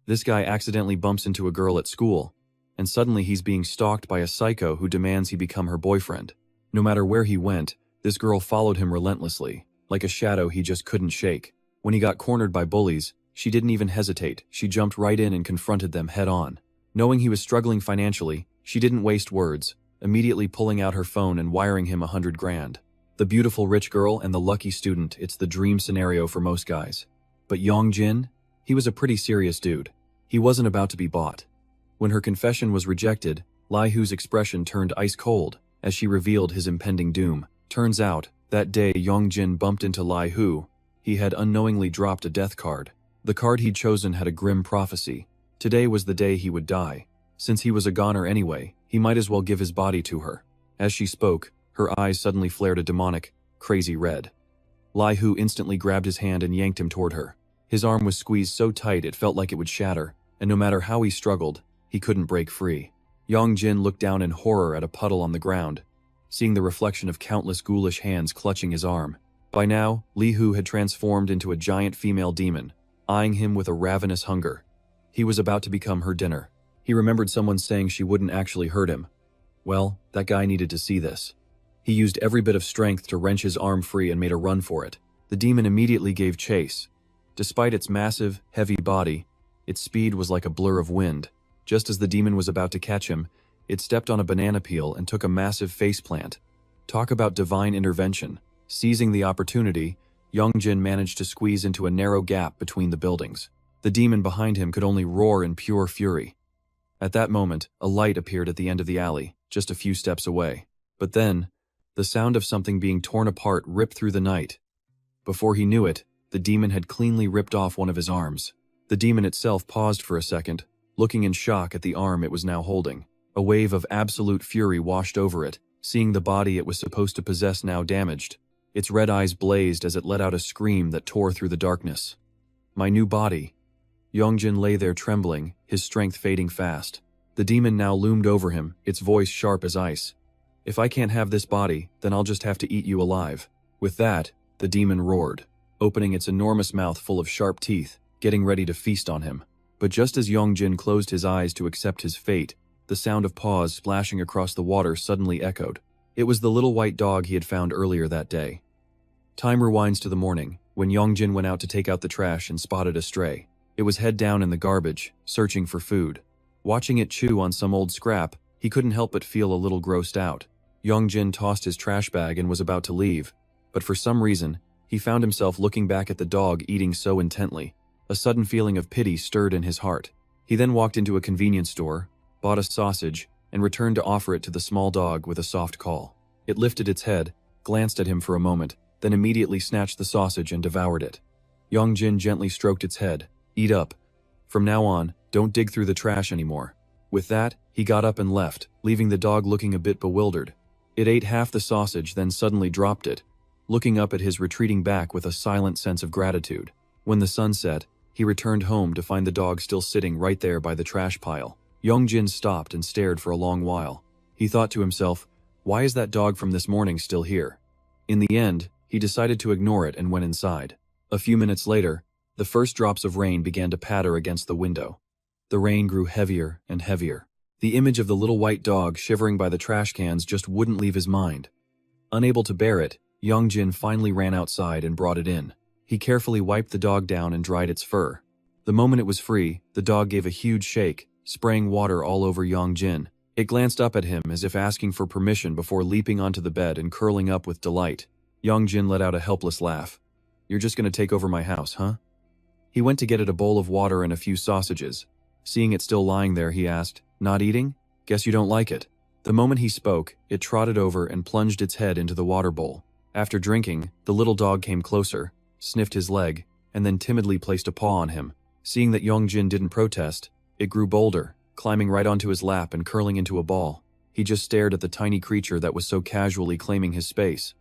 This guy accidentally bumps into a girl at school, and suddenly he's being stalked by a psycho who demands he become her boyfriend. No matter where he went, this girl followed him relentlessly, like a shadow he just couldn't shake. When he got cornered by bullies, she didn't even hesitate. She jumped right in and confronted them head on. Knowing he was struggling financially, she didn't waste words, immediately pulling out her phone and wiring him $100,000. The beautiful rich girl and the lucky student, it's the dream scenario for most guys. But Yong Jin? He was a pretty serious dude. He wasn't about to be bought. When her confession was rejected, Lai Hu's expression turned ice cold as she revealed his impending doom. Turns out, that day Yong Jin bumped into Lai Hu. He had unknowingly dropped a death card. The card he'd chosen had a grim prophecy. Today was the day he would die. Since he was a goner anyway, he might as well give his body to her. As she spoke, her eyes suddenly flared a demonic, crazy red. Lai Hu instantly grabbed his hand and yanked him toward her. His arm was squeezed so tight it felt like it would shatter, and no matter how he struggled, he couldn't break free. Yong Jin looked down in horror at a puddle on the ground, seeing the reflection of countless ghoulish hands clutching his arm. By now, Li Hu had transformed into a giant female demon, eyeing him with a ravenous hunger. He was about to become her dinner. He remembered someone saying she wouldn't actually hurt him. Well, that guy needed to see this. He used every bit of strength to wrench his arm free and made a run for it. The demon immediately gave chase. Despite its massive, heavy body, its speed was like a blur of wind. Just as the demon was about to catch him, it stepped on a banana peel and took a massive faceplant. Talk about divine intervention. Seizing the opportunity, Yong Jin managed to squeeze into a narrow gap between the buildings. The demon behind him could only roar in pure fury. At that moment, a light appeared at the end of the alley, just a few steps away. But then, the sound of something being torn apart ripped through the night. Before he knew it, the demon had cleanly ripped off one of his arms. The demon itself paused for a second, looking in shock at the arm it was now holding. A wave of absolute fury washed over it, seeing the body it was supposed to possess now damaged. Its red eyes blazed as it let out a scream that tore through the darkness. My new body. Yong Jin lay there trembling, his strength fading fast. The demon now loomed over him, its voice sharp as ice. If I can't have this body, then I'll just have to eat you alive. With that, the demon roared, opening its enormous mouth full of sharp teeth, getting ready to feast on him. But just as Yong Jin closed his eyes to accept his fate, the sound of paws splashing across the water suddenly echoed. It was the little white dog he had found earlier that day. Time rewinds to the morning, when Yong Jin went out to take out the trash and spotted a stray. It was head down in the garbage, searching for food. Watching it chew on some old scrap, he couldn't help but feel a little grossed out. Yong Jin tossed his trash bag and was about to leave, but for some reason, he found himself looking back at the dog eating so intently. A sudden feeling of pity stirred in his heart. He then walked into a convenience store, bought a sausage, and returned to offer it to the small dog with a soft call. It lifted its head, glanced at him for a moment, then immediately snatched the sausage and devoured it. Yong Jin gently stroked its head. Eat up. From now on, don't dig through the trash anymore. With that, he got up and left, leaving the dog looking a bit bewildered. It ate half the sausage, then suddenly dropped it, looking up at his retreating back with a silent sense of gratitude. When the sun set, he returned home to find the dog still sitting right there by the trash pile. Yong Jin stopped and stared for a long while. He thought to himself, why is that dog from this morning still here? In the end, he decided to ignore it and went inside. A few minutes later, the first drops of rain began to patter against the window. The rain grew heavier and heavier. The image of the little white dog shivering by the trash cans just wouldn't leave his mind. Unable to bear it, Yong Jin finally ran outside and brought it in. He carefully wiped the dog down and dried its fur. The moment it was free, the dog gave a huge shake, spraying water all over Yong Jin. It glanced up at him as if asking for permission before leaping onto the bed and curling up with delight. Yong Jin let out a helpless laugh. You're just gonna take over my house, huh? He went to get it a bowl of water and a few sausages. Seeing it still lying there, he asked, not eating? Guess you don't like it. The moment he spoke, it trotted over and plunged its head into the water bowl. After drinking, the little dog came closer, sniffed his leg, and then timidly placed a paw on him. Seeing that Yong Jin didn't protest, it grew bolder, climbing right onto his lap and curling into a ball. He just stared at the tiny creature that was so casually claiming his space.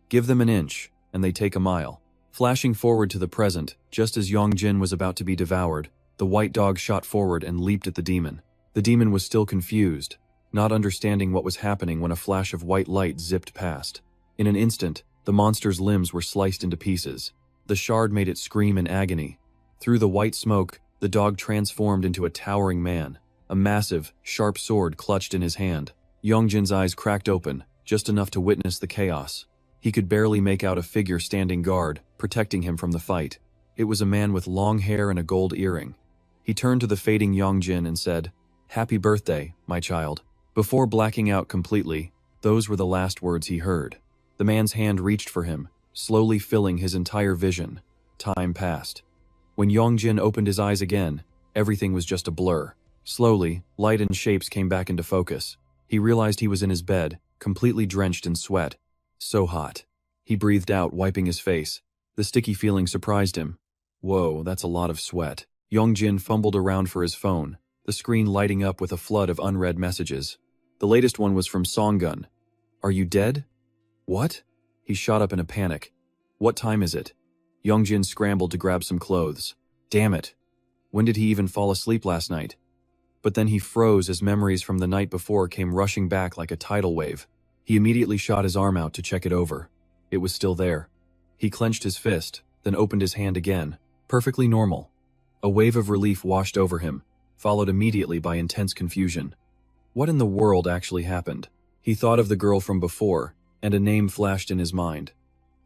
Give them an inch, and they take a mile. Flashing forward to the present, just as Yong Jin was about to be devoured, the white dog shot forward and leaped at the demon. The demon was still confused, not understanding what was happening when a flash of white light zipped past. In an instant, the monster's limbs were sliced into pieces. The shard made it scream in agony. Through the white smoke, The dog transformed into a towering man, a massive, sharp sword clutched in his hand. Yong Jin's eyes cracked open, just enough to witness the chaos. He could barely make out a figure standing guard, protecting him from the fight. It was a man with long hair and a gold earring. He turned to the fading Yong Jin and said, "Happy birthday, my child." Before blacking out completely, those were the last words he heard. The man's hand reached for him, slowly filling his entire vision. Time passed. When Yong Jin opened his eyes again, everything was just a blur. Slowly, light and shapes came back into focus. He realized he was in his bed, completely drenched in sweat. So hot. He breathed out, wiping his face. The sticky feeling surprised him. Whoa, that's a lot of sweat. Yong Jin fumbled around for his phone, the screen lighting up with a flood of unread messages. The latest one was from Songgun. "Are you dead?" "What?" He shot up in a panic. "What time is it?" Yong Jin scrambled to grab some clothes. Damn it. When did he even fall asleep last night? But then he froze as memories from the night before came rushing back like a tidal wave. He immediately shot his arm out to check it over. It was still there. He clenched his fist, then opened his hand again. Perfectly normal. A wave of relief washed over him, followed immediately by intense confusion. What in the world actually happened? He thought of the girl from before, and a name flashed in his mind.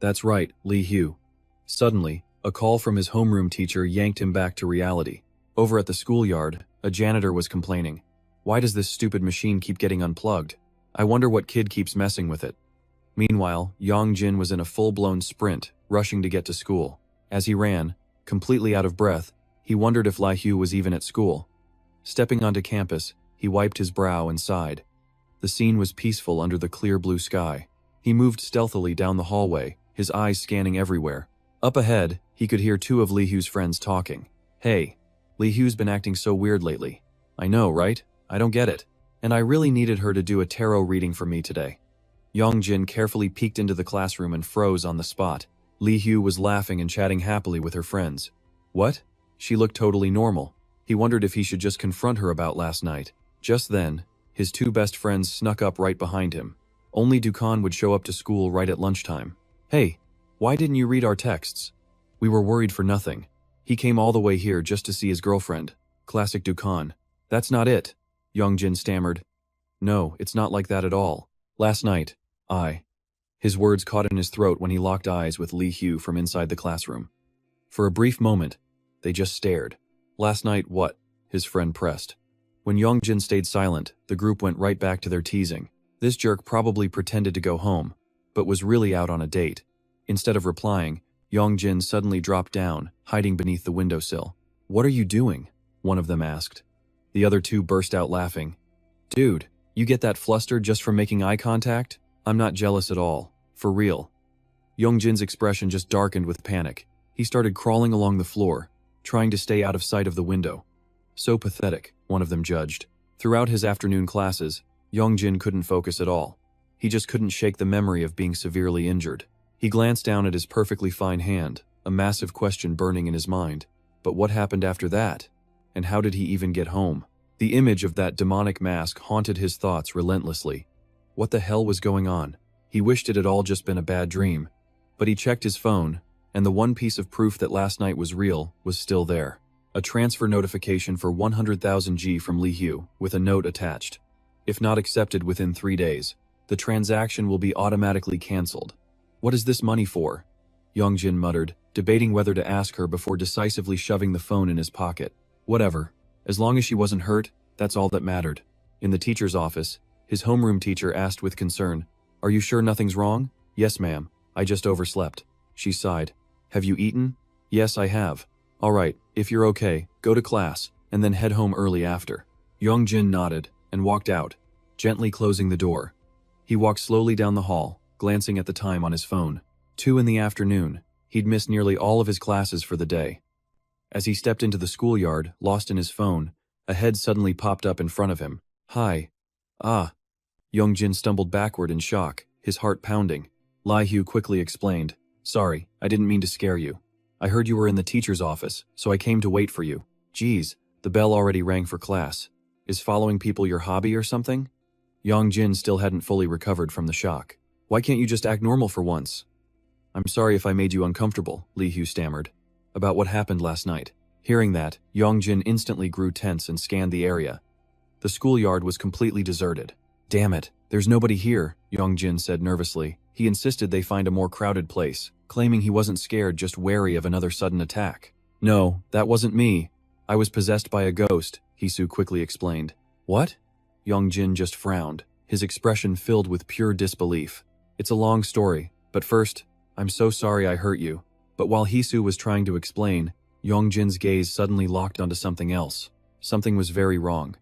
That's right, Lee Hugh. Suddenly, a call from his homeroom teacher yanked him back to reality. Over at the schoolyard, a janitor was complaining. Why does this stupid machine keep getting unplugged? I wonder what kid keeps messing with it. Meanwhile, Yong Jin was in a full-blown sprint, rushing to get to school. As he ran, completely out of breath, he wondered if Lee Hugh was even at school. Stepping onto campus, he wiped his brow and sighed. The scene was peaceful under the clear blue sky. He moved stealthily down the hallway, his eyes scanning everywhere. Up ahead, he could hear two of Lee Hugh's friends talking. Hey, Lee Hugh's been acting so weird lately. I know, right? I don't get it. And I really needed her to do a tarot reading for me today. Yong Jin carefully peeked into the classroom and froze on the spot. Lee Hugh was laughing and chatting happily with her friends. What? She looked totally normal. He wondered if he should just confront her about last night. Just then, his two best friends snuck up right behind him. Only Dukan would show up to school right at lunchtime. Hey, why didn't you read our texts? We were worried for nothing. He came all the way here just to see his girlfriend. Classic Dukan. That's not it, Yong Jin stammered. No, it's not like that at all. Last night, His words caught in his throat when he locked eyes with Lee Hugh from inside the classroom. For a brief moment, they just stared. Last night what? His friend pressed. When Yong Jin stayed silent, the group went right back to their teasing. This jerk probably pretended to go home, but was really out on a date. Instead of replying, Yong Jin suddenly dropped down, hiding beneath the windowsill. What are you doing? One of them asked. The other two burst out laughing. Dude, you get that flustered just from making eye contact? I'm not jealous at all. For real. Yong Jin's expression just darkened with panic. He started crawling along the floor, trying to stay out of sight of the window. So pathetic, one of them judged. Throughout his afternoon classes, Yong Jin couldn't focus at all. He just couldn't shake the memory of being severely injured. He glanced down at his perfectly fine hand, a massive question burning in his mind. But what happened after that? And how did he even get home? The image of that demonic mask haunted his thoughts relentlessly. What the hell was going on? He wished it had all just been a bad dream. But he checked his phone, and the one piece of proof that last night was real was still there. A transfer notification for 100,000 G from Lee Hugh, with a note attached. If not accepted within 3 days, the transaction will be automatically cancelled. What is this money for? Yong Jin muttered, debating whether to ask her before decisively shoving the phone in his pocket. Whatever. As long as she wasn't hurt, that's all that mattered. In the teacher's office, his homeroom teacher asked with concern, Are you sure nothing's wrong? Yes, ma'am. I just overslept. She sighed. Have you eaten? Yes, I have. All right, if you're okay, go to class, and then head home early after. Yong Jin nodded and walked out, gently closing the door. He walked slowly down the hall, glancing at the time on his phone. 2 in the afternoon. He'd missed nearly all of his classes for the day. As he stepped into the schoolyard, lost in his phone, a head suddenly popped up in front of him. Hi. Ah. Yong Jin stumbled backward in shock, his heart pounding. Lee Hugh quickly explained. Sorry, I didn't mean to scare you. I heard you were in the teacher's office, so I came to wait for you. Geez, the bell already rang for class. Is following people your hobby or something? Yong Jin still hadn't fully recovered from the shock. Why can't you just act normal for once? I'm sorry if I made you uncomfortable, Lee Hugh stammered. About what happened last night. Hearing that, Yong Jin instantly grew tense and scanned the area. The schoolyard was completely deserted. "Damn it, there's nobody here," Yong Jin said nervously. He insisted they find a more crowded place, claiming he wasn't scared, just wary of another sudden attack. "No, that wasn't me. I was possessed by a ghost," Hisu quickly explained. "What?" Yong Jin just frowned, his expression filled with pure disbelief. "It's a long story, but first, I'm so sorry I hurt you." But while Hisu was trying to explain, Yong Jin's gaze suddenly locked onto something else. Something was very wrong.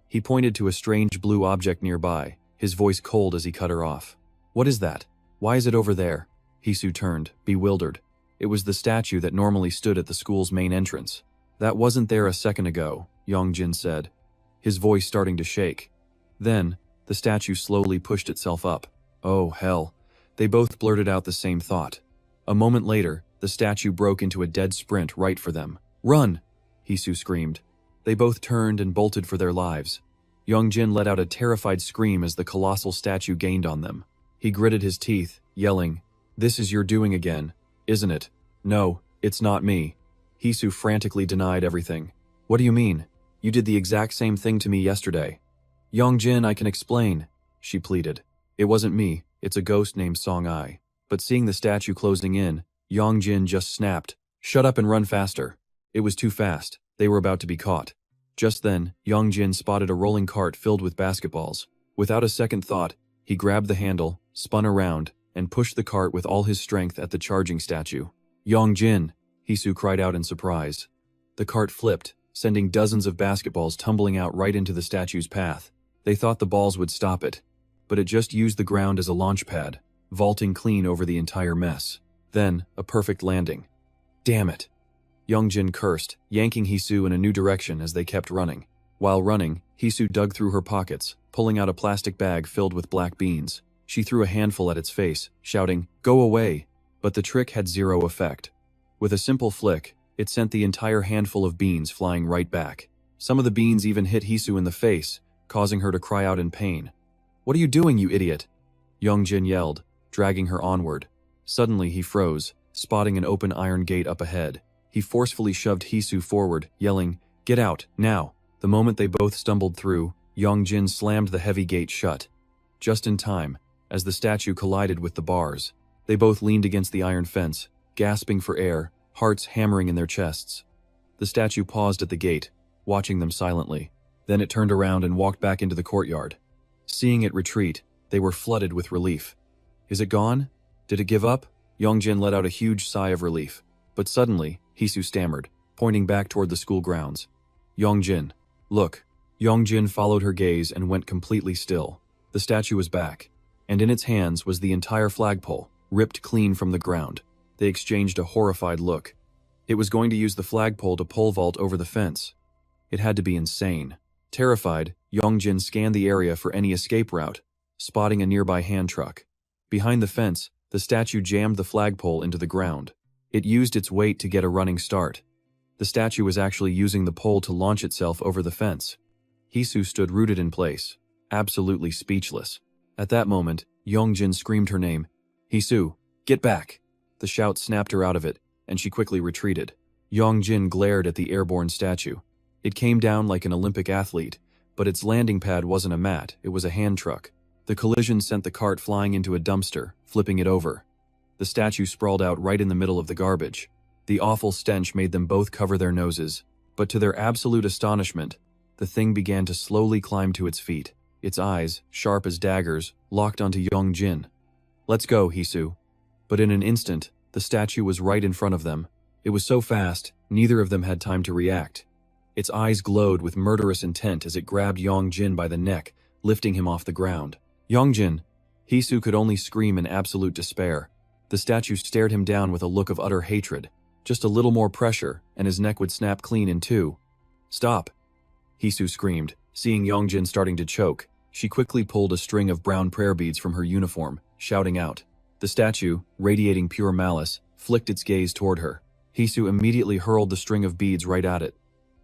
He pointed to a strange blue object nearby, his voice cold as he cut her off. "What is that? Why is it over there?" Hisu turned, bewildered. It was the statue that normally stood at the school's main entrance. "That wasn't there a second ago," Yong Jin said, his voice starting to shake. Then, the statue slowly pushed itself up. "Oh, hell." They both blurted out the same thought. A moment later, the statue broke into a dead sprint right for them. "Run!" Hisu screamed. They both turned and bolted for their lives. Yong Jin let out a terrified scream as the colossal statue gained on them. He gritted his teeth, yelling, "This is your doing again, isn't it?" "No, it's not me." Hisu frantically denied everything. "What do you mean? You did the exact same thing to me yesterday." "Yong Jin, I can explain," she pleaded. "It wasn't me, it's a ghost named Song Ai." But seeing the statue closing in, Yong Jin just snapped, "Shut up and run faster." It was too fast. They were about to be caught. Just then, Yong Jin spotted a rolling cart filled with basketballs. Without a second thought, he grabbed the handle, spun around, and pushed the cart with all his strength at the charging statue. "Yong Jin!" Hisu cried out in surprise. The cart flipped, sending dozens of basketballs tumbling out right into the statue's path. They thought the balls would stop it, but it just used the ground as a launch pad, vaulting clean over the entire mess. Then, a perfect landing. "Damn it!" Yong Jin cursed, yanking Hisu in a new direction as they kept running. While running, Hisu dug through her pockets, pulling out a plastic bag filled with black beans. She threw a handful at its face, shouting, "Go away!" But the trick had zero effect. With a simple flick, it sent the entire handful of beans flying right back. Some of the beans even hit Hisu in the face, causing her to cry out in pain. "What are you doing, you idiot?" Yong Jin yelled, dragging her onward. Suddenly he froze, spotting an open iron gate up ahead. He forcefully shoved Hisu forward, yelling, "Get out, now!" The moment they both stumbled through, Yong Jin slammed the heavy gate shut. Just in time, as the statue collided with the bars. They both leaned against the iron fence, gasping for air, hearts hammering in their chests. The statue paused at the gate, watching them silently. Then it turned around and walked back into the courtyard. Seeing it retreat, they were flooded with relief. "Is it gone? Did it give up?" Yong Jin let out a huge sigh of relief. But suddenly, Hisu stammered, pointing back toward the school grounds. "Yong Jin, look." Yong Jin followed her gaze and went completely still. The statue was back, and in its hands was the entire flagpole, ripped clean from the ground. They exchanged a horrified look. It was going to use the flagpole to pole vault over the fence. It had to be insane. Terrified, Yong Jin scanned the area for any escape route, spotting a nearby hand truck. Behind the fence, the statue jammed the flagpole into the ground. It used its weight to get a running start. The statue was actually using the pole to launch itself over the fence. Hisu stood rooted in place, absolutely speechless. At that moment, Yong Jin screamed her name. "Hisu, get back!" The shout snapped her out of it, and she quickly retreated. Yong Jin glared at the airborne statue. It came down like an Olympic athlete, but its landing pad wasn't a mat, it was a hand truck. The collision sent the cart flying into a dumpster, flipping it over. The statue sprawled out right in the middle of the garbage. The awful stench made them both cover their noses, but to their absolute astonishment, the thing began to slowly climb to its feet. Its eyes, sharp as daggers, locked onto Yong Jin. "Let's go, Hisu." But in an instant, the statue was right in front of them. It was so fast, neither of them had time to react. Its eyes glowed with murderous intent as it grabbed Yong Jin by the neck, lifting him off the ground. "Yong Jin!" Hisu could only scream in absolute despair. The statue stared him down with a look of utter hatred. Just a little more pressure, and his neck would snap clean in two. "Stop!" Hisu screamed, seeing Yong Jin starting to choke. She quickly pulled a string of brown prayer beads from her uniform, shouting out. The statue, radiating pure malice, flicked its gaze toward her. Hisu immediately hurled the string of beads right at it.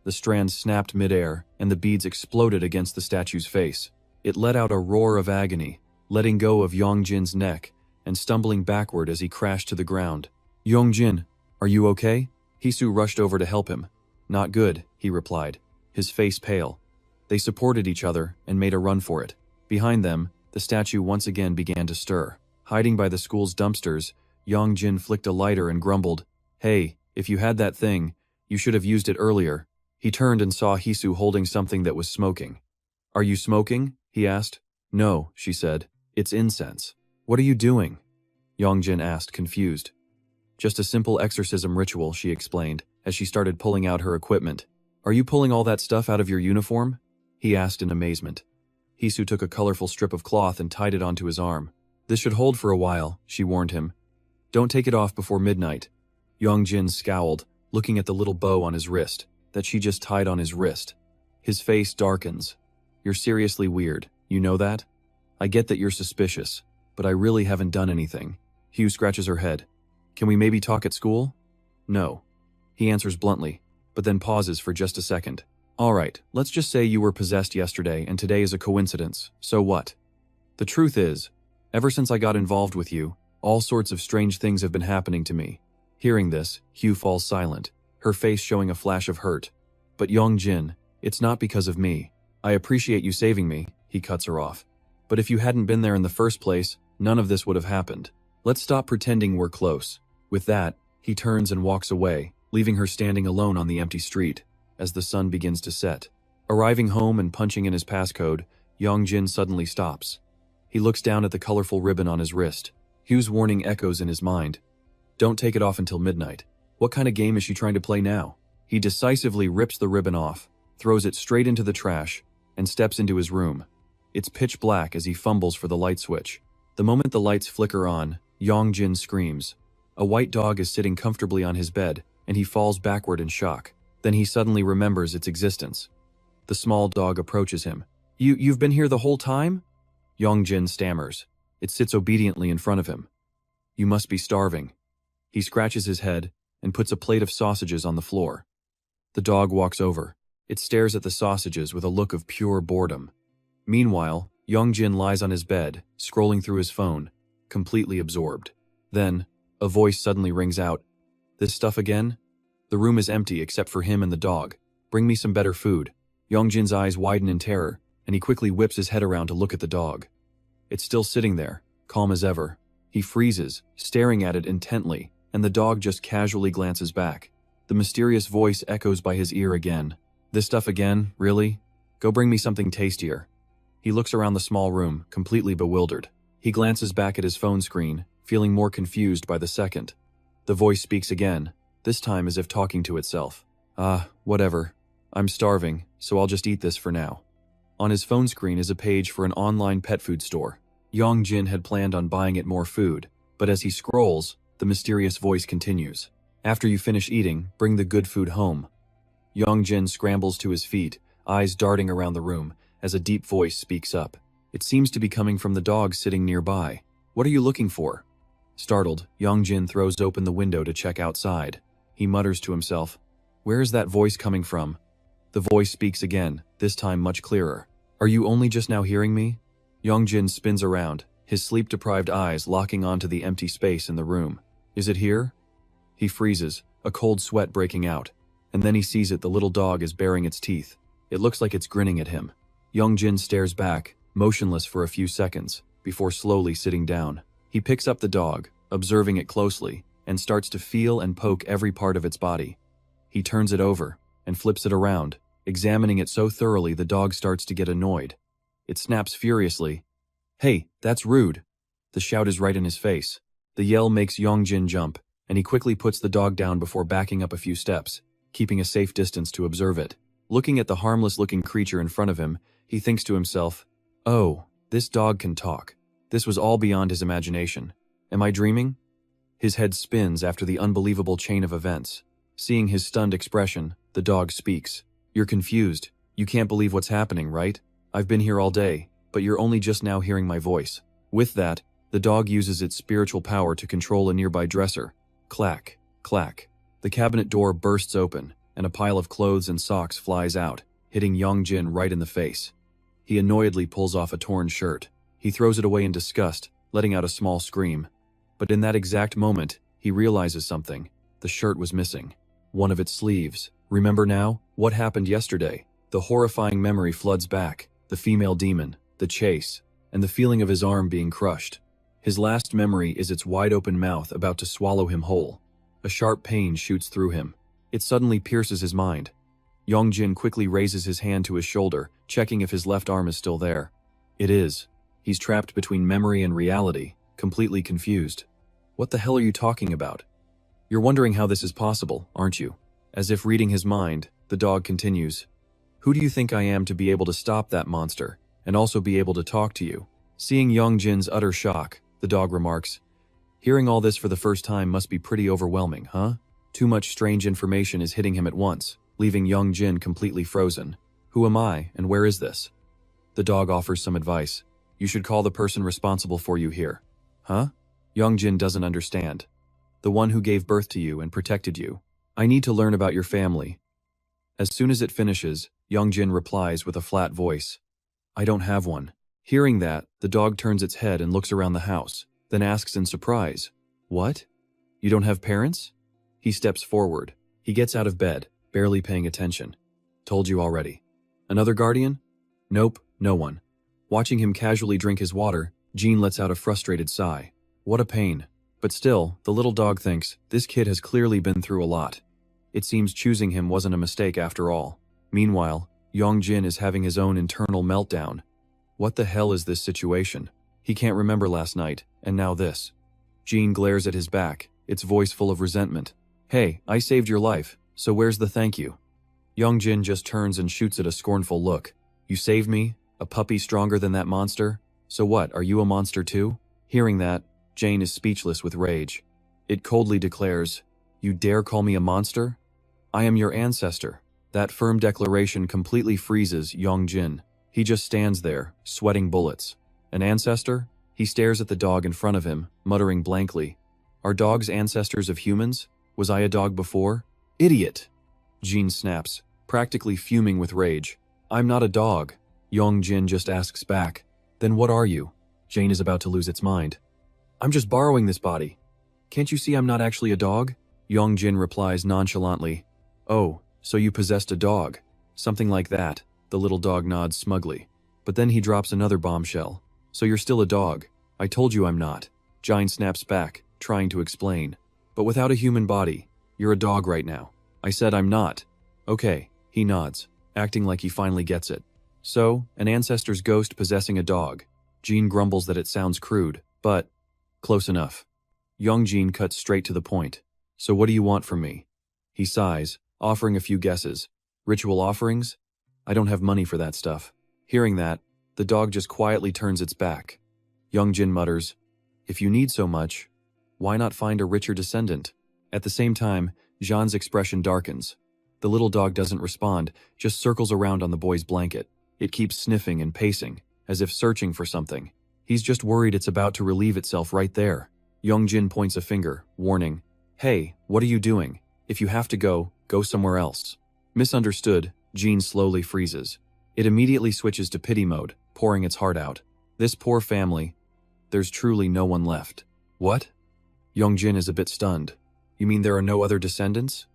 The strands snapped midair, and the beads exploded against the statue's face. It let out a roar of agony, letting go of Yong Jin's neck, and stumbling backward as he crashed to the ground. "Yong Jin, are you okay?" Hisu rushed over to help him. Not good, he replied, his face pale. They supported each other and made a run for it. Behind them, the statue once again began to stir. Hiding by the school's dumpsters, Yong Jin flicked a lighter and grumbled, "Hey, if you had that thing, you should have used it earlier." He turned and saw Hisu holding something that was smoking. "Are you smoking?" he asked. "No," she said. "It's incense." "What are you doing?" Yong Jin asked, confused. "Just a simple exorcism ritual," she explained, as she started pulling out her equipment. "Are you pulling all that stuff out of your uniform?" he asked in amazement. Hisu took a colorful strip of cloth and tied it onto his arm. "This should hold for a while," she warned him. "Don't take it off before midnight." Yong Jin scowled, looking at the little bow on his wrist, that she just tied on his wrist. His face darkens. "You're seriously weird, you know that? I get that you're suspicious, but I really haven't done anything." Hugh scratches her head. "Can we maybe talk at school?" "No." He answers bluntly, but then pauses for just a second. "All right, let's just say you were possessed yesterday and today is a coincidence, so what? The truth is, ever since I got involved with you, all sorts of strange things have been happening to me." Hearing this, Hugh falls silent, her face showing a flash of hurt. "But Yong Jin, it's not because of me. I appreciate you saving me," he cuts her off. "But if you hadn't been there in the first place, none of this would have happened. Let's stop pretending we're close." With that, he turns and walks away, leaving her standing alone on the empty street, as the sun begins to set. Arriving home and punching in his passcode, Yong Jin suddenly stops. He looks down at the colorful ribbon on his wrist. Hugh's warning echoes in his mind. Don't take it off until midnight. What kind of game is she trying to play now? He decisively rips the ribbon off, throws it straight into the trash, and steps into his room. It's pitch black as he fumbles for the light switch. The moment the lights flicker on, Yong Jin screams. A white dog is sitting comfortably on his bed, and he falls backward in shock. Then he suddenly remembers its existence. The small dog approaches him. You've been here the whole time?" Yong Jin stammers. It sits obediently in front of him. "You must be starving." He scratches his head and puts a plate of sausages on the floor. The dog walks over. It stares at the sausages with a look of pure boredom. Meanwhile, Yong Jin lies on his bed, scrolling through his phone, completely absorbed. Then, a voice suddenly rings out. "This stuff again?" The room is empty except for him and the dog. "Bring me some better food." Yong Jin's eyes widen in terror, and he quickly whips his head around to look at the dog. It's still sitting there, calm as ever. He freezes, staring at it intently, and the dog just casually glances back. The mysterious voice echoes by his ear again. "This stuff again, really? Go bring me something tastier." He looks around the small room, completely bewildered. He glances back at his phone screen, feeling more confused by the second. The voice speaks again, this time as if talking to itself. Whatever. I'm starving, so I'll just eat this for now." On his phone screen is a page for an online pet food store. Yong Jin had planned on buying it more food, but as he scrolls, the mysterious voice continues. "After you finish eating, bring the good food home." Yong Jin scrambles to his feet, eyes darting around the room, as a deep voice speaks up. It seems to be coming from the dog sitting nearby. "What are you looking for?" Startled, Yong Jin throws open the window to check outside. He mutters to himself, "Where is that voice coming from?" The voice speaks again, this time much clearer. "Are you only just now hearing me?" Yong Jin spins around, his sleep-deprived eyes locking onto the empty space in the room. "Is it here?" He freezes, a cold sweat breaking out, and then he sees it. The little dog is baring its teeth. It looks like it's grinning at him. Yong Jin stares back, motionless for a few seconds, before slowly sitting down. He picks up the dog, observing it closely, and starts to feel and poke every part of its body. He turns it over and flips it around, examining it so thoroughly the dog starts to get annoyed. It snaps furiously. "Hey, that's rude!" The shout is right in his face. The yell makes Yong Jin jump, and he quickly puts the dog down before backing up a few steps, keeping a safe distance to observe it. Looking at the harmless-looking creature in front of him, he thinks to himself, "Oh, this dog can talk. This was all beyond his imagination. Am I dreaming?" His head spins after the unbelievable chain of events. Seeing his stunned expression, the dog speaks. "You're confused. You can't believe what's happening, right? I've been here all day, but you're only just now hearing my voice." With that, the dog uses its spiritual power to control a nearby dresser. Clack, clack. The cabinet door bursts open, and a pile of clothes and socks flies out, hitting Yong Jin right in the face. He annoyedly pulls off a torn shirt. He throws it away in disgust, letting out a small scream. But in that exact moment, he realizes something. The shirt was missing. One of its sleeves, Remember now? What happened yesterday? The horrifying memory floods back. The female demon, the chase, and the feeling of his arm being crushed. His last memory is its wide-open mouth about to swallow him whole. A sharp pain shoots through him. It suddenly pierces his mind. Yong Jin quickly raises his hand to his shoulder, checking if his left arm is still there. It is. He's trapped between memory and reality, completely confused. What the hell are you talking about? You're wondering how this is possible, aren't you? As if reading his mind, the dog continues. Who do you think I am to be able to stop that monster, and also be able to talk to you? Seeing Yong Jin's utter shock, the dog remarks, hearing all this for the first time must be pretty overwhelming, huh? Too much strange information is hitting him at once, leaving Yong Jin completely frozen. Who am I, and where is this? The dog offers some advice. You should call the person responsible for you here. Huh? Yong Jin doesn't understand. The one who gave birth to you and protected you. I need to learn about your family. As soon as it finishes, Yong Jin replies with a flat voice. I don't have one. Hearing that, the dog turns its head and looks around the house, then asks in surprise, What? You don't have parents? He steps forward. He gets out of bed, barely paying attention. Told you already. Another guardian? Nope, no one. Watching him casually drink his water, Jean lets out a frustrated sigh. What a pain. But still, the little dog thinks, this kid has clearly been through a lot. It seems choosing him wasn't a mistake after all. Meanwhile, Yong Jin is having his own internal meltdown. What the hell is this situation? He can't remember last night, and now this. Jean glares at his back, its voice full of resentment. Hey, I saved your life, so where's the thank you? Yong Jin just turns and shoots it a scornful look. You saved me? A puppy stronger than that monster? So what, are you a monster too? Hearing that, Jane is speechless with rage. It coldly declares, You dare call me a monster? I am your ancestor. That firm declaration completely freezes Yong Jin. He just stands there, sweating bullets. An ancestor? He stares at the dog in front of him, muttering blankly. Are dogs ancestors of humans? Was I a dog before? Idiot! Jean snaps, practically fuming with rage. I'm not a dog. Yong Jin just asks back. Then what are you? Jane is about to lose its mind. I'm just borrowing this body. Can't you see I'm not actually a dog? Yong Jin replies nonchalantly. Oh, so you possessed a dog. Something like that. The little dog nods smugly. But then he drops another bombshell. So you're still a dog. I told you I'm not. Jine snaps back, trying to explain. But without a human body, you're a dog right now. I said I'm not. Okay, he nods, acting like he finally gets it. So, an ancestor's ghost possessing a dog. Jean grumbles that it sounds crude, but close enough. Yong Jin cuts straight to the point. So what do you want from me? He sighs, offering a few guesses. Ritual offerings? I don't have money for that stuff. Hearing that, the dog just quietly turns its back. Yong Jin mutters, If you need so much, why not find a richer descendant? At the same time, Jean's expression darkens. The little dog doesn't respond, just circles around on the boy's blanket. It keeps sniffing and pacing, as if searching for something. He's just worried it's about to relieve itself right there. Yong Jin points a finger, warning, Hey, what are you doing? If you have to go, go somewhere else. Misunderstood, Jean slowly freezes. It immediately switches to pity mode, pouring its heart out. This poor family. There's truly no one left. What? Yong Jin is a bit stunned. You mean there are no other descendants?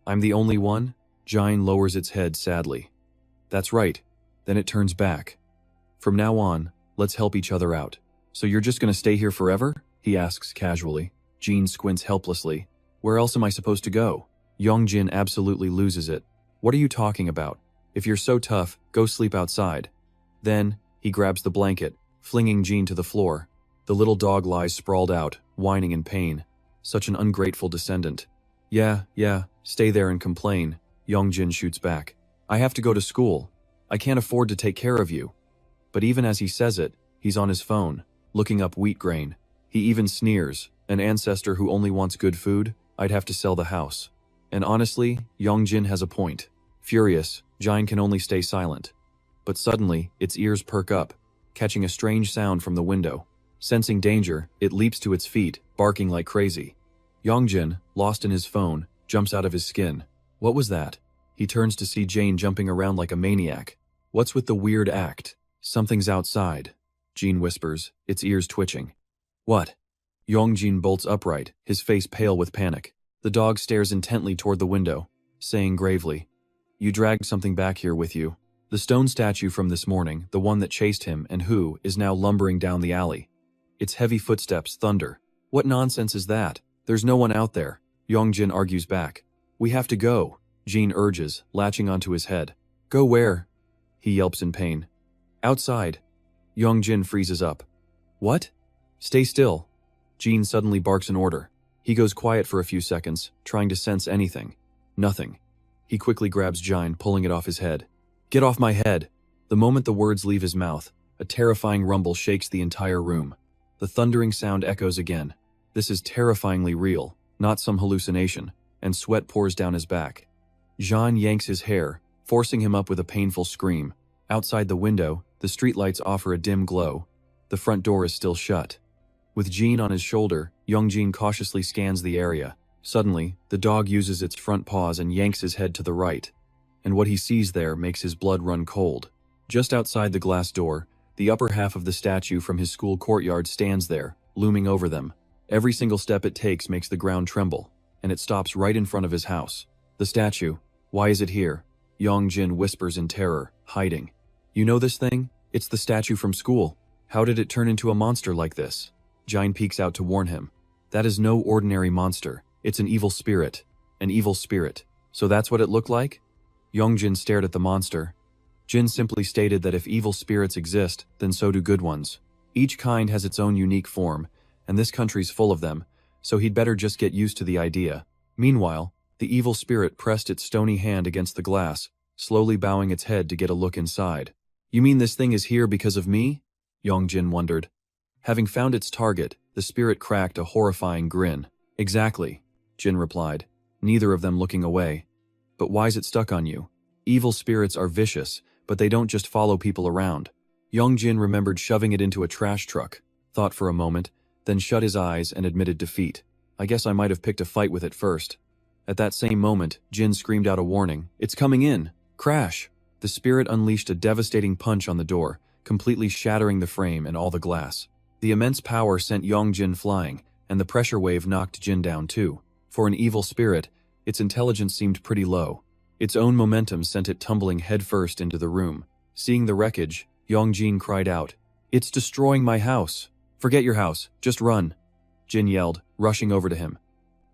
I'm the only one? Jine lowers its head sadly. That's right. Then it turns back. From now on, let's help each other out. So you're just gonna stay here forever? He asks casually. Jean squints helplessly. Where else am I supposed to go? Yong Jin absolutely loses it. What are you talking about? If you're so tough, go sleep outside. Then, he grabs the blanket, flinging Jean to the floor. The little dog lies sprawled out, whining in pain. Such an ungrateful descendant. Yeah, stay there and complain, Yong Jin shoots back. I have to go to school. I can't afford to take care of you. But even as he says it, he's on his phone, looking up wheat grain. He even sneers, an ancestor who only wants good food, I'd have to sell the house. And honestly, Yong Jin has a point. Furious, Jine can only stay silent. But suddenly, its ears perk up, catching a strange sound from the window. Sensing danger, it leaps to its feet, barking like crazy. Yong Jin, lost in his phone, jumps out of his skin. What was that? He turns to see Jane jumping around like a maniac. What's with the weird act? Something's outside, Jean whispers, its ears twitching. What? Yong Jin bolts upright, his face pale with panic. The dog stares intently toward the window. saying gravely, "You dragged something back here with you. The stone statue from this morning, the one that chased him and who is now lumbering down the alley. Its heavy footsteps thunder. What nonsense is that? There's no one out there." Yong Jin argues back. "We have to go," Jin urges, latching onto his head. "Go where?" he yelps in pain. "Outside." Yong Jin freezes up. "What?" "Stay still." Jin suddenly barks an order. He goes quiet for a few seconds, trying to sense anything. Nothing. He quickly grabs Jin, pulling it off his head. "Get off my head!" The moment the words leave his mouth, a terrifying rumble shakes the entire room. The thundering sound echoes again. This is terrifyingly real, not some hallucination, and sweat pours down his back. Jean yanks his hair, forcing him up with a painful scream. Outside the window, the streetlights offer a dim glow. The front door is still shut. With Jin on his shoulder, Yong Jin cautiously scans the area. Suddenly, the dog uses its front paws and yanks his head to the right. And what he sees there makes his blood run cold. Just outside the glass door, the upper half of the statue from his school courtyard stands there, looming over them. Every single step it takes makes the ground tremble, and it stops right in front of his house. The statue. Why is it here? Yong Jin whispers in terror, hiding. "You know this thing? It's the statue from school. How did it turn into a monster like this?" Jin peeks out to warn him. "That is no ordinary monster. It's an evil spirit. An evil spirit. So that's what it looked like?" Yong Jin stared at the monster. Jin simply stated that if evil spirits exist, then so do good ones. Each kind has its own unique form, and this country's full of them, so he'd better just get used to the idea. Meanwhile, the evil spirit pressed its stony hand against the glass, slowly bowing its head to get a look inside. "You mean this thing is here because of me?" Yong Jin wondered. Having found its target, the spirit cracked a horrifying grin. "Exactly," Jin replied, neither of them looking away. "But why's it stuck on you? Evil spirits are vicious, but they don't just follow people around." Yong Jin remembered shoving it into a trash truck, thought for a moment, then shut his eyes and admitted defeat. "I guess I might have picked a fight with it first." At that same moment, Jin screamed out a warning. "It's coming in! Crash!" The spirit unleashed a devastating punch on the door, completely shattering the frame and all the glass. The immense power sent Yong Jin flying, and the pressure wave knocked Jin down too. For an evil spirit, its intelligence seemed pretty low. Its own momentum sent it tumbling headfirst into the room. Seeing the wreckage, Yong Jin cried out, "It's destroying my house! Forget your house, just run!" Jin yelled, rushing over to him.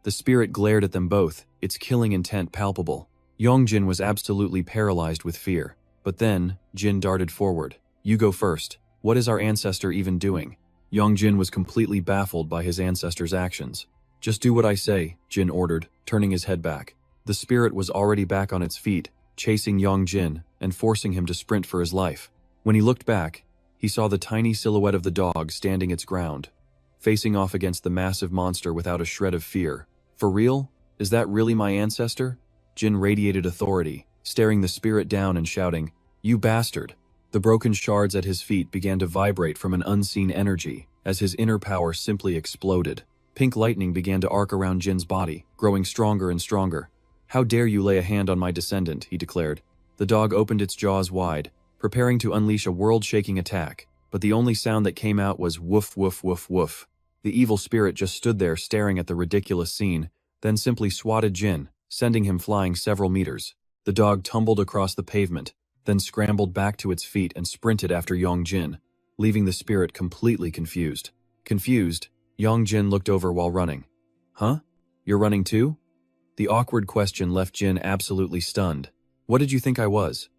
The spirit glared at them both, its killing intent palpable. Yong Jin was absolutely paralyzed with fear. But then, Jin darted forward. "You go first. What is our ancestor even doing?" Yong Jin was completely baffled by his ancestor's actions. "Just do what I say," Jin ordered, turning his head back. The spirit was already back on its feet, chasing Yong Jin and forcing him to sprint for his life. When he looked back, he saw the tiny silhouette of the dog standing its ground, facing off against the massive monster without a shred of fear. "For real? Is that really my ancestor?" Jin radiated authority, staring the spirit down and shouting, "You bastard!" The broken shards at his feet began to vibrate from an unseen energy, as his inner power simply exploded. Pink lightning began to arc around Jin's body, growing stronger and stronger. "How dare you lay a hand on my descendant," he declared. The dog opened its jaws wide, preparing to unleash a world-shaking attack, but the only sound that came out was woof woof woof woof. The evil spirit just stood there staring at the ridiculous scene, then simply swatted Jin, sending him flying several meters. The dog tumbled across the pavement, then scrambled back to its feet and sprinted after Yong Jin, leaving the spirit completely confused. Confused, Yong Jin looked over while running. "Huh? You're running too?" The awkward question left Jin absolutely stunned. "What did you think I was?"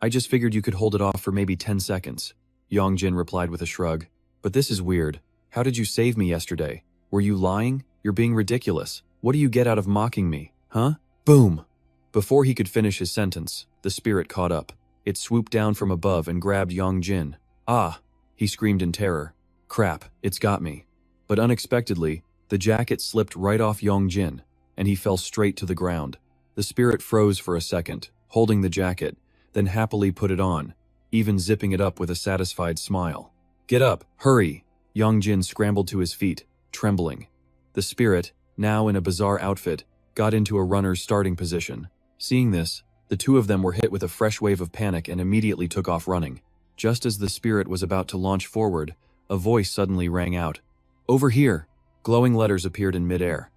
"I just figured you could hold it off for maybe 10 seconds. Yong Jin replied with a shrug. "But this is weird. How did you save me yesterday? Were you lying? You're being ridiculous. What do you get out of mocking me, huh?" Boom! Before he could finish his sentence, the spirit caught up. It swooped down from above and grabbed Yong Jin. "Ah!" he screamed in terror. "Crap, it's got me." But unexpectedly, the jacket slipped right off Yong Jin, and he fell straight to the ground. The spirit froze for a second, holding the jacket, then happily put it on, even zipping it up with a satisfied smile. "Get up, hurry!" Yong Jin scrambled to his feet, trembling. The spirit, now in a bizarre outfit, got into a runner's starting position. Seeing this, the two of them were hit with a fresh wave of panic and immediately took off running. Just as the spirit was about to launch forward, a voice suddenly rang out. "Over here!" Glowing letters appeared in midair.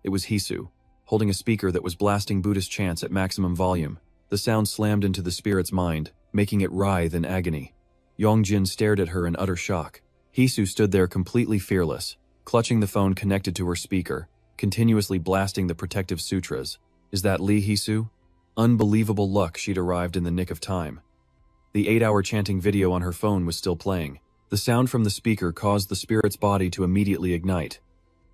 It was Hisu, holding a speaker that was blasting Buddhist chants at maximum volume. The sound slammed into the spirit's mind, making it writhe in agony. Yong Jin stared at her in utter shock. Hisu stood there completely fearless, clutching the phone connected to her speaker, continuously blasting the protective sutras. Is that Lee Hisu? Unbelievable luck she'd arrived in the nick of time. The 8-hour chanting video on her phone was still playing. The sound from the speaker caused the spirit's body to immediately ignite.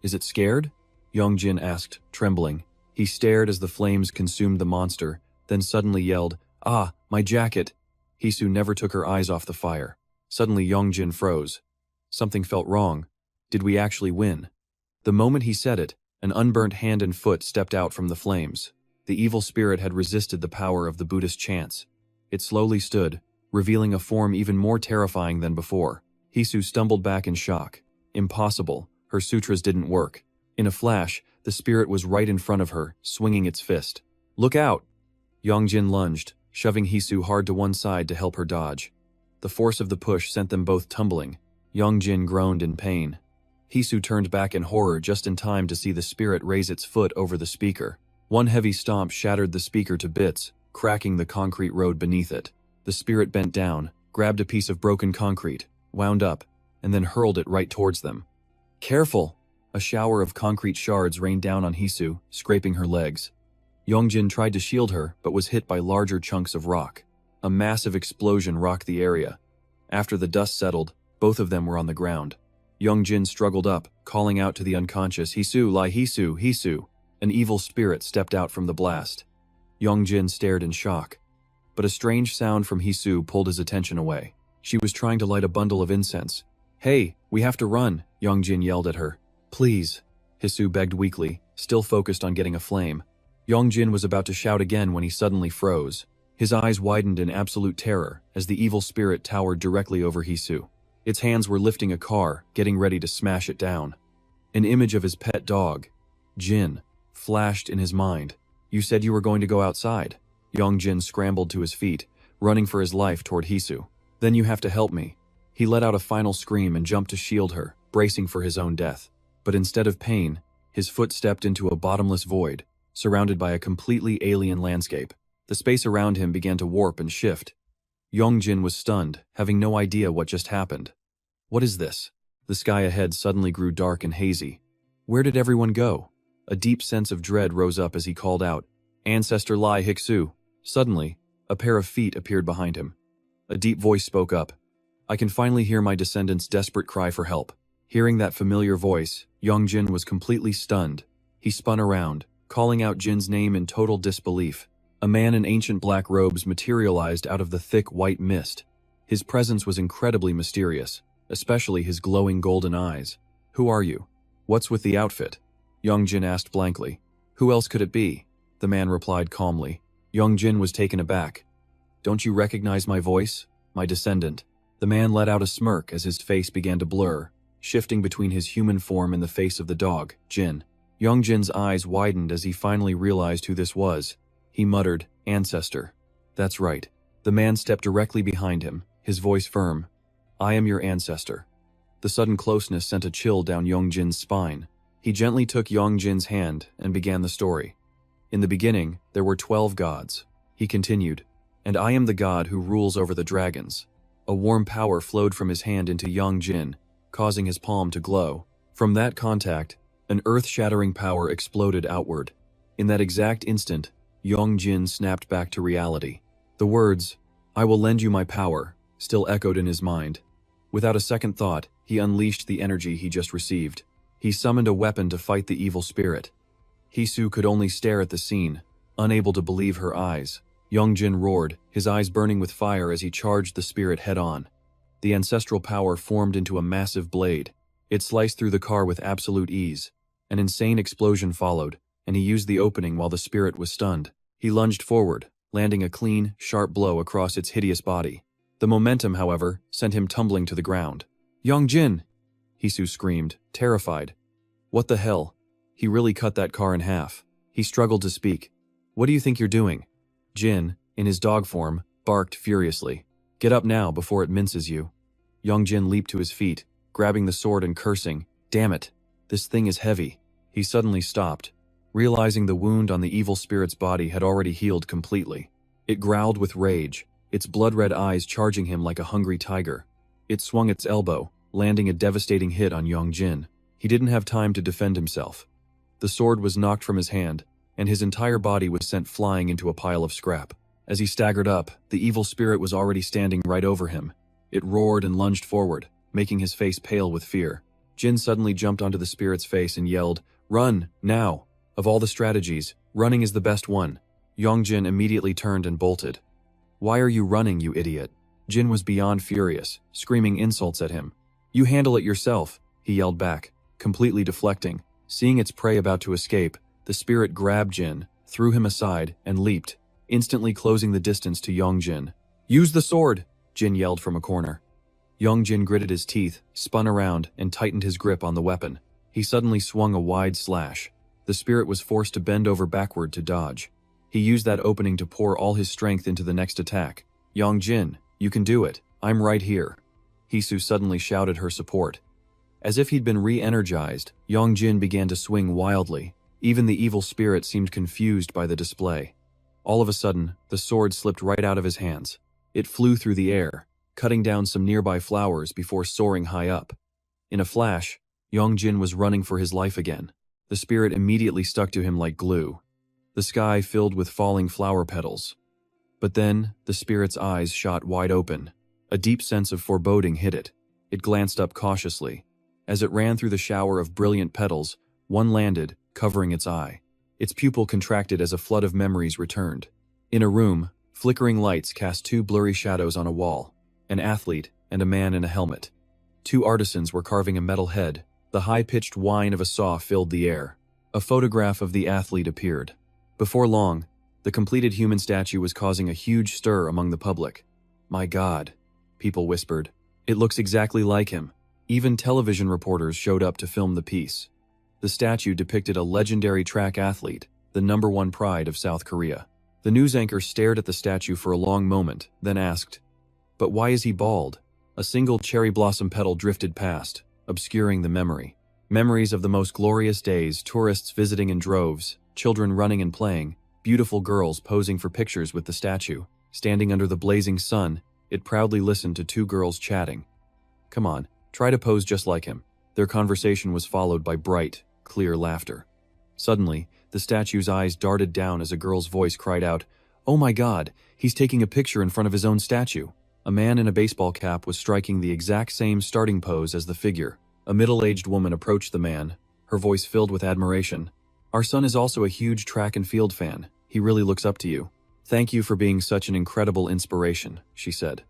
Is it scared? Yong Jin asked, trembling. He stared as the flames consumed the monster, then suddenly yelled, "Ah, my jacket!" Hisu never took her eyes off the fire. Suddenly Yong Jin froze. Something felt wrong. Did we actually win? The moment he said it, an unburnt hand and foot stepped out from the flames. The evil spirit had resisted the power of the Buddhist chants. It slowly stood, revealing a form even more terrifying than before. Hisu stumbled back in shock. Impossible. Her sutras didn't work. In a flash, the spirit was right in front of her, swinging its fist. "Look out!" Yong Jin lunged, shoving Hisu hard to one side to help her dodge. The force of the push sent them both tumbling. Yong Jin groaned in pain. Hisu turned back in horror just in time to see the spirit raise its foot over the speaker. One heavy stomp shattered the speaker to bits, cracking the concrete road beneath it. The spirit bent down, grabbed a piece of broken concrete, wound up, and then hurled it right towards them. "Careful!" A shower of concrete shards rained down on Hisu, scraping her legs. Yong Jin tried to shield her, but was hit by larger chunks of rock. A massive explosion rocked the area. After the dust settled, both of them were on the ground. Yong Jin struggled up, calling out to the unconscious, "Hisu, lie Hisu, Hisu." An evil spirit stepped out from the blast. Yong Jin stared in shock. But a strange sound from Hisu pulled his attention away. She was trying to light a bundle of incense. "Hey, we have to run," Yong Jin yelled at her. "Please," Hisu begged weakly, still focused on getting a flame. Yong Jin was about to shout again when he suddenly froze. His eyes widened in absolute terror as the evil spirit towered directly over Hisu. Its hands were lifting a car, getting ready to smash it down. An image of his pet dog, Jin, flashed in his mind. "You said you were going to go outside." Yong Jin scrambled to his feet, running for his life toward Hisu. "Then you have to help me." He let out a final scream and jumped to shield her, bracing for his own death. But instead of pain, his foot stepped into a bottomless void, surrounded by a completely alien landscape. The space around him began to warp and shift. Yong Jin was stunned, having no idea what just happened. What is this? The sky ahead suddenly grew dark and hazy. Where did everyone go? A deep sense of dread rose up as he called out, "Ancestor Lai Hiksu." Suddenly, a pair of feet appeared behind him. A deep voice spoke up. "I can finally hear my descendants' desperate cry for help." Hearing that familiar voice, Yong Jin was completely stunned. He spun around, calling out Jin's name in total disbelief. A man in ancient black robes materialized out of the thick white mist. His presence was incredibly mysterious, especially his glowing golden eyes. "Who are you? What's with the outfit?" Yong Jin asked blankly. "Who else could it be?" The man replied calmly. Yong Jin was taken aback. "Don't you recognize my voice? My descendant." The man let out a smirk as his face began to blur, shifting between his human form and the face of the dog, Jin. Yong Jin's eyes widened as he finally realized who this was. He muttered, "Ancestor." "That's right." The man stepped directly behind him, his voice firm. "I am your ancestor." The sudden closeness sent a chill down Yong Jin's spine. He gently took Yong Jin's hand and began the story. "In the beginning, there were 12 gods." He continued, "And I am the god who rules over the dragons." A warm power flowed from his hand into Yong Jin, causing his palm to glow. From that contact, an earth-shattering power exploded outward. In that exact instant, Yong Jin snapped back to reality. The words, "I will lend you my power," still echoed in his mind. Without a second thought, he unleashed the energy he just received. He summoned a weapon to fight the evil spirit. Hisu could only stare at the scene, unable to believe her eyes. Yong Jin roared, his eyes burning with fire as he charged the spirit head-on. The ancestral power formed into a massive blade. It sliced through the car with absolute ease. An insane explosion followed, and he used the opening while the spirit was stunned. He lunged forward, landing a clean, sharp blow across its hideous body. The momentum, however, sent him tumbling to the ground. "Yong Jin!" Hisu screamed, terrified. "What the hell? He really cut that car in half." He struggled to speak. "What do you think you're doing?" Jin, in his dog form, barked furiously. "Get up now before it minces you." Yong Jin leaped to his feet, grabbing the sword and cursing, "Damn it! This thing is heavy." He suddenly stopped. realizing the wound on the evil spirit's body had already healed completely. It growled with rage, its blood-red eyes charging him like a hungry tiger. It swung its elbow, landing a devastating hit on Yong Jin. He didn't have time to defend himself. The sword was knocked from his hand, and his entire body was sent flying into a pile of scrap. As he staggered up, the evil spirit was already standing right over him. It roared and lunged forward, making his face pale with fear. Jin suddenly jumped onto the spirit's face and yelled, "Run, now!" Of all the strategies, running is the best one. Yong Jin immediately turned and bolted. "Why are you running, you idiot?" Jin was beyond furious, screaming insults at him. "You handle it yourself," he yelled back, completely deflecting. Seeing its prey about to escape, the spirit grabbed Jin, threw him aside, and leaped, instantly closing the distance to Yong Jin. "Use the sword!" Jin yelled from a corner. Yong Jin gritted his teeth, spun around, and tightened his grip on the weapon. He suddenly swung a wide slash. The spirit was forced to bend over backward to dodge. He used that opening to pour all his strength into the next attack. "Yong Jin, you can do it. I'm right here." Hisu suddenly shouted her support. As if he'd been re-energized, Yong Jin began to swing wildly. Even the evil spirit seemed confused by the display. All of a sudden, the sword slipped right out of his hands. It flew through the air, cutting down some nearby flowers before soaring high up. In a flash, Yong Jin was running for his life again. The spirit immediately stuck to him like glue. The sky filled with falling flower petals. But then, the spirit's eyes shot wide open. A deep sense of foreboding hit it. It glanced up cautiously. As it ran through the shower of brilliant petals, one landed, covering its eye. Its pupil contracted as a flood of memories returned. In a room, flickering lights cast two blurry shadows on a wall. An athlete and a man in a helmet. Two artisans were carving a metal head. The high-pitched whine of a saw filled the air. A photograph of the athlete appeared. Before long, the completed human statue was causing a huge stir among the public. "My God," people whispered. "It looks exactly like him." Even television reporters showed up to film the piece. The statue depicted a legendary track athlete, the #1 pride of South Korea. The news anchor stared at the statue for a long moment, then asked, "But why is he bald?" A single cherry blossom petal drifted past, obscuring the memory. Memories of the most glorious days, tourists visiting in droves, children running and playing, beautiful girls posing for pictures with the statue. Standing under the blazing sun, it proudly listened to two girls chatting. "Come on, try to pose just like him." Their conversation was followed by bright, clear laughter. Suddenly, the statue's eyes darted down as a girl's voice cried out, "Oh my God, he's taking a picture in front of his own statue." A man in a baseball cap was striking the exact same starting pose as the figure. A middle-aged woman approached the man, her voice filled with admiration. "Our son is also a huge track and field fan. He really looks up to you. Thank you for being such an incredible inspiration," she said.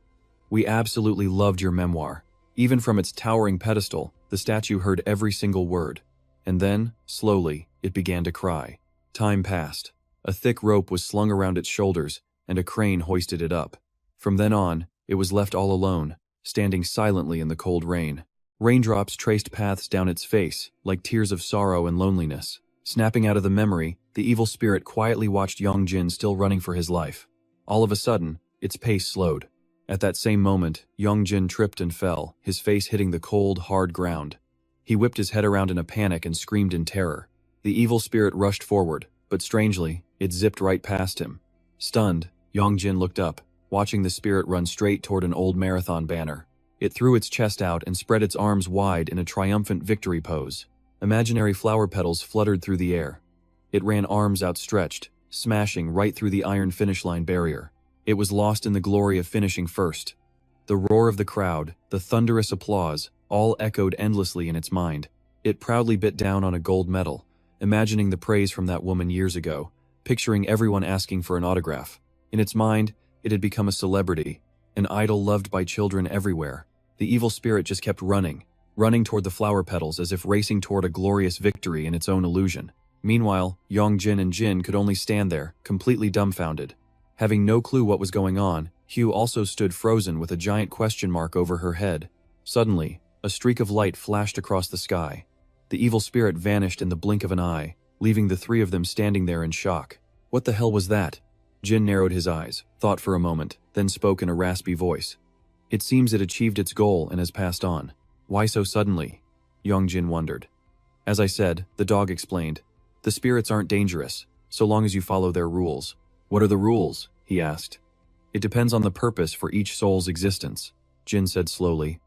"We absolutely loved your memoir." Even from its towering pedestal, the statue heard every single word. And then, slowly, it began to cry. Time passed. A thick rope was slung around its shoulders, and a crane hoisted it up. From then on, it was left all alone, standing silently in the cold rain. Raindrops traced paths down its face, like tears of sorrow and loneliness. Snapping out of the memory, the evil spirit quietly watched Yong Jin still running for his life. All of a sudden, its pace slowed. At that same moment, Yong Jin tripped and fell, his face hitting the cold, hard ground. He whipped his head around in a panic and screamed in terror. The evil spirit rushed forward, but strangely, it zipped right past him. Stunned, Yong Jin looked up, watching the spirit run straight toward an old marathon banner. It threw its chest out and spread its arms wide in a triumphant victory pose. Imaginary flower petals fluttered through the air. It ran arms outstretched, smashing right through the iron finish line barrier. It was lost in the glory of finishing first. The roar of the crowd, the thunderous applause, all echoed endlessly in its mind. It proudly bit down on a gold medal, imagining the praise from that woman years ago, picturing everyone asking for an autograph. In its mind, it had become a celebrity, an idol loved by children everywhere. The evil spirit just kept running toward the flower petals as if racing toward a glorious victory in its own illusion. Meanwhile, Yong Jin and Jin could only stand there, completely dumbfounded. Having no clue what was going on, Hugh also stood frozen with a giant question mark over her head. Suddenly, a streak of light flashed across the sky. The evil spirit vanished in the blink of an eye, leaving the three of them standing there in shock. What the hell was that? Jin narrowed his eyes, thought for a moment, then spoke in a raspy voice. It seems it achieved its goal and has passed on. Why so suddenly? Yong Jin wondered. As I said, the dog explained. The spirits aren't dangerous, so long as you follow their rules. What are the rules? He asked. It depends on the purpose for each soul's existence, Jin said slowly.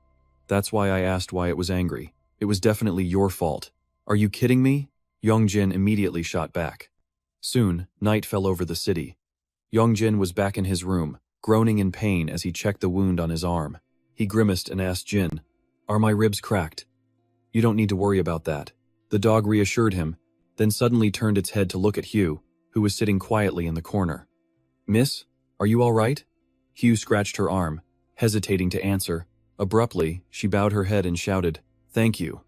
That's why I asked why it was angry. It was definitely your fault. Are you kidding me? Yong Jin immediately shot back. Soon, night fell over the city. Yong Jin was back in his room, groaning in pain as he checked the wound on his arm. He grimaced and asked Jin, "Are my ribs cracked?" "You don't need to worry about that." The dog reassured him, then suddenly turned its head to look at Hugh, who was sitting quietly in the corner. "Miss, are you all right?" Hugh scratched her arm, hesitating to answer. Abruptly, she bowed her head and shouted, "Thank you."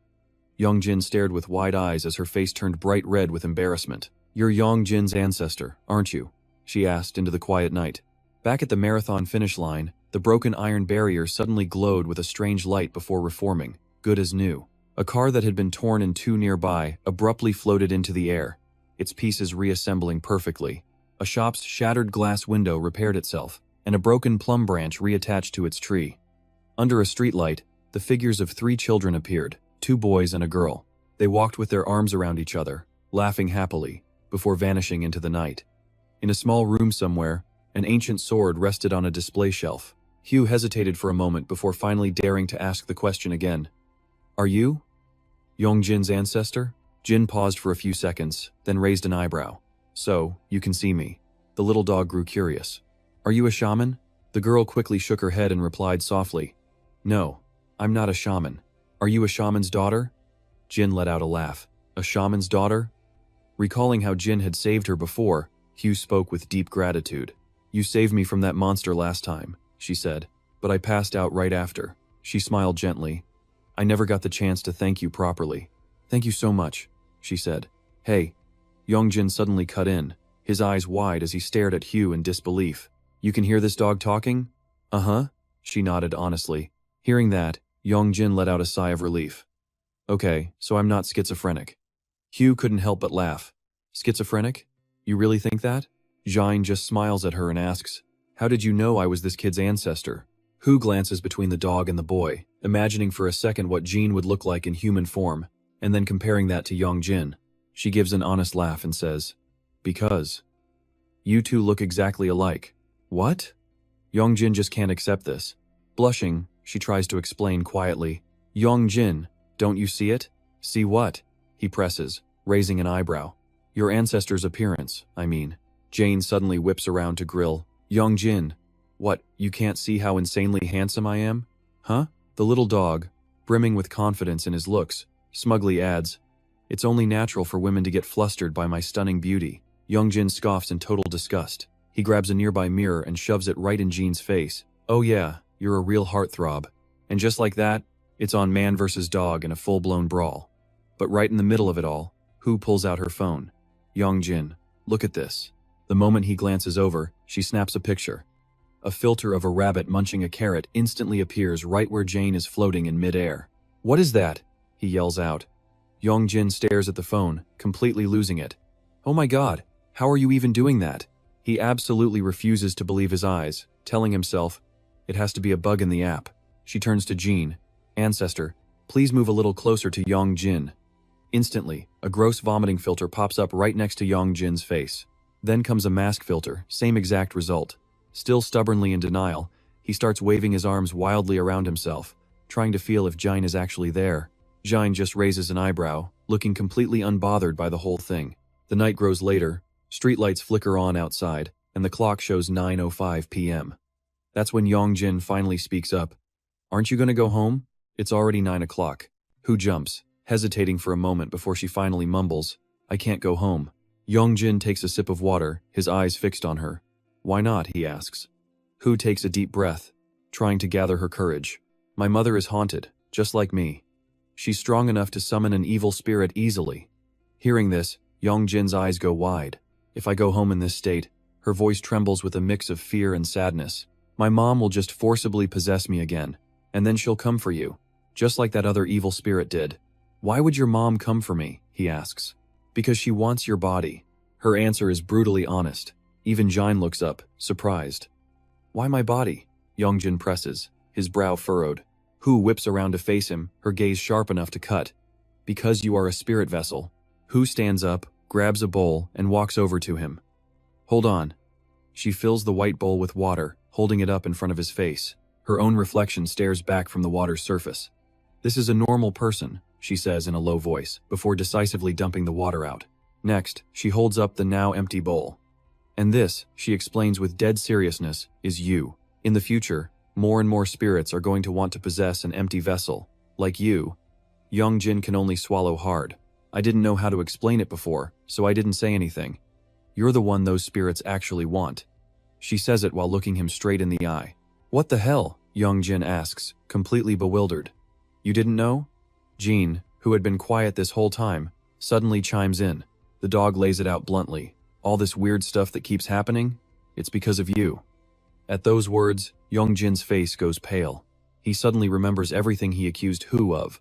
Yong Jin stared with wide eyes as her face turned bright red with embarrassment. "You're Yong Jin's ancestor, aren't you?" she asked into the quiet night. Back at the marathon finish line, the broken iron barrier suddenly glowed with a strange light before reforming, good as new. A car that had been torn in two nearby abruptly floated into the air, its pieces reassembling perfectly. A shop's shattered glass window repaired itself, and a broken plum branch reattached to its tree. Under a streetlight, the figures of 3 children appeared, 2 boys and a girl. They walked with their arms around each other, laughing happily, before vanishing into the night. In a small room somewhere, an ancient sword rested on a display shelf. Hugh hesitated for a moment before finally daring to ask the question again. "Are you Yong Jin's ancestor?" Jin paused for a few seconds, then raised an eyebrow. "So, you can see me." The little dog grew curious. "Are you a shaman?" The girl quickly shook her head and replied softly, "No, I'm not a shaman." "Are you a shaman's daughter?" Jin let out a laugh. "A shaman's daughter?" Recalling how Jin had saved her before, Hugh spoke with deep gratitude. "You saved me from that monster last time," she said, "but I passed out right after." She smiled gently. "I never got the chance to thank you properly." "Thank you so much," she said. "Hey." Yong Jin suddenly cut in, his eyes wide as he stared at Hugh in disbelief. "You can hear this dog talking?" "Uh-huh," she nodded honestly. Hearing that, Yong Jin let out a sigh of relief. "Okay, so I'm not schizophrenic." Hugh couldn't help but laugh. "Schizophrenic? You really think that?" Jin just smiles at her and asks, "How did you know I was this kid's ancestor?" Hu glances between the dog and the boy, imagining for a second what Jin would look like in human form, and then comparing that to Yong Jin. She gives an honest laugh and says, "Because you two look exactly alike." "What?" Yong Jin just can't accept this. Blushing, she tries to explain quietly. "Yong Jin, don't you see it?" "See what?" he presses, raising an eyebrow. "Your ancestor's appearance, I mean." Jane suddenly whips around to grill. "Yong Jin, what, you can't see how insanely handsome I am?" "Huh?" The little dog, brimming with confidence in his looks, smugly adds, "It's only natural for women to get flustered by my stunning beauty." Yong Jin scoffs in total disgust. He grabs a nearby mirror and shoves it right in Jean's face. "Oh yeah, you're a real heartthrob." And just like that, it's on man versus dog in a full-blown brawl. But right in the middle of it all, Hu pulls out her phone. "Yong Jin, look at this." The moment he glances over, she snaps a picture. A filter of a rabbit munching a carrot instantly appears right where Jane is floating in midair. "What is that?" he yells out. Yong Jin stares at the phone, completely losing it. "Oh my god, how are you even doing that?" He absolutely refuses to believe his eyes, telling himself, "It has to be a bug in the app." She turns to Jean. "Ancestor, please move a little closer to Yong Jin." Instantly, a gross vomiting filter pops up right next to Yong Jin's face. Then comes a mask filter, same exact result. Still stubbornly in denial, he starts waving his arms wildly around himself, trying to feel if Jin is actually there. Jin just raises an eyebrow, looking completely unbothered by the whole thing. The night grows later, streetlights flicker on outside, and the clock shows 9:05 p.m. That's when Yong Jin finally speaks up. "Aren't you gonna go home? It's already 9 o'clock. Hu jumps, hesitating for a moment before she finally mumbles, "I can't go home." Yong Jin takes a sip of water, his eyes fixed on her. "Why not?" he asks. Hu takes a deep breath, trying to gather her courage. "My mother is haunted, just like me. She's strong enough to summon an evil spirit easily." Hearing this, Yong Jin's eyes go wide. "If I go home in this state," her voice trembles with a mix of fear and sadness, "my mom will just forcibly possess me again, and then she'll come for you, just like that other evil spirit did." "Why would your mom come for me?" he asks. "Because she wants your body." Her answer is brutally honest. Even Jin looks up, surprised. "Why my body?" Yong Jin presses, his brow furrowed. Hu whips around to face him, her gaze sharp enough to cut. "Because you are a spirit vessel." Hu stands up, grabs a bowl, and walks over to him. Hold on. She fills the white bowl with water, holding it up in front of his face. Her own reflection stares back from the water's surface. This is a normal person, she says in a low voice, before decisively dumping the water out. Next, she holds up the now empty bowl. And this, she explains with dead seriousness, is you. In the future, more and more spirits are going to want to possess an empty vessel. Like you. Yong Jin can only swallow hard. I didn't know how to explain it before, so I didn't say anything. You're the one those spirits actually want. She says it while looking him straight in the eye. What the hell? Yong Jin asks, completely bewildered. You didn't know? Jean, who had been quiet this whole time, suddenly chimes in. The dog lays it out bluntly. All this weird stuff that keeps happening? It's because of you. At those words, Yong Jin's face goes pale. He suddenly remembers everything he accused Hu of.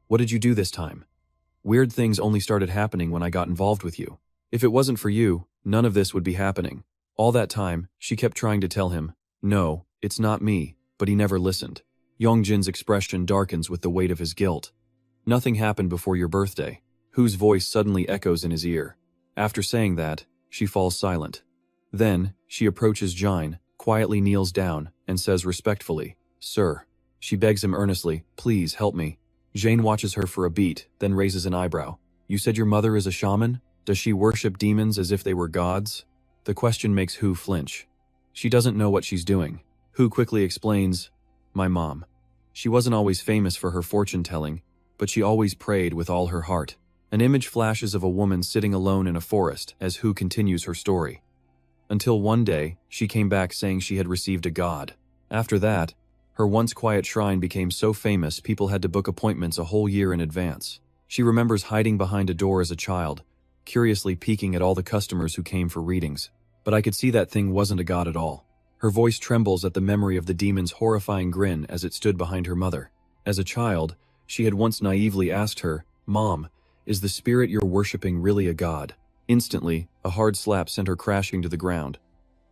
What did you do this time? Weird things only started happening when I got involved with you. If it wasn't for you, none of this would be happening. All that time, she kept trying to tell him, no, it's not me, but he never listened. Yong Jin's expression darkens with the weight of his guilt. Nothing happened before your birthday. Hu's voice suddenly echoes in his ear. After saying that, she falls silent. Then, she approaches Jin, quietly kneels down, and says respectfully, Sir. She begs him earnestly, please help me. Jane watches her for a beat, then raises an eyebrow. You said your mother is a shaman? Does she worship demons as if they were gods? The question makes Hu flinch. She doesn't know what she's doing. Hu quickly explains, my mom. She wasn't always famous for her fortune-telling, but she always prayed with all her heart. An image flashes of a woman sitting alone in a forest as Hu continues her story. Until one day, she came back saying she had received a god. After that, her once quiet shrine became so famous people had to book appointments a whole year in advance. She remembers hiding behind a door as a child, curiously peeking at all the customers who came for readings. But I could see that thing wasn't a god at all. Her voice trembles at the memory of the demon's horrifying grin as it stood behind her mother. As a child, she had once naively asked her, Mom, is the spirit you're worshipping really a god? Instantly, a hard slap sent her crashing to the ground.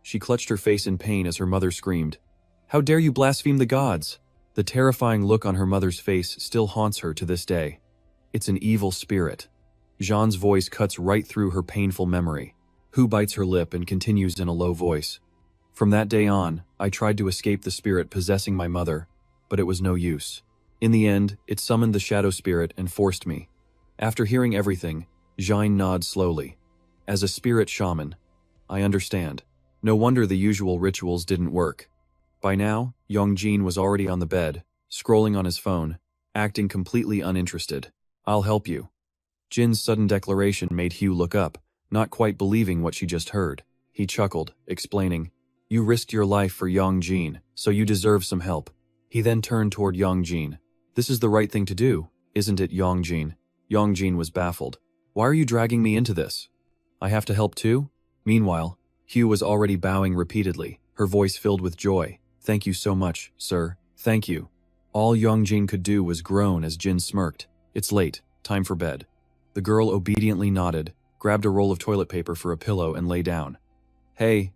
She clutched her face in pain as her mother screamed, How dare you blaspheme the gods? The terrifying look on her mother's face still haunts her to this day. It's an evil spirit. Jean's voice cuts right through her painful memory. Hu bites her lip and continues in a low voice. From that day on, I tried to escape the spirit possessing my mother, but it was no use. In the end, it summoned the shadow spirit and forced me. After hearing everything, Jean nods slowly. As a spirit shaman, I understand. No wonder the usual rituals didn't work. By now, Yong Jin was already on the bed, scrolling on his phone, acting completely uninterested. I'll help you. Jin's sudden declaration made Hu look up, not quite believing what she just heard. He chuckled, explaining, You risked your life for Yong Jin, so you deserve some help. He then turned toward Yong Jin. This is the right thing to do, isn't it, Yong Jin? Yong Jin was baffled. Why are you dragging me into this? I have to help too? Meanwhile, Hu was already bowing repeatedly, her voice filled with joy. Thank you so much, sir. Thank you. All Yong Jin could do was groan as Jin smirked. It's late. Time for bed. The girl obediently nodded, grabbed a roll of toilet paper for a pillow and lay down. Hey,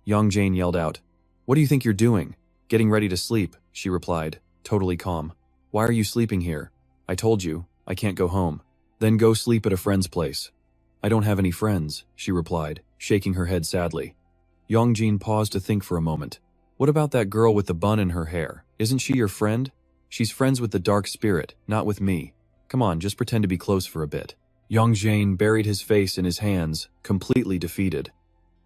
Yong Jin yelled out. What do you think you're doing? Getting ready to sleep, she replied, totally calm. Why are you sleeping here? I told you, I can't go home. Then go sleep at a friend's place. I don't have any friends, she replied, shaking her head sadly. Yong Jin paused to think for a moment. What about that girl with the bun in her hair? Isn't she your friend? She's friends with the dark spirit, not with me. Come on, just pretend to be close for a bit. Yong Jin buried his face in his hands, completely defeated.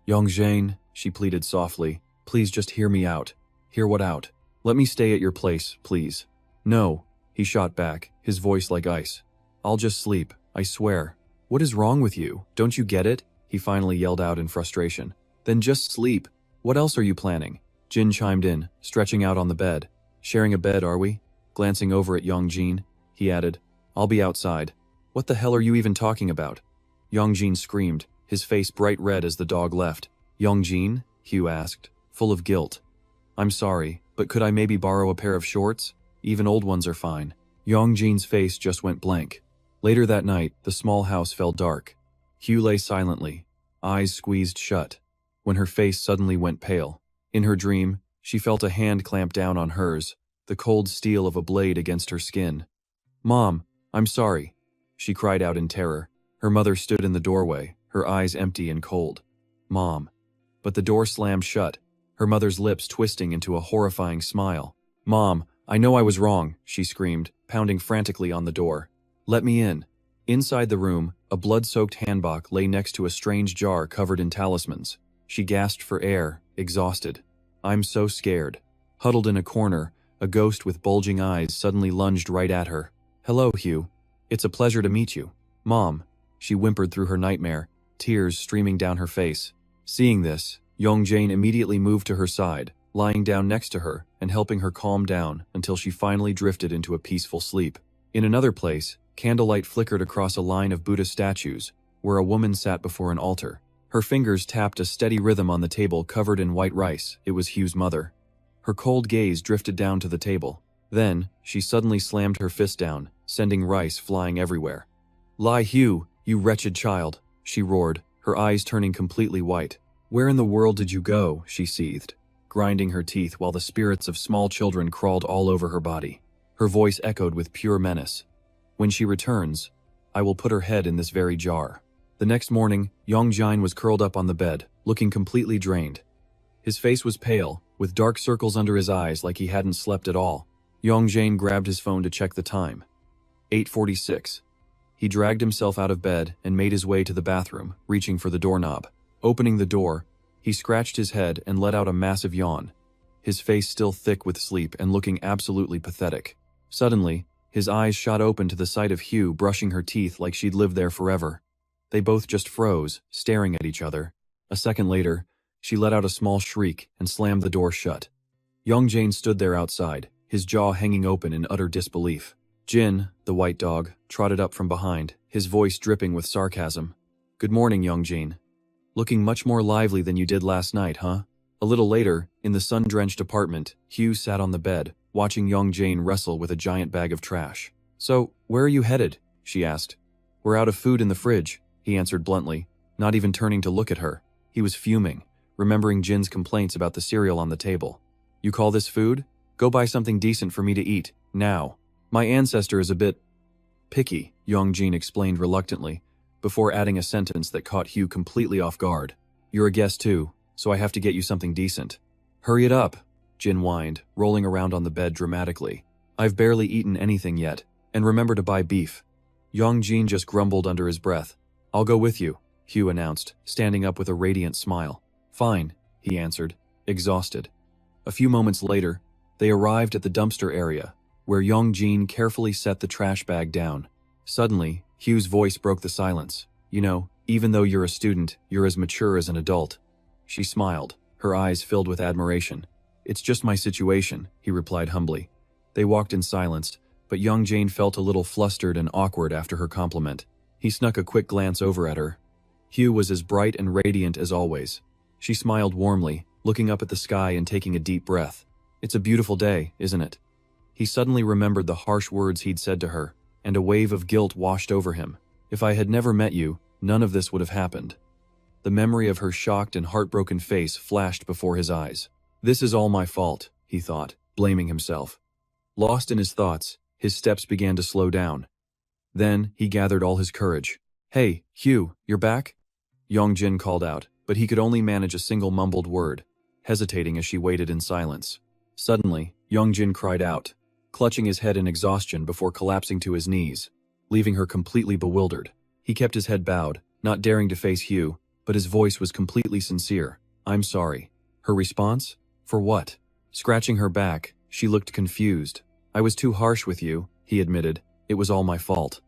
Yong Jin, she pleaded softly, please just hear me out. Hear what out? Let me stay at your place, please. No, he shot back, his voice like ice. I'll just sleep, I swear. What is wrong with you? Don't you get it? He finally yelled out in frustration. Then just sleep. What else are you planning? Jin chimed in, stretching out on the bed. Sharing a bed, are we? Glancing over at Yong Jin, he added, I'll be outside. What the hell are you even talking about? Yong Jin screamed, his face bright red as the dog left. Yong Jin? Hu asked, full of guilt. I'm sorry, but could I maybe borrow a pair of shorts? Even old ones are fine. Yong Jin's face just went blank. Later that night, the small house fell dark. Hu lay silently, eyes squeezed shut, when her face suddenly went pale. In her dream, she felt a hand clamp down on hers, the cold steel of a blade against her skin. Mom, I'm sorry, she cried out in terror, Her mother stood in the doorway, her eyes empty and cold. "Mom." But the door slammed shut, her mother's lips twisting into a horrifying smile. "Mom, I know I was wrong," she screamed, pounding frantically on the door. "Let me in." Inside the room, a blood-soaked handbag lay next to a strange jar covered in talismans. She gasped for air, exhausted. "I'm so scared." Huddled in a corner, a ghost with bulging eyes suddenly lunged right at her. "Hello, Hugh. It's a pleasure to meet you." "Mom," she whimpered through her nightmare, tears streaming down her face. Seeing this, Yong Jin immediately moved to her side, lying down next to her and helping her calm down until she finally drifted into a peaceful sleep. In another place, candlelight flickered across a line of Buddha statues, where a woman sat before an altar. Her fingers tapped a steady rhythm on the table covered in white rice. It was Hugh's mother. Her cold gaze drifted down to the table. Then, she suddenly slammed her fist down, sending rice flying everywhere. "Lie, Hugh, you wretched child," she roared, her eyes turning completely white. "Where in the world did you go?" she seethed, grinding her teeth while the spirits of small children crawled all over her body. Her voice echoed with pure menace. "When she returns, I will put her head in this very jar." The next morning, Yong Jin was curled up on the bed, looking completely drained. His face was pale, with dark circles under his eyes like he hadn't slept at all. Yong Jin grabbed his phone to check the time. 8:46. He dragged himself out of bed and made his way to the bathroom, reaching for the doorknob. Opening the door, he scratched his head and let out a massive yawn, his face still thick with sleep and looking absolutely pathetic. Suddenly, his eyes shot open to the sight of Hugh brushing her teeth like she'd lived there forever. They both just froze, staring at each other. A second later, she let out a small shriek and slammed the door shut. Yong Jin stood there outside, his jaw hanging open in utter disbelief. Jin, the white dog, trotted up from behind, his voice dripping with sarcasm. "Good morning, Yong Jin. Looking much more lively than you did last night, huh?" A little later, in the sun-drenched apartment, Hugh sat on the bed, watching Yong Jin wrestle with a giant bag of trash. "So, where are you headed?" she asked. "We're out of food in the fridge," he answered bluntly, not even turning to look at her. He was fuming, remembering Jin's complaints about the cereal on the table. "You call this food? Go buy something decent for me to eat, now. My ancestor is a bit picky," Yong Jin explained reluctantly, before adding a sentence that caught Hugh completely off guard. "You're a guest too, so I have to get you something decent." "Hurry it up," Jin whined, rolling around on the bed dramatically. "I've barely eaten anything yet, and remember to buy beef." Yong Jin just grumbled under his breath. "I'll go with you," Hugh announced, standing up with a radiant smile. "Fine," he answered, exhausted. A few moments later, they arrived at the dumpster area, where Yong Jin carefully set the trash bag down. Suddenly, Hugh's voice broke the silence. "You know, even though you're a student, you're as mature as an adult." She smiled, her eyes filled with admiration. "It's just my situation," he replied humbly. They walked in silence, but Yong Jin felt a little flustered and awkward after her compliment. He snuck a quick glance over at her. Hugh was as bright and radiant as always. She smiled warmly, looking up at the sky and taking a deep breath. "It's a beautiful day, isn't it?" He suddenly remembered the harsh words he'd said to her, and a wave of guilt washed over him. "If I had never met you, none of this would have happened." The memory of her shocked and heartbroken face flashed before his eyes. "This is all my fault," he thought, blaming himself. Lost in his thoughts, his steps began to slow down. Then, he gathered all his courage. "Hey, Hugh, you're back?" Yong Jin called out, but he could only manage a single mumbled word, hesitating as she waited in silence. Suddenly, Yong Jin cried out, clutching his head in exhaustion before collapsing to his knees, leaving her completely bewildered. He kept his head bowed, not daring to face Hugh, but his voice was completely sincere. "I'm sorry." Her response? For what? Scratching her back, she looked confused. "I was too harsh with you," he admitted. "It was all my fault."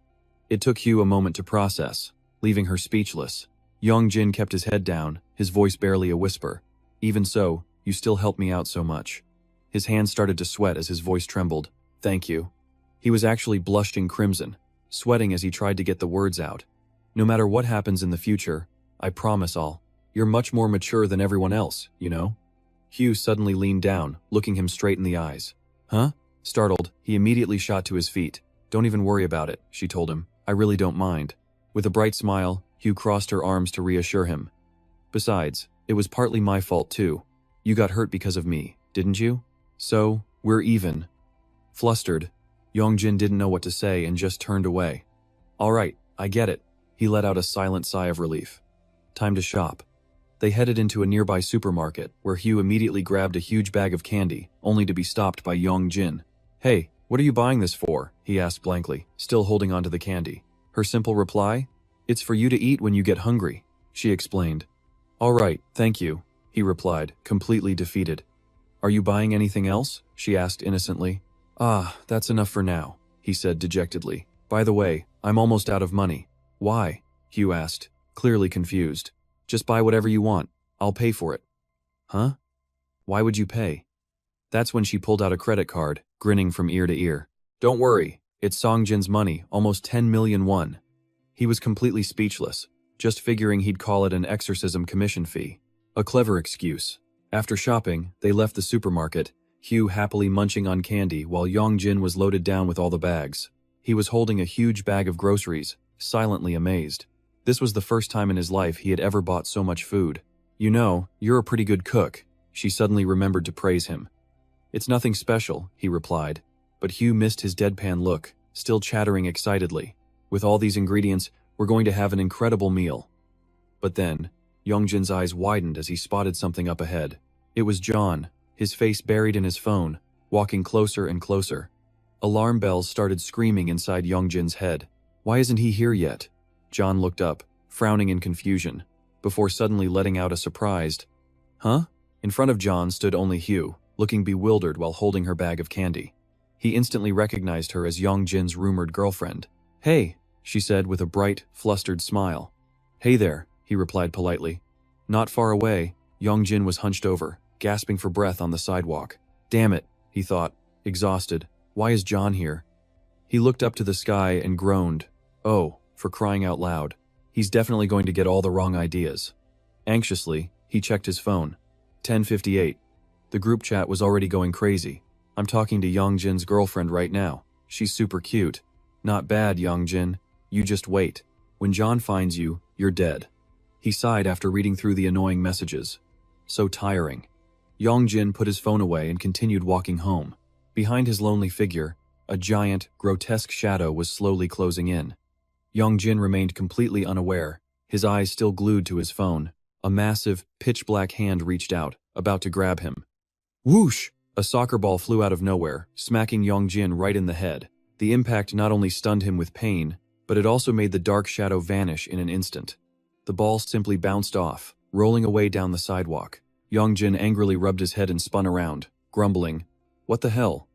It took Hugh a moment to process, leaving her speechless. Yong Jin kept his head down, his voice barely a whisper. "Even so, you still helped me out so much." His hands started to sweat as his voice trembled. "Thank you." He was actually blushing crimson, sweating as he tried to get the words out. "No matter what happens in the future, I promise you're much more mature than everyone else, you know?" Hugh suddenly leaned down, looking him straight in the eyes. "Huh?" Startled, he immediately shot to his feet. "Don't even worry about it," she told him. "I really don't mind." With a bright smile, Hugh crossed her arms to reassure him. "Besides, it was partly my fault too. You got hurt because of me, didn't you? So, we're even." Flustered, Yong Jin didn't know what to say and just turned away. "All right, I get it," he He let out a silent sigh of relief. Time to shop. They headed into a nearby supermarket, where Hugh immediately grabbed a huge bag of candy, only to be stopped by Yong Jin. "Hey, what are you buying this for?" he asked blankly, still holding onto the candy. Her simple reply? "It's for you to eat when you get hungry," she explained. "All right, thank you," he replied, completely defeated. "Are you buying anything else?" she asked innocently. "Ah, that's enough for now," he said dejectedly. "By the way, I'm almost out of money." "Why?" Hugh asked, clearly confused. "Just buy whatever you want. I'll pay for it." "Huh? Why would you pay?" That's when she pulled out a credit card, grinning from ear to ear. "Don't worry, it's Songjin's money, almost 10 million won." He was completely speechless, just figuring he'd call it an exorcism commission fee. A clever excuse. After shopping, they left the supermarket, Hugh happily munching on candy while Yong Jin was loaded down with all the bags. He was holding a huge bag of groceries, silently amazed. This was the first time in his life he had ever bought so much food. "You know, you're a pretty good cook," she suddenly remembered to praise him. "It's nothing special," he replied, but Hugh missed his deadpan look, still chattering excitedly. "With all these ingredients, we're going to have an incredible meal." But then, Yongjin's eyes widened as he spotted something up ahead. It was John, his face buried in his phone, walking closer and closer. Alarm bells started screaming inside Yongjin's head. Why isn't he here yet? John looked up, frowning in confusion, before suddenly letting out a surprised, "Huh?" In front of John stood only Hugh, looking bewildered while holding her bag of candy. He instantly recognized her as Yongjin's rumored girlfriend. "Hey," she said with a bright, flustered smile. "Hey there," he replied politely. Not far away, Yongjin was hunched over, gasping for breath on the sidewalk. "Damn it," he thought, exhausted. "Why is John here?" He looked up to the sky and groaned. "Oh, for crying out loud. He's definitely going to get all the wrong ideas." Anxiously, he checked his phone. 10:58. The group chat was already going crazy. "I'm talking to Yongjin's girlfriend right now. She's super cute." "Not bad, Yongjin. You just wait. When John finds you, you're dead." He sighed after reading through the annoying messages. So tiring. Yongjin put his phone away and continued walking home. Behind his lonely figure, a giant, grotesque shadow was slowly closing in. Yongjin remained completely unaware, his eyes still glued to his phone. A massive, pitch-black hand reached out, about to grab him. Whoosh! A soccer ball flew out of nowhere, smacking Yongjin right in the head. The impact not only stunned him with pain, but it also made the dark shadow vanish in an instant. The ball simply bounced off, rolling away down the sidewalk. Yongjin angrily rubbed his head and spun around, grumbling, "What the hell?"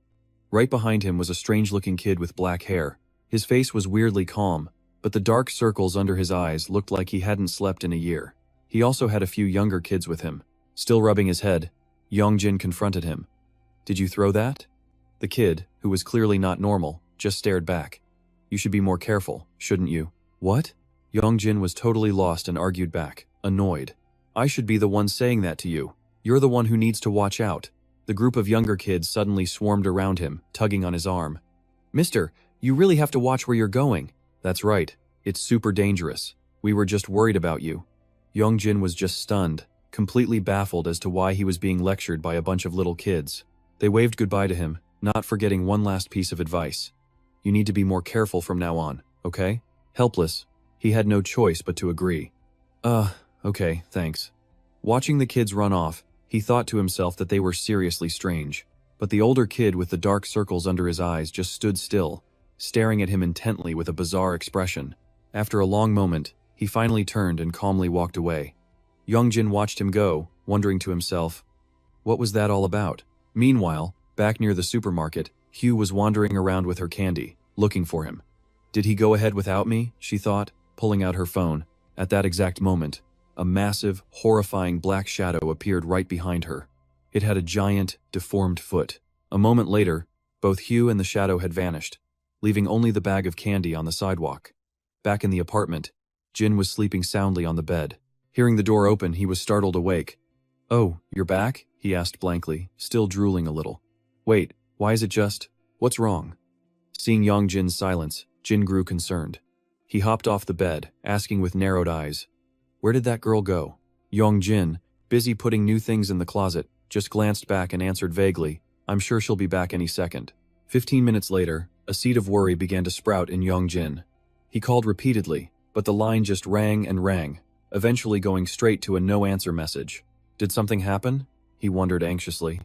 Right behind him was a strange-looking kid with black hair. His face was weirdly calm, but the dark circles under his eyes looked like he hadn't slept in a year. He also had a few younger kids with him. Still rubbing his head, Yongjin confronted him. "Did you throw that?" The kid, who was clearly not normal, just stared back. "You should be more careful, shouldn't you?" "What?" Yongjin was totally lost and argued back, annoyed. "I should be the one saying that to you. You're the one who needs to watch out." The group of younger kids suddenly swarmed around him, tugging on his arm. "Mister, you really have to watch where you're going." "That's right. It's super dangerous. We were just worried about you." Yongjin was just stunned, completely baffled as to why he was being lectured by a bunch of little kids. They waved goodbye to him, not forgetting one last piece of advice. "You need to be more careful from now on, okay?" Helpless, he had no choice but to agree. Okay, thanks." Watching the kids run off, he thought to himself that they were seriously strange. But the older kid with the dark circles under his eyes just stood still, staring at him intently with a bizarre expression. After a long moment, he finally turned and calmly walked away. Yongjin watched him go, wondering to himself, what was that all about? Meanwhile, back near the supermarket, Hugh was wandering around with her candy, looking for him. "Did he go ahead without me?" she thought, pulling out her phone. At that exact moment, a massive, horrifying black shadow appeared right behind her. It had a giant, deformed foot. A moment later, both Hugh and the shadow had vanished, leaving only the bag of candy on the sidewalk. Back in the apartment, Jin was sleeping soundly on the bed. Hearing the door open, he was startled awake. "Oh, you're back?" he asked blankly, still drooling a little. "Wait, why is it just... what's wrong?" Seeing Yongjin's silence, Jin grew concerned. He hopped off the bed, asking with narrowed eyes, "Where did that girl go?" Yongjin, busy putting new things in the closet, just glanced back and answered vaguely, "I'm sure she'll be back any second." 15 minutes later, a seed of worry began to sprout in Yongjin. He called repeatedly, but the line just rang and rang, eventually going straight to a no-answer message. Did something happen? He wondered anxiously.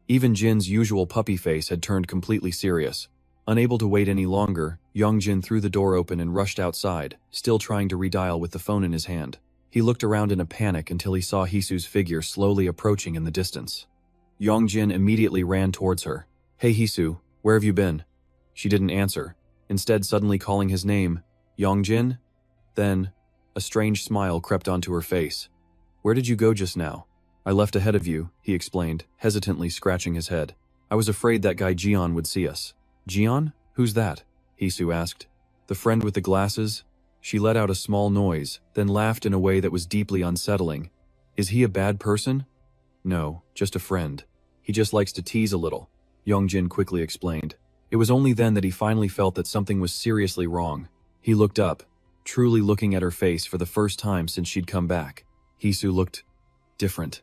Even Jin's usual puppy face had turned completely serious. Unable to wait any longer, Yong Jin threw the door open and rushed outside, still trying to redial with the phone in his hand. He looked around in a panic until he saw Hisu's figure slowly approaching in the distance. Yong Jin immediately ran towards her. "Hey Hisu, where have you been?" She didn't answer, instead suddenly calling his name, "Yong Jin?" Then, a strange smile crept onto her face. "Where did you go just now?" "I left ahead of you," he explained, hesitantly scratching his head. "I was afraid that guy Jian would see us." "Jian? Who's that?" Hisu asked. "The friend with the glasses?" She let out a small noise, then laughed in a way that was deeply unsettling. "Is he a bad person?" "No, just a friend. He just likes to tease a little," Yong Jin quickly explained. It was only then that he finally felt that something was seriously wrong. He looked up, truly looking at her face for the first time since she'd come back. Hisu looked different.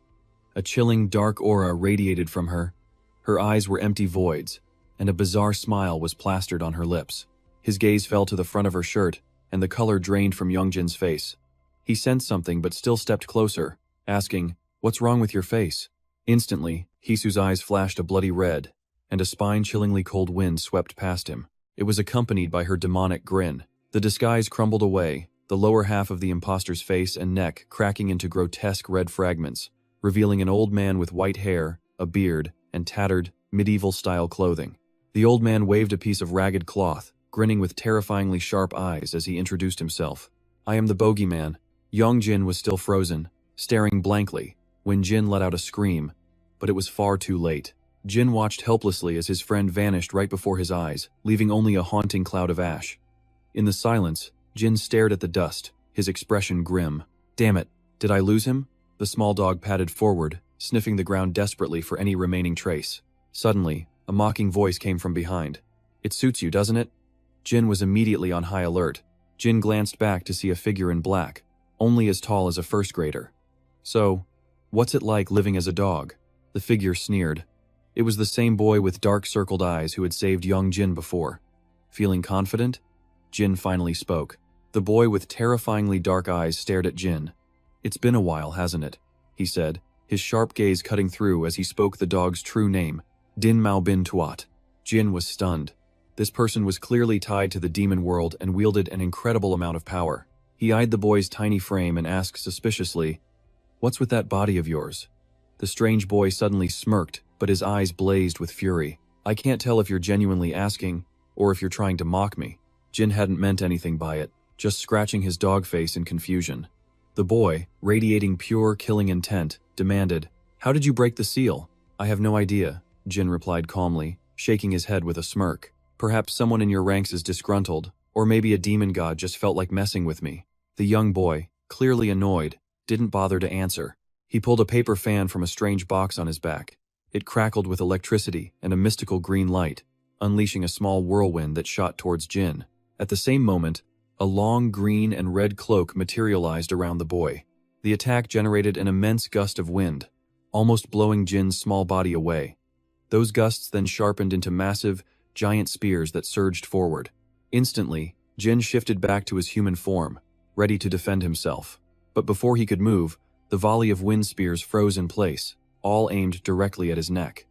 A chilling, dark aura radiated from her. Her eyes were empty voids, and a bizarre smile was plastered on her lips. His gaze fell to the front of her shirt, and the color drained from Yong Jin's face. He sensed something but still stepped closer, asking, "What's wrong with your face?" Instantly, Hisu's eyes flashed a bloody red, and a spine-chillingly cold wind swept past him. It was accompanied by her demonic grin. The disguise crumbled away, the lower half of the imposter's face and neck cracking into grotesque red fragments, revealing an old man with white hair, a beard, and tattered, medieval-style clothing. The old man waved a piece of ragged cloth, grinning with terrifyingly sharp eyes as he introduced himself. "I am the bogeyman." Yong Jin was still frozen, staring blankly, when Jin let out a scream, but it was far too late. Jin watched helplessly as his friend vanished right before his eyes, leaving only a haunting cloud of ash. In the silence, Jin stared at the dust, his expression grim. "Damn it, did I lose him?" The small dog padded forward, sniffing the ground desperately for any remaining trace. Suddenly, a mocking voice came from behind. "It suits you, doesn't it?" Jin was immediately on high alert. Jin glanced back to see a figure in black, only as tall as a first grader. "So, what's it like living as a dog?" The figure sneered. It was the same boy with dark circled eyes who had saved Yong Jin before. Feeling confident? Jin finally spoke. The boy with terrifyingly dark eyes stared at Jin. "It's been a while, hasn't it?" he said, his sharp gaze cutting through as he spoke the dog's true name, Din Mao Bin Tuat. Jin was stunned. This person was clearly tied to the demon world and wielded an incredible amount of power. He eyed the boy's tiny frame and asked suspiciously, "What's with that body of yours?" The strange boy suddenly smirked, but his eyes blazed with fury. "I can't tell if you're genuinely asking, or if you're trying to mock me." Jin hadn't meant anything by it, just scratching his dog face in confusion. The boy, radiating pure killing intent, demanded, "How did you break the seal?" "I have no idea," Jin replied calmly, shaking his head with a smirk. "Perhaps someone in your ranks is disgruntled, or maybe a demon god just felt like messing with me." The young boy, clearly annoyed, didn't bother to answer. He pulled a paper fan from a strange box on his back. It crackled with electricity and a mystical green light, unleashing a small whirlwind that shot towards Jin. At the same moment, a long green and red cloak materialized around the boy. The attack generated an immense gust of wind, almost blowing Jin's small body away. Those gusts then sharpened into massive, giant spears that surged forward. Instantly, Jin shifted back to his human form, ready to defend himself. But before he could move, the volley of wind spears froze in place, all aimed directly at his neck.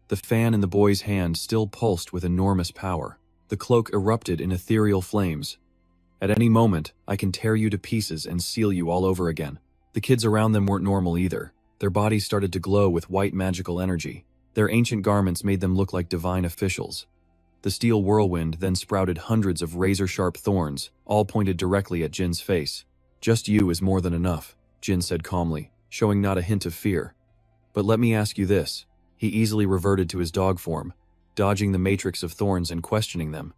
The fan in the boy's hand still pulsed with enormous power. The cloak erupted in ethereal flames. "At any moment, I can tear you to pieces and seal you all over again." The kids around them weren't normal either. Their bodies started to glow with white magical energy. Their ancient garments made them look like divine officials. The steel whirlwind then sprouted hundreds of razor-sharp thorns, all pointed directly at Jin's face. "Just you is more than enough," Jin said calmly, showing not a hint of fear. "But let me ask you this." He easily reverted to his dog form, dodging the matrix of thorns and questioning them.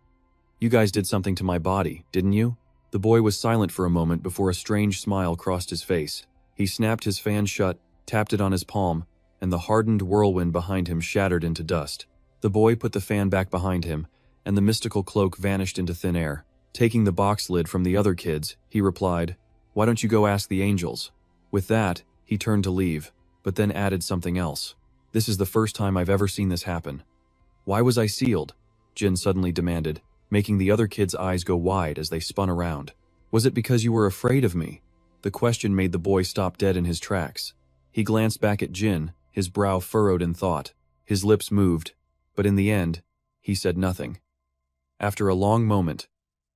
"You guys did something to my body, didn't you?" The boy was silent for a moment before a strange smile crossed his face. He snapped his fan shut, tapped it on his palm, and the hardened whirlwind behind him shattered into dust. The boy put the fan back behind him, and the mystical cloak vanished into thin air. Taking the box lid from the other kids, he replied, "Why don't you go ask the angels?" With that, he turned to leave, but then added something else. "This is the first time I've ever seen this happen." "Why was I sealed?" Jin suddenly demanded, making the other kids' eyes go wide as they spun around. Was it because you were afraid of me? The question made the boy stop dead in his tracks. He glanced back at Jin, his brow furrowed in thought. His lips moved, but in the end, he said nothing. After a long moment,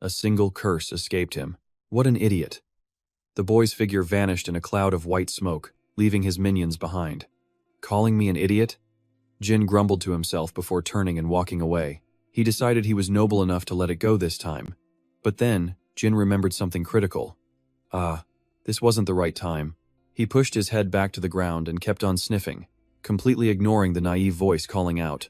a single curse escaped him. What an idiot. The boy's figure vanished in a cloud of white smoke, leaving his minions behind. Calling me an idiot? Jin grumbled to himself before turning and walking away. He decided he was noble enough to let it go this time. But then, Jin remembered something critical. This wasn't the right time. He pushed his head back to the ground and kept on sniffing, completely ignoring the naive voice calling out,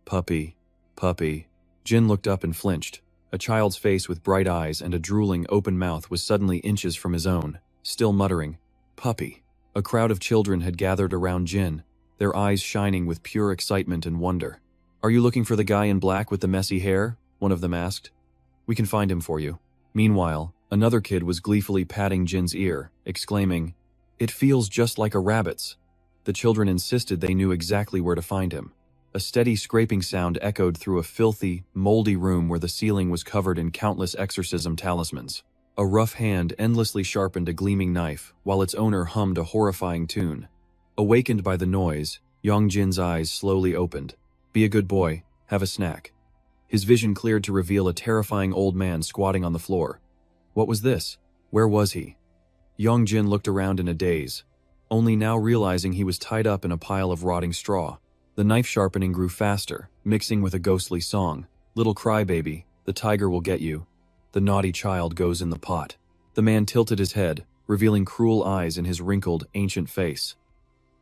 "Puppy, puppy." Jin looked up and flinched. A child's face with bright eyes and a drooling open mouth was suddenly inches from his own, still muttering, "Puppy." A crowd of children had gathered around Jin, their eyes shining with pure excitement and wonder. "Are you looking for the guy in black with the messy hair?" one of them asked. "We can find him for you." Meanwhile, another kid was gleefully patting Jin's ear, exclaiming, "It feels just like a rabbit's." The children insisted they knew exactly where to find him. A steady scraping sound echoed through a filthy, moldy room where the ceiling was covered in countless exorcism talismans. A rough hand endlessly sharpened a gleaming knife, while its owner hummed a horrifying tune. Awakened by the noise, Yong Jin's eyes slowly opened. "Be a good boy, have a snack." His vision cleared to reveal a terrifying old man squatting on the floor. What was this? Where was he? Yong Jin looked around in a daze, only now realizing he was tied up in a pile of rotting straw. The knife sharpening grew faster, mixing with a ghostly song. "Little crybaby, the tiger will get you. The naughty child goes in the pot." The man tilted his head, revealing cruel eyes in his wrinkled, ancient face.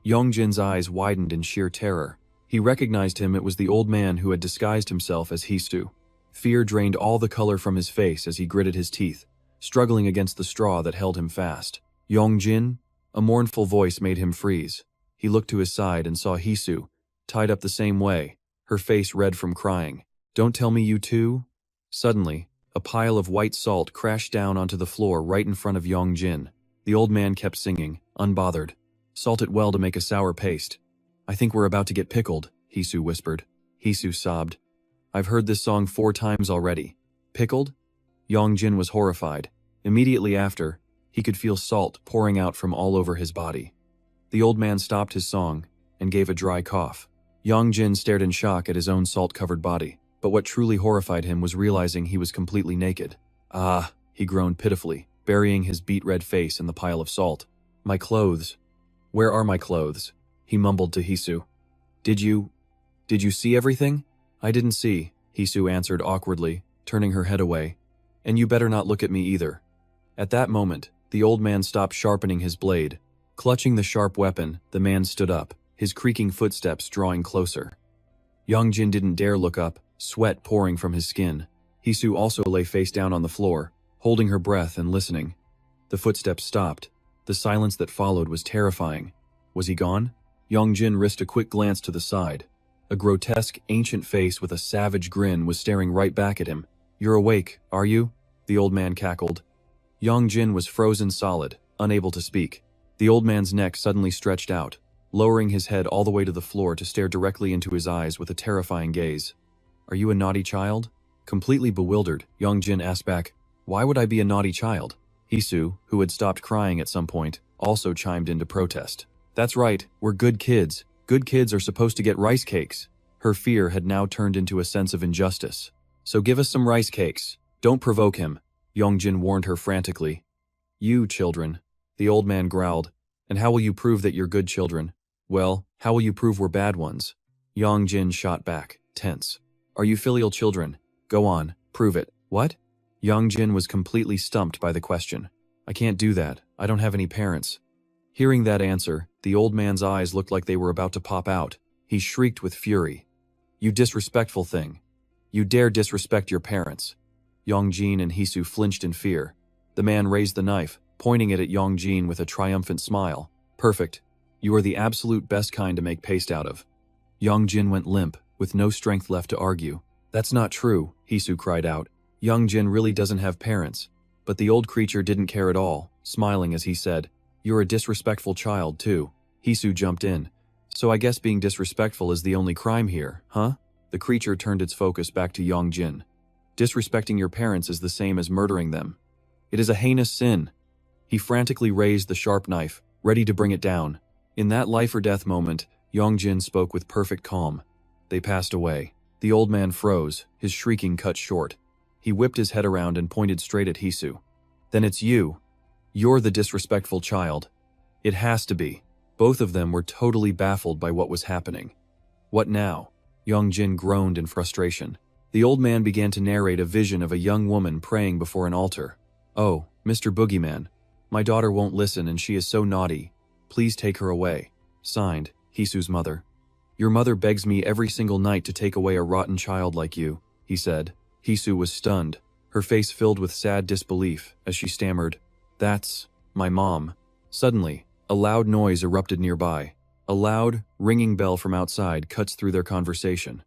Yong Jin's eyes widened in sheer terror. He recognized him. It was the old man who had disguised himself as Hisu. Fear drained all the color from his face as he gritted his teeth, struggling against the straw that held him fast. "Yong Jin?" A mournful voice made him freeze. He looked to his side and saw Hisu, tied up the same way, her face red from crying. "Don't tell me you too?" Suddenly, a pile of white salt crashed down onto the floor right in front of Yong Jin. The old man kept singing, unbothered. "Salt it well to make a sour paste." "I think we're about to get pickled," Hisu whispered. Hisu sobbed. "I've heard this song 4 times already." "Pickled?" Yong Jin was horrified. Immediately after, he could feel salt pouring out from all over his body. The old man stopped his song and gave a dry cough. Yong Jin stared in shock at his own salt-covered body, but what truly horrified him was realizing he was completely naked. "Ah," he groaned pitifully, burying his beet-red face in the pile of salt. "My clothes. Where are my clothes?" he mumbled to Hisu. Did you see everything?" "I didn't see," Hisu answered awkwardly, turning her head away. "And you better not look at me either." At that moment, the old man stopped sharpening his blade. Clutching the sharp weapon, the man stood up, his creaking footsteps drawing closer. Yong Jin didn't dare look up, sweat pouring from his skin. Hisu also lay face down on the floor, holding her breath and listening. The footsteps stopped. The silence that followed was terrifying. Was he gone? Yong Jin risked a quick glance to the side. A grotesque, ancient face with a savage grin was staring right back at him. "You're awake, are you?" the old man cackled. Yong Jin was frozen solid, unable to speak. The old man's neck suddenly stretched out, lowering his head all the way to the floor to stare directly into his eyes with a terrifying gaze. "Are you a naughty child?" Completely bewildered, Yong Jin asked back, "Why would I be a naughty child?" Hisu, who had stopped crying at some point, also chimed in to protest. "That's right, we're good kids. Good kids are supposed to get rice cakes." Her fear had now turned into a sense of injustice. "So give us some rice cakes. Don't provoke him," Yong Jin warned her frantically. "You children," the old man growled. "And how will you prove that you're good children?" "Well, how will you prove we're bad ones?" Yong Jin shot back, tense. "Are you filial children? Go on, prove it." "What?" Yong Jin was completely stumped by the question. "I can't do that. I don't have any parents." Hearing that answer, the old man's eyes looked like they were about to pop out. He shrieked with fury. "You disrespectful thing. You dare disrespect your parents." Yong Jin and Hisu flinched in fear. The man raised the knife, pointing it at Yong Jin with a triumphant smile. "Perfect. You are the absolute best kind to make paste out of." Yong Jin went limp, with no strength left to argue. "That's not true," Hisu cried out. "Yong Jin really doesn't have parents." But the old creature didn't care at all, smiling as he said, "You're a disrespectful child, too." Hisu jumped in. "So I guess being disrespectful is the only crime here, huh?" The creature turned its focus back to Yong Jin. "Disrespecting your parents is the same as murdering them." It is a heinous sin. He frantically raised the sharp knife, ready to bring it down. In that life-or-death moment, Yong Jin spoke with perfect calm. They passed away. The old man froze, his shrieking cut short. He whipped his head around and pointed straight at Hisu. Then it's you. You're the disrespectful child. It has to be. Both of them were totally baffled by what was happening. What now? Yong Jin groaned in frustration. The old man began to narrate a vision of a young woman praying before an altar. Oh, Mr. Boogeyman. My daughter won't listen and she is so naughty. Please take her away. Signed, Hisu's mother. Your mother begs me every single night to take away a rotten child like you, he said. Hisu was stunned, her face filled with sad disbelief as she stammered, That's my mom. Suddenly, a loud noise erupted nearby. A loud, ringing bell from outside cuts through their conversation.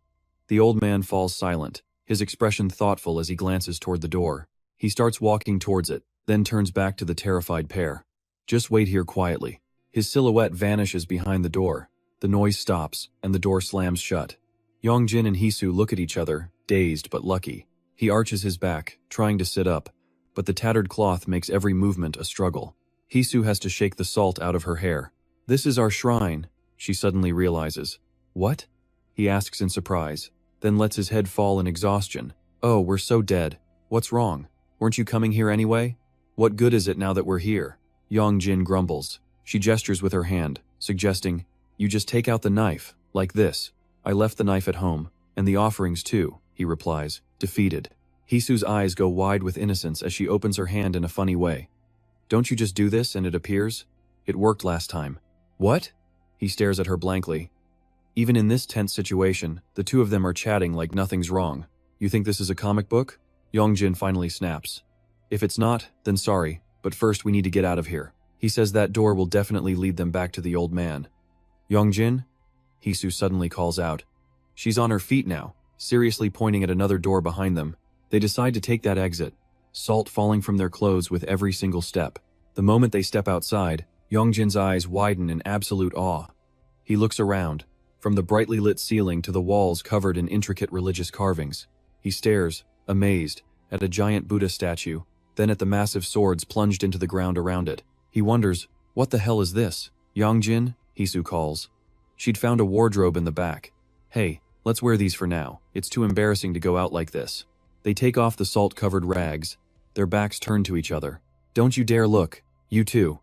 The old man falls silent, his expression thoughtful as he glances toward the door. He starts walking towards it, then turns back to the terrified pair. Just wait here quietly. His silhouette vanishes behind the door. The noise stops, and the door slams shut. Yong Jin and Hisu look at each other, dazed but lucky. He arches his back, trying to sit up, but the tattered cloth makes every movement a struggle. Hisu has to shake the salt out of her hair. This is our shrine, she suddenly realizes. What? He asks in surprise, then lets his head fall in exhaustion. Oh, we're so dead. What's wrong? Weren't you coming here anyway? What good is it now that we're here? Yong Jin grumbles. She gestures with her hand, suggesting, You just take out the knife, like this. I left the knife at home, and the offerings too, he replies, defeated. Hisu's eyes go wide with innocence as she opens her hand in a funny way. Don't you just do this and it appears? It worked last time. What? He stares at her blankly. Even in this tense situation, the two of them are chatting like nothing's wrong. You think this is a comic book? Yong Jin finally snaps. If it's not, then sorry, but first we need to get out of here. He says that door will definitely lead them back to the old man. Yong Jin? Hisu suddenly calls out. She's on her feet now, seriously pointing at another door behind them. They decide to take that exit, salt falling from their clothes with every single step. The moment they step outside, Yong Jin's eyes widen in absolute awe. He looks around, from the brightly lit ceiling to the walls covered in intricate religious carvings. He stares, amazed, at a giant Buddha statue, then at the massive swords plunged into the ground around it. He wonders, what the hell is this? Yong Jin? Hisu calls. She'd found a wardrobe in the back. Hey, let's wear these for now. It's too embarrassing to go out like this. They take off the salt-covered rags, their backs turned to each other. Don't you dare look, you too.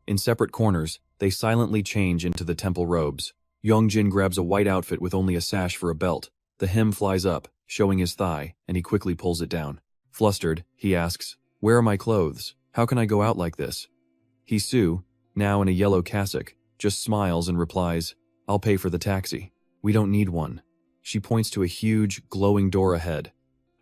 In separate corners, they silently change into the temple robes. Yong Jin grabs a white outfit with only a sash for a belt. The hem flies up, showing his thigh, and he quickly pulls it down. Flustered, he asks, Where are my clothes? How can I go out like this? Hisu, now in a yellow cassock, just smiles and replies, I'll pay for the taxi. We don't need one. She points to a huge, glowing door ahead.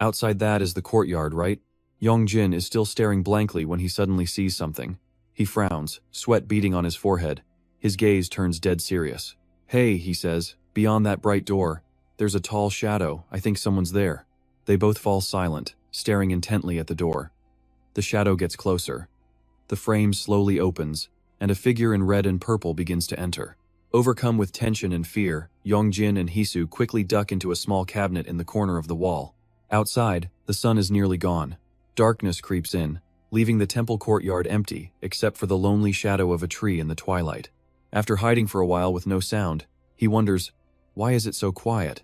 Outside that is the courtyard, right? Yong Jin is still staring blankly when he suddenly sees something. He frowns, sweat beading on his forehead. His gaze turns dead serious. Hey, he says, beyond that bright door, there's a tall shadow. I think someone's there. They both fall silent, staring intently at the door. The shadow gets closer. The frame slowly opens, and a figure in red and purple begins to enter. Overcome with tension and fear, Yong Jin and Hisu quickly duck into a small cabinet in the corner of the wall. Outside, the sun is nearly gone. Darkness creeps in, leaving the temple courtyard empty except for the lonely shadow of a tree in the twilight. After hiding for a while with no sound, he wonders, why is it so quiet?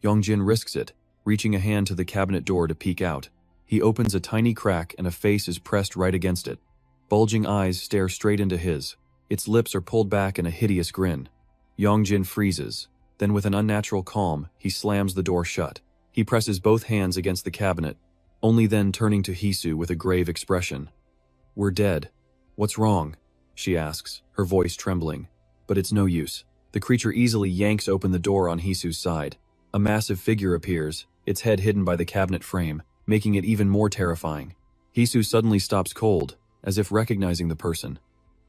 Yong Jin risks it, reaching a hand to the cabinet door to peek out. He opens a tiny crack and a face is pressed right against it. Bulging eyes stare straight into his. Its lips are pulled back in a hideous grin. Yong Jin freezes. Then with an unnatural calm, he slams the door shut. He presses both hands against the cabinet, only then turning to Hisu with a grave expression. We're dead. What's wrong? She asks, her voice trembling. But it's no use. The creature easily yanks open the door on Hisu's side. A massive figure appears, its head hidden by the cabinet frame, making it even more terrifying. Hisu suddenly stops cold, as if recognizing the person.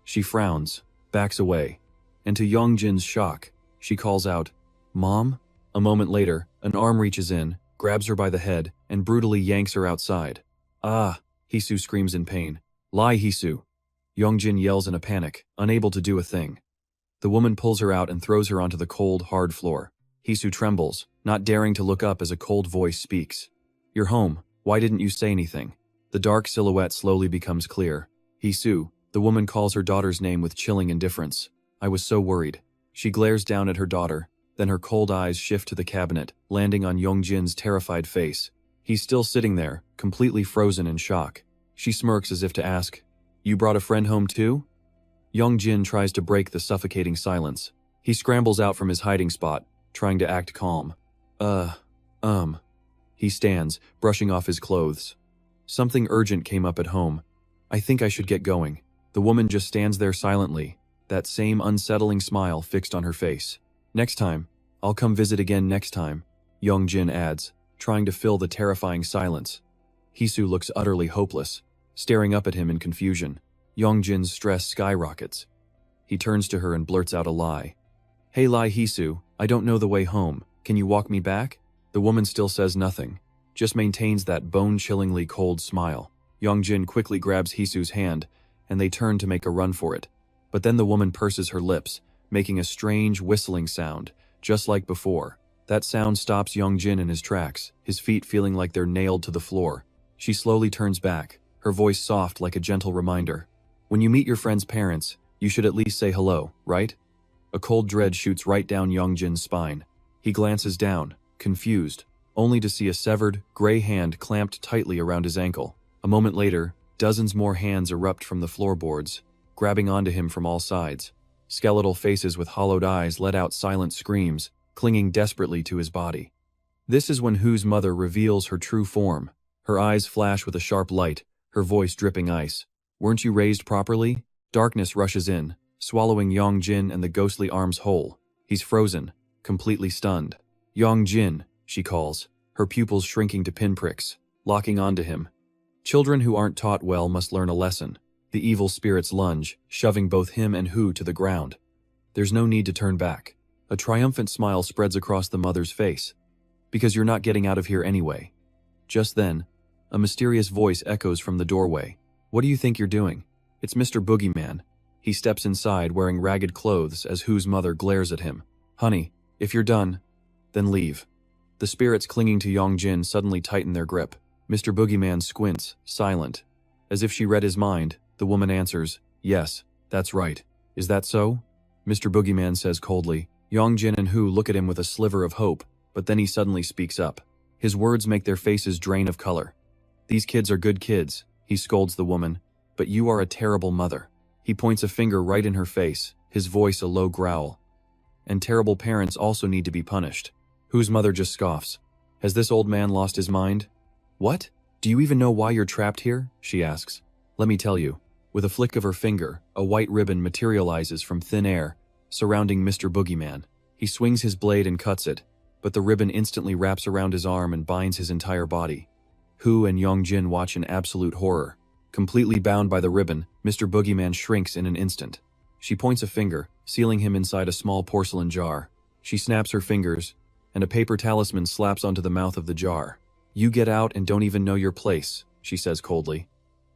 She frowns, backs away, and to Yong Jin's shock, she calls out, Mom? A moment later, an arm reaches in, grabs her by the head, and brutally yanks her outside. Ah! Hisu screams in pain. Lie, Hisu! Yong Jin yells in a panic, unable to do a thing. The woman pulls her out and throws her onto the cold, hard floor. Hisu trembles, not daring to look up as a cold voice speaks. You're home. Why didn't you say anything? The dark silhouette slowly becomes clear. Hisu, the woman calls her daughter's name with chilling indifference. I was so worried. She glares down at her daughter, then her cold eyes shift to the cabinet, landing on Yong Jin's terrified face. He's still sitting there, completely frozen in shock. She smirks as if to ask, "You brought a friend home too?" Yong Jin tries to break the suffocating silence. He scrambles out from his hiding spot, trying to act calm. He stands, brushing off his clothes. Something urgent came up at home. I think I should get going. The woman just stands there silently, that same unsettling smile fixed on her face. Next time, I'll come visit again next time, Yong Jin adds, trying to fill the terrifying silence. Hisu looks utterly hopeless, staring up at him in confusion. Yong Jin's stress skyrockets. He turns to her and blurts out a lie. Hey lie Hisu, I don't know the way home. Can you walk me back? The woman still says nothing, just maintains that bone-chillingly cold smile. Yong Jin quickly grabs Hisu's hand, and they turn to make a run for it. But then the woman purses her lips, making a strange whistling sound, just like before. That sound stops Yong Jin in his tracks, his feet feeling like they're nailed to the floor. She slowly turns back, her voice soft like a gentle reminder. When you meet your friend's parents, you should at least say hello, right? A cold dread shoots right down Yong Jin's spine. He glances down, confused, only to see a severed, gray hand clamped tightly around his ankle. A moment later, dozens more hands erupt from the floorboards, grabbing onto him from all sides. Skeletal faces with hollowed eyes let out silent screams, clinging desperately to his body. This is when Hu's mother reveals her true form. Her eyes flash with a sharp light, her voice dripping ice. Weren't you raised properly? Darkness rushes in, swallowing Yong Jin and the ghostly arms whole. He's frozen, completely stunned. Yong Jin, she calls, her pupils shrinking to pinpricks, locking onto him. Children who aren't taught well must learn a lesson. The evil spirits lunge, shoving both him and Hu to the ground. There's no need to turn back. A triumphant smile spreads across the mother's face. Because you're not getting out of here anyway. Just then, a mysterious voice echoes from the doorway. What do you think you're doing? It's Mr. Boogeyman. He steps inside wearing ragged clothes as Hu's mother glares at him. Honey, if you're done, then leave. The spirits clinging to Yong Jin suddenly tighten their grip. Mr. Boogeyman squints, silent. As if she read his mind, the woman answers, yes, that's right. Is that so? Mr. Boogeyman says coldly. Yong Jin and Hu look at him with a sliver of hope, but then he suddenly speaks up. His words make their faces drain of color. These kids are good kids, he scolds the woman, but you are a terrible mother. He points a finger right in her face, his voice a low growl. And terrible parents also need to be punished. Hu's mother just scoffs. Has this old man lost his mind? What? Do you even know why you're trapped here? She asks. Let me tell you. With a flick of her finger, a white ribbon materializes from thin air, surrounding Mr. Boogeyman. He swings his blade and cuts it, but the ribbon instantly wraps around his arm and binds his entire body. Hu and Yong Jin watch in absolute horror. Completely bound by the ribbon, Mr. Boogeyman shrinks in an instant. She points a finger, sealing him inside a small porcelain jar. She snaps her fingers, and a paper talisman slaps onto the mouth of the jar. You get out and don't even know your place, she says coldly.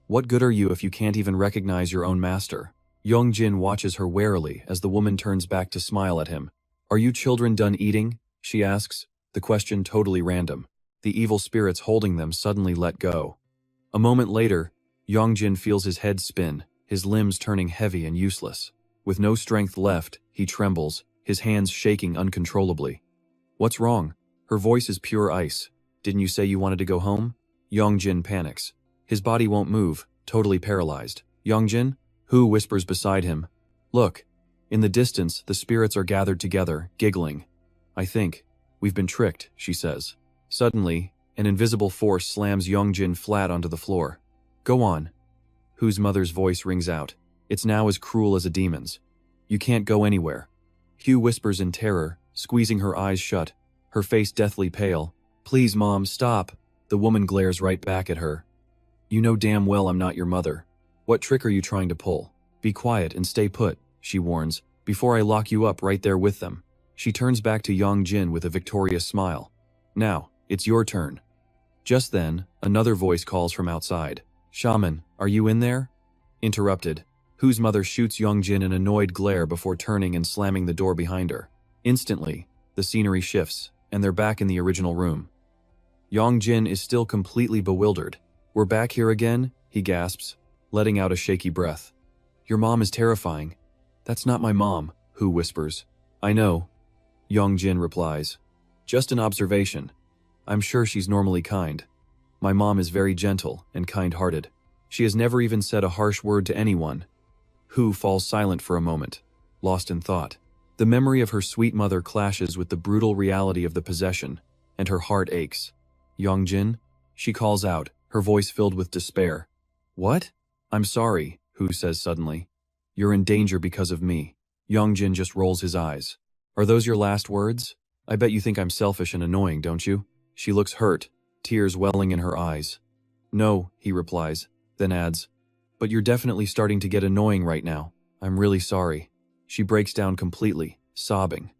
What good are you if you can't even recognize your own master? Yong Jin watches her warily as the woman turns back to smile at him. Are you children done eating? She asks, the question totally random. The evil spirits holding them suddenly let go. A moment later, Yong Jin feels his head spin, his limbs turning heavy and useless. With no strength left, he trembles, his hands shaking uncontrollably. What's wrong? Her voice is pure ice. Didn't you say you wanted to go home? Yong Jin panics. His body won't move, totally paralyzed. Yong Jin? Hu whispers beside him. Look. In the distance, the spirits are gathered together, giggling. I think we've been tricked, she says. Suddenly, an invisible force slams Yong Jin flat onto the floor. Go on. Hu's mother's voice rings out. It's now as cruel as a demon's. You can't go anywhere. Hu whispers in terror, squeezing her eyes shut, her face deathly pale. Please, Mom, stop. The woman glares right back at her. You know damn well I'm not your mother. What trick are you trying to pull? Be quiet and stay put, she warns, before I lock you up right there with them. She turns back to Yong Jin with a victorious smile. Now, it's your turn. Just then, another voice calls from outside. Shaman, are you in there? Interrupted. Hu's mother shoots Yong Jin an annoyed glare before turning and slamming the door behind her. Instantly, the scenery shifts, and they're back in the original room. Yong Jin is still completely bewildered. We're back here again? He gasps, letting out a shaky breath. Your mom is terrifying. That's not my mom, Hu whispers. I know, Yong Jin replies. Just an observation. I'm sure she's normally kind. My mom is very gentle and kind-hearted. She has never even said a harsh word to anyone. Hu falls silent for a moment, lost in thought. The memory of her sweet mother clashes with the brutal reality of the possession, and her heart aches. Yong Jin? She calls out, her voice filled with despair. What? I'm sorry, Hu says suddenly. You're in danger because of me. Yong Jin just rolls his eyes. Are those your last words? I bet you think I'm selfish and annoying, don't you? She looks hurt, tears welling in her eyes. No, he replies, then adds, but you're definitely starting to get annoying right now. I'm really sorry. She breaks down completely, sobbing.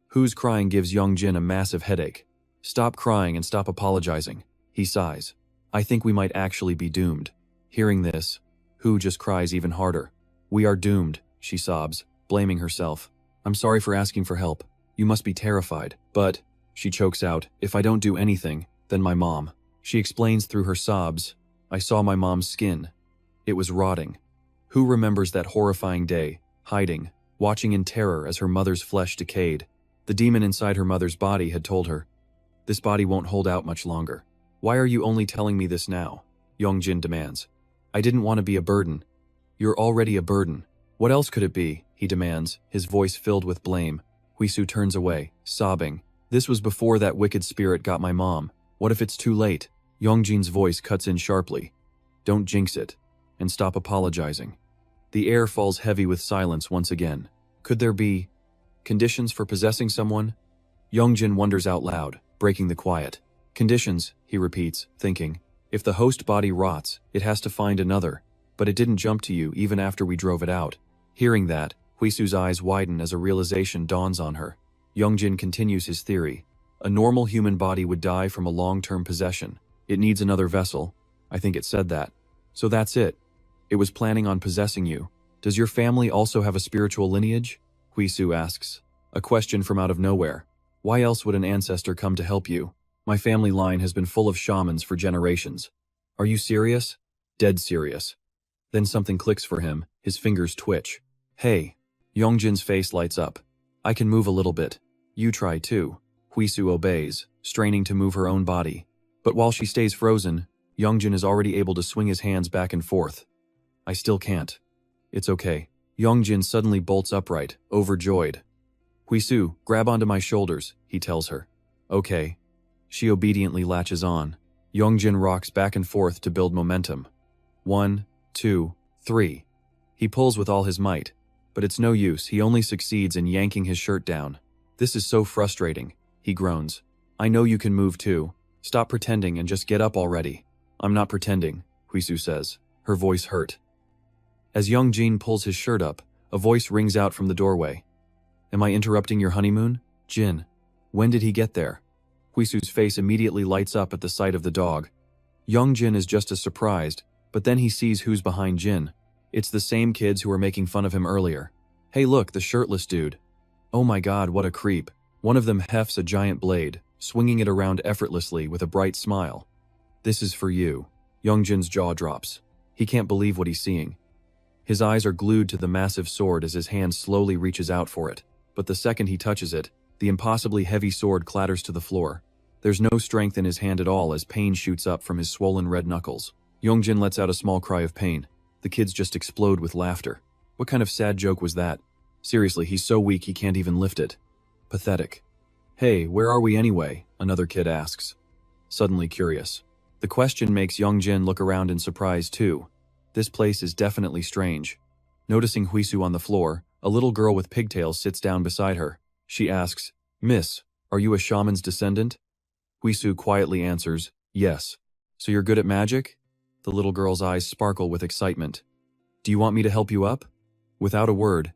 Hu's crying gives Yong Jin a massive headache. Stop crying and stop apologizing, he sighs. I think we might actually be doomed. Hearing this, Hu just cries even harder. We are doomed, she sobs, blaming herself. I'm sorry for asking for help. You must be terrified. But, she chokes out, if I don't do anything, then my mom. She explains through her sobs, I saw my mom's skin. It was rotting. Hu remembers that horrifying day, hiding, watching in terror as her mother's flesh decayed. The demon inside her mother's body had told her, this body won't hold out much longer. Why are you only telling me this now? Yong Jin demands. I didn't want to be a burden. You're already a burden. What else could it be? He demands, his voice filled with blame. Huisu turns away, sobbing. This was before that wicked spirit got my mom. What if it's too late? Yong Jin's voice cuts in sharply. Don't jinx it. And stop apologizing. The air falls heavy with silence once again. Could there be conditions for possessing someone? Yong Jin wonders out loud, breaking the quiet. Conditions, he repeats, thinking. If the host body rots, it has to find another. But it didn't jump to you even after we drove it out. Hearing that, Huisu's eyes widen as a realization dawns on her. Yong Jin continues his theory. A normal human body would die from a long-term possession. It needs another vessel. I think it said that. So that's it. It was planning on possessing you. Does your family also have a spiritual lineage? Huisu asks. A question from out of nowhere. Why else would an ancestor come to help you? My family line has been full of shamans for generations. Are you serious? Dead serious. Then something clicks for him, his fingers twitch. Hey. Yong Jin's face lights up. I can move a little bit. You try too. Huisu obeys, straining to move her own body. But while she stays frozen, Yong Jin is already able to swing his hands back and forth. I still can't. It's okay. Yong Jin suddenly bolts upright, overjoyed. Huisu, grab onto my shoulders, he tells her. Okay. She obediently latches on. Yong Jin rocks back and forth to build momentum. 1, 2, 3. He pulls with all his might, but it's no use, he only succeeds in yanking his shirt down. This is so frustrating, he groans. I know you can move too. Stop pretending and just get up already. I'm not pretending, Huisu says, her voice hurt. As Yong Jin pulls his shirt up, a voice rings out from the doorway. Am I interrupting your honeymoon? Jin. When did he get there? Huisu's face immediately lights up at the sight of the dog. Yong Jin is just as surprised, but then he sees who's behind Jin. It's the same kids who were making fun of him earlier. Hey look, the shirtless dude. Oh my god, what a creep. One of them hefts a giant blade, swinging it around effortlessly with a bright smile. This is for you. Yong Jin's jaw drops. He can't believe what he's seeing. His eyes are glued to the massive sword as his hand slowly reaches out for it. But the second he touches it, the impossibly heavy sword clatters to the floor. There's no strength in his hand at all as pain shoots up from his swollen red knuckles. Yong Jin lets out a small cry of pain. The kids just explode with laughter. What kind of sad joke was that? Seriously, he's so weak he can't even lift it. Pathetic. Hey, where are we anyway? Another kid asks. Suddenly curious. The question makes Yong Jin look around in surprise too. This place is definitely strange. Noticing Huisu on the floor, a little girl with pigtails sits down beside her. She asks, Miss, are you a shaman's descendant? Huisu quietly answers, yes. So you're good at magic? The little girl's eyes sparkle with excitement. Do you want me to help you up? Without a word,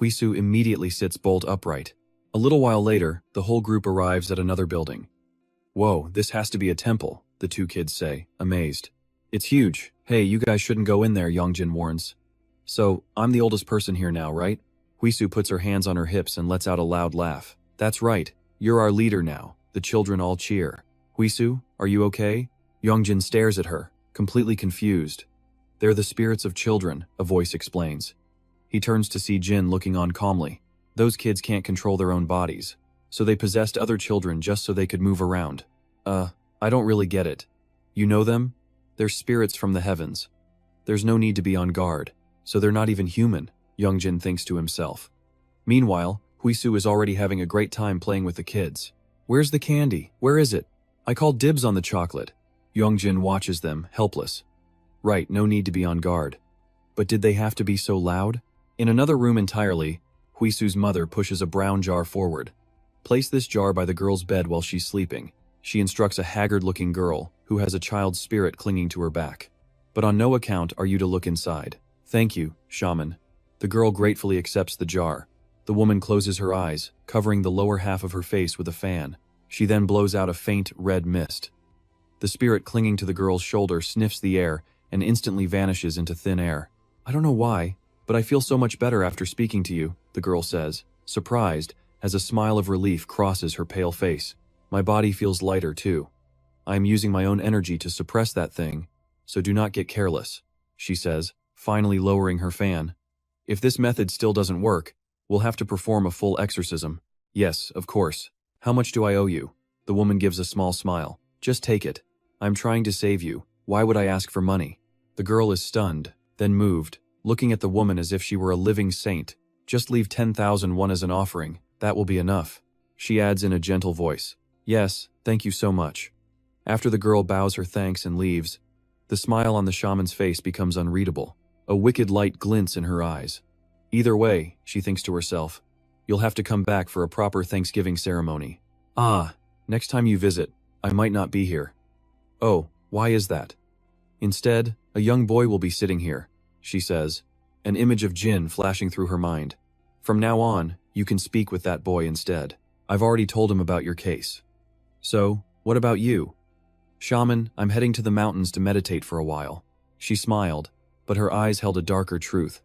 Huisu immediately sits bolt upright. A little while later, the whole group arrives at another building. Whoa, this has to be a temple, the two kids say, amazed. It's huge. Hey, you guys shouldn't go in there, Yong Jin warns. So, I'm the oldest person here now, right? Huisu puts her hands on her hips and lets out a loud laugh. That's right, you're our leader now. The children all cheer. Huisu, are you okay? Yong Jin stares at her, completely confused. They're the spirits of children, a voice explains. He turns to see Jin looking on calmly. Those kids can't control their own bodies, so they possessed other children just so they could move around. I don't really get it. You know them? They're spirits from the heavens. There's no need to be on guard, so they're not even human, Yong Jin thinks to himself. Meanwhile, Huisu is already having a great time playing with the kids. Where's the candy? Where is it? I called dibs on the chocolate. Yong Jin watches them, helpless. Right, no need to be on guard. But did they have to be so loud? In another room entirely, Huisu's mother pushes a brown jar forward. Place this jar by the girl's bed while she's sleeping. She instructs a haggard-looking girl who has a child's spirit clinging to her back. But on no account are you to look inside. Thank you, shaman. The girl gratefully accepts the jar. The woman closes her eyes, covering the lower half of her face with a fan. She then blows out a faint red mist. The spirit clinging to the girl's shoulder sniffs the air and instantly vanishes into thin air. I don't know why, but I feel so much better after speaking to you, the girl says, surprised, as a smile of relief crosses her pale face. My body feels lighter too. I am using my own energy to suppress that thing, so do not get careless, she says, finally lowering her fan. If this method still doesn't work, we'll have to perform a full exorcism. Yes, of course. How much do I owe you? The woman gives a small smile. Just take it. I'm trying to save you. Why would I ask for money? The girl is stunned, then moved, looking at the woman as if she were a living saint. Just leave 10,001 as an offering. That will be enough. She adds in a gentle voice. Yes, thank you so much. After the girl bows her thanks and leaves, the smile on the shaman's face becomes unreadable. A wicked light glints in her eyes. Either way, she thinks to herself, you'll have to come back for a proper Thanksgiving ceremony. Next time you visit, I might not be here. Oh, why is that? Instead, a young boy will be sitting here, she says, an image of Jin flashing through her mind. From now on, you can speak with that boy instead. I've already told him about your case. So, what about you? Shaman, I'm heading to the mountains to meditate for a while. She smiled, but her eyes held a darker truth.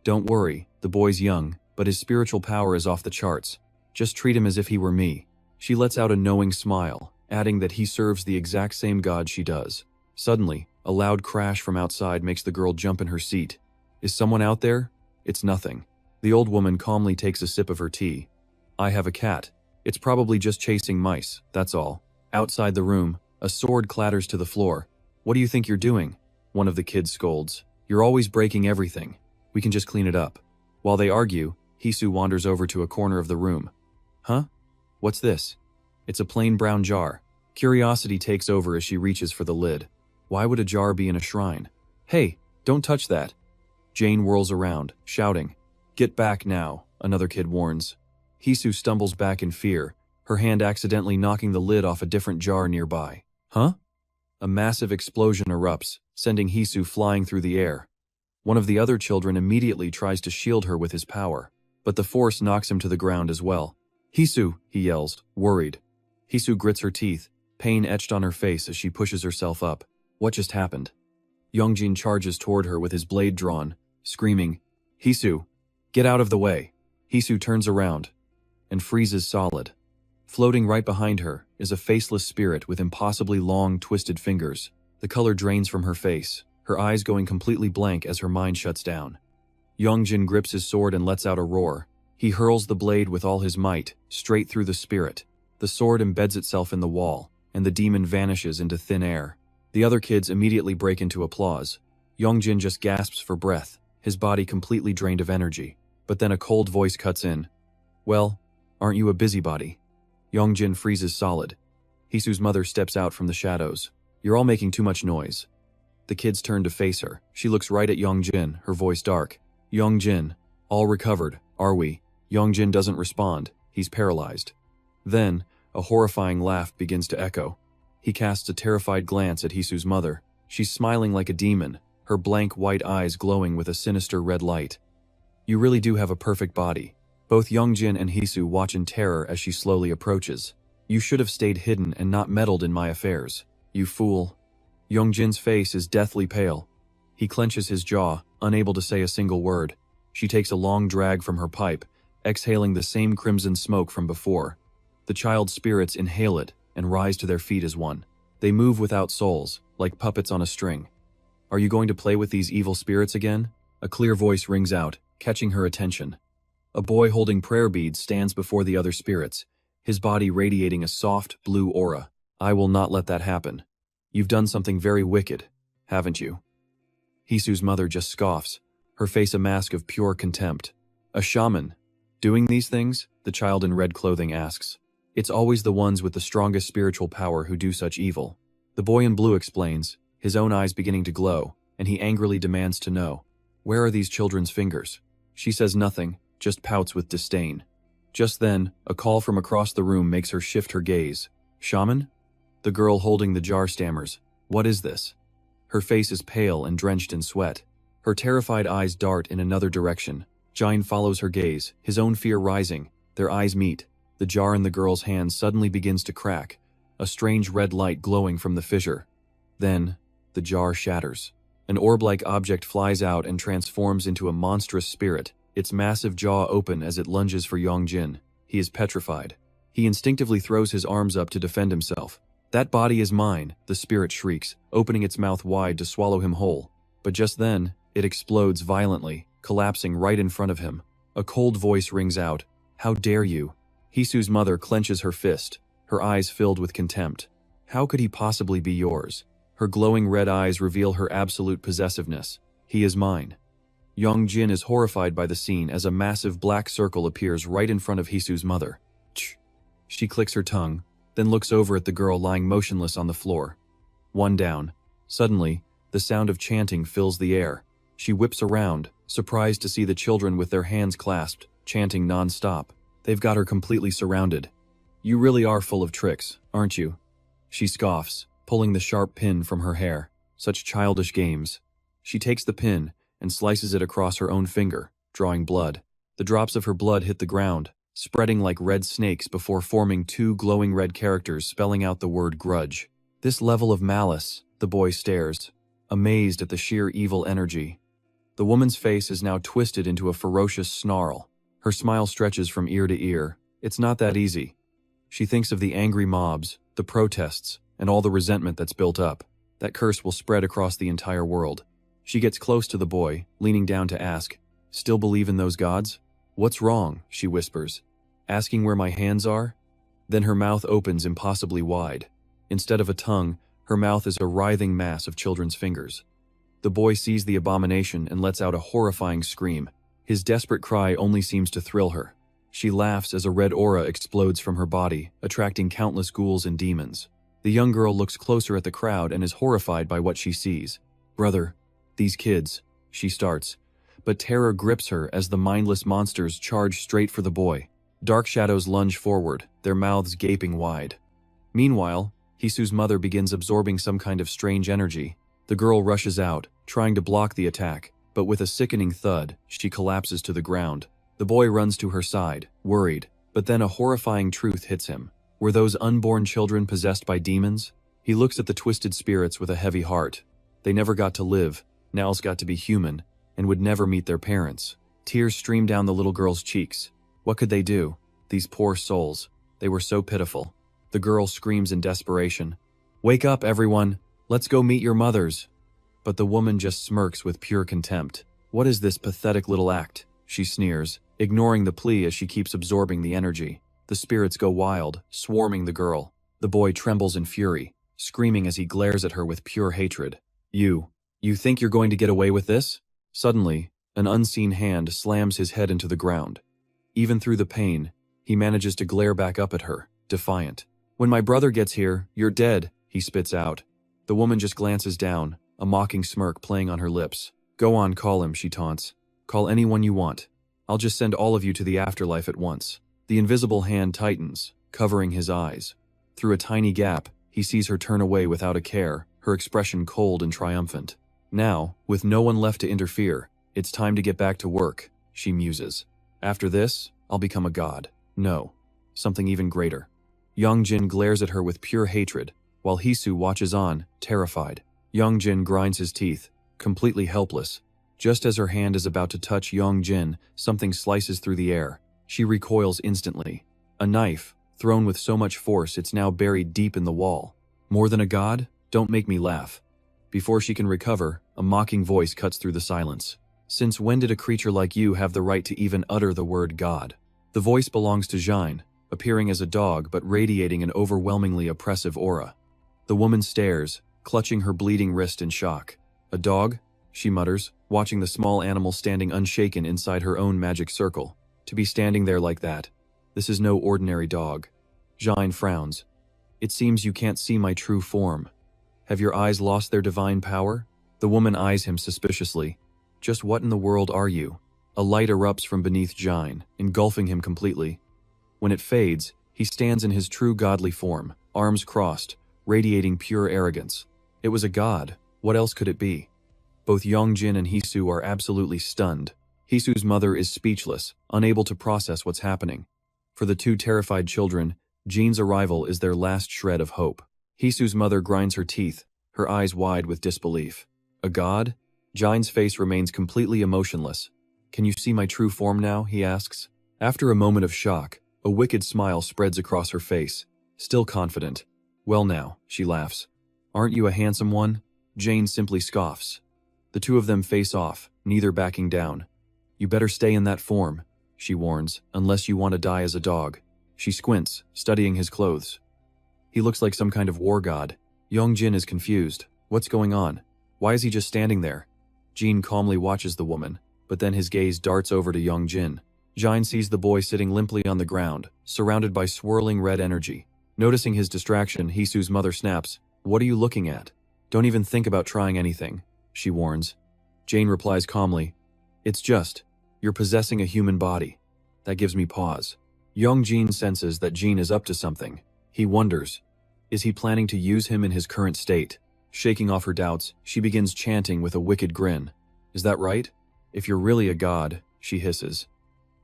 Don't worry, the boy's young, but his spiritual power is off the charts. Just treat him as if he were me. She lets out a knowing smile, adding that he serves the exact same god she does. Suddenly, a loud crash from outside makes the girl jump in her seat. Is someone out there? It's nothing. The old woman calmly takes a sip of her tea. I have a cat. It's probably just chasing mice, that's all. Outside the room, a sword clatters to the floor. What do you think you're doing? One of the kids scolds. You're always breaking everything. We can just clean it up. While they argue, Hisu wanders over to a corner of the room. Huh? What's this? It's a plain brown jar. Curiosity takes over as she reaches for the lid. Why would a jar be in a shrine? Hey, don't touch that. Jane whirls around, shouting. Get back now, another kid warns. Hisu stumbles back in fear, her hand accidentally knocking the lid off a different jar nearby. Huh? A massive explosion erupts, sending Hisu flying through the air. One of the other children immediately tries to shield her with his power, but the force knocks him to the ground as well. Hisu, he yells, worried. Hisu grits her teeth, pain etched on her face as she pushes herself up. What just happened? Yong Jin charges toward her with his blade drawn, screaming, Hisu, get out of the way. Hisu turns around and freezes solid. Floating right behind her is a faceless spirit with impossibly long, twisted fingers. The color drains from her face, her eyes going completely blank as her mind shuts down. Yong Jin grips his sword and lets out a roar. He hurls the blade with all his might, straight through the spirit. The sword embeds itself in the wall, and the demon vanishes into thin air. The other kids immediately break into applause. Yong Jin just gasps for breath, his body completely drained of energy. But then a cold voice cuts in. Well, aren't you a busybody? Yong Jin freezes solid. Hisu's mother steps out from the shadows. You're all making too much noise. The kids turn to face her. She looks right at Yong Jin, her voice dark. Yong Jin, all recovered, are we? Yong Jin doesn't respond. He's paralyzed. Then, a horrifying laugh begins to echo. He casts a terrified glance at Hisu's mother. She's smiling like a demon, her blank white eyes glowing with a sinister red light. You really do have a perfect body. Both Yong Jin and Hisu watch in terror as she slowly approaches. You should have stayed hidden and not meddled in my affairs. You fool. Yong Jin's face is deathly pale. He clenches his jaw, unable to say a single word. She takes a long drag from her pipe, exhaling the same crimson smoke from before. The child's spirits inhale it and rise to their feet as one. They move without souls, like puppets on a string. Are you going to play with these evil spirits again? A clear voice rings out, catching her attention. A boy holding prayer beads stands before the other spirits, his body radiating a soft, blue aura. I will not let that happen. You've done something very wicked, haven't you? Hisu's mother just scoffs, her face a mask of pure contempt. A shaman? Doing these things? The child in red clothing asks. It's always the ones with the strongest spiritual power who do such evil. The boy in blue explains, his own eyes beginning to glow, and he angrily demands to know. Where are these children's fingers? She says nothing, just pouts with disdain. Just then, a call from across the room makes her shift her gaze. Shaman? The girl holding the jar stammers. What is this? Her face is pale and drenched in sweat. Her terrified eyes dart in another direction. Jin follows her gaze, his own fear rising. Their eyes meet. The jar in the girl's hand suddenly begins to crack, a strange red light glowing from the fissure. Then, the jar shatters. An orb-like object flies out and transforms into a monstrous spirit, its massive jaw open as it lunges for Yong Jin. He is petrified. He instinctively throws his arms up to defend himself. That body is mine, the spirit shrieks, opening its mouth wide to swallow him whole. But just then, it explodes violently, collapsing right in front of him. A cold voice rings out, "How dare you?" Hisu's mother clenches her fist, her eyes filled with contempt. How could he possibly be yours? Her glowing red eyes reveal her absolute possessiveness. He is mine. Yong Jin is horrified by the scene as a massive black circle appears right in front of Hisu's mother. Ch. She clicks her tongue, then looks over at the girl lying motionless on the floor. One down. Suddenly, the sound of chanting fills the air. She whips around, surprised to see the children with their hands clasped, chanting non-stop. They've got her completely surrounded. You really are full of tricks, aren't you? She scoffs, pulling the sharp pin from her hair. Such childish games. She takes the pin and slices it across her own finger, drawing blood. The drops of her blood hit the ground, spreading like red snakes before forming two glowing red characters spelling out the word grudge. This level of malice, the boy stares, amazed at the sheer evil energy. The woman's face is now twisted into a ferocious snarl. Her smile stretches from ear to ear. It's not that easy. She thinks of the angry mobs, the protests, and all the resentment that's built up. That curse will spread across the entire world. She gets close to the boy, leaning down to ask, "Still believe in those gods?" "What's wrong?" she whispers. "Asking where my hands are?" Then her mouth opens impossibly wide. Instead of a tongue, her mouth is a writhing mass of children's fingers. The boy sees the abomination and lets out a horrifying scream. His desperate cry only seems to thrill her. She laughs as a red aura explodes from her body, attracting countless ghouls and demons. The young girl looks closer at the crowd and is horrified by what she sees. "Brother, these kids," she starts. But terror grips her as the mindless monsters charge straight for the boy. Dark shadows lunge forward, their mouths gaping wide. Meanwhile, Hisu's mother begins absorbing some kind of strange energy. The girl rushes out, trying to block the attack, but with a sickening thud, she collapses to the ground. The boy runs to her side, worried, but then a horrifying truth hits him. Were those unborn children possessed by demons? He looks at the twisted spirits with a heavy heart. They never got to live, now's got to be human, and would never meet their parents. Tears stream down the little girl's cheeks. What could they do? These poor souls. They were so pitiful. The girl screams in desperation. "Wake up, everyone! Let's go meet your mothers!" But the woman just smirks with pure contempt. "What is this pathetic little act?" she sneers, ignoring the plea as she keeps absorbing the energy. The spirits go wild, swarming the girl. The boy trembles in fury, screaming as he glares at her with pure hatred. You think you're going to get away with this?" Suddenly, an unseen hand slams his head into the ground. Even through the pain, he manages to glare back up at her, defiant. "When my brother gets here, you're dead," he spits out. The woman just glances down, a mocking smirk playing on her lips. "Go on, call him," she taunts. "Call anyone you want. I'll just send all of you to the afterlife at once." The invisible hand tightens, covering his eyes. Through a tiny gap, he sees her turn away without a care, her expression cold and triumphant. Now, with no one left to interfere, it's time to get back to work, she muses. After this, I'll become a god. No, something even greater. Yong Jin glares at her with pure hatred, while Hisu watches on, terrified. Yong Jin grinds his teeth, completely helpless. Just as her hand is about to touch Yong Jin, something slices through the air. She recoils instantly. A knife, thrown with so much force it's now buried deep in the wall. More than a god? Don't make me laugh. Before she can recover, a mocking voice cuts through the silence. Since when did a creature like you have the right to even utter the word god? The voice belongs to Jin, appearing as a dog but radiating an overwhelmingly oppressive aura. The woman stares, clutching her bleeding wrist in shock. A dog? She mutters, watching the small animal standing unshaken inside her own magic circle. To be standing there like that. This is no ordinary dog. Jin frowns. It seems you can't see my true form. Have your eyes lost their divine power? The woman eyes him suspiciously. Just what in the world are you? A light erupts from beneath Jin, engulfing him completely. When it fades, he stands in his true godly form, arms crossed, radiating pure arrogance. It was a god. What else could it be? Both Yong Jin and Hisu are absolutely stunned. Hisu's mother is speechless, unable to process what's happening. For the two terrified children, Jin's arrival is their last shred of hope. Hisu's mother grinds her teeth, her eyes wide with disbelief. A god? Jin's face remains completely emotionless. Can you see my true form now? He asks. After a moment of shock, a wicked smile spreads across her face. Still confident. Well now, she laughs. Aren't you a handsome one? Jin simply scoffs. The two of them face off, neither backing down. You better stay in that form, she warns, unless you want to die as a dog. She squints, studying his clothes. He looks like some kind of war god. Yong Jin is confused. What's going on? Why is he just standing there? Jin calmly watches the woman, but then his gaze darts over to Yong Jin. Jin sees the boy sitting limply on the ground, surrounded by swirling red energy. Noticing his distraction, Hisu's mother snaps, "What are you looking at? Don't even think about trying anything," she warns. Jin replies calmly, "It's just, you're possessing a human body." That gives me pause. Yong Jin senses that Jin is up to something. He wonders, is he planning to use him in his current state? Shaking off her doubts, she begins chanting with a wicked grin. "Is that right? If you're really a god," she hisses,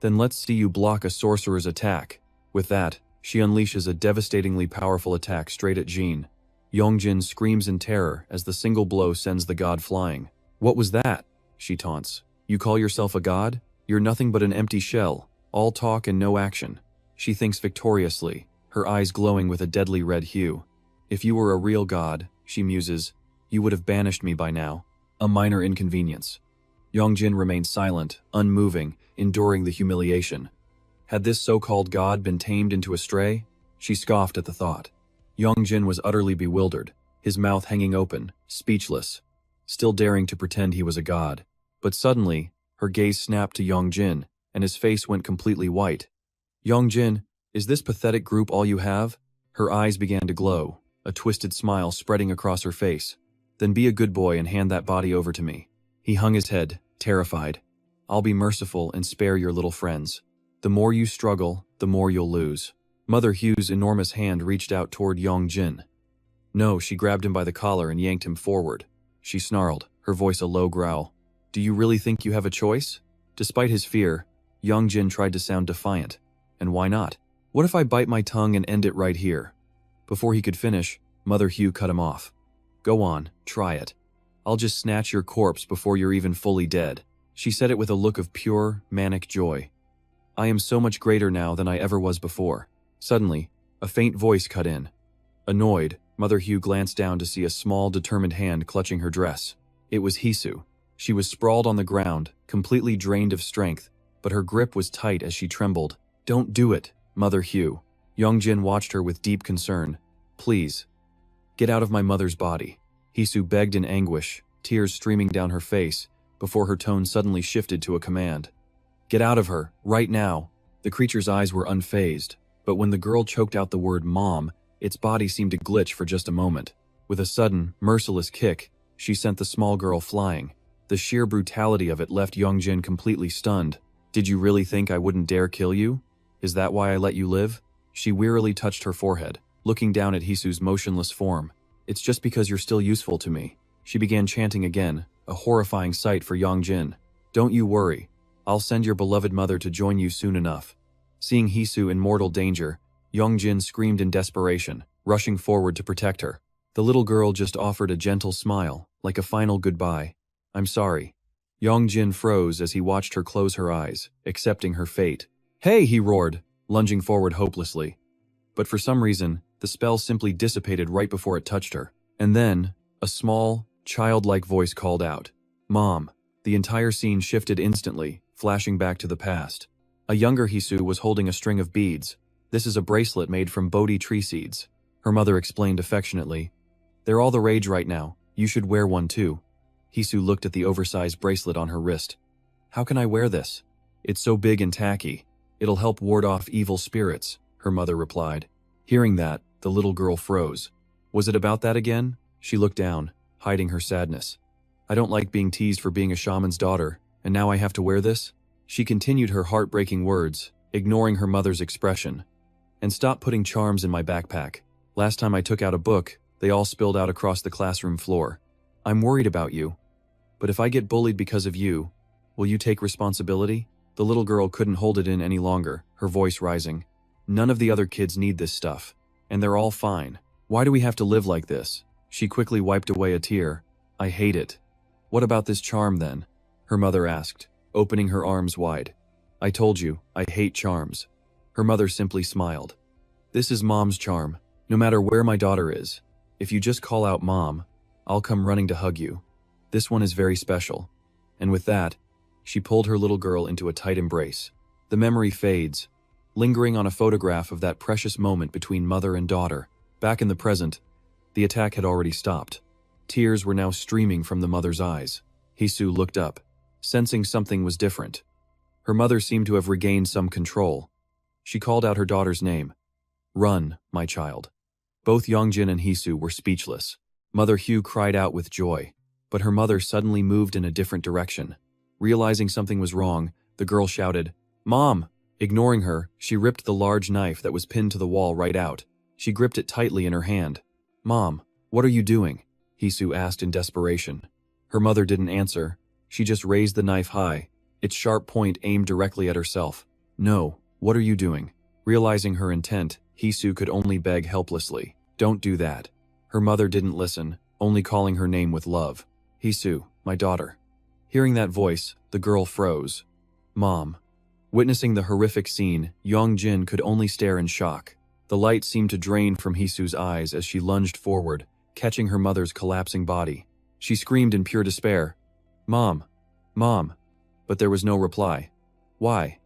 "then let's see you block a sorcerer's attack." With that, she unleashes a devastatingly powerful attack straight at Jin. Yong Jin screams in terror as the single blow sends the god flying. "What was that?" she taunts. "You call yourself a god? You're nothing but an empty shell, all talk and no action." She thinks victoriously, her eyes glowing with a deadly red hue. "If you were a real god," she muses, "you would have banished me by now. A minor inconvenience." Yong Jin remains silent, unmoving, enduring the humiliation. Had this so-called god been tamed into a stray? She scoffed at the thought. Yong Jin was utterly bewildered, his mouth hanging open, speechless, still daring to pretend he was a god. But suddenly, her gaze snapped to Yong Jin, and his face went completely white. "Yong Jin, is this pathetic group all you have?" Her eyes began to glow, a twisted smile spreading across her face. "Then be a good boy and hand that body over to me." He hung his head, terrified. "I'll be merciful and spare your little friends. The more you struggle, the more you'll lose." Mother Hugh's enormous hand reached out toward Yong Jin. "No," she grabbed him by the collar and yanked him forward. She snarled, her voice a low growl. "Do you really think you have a choice?" Despite his fear, Yong Jin tried to sound defiant. "And why not? What if I bite my tongue and end it right here?" Before he could finish, Mother Hugh cut him off. "Go on, try it. I'll just snatch your corpse before you're even fully dead." She said it with a look of pure, manic joy. "I am so much greater now than I ever was before." Suddenly, a faint voice cut in. Annoyed, Mother Hugh glanced down to see a small, determined hand clutching her dress. It was Hisu. She was sprawled on the ground, completely drained of strength, but her grip was tight as she trembled. "Don't do it, Mother Hugh." Yong Jin watched her with deep concern. "Please, get out of my mother's body." Hisu begged in anguish, tears streaming down her face, before her tone suddenly shifted to a command. "Get out of her, right now." The creature's eyes were unfazed, but when the girl choked out the word "mom," its body seemed to glitch for just a moment. With a sudden, merciless kick, she sent the small girl flying. The sheer brutality of it left Yong Jin completely stunned. "Did you really think I wouldn't dare kill you? Is that why I let you live?" She wearily touched her forehead, looking down at Hisu's motionless form. "It's just because you're still useful to me." She began chanting again, a horrifying sight for Yong Jin. "Don't you worry. I'll send your beloved mother to join you soon enough." Seeing Hisu in mortal danger, Yong Jin screamed in desperation, rushing forward to protect her. The little girl just offered a gentle smile, like a final goodbye. "I'm sorry." Yong Jin froze as he watched her close her eyes, accepting her fate. "Hey!" he roared, lunging forward hopelessly. But for some reason, The spell simply dissipated right before it touched her. And then, a small, childlike voice called out, "Mom." The entire scene shifted instantly, flashing back to the past. A younger Hisu was holding a string of beads. "This is a bracelet made from Bodhi tree seeds," her mother explained affectionately. "They're all the rage right now. You should wear one too." Hisu looked at the oversized bracelet on her wrist. "How can I wear this? It's so big and tacky. It'll help ward off evil spirits," her mother replied. Hearing that, the little girl froze. Was it about that again? She looked down, hiding her sadness. "I don't like being teased for being a shaman's daughter, and now I have to wear this?" She continued her heartbreaking words, ignoring her mother's expression. "And stop putting charms in my backpack. Last time I took out a book, they all spilled out across the classroom floor. I'm worried about you. But if I get bullied because of you, will you take responsibility?" The little girl couldn't hold it in any longer, her voice rising. "None of the other kids need this stuff, and they're all fine. Why do we have to live like this?" She quickly wiped away a tear. "I hate it." "What about this charm then?" her mother asked, opening her arms wide. "I told you, I hate charms." Her mother simply smiled. "This is Mom's charm. No matter where my daughter is, if you just call out Mom, I'll come running to hug you. This one is very special." And with that, she pulled her little girl into a tight embrace. The memory fades, lingering on a photograph of that precious moment between mother and daughter. Back in the present, the attack had already stopped. Tears were now streaming from the mother's eyes. Hisu looked up, sensing something was different. Her mother seemed to have regained some control. She called out her daughter's name. "Run, my child." Both Yong Jin and Hisu were speechless. Mother Hugh cried out with joy, but her mother suddenly moved in a different direction. Realizing something was wrong, the girl shouted, "Mom!" Ignoring her, she ripped the large knife that was pinned to the wall right out. She gripped it tightly in her hand. "Mom, what are you doing?" Hisu asked in desperation. Her mother didn't answer. She just raised the knife high, its sharp point aimed directly at herself. "No, what are you doing?" Realizing her intent, Hisu could only beg helplessly, "Don't do that." Her mother didn't listen, only calling her name with love. "Hisu, my daughter." Hearing that voice, the girl froze. "Mom." Witnessing the horrific scene, Yong Jin could only stare in shock. The light seemed to drain from Hisu's eyes as she lunged forward, catching her mother's collapsing body. She screamed in pure despair, "Mom! Mom!" But there was no reply. "Why?"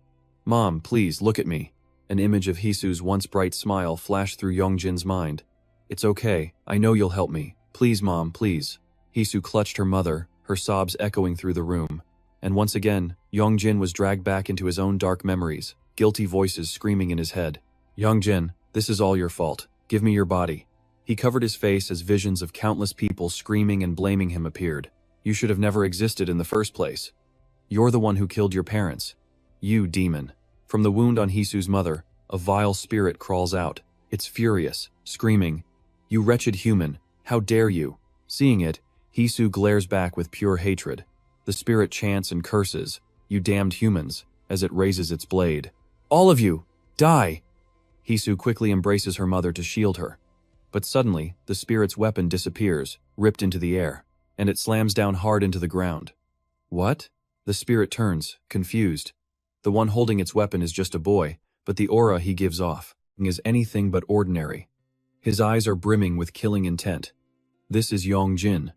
"Mom, please, look at me." An image of Hisu's once bright smile flashed through Yong Jin's mind. "It's okay, I know you'll help me. Please, Mom, please." Hisu clutched her mother, her sobs echoing through the room. And once again, Yong Jin was dragged back into his own dark memories, guilty voices screaming in his head. "Yong Jin, this is all your fault. Give me your body." He covered his face as visions of countless people screaming and blaming him appeared. "You should have never existed in the first place. You're the one who killed your parents. You demon." From the wound on Hisu's mother, a vile spirit crawls out. It's furious, screaming, "You wretched human, how dare you?" Seeing it, Hisu glares back with pure hatred. The spirit chants and curses, "You damned humans," as it raises its blade. "All of you, die!" Hisu quickly embraces her mother to shield her. But suddenly, the spirit's weapon disappears, ripped into the air, and it slams down hard into the ground. "What?" The spirit turns, confused. The one holding its weapon is just a boy, but the aura he gives off is anything but ordinary. His eyes are brimming with killing intent. This is Yong Jin.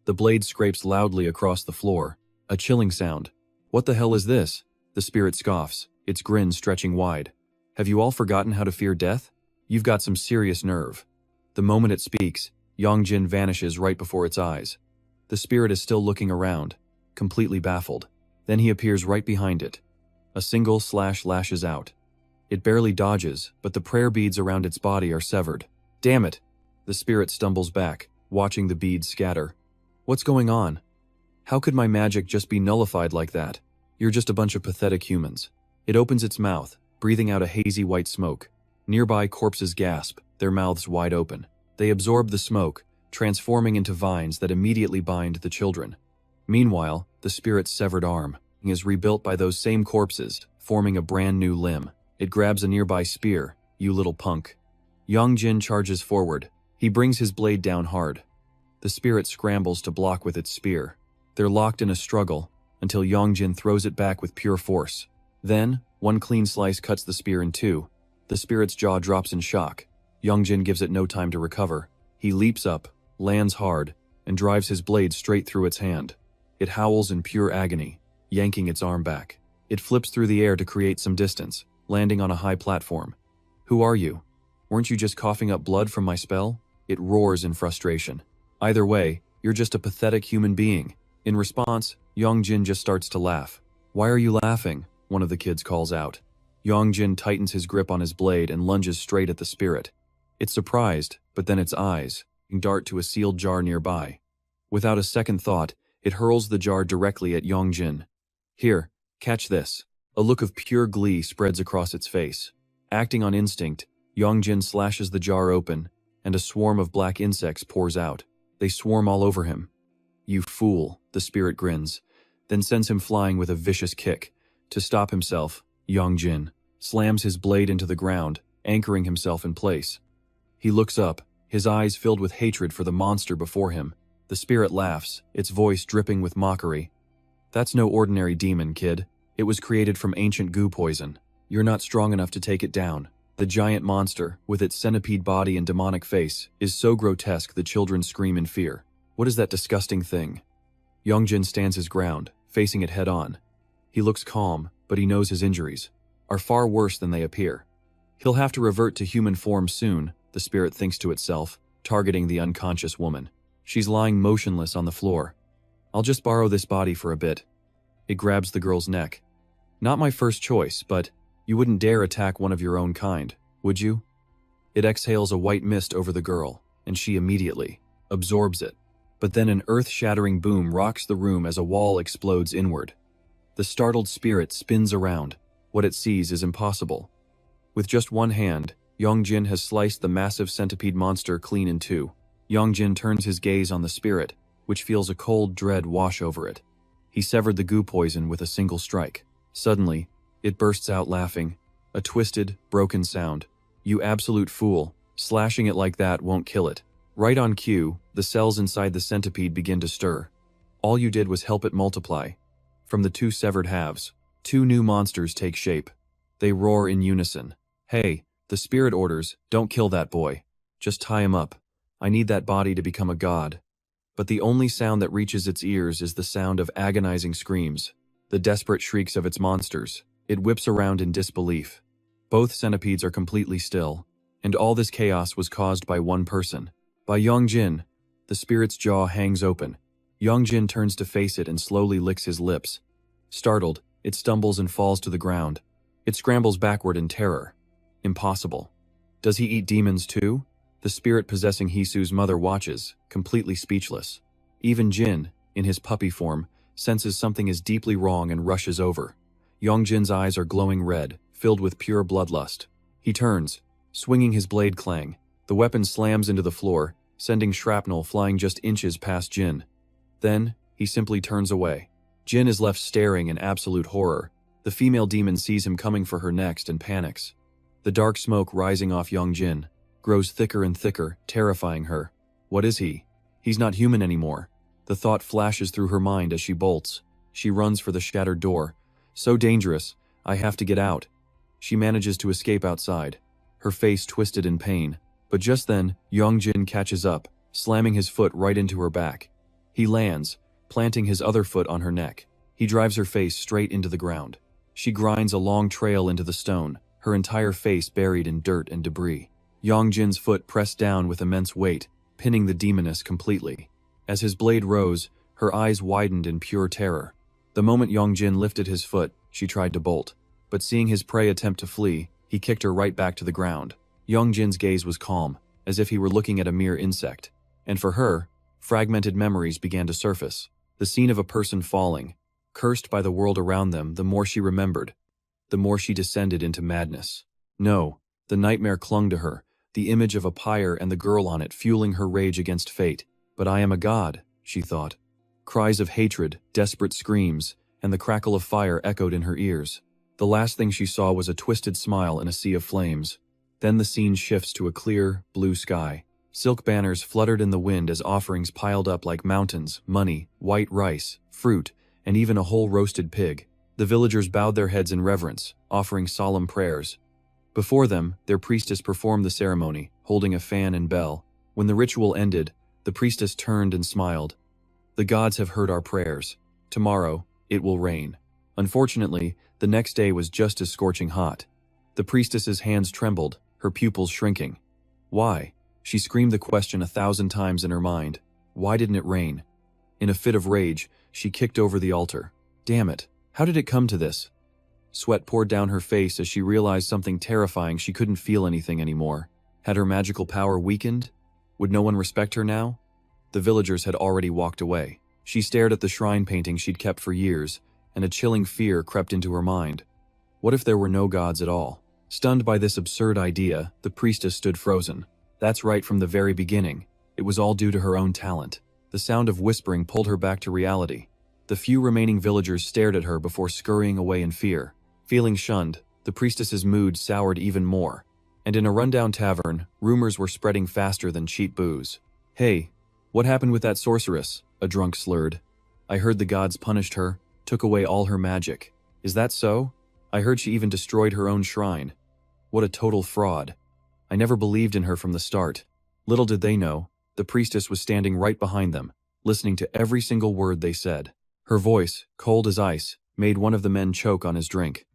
The blade scrapes loudly across the floor, a chilling sound. "What the hell is this?" The spirit scoffs, its grin stretching wide. "Have you all forgotten how to fear death? You've got some serious nerve." The moment it speaks, Yong Jin vanishes right before its eyes. The spirit is still looking around, completely baffled. Then he appears right behind it. A single slash lashes out. It barely dodges, but the prayer beads around its body are severed. "Damn it!" The spirit stumbles back, watching the beads scatter. "What's going on? How could my magic just be nullified like that? You're just a bunch of pathetic humans." It opens its mouth, breathing out a hazy white smoke. Nearby corpses gasp, their mouths wide open. They absorb the smoke, transforming into vines that immediately bind the children. Meanwhile, the spirit's severed arm is rebuilt by those same corpses, forming a brand new limb. It grabs a nearby spear. "You little punk." Yong Jin charges forward. He brings his blade down hard. The spirit scrambles to block with its spear. They're locked in a struggle, until Yong Jin throws it back with pure force. Then, one clean slice cuts the spear in two. The spirit's jaw drops in shock. Yong Jin gives it no time to recover. He leaps up, lands hard, and drives his blade straight through its hand. It howls in pure agony, yanking its arm back. It flips through the air to create some distance, landing on a high platform. "Who are you? Weren't you just coughing up blood from my spell?" It roars in frustration. "Either way, you're just a pathetic human being." In response, Yong Jin just starts to laugh. "Why are you laughing?" one of the kids calls out. Yong Jin tightens his grip on his blade and lunges straight at the spirit. It's surprised, but then its eyes dart to a sealed jar nearby. Without a second thought, it hurls the jar directly at Yong Jin. "Here, catch this." A look of pure glee spreads across its face. Acting on instinct, Yong Jin slashes the jar open, and a swarm of black insects pours out. They swarm all over him. "You fool," the spirit grins, then sends him flying with a vicious kick. To stop himself, Yong Jin slams his blade into the ground, anchoring himself in place. He looks up, his eyes filled with hatred for the monster before him. The spirit laughs, its voice dripping with mockery. "That's no ordinary demon, kid. It was created from ancient goo poison. You're not strong enough to take it down." The giant monster, with its centipede body and demonic face, is so grotesque the children scream in fear. "What is that disgusting thing?" Yong Jin stands his ground, facing it head-on. He looks calm, but he knows his injuries are far worse than they appear. He'll have to revert to human form soon, the spirit thinks to itself, targeting the unconscious woman. She's lying motionless on the floor. "I'll just borrow this body for a bit." It grabs the girl's neck. "Not my first choice, but you wouldn't dare attack one of your own kind, would you?" It exhales a white mist over the girl, and she immediately absorbs it. But then an earth-shattering boom rocks the room as a wall explodes inward. The startled spirit spins around. What it sees is impossible. With just one hand, Yong Jin has sliced the massive centipede monster clean in two. Yong Jin turns his gaze on the spirit, which feels a cold dread wash over it. He severed the goo poison with a single strike. Suddenly, it bursts out laughing, a twisted, broken sound. "You absolute fool, slashing it like that won't kill it." Right on cue, the cells inside the centipede begin to stir. All you did was help it multiply. From the two severed halves, two new monsters take shape. They roar in unison. "Hey," the spirit orders, "don't kill that boy. Just tie him up. I need that body to become a god." But the only sound that reaches its ears is the sound of agonizing screams, the desperate shrieks of its monsters. It whips around in disbelief. Both centipedes are completely still, and all this chaos was caused by one person. By Yong Jin. The spirit's jaw hangs open. Yong Jin turns to face it and slowly licks his lips. Startled, it stumbles and falls to the ground. It scrambles backward in terror. Impossible. Does he eat demons too? The spirit possessing Hisu's mother watches, completely speechless. Even Jin, in his puppy form, senses something is deeply wrong and rushes over. Yong Jin's eyes are glowing red, filled with pure bloodlust. He turns, swinging his blade clang. The weapon slams into the floor, sending shrapnel flying just inches past Jin. Then, he simply turns away. Jin is left staring in absolute horror. The female demon sees him coming for her next and panics. The dark smoke rising off Yong Jin grows thicker and thicker, terrifying her. What is he? He's not human anymore. The thought flashes through her mind as she bolts. She runs for the shattered door. "So dangerous. I have to get out." She manages to escape outside, her face twisted in pain. But just then, Yong Jin catches up, slamming his foot right into her back. He lands, planting his other foot on her neck. He drives her face straight into the ground. She grinds a long trail into the stone, her entire face buried in dirt and debris. Yong Jin's foot pressed down with immense weight, pinning the demoness completely. As his blade rose, her eyes widened in pure terror. The moment Yong Jin lifted his foot, she tried to bolt. But seeing his prey attempt to flee, he kicked her right back to the ground. Yong Jin's gaze was calm, as if he were looking at a mere insect. And for her, fragmented memories began to surface. The scene of a person falling, cursed by the world around them. The more she remembered, the more she descended into madness. No, the nightmare clung to her, the image of a pyre and the girl on it fueling her rage against fate. "But I am a god," she thought. Cries of hatred, desperate screams, and the crackle of fire echoed in her ears. The last thing she saw was a twisted smile in a sea of flames. Then the scene shifts to a clear, blue sky. Silk banners fluttered in the wind as offerings piled up like mountains, money, white rice, fruit, and even a whole roasted pig. The villagers bowed their heads in reverence, offering solemn prayers. Before them, their priestess performed the ceremony, holding a fan and bell. When the ritual ended, the priestess turned and smiled. The gods have heard our prayers. Tomorrow, it will rain. Unfortunately, the next day was just as scorching hot. The priestess's hands trembled, her pupils shrinking. Why? She screamed the question 1,000 times in her mind. Why didn't it rain? In a fit of rage, she kicked over the altar. Damn it, how did it come to this? Sweat poured down her face as she realized something terrifying. She couldn't feel anything anymore. Had her magical power weakened? Would no one respect her now? The villagers had already walked away. She stared at the shrine painting she'd kept for years, and a chilling fear crept into her mind. What if there were no gods at all? Stunned by this absurd idea, the priestess stood frozen. That's right from the very beginning. It was all due to her own talent. The sound of whispering pulled her back to reality. The few remaining villagers stared at her before scurrying away in fear. Feeling shunned, the priestess's mood soured even more. And in a rundown tavern, rumors were spreading faster than cheap booze. Hey, what happened with that sorceress? A drunk slurred. I heard the gods punished her, took away all her magic. Is that so? I heard she even destroyed her own shrine. What a total fraud. I never believed in her from the start. Little did they know, the priestess was standing right behind them, listening to every single word they said. Her voice, cold as ice, made one of the men choke on his drink.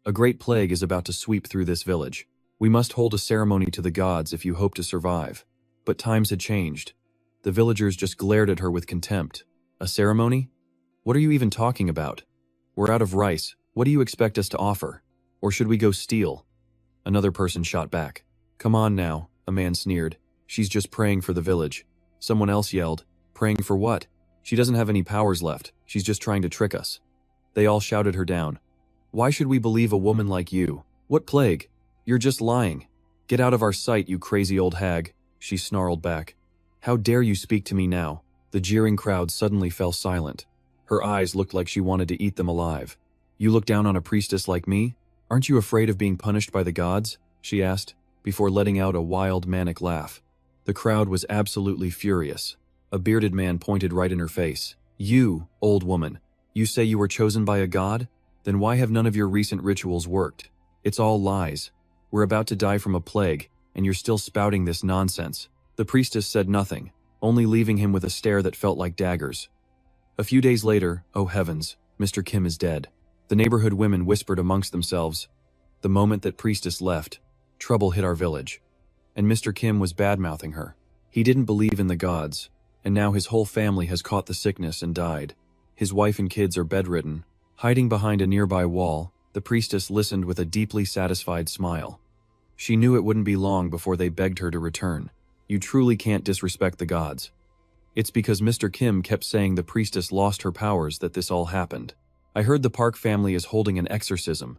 A great plague is about to sweep through this village. We must hold a ceremony to the gods if you hope to survive. But times had changed. The villagers just glared at her with contempt. A ceremony? What are you even talking about? We're out of rice. What do you expect us to offer? Or should we go steal? Another person shot back. Come on now, a man sneered. She's just praying for the village. Someone else yelled. Praying for what? She doesn't have any powers left. She's just trying to trick us. They all shouted her down. Why should we believe a woman like you? What plague? You're just lying. Get out of our sight, you crazy old hag, she snarled back. How dare you speak to me now? The jeering crowd suddenly fell silent. Her eyes looked like she wanted to eat them alive. You look down on a priestess like me? Aren't you afraid of being punished by the gods? She asked, before letting out a wild, manic laugh. The crowd was absolutely furious. A bearded man pointed right in her face. You, old woman, you say you were chosen by a god? Then why have none of your recent rituals worked? It's all lies. We're about to die from a plague, and you're still spouting this nonsense. The priestess said nothing, only leaving him with a stare that felt like daggers. A few days later, oh heavens, Mr. Kim is dead. The neighborhood women whispered amongst themselves. The moment that priestess left, trouble hit our village. And Mr. Kim was bad-mouthing her. He didn't believe in the gods, and now his whole family has caught the sickness and died. His wife and kids are bedridden. Hiding behind a nearby wall, the priestess listened with a deeply satisfied smile. She knew it wouldn't be long before they begged her to return. You truly can't disrespect the gods. It's because Mr. Kim kept saying the priestess lost her powers that this all happened. I heard the Park family is holding an exorcism.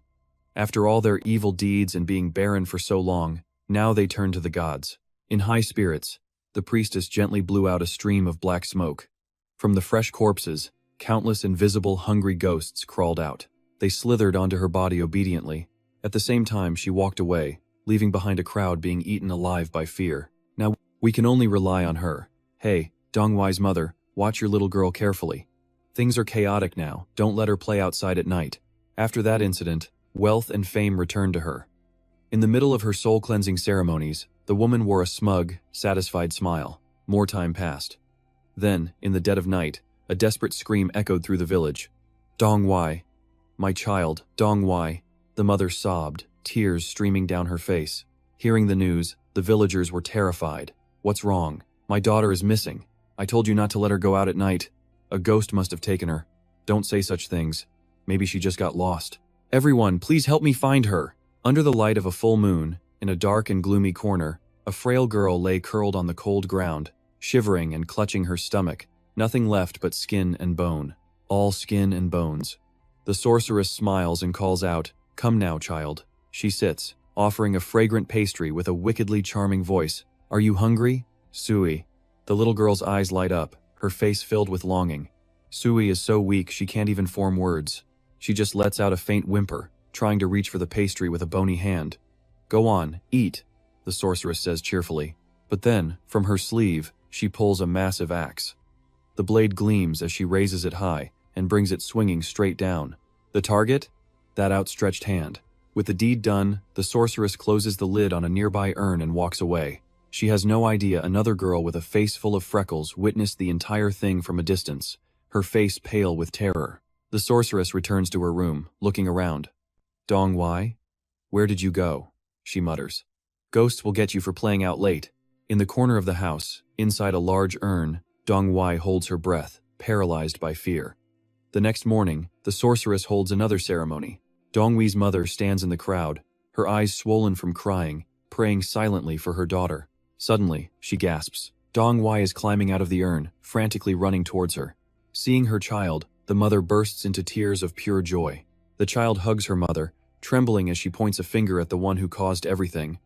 After all their evil deeds and being barren for so long, now they turn to the gods. In high spirits, the priestess gently blew out a stream of black smoke. From the fresh corpses, countless invisible, hungry ghosts crawled out. They slithered onto her body obediently. At the same time, she walked away, leaving behind a crowd being eaten alive by fear. Now, we can only rely on her. Hey, Dongwai's mother, watch your little girl carefully. Things are chaotic now, don't let her play outside at night. After that incident, wealth and fame returned to her. In the middle of her soul-cleansing ceremonies, the woman wore a smug, satisfied smile. More time passed. Then, in the dead of night, a desperate scream echoed through the village. Dongwai. My child, Dongwai. The mother sobbed, tears streaming down her face. Hearing the news, the villagers were terrified. What's wrong? My daughter is missing. I told you not to let her go out at night. A ghost must have taken her. Don't say such things. Maybe she just got lost. Everyone, please help me find her. Under the light of a full moon, in a dark and gloomy corner, a frail girl lay curled on the cold ground, shivering and clutching her stomach. Nothing left but skin and bone. All skin and bones. The sorceress smiles and calls out, "Come now, child." She sits, offering a fragrant pastry with a wickedly charming voice. Are you hungry? Sui. The little girl's eyes light up, her face filled with longing. Sui is so weak she can't even form words. She just lets out a faint whimper, trying to reach for the pastry with a bony hand. Go on, eat, the sorceress says cheerfully. But then, from her sleeve, she pulls a massive axe. The blade gleams as she raises it high and brings it swinging straight down. The target? That outstretched hand. With the deed done, the sorceress closes the lid on a nearby urn and walks away. She has no idea another girl with a face full of freckles witnessed the entire thing from a distance, her face pale with terror. The sorceress returns to her room, looking around. "Dong Wai? Where did you go?" she mutters. "Ghosts will get you for playing out late." In the corner of the house, inside a large urn, Dong Wai holds her breath, paralyzed by fear. The next morning, the sorceress holds another ceremony. Dong Wei's mother stands in the crowd, her eyes swollen from crying, praying silently for her daughter. Suddenly, she gasps. Dong Wai is climbing out of the urn, frantically running towards her. Seeing her child, the mother bursts into tears of pure joy. The child hugs her mother, trembling as she points a finger at the one who caused everything.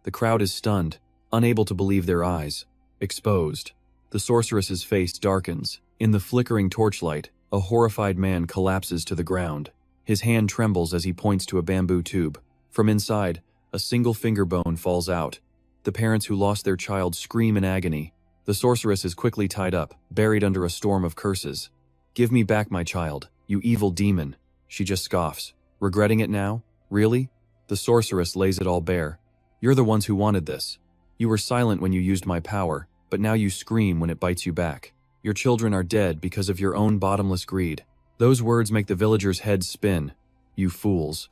The crowd is stunned, unable to believe their eyes. Exposed. The sorceress's face darkens. In the flickering torchlight, a horrified man collapses to the ground. His hand trembles as he points to a bamboo tube. From inside, a single finger bone falls out. The parents who lost their child scream in agony. The sorceress is quickly tied up, buried under a storm of curses. "Give me back my child, you evil demon," she just scoffs. "Regretting it now? Really?" The sorceress lays it all bare. "You're the ones who wanted this. You were silent when you used my power, but now you scream when it bites you back. Your children are dead because of your own bottomless greed." Those words make the villagers' heads spin. "You fools.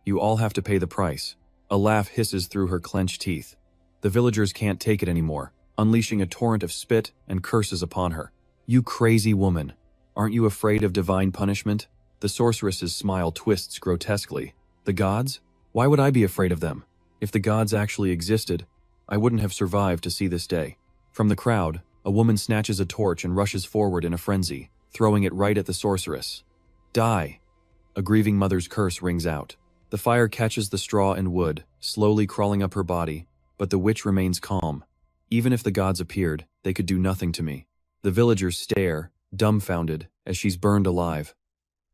You all have to pay the price." A laugh hisses through her clenched teeth. The villagers can't take it anymore, unleashing a torrent of spit and curses upon her. "You crazy woman. Aren't you afraid of divine punishment?" The sorceress's smile twists grotesquely. "The gods? Why would I be afraid of them? If the gods actually existed, I wouldn't have survived to see this day." From the crowd, a woman snatches a torch and rushes forward in a frenzy, throwing it right at the sorceress. "Die!" A grieving mother's curse rings out. The fire catches the straw and wood, slowly crawling up her body, but the witch remains calm. "Even if the gods appeared, they could do nothing to me." The villagers stare, dumbfounded, as she's burned alive.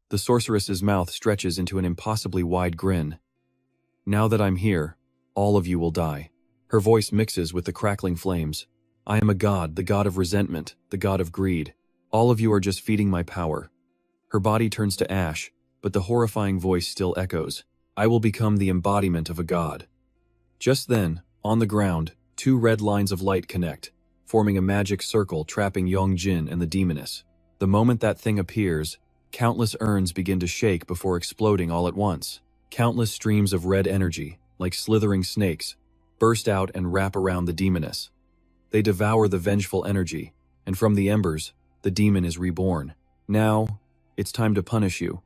The sorceress's mouth stretches into an impossibly wide grin. "Now that I'm here, all of you will die." Her voice mixes with the crackling flames. "I am a god, the god of resentment, the god of greed. All of you are just feeding my power." Her body turns to ash, but the horrifying voice still echoes. "I will become the embodiment of a god." Just then, on the ground, two red lines of light connect, forming a magic circle trapping Yong Jin and the demoness. The moment that thing appears, countless urns begin to shake before exploding all at once. Countless streams of red energy, like slithering snakes, burst out and wrap around the demoness. They devour the vengeful energy, and from the embers, the demon is reborn. "Now, it's time to punish you."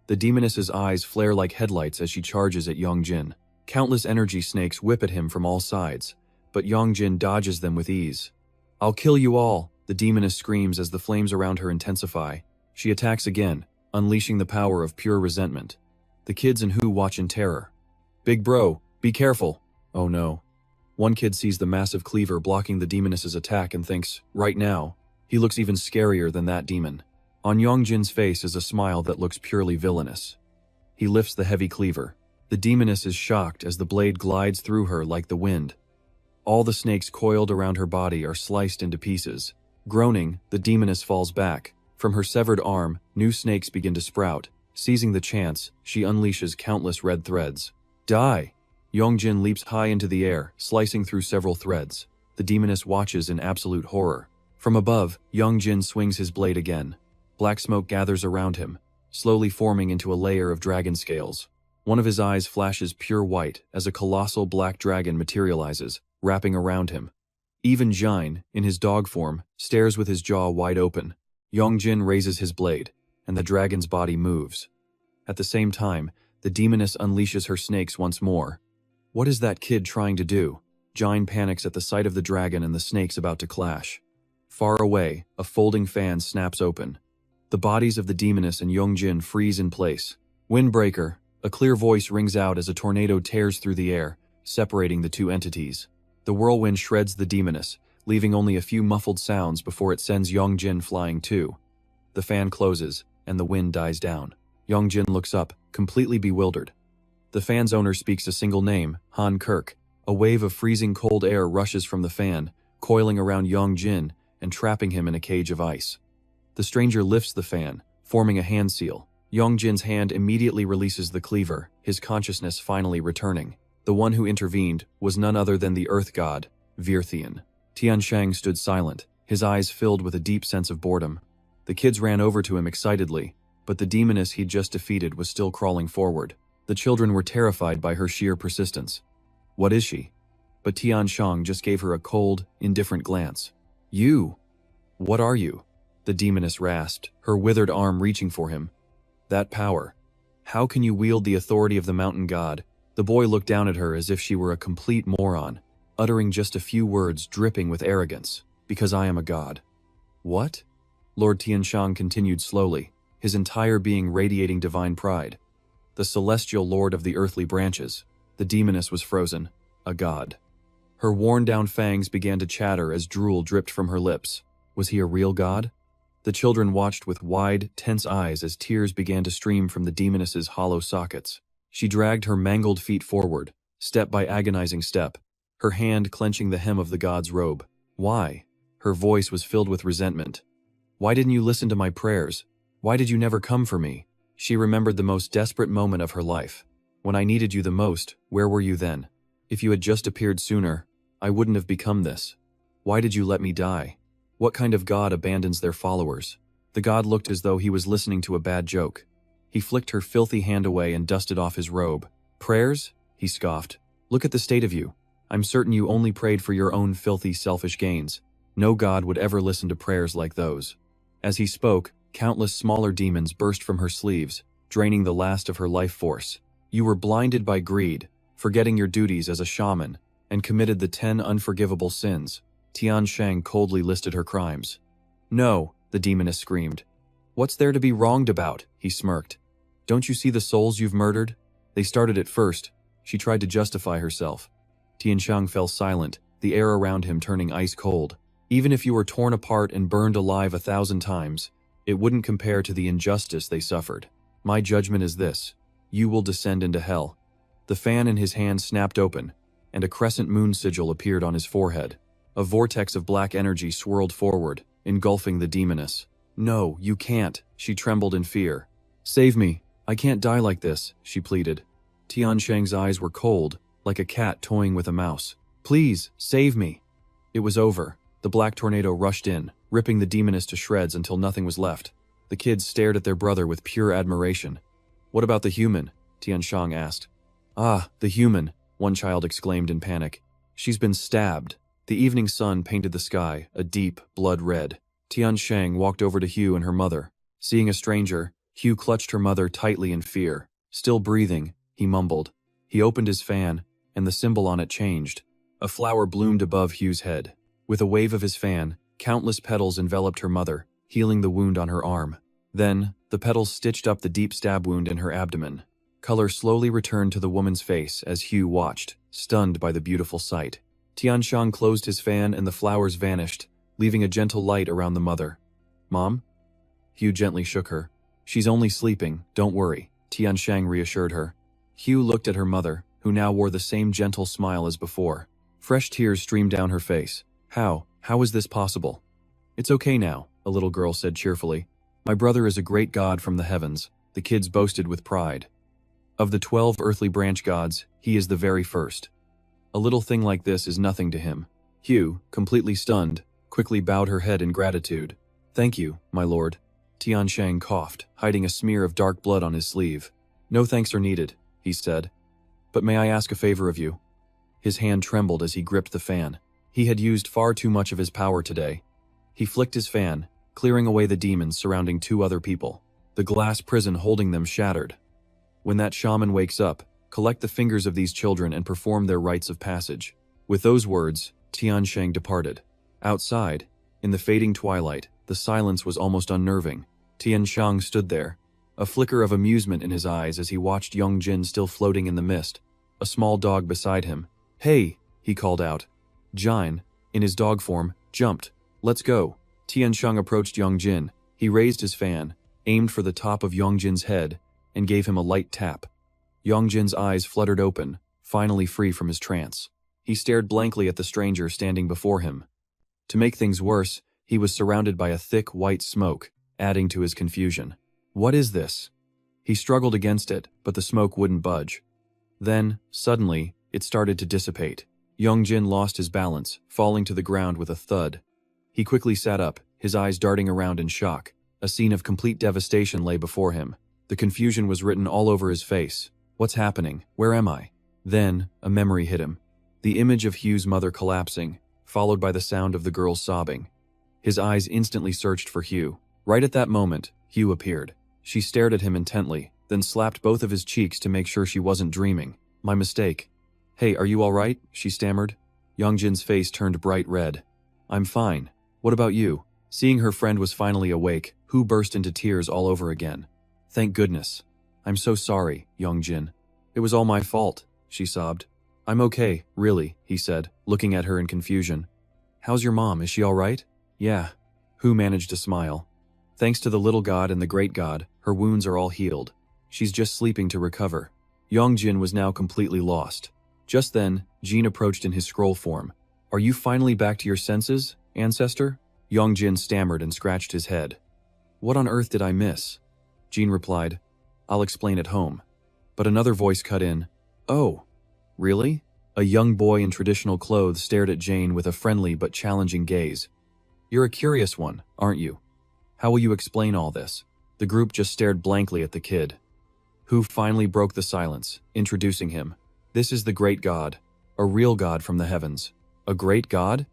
The demoness's eyes flare like headlights as she charges at Yong Jin. Countless energy snakes whip at him from all sides, but Yong Jin dodges them with ease. "I'll kill you all," the demoness screams as the flames around her intensify. She attacks again, unleashing the power of pure resentment. The kids and Hu watch in terror. "Big bro, be careful." Oh no. One kid sees the massive cleaver blocking the demoness's attack and thinks, right now, he looks even scarier than that demon. On Yong Jin's face is a smile that looks purely villainous. He lifts the heavy cleaver. The demoness is shocked as the blade glides through her like the wind. All the snakes coiled around her body are sliced into pieces. Groaning, the demoness falls back. From her severed arm, new snakes begin to sprout. Seizing the chance, she unleashes countless red threads. "Die!" Yong Jin leaps high into the air, slicing through several threads. The demoness watches in absolute horror. From above, Yong Jin swings his blade again. Black smoke gathers around him, slowly forming into a layer of dragon scales. One of his eyes flashes pure white as a colossal black dragon materializes, wrapping around him. Even Jin, in his dog form, stares with his jaw wide open. Yong Jin raises his blade, and the dragon's body moves. At the same time, the demoness unleashes her snakes once more. What is that kid trying to do? Jin panics at the sight of the dragon and the snakes about to clash. Far away, a folding fan snaps open. The bodies of the demoness and Yong Jin freeze in place. "Windbreaker," a clear voice rings out as a tornado tears through the air, separating the two entities. The whirlwind shreds the demoness, leaving only a few muffled sounds before it sends Yong Jin flying too. The fan closes, and the wind dies down. Yong Jin looks up, completely bewildered. The fan's owner speaks a single name, Han Kirk. A wave of freezing cold air rushes from the fan, coiling around Yong Jin and trapping him in a cage of ice. The stranger lifts the fan, forming a hand seal. Yong Jin's hand immediately releases the cleaver, his consciousness finally returning. The one who intervened was none other than the earth god, Virthian. Tianshang stood silent, his eyes filled with a deep sense of boredom. The kids ran over to him excitedly, but the demoness he'd just defeated was still crawling forward. The children were terrified by her sheer persistence. What is she? But Tianshang just gave her a cold, indifferent glance. You! What are you? The demoness rasped, her withered arm reaching for him. That power. How can you wield the authority of the mountain god? The boy looked down at her as if she were a complete moron, uttering just a few words dripping with arrogance. Because I am a god. What? Lord Tianshang continued slowly, his entire being radiating divine pride. The celestial lord of the earthly branches. The demoness was frozen. A god. Her worn-down fangs began to chatter as drool dripped from her lips. Was he a real god? The children watched with wide, tense eyes as tears began to stream from the demoness's hollow sockets. She dragged her mangled feet forward, step by agonizing step, her hand clenching the hem of the god's robe. Why? Her voice was filled with resentment. Why didn't you listen to my prayers? Why did you never come for me? She remembered the most desperate moment of her life. When I needed you the most, where were you then? If you had just appeared sooner, I wouldn't have become this. Why did you let me die? What kind of god abandons their followers? The god looked as though he was listening to a bad joke. He flicked her filthy hand away and dusted off his robe. Prayers? He scoffed. Look at the state of you. I'm certain you only prayed for your own filthy, selfish gains. No god would ever listen to prayers like those. As he spoke, countless smaller demons burst from her sleeves, draining the last of her life force. You were blinded by greed, forgetting your duties as a shaman, and committed the 10 unforgivable sins. Tianshang coldly listed her crimes. No, the demoness screamed. What's there to be wronged about? He smirked. Don't you see the souls you've murdered? They started it first. She tried to justify herself. Tianshang fell silent, the air around him turning ice cold. Even if you were torn apart and burned alive 1,000 times, it wouldn't compare to the injustice they suffered. My judgment is this. You will descend into hell. The fan in his hand snapped open, and a crescent moon sigil appeared on his forehead. A vortex of black energy swirled forward, engulfing the demoness. No, you can't, she trembled in fear. Save me, I can't die like this, she pleaded. Tianshang's eyes were cold, like a cat toying with a mouse. Please, save me. It was over. The black tornado rushed in, ripping the demoness to shreds until nothing was left. The kids stared at their brother with pure admiration. What about the human? Tianshang asked. Ah, the human, one child exclaimed in panic. She's been stabbed. The evening sun painted the sky, a deep, blood red. Tianshang walked over to Hugh and her mother. Seeing a stranger, Hugh clutched her mother tightly in fear. Still breathing, he mumbled. He opened his fan, and the symbol on it changed. A flower bloomed above Hugh's head. With a wave of his fan, countless petals enveloped her mother, healing the wound on her arm. Then, the petals stitched up the deep stab wound in her abdomen. Color slowly returned to the woman's face as Hugh watched, stunned by the beautiful sight. Tianshang closed his fan and the flowers vanished, leaving a gentle light around the mother. Mom? Hugh gently shook her. She's only sleeping, don't worry, Tianshang reassured her. Hugh looked at her mother, who now wore the same gentle smile as before. Fresh tears streamed down her face. How is this possible? It's okay now, a little girl said cheerfully. My brother is a great god from the heavens, the kids boasted with pride. Of the 12 earthly branch gods, he is the very first. A little thing like this is nothing to him. Hugh, completely stunned, quickly bowed her head in gratitude. Thank you, my lord. Tianshang coughed, hiding a smear of dark blood on his sleeve. No thanks are needed, he said. But may I ask a favor of you? His hand trembled as he gripped the fan. He had used far too much of his power today. He flicked his fan, clearing away the demons surrounding 2 other people. The glass prison holding them shattered. When that shaman wakes up, collect the fingers of these children and perform their rites of passage. With those words, Tianshang departed. Outside, in the fading twilight, the silence was almost unnerving. Tianshang stood there, a flicker of amusement in his eyes as he watched Yong Jin still floating in the mist, a small dog beside him. Hey, he called out. Jin, in his dog form, jumped. Let's go. Tianshang approached Yong Jin. He raised his fan, aimed for the top of Yong Jin's head, and gave him a light tap. Yong Jin's eyes fluttered open, finally free from his trance. He stared blankly at the stranger standing before him. To make things worse, he was surrounded by a thick white smoke, adding to his confusion. What is this? He struggled against it, but the smoke wouldn't budge. Then, suddenly, it started to dissipate. Yong Jin lost his balance, falling to the ground with a thud. He quickly sat up, his eyes darting around in shock. A scene of complete devastation lay before him. The confusion was written all over his face. What's happening? Where am I? Then, a memory hit him. The image of Hugh's mother collapsing, followed by the sound of the girl's sobbing. His eyes instantly searched for Hugh. Right at that moment, Hugh appeared. She stared at him intently, then slapped both of his cheeks to make sure she wasn't dreaming. My mistake. Hey, are you all right? She stammered. Yong Jin's face turned bright red. I'm fine. What about you? Seeing her friend was finally awake, Hu burst into tears all over again. Thank goodness. I'm so sorry, Yong Jin. It was all my fault, she sobbed. I'm okay, really, he said, looking at her in confusion. How's your mom? Is she all right? Yeah. Hu managed to smile. Thanks to the little god and the great god, her wounds are all healed. She's just sleeping to recover. Yong Jin was now completely lost. Just then, Jin approached in his scroll form. Are you finally back to your senses, ancestor? Yong Jin stammered and scratched his head. What on earth did I miss? Jin replied, I'll explain at home. But another voice cut in. Oh, really? A young boy in traditional clothes stared at Jane with a friendly but challenging gaze. You're a curious one, aren't you? How will you explain all this? The group just stared blankly at the kid. Hu finally broke the silence, introducing him. This is the great god, a real god from the heavens. A great god?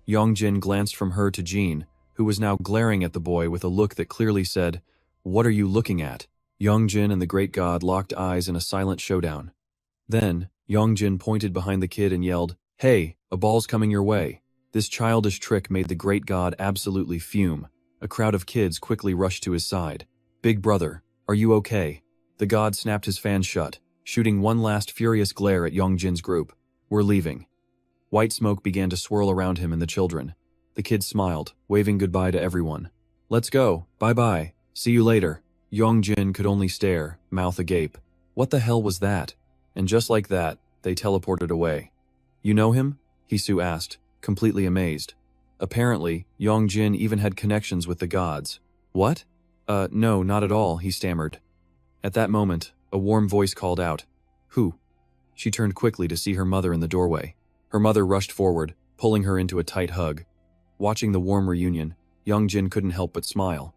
Yong Jin glanced from her to Jin, who was now glaring at the boy with a look that clearly said, What are you looking at? Yong Jin and the great god locked eyes in a silent showdown. Then, Yong Jin pointed behind the kid and yelled, Hey, a ball's coming your way. This childish trick made the great god absolutely fume. A crowd of kids quickly rushed to his side. Big brother, are you okay? The god snapped his fan shut, shooting one last furious glare at Yong Jin's group. We're leaving. White smoke began to swirl around him and the children. The kid smiled, waving goodbye to everyone. Let's go. Bye-bye. See you later. Yong Jin could only stare, mouth agape. What the hell was that? And just like that, they teleported away. You know him? Hisu asked, completely amazed. Apparently, Yong Jin even had connections with the gods. What? No, not at all, he stammered. At that moment, a warm voice called out, Who? She turned quickly to see her mother in the doorway. Her mother rushed forward, pulling her into a tight hug. Watching the warm reunion, Yong Jin couldn't help but smile.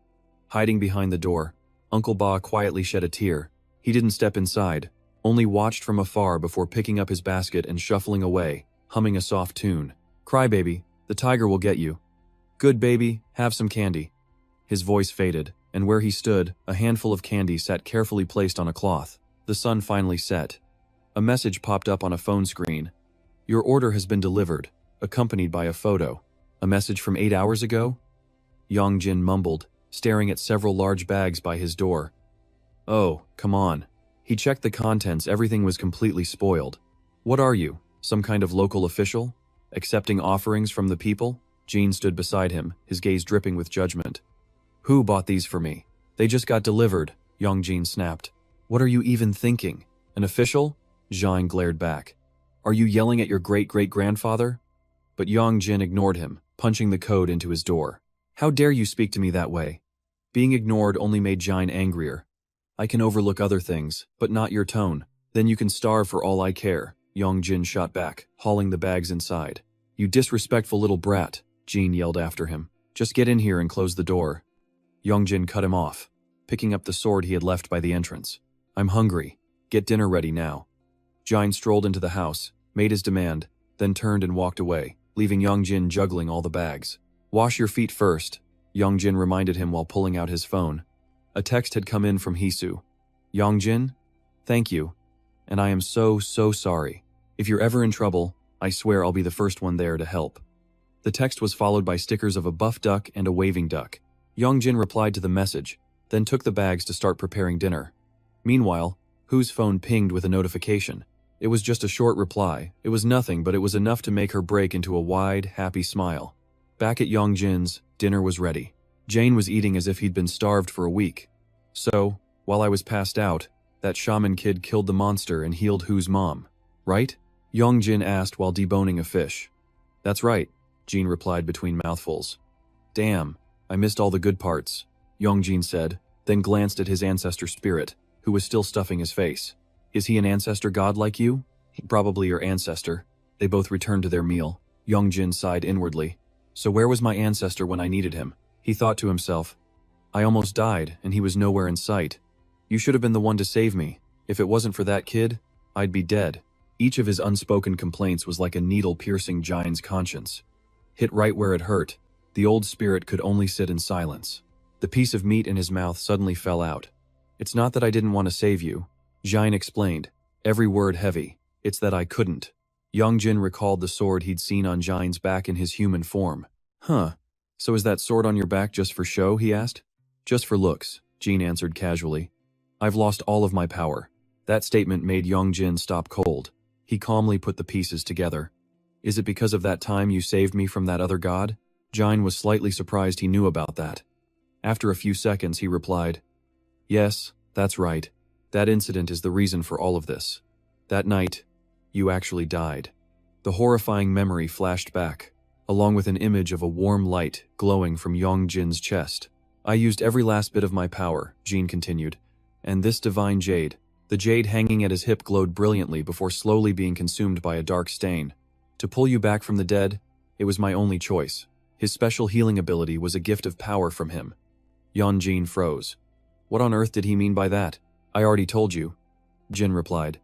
Hiding behind the door, Uncle Ba quietly shed a tear. He didn't step inside, only watched from afar before picking up his basket and shuffling away, humming a soft tune. Cry, baby, the tiger will get you. Good baby, have some candy. His voice faded, and where he stood, a handful of candy sat carefully placed on a cloth. The sun finally set. A message popped up on a phone screen. Your order has been delivered, accompanied by a photo. A message from 8 hours ago? Yong Jin mumbled, staring at several large bags by his door. Oh, come on. He checked the contents, everything was completely spoiled. What are you, some kind of local official? Accepting offerings from the people? Jean stood beside him, his gaze dripping with judgment. Who bought these for me? They just got delivered, Yong Jin snapped. What are you even thinking? An official? Zhang glared back. Are you yelling at your great-great-grandfather? But Yong Jin ignored him, punching the code into his door. How dare you speak to me that way? Being ignored only made Jin angrier. I can overlook other things, but not your tone. Then you can starve for all I care, Yong Jin shot back, hauling the bags inside. You disrespectful little brat, Jin yelled after him. Just get in here and close the door. Yong Jin cut him off, picking up the sword he had left by the entrance. I'm hungry. Get dinner ready now. Jin strolled into the house, made his demand, then turned and walked away, leaving Yong Jin juggling all the bags. Wash your feet first, Yong Jin reminded him while pulling out his phone. A text had come in from Hisu. Yong Jin? Thank you. And I am so sorry. If you're ever in trouble, I swear I'll be the first one there to help. The text was followed by stickers of a buff duck and a waving duck. Yong Jin replied to the message, then took the bags to start preparing dinner. Meanwhile, Hu's phone pinged with a notification. It was just a short reply. It was nothing, but it was enough to make her break into a wide, happy smile. Back at Yong Jin's, dinner was ready. Jane was eating as if he'd been starved for a week. So, while I was passed out, that shaman kid killed the monster and healed Hu's mom, right? Yong Jin asked while deboning a fish. That's right, Jin replied between mouthfuls. Damn, I missed all the good parts, Yong Jin said, then glanced at his ancestor spirit. who was still stuffing his face. Is he an ancestor god like you? Probably your ancestor. They both returned to their meal. Yong Jin sighed inwardly. So where was my ancestor when I needed him? He thought to himself. I almost died, and he was nowhere in sight. You should have been the one to save me. If it wasn't for that kid, I'd be dead. Each of his unspoken complaints was like a needle piercing Jine's conscience. Hit right where it hurt, the old spirit could only sit in silence. The piece of meat in his mouth suddenly fell out. It's not that I didn't want to save you, Jine explained, every word heavy. It's that I couldn't. Yong Jin recalled the sword he'd seen on Jine's back in his human form. Huh. So is that sword on your back just for show, he asked. Just for looks, Jin answered casually. I've lost all of my power. That statement made Yong Jin stop cold. He calmly put the pieces together. Is it because of that time you saved me from that other god? Jine was slightly surprised he knew about that. After a few seconds, he replied, Yes, that's right. That incident is the reason for all of this. That night, you actually died. The horrifying memory flashed back, along with an image of a warm light glowing from Yong Jin's chest. I used every last bit of my power, Jin continued, and this divine jade, the jade hanging at his hip glowed brilliantly before slowly being consumed by a dark stain. To pull you back from the dead, it was my only choice. His special healing ability was a gift of power from him. Yong Jin froze. What on earth did he mean by that? I already told you, Jin replied,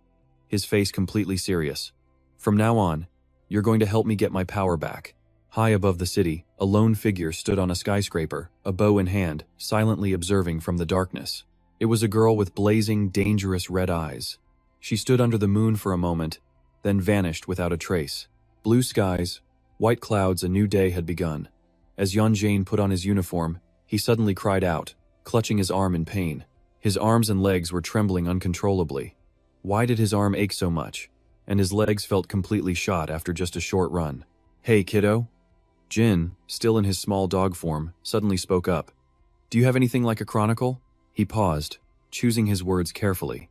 his face completely serious. From now on, you're going to help me get my power back. High above the city, a lone figure stood on a skyscraper, a bow in hand, silently observing from the darkness. It was a girl with blazing, dangerous red eyes. She stood under the moon for a moment, then vanished without a trace. Blue skies, white clouds, a new day had begun. As Yong Jin put on his uniform, he suddenly cried out, clutching his arm in pain. His arms and legs were trembling uncontrollably. Why did his arm ache so much? And his legs felt completely shot after just a short run. Hey, kiddo? Jin, still in his small dog form, suddenly spoke up. Do you have anything like a chronicle? He paused, choosing his words carefully.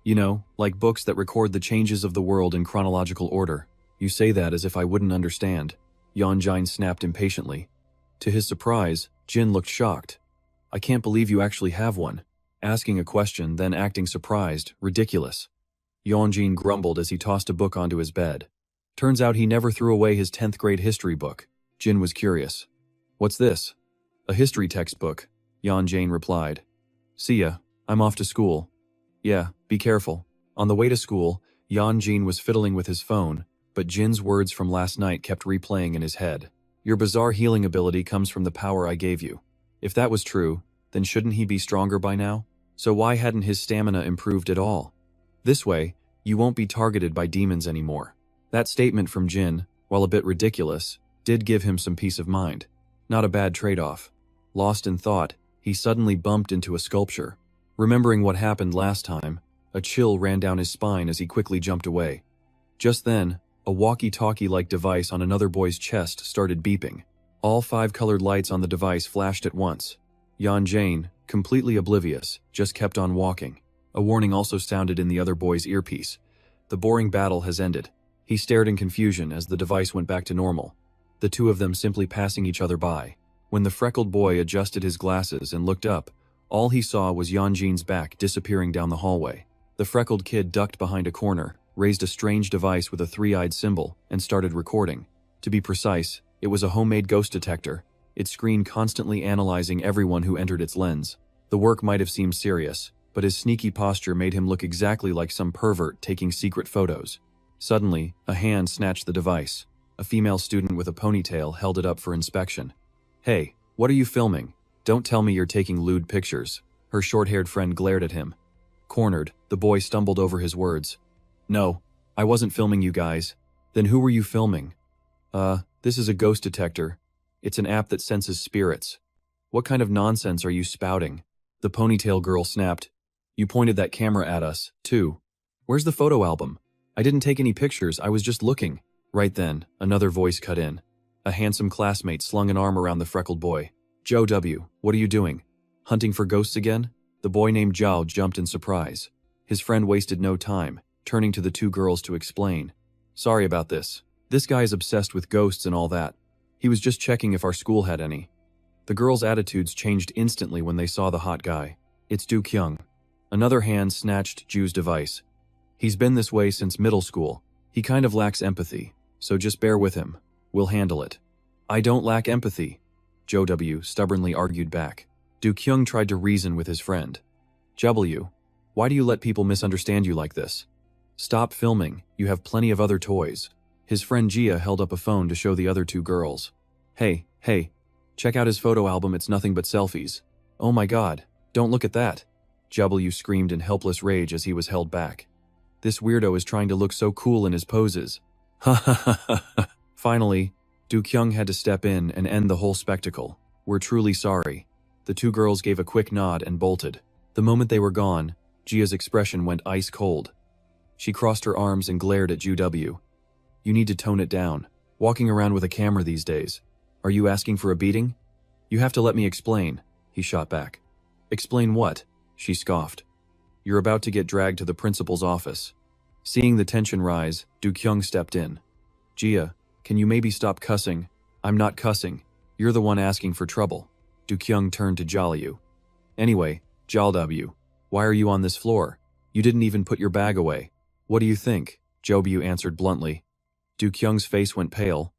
You know, like books that record the changes of the world in chronological order. You say that as if I wouldn't understand. Yong Jin snapped impatiently. To his surprise, Jin looked shocked. I can't believe you actually have one. Asking a question, then acting surprised, ridiculous. Yong Jin grumbled as he tossed a book onto his bed. Turns out he never threw away his 10th grade history book. Jin was curious. What's this? A history textbook, Yong Jin replied. See ya, I'm off to school. Yeah, be careful. On the way to school, Yong Jin was fiddling with his phone, but Jin's words from last night kept replaying in his head. Your bizarre healing ability comes from the power I gave you. If that was true, then shouldn't he be stronger by now? So why hadn't his stamina improved at all? This way, you won't be targeted by demons anymore. That statement from Jin, while a bit ridiculous, did give him some peace of mind. Not a bad trade-off. Lost in thought, he suddenly bumped into a sculpture. Remembering what happened last time, a chill ran down his spine as he quickly jumped away. Just then, a walkie-talkie-like device on another boy's chest started beeping. All 5 colored lights on the device flashed at once. Yong Jin, completely oblivious, just kept on walking. A warning also sounded in the other boy's earpiece. The boring battle has ended. He stared in confusion as the device went back to normal, the two of them simply passing each other by. When the freckled boy adjusted his glasses and looked up, all he saw was Yong Jin's back disappearing down the hallway. The freckled kid ducked behind a corner, raised a strange device with a 3-eyed symbol, and started recording. To be precise, it was a homemade ghost detector, its screen constantly analyzing everyone who entered its lens. The work might have seemed serious, but his sneaky posture made him look exactly like some pervert taking secret photos. Suddenly, a hand snatched the device. A female student with a ponytail held it up for inspection. Hey, what are you filming? Don't tell me you're taking lewd pictures. Her short-haired friend glared at him. Cornered, the boy stumbled over his words. No, I wasn't filming you guys. Then who were you filming? This is a ghost detector. It's an app that senses spirits. What kind of nonsense are you spouting? The ponytail girl snapped. You pointed that camera at us, too. Where's the photo album? I didn't take any pictures, I was just looking. Right then, another voice cut in. A handsome classmate slung an arm around the freckled boy. Joe W., what are you doing? Hunting for ghosts again? The boy named Zhao jumped in surprise. His friend wasted no time, turning to the two girls to explain. Sorry about this. This guy is obsessed with ghosts and all that. He was just checking if our school had any. The girls' attitudes changed instantly when they saw the hot guy. It's Du Kyung. Another hand snatched Ju's device. He's been this way since middle school. He kind of lacks empathy, so just bear with him. We'll handle it. I don't lack empathy, Jo W stubbornly argued back. Du Kyung tried to reason with his friend. W, why do you let people misunderstand you like this? Stop filming, you have plenty of other toys. His friend Jia held up a phone to show the other two girls. Hey, check out his photo album, it's nothing but selfies. Oh my god, don't look at that. W screamed in helpless rage as he was held back. This weirdo is trying to look so cool in his poses. Ha ha ha ha. Finally, Du Kyung had to step in and end the whole spectacle. We're truly sorry. The two girls gave a quick nod and bolted. The moment they were gone, Jia's expression went ice cold. She crossed her arms and glared at Ju W. You need to tone it down. Walking around with a camera these days. Are you asking for a beating? You have to let me explain, he shot back. Explain what? She scoffed. You're about to get dragged to the principal's office. Seeing the tension rise, Du Kyung stepped in. Jia, can you maybe stop cussing? I'm not cussing. You're the one asking for trouble. Du Kyung turned to Jialyu. Anyway, Jialw, why are you on this floor? You didn't even put your bag away. What do you think? Jobyu answered bluntly. Du Kyung's face went pale.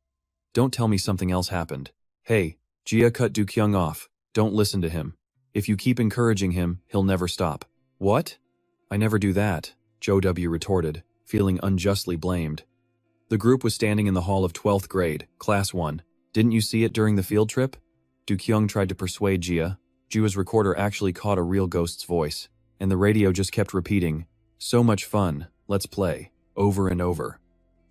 Don't tell me something else happened. Hey, Jia cut Du Kyung off. Don't listen to him. If you keep encouraging him, he'll never stop. What? I never do that, Jo W retorted, feeling unjustly blamed. The group was standing in the hall of 12th grade, Class 1. Didn't you see it during the field trip? Du Kyung tried to persuade Jia. Jia's recorder actually caught a real ghost's voice, and the radio just kept repeating, so much fun, let's play, over and over.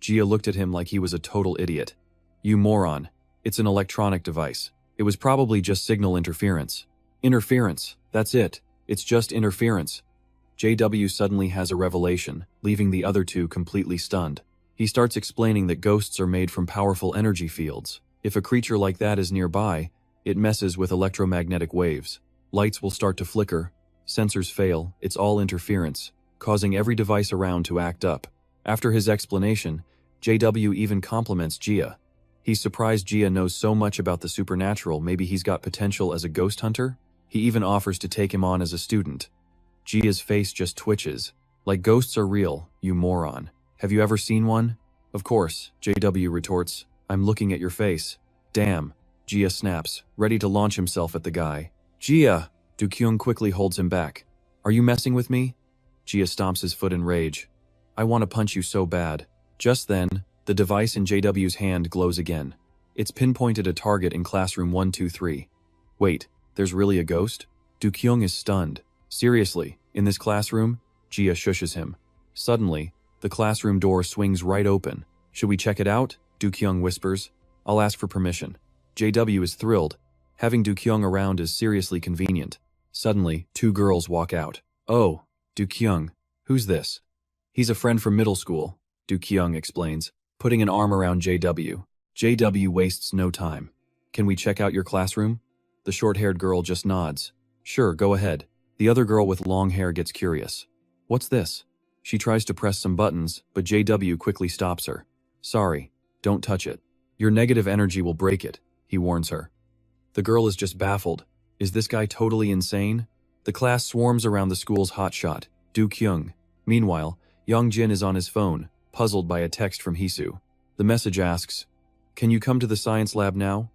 Jia looked at him like he was a total idiot. You moron. It's an electronic device. It was probably just signal interference. Interference, that's it. It's just interference. JW suddenly has a revelation, leaving the other two completely stunned. He starts explaining that ghosts are made from powerful energy fields. If a creature like that is nearby, it messes with electromagnetic waves. Lights will start to flicker, sensors fail, it's all interference, causing every device around to act up. After his explanation, JW even compliments Jia. He's surprised Jia knows so much about the supernatural, maybe he's got potential as a ghost hunter? He even offers to take him on as a student. Jia's face just twitches. Like ghosts are real, you moron. Have you ever seen one? Of course, JW retorts. I'm looking at your face. Damn. Jia snaps, ready to launch himself at the guy. Jia! Du Kyung quickly holds him back. Are you messing with me? Jia stomps his foot in rage. I want to punch you so bad. Just then, the device in JW's hand glows again. It's pinpointed a target in classroom 123. Wait, there's really a ghost? Du Kyung is stunned. Seriously, in this classroom? Jia shushes him. Suddenly, the classroom door swings right open. Should we check it out? Du Kyung whispers. I'll ask for permission. JW is thrilled. Having Du Kyung around is seriously convenient. Suddenly, two girls walk out. Oh, Du Kyung. Who's this? He's a friend from middle school, Du Kyung explains, putting an arm around JW. JW wastes no time. Can we check out your classroom? The short-haired girl just nods. Sure, go ahead. The other girl with long hair gets curious. What's this? She tries to press some buttons, but JW quickly stops her. Sorry, don't touch it. Your negative energy will break it, he warns her. The girl is just baffled. Is this guy totally insane? The class swarms around the school's hotshot, Du Kyung. Meanwhile, Yong Jin is on his phone, puzzled by a text from Hisu. The message asks, Can you come to the science lab now?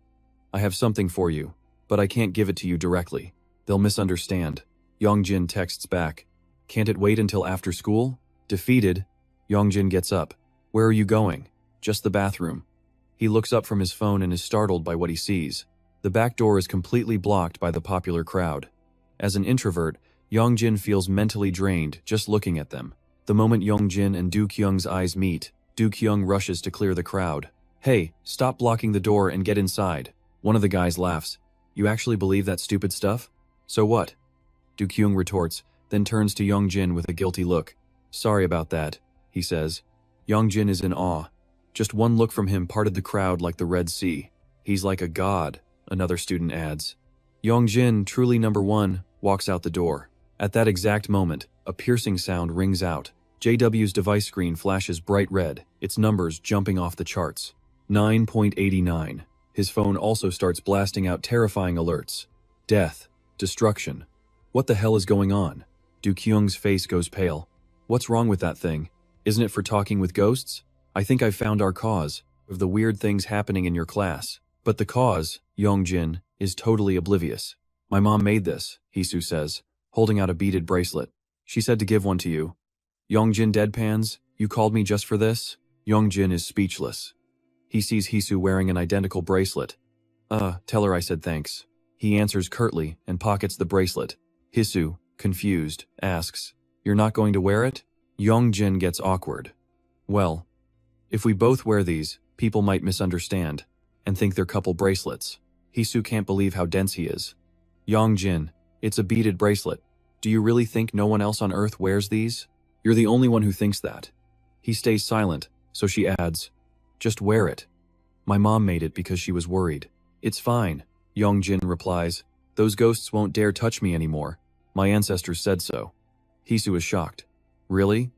I have something for you, but I can't give it to you directly. They'll misunderstand. Yong Jin texts back, Can't it wait until after school? Defeated, Yong Jin gets up. Where are you going? Just the bathroom. He looks up from his phone and is startled by what he sees. The back door is completely blocked by the popular crowd. As an introvert, Yong Jin feels mentally drained just looking at them. The moment Yong Jin and Du Kyung's eyes meet, Du Kyung rushes to clear the crowd. Hey, stop blocking the door and get inside. One of the guys laughs. You actually believe that stupid stuff? So what? Du Kyung retorts, then turns to Yong Jin with a guilty look. Sorry about that, he says. Yong Jin is in awe. Just one look from him parted the crowd like the Red Sea. He's like a god, another student adds. Yong Jin, truly number one, walks out the door. At that exact moment, a piercing sound rings out. JW's device screen flashes bright red, its numbers jumping off the charts. 9.89. His phone also starts blasting out terrifying alerts. Death. Destruction. What the hell is going on? Do Kyung's face goes pale. What's wrong with that thing? Isn't it for talking with ghosts? I think I've found our cause of the weird things happening in your class. But the cause, Yong Jin, is totally oblivious. My mom made this, Hisu says, holding out a beaded bracelet. She said to give one to you. Yong Jin deadpans, you called me just for this? Yong Jin is speechless. He sees Hisu wearing an identical bracelet. Tell her I said thanks. He answers curtly and pockets the bracelet. Hisu, confused, asks, you're not going to wear it? Yong Jin gets awkward. Well, if we both wear these, people might misunderstand and think they're couple bracelets. Hisu can't believe how dense he is. Yong Jin, it's a beaded bracelet. Do you really think no one else on Earth wears these? You're the only one who thinks that. He stays silent, so she adds, just wear it. My mom made it because she was worried. It's fine, Yong Jin replies. Those ghosts won't dare touch me anymore. My ancestors said so. Hisu is shocked. Really?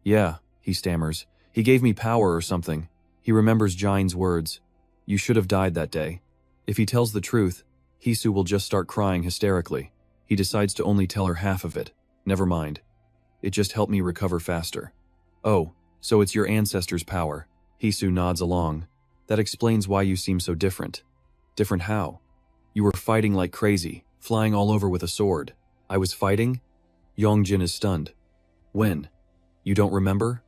Yeah, he stammers. He gave me power or something. He remembers Jin's words. You should have died that day. If he tells the truth, Hisu will just start crying hysterically. He decides to only tell her half of it. Never mind. It just helped me recover faster. Oh, so it's your ancestors' power. Hisu nods along. That explains why you seem so different. Different how? You were fighting like crazy, flying all over with a sword. I was fighting? Yong Jin is stunned. When? You don't remember?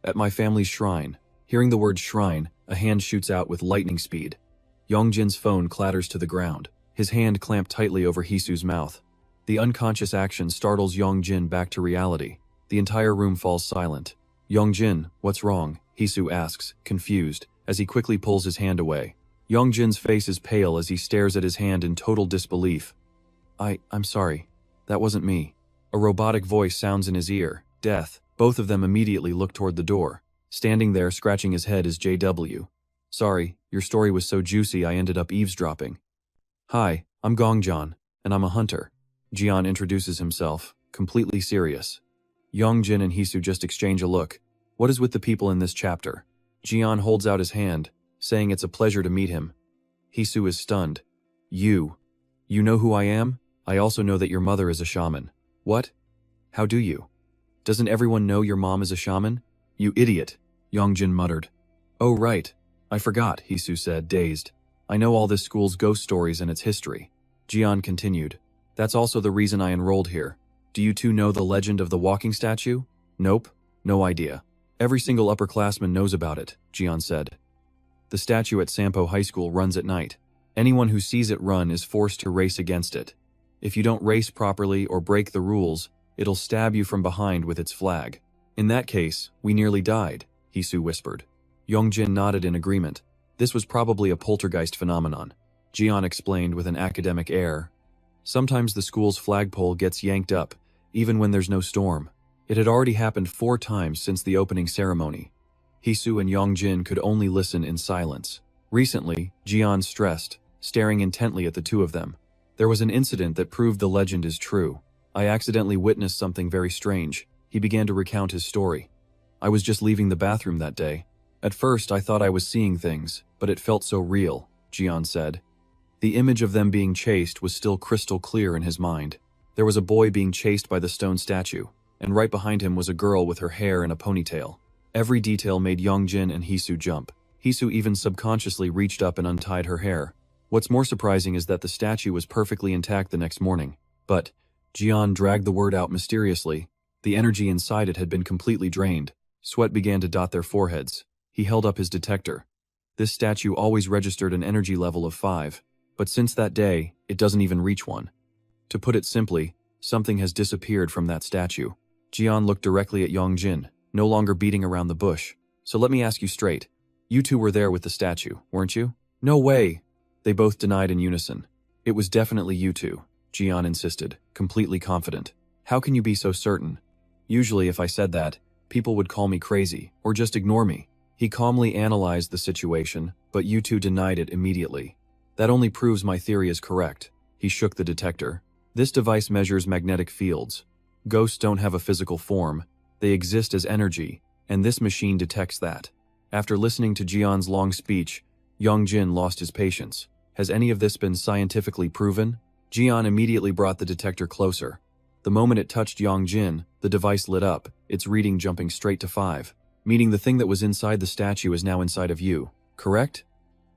At my family's shrine. Hearing the word shrine, a hand shoots out with lightning speed. Yong Jin's phone clatters to the ground, his hand clamped tightly over Hisu's mouth. The unconscious action startles Yong Jin back to reality. The entire room falls silent. Yong Jin, what's wrong? Hisu asks, confused, as he quickly pulls his hand away. Yong Jin's face is pale as he stares at his hand in total disbelief. I'm sorry. That wasn't me. A robotic voice sounds in his ear. Death. Both of them immediately look toward the door. Standing there, scratching his head, is JW. Sorry, your story was so juicy I ended up eavesdropping. Hi, I'm Gongjan, and I'm a hunter. Jian introduces himself, completely serious. Yong Jin and Hisu just exchange a look. What is with the people in this chapter? Jian holds out his hand, saying it's a pleasure to meet him. Hisu is stunned. You know who I am? I also know that your mother is a shaman. What? How do you? Doesn't everyone know your mom is a shaman? You idiot, Yong Jin muttered. Oh right, I forgot, Hisu said, dazed. I know all this school's ghost stories and its history. Jian continued. That's also the reason I enrolled here. Do you two know the legend of the walking statue? Nope, no idea. Every single upperclassman knows about it, Jian said. The statue at Sampo High School runs at night. Anyone who sees it run is forced to race against it. If you don't race properly or break the rules, it'll stab you from behind with its flag. In that case, we nearly died, Hisu whispered. Yong Jin nodded in agreement. This was probably a poltergeist phenomenon. Jian explained with an academic air. Sometimes the school's flagpole gets yanked up, even when there's no storm. It had already happened 4 times since the opening ceremony. Hisu and Yong Jin could only listen in silence. Recently, Jian stressed, staring intently at the two of them. There was an incident that proved the legend is true. I accidentally witnessed something very strange. He began to recount his story. I was just leaving the bathroom that day. At first, I thought I was seeing things, but it felt so real, Jian said. The image of them being chased was still crystal clear in his mind. There was a boy being chased by the stone statue, and right behind him was a girl with her hair in a ponytail. Every detail made Yong Jin and Hisu jump. Hisu even subconsciously reached up and untied her hair. What's more surprising is that the statue was perfectly intact the next morning. But Jian dragged the word out mysteriously. The energy inside it had been completely drained. Sweat began to dot their foreheads. He held up his detector. This statue always registered an energy level of 5, but since that day, it doesn't even reach 1. To put it simply, something has disappeared from that statue. Jian looked directly at Yong Jin, no longer beating around the bush. So let me ask you straight. You two were there with the statue, weren't you? No way! They both denied in unison. It was definitely you two, Jian insisted, completely confident. How can you be so certain? Usually if I said that, people would call me crazy, or just ignore me. He calmly analyzed the situation, but you two denied it immediately. That only proves my theory is correct. He shook the detector. This device measures magnetic fields. Ghosts don't have a physical form. They exist as energy, and this machine detects that. After listening to Jian's long speech, Yong Jin lost his patience. Has any of this been scientifically proven? Jian immediately brought the detector closer. The moment it touched Yong Jin, the device lit up, its reading jumping straight to 5. Meaning the thing that was inside the statue is now inside of you, correct?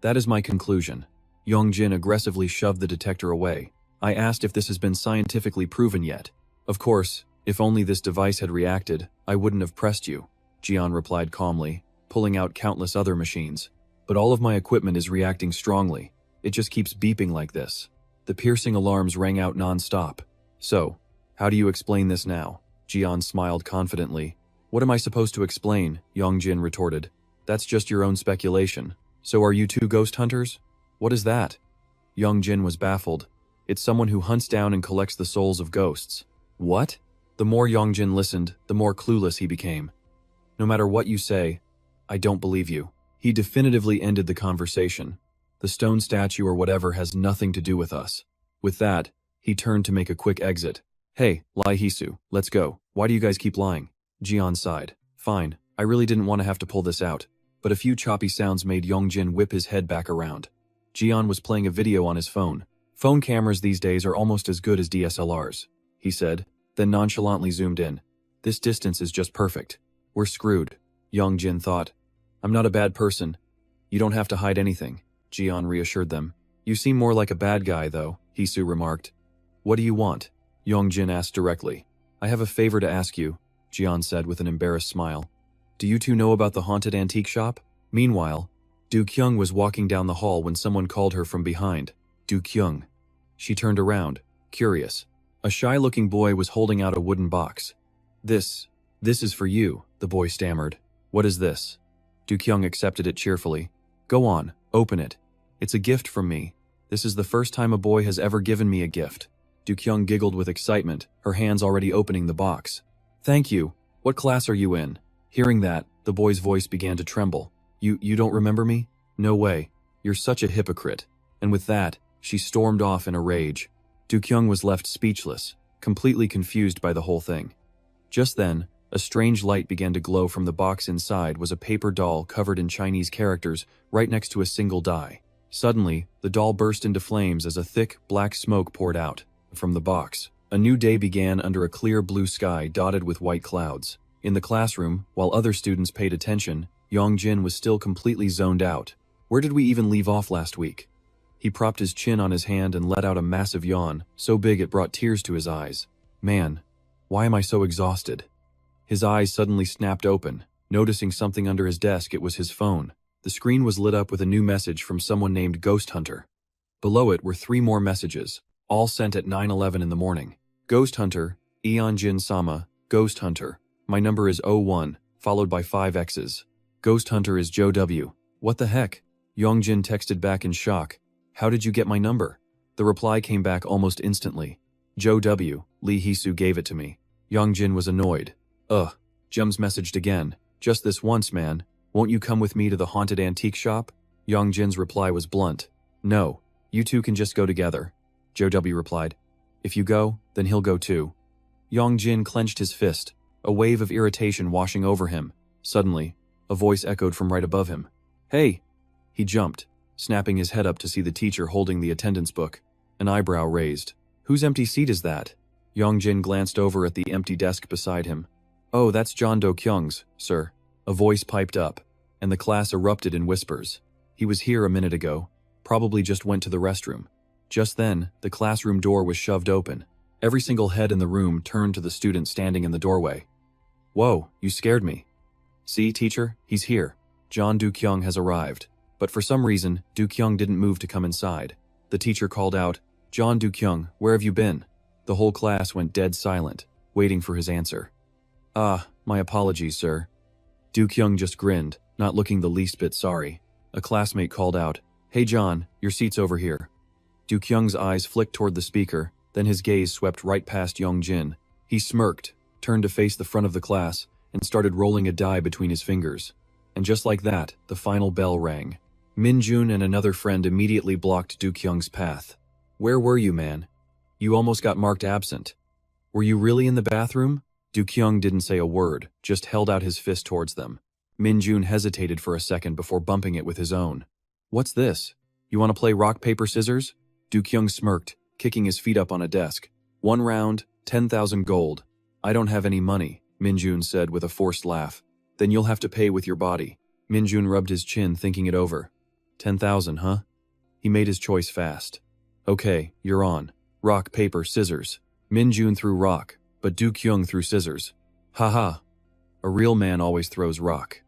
That is my conclusion. Yong Jin aggressively shoved the detector away. I asked if this has been scientifically proven yet. Of course, if only this device had reacted, I wouldn't have pressed you, Jian replied calmly, pulling out countless other machines. But all of my equipment is reacting strongly. It just keeps beeping like this. The piercing alarms rang out non-stop. So, how do you explain this now? Jian smiled confidently. What am I supposed to explain? Yong Jin retorted. That's just your own speculation. So are you two ghost hunters? What is that? Yong Jin was baffled. It's someone who hunts down and collects the souls of ghosts. What? The more Yong Jin listened, the more clueless he became. No matter what you say, I don't believe you. He definitively ended the conversation. The stone statue or whatever has nothing to do with us. With that, he turned to make a quick exit. Hey, Lai Hisu, let's go. Why do you guys keep lying? Jian sighed. Fine, I really didn't want to have to pull this out. But a few choppy sounds made Yong Jin whip his head back around. Jian was playing a video on his phone. Phone cameras these days are almost as good as DSLRs, he said, then nonchalantly zoomed in. This distance is just perfect. We're screwed, Yong Jin thought. I'm not a bad person. You don't have to hide anything, Jian reassured them. You seem more like a bad guy, though, Hisu remarked. What do you want? Yong Jin asked directly. I have a favor to ask you, Jian said with an embarrassed smile. Do you two know about the haunted antique shop? Meanwhile, Du Kyung was walking down the hall when someone called her from behind. Du Kyung. She turned around, curious. A shy-looking boy was holding out a wooden box. This is for you, the boy stammered. What is this? Du Kyung accepted it cheerfully. Go on, open it. It's a gift from me. This is the first time a boy has ever given me a gift. Du Kyung giggled with excitement, her hands already opening the box. Thank you. What class are you in? Hearing that, the boy's voice began to tremble. You don't remember me? No way. You're such a hypocrite. And with that, she stormed off in a rage. Du Kyung was left speechless, completely confused by the whole thing. Just then, a strange light began to glow from the box. Inside was a paper doll covered in Chinese characters right next to a single die. Suddenly, the doll burst into flames as a thick, black smoke poured out from the box. A new day began under a clear blue sky dotted with white clouds. In the classroom, while other students paid attention, Yong Jin was still completely zoned out. Where did we even leave off last week? He propped his chin on his hand and let out a massive yawn, so big it brought tears to his eyes. Man, why am I so exhausted? His eyes suddenly snapped open. Noticing something under his desk, it was his phone. The screen was lit up with a new message from someone named Ghost Hunter. Below it were 3 more messages, all sent at 9:11 in the morning. Ghost Hunter, Eon-jin Sama, Ghost Hunter. My number is 01, followed by 5 X's. Ghost Hunter is Joe W. What the heck? Yong Jin texted back in shock. How did you get my number? The reply came back almost instantly. Joe W. Lee Hisu gave it to me. Yong Jin was annoyed. Jums messaged again. Just this once, man. Won't you come with me to the haunted antique shop? Yong Jin's reply was blunt. No, you two can just go together. Joe W. replied. If you go, then he'll go too. Yong Jin clenched his fist, a wave of irritation washing over him. Suddenly, a voice echoed from right above him. Hey! He jumped, snapping his head up to see the teacher holding the attendance book, an eyebrow raised. Whose empty seat is that? Yong Jin glanced over at the empty desk beside him. Oh, that's John Do Kyung's, sir. A voice piped up, and the class erupted in whispers. He was here a minute ago, probably just went to the restroom. Just then, the classroom door was shoved open. Every single head in the room turned to the student standing in the doorway. Whoa, you scared me. See, teacher, he's here. John Do Kyung has arrived. But for some reason, Do Kyung didn't move to come inside. The teacher called out, John Do Kyung, where have you been? The whole class went dead silent, waiting for his answer. My apologies, sir. Do Kyung just grinned, not looking the least bit sorry. A classmate called out, Hey John, your seat's over here. Do Kyung's eyes flicked toward the speaker, then his gaze swept right past Yong Jin. He smirked, turned to face the front of the class, and started rolling a die between his fingers. And just like that, the final bell rang. Min-jun and another friend immediately blocked Do Kyung's path. Where were you, man? You almost got marked absent. Were you really in the bathroom? Do Kyung didn't say a word, just held out his fist towards them. Min-jun hesitated for a second before bumping it with his own. What's this? You want to play rock, paper, scissors? Do Kyung smirked, kicking his feet up on a desk. 1 round, 10,000 gold. I don't have any money, Minjun said with a forced laugh. Then you'll have to pay with your body. Minjun rubbed his chin, thinking it over. 10,000, huh? He made his choice fast. Okay, you're on. Rock, paper, scissors. Minjun threw rock, but Du Kyung threw scissors. Haha. A real man always throws rock.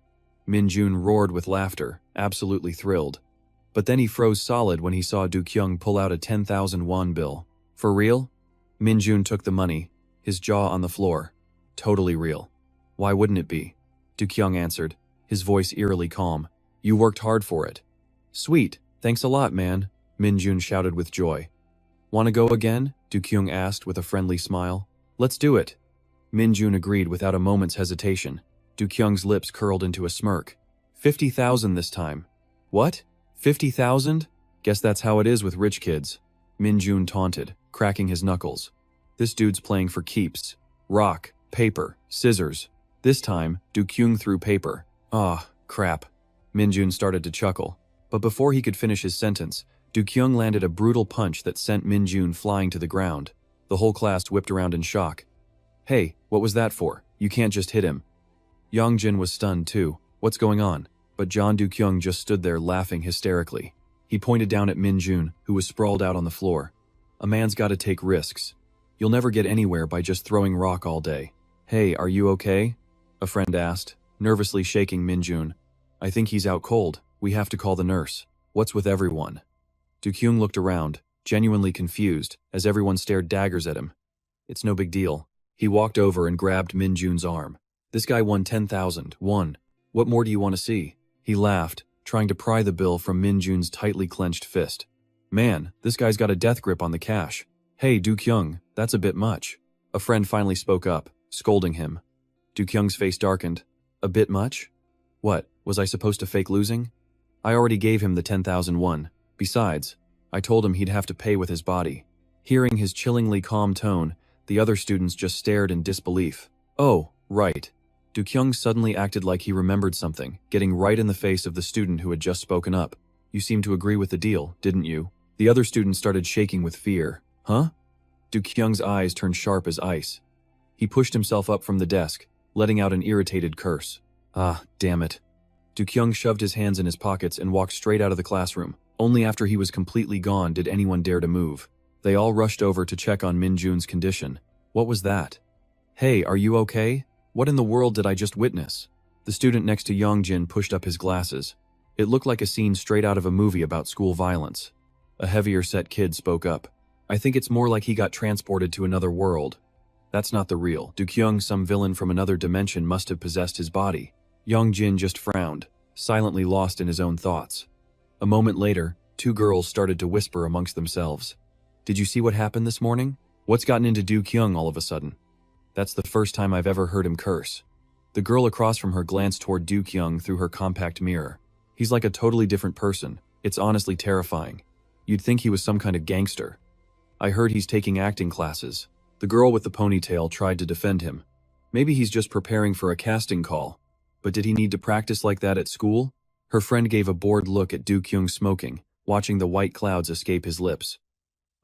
Minjun roared with laughter, absolutely thrilled. But then he froze solid when he saw Du Kyung pull out a 10,000 won bill. For real? Minjun took the money, his jaw on the floor. Totally real. Why wouldn't it be? Du Kyung answered, his voice eerily calm. You worked hard for it. Sweet, thanks a lot, man, Minjun shouted with joy. Wanna go again? Du Kyung asked with a friendly smile. Let's do it. Minjun agreed without a moment's hesitation. Du Kyung's lips curled into a smirk. 50,000 this time. What? 50,000? Guess that's how it is with rich kids. Minjun taunted, cracking his knuckles. This dude's playing for keeps. Rock, paper, scissors. This time, Du Kyung threw paper. Ah, crap. Minjun started to chuckle. But before he could finish his sentence, Du Kyung landed a brutal punch that sent Minjun flying to the ground. The whole class whipped around in shock. Hey, what was that for? You can't just hit him. Yong Jin was stunned too. What's going on? But John Du Kyung just stood there laughing hysterically. He pointed down at Minjun, who was sprawled out on the floor. A man's gotta take risks. You'll never get anywhere by just throwing rock all day. Hey, are you okay? A friend asked, nervously shaking Minjun. I think he's out cold. We have to call the nurse. What's with everyone? Du Kyung looked around, genuinely confused, as everyone stared daggers at him. It's no big deal. He walked over and grabbed Minjun's arm. This guy won 10,000. Won. What more do you want to see? He laughed, trying to pry the bill from Minjun's tightly clenched fist. Man, this guy's got a death grip on the cash. Hey, Du Kyung, that's a bit much. A friend finally spoke up, scolding him. Du Kyung's face darkened. A bit much? What, was I supposed to fake losing? I already gave him the 10,000 won. Besides, I told him he'd have to pay with his body. Hearing his chillingly calm tone, the other students just stared in disbelief. Oh, right. Du Kyung suddenly acted like he remembered something, getting right in the face of the student who had just spoken up. You seemed to agree with the deal, didn't you? The other student started shaking with fear. Huh? Du Kyung's eyes turned sharp as ice. He pushed himself up from the desk, letting out an irritated curse. Ah, damn it. Du Kyung shoved his hands in his pockets and walked straight out of the classroom. Only after he was completely gone did anyone dare to move. They all rushed over to check on Minjun's condition. What was that? Hey, are you okay? What in the world did I just witness? The student next to Yong Jin pushed up his glasses. It looked like a scene straight out of a movie about school violence. A heavier-set kid spoke up. I think it's more like he got transported to another world. That's not the real. Du Kyung, some villain from another dimension, must have possessed his body. Yong Jin just frowned, silently lost in his own thoughts. A moment later, two girls started to whisper amongst themselves. Did you see what happened this morning? What's gotten into Du Kyung all of a sudden? That's the first time I've ever heard him curse. The girl across from her glanced toward Du Kyung through her compact mirror. He's like a totally different person. It's honestly terrifying. You'd think he was some kind of gangster. I heard he's taking acting classes. The girl with the ponytail tried to defend him. Maybe he's just preparing for a casting call. But did he need to practice like that at school? Her friend gave a bored look at Du Kyung smoking, watching the white clouds escape his lips.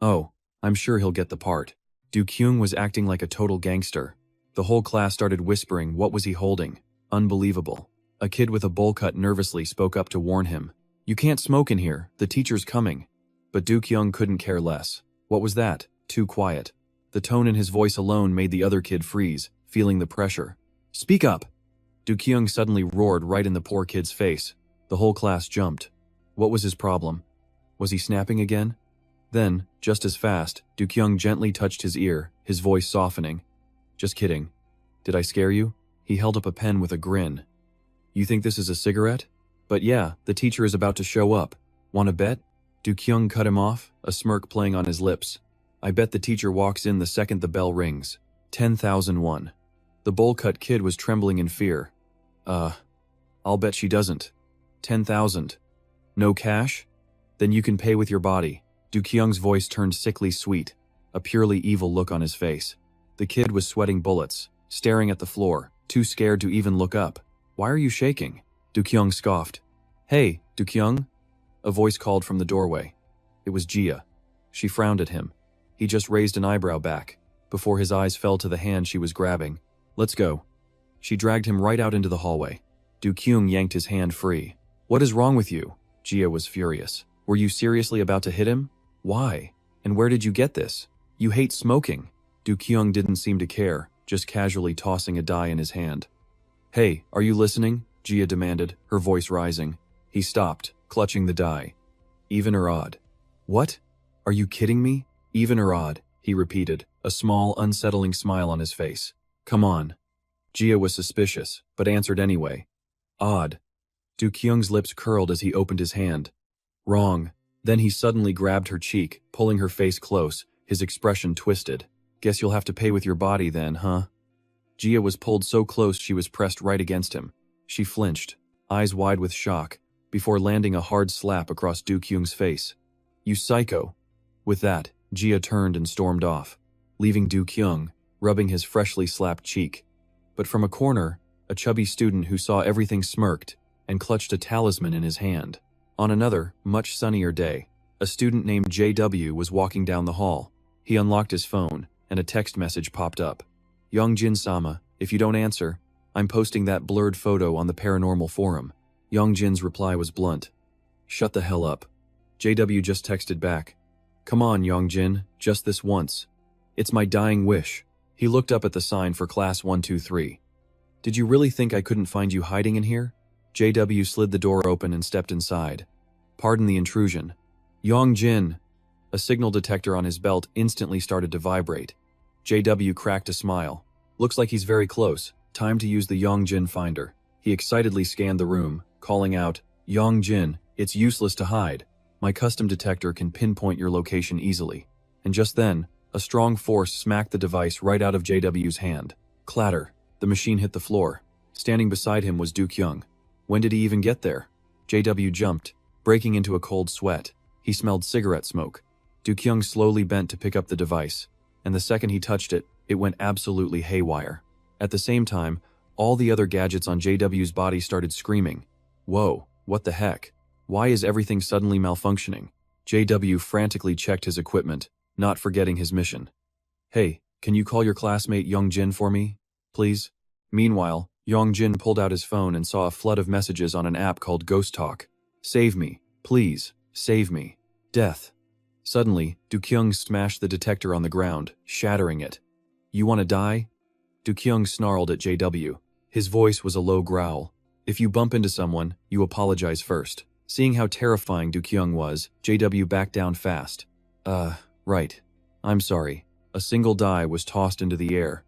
Oh, I'm sure he'll get the part. Du Kyung was acting like a total gangster. The whole class started whispering, what was he holding? Unbelievable. A kid with a bowl cut nervously spoke up to warn him. You can't smoke in here, the teacher's coming. But Du Kyung couldn't care less. What was that? Too quiet. The tone in his voice alone made the other kid freeze, feeling the pressure. Speak up! Du Kyung suddenly roared right in the poor kid's face. The whole class jumped. What was his problem? Was he snapping again? Then, just as fast, Du Kyung gently touched his ear, his voice softening. Just kidding. Did I scare you? He held up a pen with a grin. You think this is a cigarette? But yeah, the teacher is about to show up. Want to bet? Du Kyung cut him off, a smirk playing on his lips. I bet the teacher walks in the second the bell rings. 10,000 won. The bowl-cut kid was trembling in fear. I'll bet she doesn't. 10,000. No cash? Then you can pay with your body. Du Kyung's voice turned sickly sweet, a purely evil look on his face. The kid was sweating bullets, staring at the floor, too scared to even look up. Why are you shaking? Du Kyung scoffed. Hey, Du Kyung? A voice called from the doorway. It was Jia. She frowned at him. He just raised an eyebrow back. before his eyes fell to the hand she was grabbing. "Let's go." She dragged him right out into the hallway. Du Kyung yanked his hand free. "What is wrong with you?" Jia was furious. "Were you seriously about to hit him? Why? And where did you get this? You hate smoking." Du Kyung didn't seem to care, just casually tossing a die in his hand. "Hey, are you listening?" Jia demanded, her voice rising. He stopped, clutching the die. "Even or odd?" "What? Are you kidding me? Even or odd?" he repeated, a small, unsettling smile on his face. "Come on." Jia was suspicious, but answered anyway. "Odd." Du Kyung's lips curled as he opened his hand. "Wrong." Then he suddenly grabbed her cheek, pulling her face close, his expression twisted. "Guess you'll have to pay with your body then, huh?" Jia was pulled so close she was pressed right against him. She flinched, eyes wide with shock, before landing a hard slap across Du Kyung's face. "You psycho." With that, Jia turned and stormed off, leaving Du Kyung, rubbing his freshly slapped cheek. But from a corner, a chubby student who saw everything smirked and clutched a talisman in his hand. On another, much sunnier day, a student named JW was walking down the hall. He unlocked his phone, and a text message popped up. "Yong Jin-sama, if you don't answer, I'm posting that blurred photo on the paranormal forum." Yong Jin's reply was blunt. "Shut the hell up." JW just texted back. "Come on, Yong Jin, just this once. It's my dying wish." He looked up at the sign for class 123. "Did you really think I couldn't find you hiding in here?" JW slid the door open and stepped inside. "Pardon the intrusion." "Yong Jin." A signal detector on his belt instantly started to vibrate. JW cracked a smile. "Looks like he's very close. Time to use the Yong Jin finder." He excitedly scanned the room, calling out, "Yong Jin, it's useless to hide. My custom detector can pinpoint your location easily." And just then, a strong force smacked the device right out of JW's hand. Clatter. The machine hit the floor. Standing beside him was Du Kyung. When did he even get there? JW jumped, breaking into a cold sweat. He smelled cigarette smoke. Du Kyung slowly bent to pick up the device, and the second he touched it, it went absolutely haywire. At the same time, all the other gadgets on JW's body started screaming. "Whoa, what the heck? Why is everything suddenly malfunctioning?" JW frantically checked his equipment, not forgetting his mission. "Hey, can you call your classmate Yong Jin for me, please?" Meanwhile, Yong Jin pulled out his phone and saw a flood of messages on an app called Ghost Talk. "Save me, please, save me. Death." Suddenly, Du Kyung smashed the detector on the ground, shattering it. "You want to die?" Du Kyung snarled at JW. His voice was a low growl. "If you bump into someone, you apologize first." Seeing how terrifying Du Kyung was, JW backed down fast. Right. I'm sorry." A single die was tossed into the air.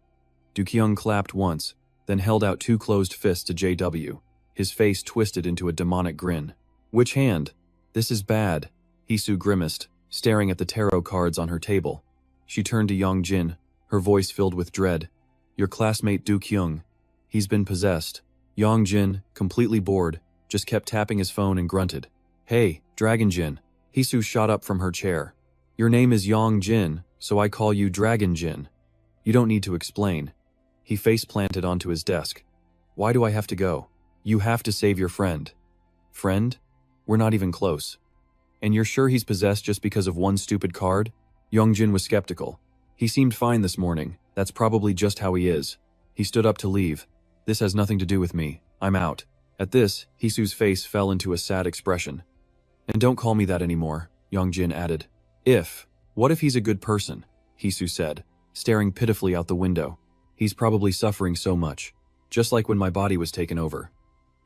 Du Kyung clapped once, then held out two closed fists to JW. His face twisted into a demonic grin. "Which hand? This is bad." Hisu grimaced, staring at the tarot cards on her table. She turned to Yong Jin, her voice filled with dread. "Your classmate Du Kyung. He's been possessed." Yong Jin, completely bored, just kept tapping his phone and grunted. "Hey, Dragon Jin." Hisu shot up from her chair. "Your name is Yong Jin, so I call you Dragon Jin. You don't need to explain." He face-planted onto his desk. "Why do I have to go? You have to save your friend." "Friend? We're not even close." "And you're sure he's possessed just because of one stupid card?" Yong Jin was skeptical. "He seemed fine this morning. That's probably just how he is." He stood up to leave. "This has nothing to do with me. I'm out." At this, Hisu's face fell into a sad expression. "And don't call me that anymore," Yong Jin added. What if he's a good person?" Hisu said, staring pitifully out the window. "He's probably suffering so much, just like when my body was taken over."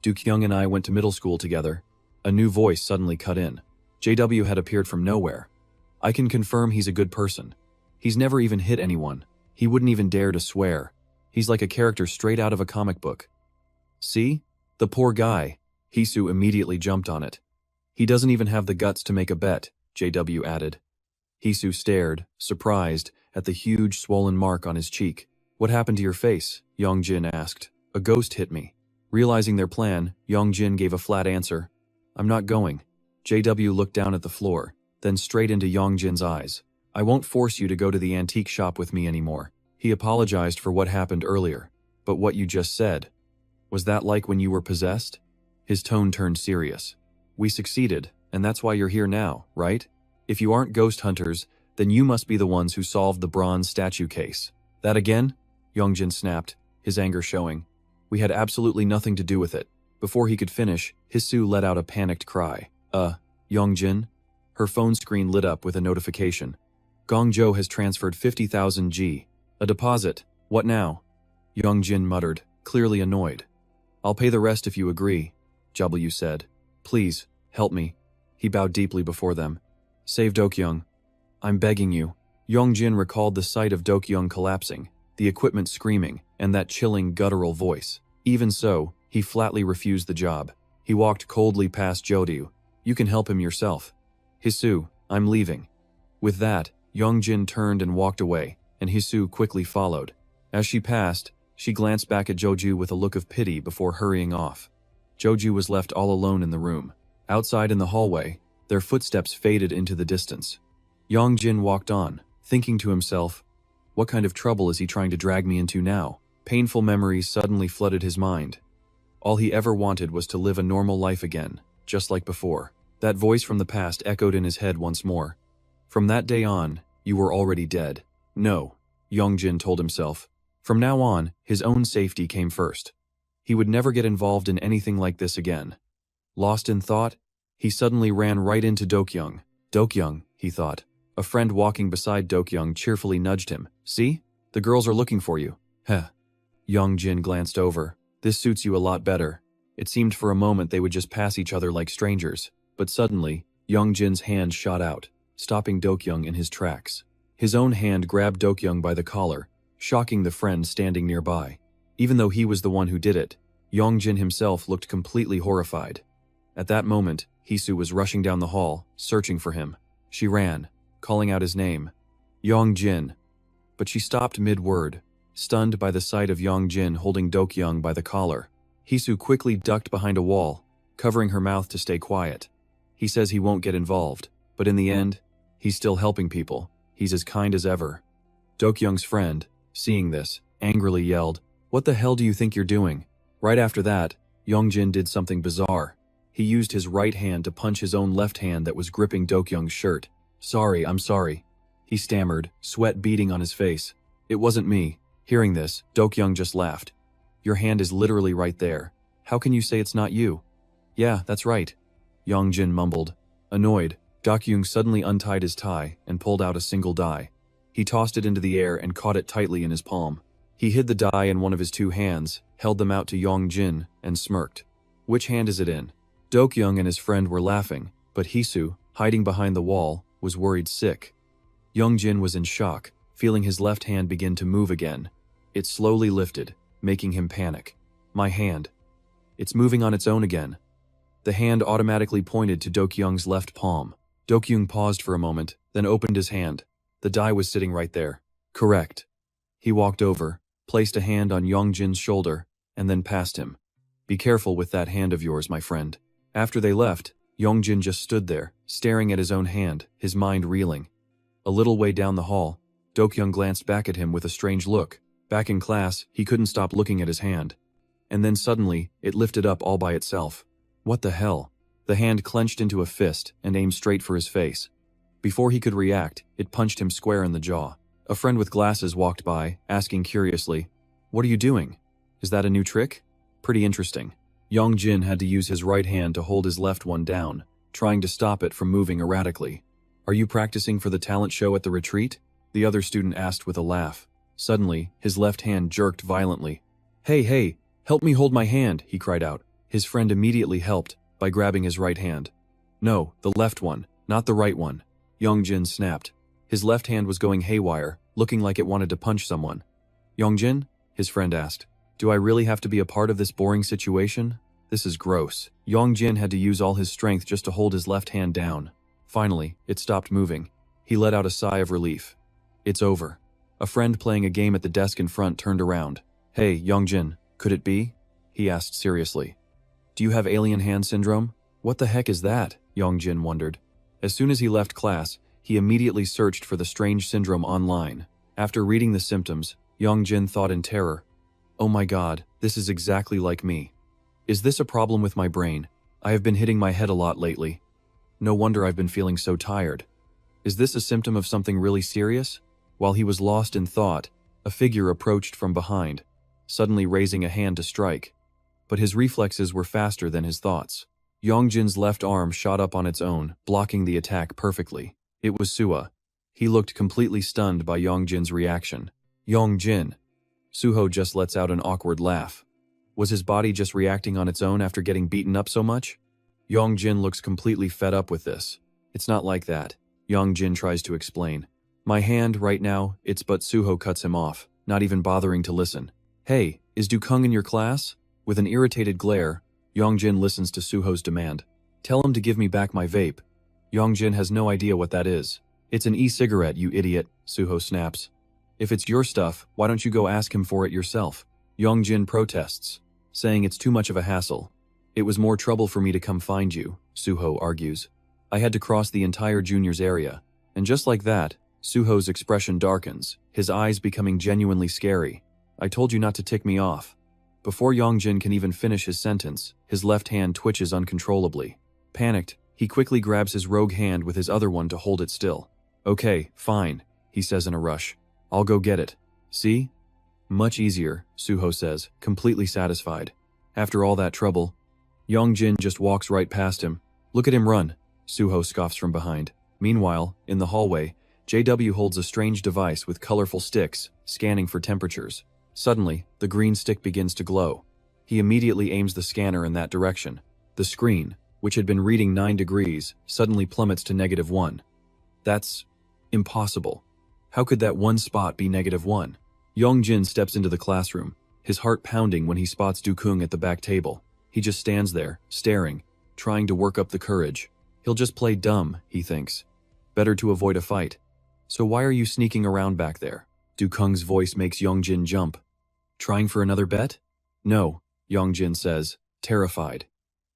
Du Kyung and I went to middle school together. A new voice suddenly cut in. JW had appeared from nowhere. "I can confirm he's a good person. He's never even hit anyone. He wouldn't even dare to swear. He's like a character straight out of a comic book." "See? The poor guy." Hisu immediately jumped on it. "He doesn't even have the guts to make a bet," JW added. Hisu stared, surprised, at the huge swollen mark on his cheek. "What happened to your face?" Yong Jin asked. "A ghost hit me." Realizing their plan, Yong Jin gave a flat answer. "I'm not going." JW looked down at the floor, then straight into Yong Jin's eyes. "I won't force you to go to the antique shop with me anymore." He apologized for what happened earlier. "But what you just said, was that like when you were possessed?" His tone turned serious. "We succeeded, and that's why you're here now, right? If you aren't ghost hunters, Then you must be the ones who solved the bronze statue case. That again? Yong Jin snapped, his anger showing. We had absolutely nothing to do with it. Before he could finish, Hisu let out a panicked cry. Yong Jin? Her phone screen lit up with a notification. Gongzhou has transferred 50,000 G. A deposit. What now? Yong Jin muttered, clearly annoyed. I'll pay the rest if you agree, W said. Please, help me. He bowed deeply before them. Save Dokyung. I'm begging you. Yong Jin recalled the sight of Dokyung collapsing, the equipment screaming, and that chilling, guttural voice. Even so, he flatly refused the job. He walked coldly past Jodyu. You can help him yourself. Hisu, I'm leaving. With that, Yong Jin turned and walked away, and Hisu quickly followed. As she passed, she glanced back at Joju with a look of pity before hurrying off. Joju was left all alone in the room. Outside in the hallway, their footsteps faded into the distance. Yong Jin walked on, thinking to himself, what kind of trouble is he trying to drag me into now? Painful memories suddenly flooded his mind. All he ever wanted was to live a normal life again, just like before. That voice from the past echoed in his head once more. From that day on, you were already dead. No, Yong Jin told himself. From now on, his own safety came first. He would never get involved in anything like this again. Lost in thought, he suddenly ran right into Dokyung. Dokyung, he thought. A friend walking beside Dokyung cheerfully nudged him. See? The girls are looking for you. Heh. Yong Jin glanced over. This suits you a lot better. It seemed for a moment they would just pass each other like strangers. But suddenly, Yong Jin's hand shot out, stopping Dokyung in his tracks. His own hand grabbed Dokyung by the collar, shocking the friend standing nearby. Even though he was the one who did it, Yong Jin himself looked completely horrified. At that moment, Hisu was rushing down the hall, searching for him. She ran, calling out his name. Yong Jin. But she stopped mid-word, stunned by the sight of Yong Jin holding Dokyung by the collar. Hisu quickly ducked behind a wall, covering her mouth to stay quiet. He says he won't get involved, but in the end, he's still helping people. He's as kind as ever. Dokyung's friend, seeing this, angrily yelled, "What the hell do you think you're doing?" Right after that, Yong Jin did something bizarre. He used his right hand to punch his own left hand that was gripping Dokyung's shirt. "Sorry, I'm sorry," he stammered, sweat beading on his face. "It wasn't me." Hearing this, Dokyung just laughed. "Your hand is literally right there. How can you say it's not you?" "Yeah, that's right," Yong Jin mumbled. Annoyed, Dokyung suddenly untied his tie and pulled out a single die. He tossed it into the air and caught it tightly in his palm. He hid the die in one of his two hands, held them out to Yong Jin, and smirked. "Which hand is it in?" Dokyung and his friend were laughing, but Hisu, hiding behind the wall, was worried sick. Yong Jin was in shock, feeling his left hand begin to move again. It slowly lifted, making him panic. "My hand. It's moving on its own again." The hand automatically pointed to Dokyung's left palm. Dokyung paused for a moment, then opened his hand. The die was sitting right there. Correct. He walked over, placed a hand on Yong Jin's shoulder, and then passed him. "Be careful with that hand of yours, my friend." After they left, Yong Jin just stood there, staring at his own hand, his mind reeling. A little way down the hall, Dokyung glanced back at him with a strange look. Back in class, he couldn't stop looking at his hand. And then suddenly, it lifted up all by itself. What the hell? The hand clenched into a fist and aimed straight for his face. Before he could react, it punched him square in the jaw. A friend with glasses walked by, asking curiously, "What are you doing? Is that a new trick?" "Pretty interesting." Yong Jin had to use his right hand to hold his left one down, trying to stop it from moving erratically. "Are you practicing for the talent show at the retreat?" the other student asked with a laugh. Suddenly, his left hand jerked violently. Hey, help me hold my hand," he cried out. His friend immediately helped by grabbing his right hand. "No, the left one, not the right one," Yong Jin snapped. His left hand was going haywire, looking like it wanted to punch someone. "Yong Jin?" his friend asked. "Do I really have to be a part of this boring situation? This is gross." Yong Jin had to use all his strength just to hold his left hand down. Finally, it stopped moving. He let out a sigh of relief. "It's over." A friend playing a game at the desk in front turned around. "Hey, Yong Jin, could it be?" he asked seriously. "Do you have alien hand syndrome?" "What the heck is that?" Yong Jin wondered. As soon as he left class, he immediately searched for the strange syndrome online. After reading the symptoms, Yong Jin thought in terror, "Oh my god, this is exactly like me. Is this a problem with my brain? I have been hitting my head a lot lately. No wonder I've been feeling so tired." Is this a symptom of something really serious? While he was lost in thought, a figure approached from behind, suddenly raising a hand to strike. But his reflexes were faster than his thoughts. Yong Jin's left arm shot up on its own, blocking the attack perfectly. It was Suha. He looked completely stunned by Yong Jin's reaction. Yong Jin. Suho just lets out an awkward laugh. Was his body just reacting on its own after getting beaten up so much? Yong Jin looks completely fed up with this. It's not like that. Yong Jin tries to explain. My hand right now, but Suho cuts him off, not even bothering to listen. Hey, is Dukung in your class? With an irritated glare, Yong Jin listens to Suho's demand. Tell him to give me back my vape. Yong Jin has no idea what that is. It's an e-cigarette, you idiot, Suho snaps. If it's your stuff, why don't you go ask him for it yourself? Yong Jin protests, saying it's too much of a hassle. It was more trouble for me to come find you, Suho argues. I had to cross the entire juniors area. And just like that, Suho's expression darkens, his eyes becoming genuinely scary. I told you not to tick me off. Before Yong Jin can even finish his sentence, his left hand twitches uncontrollably. Panicked, he quickly grabs his rogue hand with his other one to hold it still. Okay, fine, he says in a rush. I'll go get it. See? Much easier, Suho says, completely satisfied. After all that trouble, Yong Jin just walks right past him. Look at him run, Suho scoffs from behind. Meanwhile, in the hallway, JW holds a strange device with colorful sticks, scanning for temperatures. Suddenly, the green stick begins to glow. He immediately aims the scanner in that direction. The screen, which had been reading 9 degrees, suddenly plummets to -1. That's impossible. How could that one spot be -1? Yong Jin steps into the classroom, his heart pounding when he spots Dukung at the back table. He just stands there, staring, trying to work up the courage. He'll just play dumb, he thinks. Better to avoid a fight. So why are you sneaking around back there? Dukung's voice makes Yong Jin jump. Trying for another bet? No, Yong Jin says, terrified.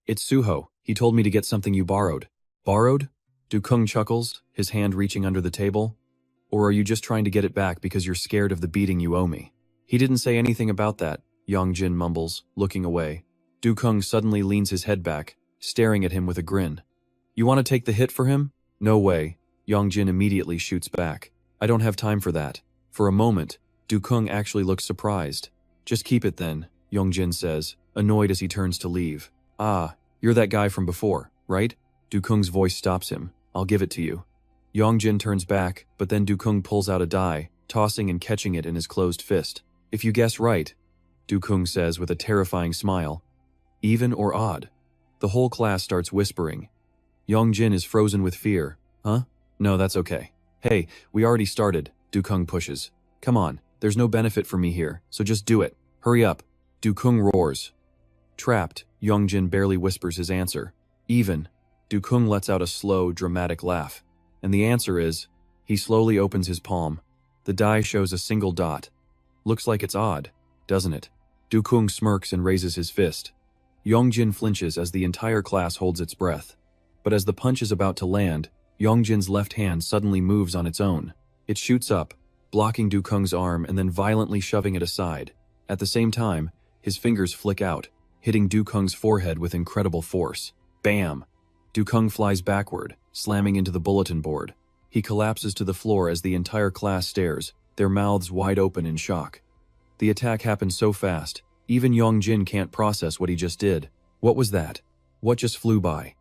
It's Suho. He told me to get something you borrowed. Borrowed? Dukung chuckles, his hand reaching under the table. Or are you just trying to get it back because you're scared of the beating you owe me? He didn't say anything about that, Yong Jin mumbles, looking away. Dukung suddenly leans his head back, staring at him with a grin. You want to take the hit for him? No way, Yong Jin immediately shoots back. I don't have time for that. For a moment, Dukung actually looks surprised. Just keep it then, Yong Jin says, annoyed as he turns to leave. Ah, you're that guy from before, right? Dukung's voice stops him. I'll give it to you. Yong Jin turns back, but then Dukung pulls out a die, tossing and catching it in his closed fist. If you guess right, Dukung says with a terrifying smile. Even or odd? The whole class starts whispering. Yong Jin is frozen with fear. Huh? No, that's okay. Hey, we already started, Dukung pushes. Come on, there's no benefit for me here, so just do it. Hurry up. Dukung roars. Trapped, Yong Jin barely whispers his answer. Even. Dukung lets out a slow, dramatic laugh. And the answer is, he slowly opens his palm. The die shows a single dot. Looks like it's odd, doesn't it? Dukung smirks and raises his fist. Yong Jin flinches as the entire class holds its breath. But as the punch is about to land, Yong Jin's left hand suddenly moves on its own. It shoots up, blocking Dukung's arm and then violently shoving it aside. At the same time, his fingers flick out, hitting Dukung's forehead with incredible force. Bam! Dukung flies backward, slamming into the bulletin board. He collapses to the floor as the entire class stares, their mouths wide open in shock. The attack happened so fast, even Yong Jin can't process what he just did. What was that? What just flew by?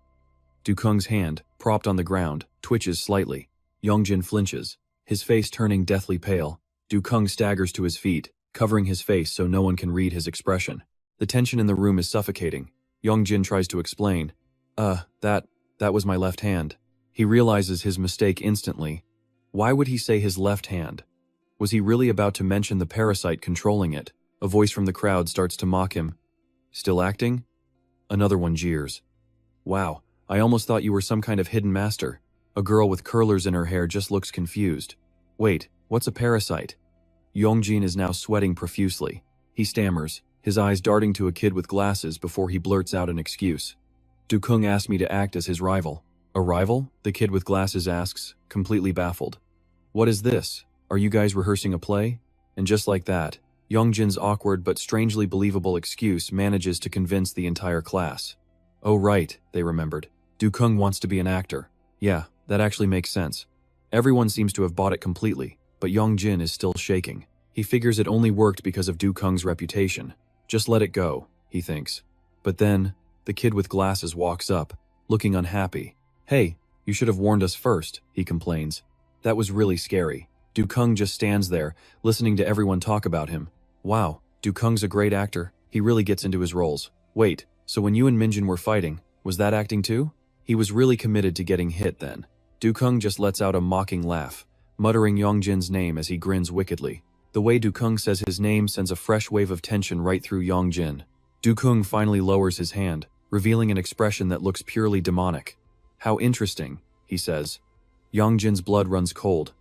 Dukung's hand, propped on the ground, twitches slightly. Yong Jin flinches, his face turning deathly pale. Dukung staggers to his feet, covering his face so no one can read his expression. The tension in the room is suffocating. Yong Jin tries to explain. That was my left hand. He realizes his mistake instantly. Why would he say his left hand? Was he really about to mention the parasite controlling it? A voice from the crowd starts to mock him. Still acting? Another one jeers. Wow, I almost thought you were some kind of hidden master. A girl with curlers in her hair just looks confused. Wait, what's a parasite? Yong Jin is now sweating profusely. He stammers, his eyes darting to a kid with glasses before he blurts out an excuse. Dukung asked me to act as his rival. A rival? The kid with glasses asks, completely baffled. What is this? Are you guys rehearsing a play? And just like that, Yong Jin's awkward but strangely believable excuse manages to convince the entire class. Oh right, they remembered. Dukung wants to be an actor. Yeah, that actually makes sense. Everyone seems to have bought it completely, but Yong Jin is still shaking. He figures it only worked because of Dukung's reputation. Just let it go, he thinks. But then, the kid with glasses walks up, looking unhappy. Hey, you should have warned us first, he complains. That was really scary. Dukung just stands there, listening to everyone talk about him. Wow, Dukung's a great actor. He really gets into his roles. Wait, so when you and Minjin were fighting, was that acting too? He was really committed to getting hit then. Dukung just lets out a mocking laugh, muttering Yong Jin's name as he grins wickedly. The way Dukung says his name sends a fresh wave of tension right through Yong Jin. Dukung finally lowers his hand, revealing an expression that looks purely demonic. How interesting, he says. Yong Jin's blood runs cold.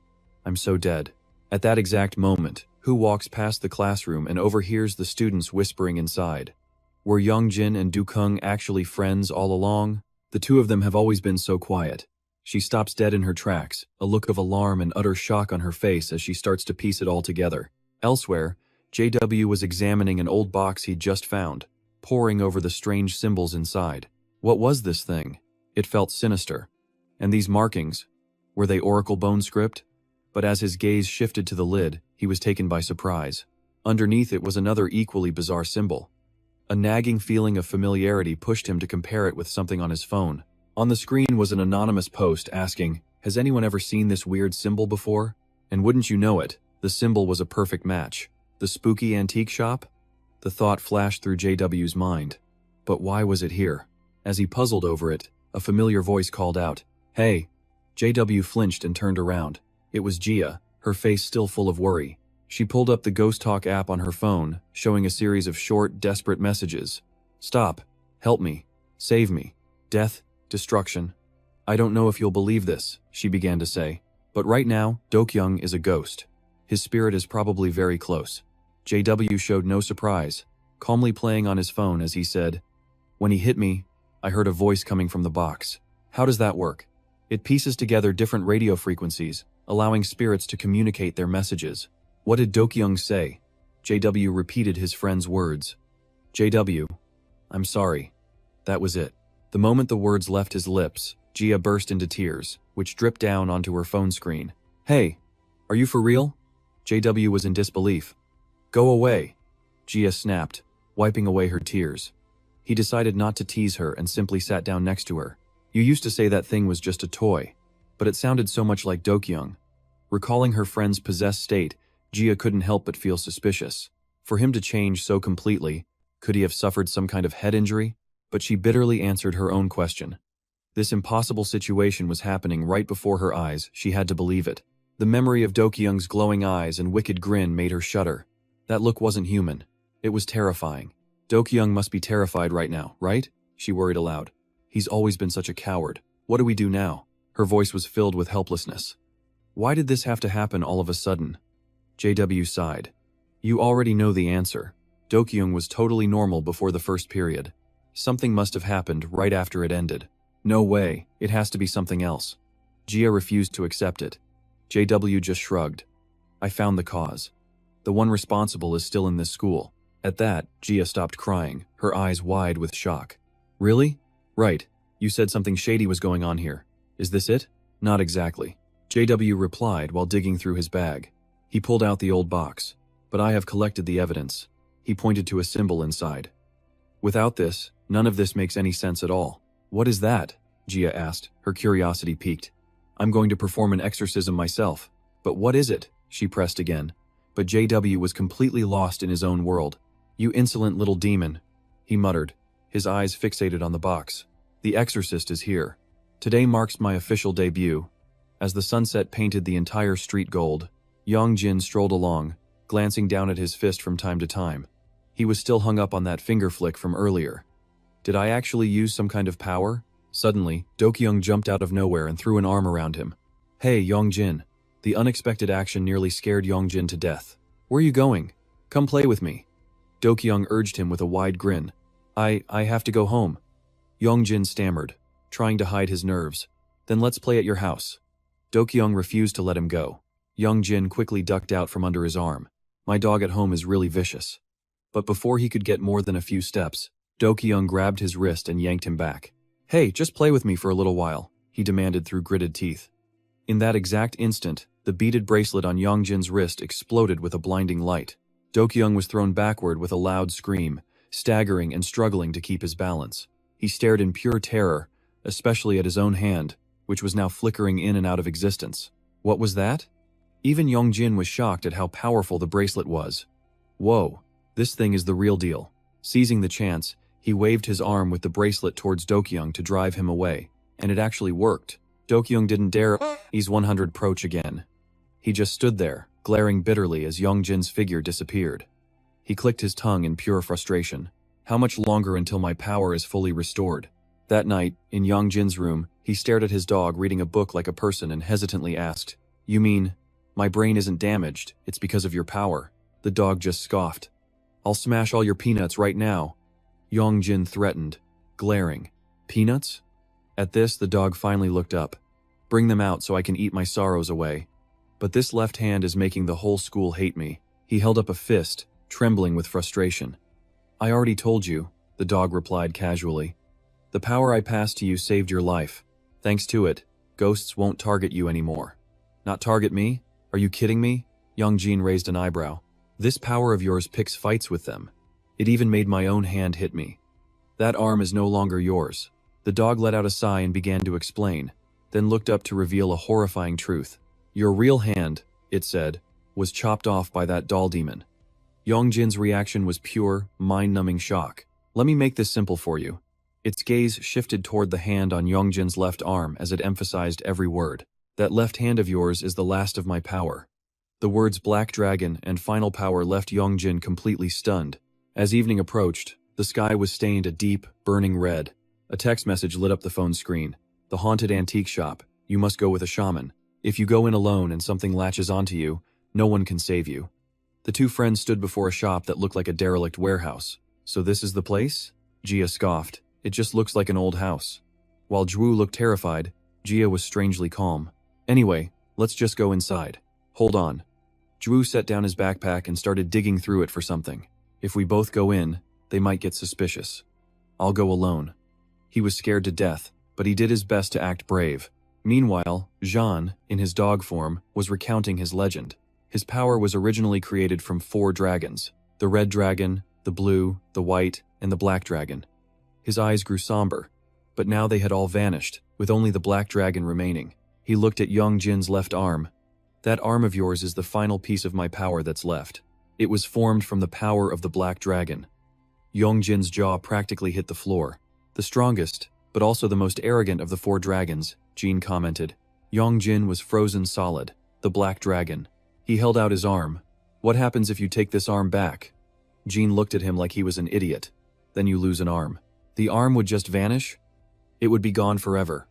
I'm so dead. At that exact moment, Hu walks past the classroom and overhears the students whispering inside. Were Yong Jin and Dukung actually friends all along? The two of them have always been so quiet. She stops dead in her tracks, a look of alarm and utter shock on her face as she starts to piece it all together. Elsewhere, JW was examining an old box he'd just found, poring over the strange symbols inside. What was this thing? It felt sinister. And these markings, were they Oracle bone script? But as his gaze shifted to the lid, he was taken by surprise. Underneath it was another equally bizarre symbol. A nagging feeling of familiarity pushed him to compare it with something on his phone. On the screen was an anonymous post asking, "Has anyone ever seen this weird symbol before?" And wouldn't you know it, the symbol was a perfect match. The spooky antique shop? The thought flashed through JW's mind. But why was it here? As he puzzled over it, a familiar voice called out, "Hey!" JW flinched and turned around. It was Jia, her face still full of worry. She pulled up the Ghost Talk app on her phone, showing a series of short, desperate messages. "Stop. Help me. Save me. Death. Destruction. I don't know if you'll believe this," she began to say. But right now, Dokyung is a ghost. His spirit is probably very close. JW showed no surprise, calmly playing on his phone as he said, "When he hit me, I heard a voice coming from the box. How does that work? It pieces together different radio frequencies, allowing spirits to communicate their messages." What did Dokyung say? JW repeated his friend's words. "JW, I'm sorry." That was it. The moment the words left his lips, Jia burst into tears, which dripped down onto her phone screen. "Hey, are you for real?" JW was in disbelief. "Go away," Jia snapped, wiping away her tears. He decided not to tease her and simply sat down next to her. "You used to say that thing was just a toy," but it sounded so much like Dokyung. Recalling her friend's possessed state, Jia couldn't help but feel suspicious. For him to change so completely, could he have suffered some kind of head injury? But she bitterly answered her own question. This impossible situation was happening right before her eyes, she had to believe it. The memory of Dokyung's glowing eyes and wicked grin made her shudder. That look wasn't human. It was terrifying. Dokyung must be terrified right now, right? She worried aloud. He's always been such a coward. What do we do now? Her voice was filled with helplessness. Why did this have to happen all of a sudden? JW sighed. You already know the answer. Dokyung was totally normal before the first period. Something must have happened right after it ended. No way, it has to be something else. Jia refused to accept it. JW just shrugged. I found the cause. The one responsible is still in this school. At that, Jia stopped crying, her eyes wide with shock. Really? Right. You said something shady was going on here. Is this it? Not exactly. JW replied while digging through his bag. He pulled out the old box. But I have collected the evidence. He pointed to a symbol inside. Without this, none of this makes any sense at all. What is that? Jia asked, her curiosity piqued. I'm going to perform an exorcism myself. But what is it? She pressed again. But JW was completely lost in his own world. You insolent little demon, he muttered, his eyes fixated on the box. The exorcist is here. Today marks my official debut. As the sunset painted the entire street gold, Yong Jin strolled along, glancing down at his fist from time to time. He was still hung up on that finger flick from earlier. Did I actually use some kind of power? Suddenly, Dokyung jumped out of nowhere and threw an arm around him. Hey, Yong Jin. The unexpected action nearly scared Yong Jin to death. Where are you going? Come play with me. Dokyung urged him with a wide grin. I have to go home. Yong Jin stammered, trying to hide his nerves. Then let's play at your house. Dokyung refused to let him go. Yong Jin quickly ducked out from under his arm. My dog at home is really vicious. But before he could get more than a few steps, Dokyung grabbed his wrist and yanked him back. Hey, just play with me for a little while, he demanded through gritted teeth. In that exact instant, the beaded bracelet on Yong Jin's wrist exploded with a blinding light. Do-kyung was thrown backward with a loud scream, staggering and struggling to keep his balance. He stared in pure terror, especially at his own hand, which was now flickering in and out of existence. What was that? Even Yong Jin was shocked at how powerful the bracelet was. Whoa, this thing is the real deal. Seizing the chance, he waved his arm with the bracelet towards Do-kyung to drive him away, and it actually worked. Do-kyung didn't dare ease 100 approach again. He just stood there, glaring bitterly as Yong Jin's figure disappeared. He clicked his tongue in pure frustration. How much longer until my power is fully restored? That night, in Yong Jin's room, he stared at his dog reading a book like a person and hesitantly asked, "You mean, my brain isn't damaged, it's because of your power?" The dog just scoffed. "I'll smash all your peanuts right now," Yong Jin threatened, glaring. "Peanuts?" At this, the dog finally looked up. "Bring them out so I can eat my sorrows away. But this left hand is making the whole school hate me." He held up a fist, trembling with frustration. "I already told you," the dog replied casually. "The power I passed to you saved your life. Thanks to it, ghosts won't target you anymore." "Not target me? Are you kidding me?" Yong Jin raised an eyebrow. "This power of yours picks fights with them. It even made my own hand hit me. That arm is no longer yours." The dog let out a sigh and began to explain, then looked up to reveal a horrifying truth. "Your real hand," it said, "was chopped off by that doll demon." Yong Jin's reaction was pure, mind-numbing shock. "Let me make this simple for you." Its gaze shifted toward the hand on Yong Jin's left arm as it emphasized every word. "That left hand of yours is the last of my power." The words Black Dragon and Final Power left Yong Jin completely stunned. As evening approached, the sky was stained a deep, burning red. A text message lit up the phone screen. "The haunted antique shop. You must go with a shaman. If you go in alone and something latches onto you, no one can save you." The two friends stood before a shop that looked like a derelict warehouse. "So this is the place?" Jia scoffed. "It just looks like an old house." While Zhu looked terrified, Jia was strangely calm. "Anyway, let's just go inside." "Hold on." Zhu set down his backpack and started digging through it for something. "If we both go in, they might get suspicious. I'll go alone." He was scared to death, but he did his best to act brave. Meanwhile, Jean, in his dog form, was recounting his legend. His power was originally created from 4 dragons: the red dragon, the blue, the white, and the black dragon. His eyes grew somber, but now they had all vanished, with only the black dragon remaining. He looked at Yong Jin's left arm. "That arm of yours is the final piece of my power that's left. It was formed from the power of the black dragon." Yong Jin's jaw practically hit the floor. "The strongest, but also the most arrogant of the 4 dragons," Jin commented. Yong Jin was frozen solid, the black dragon. He held out his arm. "What happens if you take this arm back?" Jin looked at him like he was an idiot. "Then you lose an arm." "The arm would just vanish?" "It would be gone forever."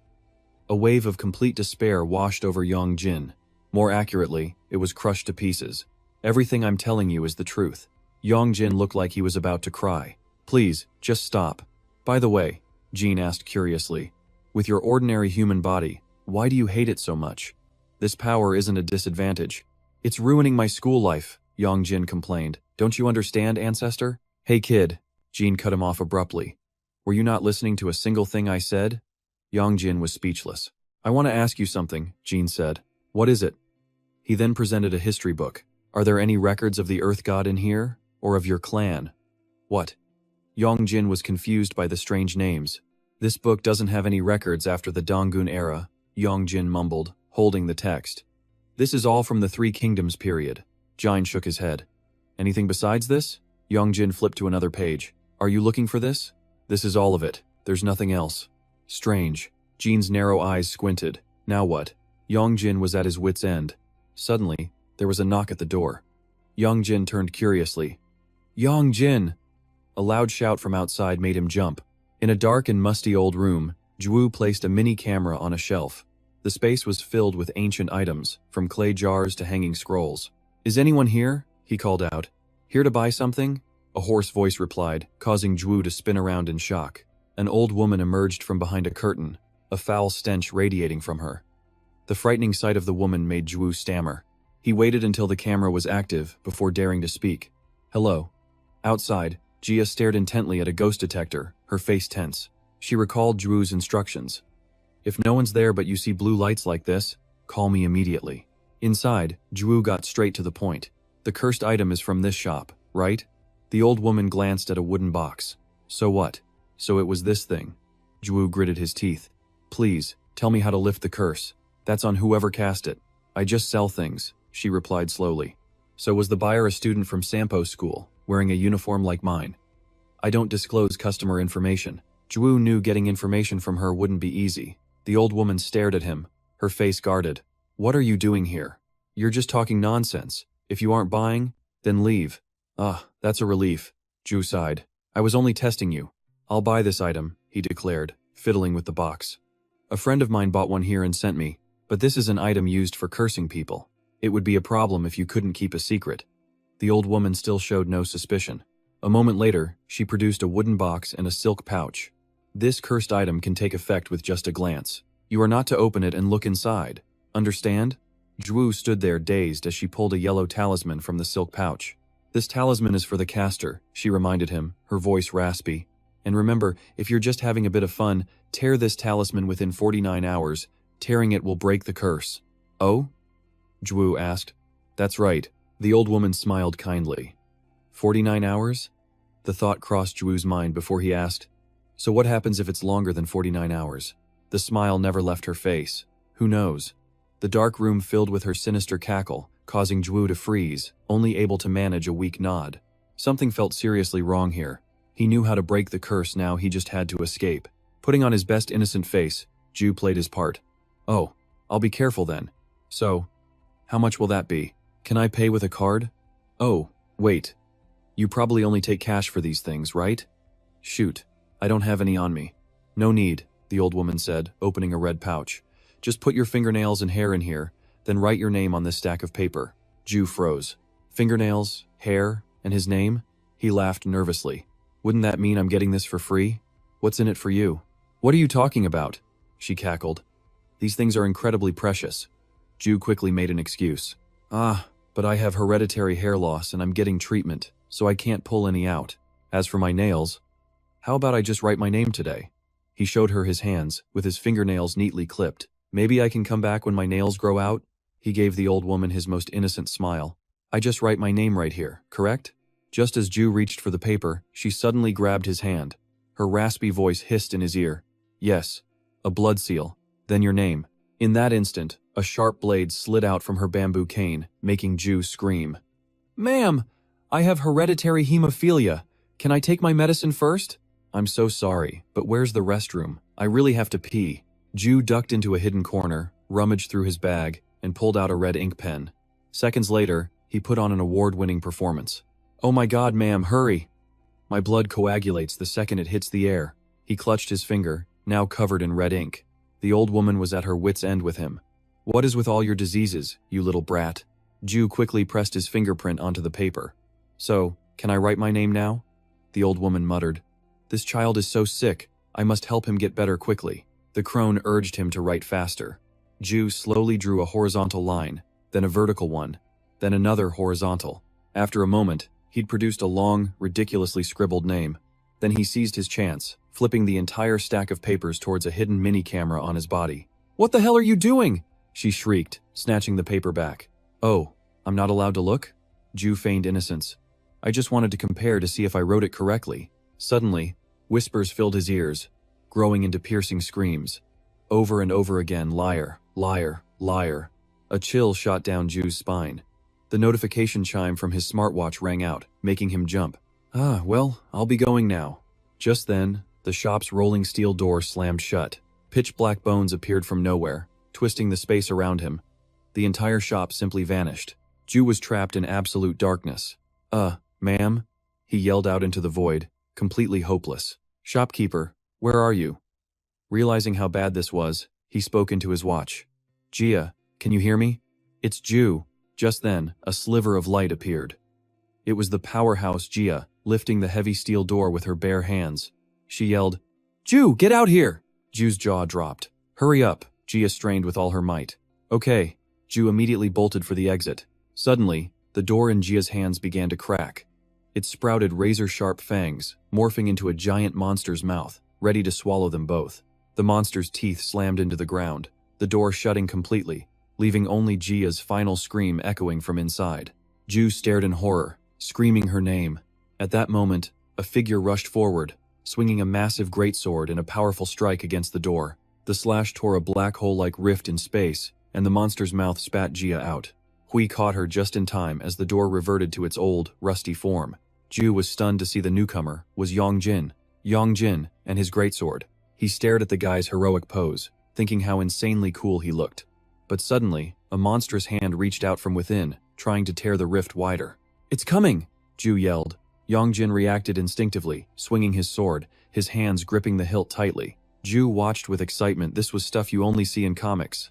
A wave of complete despair washed over Yong Jin. More accurately, it was crushed to pieces. "Everything I'm telling you is the truth." Yong Jin looked like he was about to cry. "Please, just stop." "By the way," Jin asked curiously, "with your ordinary human body, why do you hate it so much? This power isn't a disadvantage." "It's ruining my school life," Yong Jin complained. "Don't you understand, ancestor?" "Hey kid," Jin cut him off abruptly. "Were you not listening to a single thing I said?" Yong Jin was speechless. "I want to ask you something," Jin said. "What is it?" He then presented a history book. "Are there any records of the Earth God in here? Or of your clan?" "What?" Yong Jin was confused by the strange names. "This book doesn't have any records after the Donggun era," Yong Jin mumbled, holding the text. "This is all from the 3 Kingdoms period." Jin shook his head. "Anything besides this?" Yong Jin flipped to another page. "Are you looking for this?" "This is all of it. There's nothing else." "Strange." Jin's narrow eyes squinted. "Now what?" Yong Jin was at his wit's end. Suddenly, there was a knock at the door. Yong Jin turned curiously. "Yong Jin!" A loud shout from outside made him jump. In a dark and musty old room, Zhu placed a mini camera on a shelf. The space was filled with ancient items, from clay jars to hanging scrolls. "Is anyone here?" he called out. "Here to buy something?" A hoarse voice replied, causing Zhu to spin around in shock. An old woman emerged from behind a curtain, a foul stench radiating from her. The frightening sight of the woman made Zhu stammer. He waited until the camera was active before daring to speak. "Hello." Outside, Jia stared intently at a ghost detector, her face tense. She recalled Zhu's instructions. "If no one's there but you see blue lights like this, Call me immediately. Inside, Ju got straight to the point. The cursed item is from this shop, right? The old woman glanced at a wooden box. So what? So it was this thing. Ju gritted his teeth. Please, tell me how to lift the curse. That's on whoever cast it. I just sell things, she replied slowly. So was the buyer a student from Sampo school, wearing a uniform like mine? I don't disclose customer information. Ju knew getting information from her wouldn't be easy. The old woman stared at him, her face guarded. What are you doing here? You're just talking nonsense. If you aren't buying, then leave. Ah, that's a relief, Ju sighed. I was only testing you. I'll buy this item, he declared, fiddling with the box. A friend of mine bought one here and sent me, but this is an item used for cursing people. It would be a problem if you couldn't keep a secret. The old woman still showed no suspicion. A moment later, she produced a wooden box and a silk pouch. This cursed item can take effect with just a glance. You are not to open it and look inside. Understand? Ju stood there dazed as she pulled a yellow talisman from the silk pouch. This talisman is for the caster, she reminded him, her voice raspy. And remember, if you're just having a bit of fun, tear this talisman within 49 hours. Tearing it will break the curse. Oh? Ju asked. That's right. The old woman smiled kindly. 49 hours? The thought crossed Ju's mind before he asked, so what happens if it's longer than 49 hours? The smile never left her face. Who knows? The dark room filled with her sinister cackle, causing Ju to freeze, only able to manage a weak nod. Something felt seriously wrong here. He knew how to break the curse, now he just had to escape. Putting on his best innocent face, Ju played his part. Oh, I'll be careful then. So, how much will that be? Can I pay with a card? Oh, wait. You probably only take cash for these things, right? Shoot, I don't have any on me. No need, the old woman said, opening a red pouch. Just put your fingernails and hair in here, then write your name on this stack of paper. Ju froze. Fingernails, hair, and his name? He laughed nervously. Wouldn't that mean I'm getting this for free? What's in it for you? What are you talking about? She cackled. These things are incredibly precious. Ju quickly made an excuse. Ah, but I have hereditary hair loss and I'm getting treatment, so I can't pull any out. As for my nails, how about I just write my name today? He showed her his hands, with his fingernails neatly clipped. Maybe I can come back when my nails grow out? He gave the old woman his most innocent smile. I just write my name right here, correct? Just as Ju reached for the paper, she suddenly grabbed his hand. Her raspy voice hissed in his ear. Yes, a blood seal. Then your name. In that instant, a sharp blade slid out from her bamboo cane, making Ju scream. Ma'am, I have hereditary hemophilia. Can I take my medicine first? I'm so sorry, but where's the restroom? I really have to pee. Ju ducked into a hidden corner, rummaged through his bag, and pulled out a red ink pen. Seconds later, he put on an award-winning performance. Oh my God, ma'am, hurry! My blood coagulates the second it hits the air. He clutched his finger, now covered in red ink. The old woman was at her wit's end with him. What is with all your diseases, you little brat? Ju quickly pressed his fingerprint onto the paper. So, can I write my name now? The old woman muttered. This child is so sick, I must help him get better quickly. The crone urged him to write faster. Ju slowly drew a horizontal line, then a vertical one, then another horizontal. After a moment, he'd produced a long, ridiculously scribbled name. Then he seized his chance, flipping the entire stack of papers towards a hidden mini-camera on his body. What the hell are you doing? She shrieked, snatching the paper back. Oh, I'm not allowed to look? Ju feigned innocence. I just wanted to compare to see if I wrote it correctly. Suddenly, whispers filled his ears, growing into piercing screams. Over and over again, liar, liar, liar. A chill shot down Ju's spine. The notification chime from his smartwatch rang out, making him jump. Ah, well, I'll be going now. Just then, the shop's rolling steel door slammed shut. Pitch-black bones appeared from nowhere, twisting the space around him. The entire shop simply vanished. Ju was trapped in absolute darkness. Ma'am? He yelled out into the void, completely hopeless. Shopkeeper, where are you? Realizing how bad this was, he spoke into his watch. Gia, can you hear me? It's Ju. Just then, a sliver of light appeared. It was the powerhouse Gia, lifting the heavy steel door with her bare hands. She yelled, Ju, get out here! Ju's jaw dropped. Hurry up, Gia strained with all her might. Okay, Ju immediately bolted for the exit. Suddenly, the door in Gia's hands began to crack. It sprouted razor-sharp fangs, morphing into a giant monster's mouth, ready to swallow them both. The monster's teeth slammed into the ground, the door shutting completely. leaving only Jia's final scream echoing from inside. Ju stared in horror, screaming her name. At that moment, a figure rushed forward, swinging a massive greatsword in a powerful strike against the door. The slash tore a black hole-like rift in space, and the monster's mouth spat Jia out. Hui caught her just in time as the door reverted to its old, rusty form. Ju was stunned to see the newcomer was Yong Jin. Yong Jin, and his greatsword. He stared at the guy's heroic pose, thinking how insanely cool he looked. But suddenly, a monstrous hand reached out from within, trying to tear the rift wider. "It's coming!" Ju yelled. Yong Jin reacted instinctively, swinging his sword, his hands gripping the hilt tightly. Ju watched with excitement. This was stuff you only see in comics.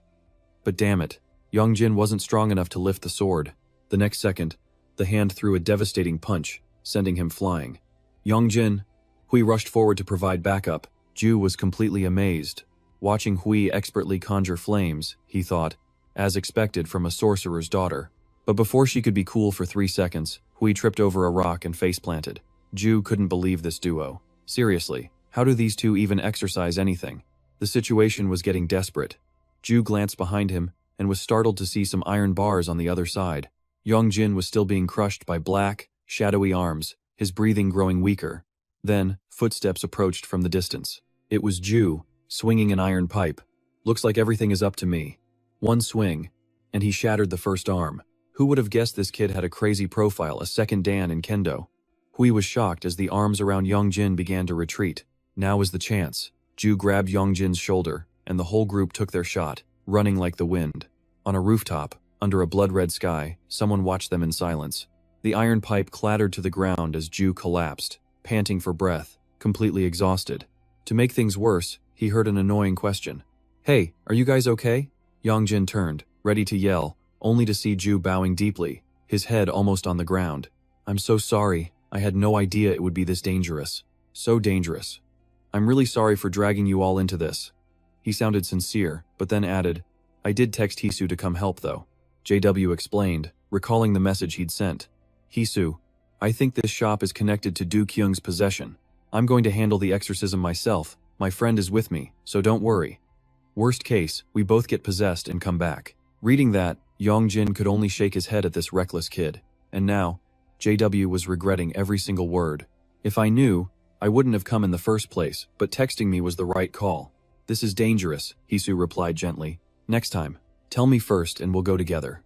But damn it, Yong Jin wasn't strong enough to lift the sword. The next second, the hand threw a devastating punch, sending him flying. Yong Jin. Hui rushed forward to provide backup. Ju was completely amazed. Watching Hui expertly conjure flames, he thought, as expected from a sorcerer's daughter. But before she could be cool for 3 seconds, Hui tripped over a rock and face-planted. Ju couldn't believe this duo. Seriously, how do these two even exercise anything? The situation was getting desperate. Ju glanced behind him and was startled to see some iron bars on the other side. Yong Jin was still being crushed by black, shadowy arms, his breathing growing weaker. Then, footsteps approached from the distance. It was Ju, swinging an iron pipe. "Looks like everything is up to me." One swing, and he shattered the first arm. Who would have guessed this kid had a crazy profile, a second Dan in kendo? Hui was shocked as the arms around Yong Jin began to retreat. Now was the chance. Ju grabbed Yong Jin's shoulder, and the whole group took their shot, running like the wind. On a rooftop, under a blood-red sky, someone watched them in silence. The iron pipe clattered to the ground as Ju collapsed, panting for breath, completely exhausted. To make things worse, he heard an annoying question. "Hey, are you guys okay?" Yong Jin turned, ready to yell, only to see Ju bowing deeply, his head almost on the ground. "I'm so sorry. I had no idea it would be this dangerous. So dangerous. I'm really sorry for dragging you all into this." He sounded sincere, but then added, "I did text Hisu to come help though." JW explained, recalling the message he'd sent. "Hisu, I think this shop is connected to Du Kyung's possession. I'm going to handle the exorcism myself. My friend is with me, so don't worry. Worst case, we both get possessed and come back." Reading that, Yong Jin could only shake his head at this reckless kid. And now, JW was regretting every single word. "If I knew, I wouldn't have come in the first place, but texting me was the right call." "This is dangerous," Hisu replied gently. "Next time, tell me first and we'll go together."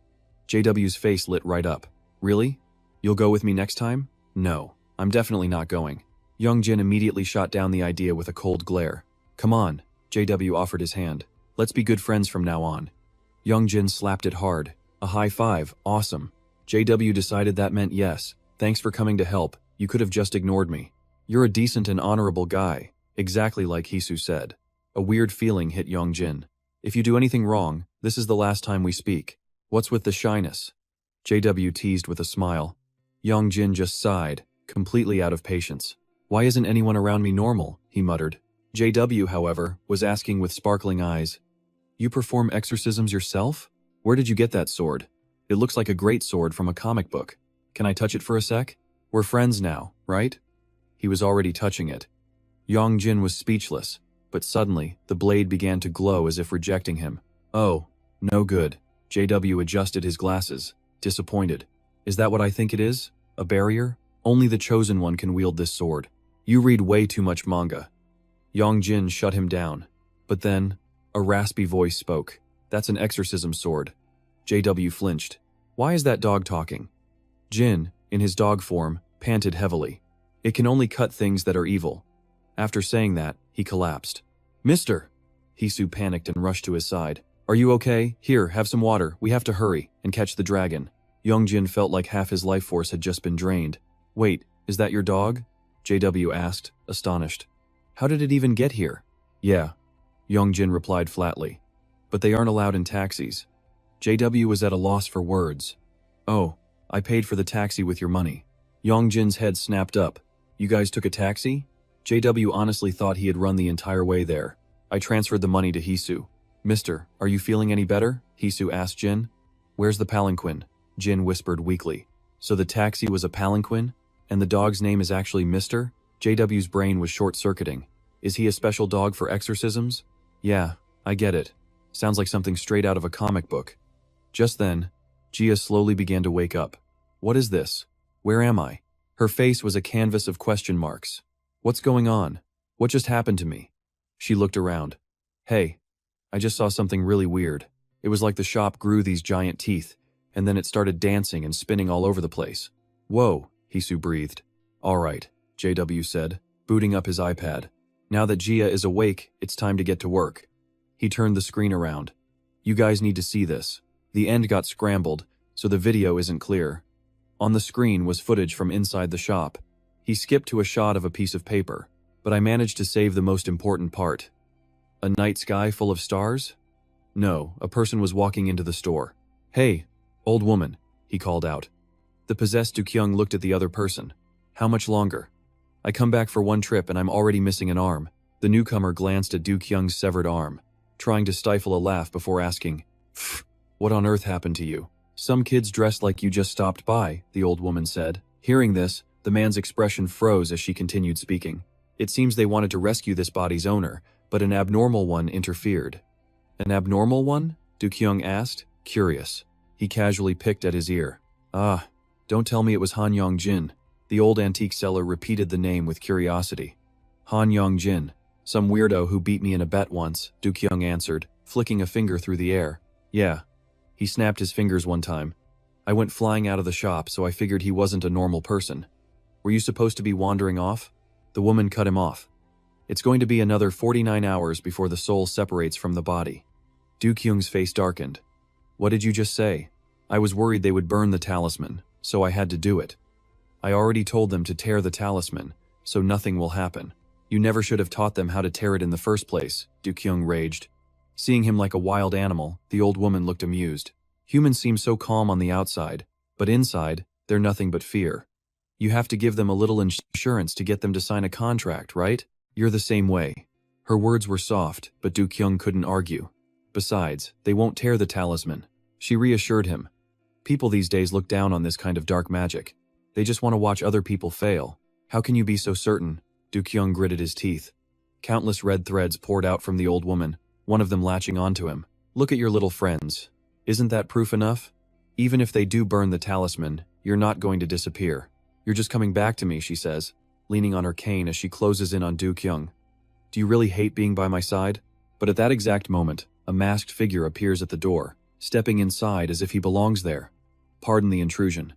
JW's face lit right up. "Really? You'll go with me next time?" "No, I'm definitely not going." Yong Jin immediately shot down the idea with a cold glare. "Come on," JW offered his hand. "Let's be good friends from now on." Yong Jin slapped it hard. A high five, awesome. JW decided that meant yes. "Thanks for coming to help, you could have just ignored me. You're a decent and honorable guy," exactly like Hisu said. A weird feeling hit Yong Jin. "If you do anything wrong, this is the last time we speak. What's with the shyness?" JW teased with a smile. Yong Jin just sighed, completely out of patience. "Why isn't anyone around me normal?" he muttered. JW, however, was asking with sparkling eyes. "You perform exorcisms yourself? Where did you get that sword? It looks like a great sword from a comic book. Can I touch it for a sec? We're friends now, right?" He was already touching it. Yong Jin was speechless, but suddenly, the blade began to glow as if rejecting him. "Oh, no good." JW adjusted his glasses, disappointed. "Is that what I think it is? A barrier? Only the chosen one can wield this sword. You read way too much manga." Yong Jin shut him down. But then, a raspy voice spoke. "That's an exorcism sword." JW flinched. "Why is that dog talking?" Jin, in his dog form, panted heavily. "It can only cut things that are evil." After saying that, he collapsed. "Mister!" Hisu panicked and rushed to his side. "Are you okay? Here, have some water. We have to hurry and catch the dragon." Yong Jin felt like half his life force had just been drained. "Wait, is that your dog?" JW asked, astonished. "How did it even get here?" "Yeah," Yong Jin replied flatly. "But they aren't allowed in taxis." JW was at a loss for words. "Oh, I paid for the taxi with your money." Yong Jin's head snapped up. "You guys took a taxi?" JW honestly thought he had run the entire way there. "I transferred the money to Hisu." "Mister, are you feeling any better?" Hisu asked Jin. "Where's the palanquin?" Jin whispered weakly. "So the taxi was a palanquin? And the dog's name is actually Mister?" JW's brain was short-circuiting. "Is he a special dog for exorcisms?" "Yeah, I get it. Sounds like something straight out of a comic book." Just then, Gia slowly began to wake up. What is this? Where am I? Her face was a canvas of question marks. What's going on? What just happened to me? She looked around. Hey, I just saw something really weird. It was like the shop grew these giant teeth, and then it started dancing and spinning all over the place. Whoa, Hisu breathed. All right, JW said, booting up his iPad. Now that Gia is awake, it's time to get to work. He turned the screen around. You guys need to see this. The end got scrambled, so the video isn't clear. On the screen was footage from inside the shop. He skipped to a shot of a piece of paper, but I managed to save the most important part. A night sky full of stars? No, a person was walking into the store. Hey, old woman, he called out. The possessed Dukyung looked at the other person. How much longer? I come back for one trip and I'm already missing an arm. The newcomer glanced at Dukyung's severed arm, trying to stifle a laugh before asking, what on earth happened to you? Some kids dressed like you just stopped by, the old woman said. Hearing this, the man's expression froze as she continued speaking. It seems they wanted to rescue this body's owner, but an abnormal one interfered. An abnormal one? Dukyung asked, curious. He casually picked at his ear. Ah, don't tell me it was Han Yong Jin. The old antique seller repeated the name with curiosity. Han Yong Jin, some weirdo who beat me in a bet once, Dukyung answered, flicking a finger through the air. Yeah. He snapped his fingers one time. I went flying out of the shop, so I figured he wasn't a normal person. Were you supposed to be wandering off? The woman cut him off. It's going to be another 49 hours before the soul separates from the body. Dukyung's face darkened. What did you just say? I was worried they would burn the talisman, so I had to do it. I already told them to tear the talisman, so nothing will happen. You never should have taught them how to tear it in the first place, Dukyung raged. Seeing him like a wild animal, the old woman looked amused. Humans seem so calm on the outside, but inside, they're nothing but fear. You have to give them a little insurance to get them to sign a contract, right? You're the same way. Her words were soft, but Dukyung couldn't argue. Besides, they won't tear the talisman. She reassured him. People these days look down on this kind of dark magic. They just want to watch other people fail. How can you be so certain? Dukyung gritted his teeth. Countless red threads poured out from the old woman, one of them latching onto him. Look at your little friends. Isn't that proof enough? Even if they do burn the talisman, you're not going to disappear. You're just coming back to me, she says, leaning on her cane as she closes in on Dukyung. Do you really hate being by my side? But at that exact moment, a masked figure appears at the door, stepping inside as if he belongs there. Pardon the intrusion.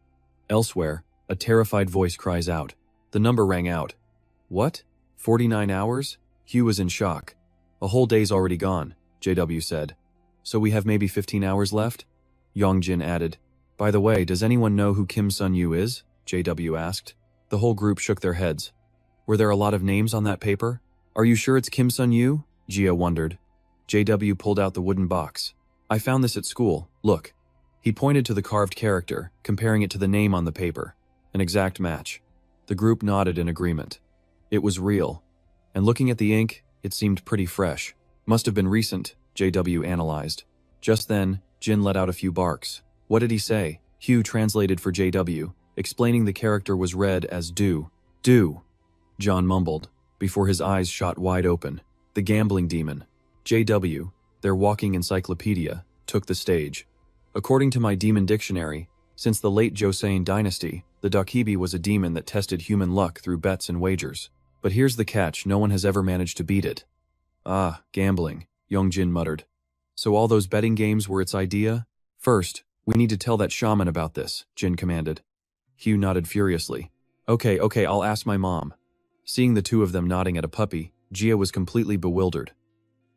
Elsewhere, a terrified voice cries out. The number rang out. What? 49 hours? Hugh was in shock. A whole day's already gone, JW said. So we have maybe 15 hours left? Yong Jin added. By the way, does anyone know who Kim Sun-yu is? JW asked. The whole group shook their heads. Were there a lot of names on that paper? Are you sure it's Kim Sun-yu? Gia wondered. JW pulled out the wooden box. I found this at school, look. He pointed to the carved character, comparing it to the name on the paper. An exact match. The group nodded in agreement. It was real. And looking at the ink, it seemed pretty fresh. Must have been recent, JW analyzed. Just then, Jin let out a few barks. What did he say? Hugh translated for JW, explaining the character was read as do. Do. John mumbled, before his eyes shot wide open. The gambling demon. JW, their walking encyclopedia, took the stage. According to my demon dictionary, since the late Joseon dynasty, the Dakibi was a demon that tested human luck through bets and wagers. But here's the catch, no one has ever managed to beat it. Ah, gambling, Yong Jin muttered. So all those betting games were its idea? First, we need to tell that shaman about this, Jin commanded. Hugh nodded furiously. Okay, I'll ask my mom. Seeing the two of them nodding at a puppy, Gia was completely bewildered.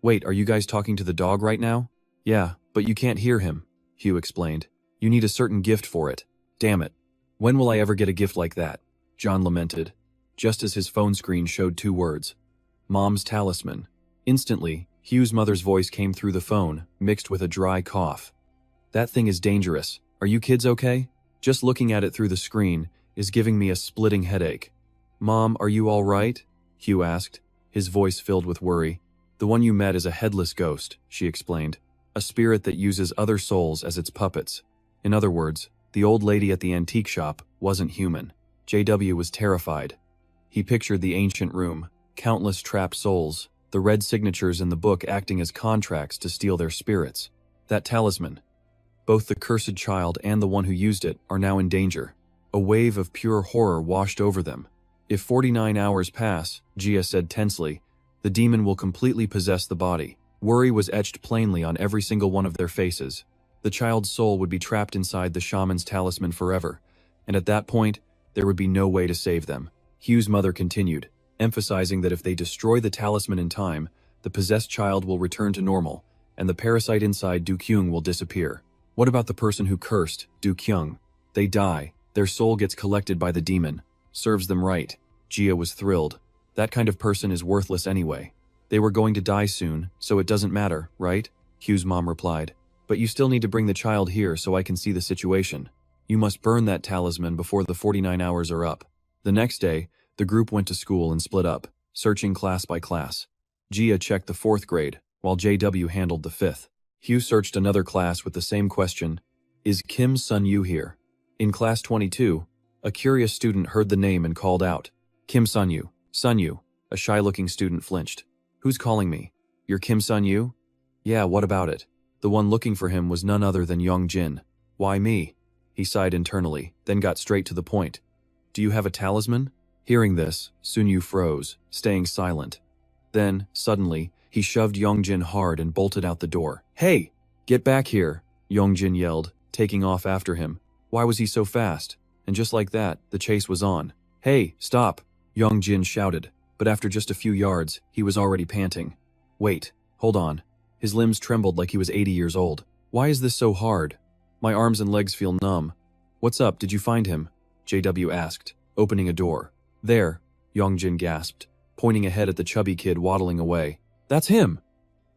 Wait, are you guys talking to the dog right now? Yeah, but you can't hear him, Hugh explained. You need a certain gift for it. Damn it. When will I ever get a gift like that? John lamented, just as his phone screen showed two words. Mom's talisman. Instantly, Hugh's mother's voice came through the phone, mixed with a dry cough. That thing is dangerous. Are you kids okay? Just looking at it through the screen is giving me a splitting headache. Mom, are you all right? Hugh asked, his voice filled with worry. The one you met is a headless ghost, she explained. A spirit that uses other souls as its puppets. In other words, the old lady at the antique shop wasn't human. JW was terrified. He pictured the ancient room, countless trapped souls, the red signatures in the book acting as contracts to steal their spirits. That talisman. Both the cursed child and the one who used it are now in danger. A wave of pure horror washed over them. If 49 hours pass, Jia said tensely, the demon will completely possess the body. Worry was etched plainly on every single one of their faces. The child's soul would be trapped inside the shaman's talisman forever, and at that point, there would be no way to save them. Hugh's mother continued, emphasizing that if they destroy the talisman in time, the possessed child will return to normal, and the parasite inside Du Kyung will disappear. What about the person who cursed Du Kyung? They die. Their soul gets collected by the demon. Serves them right. Jia was thrilled. That kind of person is worthless anyway. They were going to die soon, so it doesn't matter, right? Hugh's mom replied. But you still need to bring the child here so I can see the situation. You must burn that talisman before the 49 hours are up. The next day, the group went to school and split up, searching class by class. Jia checked the 4th grade, while JW handled the 5th. Hugh searched another class with the same question, is Kim Sun-yu here? In class 22, a curious student heard the name and called out, Kim Sun-yu. Sun-yu. A shy-looking student flinched. Who's calling me? You're Kim Sun-yu? Yeah, what about it? The one looking for him was none other than Yong Jin. Why me? He sighed internally, then got straight to the point. Do you have a talisman? Hearing this, Sun-yu froze, staying silent. Then, suddenly, he shoved Yong Jin hard and bolted out the door. Hey! Get back here! Yong Jin yelled, taking off after him. Why was he so fast? And just like that, the chase was on. Hey, stop! Yong Jin shouted, but after just a few yards, he was already panting. Wait, hold on. His limbs trembled like he was 80 years old. Why is this so hard? My arms and legs feel numb. What's up, did you find him? JW asked, opening a door. There, Yong Jin gasped, pointing ahead at the chubby kid waddling away. That's him!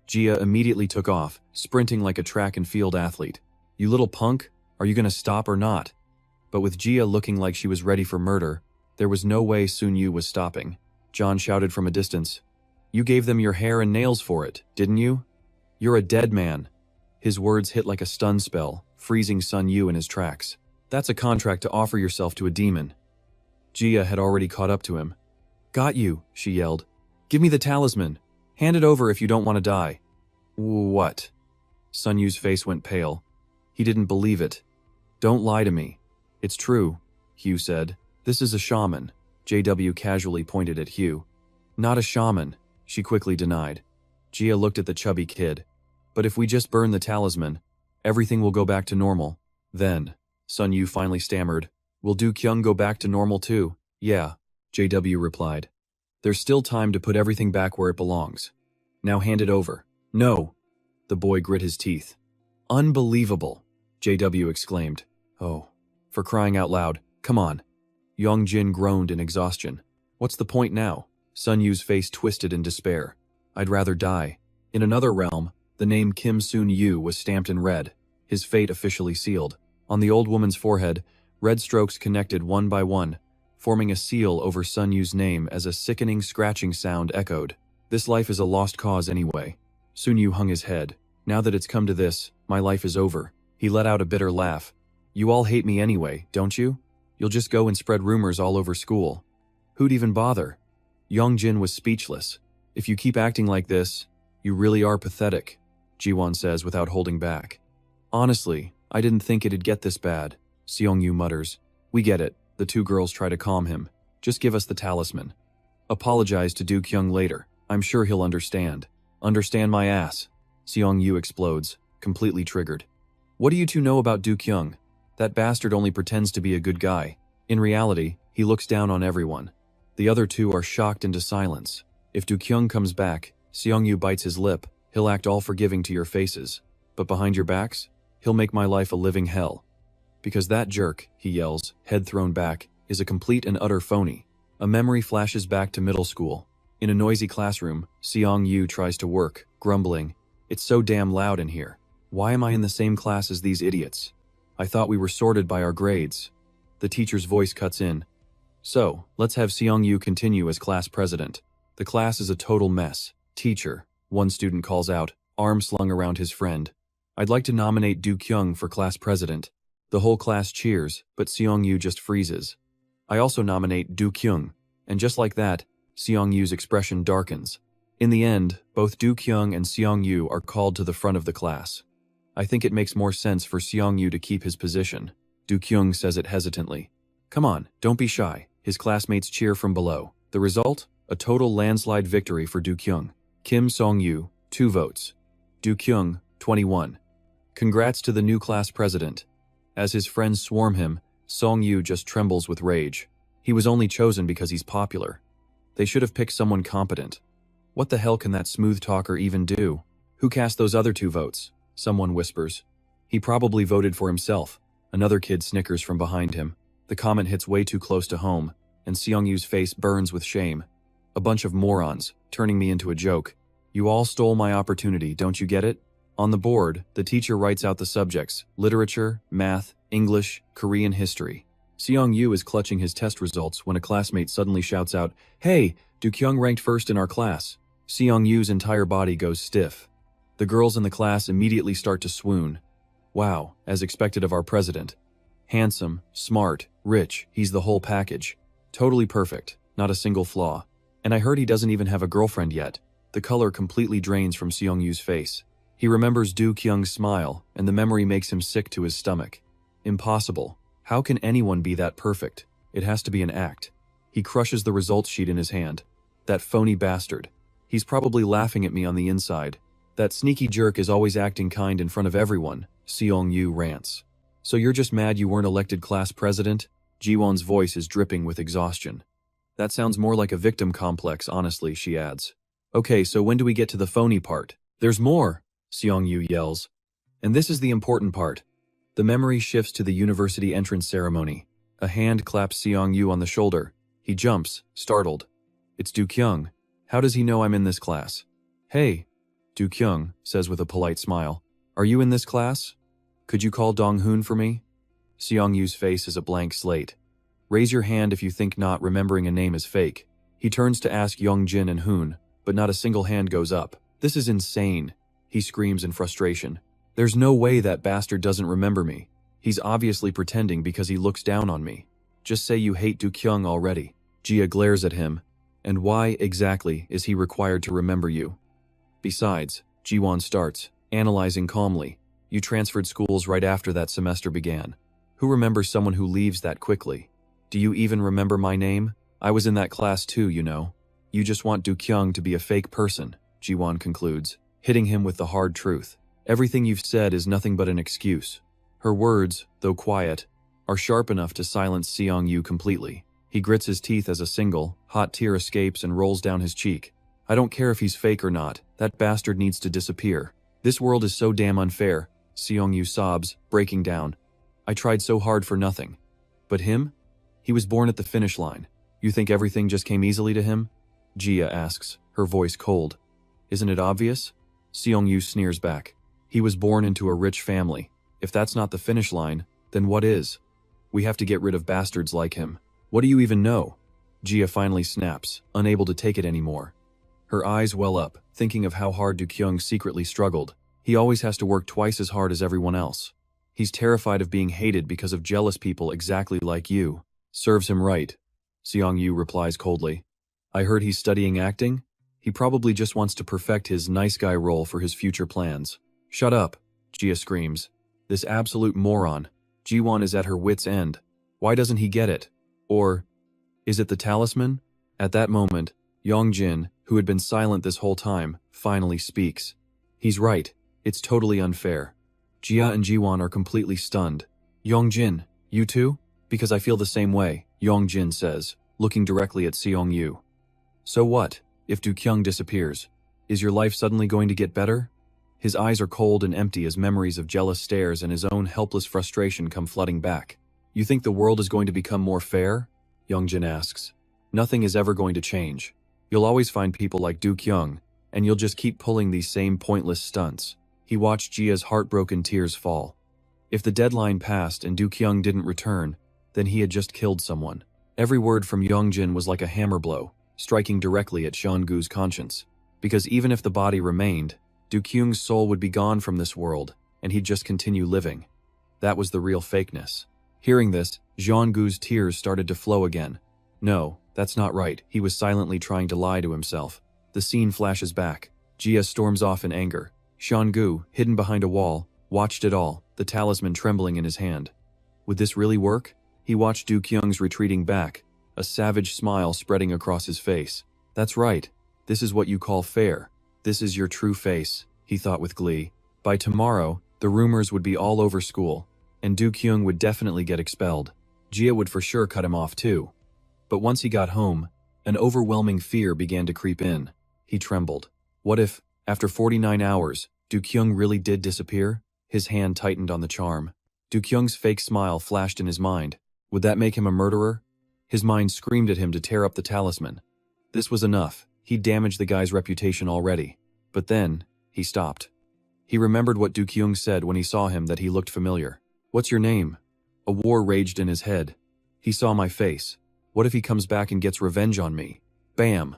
Jia immediately took off, sprinting like a track and field athlete. You little punk, are you gonna stop or not? But with Jia looking like she was ready for murder, there was no way Sun-yu was stopping. John shouted from a distance. You gave them your hair and nails for it, didn't you? You're a dead man. His words hit like a stun spell, freezing Sun-yu in his tracks. That's a contract to offer yourself to a demon. Jia had already caught up to him. Got you, she yelled. Give me the talisman. Hand it over if you don't want to die. What? Sun-yu's face went pale. He didn't believe it. Don't lie to me. It's true, Hugh said. This is a shaman. JW casually pointed at Hugh. Not a shaman, she quickly denied. Jia looked at the chubby kid. But if we just burn the talisman, everything will go back to normal. Then, Sun-yu finally stammered, will Du Kyung go back to normal too? Yeah, JW replied. There's still time to put everything back where it belongs. Now hand it over. No. The boy grit his teeth. Unbelievable, JW exclaimed. Oh, for crying out loud, come on. Yong Jin groaned in exhaustion. What's the point now? Sun-yu's face twisted in despair. I'd rather die. In another realm, the name Kim Sun-yu was stamped in red, his fate officially sealed. On the old woman's forehead, red strokes connected one by one, forming a seal over Sun-yu's name as a sickening scratching sound echoed. This life is a lost cause anyway. Sun-yu hung his head. Now that it's come to this, my life is over. He let out a bitter laugh. You all hate me anyway, don't you? You'll just go and spread rumors all over school. Who'd even bother? Yong Jin was speechless. If you keep acting like this, you really are pathetic, Jiwon says without holding back. Honestly, I didn't think it'd get this bad, Seong-yu mutters. We get it, the two girls try to calm him. Just give us the talisman. Apologize to Du Kyung later. I'm sure he'll understand. Understand my ass. Seong-yu explodes, completely triggered. What do you two know about Du Kyung? That bastard only pretends to be a good guy. In reality, he looks down on everyone. The other two are shocked into silence. If Du Kyung comes back, Seong-yu bites his lip. He'll act all forgiving to your faces. But behind your backs, he'll make my life a living hell. Because that jerk, he yells, head thrown back, is a complete and utter phony. A memory flashes back to middle school. In a noisy classroom, Seong-yu tries to work, grumbling. It's so damn loud in here. Why am I in the same class as these idiots? I thought we were sorted by our grades. The teacher's voice cuts in. So, let's have Seong-yu continue as class president. The class is a total mess. Teacher, one student calls out, arm slung around his friend. I'd like to nominate Du Kyung for class president. The whole class cheers, but Seong-yu just freezes. I also nominate Du Kyung. And just like that, Seong-yu's expression darkens. In the end, both Du Kyung and Seong-yu are called to the front of the class. I think it makes more sense for Seong-yu to keep his position. Do-kyung says it hesitantly. Come on, don't be shy. His classmates cheer from below. The result? A total landslide victory for Do-kyung. Kim Song-yu, 2 votes. Do-kyung, 21. Congrats to the new class president. As his friends swarm him, Song-yu just trembles with rage. He was only chosen because he's popular. They should have picked someone competent. What the hell can that smooth talker even do? Who cast those other 2 votes? Someone whispers. He probably voted for himself. Another kid snickers from behind him. The comment hits way too close to home, and Seong-yu's face burns with shame. A bunch of morons, turning me into a joke. You all stole my opportunity, don't you get it? On the board, the teacher writes out the subjects: literature, math, English, Korean history. Seong-yu is clutching his test results when a classmate suddenly shouts out, "Hey, Do-kyung ranked first in our class." Seong-yu's entire body goes stiff. The girls in the class immediately start to swoon. Wow, as expected of our president. Handsome, smart, rich, he's the whole package. Totally perfect, not a single flaw. And I heard he doesn't even have a girlfriend yet. The color completely drains from Seong-yu's face. He remembers Do-kyung's smile, and the memory makes him sick to his stomach. Impossible. How can anyone be that perfect? It has to be an act. He crushes the results sheet in his hand. That phony bastard. He's probably laughing at me on the inside. That sneaky jerk is always acting kind in front of everyone, Seong-yu rants. So you're just mad you weren't elected class president? Ji-won's voice is dripping with exhaustion. That sounds more like a victim complex, honestly, she adds. Okay, so when do we get to the phony part? There's more, Seong-yu yells. And this is the important part. The memory shifts to the university entrance ceremony. A hand claps Seong-yu on the shoulder. He jumps, startled. It's Do-kyung. How does he know I'm in this class? Hey, Do-kyung says with a polite smile. Are you in this class? Could you call Dong-hoon for me? Seong-yu's face is a blank slate. Raise your hand if you think not remembering a name is fake. He turns to ask Yong Jin and Hoon, but not a single hand goes up. This is insane, he screams in frustration. There's no way that bastard doesn't remember me. He's obviously pretending because he looks down on me. Just say you hate Do-kyung already. Jia glares at him. And why, exactly, is he required to remember you? Besides, Ji-won starts, analyzing calmly. You transferred schools right after that semester began. Who remembers someone who leaves that quickly? Do you even remember my name? I was in that class too, you know. You just want Do-kyung to be a fake person, Ji-won concludes, hitting him with the hard truth. Everything you've said is nothing but an excuse. Her words, though quiet, are sharp enough to silence Seong-yu completely. He grits his teeth as a single, hot tear escapes and rolls down his cheek. I don't care if he's fake or not, that bastard needs to disappear. This world is so damn unfair, Seong-yu sobs, breaking down. I tried so hard for nothing. But him? He was born at the finish line. You think everything just came easily to him? Jia asks, her voice cold. Isn't it obvious? Seong-yu sneers back. He was born into a rich family. If that's not the finish line, then what is? We have to get rid of bastards like him. What do you even know? Jia finally snaps, unable to take it anymore. Her eyes well up, thinking of how hard Do-kyung secretly struggled. He always has to work twice as hard as everyone else. He's terrified of being hated because of jealous people exactly like you. Serves him right, Seong-yu replies coldly. I heard he's studying acting? He probably just wants to perfect his nice guy role for his future plans. Shut up, Jia screams. This absolute moron. Ji-won is at her wit's end. Why doesn't he get it? Or, is it the talisman? At that moment, Yong Jin, who had been silent this whole time, finally speaks. He's right. It's totally unfair. Jia and Ji-won are completely stunned. Yong Jin, you too? Because I feel the same way, Yong Jin says, looking directly at Seong-yu. So what, if Do-kyung disappears? Is your life suddenly going to get better? His eyes are cold and empty as memories of jealous stares and his own helpless frustration come flooding back. You think the world is going to become more fair? Yong Jin asks. Nothing is ever going to change. You'll always find people like Do-kyung, and you'll just keep pulling these same pointless stunts. He watched Jia's heartbroken tears fall. If the deadline passed and Do-kyung didn't return, then he had just killed someone. Every word from Yong Jin was like a hammer blow, striking directly at Seong-gu's conscience. Because even if the body remained, Do-kyung's soul would be gone from this world, and he'd just continue living. That was the real fakeness. Hearing this, Seong-gu's tears started to flow again. No, that's not right. He was silently trying to lie to himself. The scene flashes back. Jia storms off in anger. Seong-gu, hidden behind a wall, watched it all, the talisman trembling in his hand. Would this really work? He watched Du Kyung's retreating back, a savage smile spreading across his face. That's right. This is what you call fair. This is your true face, he thought with glee. By tomorrow, the rumors would be all over school, and Du Kyung would definitely get expelled. Jia would for sure cut him off too. But once he got home, an overwhelming fear began to creep in. He trembled. What if, after 49 hours, Du Kyung really did disappear? His hand tightened on the charm. Du Kyung's fake smile flashed in his mind. Would that make him a murderer? His mind screamed at him to tear up the talisman. This was enough. He'd damaged the guy's reputation already. But then, he stopped. He remembered what Du Kyung said when he saw him, that he looked familiar. What's your name? A war raged in his head. He saw my face. What if he comes back and gets revenge on me? Bam!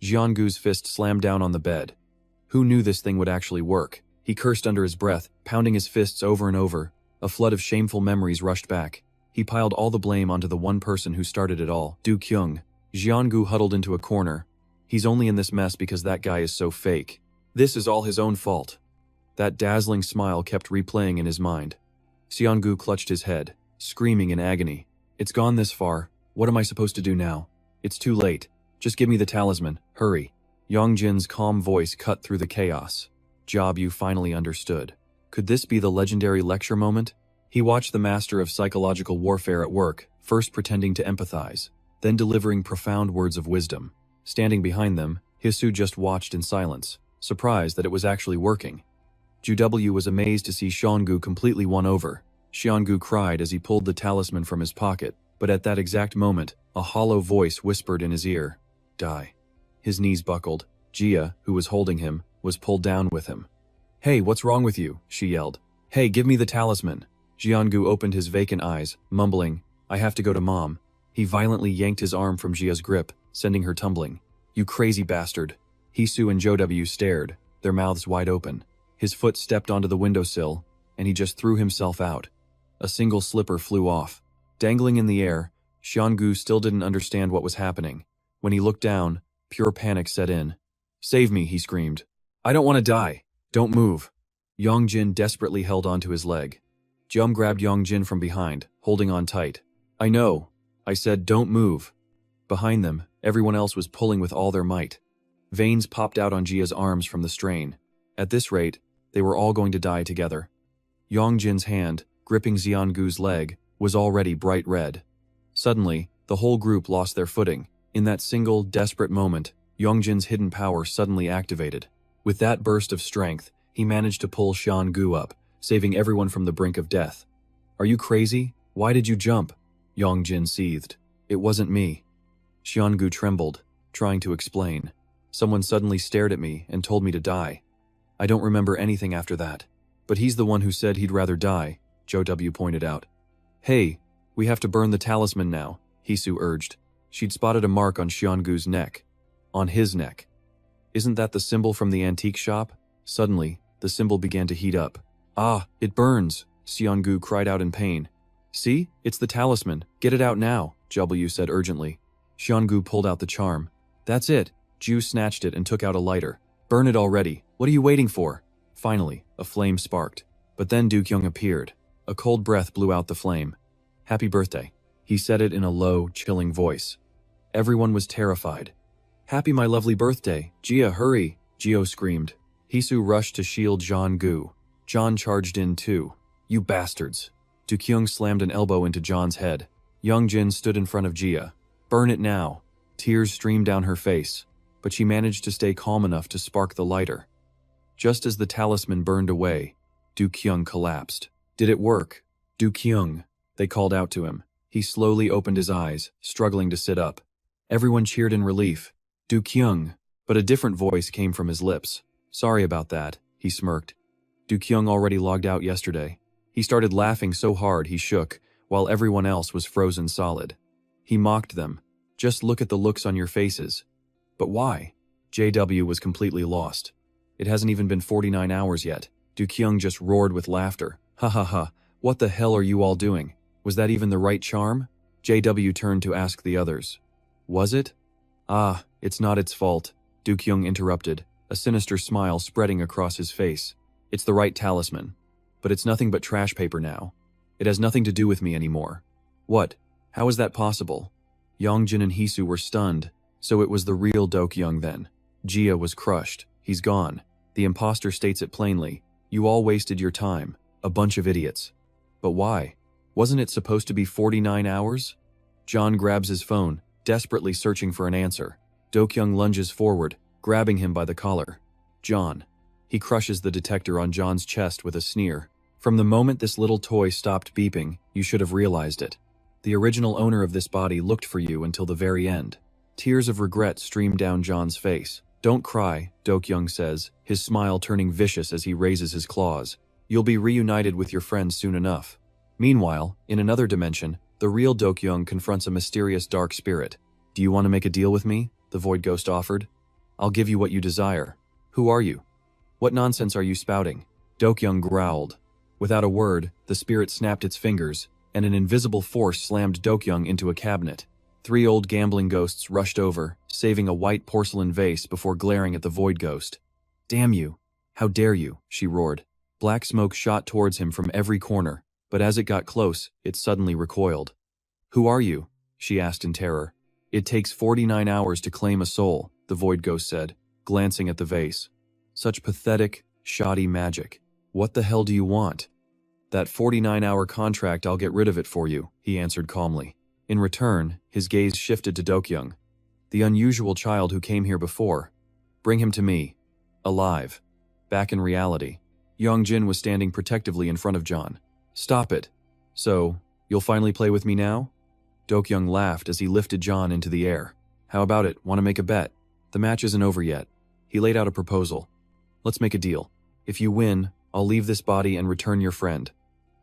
Jiangu's fist slammed down on the bed. Who knew this thing would actually work? He cursed under his breath, pounding his fists over and over. A flood of shameful memories rushed back. He piled all the blame onto the one person who started it all, Du Kyung. Jiangu huddled into a corner. He's only in this mess because that guy is so fake. This is all his own fault. That dazzling smile kept replaying in his mind. Jiangu clutched his head, screaming in agony. It's gone this far. What am I supposed to do now? It's too late. Just give me the talisman. Hurry. Yong Jin's calm voice cut through the chaos. Job, you finally understood. Could this be the legendary lecture moment? He watched the master of psychological warfare at work, first pretending to empathize, then delivering profound words of wisdom. Standing behind them, Hisu just watched in silence, surprised that it was actually working. Ju was amazed to see Xianggu completely won over. Xianggu cried as he pulled the talisman from his pocket, but at that exact moment, a hollow voice whispered in his ear, "Die." His knees buckled. Jia, who was holding him, was pulled down with him. "Hey, what's wrong with you?" she yelled. "Hey, give me the talisman." Xianggu opened his vacant eyes, mumbling, "I have to go to Mom." He violently yanked his arm from Jia's grip, sending her tumbling. "You crazy bastard." Hisu and Joe stared, their mouths wide open. His foot stepped onto the windowsill, and he just threw himself out. A single slipper flew off. Dangling in the air, Xianggu still didn't understand what was happening. When he looked down, pure panic set in. "Save me," he screamed. "I don't want to die. Don't move." Yong Jin desperately held onto his leg. Jum grabbed Yong Jin from behind, holding on tight. "I know. I said don't move." Behind them, everyone else was pulling with all their might. Veins popped out on Jia's arms from the strain. At this rate, they were all going to die together. Yong Jin's hand, gripping Xiangu's leg, was already bright red. Suddenly, the whole group lost their footing. In that single, desperate moment, Yong Jin's hidden power suddenly activated. With that burst of strength, he managed to pull Xianggu up, saving everyone from the brink of death. "Are you crazy? Why did you jump?" Yong Jin seethed. "It wasn't me." Xianggu trembled, trying to explain. "Someone suddenly stared at me and told me to die. I don't remember anything after that. But he's the one who said he'd rather die," Joe pointed out. "Hey, we have to burn the talisman now," Hisu urged. She'd spotted a mark on Xianggu's neck. On his neck. "Isn't that the symbol from the antique shop?" Suddenly, the symbol began to heat up. "Ah, it burns," Xianggu cried out in pain. "See? It's the talisman. Get it out now," W said urgently. Xianggu pulled out the charm. "That's it." Ju snatched it and took out a lighter. "Burn it already. What are you waiting for?" Finally, a flame sparked. But then Du Kyung appeared. A cold breath blew out the flame. "Happy birthday." He said it in a low, chilling voice. Everyone was terrified. "Happy my lovely birthday. Jia, hurry," Jio screamed. Hisu rushed to shield Gu. John charged in too. "You bastards." Du Kyung slammed an elbow into John's head. Yong Jin stood in front of Jia. "Burn it now." Tears streamed down her face, but she managed to stay calm enough to spark the lighter. Just as the talisman burned away, Du Kyung collapsed. "Did it work?" "Du Kyung," they called out to him. He slowly opened his eyes, struggling to sit up. Everyone cheered in relief. "Du Kyung," but a different voice came from his lips. "Sorry about that," he smirked. Du Kyung already logged out yesterday. He started laughing so hard he shook, while everyone else was frozen solid. He mocked them. "Just look at the looks on your faces." "But why?" JW was completely lost. "It hasn't even been 49 hours yet." Du Kyung just roared with laughter. "Ha ha ha, what the hell are you all doing? Was that even the right charm?" JW turned to ask the others. "Was it?" "Ah, it's not its fault," Du Kyung interrupted, a sinister smile spreading across his face. "It's the right talisman." but it's nothing but trash paper now. It has nothing to do with me anymore. What? How is that possible? Yong Jin and Hisu were stunned, so it was the real Do-kyung then. Jia was crushed. He's gone. The imposter states it plainly. You all wasted your time. A bunch of idiots. But why? Wasn't it supposed to be 49 hours? John grabs his phone, desperately searching for an answer. Do-kyung lunges forward, grabbing him by the collar. John. He crushes the detector on John's chest with a sneer. From the moment this little toy stopped beeping, you should have realized it. The original owner of this body looked for you until the very end. Tears of regret stream down John's face. Don't cry, Do-kyung says, his smile turning vicious as he raises his claws. You'll be reunited with your friends soon enough. Meanwhile, in another dimension, the real Do-kyung confronts a mysterious dark spirit. Do you want to make a deal with me? The void ghost offered. I'll give you what you desire. Who are you? What nonsense are you spouting? Do-kyung growled. Without a word, the spirit snapped its fingers, and an invisible force slammed Do-kyung into a cabinet. 3 old gambling ghosts rushed over, saving a white porcelain vase before glaring at the void ghost. Damn you! How dare you! She roared. Black smoke shot towards him from every corner, but as it got close, it suddenly recoiled. Who are you? She asked in terror. It takes 49 hours to claim a soul, the void ghost said, glancing at the vase. Such pathetic, shoddy magic. What the hell do you want? That 49-hour contract, I'll get rid of it for you, he answered calmly. In return, his gaze shifted to Do-kyung. The unusual child who came here before. Bring him to me. Alive. Back in reality. Yong Jin was standing protectively in front of John. Stop it. So, you'll finally play with me now? Do-kyung laughed as he lifted John into the air. How about it? Want to make a bet? The match isn't over yet. He laid out a proposal. Let's make a deal. If you win, I'll leave this body and return your friend.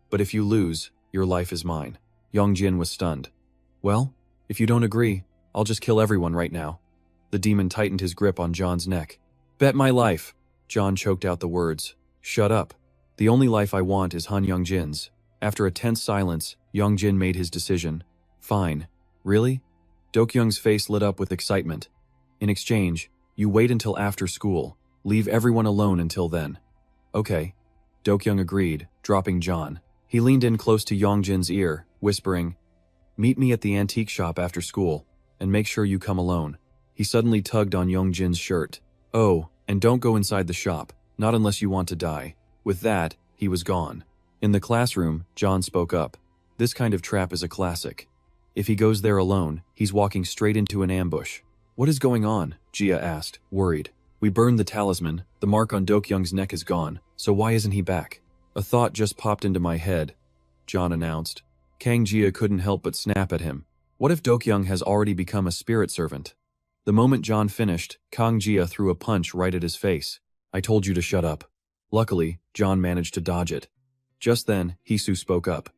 But if you lose, your life is mine. Yong Jin was stunned. Well, if you don't agree, I'll just kill everyone right now. The demon tightened his grip on John's neck. Bet my life. John choked out the words. Shut up. The only life I want is Han Yong Jin's. After a tense silence, Yong Jin made his decision. Fine. Really? Do-kyung's face lit up with excitement. In exchange, you wait until after school. Leave everyone alone until then. Okay. Do-kyung agreed, dropping John. He leaned in close to Yong Jin's ear, whispering, Meet me at the antique shop after school, and make sure you come alone. He suddenly tugged on Yong Jin's shirt. Oh, and don't go inside the shop, not unless you want to die. With that, he was gone. In the classroom, John spoke up. This kind of trap is a classic. If he goes there alone, he's walking straight into an ambush. What is going on? Jia asked, worried. We burned the talisman, the mark on Do-kyung's neck is gone, so why isn't he back? A thought just popped into my head, John announced. Kang Jia couldn't help but snap at him. What if Do-kyung has already become a spirit servant? The moment John finished, Kang Jia threw a punch right at his face. I told you to shut up. Luckily, John managed to dodge it. Just then, Hisu spoke up.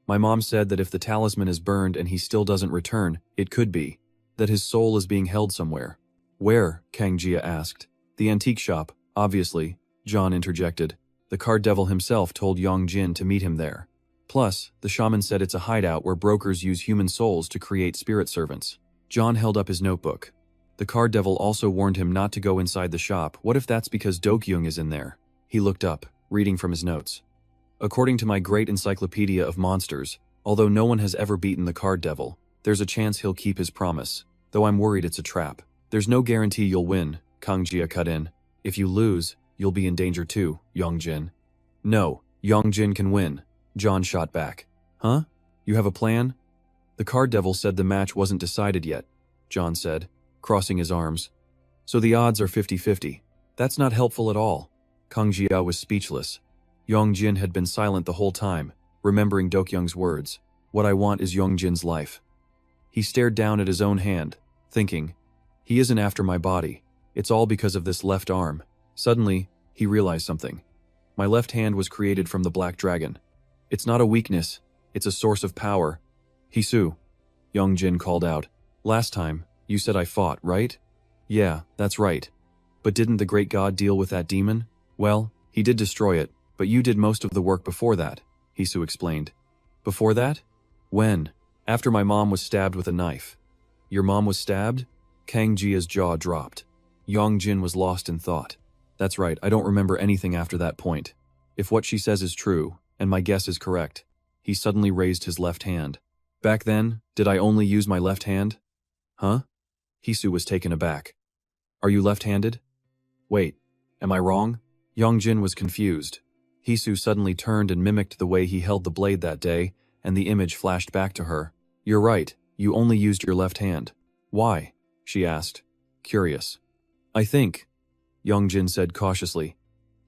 My mom said that if the talisman is burned and he still doesn't return, it could be that his soul is being held somewhere. Where? Kang Jia asked. The antique shop, obviously, John interjected. The card devil himself told Yong Jin to meet him there. Plus, the shaman said it's a hideout where brokers use human souls to create spirit servants. John held up his notebook. The card devil also warned him not to go inside the shop. What if that's because Do-kyung is in there? He looked up, reading from his notes. According to my great encyclopedia of monsters, although no one has ever beaten the card devil, there's a chance he'll keep his promise, though I'm worried it's a trap. There's no guarantee you'll win, Kang Jia cut in. If you lose, you'll be in danger too, Yong Jin. No, Yong Jin can win, John shot back. Huh? You have a plan? The card devil said the match wasn't decided yet, John said, crossing his arms. So the odds are 50-50. That's not helpful at all. Kang Jia was speechless. Yong Jin had been silent the whole time, remembering Do-kyung's words. What I want is Yong Jin's life. He stared down at his own hand, thinking, he isn't after my body. It's all because of this left arm. Suddenly, he realized something. My left hand was created from the black dragon. It's not a weakness, it's a source of power. Hisu, Yong Jin called out. Last time, you said I fought, right? Yeah, that's right. But didn't the great god deal with that demon? Well, he did destroy it, but you did most of the work before that, Hisu explained. Before that? When? After my mom was stabbed with a knife. Your mom was stabbed? Kang Jia's jaw dropped. Yong Jin was lost in thought. That's right, I don't remember anything after that point. If what she says is true, and my guess is correct. He suddenly raised his left hand. Back then, did I only use my left hand? Huh? Hisu was taken aback. Are you left-handed? Wait, am I wrong? Yong Jin was confused. Hisu suddenly turned and mimicked the way he held the blade that day, and the image flashed back to her. You're right, you only used your left hand. Why? She asked, curious. I think, Yong Jin said cautiously.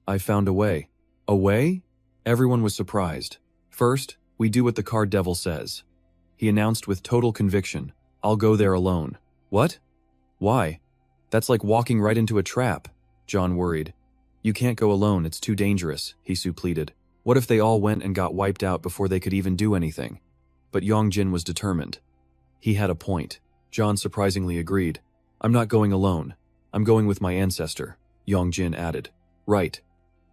I found a way. A way? Everyone was surprised. First, we do what the card devil says. He announced with total conviction, I'll go there alone. What? Why? That's like walking right into a trap, John worried. You can't go alone, it's too dangerous, Hisu pleaded. What if they all went and got wiped out before they could even do anything? But Yong Jin was determined. He had a point. John surprisingly agreed. I'm not going alone. I'm going with my ancestor, Yong Jin added. Right.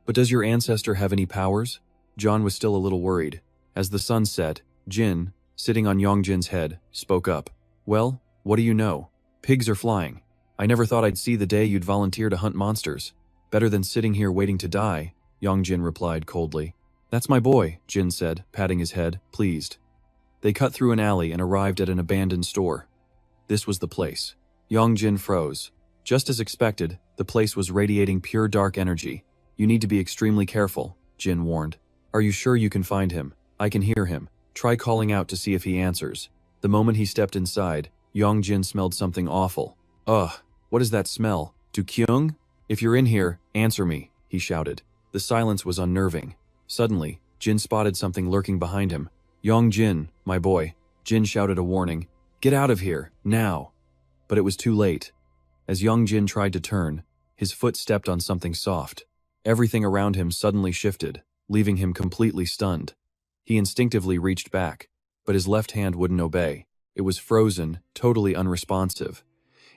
But does your ancestor have any powers? John was still a little worried. As the sun set, Jin, sitting on Yong Jin's head, spoke up. Well, what do you know? Pigs are flying. I never thought I'd see the day you'd volunteer to hunt monsters. Better than sitting here waiting to die, Yong Jin replied coldly. That's my boy, Jin said, patting his head, pleased. They cut through an alley and arrived at an abandoned store. This was the place. Yong Jin froze. Just as expected, the place was radiating pure dark energy. You need to be extremely careful, Jin warned. Are you sure you can find him? I can hear him. Try calling out to see if he answers. The moment he stepped inside, Yong Jin smelled something awful. Ugh, what is that smell? Do-kyung? If you're in here, answer me, he shouted. The silence was unnerving. Suddenly, Jin spotted something lurking behind him. Yong Jin, my boy. Jin shouted a warning. Get out of here, now. But it was too late. As Yong Jin tried to turn, his foot stepped on something soft. Everything around him suddenly shifted, leaving him completely stunned. He instinctively reached back, but his left hand wouldn't obey. It was frozen, totally unresponsive.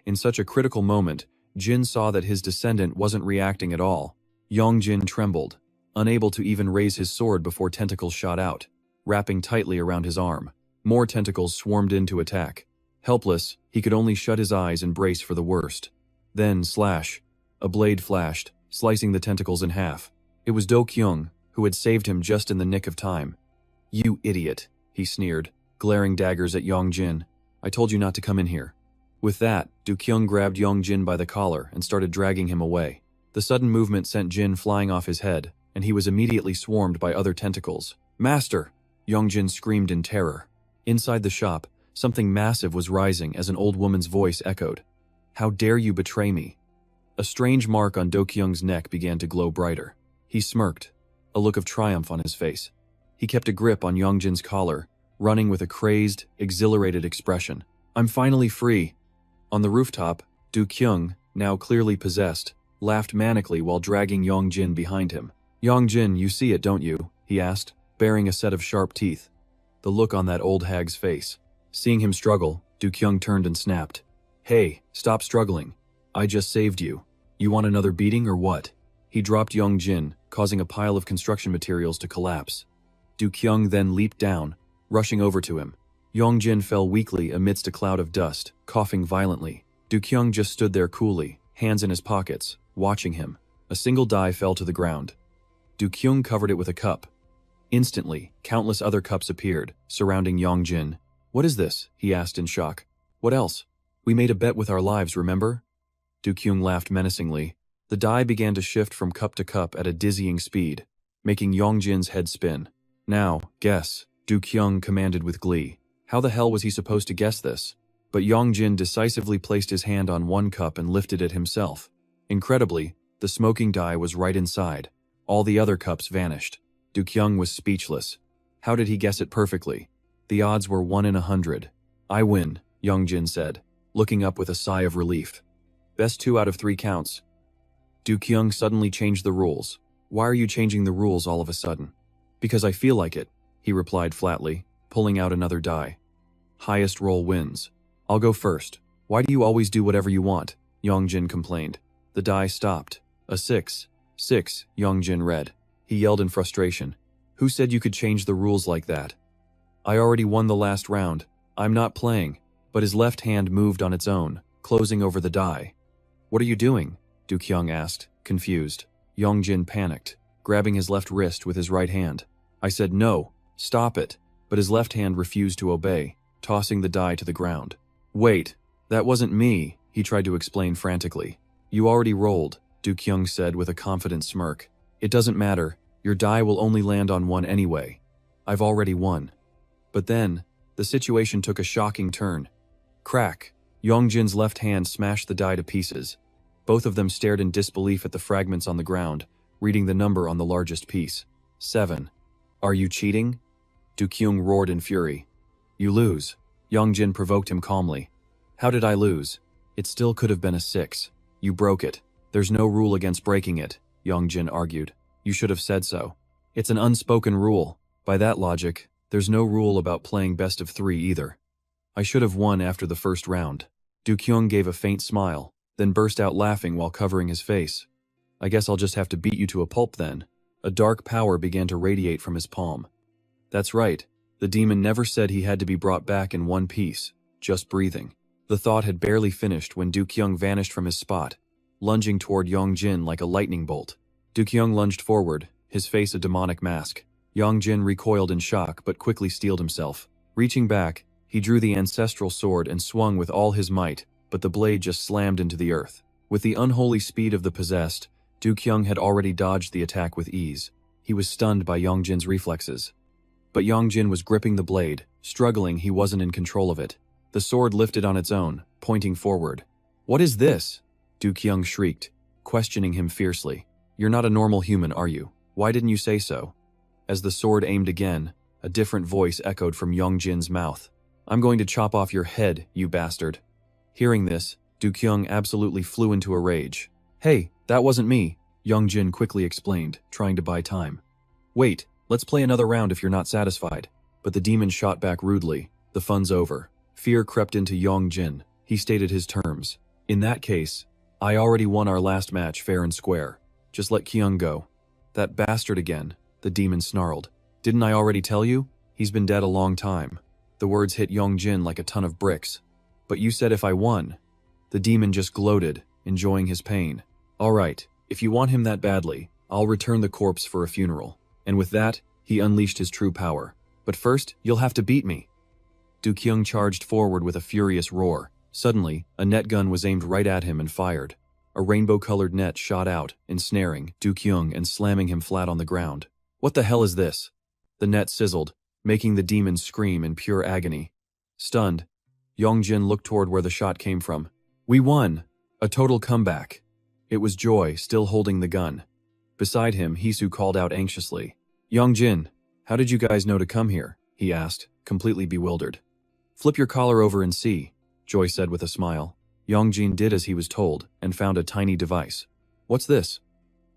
In such a critical moment, Jin saw that his descendant wasn't reacting at all. Yong Jin trembled, unable to even raise his sword before tentacles shot out, wrapping tightly around his arm. More tentacles swarmed in to attack. Helpless, he could only shut his eyes and brace for the worst. Then, slash. A blade flashed, slicing the tentacles in half. It was Do-kyung, who had saved him just in the nick of time. You idiot, he sneered, glaring daggers at Yong Jin. I told you not to come in here. With that, Do-kyung grabbed Yong Jin by the collar and started dragging him away. The sudden movement sent Jin flying off his head, and he was immediately swarmed by other tentacles. Master! Yong Jin screamed in terror. Inside the shop, something massive was rising as an old woman's voice echoed. How dare you betray me? A strange mark on Do-kyung's neck began to glow brighter. He smirked, a look of triumph on his face. He kept a grip on Yong Jin's collar, running with a crazed, exhilarated expression. I'm finally free. On the rooftop, Do-kyung, now clearly possessed, laughed manically while dragging Yong Jin behind him. Yong Jin, you see it, don't you? He asked, baring a set of sharp teeth. The look on that old hag's face. Seeing him struggle, Do-kyung turned and snapped. Hey, stop struggling. I just saved you. You want another beating or what? He dropped Yong Jin, causing a pile of construction materials to collapse. Do-kyung then leaped down, rushing over to him. Yong Jin fell weakly amidst a cloud of dust, coughing violently. Do-kyung just stood there coolly, hands in his pockets, watching him. A single die fell to the ground. Do-kyung covered it with a cup. Instantly, countless other cups appeared, surrounding Yong Jin. What is this? He asked in shock. What else? We made a bet with our lives, remember? Do-kyung laughed menacingly. The die began to shift from cup to cup at a dizzying speed, making Yong Jin's head spin. Now, guess, Do-kyung commanded with glee. How the hell was he supposed to guess this? But Yong Jin decisively placed his hand on one cup and lifted it himself. Incredibly, the smoking die was right inside. All the other cups vanished. Do-kyung was speechless. How did he guess it perfectly? The odds were 1 in 100. I win, Yong Jin said, looking up with a sigh of relief. Best 2 out of 3 counts. Do-kyung suddenly changed the rules. Why are you changing the rules all of a sudden? Because I feel like it, he replied flatly, pulling out another die. Highest roll wins. I'll go first. Why do you always do whatever you want? Yong Jin complained. The die stopped. A 6. 6, Yong Jin read. He yelled in frustration. Who said you could change the rules like that? I already won the last round. I'm not playing. But his left hand moved on its own, closing over the die. What are you doing? Do-kyung asked, confused. Yong Jin panicked. grabbing his left wrist with his right hand. I said, "No, stop it," but his left hand refused to obey, tossing the die to the ground. "Wait, that wasn't me," he tried to explain frantically. "You already rolled," Du-kyung said with a confident smirk. "It doesn't matter, your die will only land on one anyway. I've already won." But then, the situation took a shocking turn. Crack! Yong Jin's left hand smashed the die to pieces. Both of them stared in disbelief at the fragments on the ground, reading the number on the largest piece. 7. "Are you cheating?" Du-kyung roared in fury. "You lose." Yong Jin provoked him calmly. "How did I lose? It still could have been a 6. You broke it. There's no rule against breaking it," Yong Jin argued. "You should have said so. It's an unspoken rule. By that logic, there's no rule about playing best of 3 either. I should have won after the first round." Du-kyung gave a faint smile, then burst out laughing while covering his face. "I guess I'll just have to beat you to a pulp then." A dark power began to radiate from his palm. That's right, the demon never said he had to be brought back in one piece, just breathing. The thought had barely finished when Du-kyung vanished from his spot, lunging toward Yong Jin like a lightning bolt. Du-kyung lunged forward, his face a demonic mask. Yong Jin recoiled in shock but quickly steeled himself. Reaching back, he drew the ancestral sword and swung with all his might, but the blade just slammed into the earth. With the unholy speed of the possessed, Du-kyung had already dodged the attack with ease. He was stunned by Yong Jin's reflexes. But Yong Jin was gripping the blade, struggling he wasn't in control of it. The sword lifted on its own, pointing forward. "What is this?" Du-kyung shrieked, questioning him fiercely. "You're not a normal human, are you? Why didn't you say so?" As the sword aimed again, a different voice echoed from Yong Jin's mouth. "I'm going to chop off your head, you bastard." Hearing this, Du-kyung absolutely flew into a rage. "Hey, that wasn't me," Yong Jin quickly explained, trying to buy time. "Wait, let's play another round if you're not satisfied." But the demon shot back rudely. "The fun's over." Fear crept into Yong Jin. He stated his terms. "In that case, I already won our last match fair and square. Just let Kyung go." "That bastard again," the demon snarled. "Didn't I already tell you? He's been dead a long time." The words hit Yong Jin like a ton of bricks. "But you said if I won." The demon just gloated, enjoying his pain. "All right, if you want him that badly, I'll return the corpse for a funeral." And with that, he unleashed his true power. "But first, you'll have to beat me." Du-kyung charged forward with a furious roar. Suddenly, a net gun was aimed right at him and fired. A rainbow-colored net shot out, ensnaring Du-kyung and slamming him flat on the ground. "What the hell is this?" The net sizzled, making the demon scream in pure agony. Stunned, Yong Jin looked toward where the shot came from. "We won! A total comeback." It was Joy, still holding the gun. Beside him, Hisu called out anxiously. "Yong Jin, how did you guys know to come here?" he asked, completely bewildered. "Flip your collar over and see," Joy said with a smile. Yong Jin did as he was told, and found a tiny device. "What's this?"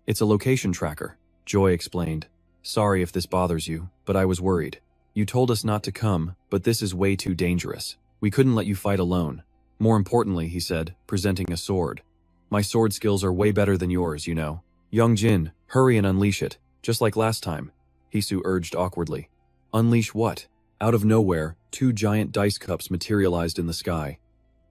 "It's a location tracker," Joy explained. "Sorry if this bothers you, but I was worried. You told us not to come, but this is way too dangerous. We couldn't let you fight alone. More importantly," he said, presenting a sword. "My sword skills are way better than yours, you know. Yong Jin, hurry and unleash it, just like last time," Hisu urged awkwardly. "Unleash what?" Out of nowhere, 2 giant dice cups materialized in the sky.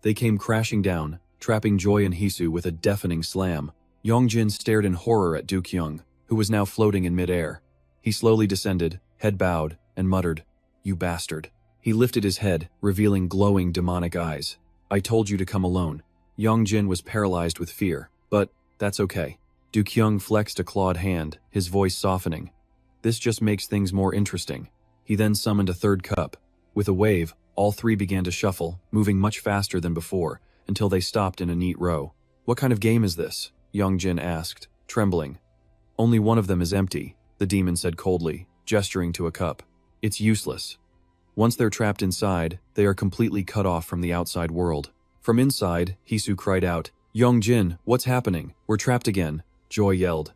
They came crashing down, trapping Joy and Hisu with a deafening slam. Yong Jin stared in horror at Du-kyung, who was now floating in midair. He slowly descended, head bowed, and muttered, "You bastard." He lifted his head, revealing glowing demonic eyes. "I told you to come alone." Yong Jin was paralyzed with fear, but that's okay. Du-kyung flexed a clawed hand, his voice softening. "This just makes things more interesting." He then summoned a 3rd cup. With a wave, all 3 began to shuffle, moving much faster than before, until they stopped in a neat row. "What kind of game is this?" Yong Jin asked, trembling. "Only one of them is empty," the demon said coldly, gesturing to a cup. "It's useless. Once they're trapped inside, they are completely cut off from the outside world." From inside, Hisu cried out, "Yong Jin, what's happening? We're trapped again," Joy yelled.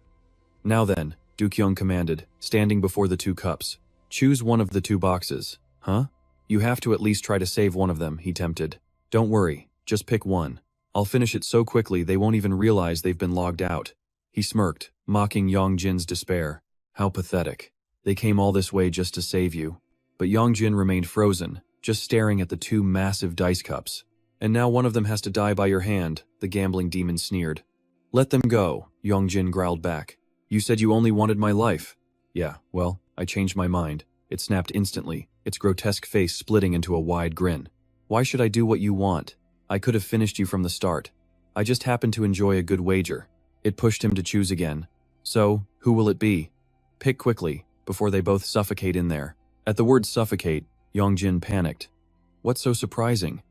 "Now then," Du-kyung commanded, standing before the 2 cups. "Choose one of the 2 boxes." "Huh? You have to at least try to save one of them," he tempted. "Don't worry, just pick one. I'll finish it so quickly they won't even realize they've been logged out." He smirked, mocking Yong Jin's despair. "How pathetic. They came all this way just to save you." But Yong Jin remained frozen, just staring at the 2 massive dice cups. "And now one of them has to die by your hand," the gambling demon sneered. "Let them go," Yong Jin growled back. You said you only wanted my life. Yeah, well, I changed my mind. It snapped instantly, its grotesque face splitting into a wide grin. Why should I do what you want? I could have finished you from the start. I just happened to enjoy a good wager. It pushed him to choose again. So, who will it be? Pick quickly, before they both suffocate in there. At the word suffocate, Yong Jin panicked. What's so surprising?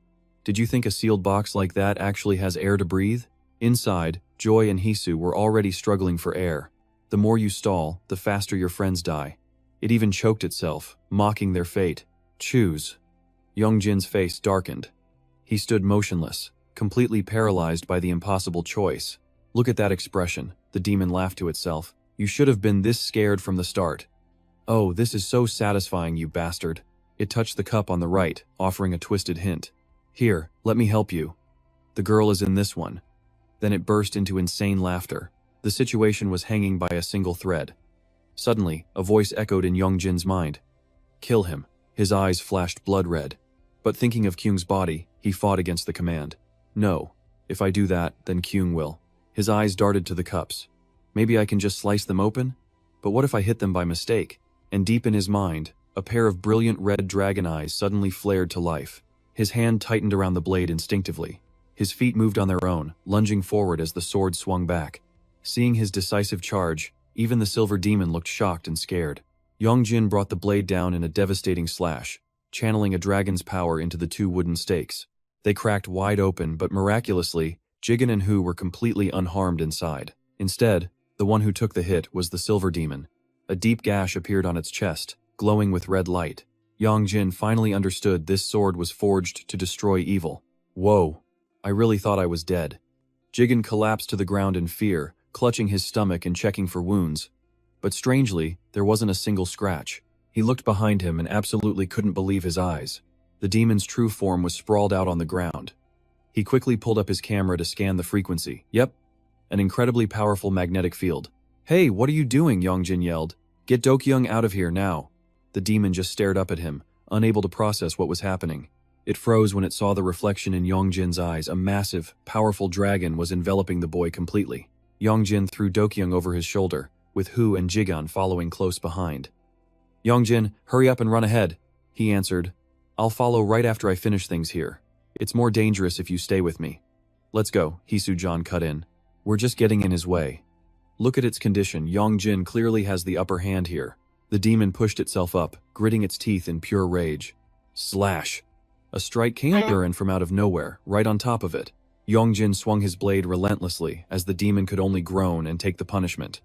Did you think a sealed box like that actually has air to breathe? Inside, Joy and Hisu were already struggling for air. The more you stall, the faster your friends die. It even choked itself, mocking their fate. Choose. Yong Jin's face darkened. He stood motionless, completely paralyzed by the impossible choice. Look at that expression, the demon laughed to itself. You should have been this scared from the start. Oh, this is so satisfying, you bastard. It touched the cup on the right, offering a twisted hint. Here, let me help you. The girl is in this one. Then it burst into insane laughter. The situation was hanging by a single thread. Suddenly, a voice echoed in Yong Jin's mind. Kill him. His eyes flashed blood red. But thinking of Kyung's body, he fought against the command. No. If I do that, then Kyung will. His eyes darted to the cups. Maybe I can just slice them open? But what if I hit them by mistake? And deep in his mind, a pair of brilliant red dragon eyes suddenly flared to life. His hand tightened around the blade instinctively. His feet moved on their own, lunging forward as the sword swung back. Seeing his decisive charge, even the silver demon looked shocked and scared. Yong Jin brought the blade down in a devastating slash, channeling a dragon's power into the two wooden stakes. They cracked wide open, but miraculously, Jigen and Hu were completely unharmed inside. Instead, the one who took the hit was the silver demon. A deep gash appeared on its chest, glowing with red light. Yong Jin finally understood this sword was forged to destroy evil. Whoa, I really thought I was dead. Jigen collapsed to the ground in fear, clutching his stomach and checking for wounds. But strangely, there wasn't a single scratch. He looked behind him and absolutely couldn't believe his eyes. The demon's true form was sprawled out on the ground. He quickly pulled up his camera to scan the frequency. Yep, an incredibly powerful magnetic field. Hey, what are you doing? Yong Jin yelled. Get Dokyung out of here now. The demon just stared up at him, unable to process what was happening. It froze when it saw the reflection in Yong Jin's eyes. A massive, powerful dragon was enveloping the boy completely. Yong Jin threw Dokyung over his shoulder, with Hu and Jigan following close behind. Yong Jin, hurry up and run ahead, he answered. I'll follow right after I finish things here. It's more dangerous if you stay with me. Let's go, Hisu-Jan cut in. We're just getting in his way. Look at its condition. Yong Jin clearly has the upper hand here. The demon pushed itself up, gritting its teeth in pure rage. Slash! A strike came at from out of nowhere, right on top of it. Yong Jin swung his blade relentlessly, as the demon could only groan and take the punishment.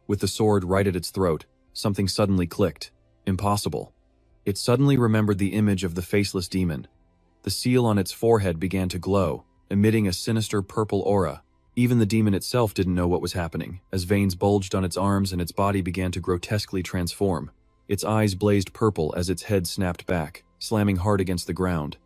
With the sword right at its throat, something suddenly clicked. Impossible. It suddenly remembered the image of the faceless demon. The seal on its forehead began to glow, emitting a sinister purple aura. Even the demon itself didn't know what was happening, as veins bulged on its arms and its body began to grotesquely transform. Its eyes blazed purple as its head snapped back, slamming hard against the ground.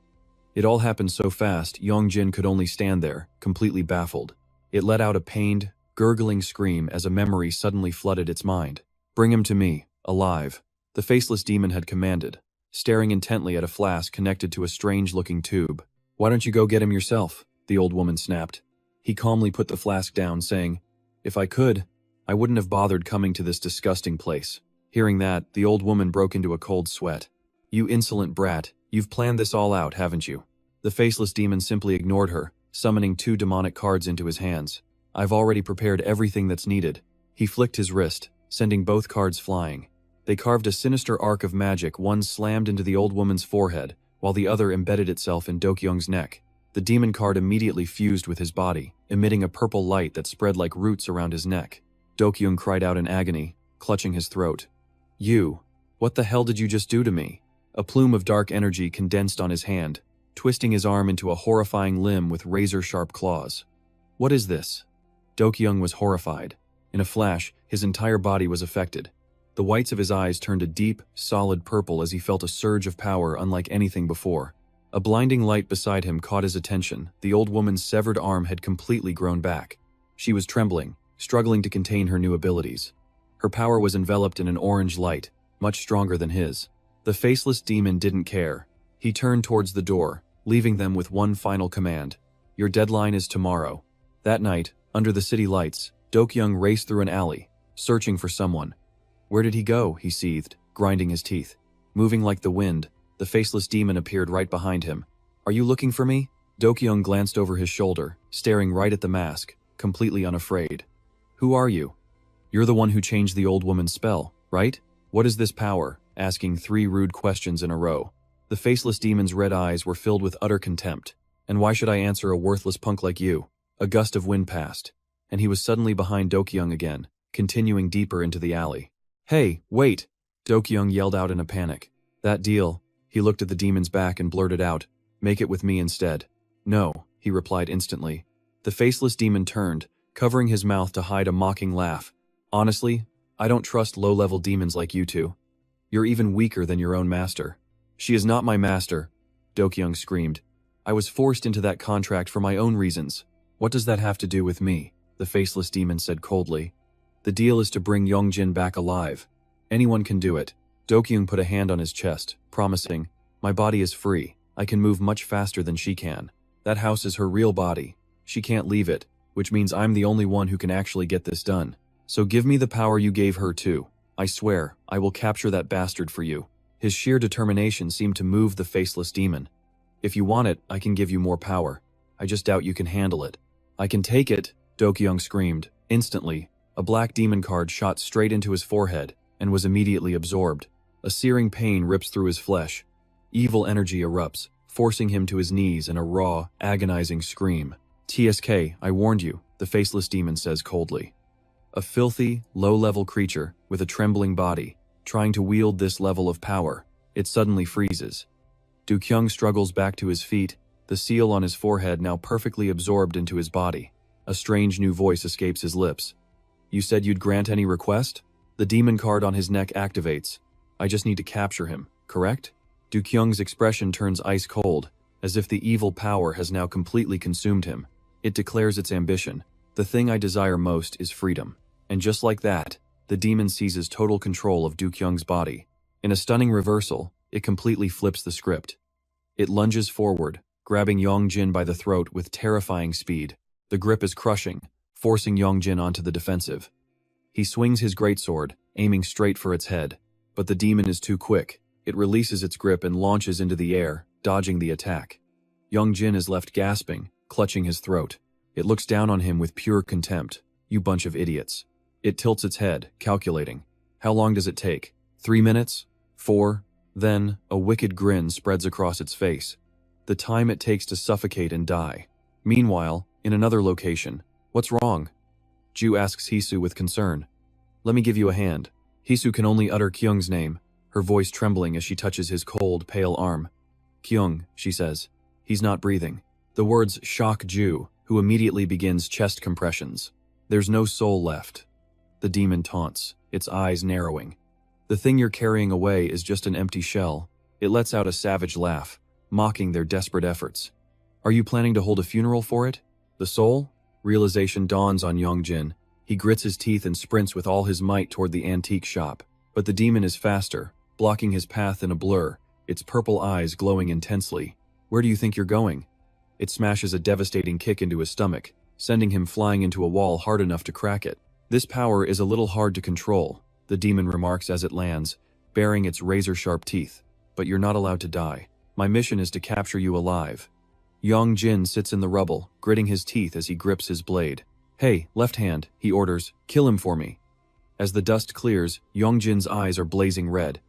It all happened so fast, Yong Jin could only stand there, completely baffled. It let out a pained, gurgling scream as a memory suddenly flooded its mind. Bring him to me, alive. The faceless demon had commanded, staring intently at a flask connected to a strange-looking tube. Why don't you go get him yourself? The old woman snapped. He calmly put the flask down, saying, If I could, I wouldn't have bothered coming to this disgusting place. Hearing that, the old woman broke into a cold sweat. You insolent brat, you've planned this all out, haven't you? The faceless demon simply ignored her, summoning 2 demonic cards into his hands. I've already prepared everything that's needed. He flicked his wrist, sending both cards flying. They carved a sinister arc of magic. One slammed into the old woman's forehead, while the other embedded itself in Dokyung's neck. The demon card immediately fused with his body, emitting a purple light that spread like roots around his neck. Dokyung cried out in agony, clutching his throat. You, what the hell did you just do to me? A plume of dark energy condensed on his hand, twisting his arm into a horrifying limb with razor-sharp claws. What is this? Dokyung was horrified. In a flash, his entire body was affected. The whites of his eyes turned a deep, solid purple as he felt a surge of power unlike anything before. A blinding light beside him caught his attention. The old woman's severed arm had completely grown back. She was trembling, struggling to contain her new abilities. Her power was enveloped in an orange light, much stronger than his. The faceless demon didn't care. He turned towards the door, leaving them with one final command. Your deadline is tomorrow. That night, under the city lights, Dokyung raced through an alley. searching for someone. Where did he go? He seethed, grinding his teeth. Moving like the wind, the faceless demon appeared right behind him. Are you looking for me? Dokyung glanced over his shoulder, staring right at the mask, completely unafraid. Who are you? You're the one who changed the old woman's spell, right? What is this power? Asking 3 rude questions in a row. The faceless demon's red eyes were filled with utter contempt. And why should I answer a worthless punk like you? A gust of wind passed, and he was suddenly behind Dokyung again, continuing deeper into the alley. Hey, wait! Dokyung yelled out in a panic. That deal. He looked at the demon's back and blurted out, make it with me instead. No, he replied instantly. The faceless demon turned, covering his mouth to hide a mocking laugh. Honestly, I don't trust low-level demons like you two. You're even weaker than your own master. She is not my master, Dokyung screamed. I was forced into that contract for my own reasons. What does that have to do with me? The faceless demon said coldly. The deal is to bring Yong Jin back alive. Anyone can do it. Dokyung put a hand on his chest, promising, my body is free. I can move much faster than she can. That house is her real body. She can't leave it, which means I'm the only one who can actually get this done. So give me the power you gave her too. I swear, I will capture that bastard for you. His sheer determination seemed to move the faceless demon. If you want it, I can give you more power. I just doubt you can handle it. I can take it, Dokyung screamed. Instantly, a black demon card shot straight into his forehead and was immediately absorbed. A searing pain rips through his flesh. Evil energy erupts, forcing him to his knees in a raw, agonizing scream. TSK, I warned you, the faceless demon says coldly. A filthy, low-level creature with a trembling body, trying to wield this level of power, it suddenly freezes. Dokyung struggles back to his feet, the seal on his forehead now perfectly absorbed into his body. A strange new voice escapes his lips. You said you'd grant any request? The demon card on his neck activates. I just need to capture him, correct? Dokyung's expression turns ice cold, as if the evil power has now completely consumed him. It declares its ambition. The thing I desire most is freedom. And just like that, the demon seizes total control of Dokyung's body. In a stunning reversal, it completely flips the script. It lunges forward, grabbing Yong Jin by the throat with terrifying speed. The grip is crushing, forcing Yong Jin onto the defensive. He swings his greatsword, aiming straight for its head. But the demon is too quick. It releases its grip and launches into the air, dodging the attack. Yong Jin is left gasping, clutching his throat. It looks down on him with pure contempt. You bunch of idiots. It tilts its head, calculating. How long does it take? 3 minutes? 4? Then, a wicked grin spreads across its face. The time it takes to suffocate and die. Meanwhile, in another location, what's wrong? Ju asks Hisu with concern. Let me give you a hand. Hisu can only utter Kyung's name, her voice trembling as she touches his cold, pale arm. Kyung, she says. He's not breathing. The words shock Ju, who immediately begins chest compressions. There's no soul left. The demon taunts, its eyes narrowing. The thing you're carrying away is just an empty shell. It lets out a savage laugh, mocking their desperate efforts. Are you planning to hold a funeral for it? The soul? Realization dawns on Yong Jin. He grits his teeth and sprints with all his might toward the antique shop. But the demon is faster, blocking his path in a blur, its purple eyes glowing intensely. Where do you think you're going? It smashes a devastating kick into his stomach, sending him flying into a wall hard enough to crack it. This power is a little hard to control, the demon remarks as it lands, baring its razor-sharp teeth. But you're not allowed to die. My mission is to capture you alive. Yong Jin sits in the rubble, gritting his teeth as he grips his blade. Hey, left hand, he orders, kill him for me. As the dust clears, Yong Jin's eyes are blazing red.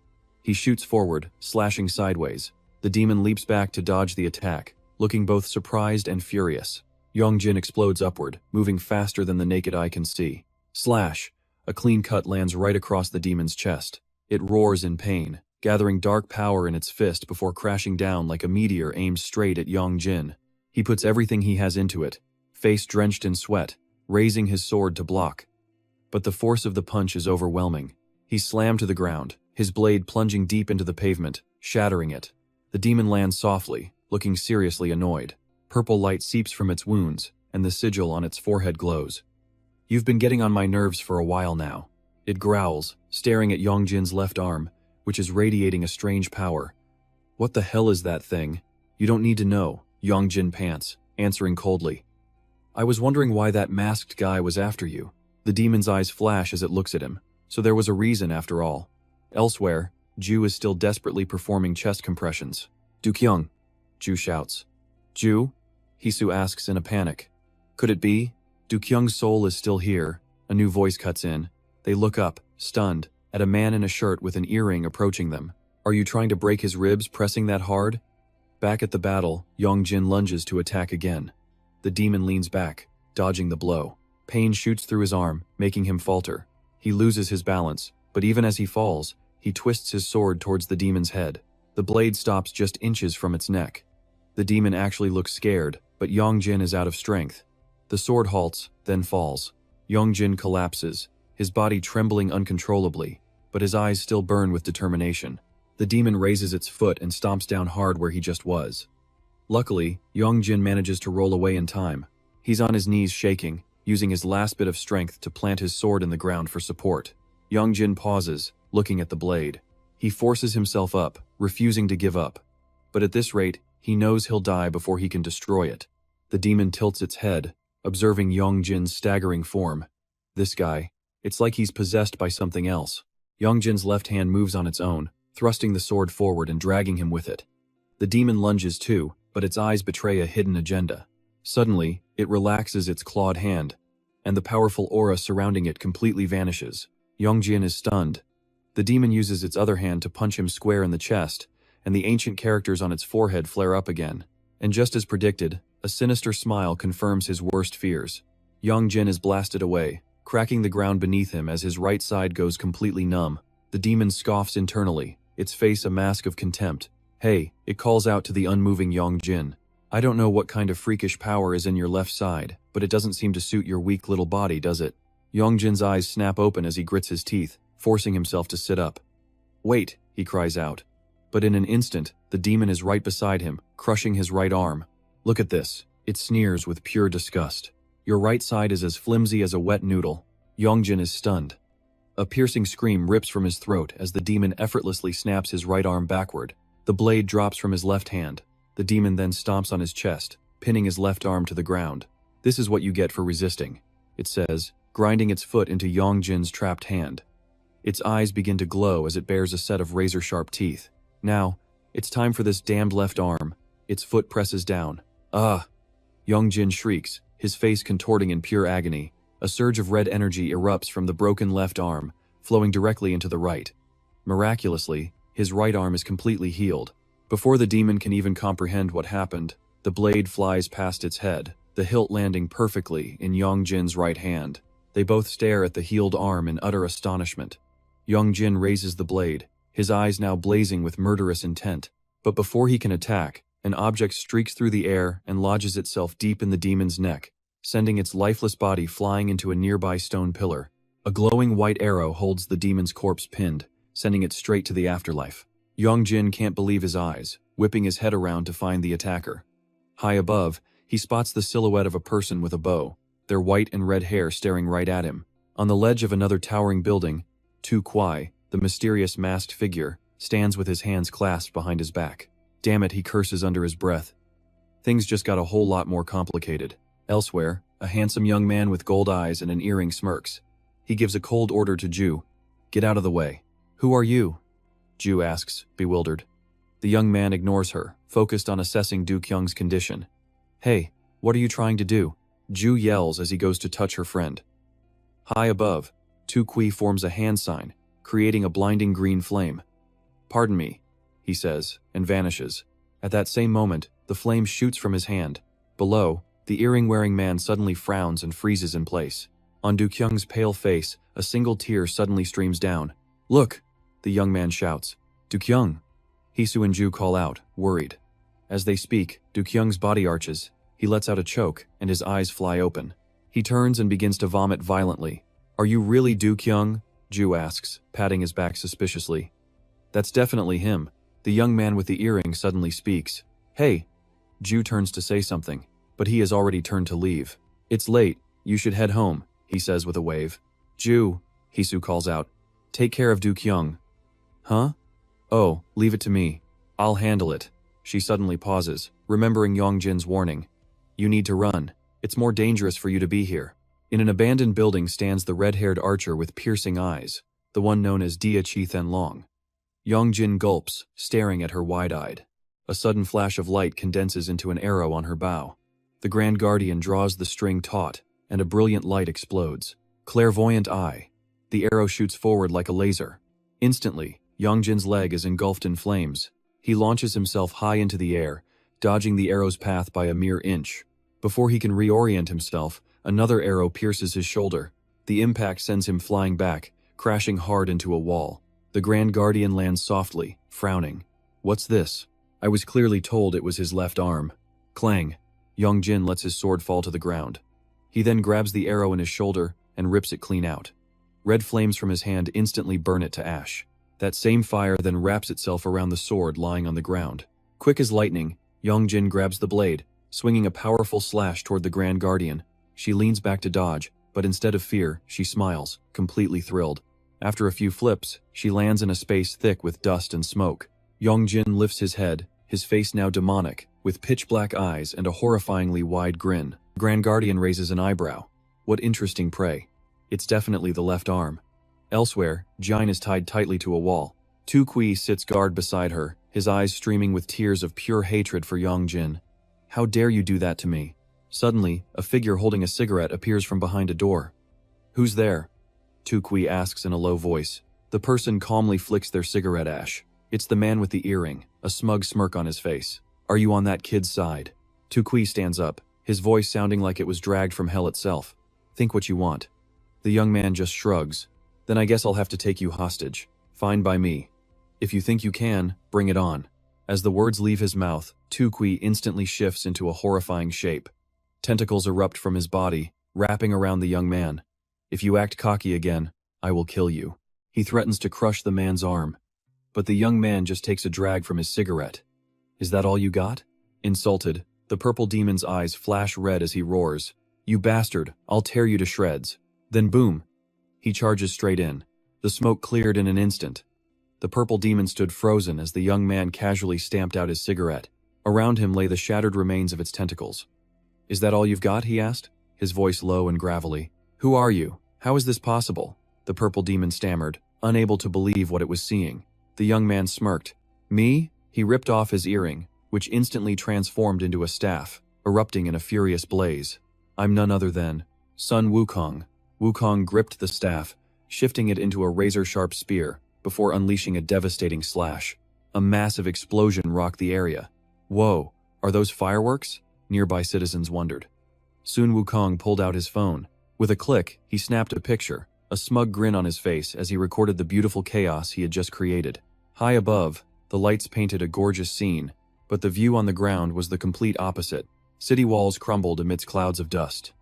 He shoots forward, slashing sideways. The demon leaps back to dodge the attack, looking both surprised and furious. Yong Jin explodes upward, moving faster than the naked eye can see. Slash! A clean cut lands right across the demon's chest. It roars in pain, gathering dark power in its fist before crashing down like a meteor aimed straight at Yong Jin. He puts everything he has into it, face drenched in sweat, raising his sword to block. But the force of the punch is overwhelming. He slammed to the ground, his blade plunging deep into the pavement, shattering it. The demon lands softly, looking seriously annoyed. Purple light seeps from its wounds, and the sigil on its forehead glows. You've been getting on my nerves for a while now. It growls, staring at Yong Jin's left arm, which is radiating a strange power. What the hell is that thing? You don't need to know, Yong Jin pants, answering coldly. I was wondering why that masked guy was after you. The demon's eyes flash as it looks at him. So there was a reason after all. Elsewhere, Ju is still desperately performing chest compressions. "Dukyung," Ju shouts. "Ju?" Hisu asks in a panic. Could it be? Dukyung's soul is still here. A new voice cuts in. They look up, stunned, at a man in a shirt with an earring approaching them. "Are you trying to break his ribs pressing that hard?" Back at the battle, Yong Jin lunges to attack again. The demon leans back, dodging the blow. Pain shoots through his arm, making him falter. He loses his balance, but even as he falls, he twists his sword towards the demon's head. The blade stops just inches from its neck. The demon actually looks scared, but Yong Jin is out of strength. The sword halts, then falls. Yong Jin collapses, his body trembling uncontrollably, but his eyes still burn with determination. The demon raises its foot and stomps down hard where he just was. Luckily, Yong Jin manages to roll away in time. He's on his knees shaking, using his last bit of strength to plant his sword in the ground for support. Yong Jin pauses, looking at the blade. He forces himself up, refusing to give up. But at this rate, he knows he'll die before he can destroy it. The demon tilts its head, observing Yong Jin's staggering form. This guy, it's like he's possessed by something else. Yong Jin's left hand moves on its own, thrusting the sword forward and dragging him with it. The demon lunges too, but its eyes betray a hidden agenda. Suddenly, it relaxes its clawed hand, and the powerful aura surrounding it completely vanishes. Yong Jin is stunned. The demon uses its other hand to punch him square in the chest, and the ancient characters on its forehead flare up again. And just as predicted, a sinister smile confirms his worst fears. Yong Jin is blasted away, cracking the ground beneath him as his right side goes completely numb. The demon scoffs internally, its face a mask of contempt. "Hey," it calls out to the unmoving Yong Jin. "I don't know what kind of freakish power is in your left side, but it doesn't seem to suit your weak little body, does it?" Yong Jin's eyes snap open as he grits his teeth, forcing himself to sit up. "Wait," he cries out. But in an instant, the demon is right beside him, crushing his right arm. "Look at this," it sneers with pure disgust. "Your right side is as flimsy as a wet noodle." Yong Jin is stunned. A piercing scream rips from his throat as the demon effortlessly snaps his right arm backward. The blade drops from his left hand. The demon then stomps on his chest, pinning his left arm to the ground. "This is what you get for resisting," it says, grinding its foot into Yong Jin's trapped hand. Its eyes begin to glow as it bears a set of razor-sharp teeth. "Now, it's time for this damned left arm." Its foot presses down. "Ah!" Yong Jin shrieks, his face contorting in pure agony. A surge of red energy erupts from the broken left arm, flowing directly into the right. Miraculously, his right arm is completely healed. Before the demon can even comprehend what happened, the blade flies past its head, the hilt landing perfectly in Yong Jin's right hand. They both stare at the healed arm in utter astonishment. Yong Jin raises the blade, his eyes now blazing with murderous intent. But before he can attack, an object streaks through the air and lodges itself deep in the demon's neck, sending its lifeless body flying into a nearby stone pillar. A glowing white arrow holds the demon's corpse pinned, sending it straight to the afterlife. Yong Jin can't believe his eyes, whipping his head around to find the attacker. High above, he spots the silhouette of a person with a bow, their white and red hair staring right at him. On the ledge of another towering building, Tu Kuai, the mysterious masked figure, stands with his hands clasped behind his back. Damn it, he curses under his breath. Things just got a whole lot more complicated. Elsewhere, a handsome young man with gold eyes and an earring smirks. He gives a cold order to Ju. "Get out of the way." "Who are you?" Ju asks, bewildered. The young man ignores her, focused on assessing Dukyung's condition. "Hey, what are you trying to do?" Ju yells as he goes to touch her friend. High above, Tu Kui forms a hand sign, creating a blinding green flame. "Pardon me," he says, and vanishes. At that same moment, the flame shoots from his hand. Below, the earring-wearing man suddenly frowns and freezes in place. On Dukyung's pale face, a single tear suddenly streams down. "Look!" the young man shouts. "Dukyung!" Hisu and Ju call out, worried. As they speak, Dukyung's body arches. He lets out a choke, and his eyes fly open. He turns and begins to vomit violently. "Are you really Dukyung?" Ju asks, patting his back suspiciously. "That's definitely him." The young man with the earring suddenly speaks. "Hey!" Ju turns to say something, but he has already turned to leave. "It's late, you should head home," he says with a wave. "Ju," Hisu calls out, "take care of Dukyung." "Huh? Oh, leave it to me. I'll handle it." She suddenly pauses, remembering Yong Jin's warning. "You need to run. It's more dangerous for you to be here." In an abandoned building stands the red-haired archer with piercing eyes, the one known as Dia Chi Thenlong. Yong Jin gulps, staring at her wide-eyed. A sudden flash of light condenses into an arrow on her bow. The Grand Guardian draws the string taut, and a brilliant light explodes. Clairvoyant eye. The arrow shoots forward like a laser. Instantly, Yong Jin's leg is engulfed in flames. He launches himself high into the air, dodging the arrow's path by a mere inch. Before he can reorient himself, another arrow pierces his shoulder. The impact sends him flying back, crashing hard into a wall. The Grand Guardian lands softly, frowning. What's this? I was clearly told it was his left arm. Clang. Yong Jin lets his sword fall to the ground. He then grabs the arrow in his shoulder and rips it clean out. Red flames from his hand instantly burn it to ash. That same fire then wraps itself around the sword lying on the ground. Quick as lightning, Yong Jin grabs the blade, swinging a powerful slash toward the Grand Guardian. She leans back to dodge, but instead of fear, she smiles, completely thrilled. After a few flips, she lands in a space thick with dust and smoke. Yong Jin lifts his head, his face now demonic, with pitch-black eyes and a horrifyingly wide grin. The Grand Guardian raises an eyebrow. What interesting prey. It's definitely the left arm. Elsewhere, Jin is tied tightly to a wall. Tu Kui sits guard beside her, his eyes streaming with tears of pure hatred for Yong Jin. How dare you do that to me? Suddenly, a figure holding a cigarette appears from behind a door. Who's there? Tu Kui asks in a low voice. The person calmly flicks their cigarette ash. It's the man with the earring, a smug smirk on his face. Are you on that kid's side? Tu Kui stands up, his voice sounding like it was dragged from hell itself. Think what you want. The young man just shrugs. Then I guess I'll have to take you hostage. Fine by me. If you think you can, bring it on. As the words leave his mouth, Tu Kui instantly shifts into a horrifying shape. Tentacles erupt from his body, wrapping around the young man. If you act cocky again, I will kill you. He threatens to crush the man's arm. But the young man just takes a drag from his cigarette. Is that all you got? Insulted, the purple demon's eyes flash red as he roars. You bastard, I'll tear you to shreds. Then boom. He charges straight in. The smoke cleared in an instant. The purple demon stood frozen as the young man casually stamped out his cigarette. Around him lay the shattered remains of its tentacles. Is that all you've got? He asked, his voice low and gravelly. Who are you? How is this possible? The purple demon stammered, unable to believe what it was seeing. The young man smirked. Me? He ripped off his earring, which instantly transformed into a staff, erupting in a furious blaze. I'm none other than Sun Wukong. Wukong gripped the staff, shifting it into a razor-sharp spear, before unleashing a devastating slash. A massive explosion rocked the area. Whoa, are those fireworks? Nearby citizens wondered. Sun Wukong pulled out his phone. With a click, he snapped a picture, a smug grin on his face as he recorded the beautiful chaos he had just created. High above, the lights painted a gorgeous scene, but the view on the ground was the complete opposite. City walls crumbled amidst clouds of dust.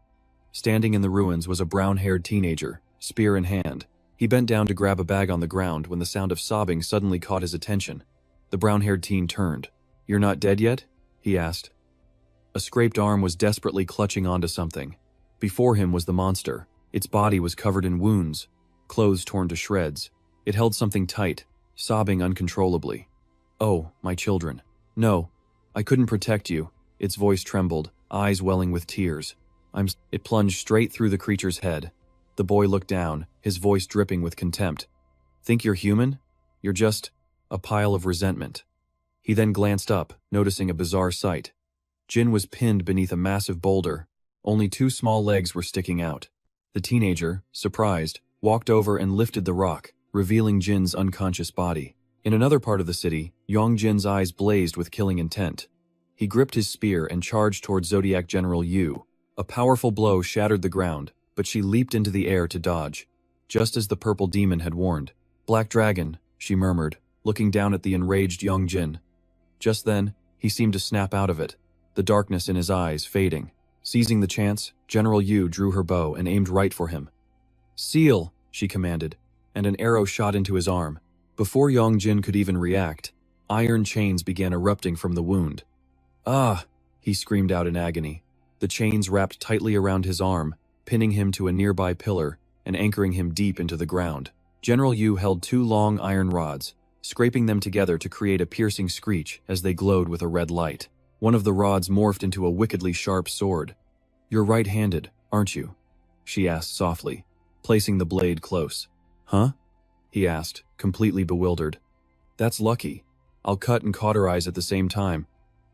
Standing in the ruins was a brown-haired teenager, spear in hand. He bent down to grab a bag on the ground when the sound of sobbing suddenly caught his attention. The brown-haired teen turned. You're not dead yet? He asked. A scraped arm was desperately clutching onto something. Before him was the monster. Its body was covered in wounds, clothes torn to shreds. It held something tight, sobbing uncontrollably. Oh, my children. No, I couldn't protect you. Its voice trembled, eyes welling with tears. It plunged straight through the creature's head. The boy looked down, his voice dripping with contempt. Think you're human? You're just a pile of resentment. He then glanced up, noticing a bizarre sight. Jin was pinned beneath a massive boulder. Only two small legs were sticking out. The teenager, surprised, walked over and lifted the rock, revealing Jin's unconscious body. In another part of the city, Yong Jin's eyes blazed with killing intent. He gripped his spear and charged toward Zodiac General Yu. A powerful blow shattered the ground, but she leaped into the air to dodge, just as the purple demon had warned. Black Dragon, she murmured, looking down at the enraged Yong Jin. Just then, he seemed to snap out of it, the darkness in his eyes fading. Seizing the chance, General Yu drew her bow and aimed right for him. Seal, she commanded, and an arrow shot into his arm. Before Yong Jin could even react, iron chains began erupting from the wound. Ah, he screamed out in agony. The chains wrapped tightly around his arm, pinning him to a nearby pillar and anchoring him deep into the ground. General Yu held two long iron rods, scraping them together to create a piercing screech as they glowed with a red light. One of the rods morphed into a wickedly sharp sword. You're right-handed, aren't you? she asked softly, placing the blade close. Huh? He asked, completely bewildered. That's lucky. I'll cut and cauterize at the same time.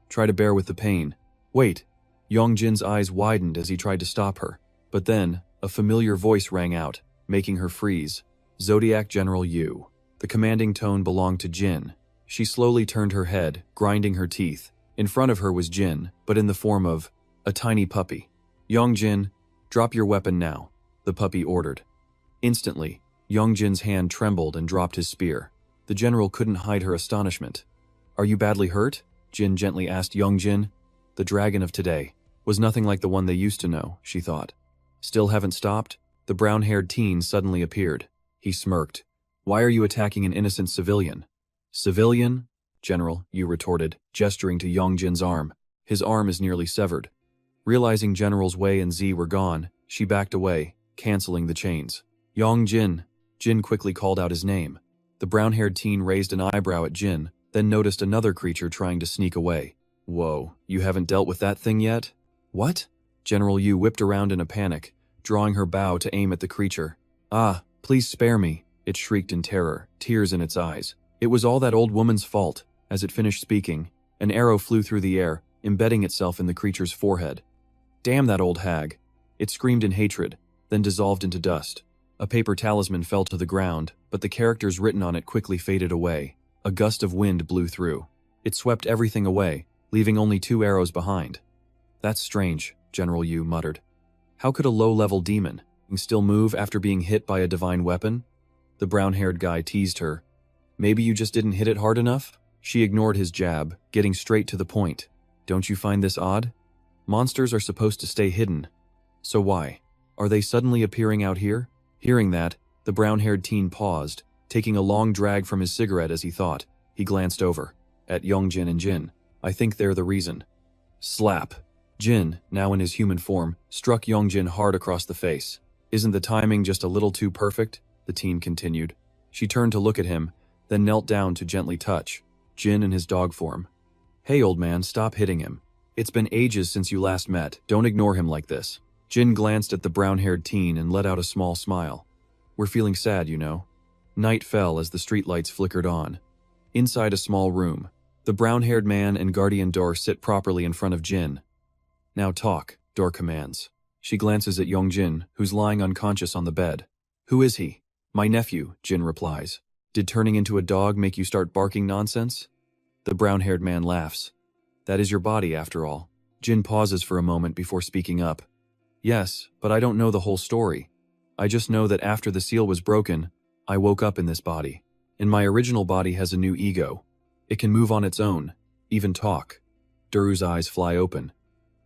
Try to bear with the pain. Wait. Yong Jin's eyes widened as he tried to stop her. But then, a familiar voice rang out, making her freeze. Zodiac General Yu. The commanding tone belonged to Jin. She slowly turned her head, grinding her teeth. In front of her was Jin, but in the form of a tiny puppy. Yong Jin, drop your weapon now, the puppy ordered. Instantly, Yong Jin's hand trembled and dropped his spear. The general couldn't hide her astonishment. Are you badly hurt? Jin gently asked Yong Jin. The dragon of today was nothing like the one they used to know, she thought. Still haven't stopped? The brown-haired teen suddenly appeared. He smirked. Why are you attacking an innocent civilian? Civilian? General, Yu retorted, gesturing to Yong Jin's arm. His arm is nearly severed. Realizing Generals Wei and Z were gone, she backed away, canceling the chains. Yong Jin. Jin quickly called out his name. The brown-haired teen raised an eyebrow at Jin, then noticed another creature trying to sneak away. Whoa, you haven't dealt with that thing yet? What? General Yu whipped around in a panic, drawing her bow to aim at the creature. Ah, please spare me, it shrieked in terror, tears in its eyes. It was all that old woman's fault. As it finished speaking, an arrow flew through the air, embedding itself in the creature's forehead. Damn that old hag. It screamed in hatred, then dissolved into dust. A paper talisman fell to the ground, but the characters written on it quickly faded away. A gust of wind blew through. It swept everything away, leaving only 2 arrows behind. That's strange, General Yu muttered. How could a low-level demon still move after being hit by a divine weapon? The brown-haired guy teased her. Maybe you just didn't hit it hard enough? She ignored his jab, getting straight to the point. Don't you find this odd? Monsters are supposed to stay hidden. So why? Are they suddenly appearing out here? Hearing that, the brown-haired teen paused, taking a long drag from his cigarette as he thought. He glanced over at Yong Jin and Jin. I think they're the reason. Slap. Jin, now in his human form, struck Yong Jin hard across the face. Isn't the timing just a little too perfect? The teen continued. She turned to look at him, then knelt down to gently touch Jin in his dog form. Hey old man, stop hitting him. It's been ages since you last met, don't ignore him like this. Jin glanced at the brown-haired teen and let out a small smile. We're feeling sad, you know. Night fell as the streetlights flickered on. Inside a small room, the brown-haired man and guardian Dor sit properly in front of Jin. Now talk, Dor commands. She glances at Yong Jin, who's lying unconscious on the bed. Who is he? My nephew, Jin replies. Did turning into a dog make you start barking nonsense? The brown-haired man laughs. That is your body, after all. Jin pauses for a moment before speaking up. Yes, but I don't know the whole story. I just know that after the seal was broken, I woke up in this body. And my original body has a new ego. It can move on its own, even talk. Duru's eyes fly open.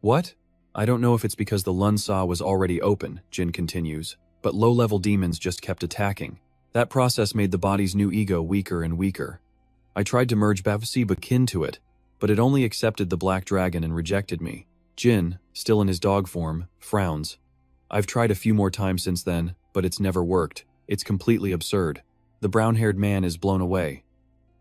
What? I don't know if it's because the Lun Sa was already open, Jin continues, but low-level demons just kept attacking. That process made the body's new ego weaker and weaker. I tried to merge Bavasiba kin to it, but it only accepted the black dragon and rejected me. Jin, still in his dog form, frowns. I've tried a few more times since then, but it's never worked. It's completely absurd. The brown-haired man is blown away.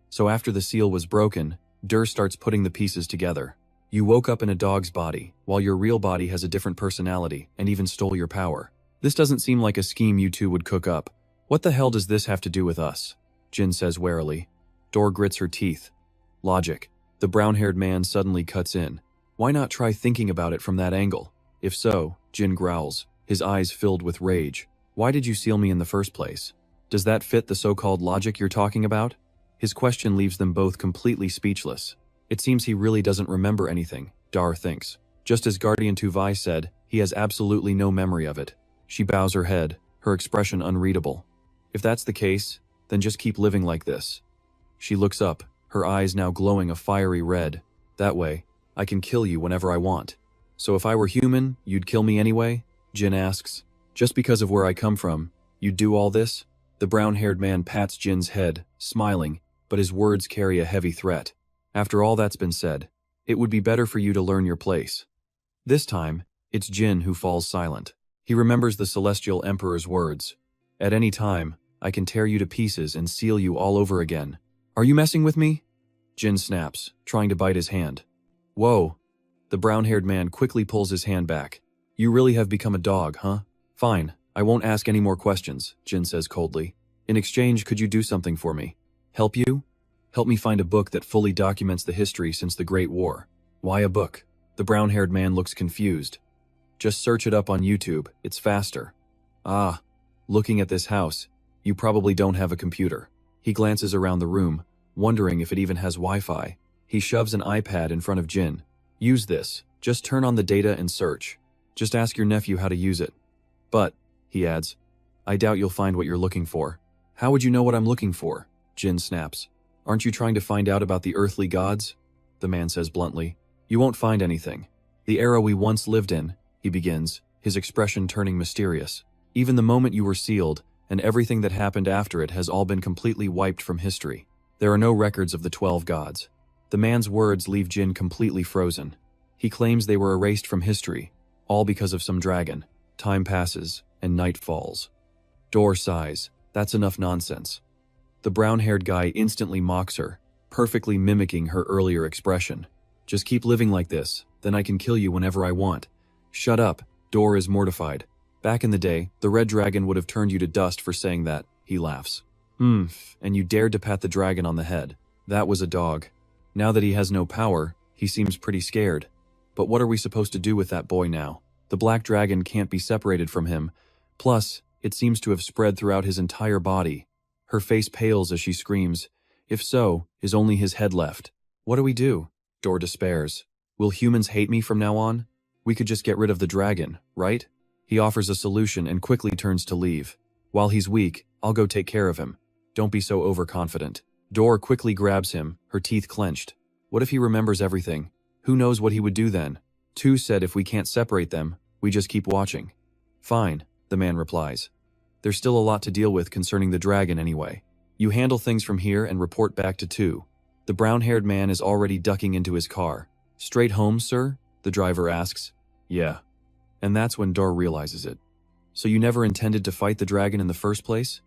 So after the seal was broken, Dur starts putting the pieces together. You woke up in a dog's body, while your real body has a different personality, and even stole your power. This doesn't seem like a scheme you two would cook up. What the hell does this have to do with us? Jin says warily. Dor grits her teeth. Logic. The brown-haired man suddenly cuts in. Why not try thinking about it from that angle? If so, Jin growls, his eyes filled with rage. Why did you seal me in the first place? Does that fit the so-called logic you're talking about? His question leaves them both completely speechless. It seems he really doesn't remember anything, Dar thinks. Just as Guardian Tuvai said, he has absolutely no memory of it. She bows her head, her expression unreadable. If that's the case, then just keep living like this. She looks up, her eyes now glowing a fiery red. That way, I can kill you whenever I want. So if I were human, you'd kill me anyway? Jin asks. Just because of where I come from, you'd do all this? The brown-haired man pats Jin's head, smiling, but his words carry a heavy threat. After all that's been said, it would be better for you to learn your place. This time, it's Jin who falls silent. He remembers the Celestial Emperor's words. At any time, I can tear you to pieces and seal you all over again. Are you messing with me? Jin snaps, trying to bite his hand. Whoa. The brown-haired man quickly pulls his hand back. You really have become a dog, huh? Fine, I won't ask any more questions, Jin says coldly. In exchange, could you do something for me? Help you? Help me find a book that fully documents the history since the Great War. Why a book? The brown-haired man looks confused. Just search it up on YouTube, it's faster. Ah, looking at this house, you probably don't have a computer. He glances around the room, wondering if it even has Wi-Fi. He shoves an iPad in front of Jin. Use this, just turn on the data and search. Just ask your nephew how to use it. But, he adds, I doubt you'll find what you're looking for. How would you know what I'm looking for? Jin snaps. Aren't you trying to find out about the earthly gods? The man says bluntly. You won't find anything. The era we once lived in, he begins, his expression turning mysterious. Even the moment you were sealed, and everything that happened after it has all been completely wiped from history. There are no records of the 12 gods. The man's words leave Jin completely frozen. He claims they were erased from history, all because of some dragon. Time passes, and night falls. Door sighs. That's enough nonsense. The brown-haired guy instantly mocks her, perfectly mimicking her earlier expression. Just keep living like this, then I can kill you whenever I want. Shut up, Door is mortified. Back in the day, the red dragon would have turned you to dust for saying that, he laughs. And you dared to pat the dragon on the head. That was a dog. Now that he has no power, he seems pretty scared. But what are we supposed to do with that boy now? The black dragon can't be separated from him. Plus, it seems to have spread throughout his entire body. Her face pales as she screams. If so, is only his head left. What do we do? Door despairs. Will humans hate me from now on? We could just get rid of the dragon, right? He offers a solution and quickly turns to leave. While he's weak, I'll go take care of him. Don't be so overconfident. Door quickly grabs him, her teeth clenched. What if he remembers everything? Who knows what he would do then? Tu said if we can't separate them, we just keep watching. Fine, the man replies. There's still a lot to deal with concerning the dragon anyway. You handle things from here and report back to Tu. The brown-haired man is already ducking into his car. Straight home, sir? The driver asks. Yeah. And that's when Door realizes it. So you never intended to fight the dragon in the first place?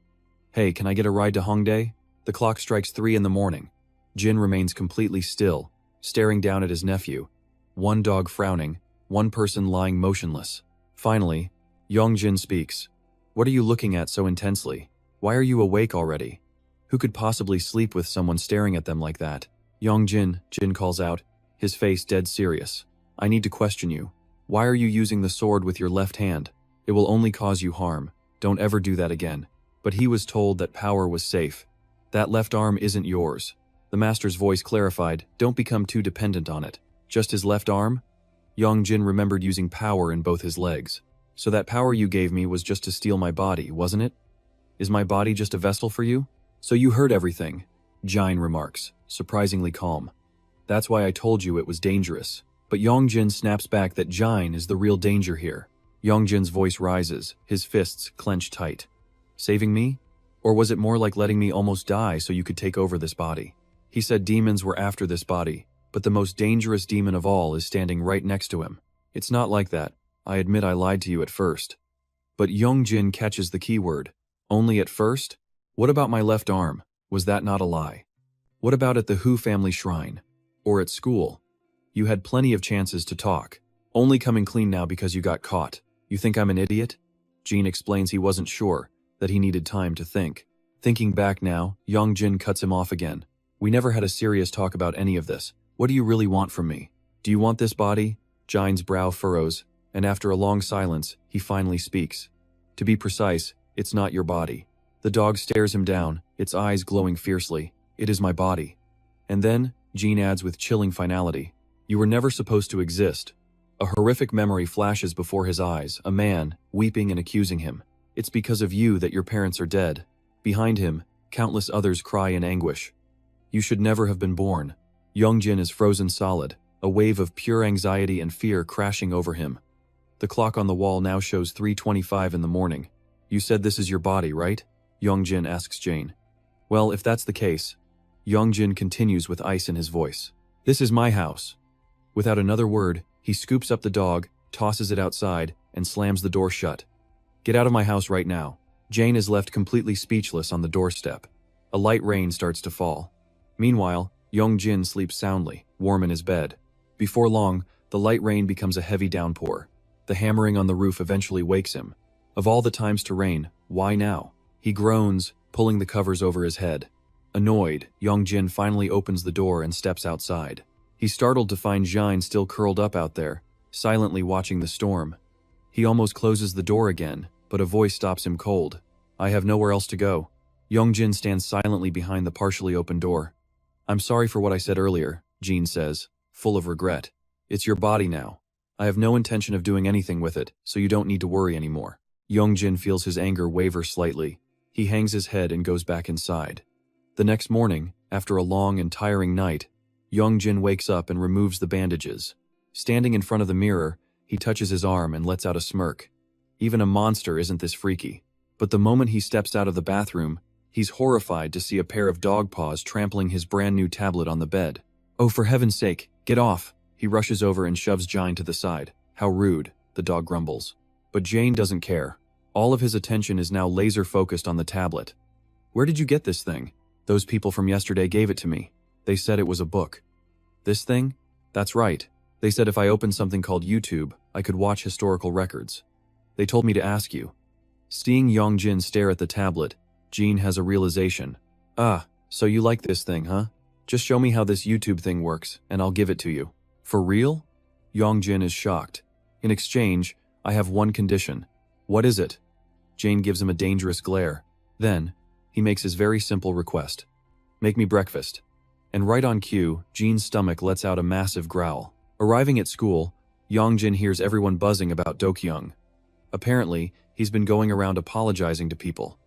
Hey, can I get a ride to Hongdae? The clock strikes 3 in the morning. Jin remains completely still, staring down at his nephew. One dog frowning, one person lying motionless. Finally, Yong Jin speaks. What are you looking at so intensely? Why are you awake already? Who could possibly sleep with someone staring at them like that? Yong Jin, Jin calls out, his face dead serious. I need to question you. Why are you using the sword with your left hand? It will only cause you harm. Don't ever do that again. But he was told that power was safe. That left arm isn't yours. The master's voice clarified, don't become too dependent on it. Just his left arm? Yong Jin remembered using power in both his legs. So that power you gave me was just to steal my body, wasn't it? Is my body just a vessel for you? So you heard everything, Jin remarks, surprisingly calm. That's why I told you it was dangerous. But Yong Jin snaps back that Jin is the real danger here. Yong Jin's voice rises, his fists clench tight. Saving me? Or was it more like letting me almost die so you could take over this body? He said demons were after this body, but the most dangerous demon of all is standing right next to him. It's not like that. I admit I lied to you at first. But Yong Jin catches the key word. Only at first? What about my left arm? Was that not a lie? What about at the Hu family shrine? Or at school? You had plenty of chances to talk. Only coming clean now because you got caught. You think I'm an idiot? Jin explains he wasn't sure, that he needed time to think. Thinking back now, Yong Jin cuts him off again. We never had a serious talk about any of this. What do you really want from me? Do you want this body? Jin's brow furrows, and after a long silence, he finally speaks. To be precise, it's not your body. The dog stares him down, its eyes glowing fiercely. It is my body. And then, Jin adds with chilling finality, you were never supposed to exist. A horrific memory flashes before his eyes, a man, weeping and accusing him. It's because of you that your parents are dead. Behind him, countless others cry in anguish. You should never have been born. Yong Jin is frozen solid, a wave of pure anxiety and fear crashing over him. The clock on the wall now shows 3:25 in the morning. You said this is your body, right? Yong Jin asks Jane. Well, if that's the case, Yong Jin continues with ice in his voice. This is my house. Without another word, he scoops up the dog, tosses it outside, and slams the door shut. Get out of my house right now. Jane is left completely speechless on the doorstep. A light rain starts to fall. Meanwhile, Yong Jin sleeps soundly, warm in his bed. Before long, the light rain becomes a heavy downpour. The hammering on the roof eventually wakes him. Of all the times to rain, why now? He groans, pulling the covers over his head. Annoyed, Yong Jin finally opens the door and steps outside. He's startled to find Jin still curled up out there, silently watching the storm. He almost closes the door again, but a voice stops him cold. I have nowhere else to go. Yong Jin stands silently behind the partially open door. I'm sorry for what I said earlier, Jin says, full of regret. It's your body now. I have no intention of doing anything with it, so you don't need to worry anymore. Yong Jin feels his anger waver slightly. He hangs his head and goes back inside. The next morning, after a long and tiring night, Yong Jin wakes up and removes the bandages. Standing in front of the mirror, he touches his arm and lets out a smirk. Even a monster isn't this freaky. But the moment he steps out of the bathroom, he's horrified to see a pair of dog paws trampling his brand new tablet on the bed. Oh, for heaven's sake, get off! He rushes over and shoves Jane to the side. How rude, the dog grumbles. But Jane doesn't care. All of his attention is now laser-focused on the tablet. Where did you get this thing? Those people from yesterday gave it to me. They said it was a book. This thing? That's right. They said if I opened something called YouTube, I could watch historical records. They told me to ask you. Seeing Yong Jin stare at the tablet, Jin has a realization. Ah, so you like this thing, huh? Just show me how this YouTube thing works, and I'll give it to you. For real? Yong Jin is shocked. In exchange, I have one condition. What is it? Jane gives him a dangerous glare. Then, he makes his very simple request. Make me breakfast. And right on cue, Jin's stomach lets out a massive growl. Arriving at school, Yong Jin hears everyone buzzing about Do-kyung. Apparently, he's been going around apologizing to people.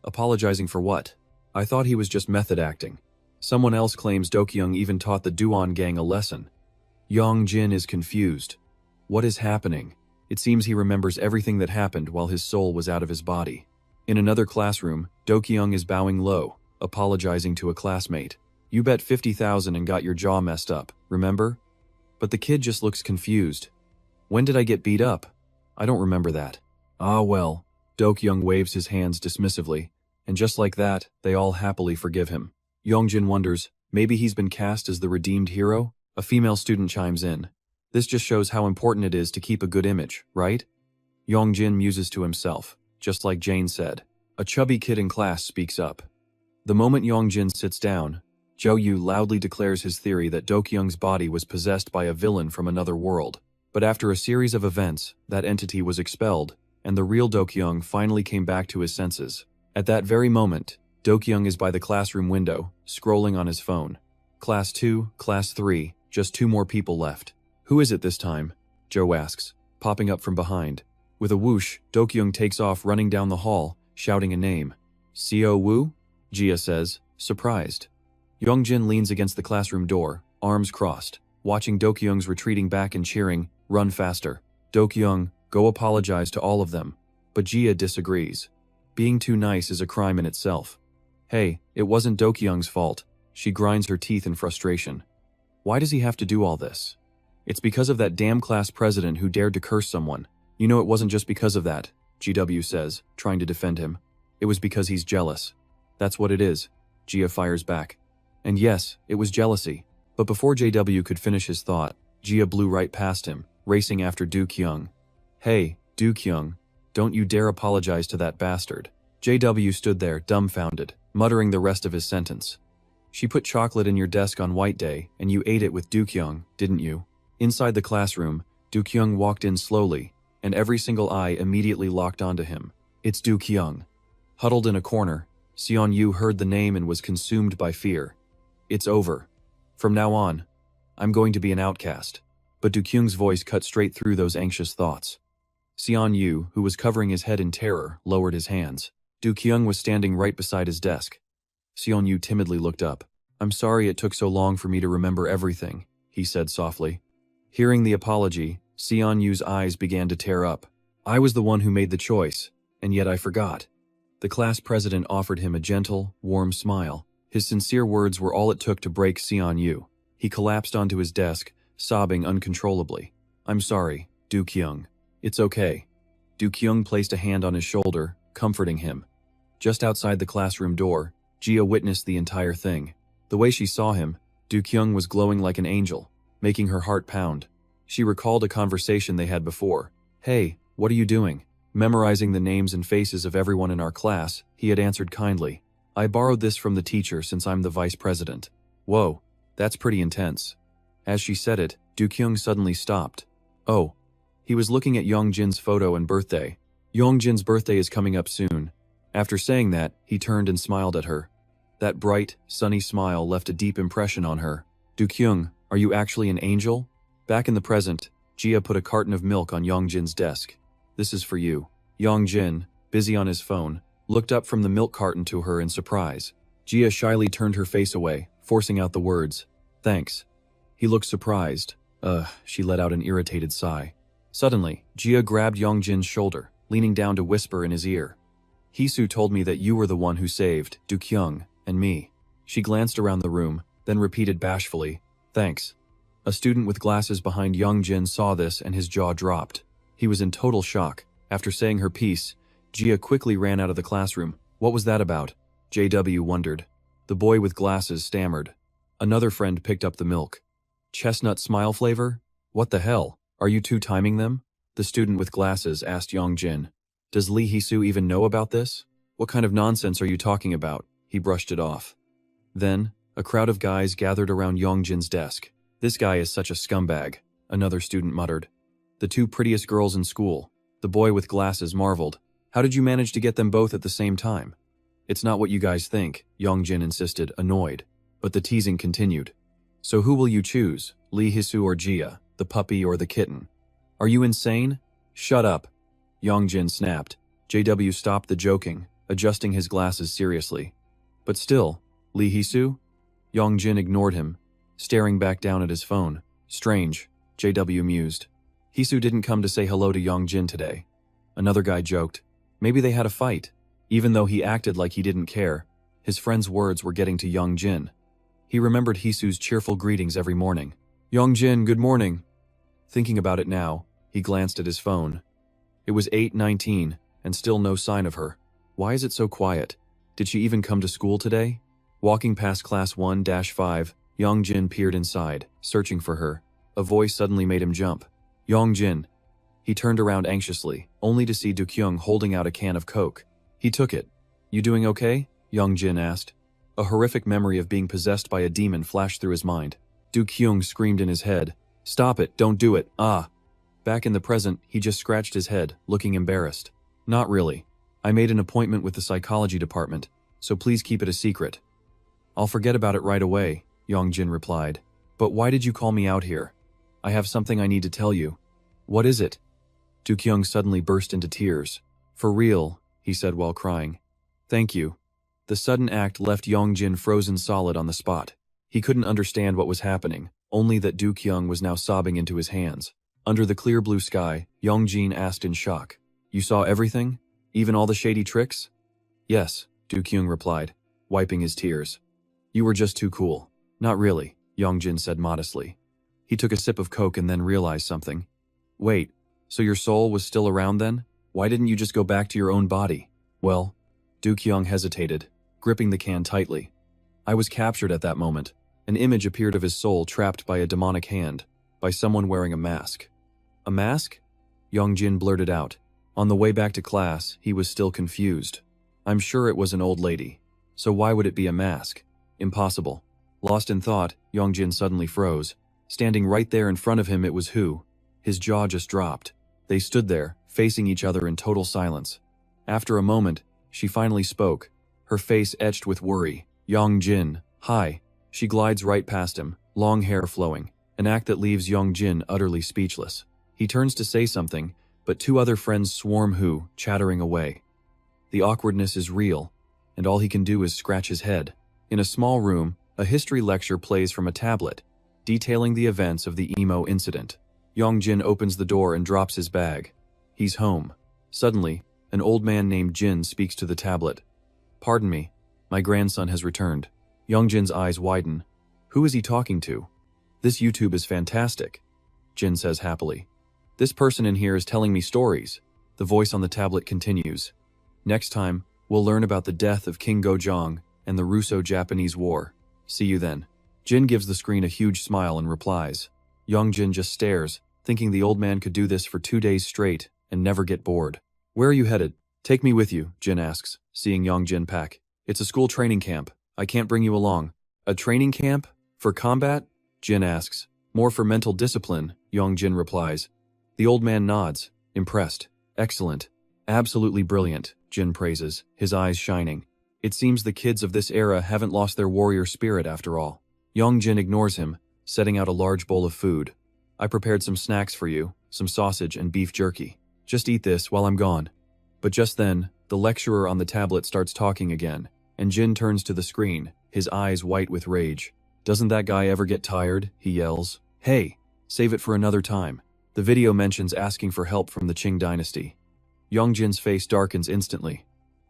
Apologizing for what? I thought he was just method acting. Someone else claims Do-kyung even taught the Duan gang a lesson. Yong Jin is confused. What is happening? It seems he remembers everything that happened while his soul was out of his body. In another classroom, Do-kyung is bowing low, apologizing to a classmate. You bet 50,000 and got your jaw messed up, remember? But the kid just looks confused. When did I get beat up? I don't remember that. Ah well, Do-kyung waves his hands dismissively, and just like that, they all happily forgive him. Yong Jin wonders, maybe he's been cast as the redeemed hero? A female student chimes in. This just shows how important it is to keep a good image, right? Yong Jin muses to himself, just like Jane said. A chubby kid in class speaks up. The moment Yong Jin sits down, Jo Yu loudly declares his theory that Do-kyung's body was possessed by a villain from another world. But after a series of events, that entity was expelled, and the real Do-kyung finally came back to his senses. At that very moment, Do-kyung is by the classroom window, scrolling on his phone. Class 2, Class 3, just 2 more people left. Who is it this time? Jo asks, popping up from behind. With a whoosh, Do-kyung takes off running down the hall, shouting a name. Seo Woo? Jia says, surprised. Yong Jin leans against the classroom door, arms crossed, watching Do-kyung's retreating back and cheering, run faster. Do-kyung, go apologize to all of them. But Jia disagrees. Being too nice is a crime in itself. Hey, it wasn't Do-kyung's fault. She grinds her teeth in frustration. Why does he have to do all this? It's because of that damn class president who dared to curse someone. You know it wasn't just because of that, GW says, trying to defend him. It was because he's jealous. That's what it is, Jia fires back. And yes, it was jealousy. But before JW could finish his thought, Jia blew right past him, racing after Do-kyung. Hey, Do-kyung, don't you dare apologize to that bastard. JW stood there, dumbfounded, muttering the rest of his sentence. She put chocolate in your desk on White Day, and you ate it with Do-kyung, didn't you? Inside the classroom, Do-kyung walked in slowly, and every single eye immediately locked onto him. It's Do-kyung. Huddled in a corner, Seon-yu heard the name and was consumed by fear. It's over. From now on, I'm going to be an outcast. But Do-kyung's voice cut straight through those anxious thoughts. Seon-yu, who was covering his head in terror, lowered his hands. Do-kyung was standing right beside his desk. Seon-yu timidly looked up. I'm sorry it took so long for me to remember everything, he said softly. Hearing the apology, Seon-yu's eyes began to tear up. I was the one who made the choice, and yet I forgot. The class president offered him a gentle, warm smile. His sincere words were all it took to break Seon-yu. He collapsed onto his desk, sobbing uncontrollably. I'm sorry, Do-kyung. It's okay. Do-kyung placed a hand on his shoulder, comforting him. Just outside the classroom door, Jia witnessed the entire thing. The way she saw him, Do-kyung was glowing like an angel, making her heart pound. She recalled a conversation they had before. Hey, what are you doing? Memorizing the names and faces of everyone in our class, he had answered kindly, I borrowed this from the teacher since I'm the vice president. Whoa, that's pretty intense. As she said it, Do-kyung suddenly stopped. Oh. He was looking at Yong Jin's photo and birthday. Yong Jin's birthday is coming up soon. After saying that, he turned and smiled at her. That bright, sunny smile left a deep impression on her. Do-kyung, are you actually an angel? Back in the present, Jia put a carton of milk on Yong Jin's desk. This is for you. Yong Jin, busy on his phone, looked up from the milk carton to her in surprise. Jia shyly turned her face away, forcing out the words, thanks. He looked surprised. She let out an irritated sigh. Suddenly, Jia grabbed Yong Jin's shoulder, leaning down to whisper in his ear. Hisu told me that you were the one who saved Do-kyung and me. She glanced around the room, then repeated bashfully, thanks. A student with glasses behind Yong Jin saw this and his jaw dropped. He was in total shock. After saying her piece, Jia quickly ran out of the classroom. What was that about? JW wondered. The boy with glasses stammered. Another friend picked up the milk. Chestnut smile flavor? What the hell? Are you two timing them? The student with glasses asked Yong Jin. Does Lee Hisu even know about this? What kind of nonsense are you talking about? He brushed it off. Then, a crowd of guys gathered around Yong Jin's desk. This guy is such a scumbag, another student muttered. The two prettiest girls in school. The boy with glasses marveled. How did you manage to get them both at the same time? It's not what you guys think, Yong Jin insisted, annoyed. But the teasing continued. So who will you choose, Lee Hisu or Jia, the puppy or the kitten? Are you insane? Shut up. Yong Jin snapped. JW stopped the joking, adjusting his glasses seriously. But still, Lee Hisu? Yong Jin ignored him, staring back down at his phone. Strange, JW mused. Hisu didn't come to say hello to Yong Jin today. Another guy joked. Maybe they had a fight. Even though he acted like he didn't care, his friend's words were getting to Yong Jin. He remembered Hisu's cheerful greetings every morning. Yong Jin, good morning. Thinking about it now, he glanced at his phone. It was 8:19, and still no sign of her. Why is it so quiet? Did she even come to school today? Walking past class 1-5, Yong Jin peered inside, searching for her. A voice suddenly made him jump. Yong Jin. He turned around anxiously, only to see Do-kyung holding out a can of Coke. He took it. You doing okay? Yong Jin asked. A horrific memory of being possessed by a demon flashed through his mind. Do-kyung screamed in his head. Stop it, don't do it, ah! Back in the present, he just scratched his head, looking embarrassed. Not really. I made an appointment with the psychology department, so please keep it a secret. I'll forget about it right away, Yong Jin replied. But why did you call me out here? I have something I need to tell you. What is it? Do-kyung suddenly burst into tears. For real, he said while crying. Thank you. The sudden act left Yong Jin frozen solid on the spot. He couldn't understand what was happening, only that Do-kyung was now sobbing into his hands. Under the clear blue sky, Yong Jin asked in shock. You saw everything? Even all the shady tricks? Yes, Do-kyung replied, wiping his tears. You were just too cool. Not really, Yong Jin said modestly. He took a sip of Coke and then realized something. Wait, so your soul was still around then? Why didn't you just go back to your own body? Well, Do-kyung hesitated, gripping the can tightly. I was captured at that moment. An image appeared of his soul trapped by a demonic hand, by someone wearing a mask. A mask? Yong Jin blurted out. On the way back to class, he was still confused. I'm sure it was an old lady. So why would it be a mask? Impossible. Lost in thought, Yong Jin suddenly froze. Standing right there in front of him it was who? His jaw just dropped. They stood there, facing each other in total silence. After a moment, she finally spoke, her face etched with worry. Yong Jin, hi. She glides right past him, long hair flowing, an act that leaves Yong Jin utterly speechless. He turns to say something, but two other friends swarm who, chattering away. The awkwardness is real, and all he can do is scratch his head. In a small room, a history lecture plays from a tablet, detailing the events of the emo incident. Yong Jin opens the door and drops his bag. He's home. Suddenly, an old man named Jin speaks to the tablet. Pardon me, my grandson has returned. Yong Jin's eyes widen. Who is he talking to? This YouTube is fantastic, Jin says happily. This person in here is telling me stories. The voice on the tablet continues. Next time, we'll learn about the death of King Gojong and the Russo-Japanese War. See you then. Jin gives the screen a huge smile and replies. Yong Jin just stares, thinking the old man could do this for 2 days straight and never get bored. Where are you headed? Take me with you, Jin asks, seeing Yong Jin pack. It's a school training camp. I can't bring you along. A training camp? For combat? Jin asks. More for mental discipline, Yong Jin replies. The old man nods, impressed. Excellent. Absolutely brilliant, Jin praises, his eyes shining. It seems the kids of this era haven't lost their warrior spirit after all. Yong Jin ignores him, setting out a large bowl of food. I prepared some snacks for you, some sausage and beef jerky. Just eat this while I'm gone. But just then, the lecturer on the tablet starts talking again, and Jin turns to the screen, his eyes white with rage. Doesn't that guy ever get tired? He yells. Hey, save it for another time. The video mentions asking for help from the Qing dynasty. Yong Jin's face darkens instantly.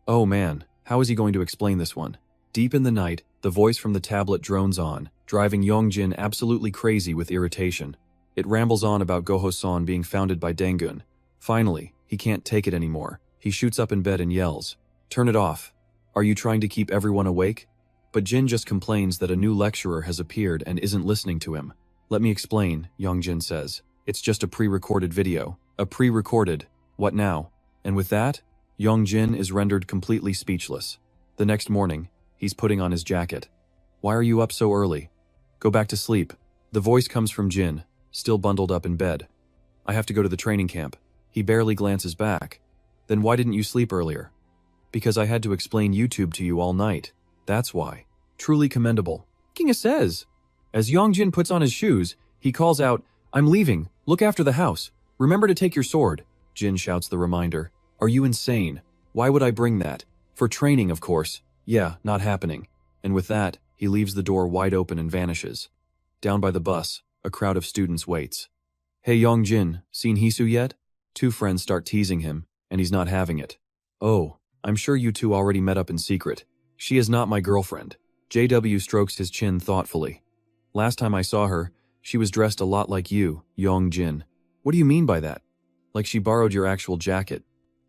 Oh man, how is he going to explain this one? Deep in the night, the voice from the tablet drones on, driving Yong Jin absolutely crazy with irritation. It rambles on about Goho-san being founded by Dengun. Finally, he can't take it anymore. He shoots up in bed and yells, "Turn it off. Are you trying to keep everyone awake?" But Jin just complains that a new lecturer has appeared and isn't listening to him. Let me explain, Yong Jin says. It's just a pre-recorded video. A pre-recorded. What now? And with that, Yong Jin is rendered completely speechless. The next morning, he's putting on his jacket. Why are you up so early? Go back to sleep. The voice comes from Jin, still bundled up in bed. I have to go to the training camp. He barely glances back. Then why didn't you sleep earlier? Because I had to explain YouTube to you all night. That's why. Truly commendable. Kinga says. As Yong Jin puts on his shoes, he calls out, I'm leaving. Look after the house. Remember to take your sword. Jin shouts the reminder. Are you insane? Why would I bring that? For training, of course. Yeah, not happening. And with that, he leaves the door wide open and vanishes. Down by the bus, a crowd of students waits. Hey Yong Jin, seen Hisu yet? Two friends start teasing him, and he's not having it. Oh, I'm sure you two already met up in secret. She is not my girlfriend. JW strokes his chin thoughtfully. Last time I saw her, she was dressed a lot like you, Yong Jin. What do you mean by that? Like she borrowed your actual jacket.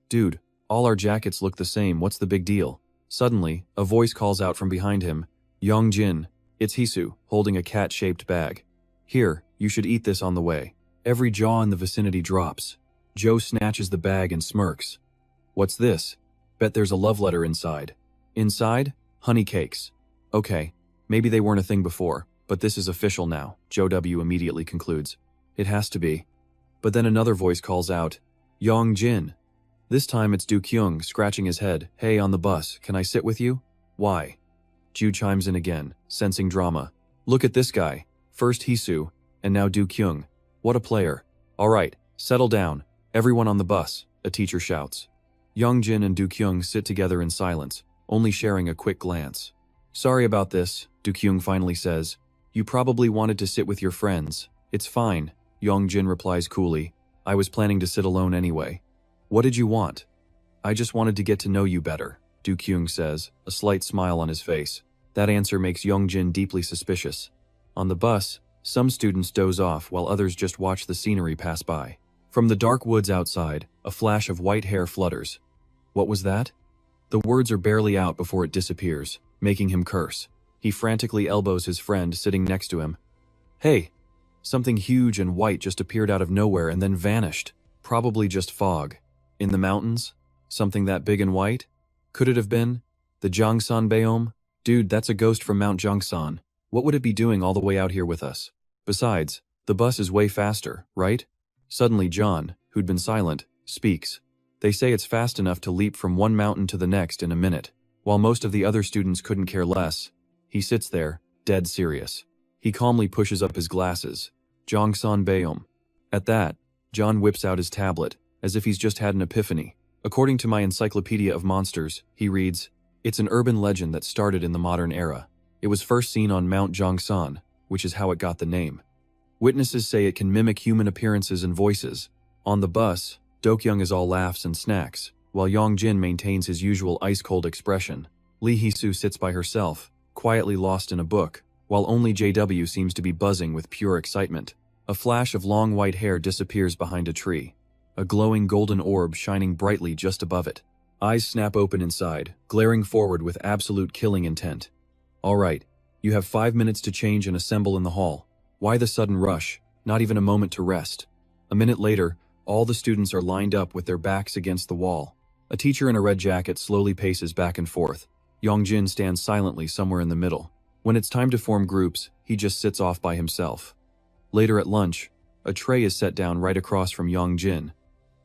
Dude, all our jackets look the same, what's the big deal? Suddenly, a voice calls out from behind him. Yong Jin, it's Hisu, holding a cat-shaped bag. Here, you should eat this on the way. Every jaw in the vicinity drops. Joe snatches the bag and smirks. What's this? Bet there's a love letter inside. Inside? Honey cakes. Okay, maybe they weren't a thing before, but this is official now, Joe W. immediately concludes. It has to be. But then another voice calls out, Yong Jin. This time it's Du Kyung scratching his head. Hey, on the bus, can I sit with you? Why? Ju chimes in again, sensing drama. Look at this guy. First Hisu, and now Du Kyung. What a player. All right, settle down. Everyone on the bus, a teacher shouts. Yong Jin and Du Kyung sit together in silence, only sharing a quick glance. Sorry about this, Du Kyung finally says. You probably wanted to sit with your friends. It's fine, Yong Jin replies coolly. I was planning to sit alone anyway. What did you want? I just wanted to get to know you better, Du Kyung says, a slight smile on his face. That answer makes Yong Jin deeply suspicious. On the bus, some students doze off while others just watch the scenery pass by. From the dark woods outside, a flash of white hair flutters. What was that? The words are barely out before it disappears, making him curse. He frantically elbows his friend sitting next to him. Hey! Something huge and white just appeared out of nowhere and then vanished. Probably just fog. In the mountains? Something that big and white? Could it have been? The Jangsan Biome? Dude, that's a ghost from Mount Jangsan. What would it be doing all the way out here with us? Besides, the bus is way faster, right? Suddenly John, who'd been silent, speaks. They say it's fast enough to leap from one mountain to the next in a minute. While most of the other students couldn't care less, he sits there, dead serious. He calmly pushes up his glasses. Jangsan Biome. At that, John whips out his tablet, as if he's just had an epiphany. According to my Encyclopedia of Monsters, he reads, it's an urban legend that started in the modern era. It was first seen on Mount Jangsan, which is how it got the name. Witnesses say it can mimic human appearances and voices. On the bus, Dokyung is all laughs and snacks, while Yong Jin maintains his usual ice-cold expression. Lee Hee-soo sits by herself, quietly lost in a book, while only JW seems to be buzzing with pure excitement. A flash of long white hair disappears behind a tree, a glowing golden orb shining brightly just above it. Eyes snap open inside, glaring forward with absolute killing intent. All right, you have 5 minutes to change and assemble in the hall. Why the sudden rush? Not even a moment to rest. A minute later, All the students are lined up with their backs against the wall. A teacher in a red jacket slowly paces back and forth. Yong Jin stands silently somewhere in the middle. When it's time to form groups, he just sits off by himself. Later at lunch, a tray is set down right across from Yong Jin.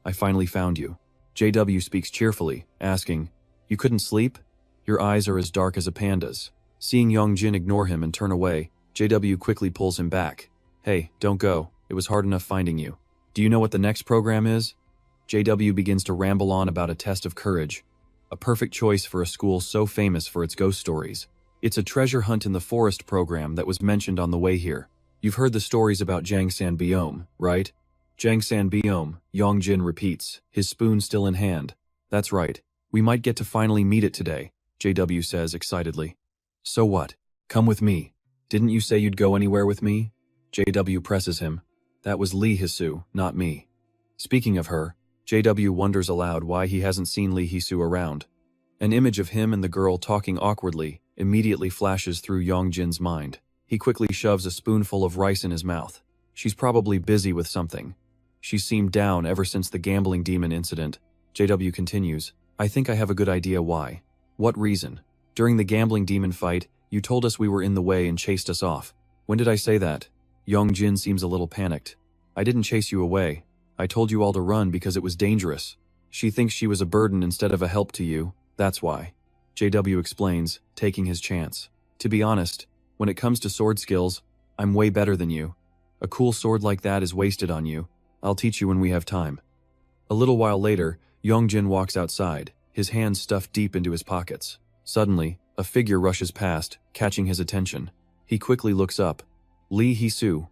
"I finally found you." JW speaks cheerfully, asking, "You couldn't sleep? Your eyes are as dark as a panda's." Seeing Yong Jin ignore him and turn away, JW quickly pulls him back. "Hey, don't go. It was hard enough finding you. Do you know what the next program is?" JW begins to ramble on about a test of courage, a perfect choice for a school so famous for its ghost stories. It's a treasure hunt in the forest program that was mentioned on the way here. You've heard the stories about Jangsan Biome, right? Jangsan Biome, Yong Jin repeats, his spoon still in hand. "That's right. We might get to finally meet it today," JW says excitedly. "So what? Come with me. Didn't you say you'd go anywhere with me?" JW presses him. "That was Lee Hisu, not me." Speaking of her, JW wonders aloud why he hasn't seen Lee Hisu around. An image of him and the girl talking awkwardly immediately flashes through Yong Jin's mind. He quickly shoves a spoonful of rice in his mouth. She's probably busy with something. She's seemed down ever since the gambling demon incident. JW continues, "I think I have a good idea why." "What reason?" "During the gambling demon fight, you told us we were in the way and chased us off." "When did I say that?" Yong Jin seems a little panicked. "I didn't chase you away. I told you all to run because it was dangerous. She thinks she was a burden instead of a help to you, that's why." JW explains, taking his chance. "To be honest, when it comes to sword skills, I'm way better than you. A cool sword like that is wasted on you. I'll teach you when we have time." A little while later, Yong Jin walks outside, his hands stuffed deep into his pockets. Suddenly, a figure rushes past, catching his attention. He quickly looks up. Lee Hisu.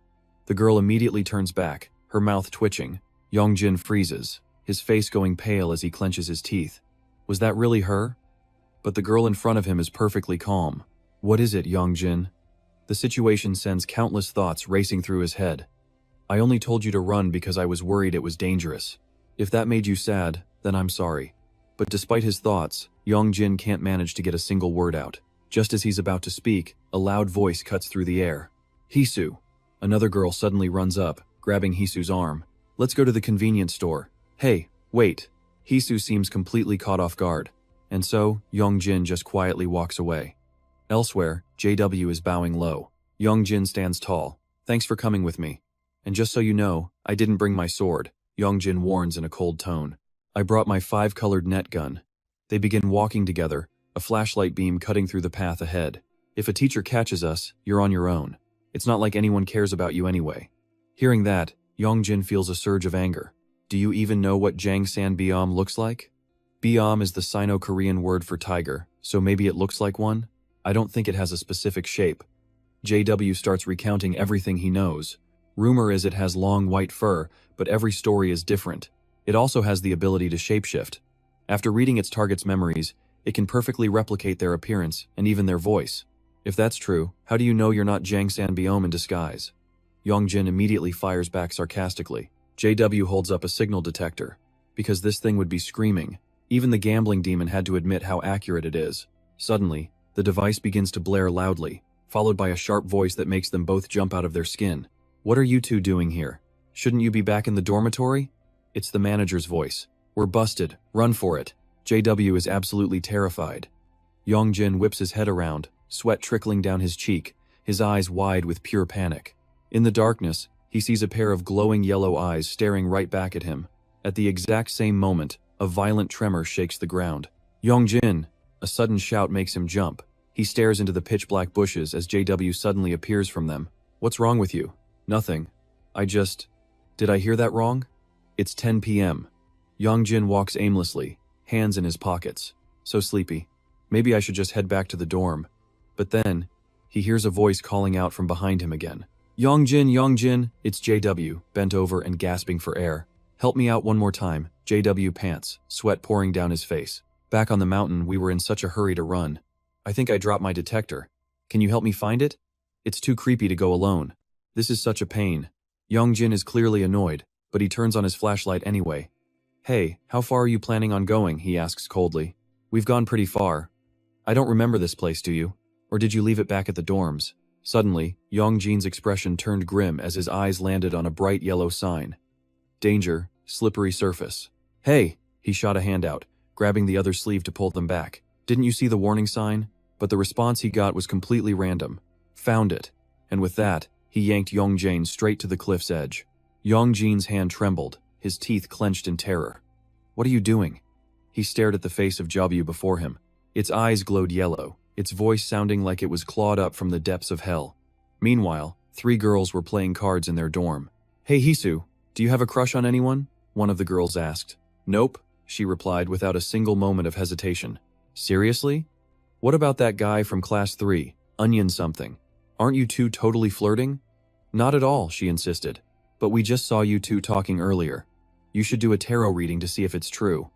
The girl immediately turns back, her mouth twitching. Yong Jin freezes, his face going pale as he clenches his teeth. Was that really her? But the girl in front of him is perfectly calm. What is it, Yong Jin? The situation sends countless thoughts racing through his head. I only told you to run because I was worried it was dangerous. If that made you sad, then I'm sorry. But despite his thoughts, Yong Jin can't manage to get a single word out. Just as he's about to speak, a loud voice cuts through the air. Hisu. Another girl suddenly runs up, grabbing Hisu's arm. Let's go to the convenience store. Hey, wait. Hisu seems completely caught off guard. And so, Yong Jin just quietly walks away. Elsewhere, JW is bowing low. Yong Jin stands tall. Thanks for coming with me. And just so you know, I didn't bring my sword, Yong Jin warns in a cold tone. I brought my 5-colored net gun. They begin walking together, a flashlight beam cutting through the path ahead. If a teacher catches us, you're on your own. It's not like anyone cares about you anyway. Hearing that, Yong Jin feels a surge of anger. Do you even know what Jangsan Biome looks like? Biome is the Sino-Korean word for tiger, so maybe it looks like one? I don't think it has a specific shape. JW starts recounting everything he knows. Rumor is it has long white fur, but every story is different. It also has the ability to shapeshift. After reading its target's memories, it can perfectly replicate their appearance and even their voice. If that's true, how do you know you're not Jangsan Biome in disguise? Yong Jin immediately fires back sarcastically. JW holds up a signal detector. Because this thing would be screaming. Even the gambling demon had to admit how accurate it is. Suddenly, the device begins to blare loudly, followed by a sharp voice that makes them both jump out of their skin. What are you two doing here? Shouldn't you be back in the dormitory? It's the manager's voice. We're busted. Run for it. JW is absolutely terrified. Yong Jin whips his head around, sweat trickling down his cheek, his eyes wide with pure panic. In the darkness, he sees a pair of glowing yellow eyes staring right back at him. At the exact same moment, a violent tremor shakes the ground. Yong Jin! A sudden shout makes him jump. He stares into the pitch-black bushes as JW suddenly appears from them. What's wrong with you? Nothing. Did I hear that wrong? It's 10 p.m. Yong Jin walks aimlessly, hands in his pockets. So sleepy. Maybe I should just head back to the dorm. But then, he hears a voice calling out from behind him again. Yong Jin, it's JW, bent over and gasping for air. Help me out one more time. JW pants, sweat pouring down his face. Back on the mountain, we were in such a hurry to run. I think I dropped my detector. Can you help me find it? It's too creepy to go alone. This is such a pain. Yong Jin is clearly annoyed, but he turns on his flashlight anyway. Hey, how far are you planning on going? He asks coldly. We've gone pretty far. I don't remember this place, do you? Or did you leave it back at the dorms? Suddenly, Yong Jin's expression turned grim as his eyes landed on a bright yellow sign. Danger, slippery surface. Hey, he shot a hand out, grabbing the other sleeve to pull them back. Didn't you see the warning sign? But the response he got was completely random. Found it. And with that, he yanked Yong Jin straight to the cliff's edge. Yong Jin's hand trembled, his teeth clenched in terror. What are you doing? He stared at the face of Jabu before him. Its eyes glowed yellow, its voice sounding like it was clawed up from the depths of hell. Meanwhile, 3 girls were playing cards in their dorm. Hey Hisu, do you have a crush on anyone? One of the girls asked. Nope, she replied without a single moment of hesitation. Seriously? What about that guy from class 3, Onion something? Aren't you two totally flirting? Not at all, she insisted. But we just saw you two talking earlier. You should do a tarot reading to see if it's true.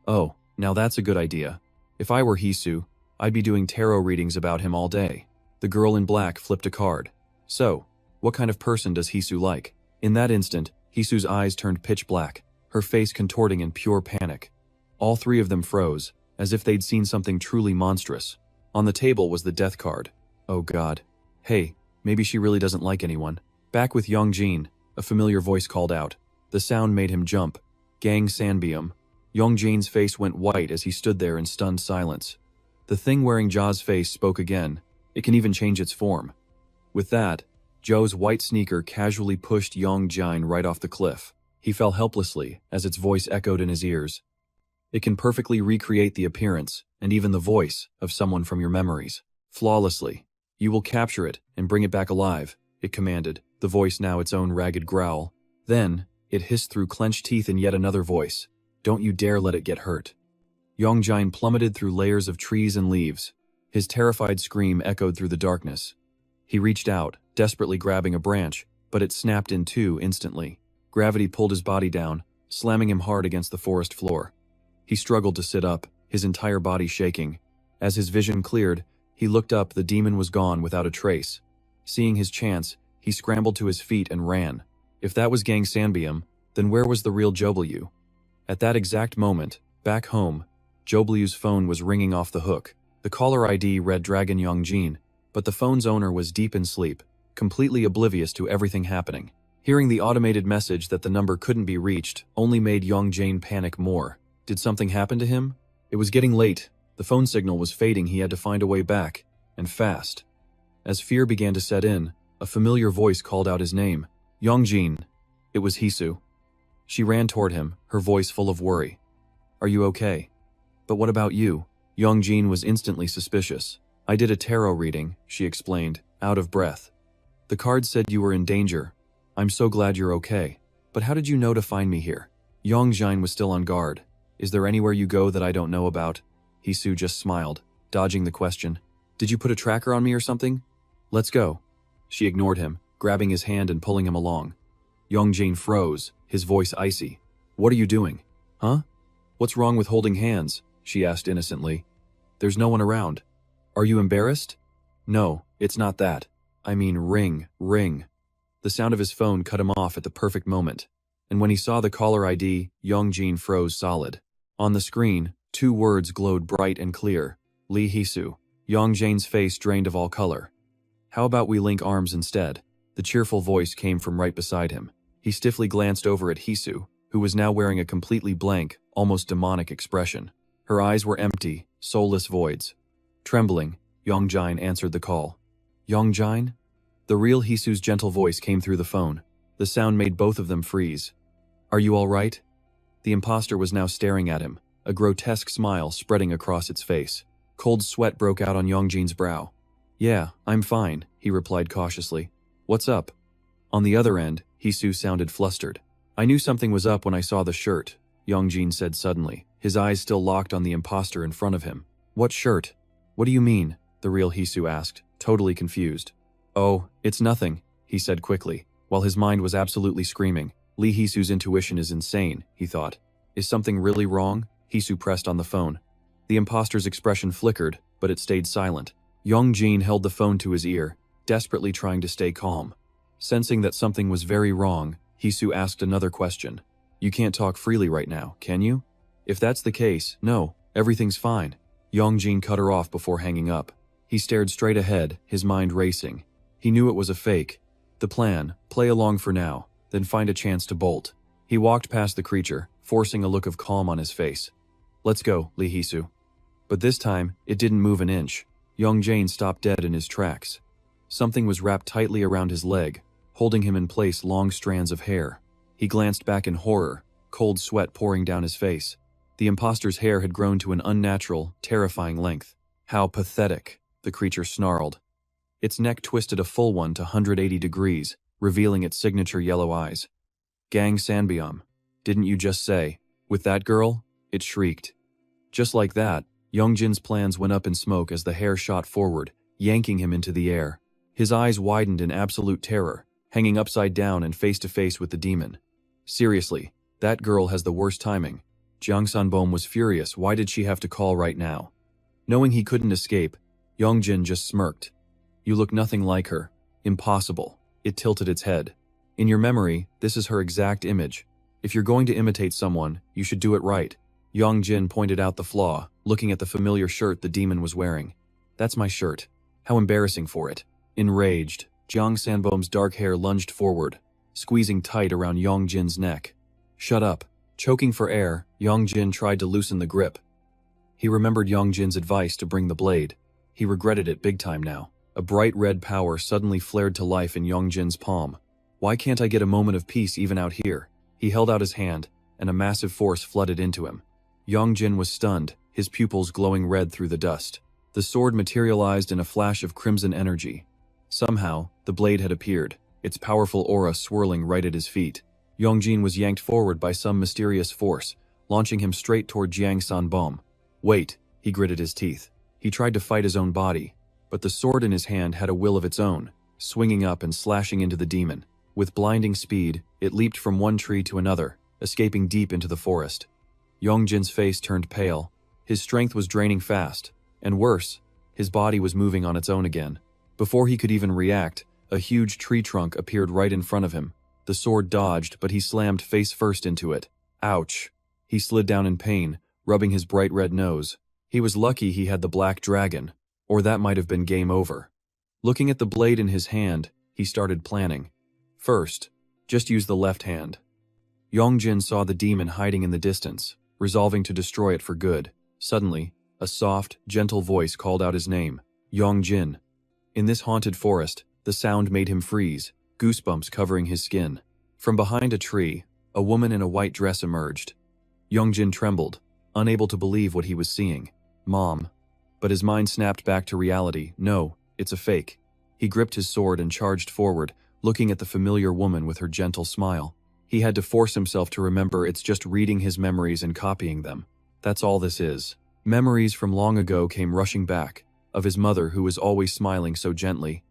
Oh, now that's a good idea. If I were Hisu, I'd be doing tarot readings about him all day. The girl in black flipped a card. So, what kind of person does Hisu like? In that instant, Hisu's eyes turned pitch black, her face contorting in pure panic. All 3 of them froze, as if they'd seen something truly monstrous. On the table was the death card. Oh God. Hey, maybe she really doesn't like anyone. Back with Yong Jin, a familiar voice called out. The sound made him jump. Gang Sanbium. Yong Jin's face went white as he stood there in stunned silence. The thing wearing Ja's face spoke again. It can even change its form. With that, Joe's white sneaker casually pushed Yong Jin right off the cliff. He fell helplessly as its voice echoed in his ears. It can perfectly recreate the appearance, and even the voice, of someone from your memories. Flawlessly. You will capture it and bring it back alive, it commanded, the voice now its own ragged growl. Then, it hissed through clenched teeth in yet another voice. Don't you dare let it get hurt. Yong Jin plummeted through layers of trees and leaves. His terrified scream echoed through the darkness. He reached out, desperately grabbing a branch, but it snapped in two instantly. Gravity pulled his body down, slamming him hard against the forest floor. He struggled to sit up, his entire body shaking. As his vision cleared, he looked up. The demon was gone without a trace. Seeing his chance, he scrambled to his feet and ran. If that was Gang Sanbium, then where was the real Joblu? At that exact moment, back home, Joblu's phone was ringing off the hook. The caller ID read Dragon Yong Jin, but the phone's owner was deep in sleep, completely oblivious to everything happening. Hearing the automated message that the number couldn't be reached only made Yong Jin panic more. Did something happen to him? It was getting late. The phone signal was fading. He had to find a way back, and fast. As fear began to set in, a familiar voice called out his name. Yong Jin. It was Hisu. She ran toward him, her voice full of worry. Are you okay? But what about you? Yong Jin was instantly suspicious. I did a tarot reading, she explained, out of breath. The card said you were in danger. I'm so glad you're okay. But how did you know to find me here? Yong Jin was still on guard. Is there anywhere you go that I don't know about? Hisu just smiled, dodging the question. Did you put a tracker on me or something? Let's go. She ignored him, grabbing his hand and pulling him along. Yong Jin froze, his voice icy. What are you doing? Huh? What's wrong with holding hands? She asked innocently. There's no one around. Are you embarrassed? No, it's not that. I mean ring. The sound of his phone cut him off at the perfect moment. And when he saw the caller ID, Yong Jin froze solid. On the screen, 2 words glowed bright and clear. Lee Hisu. Yong Jin's face drained of all color. How about we link arms instead? The cheerful voice came from right beside him. He stiffly glanced over at Hisu, who was now wearing a completely blank, almost demonic expression. Her eyes were empty, soulless voids. Trembling, Yong Jin answered the call. Yong Jin? The real Hisu's gentle voice came through the phone. The sound made both of them freeze. Are you all right? The imposter was now staring at him, a grotesque smile spreading across its face. Cold sweat broke out on Yong Jin's brow. Yeah, I'm fine, he replied cautiously. What's up? On the other end, Hisu sounded flustered. I knew something was up when I saw the shirt, Yong Jin said suddenly, his eyes still locked on the imposter in front of him. What shirt? What do you mean? The real Hisu asked, totally confused. Oh, it's nothing, he said quickly, while his mind was absolutely screaming. Lee Hisu's intuition is insane, he thought. Is something really wrong? Hisu pressed on the phone. The imposter's expression flickered, but it stayed silent. Yong Jin held the phone to his ear, desperately trying to stay calm. Sensing that something was very wrong, Hisu asked another question. You can't talk freely right now, can you? If that's the case, no, everything's fine. Yong Jin cut her off before hanging up. He stared straight ahead, his mind racing. He knew it was a fake. The plan, play along for now, then find a chance to bolt. He walked past the creature, forcing a look of calm on his face. "Let's go, Lee Hisu." But this time, it didn't move an inch. Yong Jin stopped dead in his tracks. Something was wrapped tightly around his leg, holding him in place long strands of hair. He glanced back in horror, cold sweat pouring down his face. The imposter's hair had grown to an unnatural, terrifying length. "How pathetic," the creature snarled. Its neck twisted a full 180 degrees, revealing its signature yellow eyes. "Gang Sanbyum, didn't you just say, with that girl?" it shrieked. Just like that, Yong Jin's plans went up in smoke as the hair shot forward, yanking him into the air. His eyes widened in absolute terror, hanging upside down and face to face with the demon. Seriously, that girl has the worst timing. Jiang Sanbom was furious. Why did she have to call right now? Knowing he couldn't escape, Yong Jin just smirked. "You look nothing like her. Impossible." It tilted its head. "In your memory, this is her exact image. If you're going to imitate someone, you should do it right." Yong Jin pointed out the flaw, looking at the familiar shirt the demon was wearing. "That's my shirt. How embarrassing for it." Enraged, Jiang Sanbom's dark hair lunged forward, squeezing tight around Yong Jin's neck. "Shut up." Choking for air, Yong Jin tried to loosen the grip. He remembered Yong Jin's advice to bring the blade. He regretted it big time now. A bright red power suddenly flared to life in Yong Jin's palm. "Why can't I get a moment of peace even out here?" He held out his hand, and a massive force flooded into him. Yong Jin was stunned, his pupils glowing red through the dust. The sword materialized in a flash of crimson energy. Somehow, the blade had appeared, its powerful aura swirling right at his feet. Yong Jin was yanked forward by some mysterious force, launching him straight toward Jiang Sanbom. "Wait," he gritted his teeth. He tried to fight his own body, but the sword in his hand had a will of its own, swinging up and slashing into the demon. With blinding speed, it leaped from one tree to another, escaping deep into the forest. Yong Jin's face turned pale. His strength was draining fast, and worse, his body was moving on its own again. Before he could even react, a huge tree trunk appeared right in front of him. The sword dodged, but he slammed face first into it. Ouch! He slid down in pain, rubbing his bright red nose. He was lucky he had the black dragon, or that might have been game over. Looking at the blade in his hand, he started planning. First, just use the left hand. Yong Jin saw the demon hiding in the distance, resolving to destroy it for good. Suddenly, a soft, gentle voice called out his name, Yong Jin. In this haunted forest, the sound made him freeze, goosebumps covering his skin. From behind a tree, a woman in a white dress emerged. Yong Jin trembled, unable to believe what he was seeing. Mom. But his mind snapped back to reality. No, it's a fake. He gripped his sword and charged forward, looking at the familiar woman with her gentle smile. He had to force himself to remember it's just reading his memories and copying them. That's all this is. Memories from long ago came rushing back, of his mother who was always smiling so gently.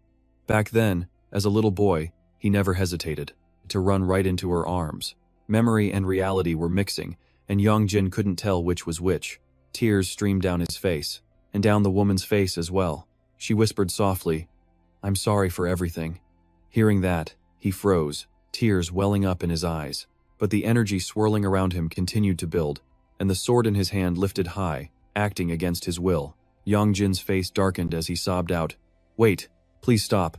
Back then, as a little boy, he never hesitated to run right into her arms. Memory and reality were mixing, and Yong Jin couldn't tell which was which. Tears streamed down his face, and down the woman's face as well. She whispered softly, "I'm sorry for everything." Hearing that, he froze, tears welling up in his eyes. But the energy swirling around him continued to build, and the sword in his hand lifted high, acting against his will. Yong Jin's face darkened as he sobbed out, "Wait, please stop."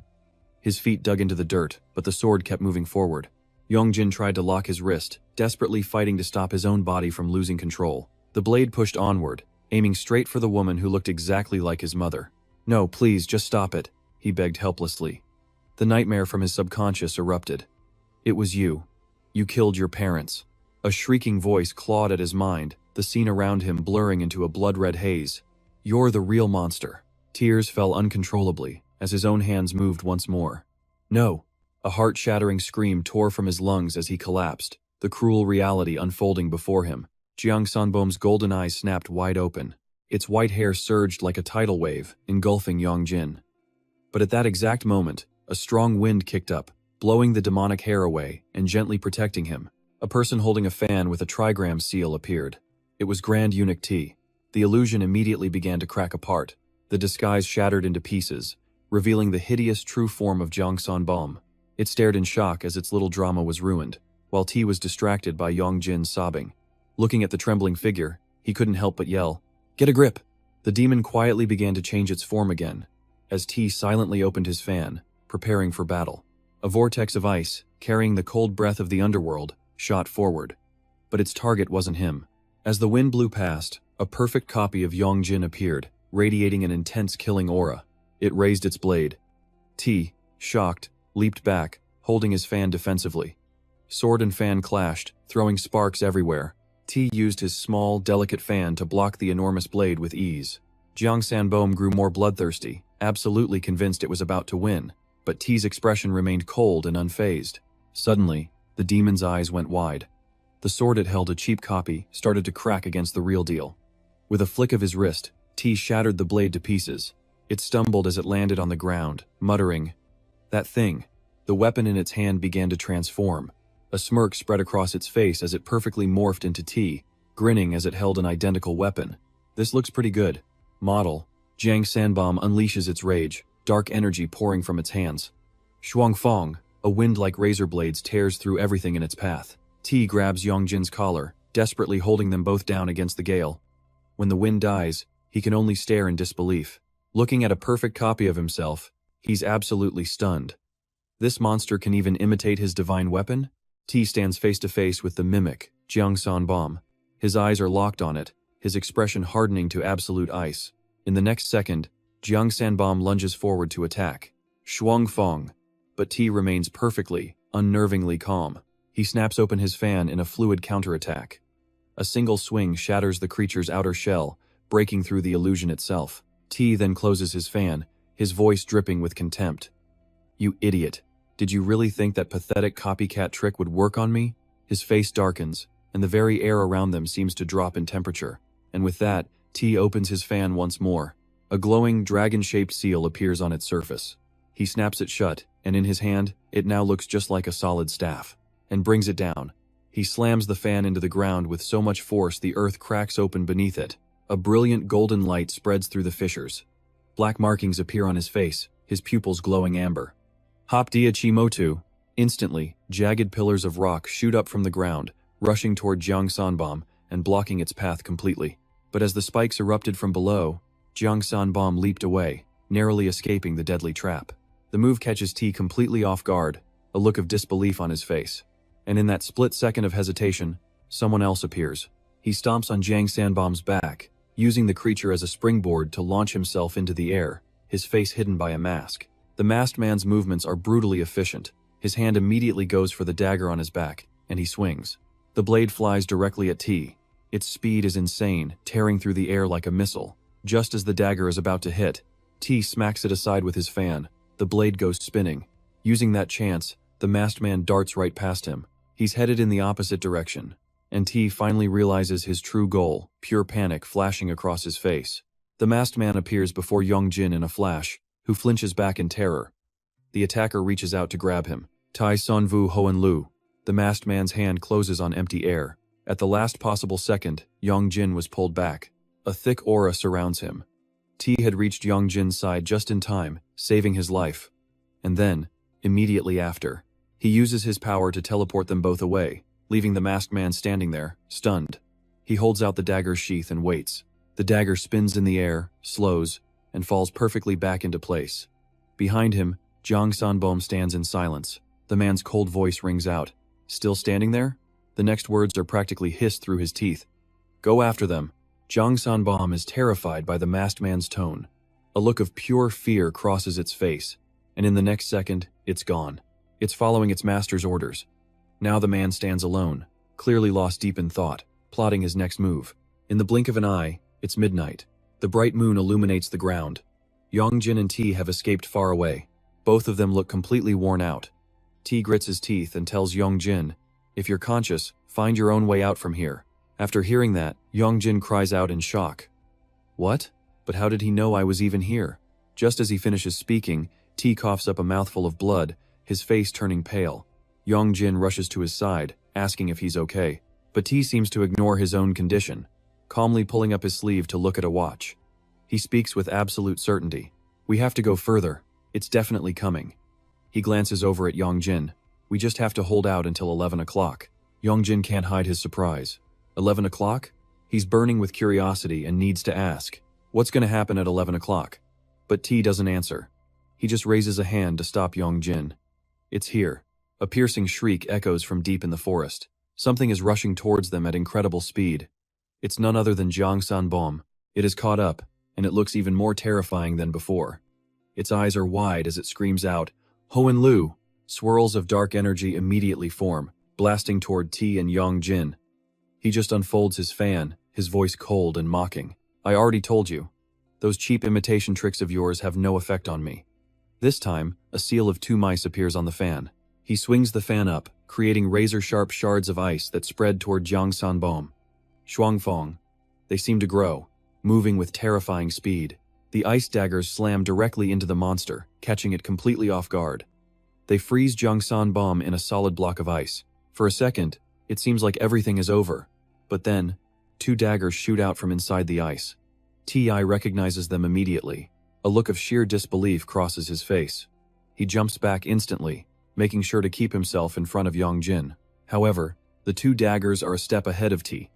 His feet dug into the dirt, but the sword kept moving forward. Yong Jin tried to lock his wrist, desperately fighting to stop his own body from losing control. The blade pushed onward, aiming straight for the woman who looked exactly like his mother. "No, please, just stop it," he begged helplessly. The nightmare from his subconscious erupted. "It was you. You killed your parents." A shrieking voice clawed at his mind, the scene around him blurring into a blood-red haze. "You're the real monster." Tears fell uncontrollably as his own hands moved once more. "No!" A heart-shattering scream tore from his lungs as he collapsed, the cruel reality unfolding before him. Jiang Sanbom's golden eyes snapped wide open. Its white hair surged like a tidal wave, engulfing Yong Jin. But at that exact moment, a strong wind kicked up, blowing the demonic hair away and gently protecting him. A person holding a fan with a trigram seal appeared. It was Grand Eunuch T. The illusion immediately began to crack apart. The disguise shattered into pieces, revealing the hideous true form of Jiang Sanbom. It stared in shock as its little drama was ruined, while T was distracted by Yong Jin's sobbing. Looking at the trembling figure, he couldn't help but yell, "Get a grip!" The demon quietly began to change its form again, as T silently opened his fan, preparing for battle. A vortex of ice, carrying the cold breath of the underworld, shot forward. But its target wasn't him. As the wind blew past, a perfect copy of Yong Jin appeared, radiating an intense killing aura. It raised its blade. T, shocked, leaped back, holding his fan defensively. Sword and fan clashed, throwing sparks everywhere. T used his small, delicate fan to block the enormous blade with ease. Jiang Sanbom grew more bloodthirsty, absolutely convinced it was about to win, but T's expression remained cold and unfazed. Suddenly, the demon's eyes went wide. The sword it held, a cheap copy, started to crack against the real deal. With a flick of his wrist, T shattered the blade to pieces. It stumbled as it landed on the ground, muttering, "That thing." The weapon in its hand began to transform. A smirk spread across its face as it perfectly morphed into T, grinning as it held an identical weapon. "This looks pretty good." Model. Jiang Sanbom unleashes its rage, dark energy pouring from its hands. Shuangfang, a wind like razor blades tears through everything in its path. T grabs Yong Jin's collar, desperately holding them both down against the gale. When the wind dies, he can only stare in disbelief. Looking at a perfect copy of himself, he's absolutely stunned. This monster can even imitate his divine weapon? T stands face to face with the mimic, Jiang Sanbom. His eyes are locked on it, his expression hardening to absolute ice. In the next second, Jiang Sanbom lunges forward to attack. Shuangfang. But T remains perfectly, unnervingly calm. He snaps open his fan in a fluid counterattack. A single swing shatters the creature's outer shell, breaking through the illusion itself. T then closes his fan, his voice dripping with contempt. "You idiot. Did you really think that pathetic copycat trick would work on me?" His face darkens, and the very air around them seems to drop in temperature. And with that, T opens his fan once more. A glowing, dragon-shaped seal appears on its surface. He snaps it shut, and in his hand, it now looks just like a solid staff, and brings it down. He slams the fan into the ground with so much force the earth cracks open beneath it. A brilliant golden light spreads through the fissures. Black markings appear on his face, his pupils glowing amber. Hop dia chi motu. Instantly, jagged pillars of rock shoot up from the ground, rushing toward Jiang Sanbom and blocking its path completely. But as the spikes erupted from below, Jiang Sanbom leaped away, narrowly escaping the deadly trap. The move catches T completely off guard, a look of disbelief on his face. And in that split second of hesitation, someone else appears. He stomps on Jiang Sanbom's back, using the creature as a springboard to launch himself into the air, his face hidden by a mask. The masked man's movements are brutally efficient. His hand immediately goes for the dagger on his back, and he swings. The blade flies directly at T. Its speed is insane, tearing through the air like a missile. Just as the dagger is about to hit, T smacks it aside with his fan. The blade goes spinning. Using that chance, the masked man darts right past him. He's headed in the opposite direction, and T finally realizes his true goal, pure panic flashing across his face. The masked man appears before Yong Jin in a flash, who flinches back in terror. The attacker reaches out to grab him. Tai Son Vu Hoen Lu. The masked man's hand closes on empty air. At the last possible second, Yong Jin was pulled back. A thick aura surrounds him. T had reached Yong Jin's side just in time, saving his life. And then, immediately after, he uses his power to teleport them both away, leaving the masked man standing there, stunned. He holds out the dagger's sheath and waits. The dagger spins in the air, slows, and falls perfectly back into place. Behind him, Jiang Sanbom stands in silence. The man's cold voice rings out. "Still standing there?" The next words are practically hissed through his teeth. "Go after them." Jiang Sanbom is terrified by the masked man's tone. A look of pure fear crosses its face, and in the next second, it's gone. It's following its master's orders. Now the man stands alone, clearly lost deep in thought, plotting his next move. In the blink of an eye, it's midnight. The bright moon illuminates the ground. Yong Jin and T have escaped far away. Both of them look completely worn out. T grits his teeth and tells Yong Jin, "If you're conscious, find your own way out from here." After hearing that, Yong Jin cries out in shock. "What? But how did he know I was even here?" Just as he finishes speaking, T coughs up a mouthful of blood, his face turning pale. Yong Jin rushes to his side, asking if he's okay. But T seems to ignore his own condition, calmly pulling up his sleeve to look at a watch. He speaks with absolute certainty. "We have to go further. It's definitely coming." He glances over at Yong Jin. "We just have to hold out until 11 o'clock. Yong Jin can't hide his surprise. 11 o'clock? He's burning with curiosity and needs to ask, what's going to happen at 11 o'clock? But T doesn't answer. He just raises a hand to stop Yong Jin. It's here. A piercing shriek echoes from deep in the forest. Something is rushing towards them at incredible speed. It's none other than Jiang Sanbom. It is caught up, and it looks even more terrifying than before. Its eyes are wide as it screams out, Hoen Lu! Swirls of dark energy immediately form, blasting toward T and Yong Jin. He just unfolds his fan, his voice cold and mocking. I already told you. Those cheap imitation tricks of yours have no effect on me. This time, a seal of 2 mice appears on the fan. He swings the fan up, creating razor-sharp shards of ice that spread toward Jiang Sanbom. Shuangfeng. They seem to grow, moving with terrifying speed. The ice daggers slam directly into the monster, catching it completely off guard. They freeze Jiang Sanbom in a solid block of ice. For a second, it seems like everything is over. But then, 2 daggers shoot out from inside the ice. Ti recognizes them immediately. A look of sheer disbelief crosses his face. He jumps back instantly, making sure to keep himself in front of Yong Jin. However, the 2 daggers are a step ahead of Ti.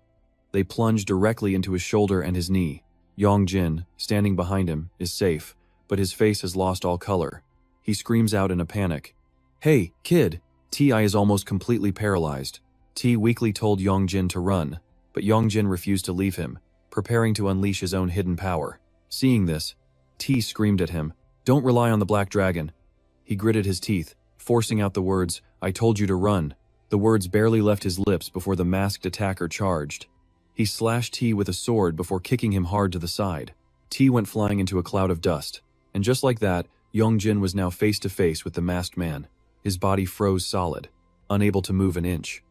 They plunge directly into his shoulder and his knee. Yong Jin, standing behind him, is safe, but his face has lost all color. He screams out in a panic. Hey, kid! Ti is almost completely paralyzed. Ti weakly told Yong Jin to run, but Yong Jin refused to leave him, preparing to unleash his own hidden power. Seeing this, Ti screamed at him, Don't rely on the black dragon. He gritted his teeth, forcing out the words, I told you to run. The words barely left his lips before the masked attacker charged. He slashed Ti with a sword before kicking him hard to the side. Ti went flying into a cloud of dust, and just like that, Yong Jin was now face to face with the masked man. His body froze solid, unable to move an inch.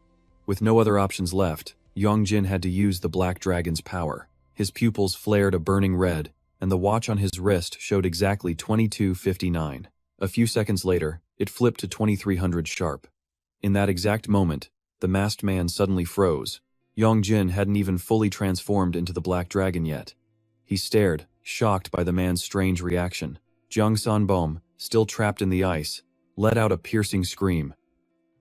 With no other options left, Yong Jin had to use the black dragon's power. His pupils flared a burning red, and the watch on his wrist showed exactly 22:59. A few seconds later, it flipped to 2300 sharp. In that exact moment, the masked man suddenly froze. Yong Jin hadn't even fully transformed into the black dragon yet. He stared, shocked by the man's strange reaction. Jiang Sanbom, still trapped in the ice, let out a piercing scream.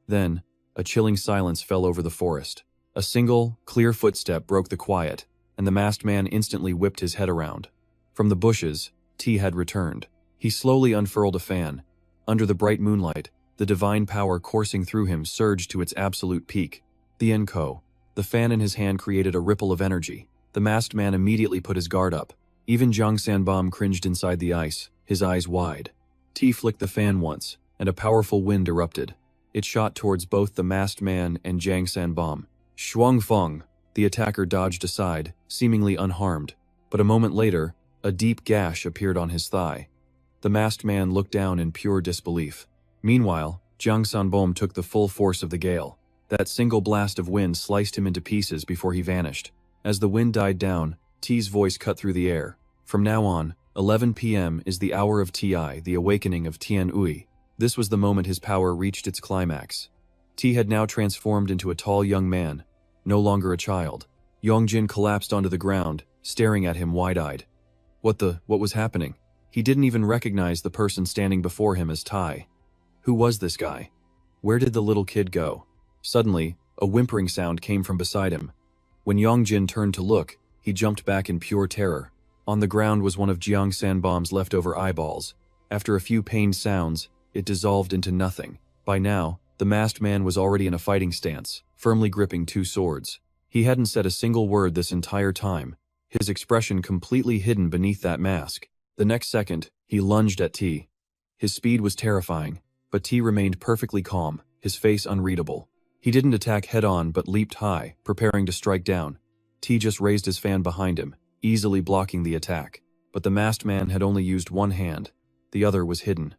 Then, a chilling silence fell over the forest. A single, clear footstep broke the quiet, and the masked man instantly whipped his head around. From the bushes, Ti had returned. He slowly unfurled a fan. Under the bright moonlight, the divine power coursing through him surged to its absolute peak. The Enko. The fan in his hand created a ripple of energy. The masked man immediately put his guard up. Even Jiang Sanbom cringed inside the ice, his eyes wide. Ti flicked the fan once, and a powerful wind erupted. It shot towards both the masked man and Jiang Sanbom. Shuangfeng! The attacker dodged aside, seemingly unharmed. But a moment later, a deep gash appeared on his thigh. The masked man looked down in pure disbelief. Meanwhile, Jiang Sanbom took the full force of the gale. That single blast of wind sliced him into pieces before he vanished. As the wind died down, Ti's voice cut through the air. From now on, 11 p.m. is the hour of Ti, the awakening of Tian Ui. This was the moment his power reached its climax. Ti had now transformed into a tall young man, no longer a child. Yong Jin collapsed onto the ground, staring at him wide-eyed. What was happening? He didn't even recognize the person standing before him as Ti. Who was this guy? Where did the little kid go? Suddenly, a whimpering sound came from beside him. When Yong Jin turned to look, he jumped back in pure terror. On the ground was one of Jiang Sanbom's leftover eyeballs. After a few pained sounds, it dissolved into nothing. By now, the masked man was already in a fighting stance, firmly gripping 2 swords. He hadn't said a single word this entire time, his expression completely hidden beneath that mask. The next second, he lunged at Ti. His speed was terrifying, but Ti remained perfectly calm, his face unreadable. He didn't attack head-on but leaped high, preparing to strike down. Ti just raised his fan behind him, easily blocking the attack. But the masked man had only used one hand. The other was hidden.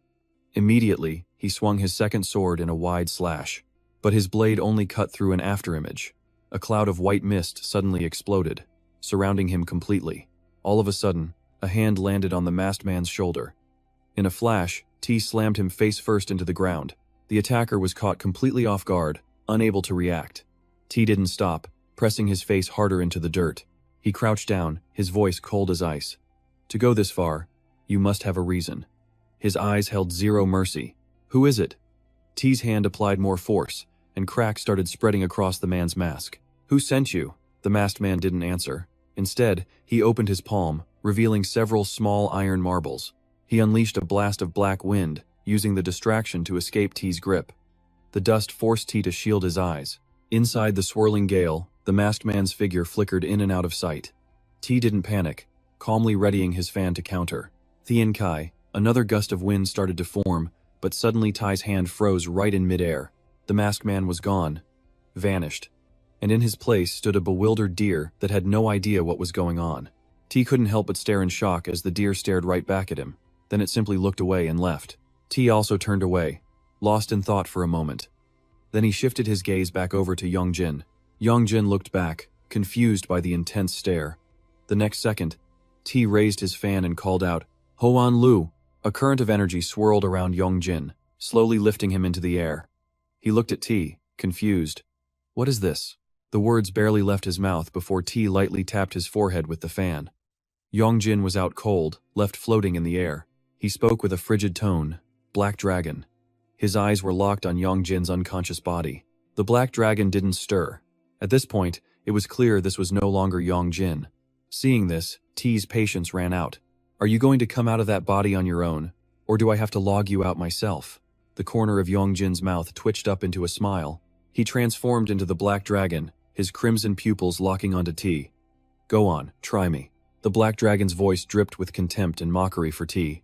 Immediately, he swung his second sword in a wide slash. But his blade only cut through an afterimage. A cloud of white mist suddenly exploded, surrounding him completely. All of a sudden, a hand landed on the masked man's shoulder. In a flash, Ti slammed him face first into the ground. The attacker was caught completely off guard, unable to react. Ti didn't stop, pressing his face harder into the dirt. He crouched down, his voice cold as ice. To go this far, you must have a reason. His eyes held zero mercy. Who is it? Ti's hand applied more force, and cracks started spreading across the man's mask. Who sent you? The masked man didn't answer. Instead, he opened his palm, revealing several small iron marbles. He unleashed a blast of black wind, using the distraction to escape Ti's grip. The dust forced Ti to shield his eyes. Inside the swirling gale, the masked man's figure flickered in and out of sight. T didn't panic, calmly readying his fan to counter. Thien Kai, another gust of wind started to form, but suddenly Tai's hand froze right in midair. The masked man was gone, vanished, and in his place stood a bewildered deer that had no idea what was going on. T couldn't help but stare in shock as the deer stared right back at him. Then it simply looked away and left. T also turned away, lost in thought for a moment. Then he shifted his gaze back over to Yong Jin. Yong Jin looked back, confused by the intense stare. The next second, T raised his fan and called out, "Hoan Lu!" A current of energy swirled around Yong Jin, slowly lifting him into the air. He looked at T, confused. "What is this?" The words barely left his mouth before T lightly tapped his forehead with the fan. Yong Jin was out cold, left floating in the air. He spoke with a frigid tone, "Black Dragon." His eyes were locked on Yong Jin's unconscious body. The Black Dragon didn't stir. At this point, it was clear this was no longer Yong Jin. Seeing this, T's patience ran out. "Are you going to come out of that body on your own, or do I have to log you out myself?" The corner of Yong Jin's mouth twitched up into a smile. He transformed into the Black Dragon, his crimson pupils locking onto T. "Go on, try me." The Black Dragon's voice dripped with contempt and mockery for T.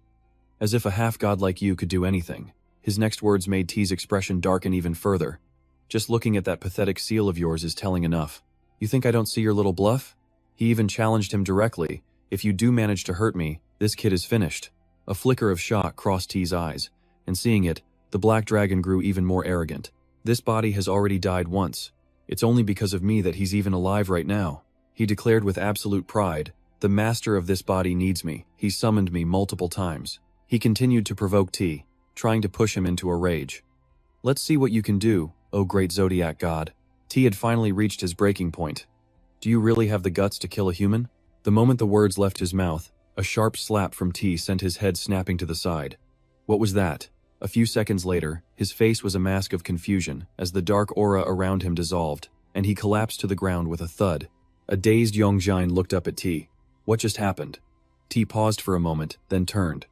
As if a half-god like you could do anything. His next words made T's expression darken even further. "Just looking at that pathetic seal of yours is telling enough. You think I don't see your little bluff?" He even challenged him directly. "If you do manage to hurt me, this kid is finished." A flicker of shock crossed T's eyes, and seeing it, the Black Dragon grew even more arrogant. "This body has already died once. It's only because of me that he's even alive right now," he declared with absolute pride. "The master of this body needs me. He summoned me multiple times." He continued to provoke T, trying to push him into a rage. "Let's see what you can do, O great Zodiac God." T had finally reached his breaking point. "Do you really have the guts to kill a human?" The moment the words left his mouth, a sharp slap from T sent his head snapping to the side. What was that? A few seconds later, his face was a mask of confusion as the dark aura around him dissolved, and he collapsed to the ground with a thud. A dazed Yong Jin looked up at T. "What just happened?" T paused for a moment, then turned.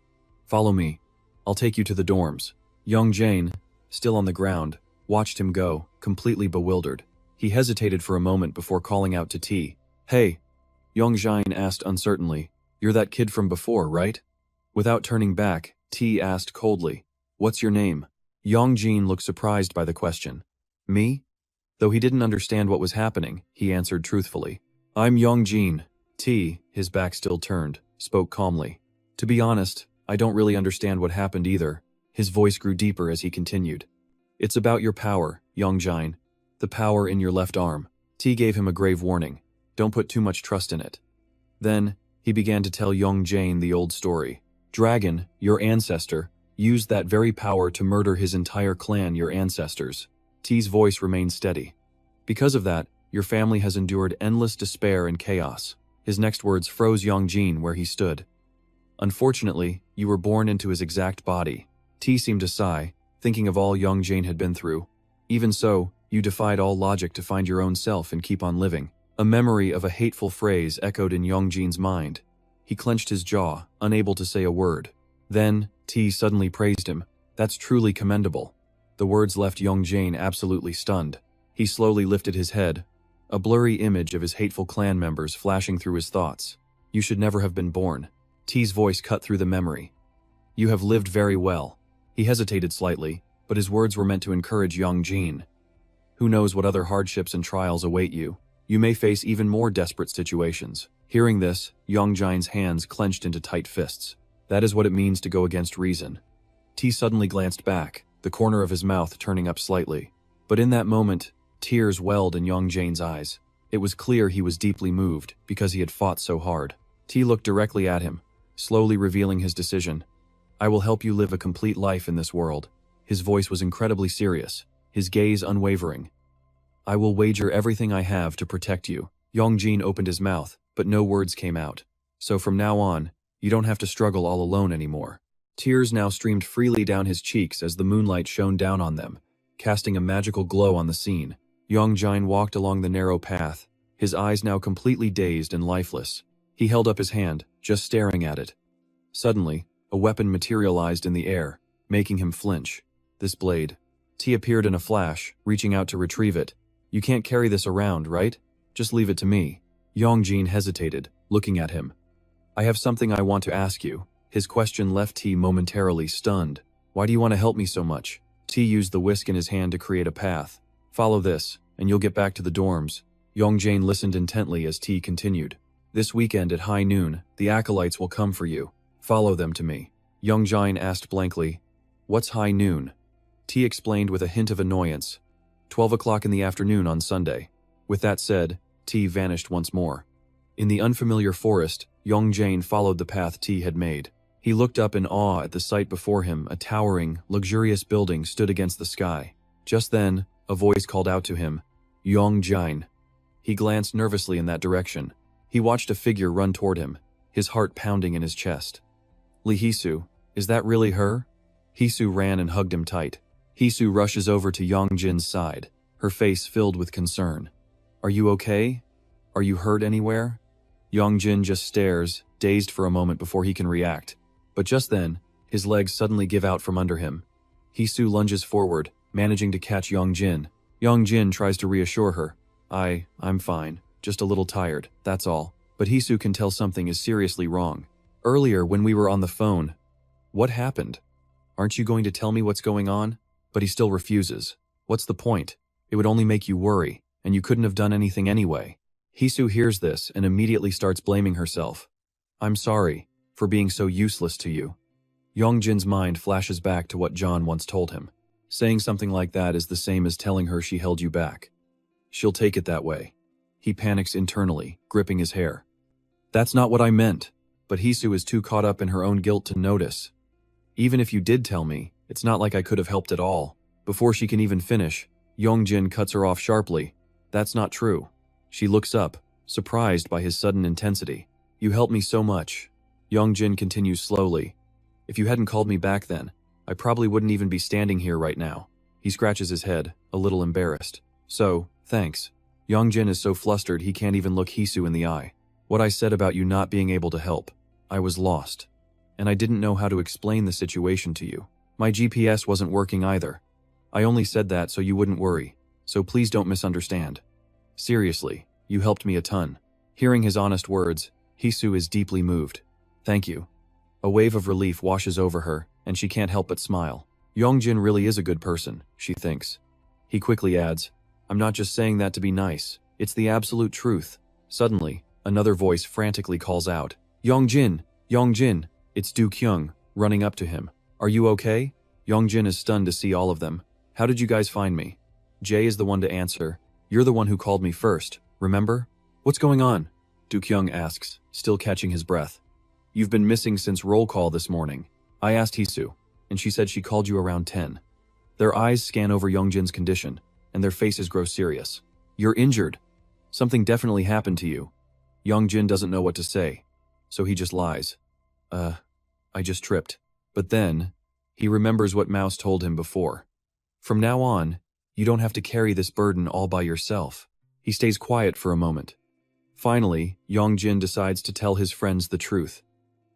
"Follow me. I'll take you to the dorms." Yong Jin, still on the ground, watched him go, completely bewildered. He hesitated for a moment before calling out to T. "Hey," Yong Jin asked uncertainly, "you're that kid from before, right?" Without turning back, T asked coldly, "What's your name?" Yong Jin looked surprised by the question. "Me?" Though he didn't understand what was happening, he answered truthfully. "I'm Yong Jin." T, his back still turned, spoke calmly. "To be honest, I don't really understand what happened either." His voice grew deeper as he continued. "It's about your power, Yong Jin. The power in your left arm." T gave him a grave warning. "Don't put too much trust in it." Then, he began to tell Yong Jin the old story. "Dragon, your ancestor, used that very power to murder his entire clan, your ancestors." T's voice remained steady. "Because of that, your family has endured endless despair and chaos." His next words froze Yong Jin where he stood. "Unfortunately, you were born into his exact body." T seemed to sigh, thinking of all Yong Jin had been through. "Even so, you defied all logic to find your own self and keep on living." A memory of a hateful phrase echoed in Yong Jin's mind. He clenched his jaw, unable to say a word. Then, T suddenly praised him. "That's truly commendable." The words left Yong Jin absolutely stunned. He slowly lifted his head, a blurry image of his hateful clan members flashing through his thoughts. "You should never have been born." T's voice cut through the memory. "You have lived very well." He hesitated slightly, but his words were meant to encourage Yong Jin. "Who knows what other hardships and trials await you? You may face even more desperate situations." Hearing this, Yong Jin's hands clenched into tight fists. That is what it means to go against reason. T suddenly glanced back, the corner of his mouth turning up slightly. But in that moment, tears welled in Yong Jin's eyes. It was clear he was deeply moved because he had fought so hard. T looked directly at him, slowly revealing his decision. "I will help you live a complete life in this world." His voice was incredibly serious, his gaze unwavering. "I will wager everything I have to protect you." Yong Jin opened his mouth, but no words came out. "So from now on, you don't have to struggle all alone anymore." Tears now streamed freely down his cheeks as the moonlight shone down on them, casting a magical glow on the scene. Yong Jin walked along the narrow path, his eyes now completely dazed and lifeless. He held up his hand, just staring at it. Suddenly, a weapon materialized in the air, making him flinch. This blade. T appeared in a flash, reaching out to retrieve it, You can't carry this around, right? Just leave it to me. Yong Jin hesitated, looking at him. I have something I want to ask you. His question left T momentarily stunned. Why do you want to help me so much? T used the whisk in his hand to create a path. Follow this, and you'll get back to the dorms. Yong Jin listened intently as T continued. This weekend at high noon, the acolytes will come for you. Follow them to me. Yong Jin asked blankly, What's high noon? T explained with a hint of annoyance. 12 o'clock in the afternoon on Sunday. With that said, T vanished once more. In the unfamiliar forest, Yong Jin followed the path T had made. He looked up in awe at the sight before him. A towering, luxurious building stood against the sky. Just then, a voice called out to him, Yong Jin. He glanced nervously in that direction. He watched a figure run toward him, his heart pounding in his chest. Lee Hisu, is that really her? Hisu ran and hugged him tight. Hisu rushes over to Yong Jin's side, her face filled with concern. Are you okay? Are you hurt anywhere? Yong Jin just stares, dazed for a moment before he can react. But just then, his legs suddenly give out from under him. Hisu lunges forward, managing to catch Yong Jin. Yong Jin tries to reassure her. I'm fine, just a little tired, that's all. But Hisu can tell something is seriously wrong. Earlier, when we were on the phone, what happened? Aren't you going to tell me what's going on? But he still refuses. What's the point? It would only make you worry, and you couldn't have done anything anyway. Hisu hears this and immediately starts blaming herself. I'm sorry for being so useless to you. Yong Jin's mind flashes back to what John once told him. Saying something like that is the same as telling her she held you back. She'll take it that way. He panics internally, gripping his hair. That's not what I meant. But Hisu is too caught up in her own guilt to notice. Even if you did tell me, it's not like I could have helped at all. Before she can even finish, Yong Jin cuts her off sharply. That's not true. She looks up, surprised by his sudden intensity. You helped me so much. Yong Jin continues slowly. If you hadn't called me back then, I probably wouldn't even be standing here right now. He scratches his head, a little embarrassed. So, thanks. Yong Jin is so flustered he can't even look Hisu in the eye. What I said about you not being able to help. I was lost. And I didn't know how to explain the situation to you. My GPS wasn't working either. I only said that so you wouldn't worry. So please don't misunderstand. Seriously, you helped me a ton. Hearing his honest words, Hisu is deeply moved. Thank you. A wave of relief washes over her, and she can't help but smile. Yong Jin really is a good person, she thinks. He quickly adds, I'm not just saying that to be nice. It's the absolute truth. Suddenly, another voice frantically calls out. Yong Jin! Yong Jin! It's Du Kyung, running up to him. Are you okay? Yong Jin is stunned to see all of them. How did you guys find me? Jay is the one to answer. You're the one who called me first, remember? What's going on? Du Kyung asks, still catching his breath. You've been missing since roll call this morning. I asked Hisu, and she said she called you around 10. Their eyes scan over Yong Jin's condition, and their faces grow serious. You're injured. Something definitely happened to you. Yong Jin doesn't know what to say, so he just lies. I just tripped. But then, he remembers what Mouse told him before. From now on, you don't have to carry this burden all by yourself. He stays quiet for a moment. Finally, Yong Jin decides to tell his friends the truth.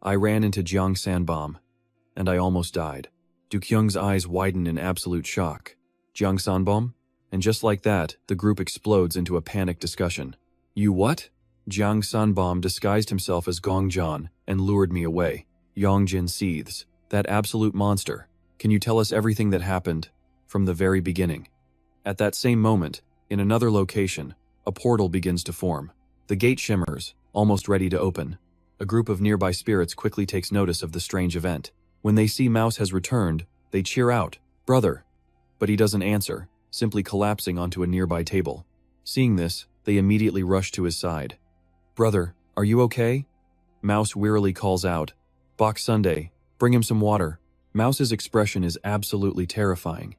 I ran into Jiang Sanbom, and I almost died. Du Kyung's eyes widen in absolute shock. Jiang Sanbom? And just like that, the group explodes into a panicked discussion. You what? Jiang Sanbom disguised himself as Gong John and lured me away. Yong Jin seethes. That absolute monster. Can you tell us everything that happened from the very beginning? At that same moment, in another location, a portal begins to form. The gate shimmers, almost ready to open. A group of nearby spirits quickly takes notice of the strange event. When they see Mouse has returned, they cheer out, Brother! But he doesn't answer, simply collapsing onto a nearby table. Seeing this, they immediately rush to his side. Brother, are you okay? Mouse wearily calls out, Bok Sunday, bring him some water. Mouse's expression is absolutely terrifying.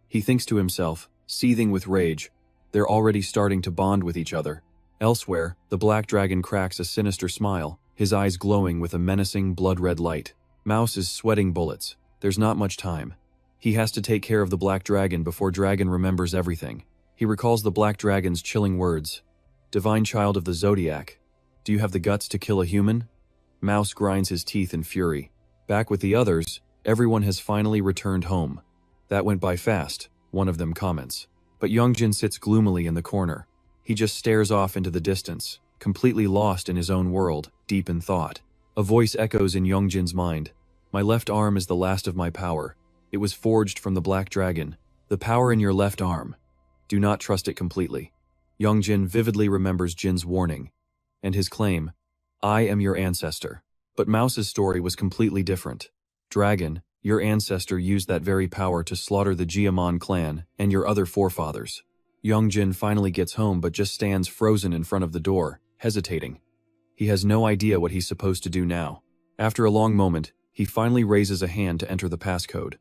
He thinks to himself, seething with rage, they're already starting to bond with each other. Elsewhere, the black dragon cracks a sinister smile, his eyes glowing with a menacing blood-red light. Mouse is sweating bullets. There's not much time. He has to take care of the black dragon before Dragon remembers everything. He recalls the black dragon's chilling words. Divine child of the Zodiac, do you have the guts to kill a human? Mouse grinds his teeth in fury. Back with the others, everyone has finally returned home. That went by fast, one of them comments. But Yong Jin sits gloomily in the corner. He just stares off into the distance, completely lost in his own world, deep in thought. A voice echoes in Yong Jin's mind. My left arm is the last of my power. It was forged from the Black Dragon. The power in your left arm. Do not trust it completely. Yong Jin vividly remembers Jin's warning, and his claim, I am your ancestor. But Mouse's story was completely different. Dragon, your ancestor used that very power to slaughter the Jiamon clan and your other forefathers. Yong Jin finally gets home but just stands frozen in front of the door, hesitating. He has no idea what he's supposed to do now. After a long moment, he finally raises a hand to enter the passcode.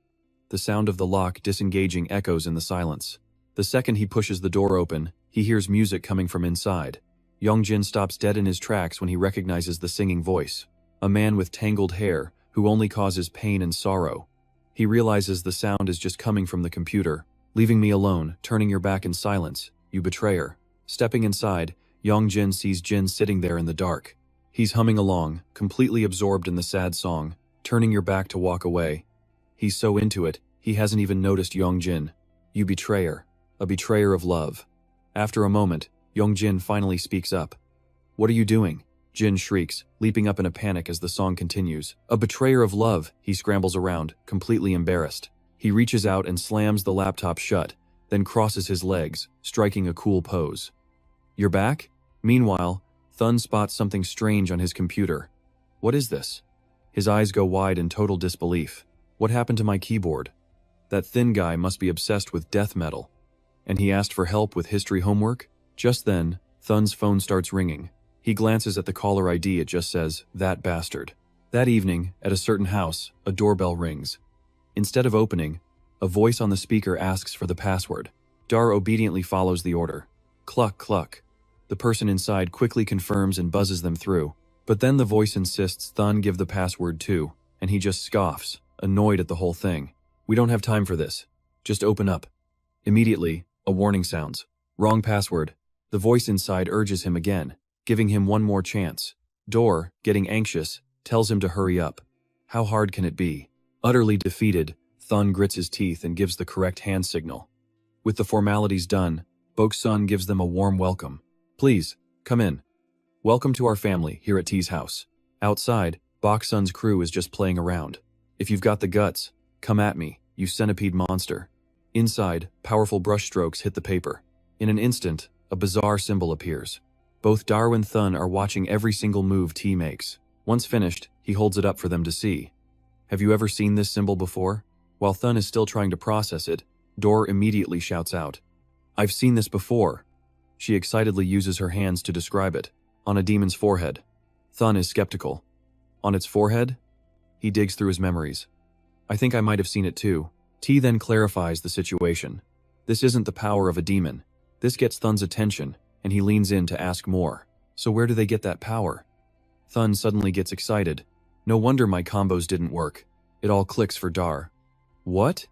The sound of the lock disengaging echoes in the silence. The second he pushes the door open, he hears music coming from inside. Yong Jin stops dead in his tracks when he recognizes the singing voice. A man with tangled hair, who only causes pain and sorrow. He realizes the sound is just coming from the computer. Leaving me alone, turning your back in silence, you betrayer. Stepping inside, Yong Jin sees Jin sitting there in the dark. He's humming along, completely absorbed in the sad song, turning your back to walk away. He's so into it, he hasn't even noticed Yong Jin. You betrayer. A betrayer of love. After a moment, Yong Jin finally speaks up. What are you doing? Jin shrieks, leaping up in a panic as the song continues. A betrayer of love, he scrambles around, completely embarrassed. He reaches out and slams the laptop shut, then crosses his legs, striking a cool pose. You're back? Meanwhile, Thun spots something strange on his computer. What is this? His eyes go wide in total disbelief. What happened to my keyboard? That thin guy must be obsessed with death metal. And he asked for help with history homework? Just then, Thun's phone starts ringing. He glances at the caller ID, it just says, that bastard. That evening, at a certain house, a doorbell rings. Instead of opening, a voice on the speaker asks for the password. Dar obediently follows the order. Cluck, cluck. The person inside quickly confirms and buzzes them through. But then the voice insists Thun give the password too, and he just scoffs, annoyed at the whole thing. We don't have time for this. Just open up. Immediately, a warning sounds. Wrong password. The voice inside urges him again, giving him one more chance. Dor, getting anxious, tells him to hurry up. How hard can it be? Utterly defeated, Thun grits his teeth and gives the correct hand signal. With the formalities done, Bok-sun gives them a warm welcome. Please, come in. Welcome to our family here at T's house. Outside, Bok-sun's crew is just playing around. If you've got the guts, come at me, you centipede monster. Inside, powerful brushstrokes hit the paper. In an instant, a bizarre symbol appears. Both Darwin and Thun are watching every single move T makes. Once finished, he holds it up for them to see. Have you ever seen this symbol before? While Thun is still trying to process it, Dor immediately shouts out. I've seen this before. She excitedly uses her hands to describe it. On a demon's forehead. Thun is skeptical. On its forehead? He digs through his memories. I think I might have seen it too. T then clarifies the situation. This isn't the power of a demon. This gets Thun's attention, and he leans in to ask more. So where do they get that power? Thun suddenly gets excited. No wonder my combos didn't work. It all clicks for Dar. What?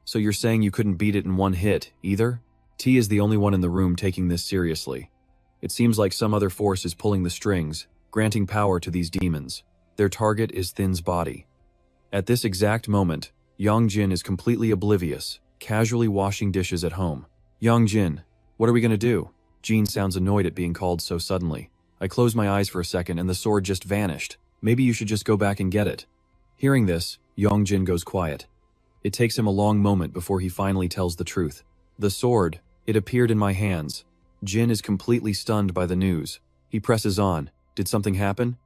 So you're saying you couldn't beat it in one hit, either? T is the only one in the room taking this seriously. It seems like some other force is pulling the strings, granting power to these demons. Their target is Thin's body. At this exact moment, Yong Jin is completely oblivious, casually washing dishes at home. Yong Jin, what are we gonna do? Jean sounds annoyed at being called so suddenly. I close my eyes for a second and the sword just vanished. Maybe you should just go back and get it. Hearing this, Yong Jin goes quiet. It takes him a long moment before he finally tells the truth. The sword, it appeared in my hands. Jin is completely stunned by the news. He presses on. Did something happen?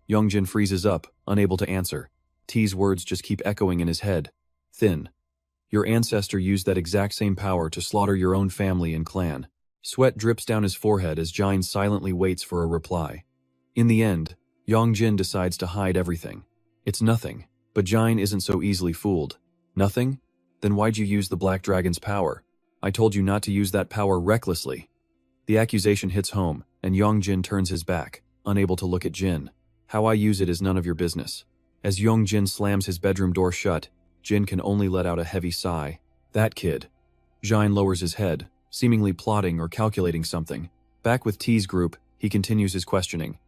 Yong Jin freezes up, unable to answer. T's words just keep echoing in his head. Thin. Your ancestor used that exact same power to slaughter your own family and clan. Sweat drips down his forehead as Jin silently waits for a reply. In the end, Yong Jin decides to hide everything. It's nothing, but Jin isn't so easily fooled. Nothing? Then why'd you use the Black Dragon's power? I told you not to use that power recklessly. The accusation hits home, and Yong Jin turns his back, unable to look at Jin. How I use it is none of your business. As Yong Jin slams his bedroom door shut, Jin can only let out a heavy sigh. That kid. Jin lowers his head, seemingly plotting or calculating something. Back with T's group, he continues his questioning.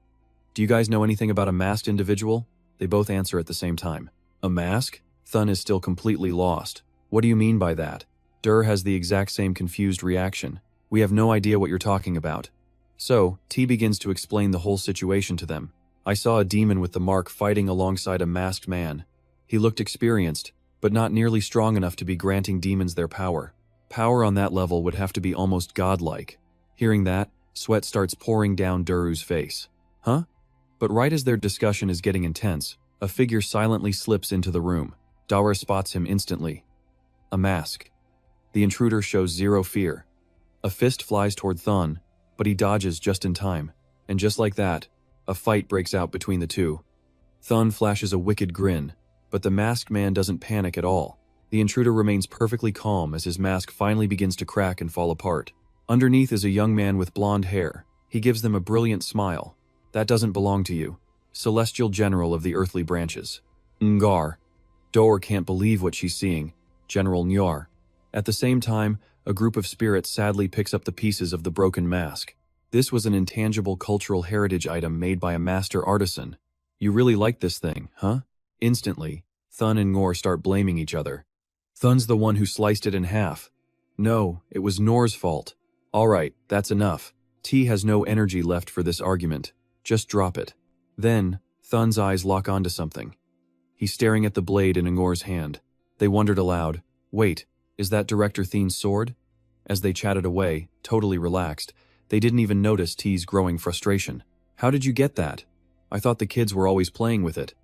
Do you guys know anything about a masked individual? They both answer at the same time. A mask? Thun is still completely lost. What do you mean by that? Dur has the exact same confused reaction. We have no idea what you're talking about. So, T begins to explain the whole situation to them. I saw a demon with the mark fighting alongside a masked man. He looked experienced, but not nearly strong enough to be granting demons their power. Power on that level would have to be almost godlike. Hearing that, sweat starts pouring down Duru's face. Huh? But right as their discussion is getting intense, a figure silently slips into the room. Dara spots him instantly. A mask. The intruder shows zero fear. A fist flies toward Thun, but he dodges just in time. And just like that, a fight breaks out between the two. Thun flashes a wicked grin, but the masked man doesn't panic at all. The intruder remains perfectly calm as his mask finally begins to crack and fall apart. Underneath is a young man with blonde hair. He gives them a brilliant smile. That doesn't belong to you. Celestial General of the Earthly Branches. Ngar. Dor can't believe what she's seeing. General Nyar. At the same time, a group of spirits sadly picks up the pieces of the broken mask. This was an intangible cultural heritage item made by a master artisan. You really like this thing, huh? Instantly, Thun and Ngor start blaming each other. Thun's the one who sliced it in half. No, it was Nor's fault. Alright, that's enough. T has no energy left for this argument. Just drop it. Then, Thun's eyes lock onto something. He's staring at the blade in Ngor's hand. They wondered aloud, wait, is that Director Thien's sword? As they chatted away, totally relaxed, they didn't even notice T's growing frustration. How did you get that? I thought the kids were always playing with it.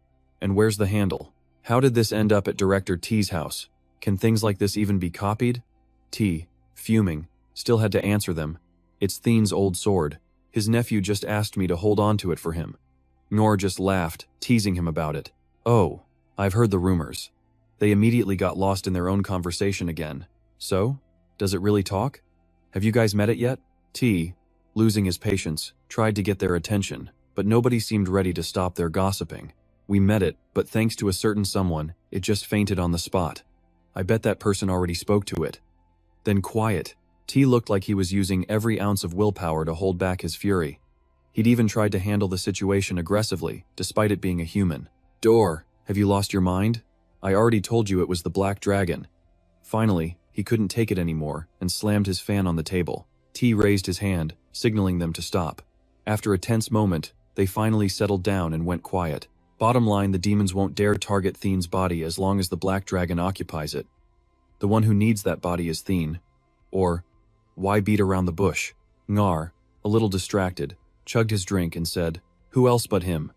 And where's the handle? How did this end up at Director T's house? Can things like this even be copied? T, fuming, still had to answer them. It's Thien's old sword. His nephew just asked me to hold on to it for him. Nor just laughed, teasing him about it. Oh, I've heard the rumors. They immediately got lost in their own conversation again. So? Does it really talk? Have you guys met it yet? T, losing his patience, tried to get their attention, but nobody seemed ready to stop their gossiping. We met it, but thanks to a certain someone, it just fainted on the spot. I bet that person already spoke to it. Then quiet. T looked like he was using every ounce of willpower to hold back his fury. He'd even tried to handle the situation aggressively, despite it being a human. Dor, have you lost your mind? I already told you it was the Black Dragon. Finally, he couldn't take it anymore and slammed his fan on the table. T raised his hand, signaling them to stop. After a tense moment, they finally settled down and went quiet. Bottom line, the demons won't dare target Thien's body as long as the Black Dragon occupies it. The one who needs that body is Thien. Or, why beat around the bush? Ngar, a little distracted, chugged his drink and said, who else but him?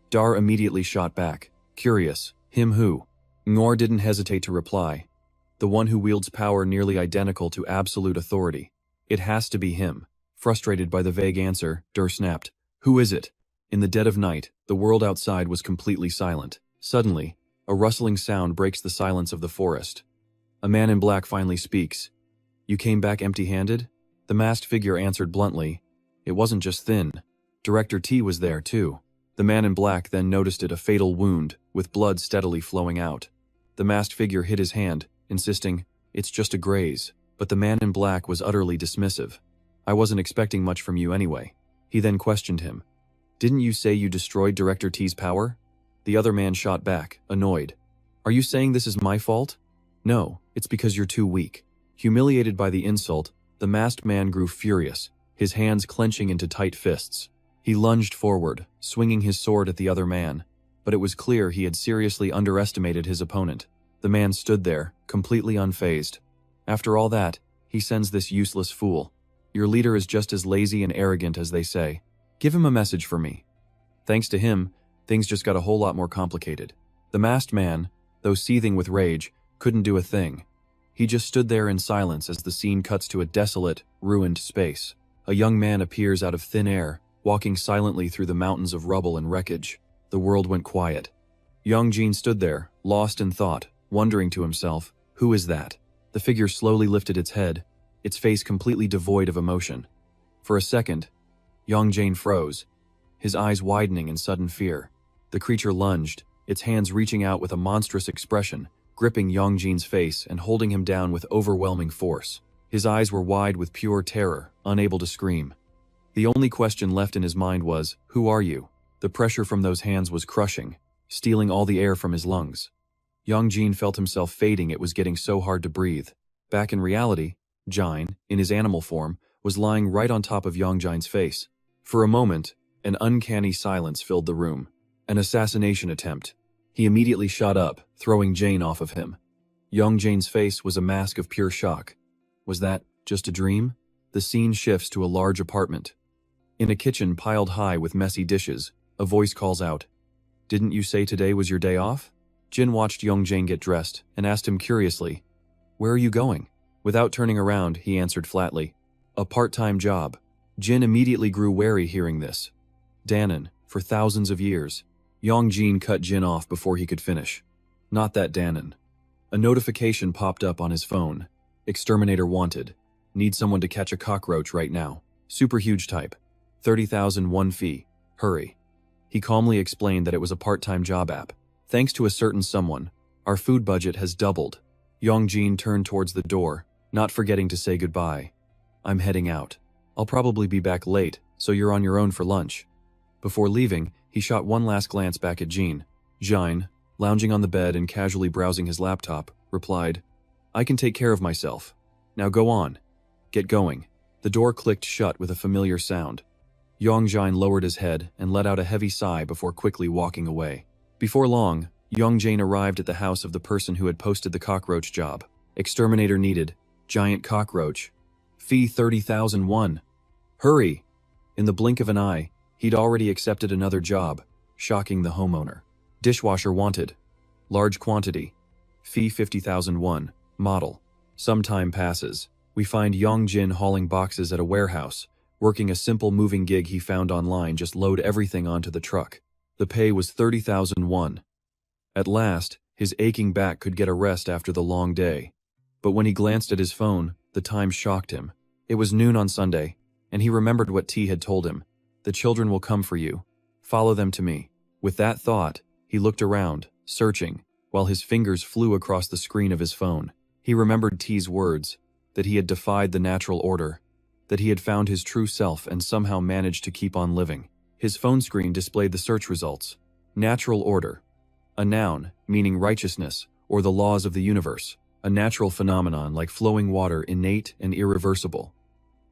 Dar immediately shot back, curious, him who? Ngar didn't hesitate to reply. The one who wields power nearly identical to absolute authority. It has to be him. Frustrated by the vague answer, Dur snapped, who is it? In the dead of night, the world outside was completely silent. Suddenly, a rustling sound breaks the silence of the forest. A man in black finally speaks. You came back empty-handed? The masked figure answered bluntly. It wasn't just Thien. Director T was there, too. The man in black then noticed it a fatal wound, with blood steadily flowing out. The masked figure hid his hand, insisting, it's just a graze. But the man in black was utterly dismissive. I wasn't expecting much from you anyway. He then questioned him. Didn't you say you destroyed Director T's power? The other man shot back, annoyed. Are you saying this is my fault? No, it's because you're too weak. Humiliated by the insult, the masked man grew furious, his hands clenching into tight fists. He lunged forward, swinging his sword at the other man, but it was clear he had seriously underestimated his opponent. The man stood there, completely unfazed. After all that, he sends this useless fool. Your leader is just as lazy and arrogant as they say. Give him a message for me. Thanks to him, things just got a whole lot more complicated. The masked man, though seething with rage, couldn't do a thing. He just stood there in silence as the scene cuts to a desolate, ruined space. A young man appears out of thin air, walking silently through the mountains of rubble and wreckage. The world went quiet. Yong Jin stood there, lost in thought, wondering to himself, who is that? The figure slowly lifted its head, its face completely devoid of emotion. For a second, Yong Jin froze, his eyes widening in sudden fear. The creature lunged, its hands reaching out with a monstrous expression, gripping Yong Jin's face and holding him down with overwhelming force. His eyes were wide with pure terror, unable to scream. The only question left in his mind was, who are you? The pressure from those hands was crushing, stealing all the air from his lungs. Yong Jin felt himself fading. It was getting so hard to breathe. Back in reality, Jin, in his animal form, was lying right on top of Yong Jin's face. For a moment, an uncanny silence filled the room. An assassination attempt. He immediately shot up, throwing Jane off of him. Yong Jin's face was a mask of pure shock. Was that just a dream? The scene shifts to a large apartment. In a kitchen piled high with messy dishes, a voice calls out, "Didn't you say today was your day off?" Jin watched Yong Jin get dressed and asked him curiously, "Where are you going?" Without turning around, he answered flatly, "A part-time job." Jin immediately grew wary hearing this. Danon, for thousands of years. Yong Jin cut Jin off before he could finish. Not that Danon. A notification popped up on his phone. Exterminator wanted. Need someone to catch a cockroach right now. Super huge type. 30,001 fee. Hurry. He calmly explained that it was a part-time job app. Thanks to a certain someone, our food budget has doubled. Yong Jin turned towards the door, not forgetting to say goodbye. "I'm heading out. I'll probably be back late, so you're on your own for lunch." Before leaving, he shot one last glance back at Jin. Jin, lounging on the bed and casually browsing his laptop, replied, "I can take care of myself. Now go on. Get going." The door clicked shut with a familiar sound. Yong Jin lowered his head and let out a heavy sigh before quickly walking away. Before long, Yong Jin arrived at the house of the person who had posted the cockroach job. Exterminator needed. Giant cockroach. Fee 30,001. Hurry! In the blink of an eye, he'd already accepted another job, shocking the homeowner. Dishwasher wanted. Large quantity. Fee 50,001. Model. Some time passes. We find Yong Jin hauling boxes at a warehouse, working a simple moving gig he found online. Just load everything onto the truck. The pay was 30,001. At last, his aching back could get a rest after the long day. But when he glanced at his phone, the time shocked him. It was noon on Sunday, and he remembered what T had told him. "The children will come for you. Follow them to me." With that thought, he looked around, searching, while his fingers flew across the screen of his phone. He remembered T's words, that he had defied the natural order, that he had found his true self and somehow managed to keep on living. His phone screen displayed the search results. Natural order. A noun, meaning righteousness, or the laws of the universe. A natural phenomenon like flowing water, innate and irreversible.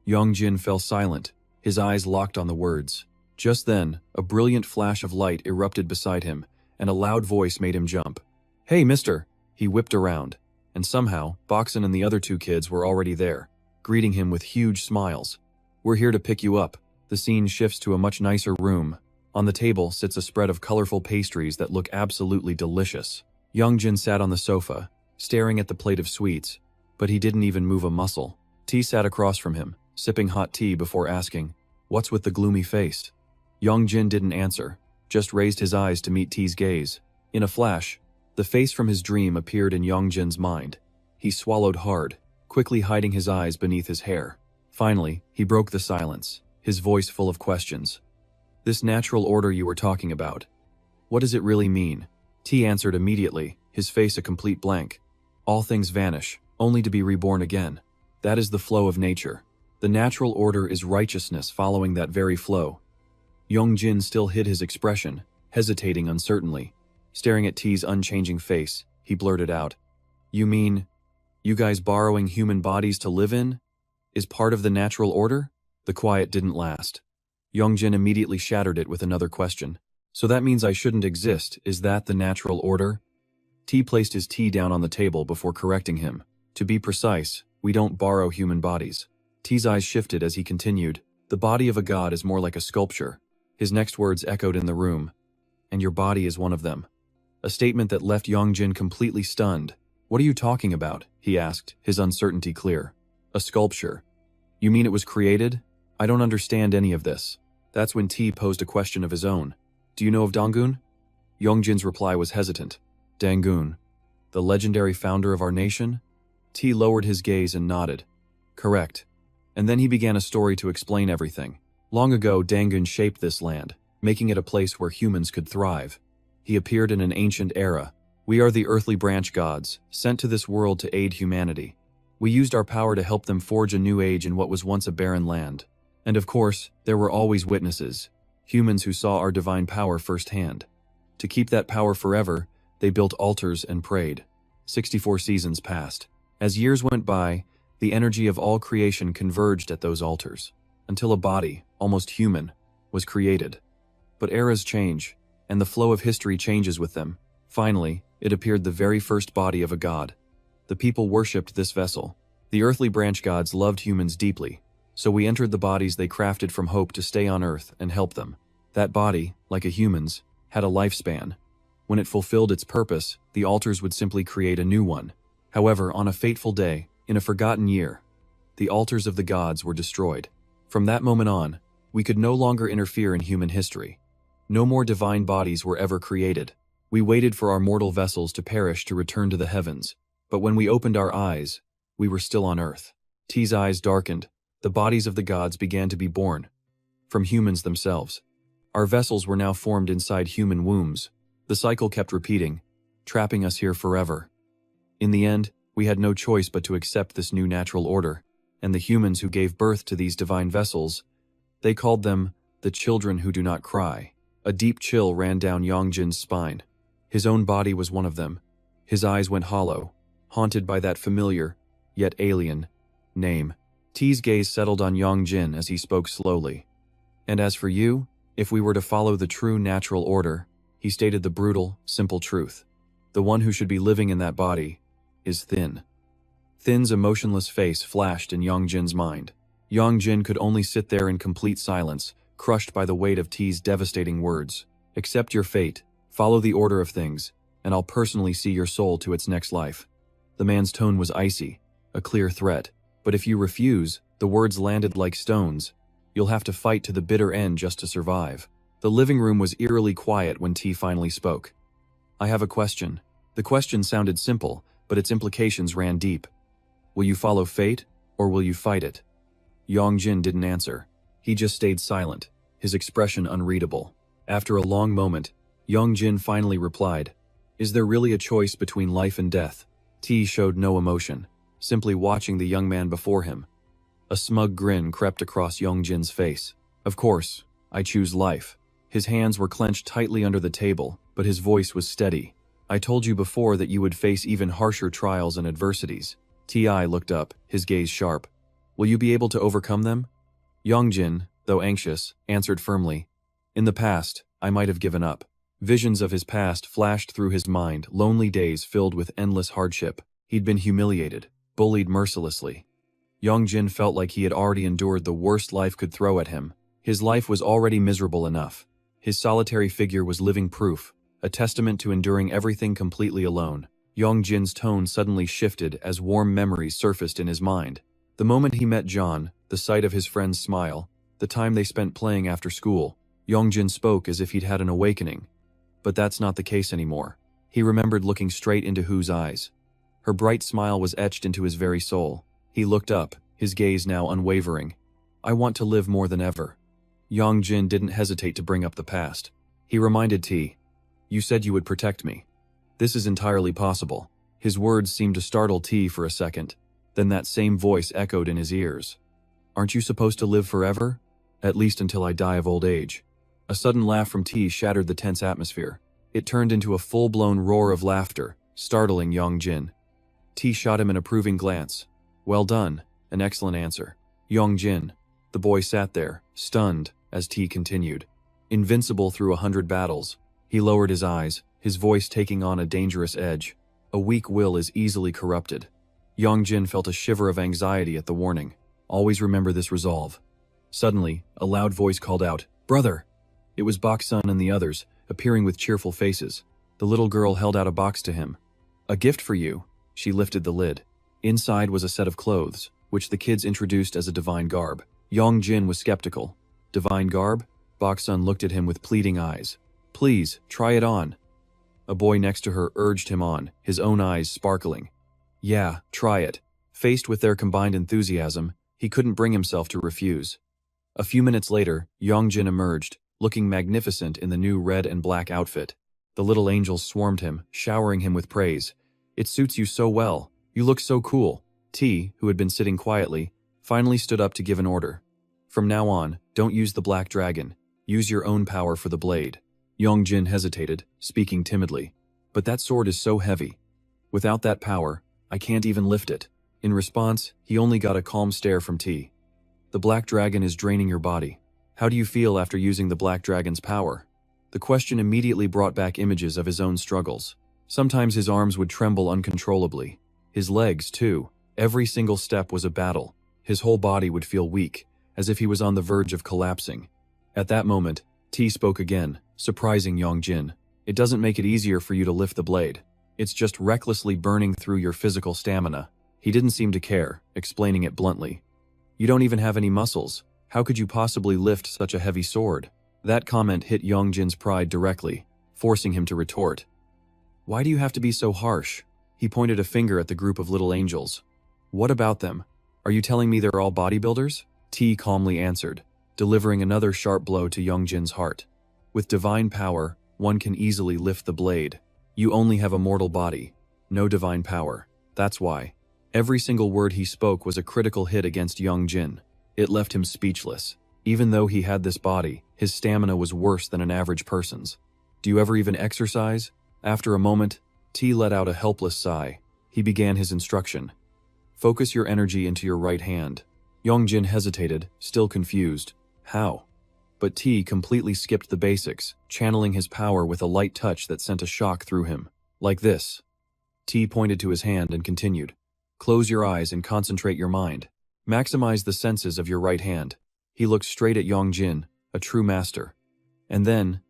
Yong Jin fell silent, his eyes locked on the words. Just then, a brilliant flash of light erupted beside him, and a loud voice made him jump. "Hey, mister!" He whipped around, and somehow, Boxen and the other two kids were already there, greeting him with huge smiles. "We're here to pick you up." The scene shifts to a much nicer room. On the table sits a spread of colorful pastries that look absolutely delicious. Yong Jin sat on the sofa, staring at the plate of sweets, but he didn't even move a muscle. T sat across from him, sipping hot tea before asking, "What's with the gloomy face?" Yong Jin didn't answer, just raised his eyes to meet T's gaze. In a flash, the face from his dream appeared in Yong Jin's mind. He swallowed hard, quickly hiding his eyes beneath his hair. Finally, he broke the silence, his voice full of questions. "This natural order you were talking about, what does it really mean?" T answered immediately, his face a complete blank. "All things vanish, only to be reborn again. That is the flow of nature. The natural order is righteousness following that very flow." Yong Jin still hid his expression, hesitating uncertainly. Staring at T's unchanging face, he blurted out, "You mean, you guys borrowing human bodies to live in is part of the natural order?" The quiet didn't last. Yong Jin immediately shattered it with another question. "So that means I shouldn't exist, is that the natural order?" T placed his tea down on the table before correcting him. "To be precise, we don't borrow human bodies." T's eyes shifted as he continued, "The body of a god is more like a sculpture." His next words echoed in the room, "And your body is one of them." A statement that left Yong Jin completely stunned. "What are you talking about?" he asked, his uncertainty clear. "A sculpture. You mean it was created? I don't understand any of this." That's when T posed a question of his own. "Do you know of Dangun?" Yong Jin's reply was hesitant. "Dangun? The legendary founder of our nation?" T lowered his gaze and nodded. "Correct." And then he began a story to explain everything. Long ago, Dangun shaped this land, making it a place where humans could thrive. He appeared in an ancient era. We are the earthly branch gods, sent to this world to aid humanity. We used our power to help them forge a new age in what was once a barren land. And of course, there were always witnesses, humans who saw our divine power firsthand. To keep that power forever, they built altars and prayed. 64 seasons passed, As years went by, the energy of all creation converged at those altars, until a body, almost human, was created. But eras change, and the flow of history changes with them. Finally, it appeared the very first body of a god. The people worshipped this vessel. The earthly branch gods loved humans deeply, so we entered the bodies they crafted from hope to stay on earth and help them. That body, like a human's, had a lifespan. When it fulfilled its purpose, the altars would simply create a new one. However, on a fateful day, in a forgotten year, the altars of the gods were destroyed. From that moment on, we could no longer interfere in human history. No more divine bodies were ever created. We waited for our mortal vessels to perish to return to the heavens. But when we opened our eyes, we were still on earth. T's eyes darkened. The bodies of the gods began to be born. From humans themselves. Our vessels were now formed inside human wombs. The cycle kept repeating, trapping us here forever. In the end, we had no choice but to accept this new natural order, and the humans who gave birth to these divine vessels, they called them the children who do not cry. A deep chill ran down Yong Jin's spine. His own body was one of them. His eyes went hollow, haunted by that familiar, yet alien, name. T's gaze settled on Yong Jin as he spoke slowly. And as for you, if we were to follow the true natural order, he stated the brutal, simple truth. The one who should be living in that body is Thin. Thin's emotionless face flashed in Yong Jin's mind. Yong Jin could only sit there in complete silence, crushed by the weight of T's devastating words. Accept your fate, follow the order of things, and I'll personally see your soul to its next life. The man's tone was icy, a clear threat. But if you refuse, the words landed like stones. You'll have to fight to the bitter end just to survive. The living room was eerily quiet when T finally spoke. I have a question. The question sounded simple, but its implications ran deep. Will you follow fate, or will you fight it? Yong Jin didn't answer. He just stayed silent, his expression unreadable. After a long moment, Yong Jin finally replied, Is there really a choice between life and death? T showed no emotion, simply watching the young man before him. A smug grin crept across Yong Jin's face. Of course, I choose life. His hands were clenched tightly under the table, but his voice was steady. I told you before that you would face even harsher trials and adversities. T.I. looked up, his gaze sharp. Will you be able to overcome them? Yong Jin, though anxious, answered firmly. In the past, I might have given up. Visions of his past flashed through his mind, lonely days filled with endless hardship. He'd been humiliated, bullied mercilessly. Yong Jin felt like he had already endured the worst life could throw at him. His life was already miserable enough. His solitary figure was living proof, a testament to enduring everything completely alone. Yong Jin's tone suddenly shifted as warm memories surfaced in his mind. The moment he met John, the sight of his friend's smile, the time they spent playing after school. Yong Jin spoke as if he'd had an awakening. But that's not the case anymore. He remembered looking straight into Hu's eyes. Her bright smile was etched into his very soul. He looked up, his gaze now unwavering. I want to live more than ever. Yong Jin didn't hesitate to bring up the past. He reminded T. You said you would protect me. This is entirely possible. His words seemed to startle T for a second. Then that same voice echoed in his ears. Aren't you supposed to live forever? At least until I die of old age. A sudden laugh from T shattered the tense atmosphere. It turned into a full-blown roar of laughter, startling Yong Jin. T shot him an approving glance. Well done, an excellent answer. Yong Jin. The boy sat there, stunned, as T continued. Invincible through 100 battles. He lowered his eyes, his voice taking on a dangerous edge. A weak will is easily corrupted. Yong Jin felt a shiver of anxiety at the warning. Always remember this resolve. Suddenly, a loud voice called out, Brother! It was Bok Sun and the others, appearing with cheerful faces. The little girl held out a box to him. A gift for you. She lifted the lid. Inside was a set of clothes, which the kids introduced as a divine garb. Yong Jin was skeptical. Divine garb? Bok Sun looked at him with pleading eyes. Please, try it on. A boy next to her urged him on, his own eyes sparkling. Yeah, try it. Faced with their combined enthusiasm, he couldn't bring himself to refuse. A few minutes later, Yong Jin emerged, looking magnificent in the new red and black outfit. The little angels swarmed him, showering him with praise. It suits you so well. You look so cool. T, who had been sitting quietly, finally stood up to give an order. From now on, don't use the black dragon. Use your own power for the blade. Yong Jin hesitated, speaking timidly. But that sword is so heavy. Without that power, I can't even lift it. In response, he only got a calm stare from T. The black dragon is draining your body. How do you feel after using the black dragon's power? The question immediately brought back images of his own struggles. Sometimes his arms would tremble uncontrollably. His legs, too. Every single step was a battle. His whole body would feel weak, as if he was on the verge of collapsing. At that moment, T spoke again, surprising Yong Jin. It doesn't make it easier for you to lift the blade. It's just recklessly burning through your physical stamina. He didn't seem to care, explaining it bluntly. You don't even have any muscles. How could you possibly lift such a heavy sword? That comment hit Yong Jin's pride directly, forcing him to retort. Why do you have to be so harsh? He pointed a finger at the group of little angels. What about them? Are you telling me they're all bodybuilders? T calmly answered, delivering another sharp blow to Yong Jin's heart. With divine power, one can easily lift the blade. You only have a mortal body, no divine power. That's why. Every single word he spoke was a critical hit against Yong Jin. It left him speechless. Even though he had this body, his stamina was worse than an average person's. Do you ever even exercise? After a moment, T let out a helpless sigh. He began his instruction. Focus your energy into your right hand. Yong Jin hesitated, still confused. How? But T completely skipped the basics, channeling his power with a light touch that sent a shock through him. Like this. T pointed to his hand and continued. Close your eyes and concentrate your mind. Maximize the senses of your right hand. He looked straight at Yong Jin, a true master. And then,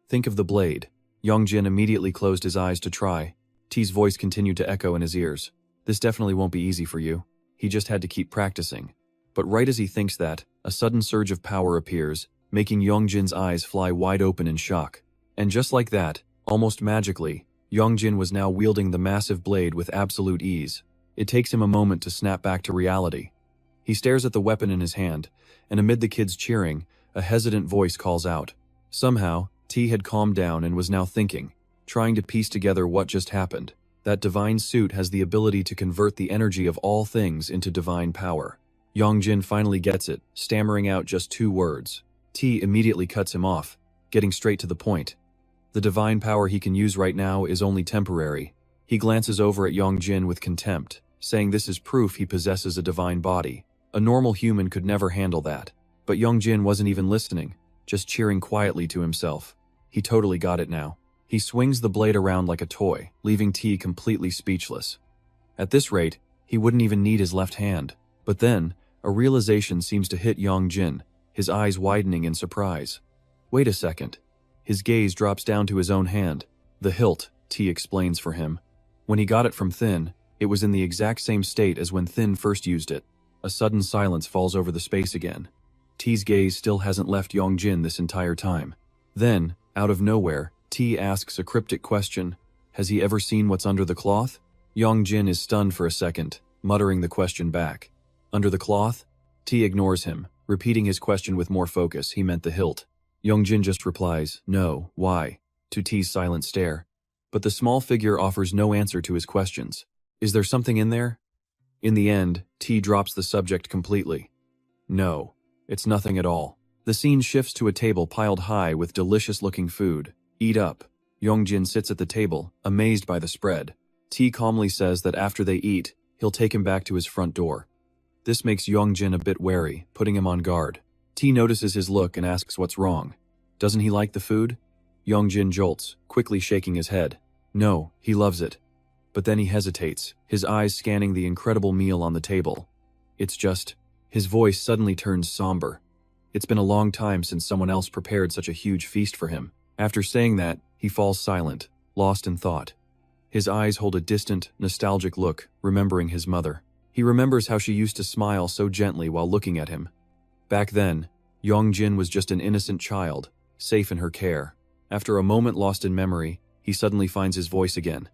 think of the blade. Yong Jin immediately closed his eyes to try. T's voice continued to echo in his ears. This definitely won't be easy for you. He just had to keep practicing. But right as he thinks that, a sudden surge of power appears, making Yong Jin's eyes fly wide open in shock. And just like that, almost magically, Yong Jin was now wielding the massive blade with absolute ease. It takes him a moment to snap back to reality. He stares at the weapon in his hand, and amid the kids cheering, a hesitant voice calls out. Somehow, T had calmed down and was now thinking, trying to piece together what just happened. That divine suit has the ability to convert the energy of all things into divine power. Yong Jin finally gets it, stammering out just 2 words. T immediately cuts him off, getting straight to the point. The divine power he can use right now is only temporary. He glances over at Yong Jin with contempt, saying this is proof he possesses a divine body. A normal human could never handle that. But Yong Jin wasn't even listening, just cheering quietly to himself. He totally got it now. He swings the blade around like a toy, leaving T completely speechless. At this rate, he wouldn't even need his left hand. But then, a realization seems to hit Yong Jin, his eyes widening in surprise. Wait a second. His gaze drops down to his own hand. The hilt, T explains for him. When he got it from Thin, it was in the exact same state as when Thin first used it. A sudden silence falls over the space again. T's gaze still hasn't left Yong Jin this entire time. Then, out of nowhere, T asks a cryptic question. Has he ever seen what's under the cloth? Yong Jin is stunned for a second, muttering the question back. Under the cloth? T ignores him, repeating his question with more focus. He meant the hilt. Yong Jin just replies, no, why? To T's silent stare. But the small figure offers no answer to his questions. Is there something in there? In the end, T drops the subject completely. No, it's nothing at all. The scene shifts to a table piled high with delicious-looking food. Eat up. Yong Jin sits at the table, amazed by the spread. T calmly says that after they eat, he'll take him back to his front door. This makes Yong Jin a bit wary, putting him on guard. T notices his look and asks what's wrong. Doesn't he like the food? Yong Jin jolts, quickly shaking his head. No, he loves it. But then he hesitates, his eyes scanning the incredible meal on the table. It's just... His voice suddenly turns somber. It's been a long time since someone else prepared such a huge feast for him. After saying that, he falls silent, lost in thought. His eyes hold a distant, nostalgic look, remembering his mother. He remembers how she used to smile so gently while looking at him. Back then, Yong Jin was just an innocent child, safe in her care. After a moment lost in memory, he suddenly finds his voice again.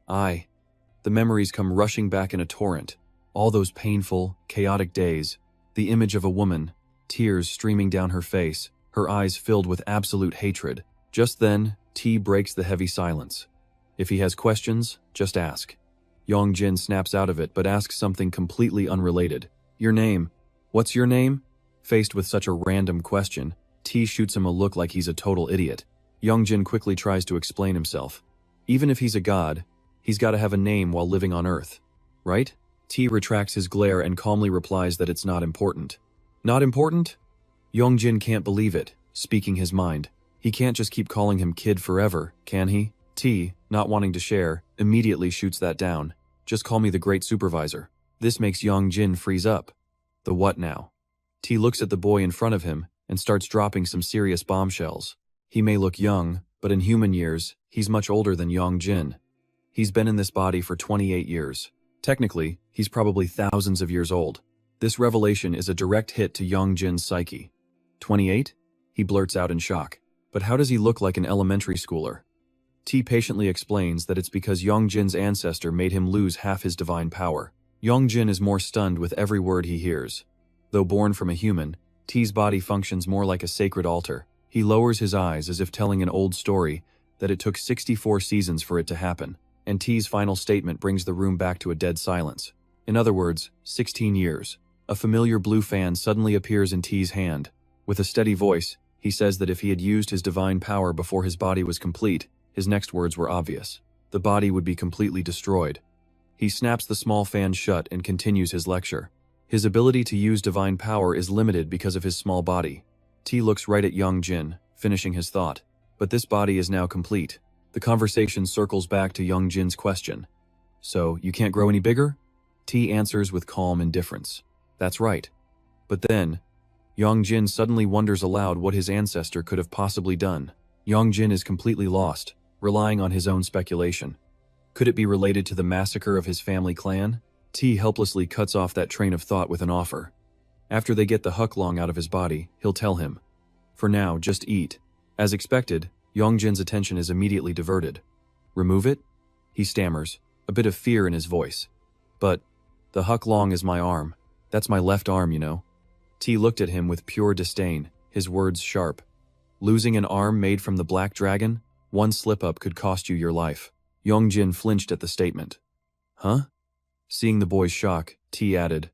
The memories come rushing back in a torrent. All those painful, chaotic days. The image of a woman, tears streaming down her face, her eyes filled with absolute hatred. Just then, T breaks the heavy silence. If he has questions, just ask. Yong Jin snaps out of it but asks something completely unrelated. Your name? What's your name? Faced with such a random question, T shoots him a look like he's a total idiot. Yong Jin quickly tries to explain himself. Even if he's a god, he's got to have a name while living on Earth. Right? T retracts his glare and calmly replies that it's not important. Not important? Yong Jin can't believe it, speaking his mind. He can't just keep calling him kid forever, can he? T, not wanting to share, immediately shoots that down. Just call me the great supervisor. This makes Yong Jin freeze up. The what now? T looks at the boy in front of him and starts dropping some serious bombshells. He may look young, but in human years, he's much older than Yong Jin. He's been in this body for 28 years. Technically, he's probably thousands of years old. This revelation is a direct hit to Yong Jin's psyche. 28? He blurts out in shock. But how does he look like an elementary schooler? T patiently explains that it's because Yong Jin's ancestor made him lose half his divine power. Yong Jin is more stunned with every word he hears. Though born from a human, T's body functions more like a sacred altar. He lowers his eyes as if telling an old story that it took 64 seasons for it to happen, and T's final statement brings the room back to a dead silence. In other words, 16 years. A familiar blue fan suddenly appears in T's hand. With a steady voice, he says that if he had used his divine power before his body was complete, his next words were obvious. The body would be completely destroyed. He snaps the small fan shut and continues his lecture. His ability to use divine power is limited because of his small body. T looks right at Yong Jin, finishing his thought. But this body is now complete. The conversation circles back to Yong Jin's question. So, you can't grow any bigger? T answers with calm indifference. That's right. But then, Yong Jin suddenly wonders aloud what his ancestor could have possibly done. Yong Jin is completely lost, relying on his own speculation. Could it be related to the massacre of his family clan? T helplessly cuts off that train of thought with an offer. After they get the Huklong out of his body, he'll tell him. For now, just eat. As expected, Yong Jin's attention is immediately diverted. Remove it? He stammers, a bit of fear in his voice. But, the Huklong is my arm. That's my left arm, you know. T looked at him with pure disdain, his words sharp. Losing an arm made from the black dragon? One slip-up could cost you your life. Yong Jin flinched at the statement. Huh? Seeing the boy's shock, T added.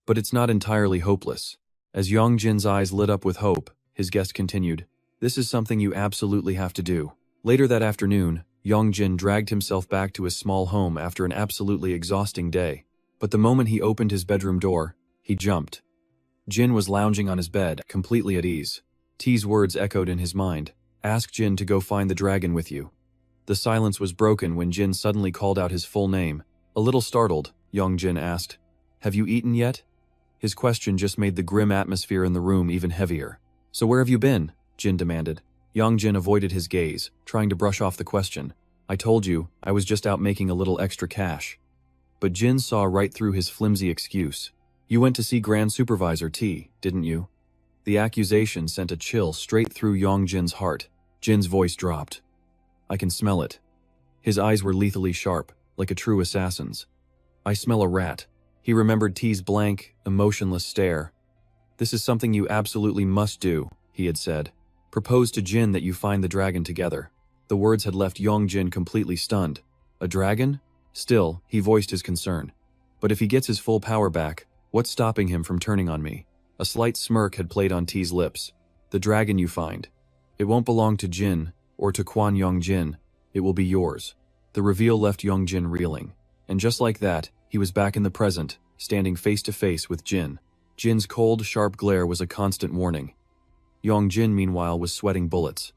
But it's not entirely hopeless. As Yong Jin's eyes lit up with hope, his guest continued. This is something you absolutely have to do. Later that afternoon, Yong Jin dragged himself back to his small home after an absolutely exhausting day. But the moment he opened his bedroom door, he jumped. Jin was lounging on his bed, completely at ease. T's words echoed in his mind. Ask Jin to go find the dragon with you. The silence was broken when Jin suddenly called out his full name. A little startled, Yong Jin asked, Have you eaten yet? His question just made the grim atmosphere in the room even heavier. So where have you been? Jin demanded. Yong Jin avoided his gaze, trying to brush off the question. I told you, I was just out making a little extra cash. But Jin saw right through his flimsy excuse. You went to see Grand Supervisor T, didn't you? The accusation sent a chill straight through Yong Jin's heart. Jin's voice dropped. I can smell it. His eyes were lethally sharp, like a true assassin's. I smell a rat. He remembered T's blank, emotionless stare. This is something you absolutely must do, he had said. Propose to Jin that you find the dragon together. The words had left Yong Jin completely stunned. A dragon? Still, he voiced his concern. But if he gets his full power back, what's stopping him from turning on me? A slight smirk had played on T's lips. The dragon you find. It won't belong to Jin, or to Quan Yong Jin. It will be yours. The reveal left Yong Jin reeling. And just like that, he was back in the present, standing face to face with Jin. Jin's cold, sharp glare was a constant warning. Yong Jin, meanwhile, was sweating bullets.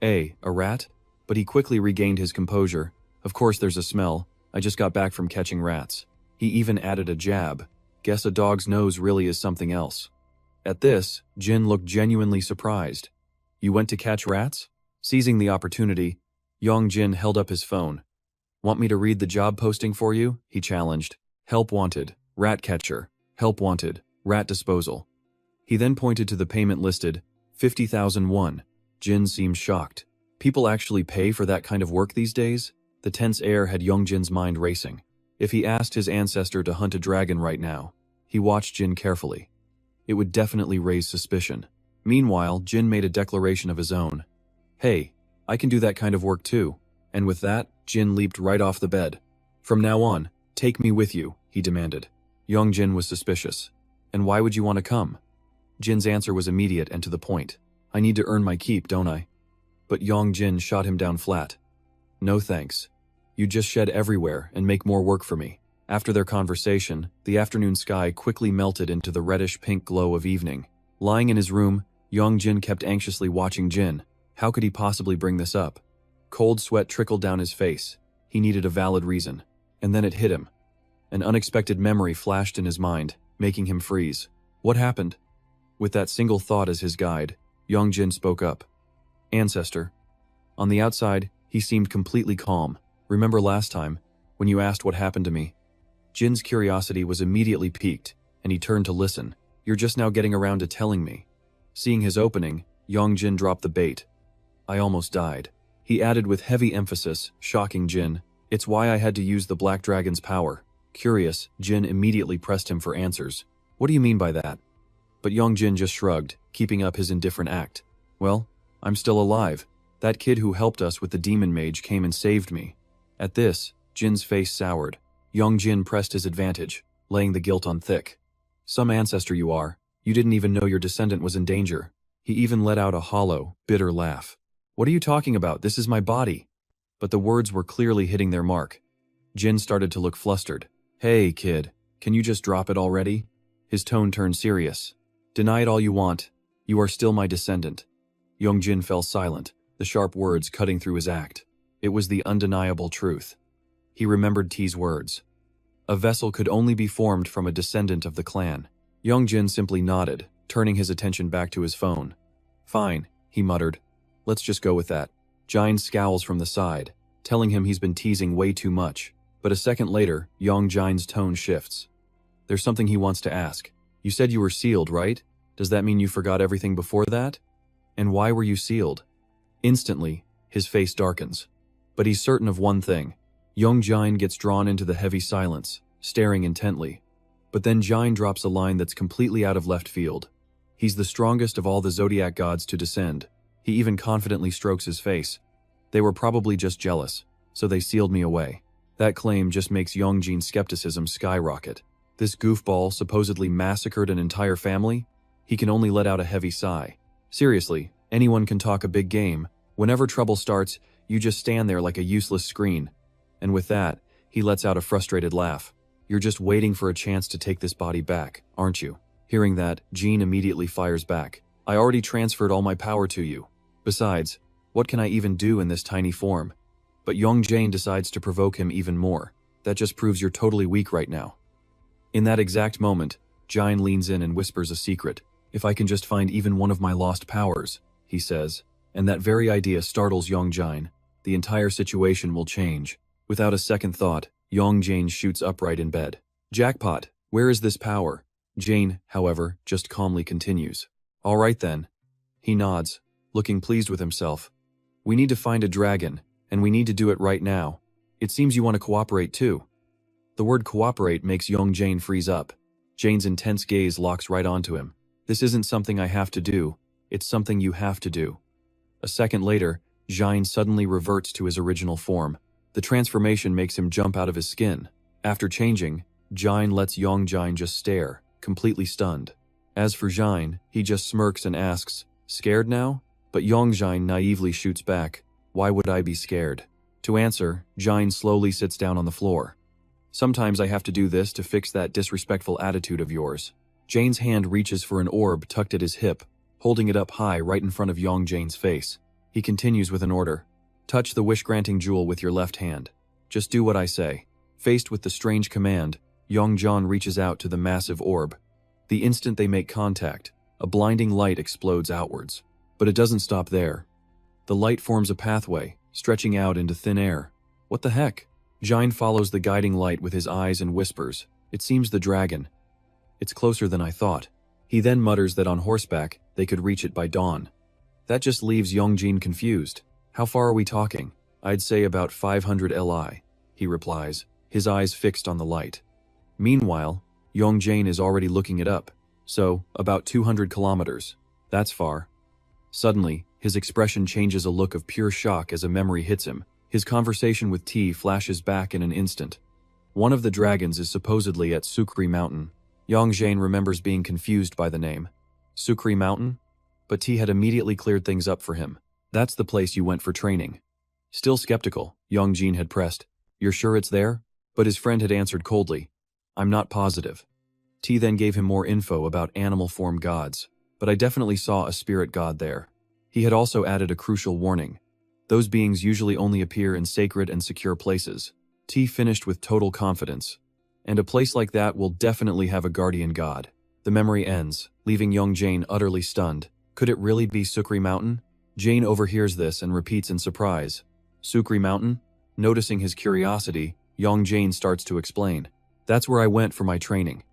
A rat? But he quickly regained his composure. Of course there's a smell. I just got back from catching rats. He even added a jab. Guess a dog's nose really is something else. At this, Jin looked genuinely surprised. You went to catch rats? Seizing the opportunity, Yong Jin held up his phone. Want me to read the job posting for you? He challenged. Help wanted, rat catcher. Help wanted, rat disposal. He then pointed to the payment listed, 50,000 won. Jin seemed shocked. People actually pay for that kind of work these days? The tense air had Yong Jin's mind racing. If he asked his ancestor to hunt a dragon right now, he watched Jin carefully. It would definitely raise suspicion. Meanwhile, Jin made a declaration of his own. Hey, I can do that kind of work too. And with that, Jin leaped right off the bed. From now on, take me with you, he demanded. Yong Jin was suspicious. And why would you want to come? Jin's answer was immediate and to the point. I need to earn my keep, don't I? But Yong Jin shot him down flat. No thanks. You just shed everywhere and make more work for me. After their conversation, the afternoon sky quickly melted into the reddish-pink glow of evening. Lying in his room, Yong Jin kept anxiously watching Jin. How could he possibly bring this up? Cold sweat trickled down his face. He needed a valid reason. And then it hit him. An unexpected memory flashed in his mind, making him freeze. What happened? With that single thought as his guide, Yong Jin spoke up. Ancestor. On the outside, he seemed completely calm. Remember last time, when you asked what happened to me? Jin's curiosity was immediately piqued, and he turned to listen. You're just now getting around to telling me. Seeing his opening, Yong Jin dropped the bait. I almost died. He added with heavy emphasis, shocking Jin. It's why I had to use the Black Dragon's power. Curious, Jin immediately pressed him for answers. What do you mean by that? But Yong Jin just shrugged, keeping up his indifferent act. Well, I'm still alive. That kid who helped us with the demon mage came and saved me. At this, Jin's face soured. Yong Jin pressed his advantage, laying the guilt on thick. Some ancestor you are. You didn't even know your descendant was in danger. He even let out a hollow, bitter laugh. What are you talking about? This is my body. But the words were clearly hitting their mark. Jin started to look flustered. Hey, kid, can you just drop it already? His tone turned serious. Deny it all you want. You are still my descendant. Yong Jin fell silent, the sharp words cutting through his act. It was the undeniable truth. He remembered T's words. A vessel could only be formed from a descendant of the clan. Yong Jin simply nodded, turning his attention back to his phone. Fine, he muttered. Let's just go with that. Jin scowls from the side, telling him he's been teasing way too much. But a second later, Yong Jin's tone shifts. There's something he wants to ask. You said you were sealed, right? Does that mean you forgot everything before that? And why were you sealed? Instantly, his face darkens. But he's certain of one thing. Yong Jin gets drawn into the heavy silence, staring intently. But then Jin drops a line that's completely out of left field. He's the strongest of all the Zodiac Gods to descend. He even confidently strokes his face. They were probably just jealous, so they sealed me away. That claim just makes Yong Jin's skepticism skyrocket. This goofball supposedly massacred an entire family? He can only let out a heavy sigh. Seriously, anyone can talk a big game. Whenever trouble starts, you just stand there like a useless screen. And with that, he lets out a frustrated laugh. You're just waiting for a chance to take this body back, aren't you? Hearing that, Jin immediately fires back. I already transferred all my power to you. Besides, what can I even do in this tiny form? But Yong Jin decides to provoke him even more. That just proves you're totally weak right now. In that exact moment, Jin leans in and whispers a secret. If I can just find even one of my lost powers, he says. And that very idea startles Yong Jin. The entire situation will change. Without a second thought, Yong Jin shoots upright in bed. Jackpot, where is this power? Jin, however, just calmly continues. All right then. He nods, looking pleased with himself. We need to find a dragon, and we need to do it right now. It seems you want to cooperate too. The word cooperate makes Yong Jin freeze up. Jin's intense gaze locks right onto him. This isn't something I have to do, it's something you have to do. A second later, Jin suddenly reverts to his original form. The transformation makes him jump out of his skin. After changing, Jin lets Yong Jin just stare, completely stunned. As for Jin, he just smirks and asks, scared now? But Yong Jin naively shoots back, why would I be scared? To answer, Jin slowly sits down on the floor. Sometimes I have to do this to fix that disrespectful attitude of yours. Jin's hand reaches for an orb tucked at his hip, holding it up high right in front of Yong Jin's face. He continues with an order. Touch the wish-granting jewel with your left hand. Just do what I say. Faced with the strange command, Yong Jin reaches out to the massive orb. The instant they make contact, a blinding light explodes outwards. But it doesn't stop there. The light forms a pathway, stretching out into thin air. What the heck? Jin follows the guiding light with his eyes and whispers, it seems the dragon. It's closer than I thought. He then mutters that on horseback, they could reach it by dawn. That just leaves Yong Jin confused. How far are we talking? I'd say about 500 li, he replies, his eyes fixed on the light. Meanwhile, Yong Jin is already looking it up. So, about 200 kilometers. That's far. Suddenly, his expression changes a look of pure shock as a memory hits him. His conversation with T flashes back in an instant. One of the dragons is supposedly at Sukri Mountain. Yong Jin remembers being confused by the name. Sukri Mountain? But T had immediately cleared things up for him. That's the place you went for training. Still skeptical, Yong Jin had pressed. You're sure it's there? But his friend had answered coldly, "I'm not positive." T then gave him more info about animal form gods, but I definitely saw a spirit god there. He had also added a crucial warning. Those beings usually only appear in sacred and secure places. T finished with total confidence. And a place like that will definitely have a guardian god. The memory ends, leaving young Jane utterly stunned. Could it really be Sukri Mountain? Jane overhears this and repeats in surprise. Sukri Mountain? Noticing his curiosity, young Jane starts to explain. That's where I went for my training.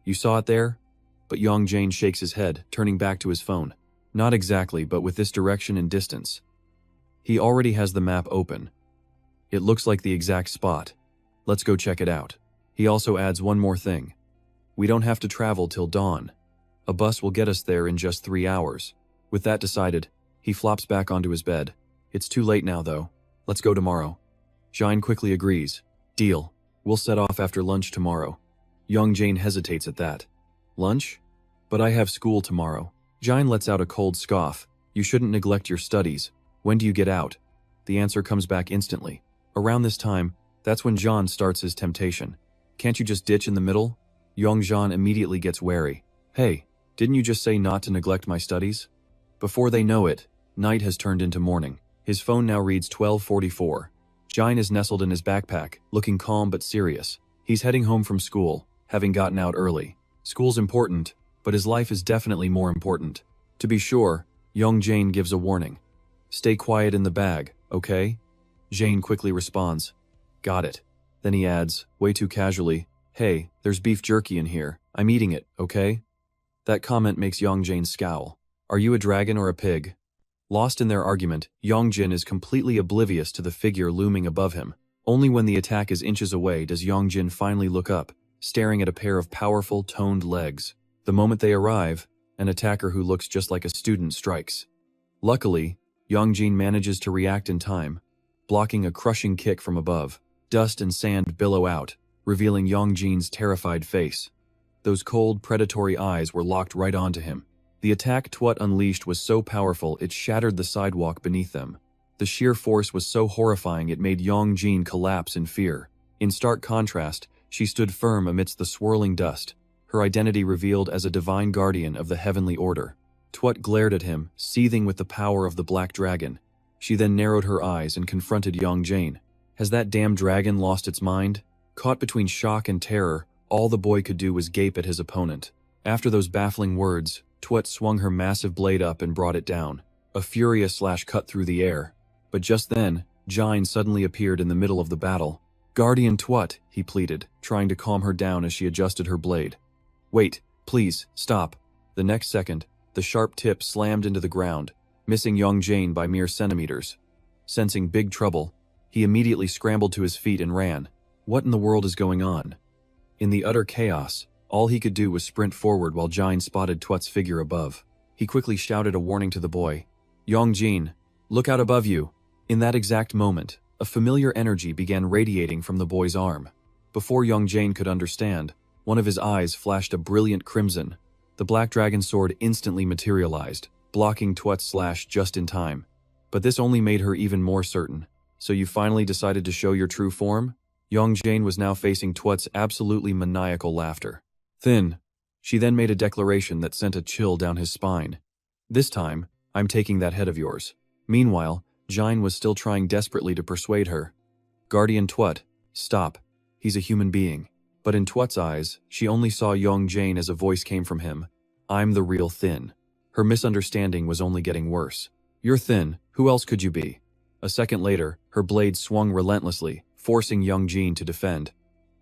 You saw it there? But young Jane shakes his head, turning back to his phone. Not exactly, but with this direction and distance. He already has the map open. It looks like the exact spot. Let's go check it out. He also adds one more thing. We don't have to travel till dawn. A bus will get us there in just 3 hours. With that decided, he flops back onto his bed. It's too late now, though. Let's go tomorrow. Jine quickly agrees. Deal. We'll set off after lunch tomorrow. Young Jane hesitates at that. Lunch? But I have school tomorrow. Jine lets out a cold scoff. You shouldn't neglect your studies. When do you get out? The answer comes back instantly. Around this time, that's when Jean starts his temptation. Can't you just ditch in the middle? Young Jean immediately gets wary. Hey, didn't you just say not to neglect my studies? Before they know it, night has turned into morning. His phone now reads 12:44. Jine is nestled in his backpack, looking calm but serious. He's heading home from school, having gotten out early. School's important, but his life is definitely more important. To be sure, young Jane gives a warning. Stay quiet in the bag, okay? Jane quickly responds. Got it. Then he adds, way too casually, hey, there's beef jerky in here. I'm eating it, okay? That comment makes young Jane scowl. Are you a dragon or a pig? Lost in their argument, Yong Jin is completely oblivious to the figure looming above him. Only when the attack is inches away does Yong Jin finally look up, staring at a pair of powerful, toned legs. The moment they arrive, an attacker who looks just like a student strikes. Luckily, Yong Jin manages to react in time, blocking a crushing kick from above. Dust and sand billow out, revealing Yong Jin's terrified face. Those cold, predatory eyes were locked right onto him. The attack Twat unleashed was so powerful it shattered the sidewalk beneath them. The sheer force was so horrifying it made Yong Jin collapse in fear. In stark contrast, she stood firm amidst the swirling dust, her identity revealed as a divine guardian of the heavenly order. Twat glared at him, seething with the power of the black dragon. She then narrowed her eyes and confronted Yong Jin. Has that damn dragon lost its mind? Caught between shock and terror, all the boy could do was gape at his opponent. After those baffling words, Twat swung her massive blade up and brought it down. A furious slash cut through the air. But just then, Jine suddenly appeared in the middle of the battle. Guardian Twat, he pleaded, trying to calm her down as she adjusted her blade. Wait, please, stop. The next second, the sharp tip slammed into the ground, missing Yong Jin by mere centimeters. Sensing big trouble, he immediately scrambled to his feet and ran. What in the world is going on? In the utter chaos, all he could do was sprint forward while Jine spotted Twat's figure above. He quickly shouted a warning to the boy. Yong Jin, look out above you. In that exact moment, a familiar energy began radiating from the boy's arm. Before Yong Jin could understand, one of his eyes flashed a brilliant crimson. The black dragon sword instantly materialized, blocking Twat's slash just in time. But this only made her even more certain. So you finally decided to show your true form? Yong Jin was now facing Twat's absolutely maniacal laughter. Thin. She then made a declaration that sent a chill down his spine. This time, I'm taking that head of yours. Meanwhile, Jine was still trying desperately to persuade her. Guardian Twat, stop. He's a human being. But in Twat's eyes, she only saw Yong Jin as a voice came from him. I'm the real Thin. Her misunderstanding was only getting worse. You're Thin, who else could you be? A second later, her blade swung relentlessly, forcing Yong Jin to defend.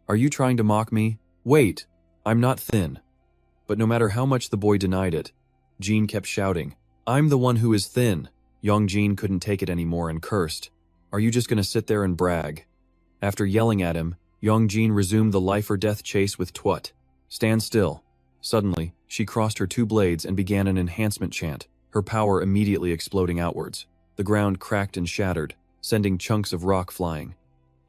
Are you trying to mock me? Wait, I'm not Thin. But no matter how much the boy denied it, Jin kept shouting, I'm the one who is Thin. Yong Jin couldn't take it anymore and cursed. Are you just gonna sit there and brag? After yelling at him, Yong Jin resumed the life-or-death chase with Twat. Stand still. Suddenly, she crossed her two blades and began an enhancement chant, her power immediately exploding outwards. The ground cracked and shattered, sending chunks of rock flying.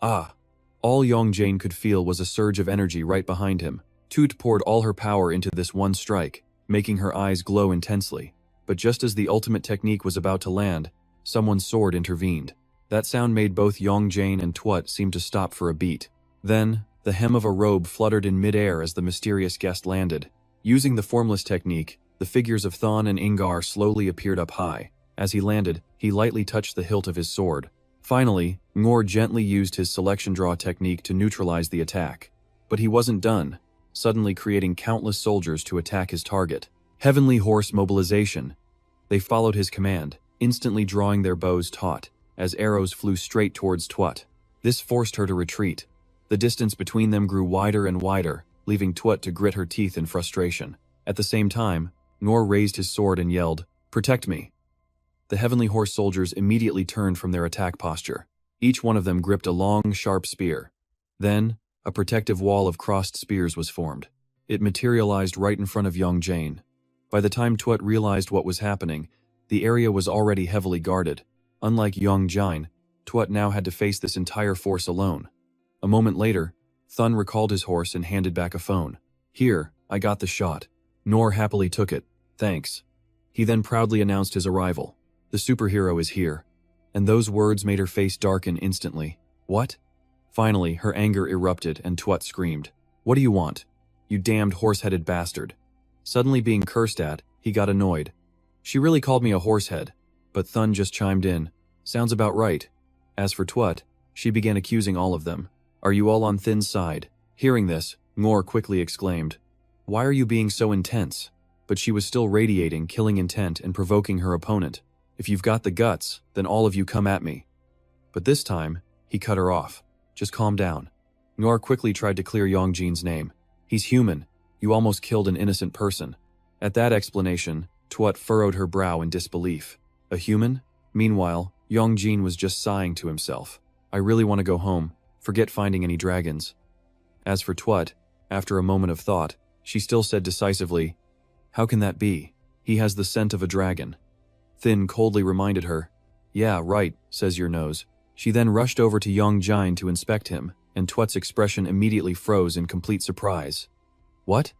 Ah! All Yong Jin could feel was a surge of energy right behind him. Toot poured all her power into this one strike, making her eyes glow intensely. But just as the ultimate technique was about to land, someone's sword intervened. That sound made both Yong Jin and Twat seem to stop for a beat. Then, the hem of a robe fluttered in midair as the mysterious guest landed. Using the formless technique, the figures of Thon and Ingar slowly appeared up high. As he landed, he lightly touched the hilt of his sword. Finally, Ngor gently used his selection draw technique to neutralize the attack. But he wasn't done, suddenly creating countless soldiers to attack his target. Heavenly Horse mobilization. They followed his command, instantly drawing their bows taut, as arrows flew straight towards Tuat. This forced her to retreat. The distance between them grew wider and wider, leaving Tuat to grit her teeth in frustration. At the same time, Ngor raised his sword and yelled, "Protect me!" The Heavenly Horse soldiers immediately turned from their attack posture. Each one of them gripped a long, sharp spear. Then, a protective wall of crossed spears was formed. It materialized right in front of Yong Jin. By the time Tuat realized what was happening, the area was already heavily guarded. Unlike Yong Jin, Tuat now had to face this entire force alone. A moment later, Thun recalled his horse and handed back a phone. "Here, I got the shot." Ngor happily took it. "Thanks." He then proudly announced his arrival. "The superhero is here." And those words made her face darken instantly. "What?" Finally, her anger erupted and Tuat screamed, "What do you want? You damned horse-headed bastard." Suddenly being cursed at, he got annoyed. "She really called me a horsehead." But Thun just chimed in, "Sounds about right." As for Tuat, she began accusing all of them. "Are you all on Thin's side?" Hearing this, Ngor quickly exclaimed, "Why are you being so intense?" But she was still radiating killing intent and provoking her opponent. "If you've got the guts, then all of you come at me." But this time, he cut her off. "Just calm down." Ngor quickly tried to clear Yong Jin's name. "He's human. You almost killed an innocent person." At that explanation, Tuat furrowed her brow in disbelief. "A human?" Meanwhile, Yong Jin was just sighing to himself. "I really want to go home. Forget finding any dragons." As for Tuat, after a moment of thought, she still said decisively, "How can that be? He has the scent of a dragon." Thin coldly reminded her, "Yeah, right, says your nose." She then rushed over to Yong Jin to inspect him, and Tuat's expression immediately froze in complete surprise. "What?"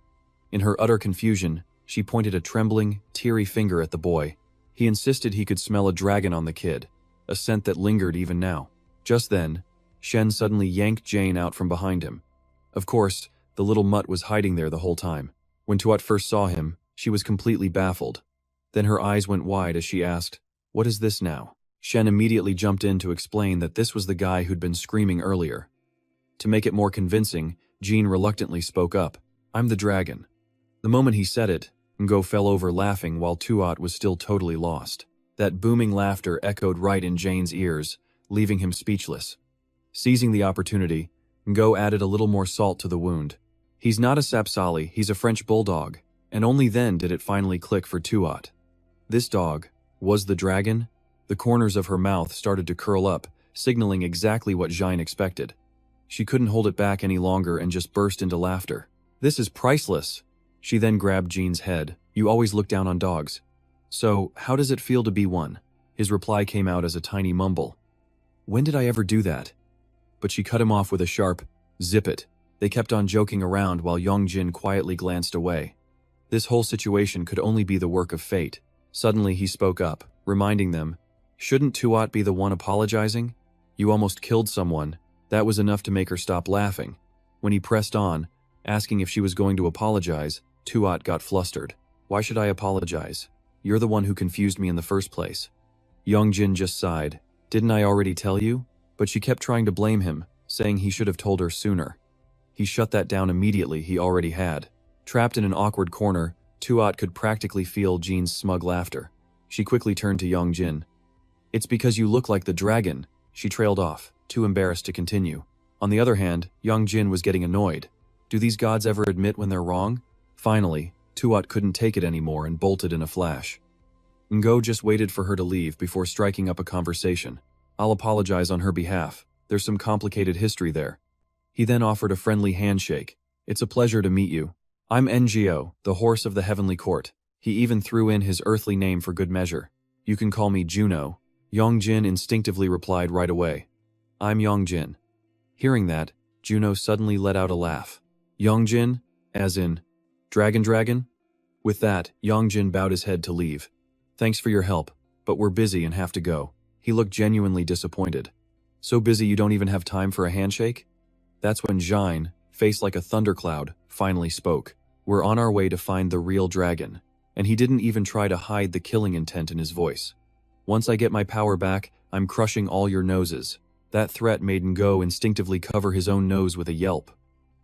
In her utter confusion, she pointed a trembling, teary finger at the boy. He insisted he could smell a dragon on the kid, a scent that lingered even now. Just then, Shen suddenly yanked Jane out from behind him. Of course, the little mutt was hiding there the whole time. When Tuat first saw him, she was completely baffled. Then her eyes went wide as she asked, "What is this now?" Shen immediately jumped in to explain that this was the guy who'd been screaming earlier. To make it more convincing, Jean reluctantly spoke up, "I'm the dragon." The moment he said it, Ngo fell over laughing while Tuat was still totally lost. That booming laughter echoed right in Jane's ears, leaving him speechless. Seizing the opportunity, Ngo added a little more salt to the wound. "He's not a Sapsali, he's a French bulldog." And only then did it finally click for Tuat. This dog was the dragon. The corners of her mouth started to curl up, signaling exactly what Jeanne expected. She couldn't hold it back any longer and just burst into laughter. "This is priceless." She then grabbed Jean's head. "You always look down on dogs. So, how does it feel to be one?" His reply came out as a tiny mumble. "When did I ever do that?" But she cut him off with a sharp, "Zip it." They kept on joking around while Yong Jin quietly glanced away. This whole situation could only be the work of fate. Suddenly he spoke up, reminding them, "Shouldn't Tuat be the one apologizing? You almost killed someone." That was enough to make her stop laughing. When he pressed on, asking if she was going to apologize, Tuat got flustered. "Why should I apologize? You're the one who confused me in the first place." Yong Jin just sighed. "Didn't I already tell you?" But she kept trying to blame him, saying he should have told her sooner. He shut that down immediately. He already had. Trapped in an awkward corner, Tuat could practically feel Jean's smug laughter. She quickly turned to Yong Jin. "It's because you look like the dragon." She trailed off, too embarrassed to continue. On the other hand, Yong Jin was getting annoyed. Do these gods ever admit when they're wrong? Finally, Tuat couldn't take it anymore and bolted in a flash. Ngo just waited for her to leave before striking up a conversation. "I'll apologize on her behalf. There's some complicated history there." He then offered a friendly handshake. "It's a pleasure to meet you. I'm Ngo, the horse of the heavenly court." He even threw in his earthly name for good measure. "You can call me Juno." Yong Jin instinctively replied right away, "I'm Yong Jin." Hearing that, Juno suddenly let out a laugh. "Yong Jin? As in, dragon? With that, Yong Jin bowed his head to leave. "Thanks for your help, but we're busy and have to go." He looked genuinely disappointed. "So busy you don't even have time for a handshake?" That's when Jin, face like a thundercloud, finally spoke. We're on our way to find the real dragon. And he didn't even try to hide the killing intent in his voice. Once I get my power back, I'm crushing all your noses. That threat made Ngo instinctively cover his own nose with a yelp.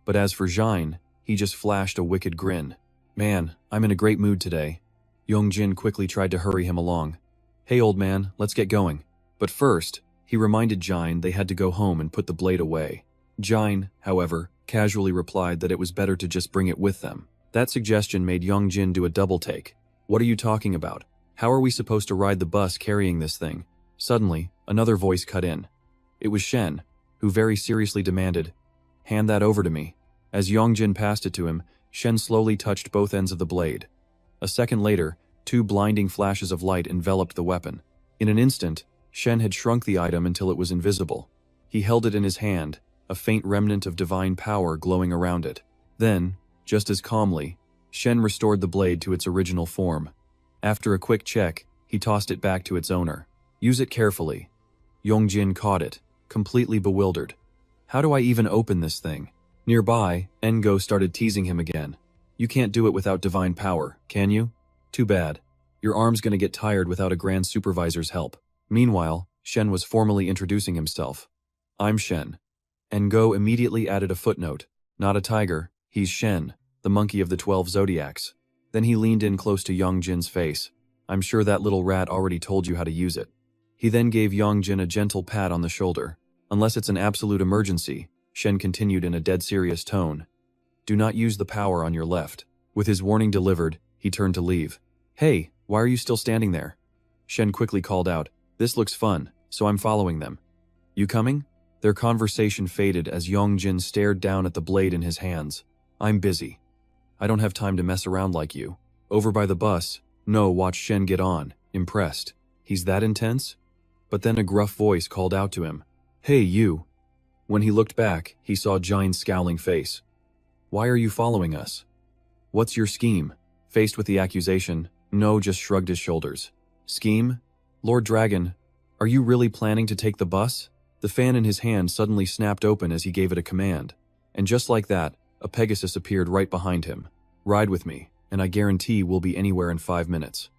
But as for Jin, he just flashed a wicked grin. Man, I'm in a great mood today. Yong Jin quickly tried to hurry him along. Hey old man, let's get going. But first, he reminded Jin they had to go home and put the blade away. Jin, however, casually replied that it was better to just bring it with them. That suggestion made Yong Jin do a double take. What are you talking about? How are we supposed to ride the bus carrying this thing? Suddenly, another voice cut in. It was Shen, who very seriously demanded, hand that over to me. As Yong Jin passed it to him, Shen slowly touched both ends of the blade. A second later, two blinding flashes of light enveloped the weapon. In an instant, Shen had shrunk the item until it was invisible. He held it in his hand, a faint remnant of divine power glowing around it. Then, just as calmly, Shen restored the blade to its original form. After a quick check, he tossed it back to its owner. Use it carefully. Yong Jin caught it, completely bewildered. How do I even open this thing? Nearby, Ngo started teasing him again. You can't do it without divine power, can you? Too bad. Your arm's gonna get tired without a grand supervisor's help. Meanwhile, Shen was formally introducing himself. I'm Shen. Ngo immediately added a footnote. Not a tiger, he's Shen, the monkey of the 12 zodiacs. Then he leaned in close to Yong Jin's face. I'm sure that little rat already told you how to use it. He then gave Yong Jin a gentle pat on the shoulder. Unless it's an absolute emergency, Shen continued in a dead serious tone. Do not use the power on your left. With his warning delivered, he turned to leave. Hey, why are you still standing there? Shen quickly called out, this looks fun, so I'm following them. You coming? Their conversation faded as Yong Jin stared down at the blade in his hands. I'm busy. I don't have time to mess around like you. Over by the bus, No watched Shen get on, impressed. He's that intense? But then a gruff voice called out to him. Hey, you. When he looked back, he saw Jin's scowling face. Why are you following us? What's your scheme? Faced with the accusation, No just shrugged his shoulders. Scheme? Lord Dragon, are you really planning to take the bus? The fan in his hand suddenly snapped open as he gave it a command. And just like that, a Pegasus appeared right behind him. Ride with me, and I guarantee we'll be anywhere in 5 minutes.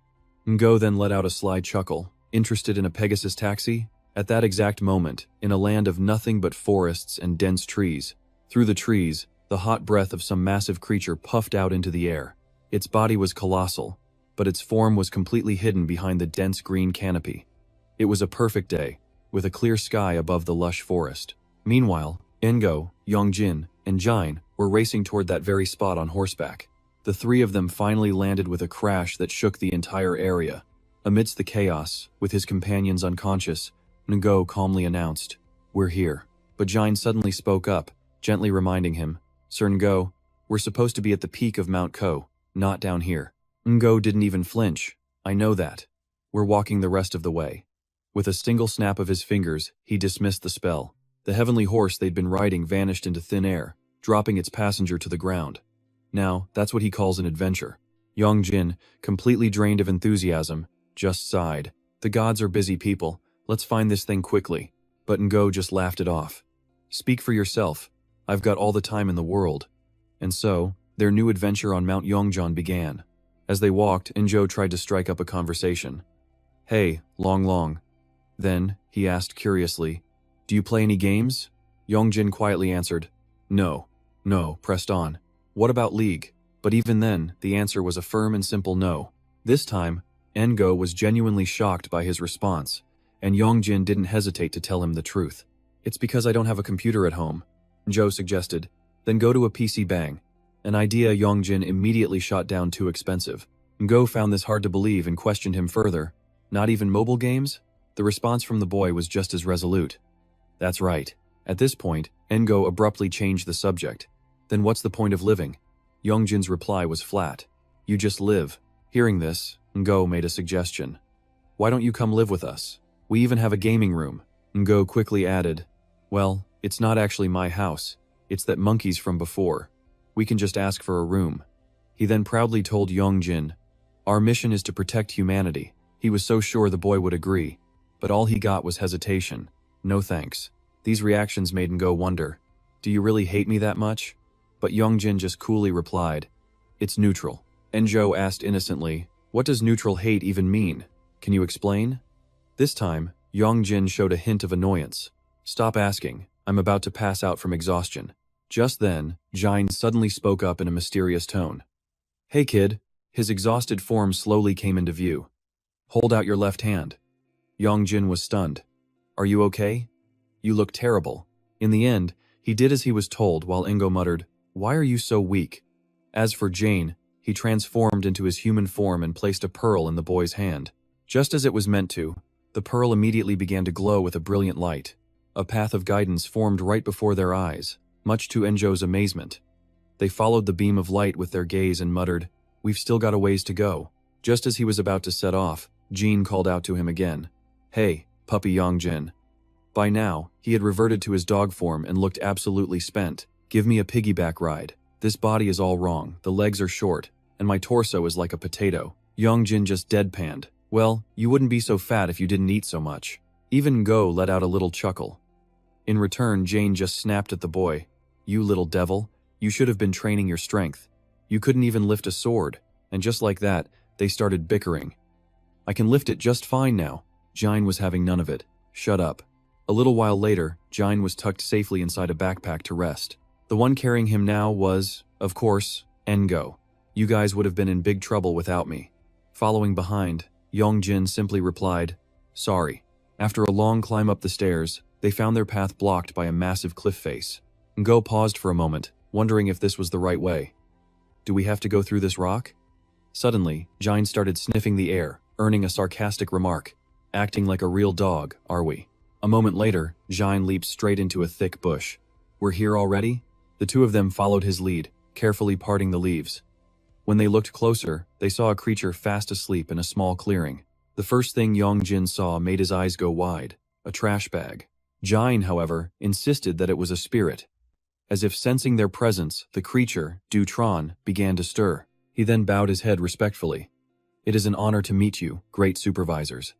Ngo then let out a sly chuckle. Interested in a Pegasus taxi? At that exact moment, in a land of nothing but forests and dense trees, through the trees, the hot breath of some massive creature puffed out into the air. Its body was colossal, but its form was completely hidden behind the dense green canopy. It was a perfect day, with a clear sky above the lush forest. Meanwhile, Ngo, Yong Jin, and Jin were racing toward that very spot on horseback. The three of them finally landed with a crash that shook the entire area. Amidst the chaos, with his companions unconscious, Ngo calmly announced, "We're here." But Jin suddenly spoke up, gently reminding him, "Sir Ngo, we're supposed to be at the peak of Mount Ko, not down here." Ngo didn't even flinch. "I know that. We're walking the rest of the way." With a single snap of his fingers, he dismissed the spell. The heavenly horse they'd been riding vanished into thin air, dropping its passenger to the ground. Now, that's what he calls an adventure. Yong Jin, completely drained of enthusiasm, just sighed. The gods are busy people. Let's find this thing quickly. But Ngo just laughed it off. Speak for yourself. I've got all the time in the world. And so, their new adventure on Mount Yongjeon began. As they walked, Injo tried to strike up a conversation. Hey, Long. Then, he asked curiously, do you play any games? Yongjin quietly answered, No, pressed on. What about League? But even then, the answer was a firm and simple no. This time, Ngo was genuinely shocked by his response, and Yongjin didn't hesitate to tell him the truth. It's because I don't have a computer at home, Joe suggested. Then go to a PC Bang. An idea Yongjin immediately shot down too expensive. Ngo found this hard to believe and questioned him further. Not even mobile games? The response from the boy was just as resolute. That's right. At this point, Ngo abruptly changed the subject. Then what's the point of living? Yongjin's reply was flat. You just live. Hearing this, Ngo made a suggestion. Why don't you come live with us? We even have a gaming room. Ngo quickly added, well, it's not actually my house. It's that monkey's from before. We can just ask for a room. He then proudly told Yongjin, our mission is to protect humanity. He was so sure the boy would agree. But all he got was hesitation. No thanks. These reactions made Ngo wonder, Do you really hate me that much? But Yong Jin just coolly replied, "It's neutral." Enjo asked innocently, "What does neutral hate even mean? Can you explain?" This time, Yong Jin showed a hint of annoyance. "Stop asking. I'm about to pass out from exhaustion." Just then, Jin suddenly spoke up in a mysterious tone. "Hey kid." His exhausted form slowly came into view. "Hold out your left hand." Yong Jin was stunned. "Are you okay? You look terrible." In the end, he did as he was told while Ingo muttered, "Why are you so weak?" As for Jane, he transformed into his human form and placed a pearl in the boy's hand. Just as it was meant to, the pearl immediately began to glow with a brilliant light. A path of guidance formed right before their eyes, much to Enjo's amazement. They followed the beam of light with their gaze and muttered, "We've still got a ways to go." Just as he was about to set off, Jean called out to him again, "Hey, puppy Yong Jin." By now, he had reverted to his dog form and looked absolutely spent. "Give me a piggyback ride. This body is all wrong, the legs are short, and my torso is like a potato." Yong Jin just deadpanned. "Well, you wouldn't be so fat if you didn't eat so much." Even Go let out a little chuckle. In return, Jane just snapped at the boy. "You little devil, you should have been training your strength. You couldn't even lift a sword." And just like that, they started bickering. "I can lift it just fine now." Jine was having none of it. "Shut up." A little while later, Jine was tucked safely inside a backpack to rest. The one carrying him now was, of course, Engo. "You guys would have been in big trouble without me." Following behind, Yong Jin simply replied, "Sorry." After a long climb up the stairs, they found their path blocked by a massive cliff face. Ngo paused for a moment, wondering if this was the right way. "Do we have to go through this rock?" Suddenly, Jine started sniffing the air, earning a sarcastic remark. "Acting like a real dog, are we?" A moment later, Jine leaped straight into a thick bush. "We're here already?" The two of them followed his lead, carefully parting the leaves. When they looked closer, they saw a creature fast asleep in a small clearing. The first thing Yong Jin saw made his eyes go wide, a trash bag. Jine, however, insisted that it was a spirit. As if sensing their presence, the creature, Dutron, began to stir. He then bowed his head respectfully. "It is an honor to meet you, great supervisors."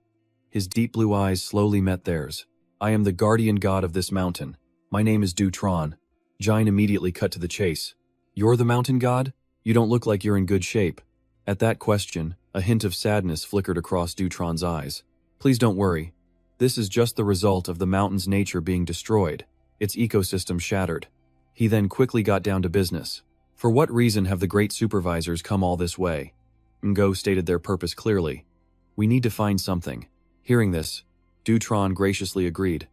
His deep blue eyes slowly met theirs. "I am the guardian god of this mountain. My name is Dutron." Jine immediately cut to the chase. "You're the mountain god? You don't look like you're in good shape." At that question, a hint of sadness flickered across Dutron's eyes. "Please don't worry. This is just the result of the mountain's nature being destroyed, its ecosystem shattered." He then quickly got down to business. "For what reason have the great supervisors come all this way?" Ngo stated their purpose clearly. "We need to find something." Hearing this, Dutron graciously agreed.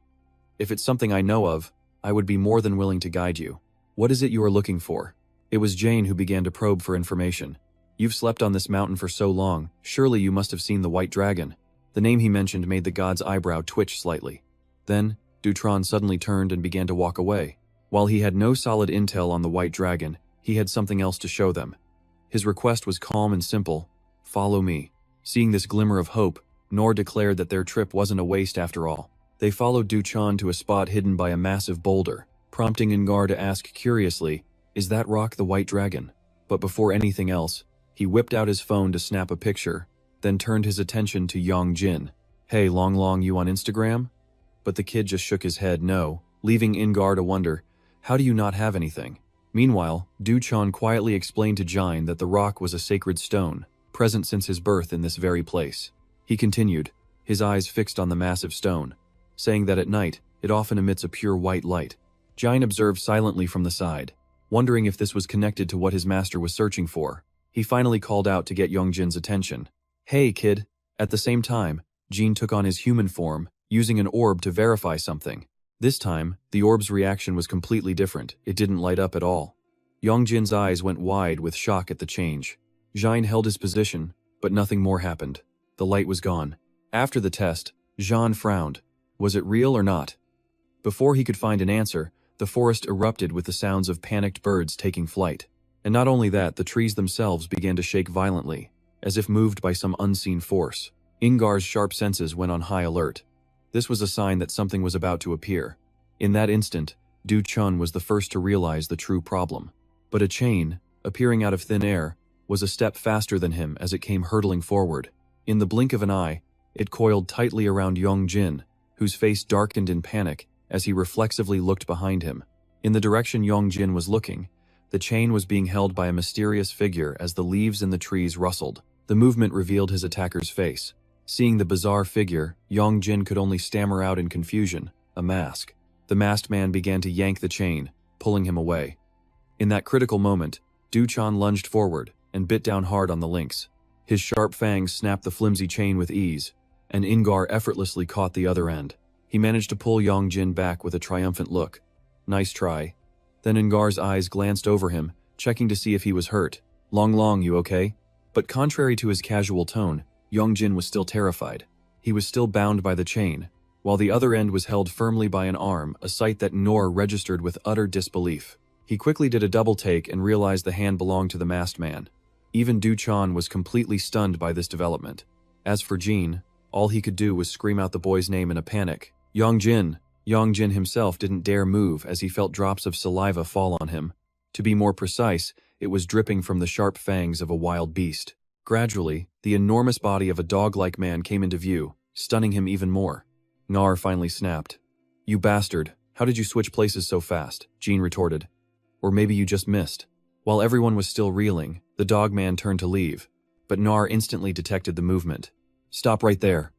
"If it's something I know of, I would be more than willing to guide you." "What is it you are looking for?" It was Jane who began to probe for information. "You've slept on this mountain for so long, surely you must have seen the white dragon." The name he mentioned made the god's eyebrow twitch slightly. Then, Dutron suddenly turned and began to walk away. While he had no solid intel on the white dragon, he had something else to show them. His request was calm and simple: "Follow me." Seeing this glimmer of hope, Nor declared that their trip wasn't a waste after all. They followed Duchan to a spot hidden by a massive boulder, prompting Ngar to ask curiously, "Is that rock the white dragon?" But before anything else, he whipped out his phone to snap a picture, then turned his attention to Yong Jin. "Hey, Long, you on Instagram?" But the kid just shook his head no, leaving Ngar to wonder, "How do you not have anything?" Meanwhile, Duchan quietly explained to Jine that the rock was a sacred stone, present since his birth in this very place. He continued, his eyes fixed on the massive stone, saying that at night, it often emits a pure white light. Jine observed silently from the side, wondering if this was connected to what his master was searching for. He finally called out to get Yongjin's attention. "Hey, kid." At the same time, Jin took on his human form, using an orb to verify something. This time, the orb's reaction was completely different. It didn't light up at all. Yongjin's eyes went wide with shock at the change. Jine held his position, but nothing more happened. The light was gone. After the test, Jean frowned. Was it real or not? Before he could find an answer, the forest erupted with the sounds of panicked birds taking flight. And not only that, the trees themselves began to shake violently, as if moved by some unseen force. Ingar's sharp senses went on high alert. This was a sign that something was about to appear. In that instant, Du Chun was the first to realize the true problem. But a chain, appearing out of thin air, was a step faster than him as it came hurtling forward. In the blink of an eye, it coiled tightly around Yong Jin, whose face darkened in panic as he reflexively looked behind him. In the direction Yong Jin was looking, the chain was being held by a mysterious figure as the leaves in the trees rustled. The movement revealed his attacker's face. Seeing the bizarre figure, Yong Jin could only stammer out in confusion, "A mask." The masked man began to yank the chain, pulling him away. In that critical moment, Du-chan lunged forward and bit down hard on the links. His sharp fangs snapped the flimsy chain with ease, and Ingar effortlessly caught the other end. He managed to pull Yong Jin back with a triumphant look. "Nice try." Then Ingar's eyes glanced over him, checking to see if he was hurt. Long, you okay?" But contrary to his casual tone, Yong Jin was still terrified. He was still bound by the chain, while the other end was held firmly by an arm, a sight that Nor registered with utter disbelief. He quickly did a double take and realized the hand belonged to the masked man. Even Du-chan was completely stunned by this development. As for Jin, all he could do was scream out the boy's name in a panic. "Yong Jin!" Yong Jin himself didn't dare move as he felt drops of saliva fall on him. To be more precise, it was dripping from the sharp fangs of a wild beast. Gradually, the enormous body of a dog-like man came into view, stunning him even more. Nar finally snapped. "You bastard, how did you switch places so fast?" Jin retorted. "Or maybe you just missed." While everyone was still reeling, the dog man turned to leave, but Nar instantly detected the movement. "Stop right there."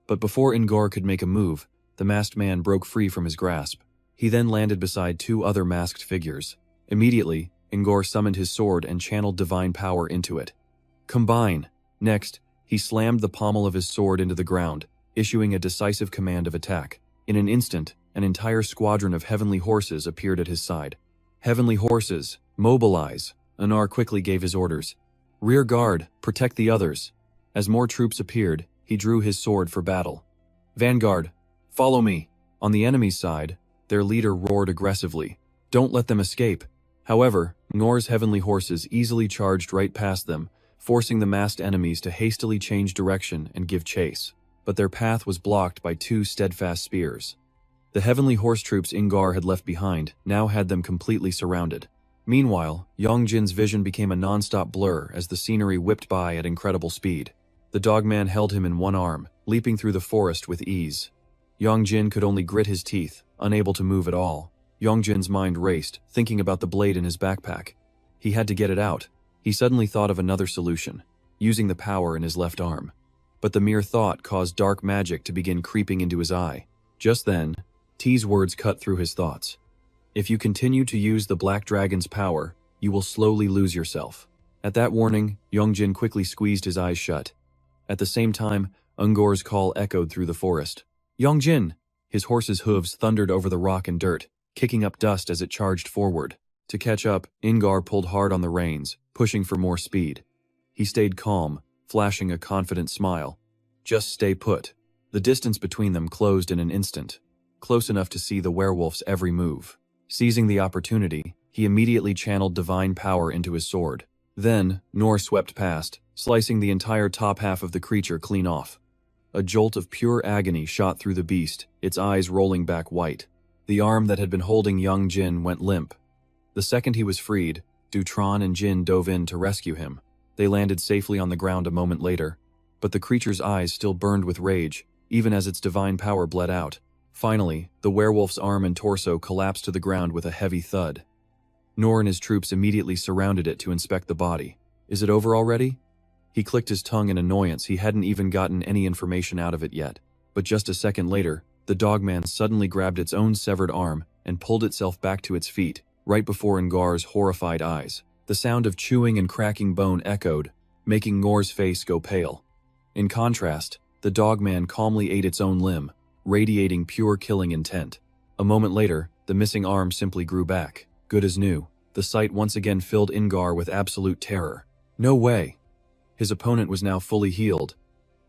But before Ingar could make a move, the masked man broke free from his grasp. He then landed beside two other masked figures. Immediately, Ingar summoned his sword and channeled divine power into it. "Combine!" Next, he slammed the pommel of his sword into the ground, issuing a decisive command of attack. In an instant, an entire squadron of heavenly horses appeared at his side. "Heavenly horses, mobilize!" Anar quickly gave his orders. "Rear guard, protect the others." As more troops appeared, he drew his sword for battle. "Vanguard, follow me!" On the enemy's side, their leader roared aggressively. "Don't let them escape." However, Nor's heavenly horses easily charged right past them, forcing the masked enemies to hastily change direction and give chase. But their path was blocked by two steadfast spears. The heavenly horse troops Ingar had left behind now had them completely surrounded. Meanwhile, Yong Jin's vision became a non-stop blur as the scenery whipped by at incredible speed. The dogman held him in one arm, leaping through the forest with ease. Yong Jin could only grit his teeth, unable to move at all. Yong Jin's mind raced, thinking about the blade in his backpack. He had to get it out. He suddenly thought of another solution, using the power in his left arm. But the mere thought caused dark magic to begin creeping into his eye. Just then, T's words cut through his thoughts. "If you continue to use the Black Dragon's power, you will slowly lose yourself." At that warning, Yong Jin quickly squeezed his eyes shut. At the same time, Ungor's call echoed through the forest. "Yong Jin!" His horse's hooves thundered over the rock and dirt, kicking up dust as it charged forward. To catch up, Ingar pulled hard on the reins, pushing for more speed. He stayed calm, flashing a confident smile. "Just stay put." The distance between them closed in an instant, close enough to see the werewolf's every move. Seizing the opportunity, he immediately channeled divine power into his sword. Then, Nor swept past, slicing the entire top half of the creature clean off. A jolt of pure agony shot through the beast, its eyes rolling back white. The arm that had been holding Yong Jin went limp. The second he was freed, Du-tron and Jin dove in to rescue him. They landed safely on the ground a moment later, but the creature's eyes still burned with rage, even as its divine power bled out. Finally, the werewolf's arm and torso collapsed to the ground with a heavy thud. Nor and his troops immediately surrounded it to inspect the body. "Is it over already?" He clicked his tongue in annoyance. He hadn't even gotten any information out of it yet. But just a second later, the dogman suddenly grabbed its own severed arm and pulled itself back to its feet, right before Ngar's horrified eyes. The sound of chewing and cracking bone echoed, making Ngar's face go pale. In contrast, the dogman calmly ate its own limb, radiating pure killing intent. A moment later, the missing arm simply grew back, good as new. The sight once again filled Ingar with absolute terror. No way! His opponent was now fully healed,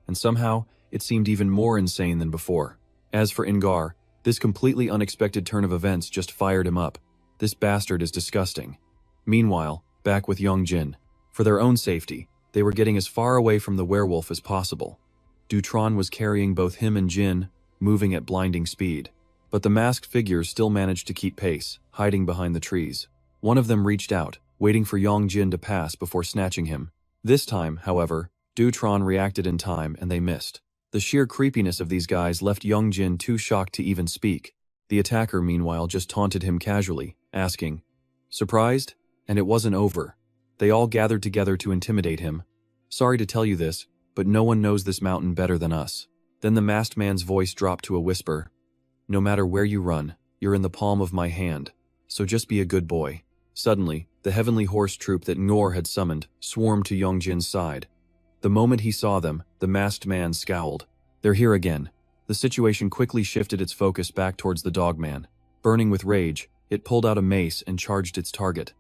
and somehow, it seemed even more insane than before. As for Ingar, this completely unexpected turn of events just fired him up. This bastard is disgusting. Meanwhile, back with Yong Jin. For their own safety, they were getting as far away from the werewolf as possible. Du-tron was carrying both him and Jin, moving at blinding speed. But the masked figures still managed to keep pace, hiding behind the trees. One of them reached out, waiting for Yong Jin to pass before snatching him. This time, however, Du-tron reacted in time and they missed. The sheer creepiness of these guys left Yong Jin too shocked to even speak. The attacker, meanwhile, just taunted him casually, asking, "Surprised?" And it wasn't over. They all gathered together to intimidate him. "Sorry to tell you this, but no one knows this mountain better than us." Then the masked man's voice dropped to a whisper. "No matter where you run, you're in the palm of my hand. So just be a good boy." Suddenly, the heavenly horse troop that Ngor had summoned swarmed to Yong Jin's side. The moment he saw them, the masked man scowled. "They're here again." The situation quickly shifted its focus back towards the dogman. Burning with rage, it pulled out a mace and charged its target.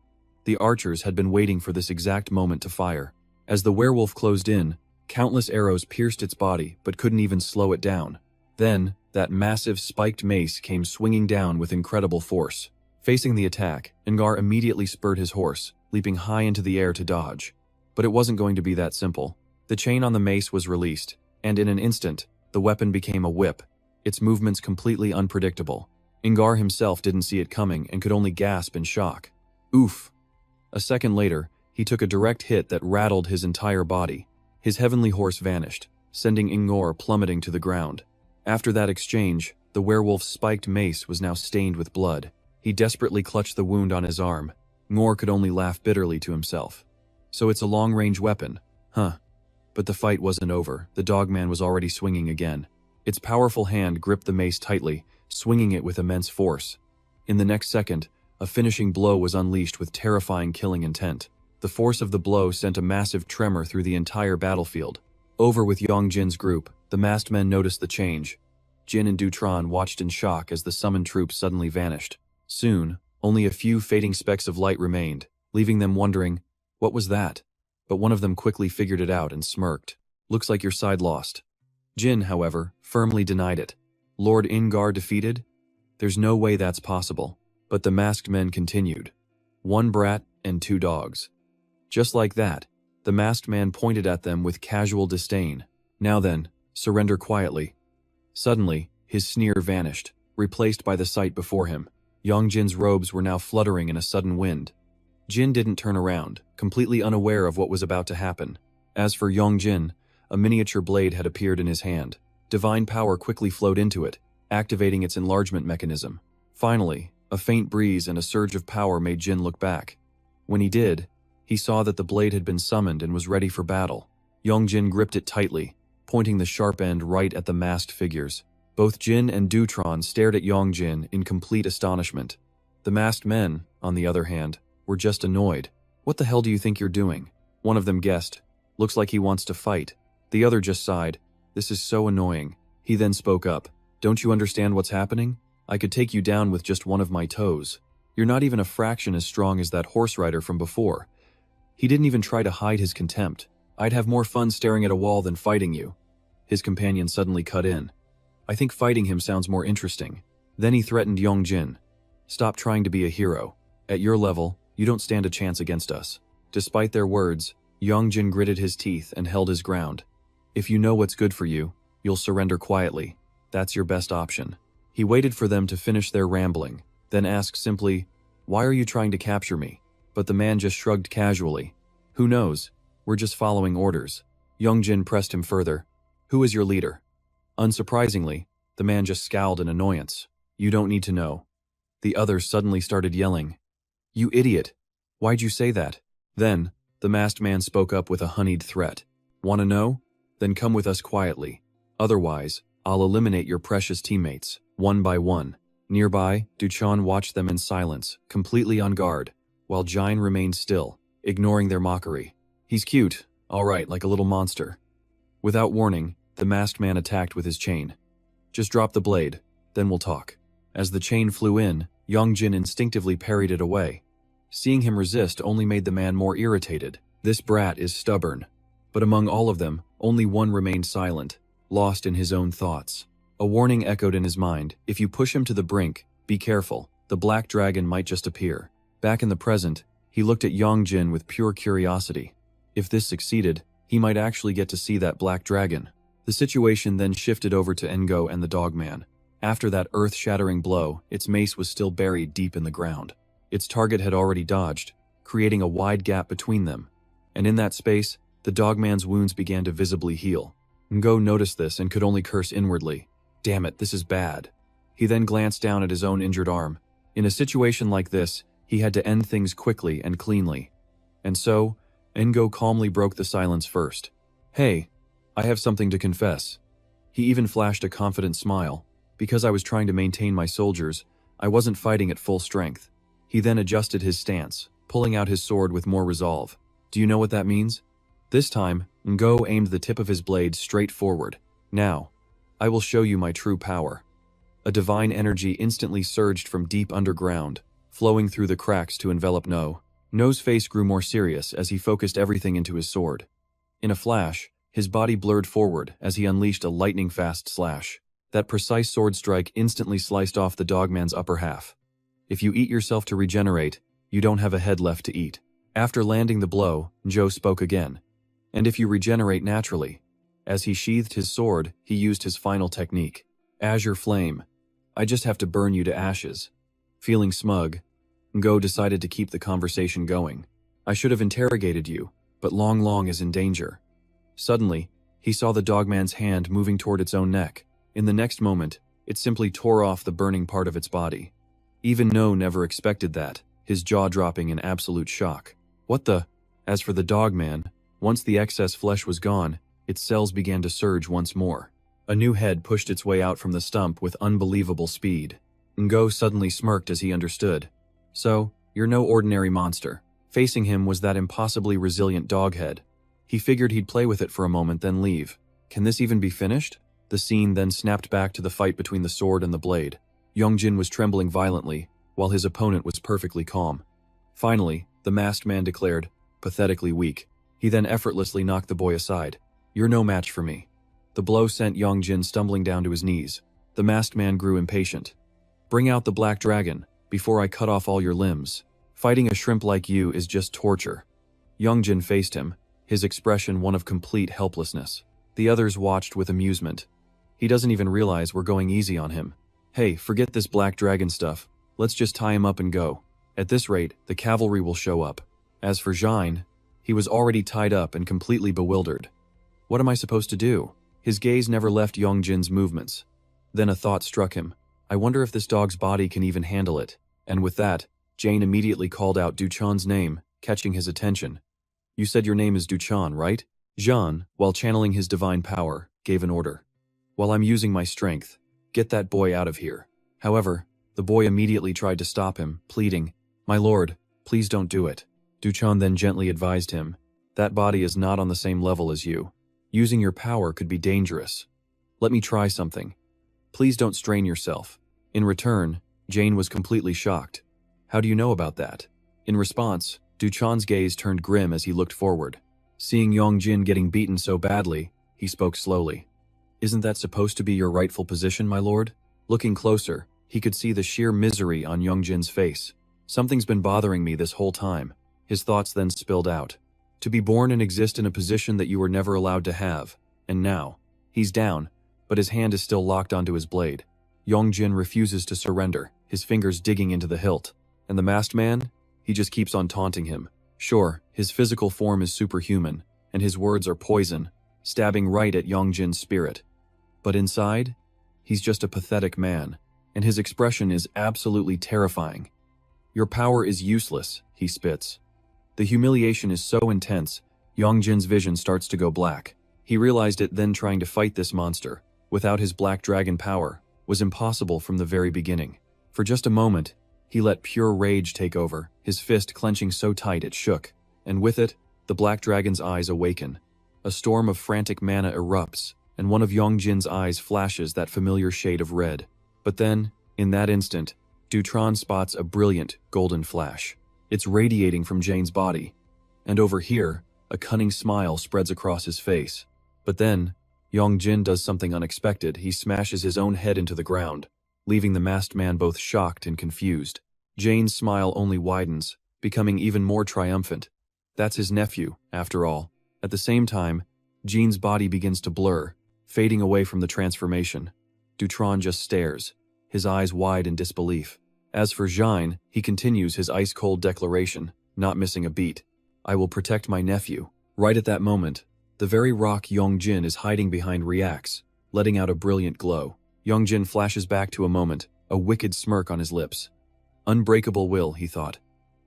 The archers had been waiting for this exact moment to fire. As the werewolf closed in, countless arrows pierced its body but couldn't even slow it down. Then, that massive spiked mace came swinging down with incredible force. Facing the attack, Ngar immediately spurred his horse, leaping high into the air to dodge. But it wasn't going to be that simple. The chain on the mace was released, and in an instant, the weapon became a whip, its movements completely unpredictable. Ngar himself didn't see it coming and could only gasp in shock. Oof! A second later, he took a direct hit that rattled his entire body. His heavenly horse vanished, sending Ngor plummeting to the ground. After that exchange, the werewolf's spiked mace was now stained with blood. He desperately clutched the wound on his arm. Ngor could only laugh bitterly to himself. So it's a long-range weapon, huh? But the fight wasn't over. The dogman was already swinging again. Its powerful hand gripped the mace tightly, swinging it with immense force. In the next second, a finishing blow was unleashed with terrifying killing intent. The force of the blow sent a massive tremor through the entire battlefield. Over with Yong Jin's group, the masked men noticed the change. Jin and Dutron watched in shock as the summoned troops suddenly vanished. Soon, only a few fading specks of light remained, leaving them wondering, what was that? But one of them quickly figured it out and smirked. "Looks like your side lost." Jin, however, firmly denied it. "Lord Ingar defeated? There's no way that's possible." But the masked men continued. "One brat and 2 dogs." Just like that, the masked man pointed at them with casual disdain. "Now then, surrender quietly." Suddenly, his sneer vanished, replaced by the sight before him. Yong Jin's robes were now fluttering in a sudden wind. Jin didn't turn around, completely unaware of what was about to happen. As for Yong Jin, a miniature blade had appeared in his hand. Divine power quickly flowed into it, activating its enlargement mechanism. Finally, a faint breeze and a surge of power made Jin look back. When he did, he saw that the blade had been summoned and was ready for battle. Yong Jin gripped it tightly, pointing the sharp end right at the masked figures. Both Jin and Dutron stared at Yong Jin in complete astonishment. The masked men, on the other hand, were just annoyed. "What the hell do you think you're doing?" One of them guessed. "Looks like he wants to fight." The other just sighed. "This is so annoying." He then spoke up. "Don't you understand what's happening? I could take you down with just one of my toes. You're not even a fraction as strong as that horse rider from before." He didn't even try to hide his contempt. "I'd have more fun staring at a wall than fighting you." His companion suddenly cut in. "I think fighting him sounds more interesting." Then he threatened Yong Jin. "Stop trying to be a hero. At your level, you don't stand a chance against us." Despite their words, Yong Jin gritted his teeth and held his ground. "If you know what's good for you, you'll surrender quietly. That's your best option." He waited for them to finish their rambling, then asked simply, "Why are you trying to capture me?" But the man just shrugged casually. "Who knows? We're just following orders." Yong Jin pressed him further. "Who is your leader?" Unsurprisingly, the man just scowled in annoyance. "You don't need to know." The others suddenly started yelling. "You idiot! Why'd you say that?" Then, the masked man spoke up with a honeyed threat. "Want to know? Then come with us quietly. Otherwise, I'll eliminate your precious teammates, one by one." Nearby, Duchan watched them in silence, completely on guard, while Jin remained still, ignoring their mockery. "He's cute, all right, like a little monster." Without warning, the masked man attacked with his chain. "Just drop the blade, then we'll talk." As the chain flew in, Yong Jin instinctively parried it away. Seeing him resist only made the man more irritated. This brat is stubborn. But among all of them, only one remained silent, lost in his own thoughts. A warning echoed in his mind. If you push him to the brink, be careful. The black dragon might just appear. Back in the present, he looked at Yong Jin with pure curiosity. If this succeeded, he might actually get to see that black dragon. The situation then shifted over to Ngo and the dogman. After that earth-shattering blow, its mace was still buried deep in the ground. Its target had already dodged, creating a wide gap between them. And in that space, the dogman's wounds began to visibly heal. Ngo noticed this and could only curse inwardly. "Damn it, this is bad." He then glanced down at his own injured arm. In a situation like this, he had to end things quickly and cleanly. And so, Ngo calmly broke the silence first. "Hey, I have something to confess." He even flashed a confident smile. "Because I was trying to maintain my soldiers, I wasn't fighting at full strength." He then adjusted his stance, pulling out his sword with more resolve. "Do you know what that means?" This time, Ngo aimed the tip of his blade straight forward. "Now, I will show you my true power." A divine energy instantly surged from deep underground, flowing through the cracks to envelop No's face grew more serious as he focused everything into his sword. In a flash, his body blurred forward as he unleashed a lightning-fast slash. That precise sword strike instantly sliced off the dogman's upper half. "If you eat yourself to regenerate, you don't have a head left to eat." After landing the blow, Zhou spoke again. "And if you regenerate naturally." As he sheathed his sword, he used his final technique. Azure Flame. "I just have to burn you to ashes." Feeling smug, Ngo decided to keep the conversation going. "I should have interrogated you, but Long Long is in danger." Suddenly, he saw the dogman's hand moving toward its own neck. In the next moment, it simply tore off the burning part of its body. Even No never expected that, his jaw dropping in absolute shock. "What the?" As for the dogman, once the excess flesh was gone, its cells began to surge once more. A new head pushed its way out from the stump with unbelievable speed. Ngo suddenly smirked as he understood. "So, you're no ordinary monster." Facing him was that impossibly resilient dog head. He figured he'd play with it for a moment then leave. Can this even be finished? The scene then snapped back to the fight between the sword and the blade. Yong Jin was trembling violently, while his opponent was perfectly calm. Finally, the masked man declared, pathetically weak. He then effortlessly knocked the boy aside. "You're no match for me." The blow sent Yong Jin stumbling down to his knees. The masked man grew impatient. "Bring out the black dragon, before I cut off all your limbs. Fighting a shrimp like you is just torture." Yong Jin faced him, his expression one of complete helplessness. The others watched with amusement. "He doesn't even realize we're going easy on him. Hey, forget this black dragon stuff. Let's just tie him up and go. At this rate, the cavalry will show up." As for Jin, he was already tied up and completely bewildered. "What am I supposed to do?" His gaze never left Yong Jin's movements. Then a thought struck him. "I wonder if this dog's body can even handle it." And with that, Jane immediately called out Duchan's name, catching his attention. "You said your name is Duchan, right?" Jean, while channeling his divine power, gave an order. "While I'm using my strength, get that boy out of here." However, the boy immediately tried to stop him, pleading, "My lord, please don't do it." Duchan then gently advised him, "That body is not on the same level as you. Using your power could be dangerous. Let me try something. Please don't strain yourself." In return, Jane was completely shocked. "How do you know about that?" In response, Duchan's gaze turned grim as he looked forward. Seeing Yong Jin getting beaten so badly, he spoke slowly. "Isn't that supposed to be your rightful position, my lord?" Looking closer, he could see the sheer misery on Yong Jin's face. "Something's been bothering me this whole time." His thoughts then spilled out. To be born and exist in a position that you were never allowed to have, and now, he's down, but his hand is still locked onto his blade. Yong Jin refuses to surrender, his fingers digging into the hilt. And the masked man? He just keeps on taunting him. Sure, his physical form is superhuman, and his words are poison, stabbing right at Yong Jin's spirit. But inside, he's just a pathetic man, and his expression is absolutely terrifying. "Your power is useless," he spits. The humiliation is so intense, Yong Jin's vision starts to go black. He realized it then trying to fight this monster, without his black dragon power, was impossible from the very beginning. For just a moment, he let pure rage take over, his fist clenching so tight it shook, and with it, the black dragon's eyes awaken. A storm of frantic mana erupts, and one of Yong Jin's eyes flashes that familiar shade of red. But then, in that instant, Dutron spots a brilliant, golden flash. It's radiating from Jane's body. And over here, a cunning smile spreads across his face. But then, Yong Jin does something unexpected. He smashes his own head into the ground, leaving the masked man both shocked and confused. Jane's smile only widens, becoming even more triumphant. That's his nephew, after all. At the same time, Jean's body begins to blur, fading away from the transformation. Dutron just stares, his eyes wide in disbelief. As for Jean, he continues his ice-cold declaration, not missing a beat. "I will protect my nephew." Right at that moment, the very rock Yong Jin is hiding behind reacts, letting out a brilliant glow. Yong Jin flashes back to a moment, a wicked smirk on his lips. Unbreakable will, he thought.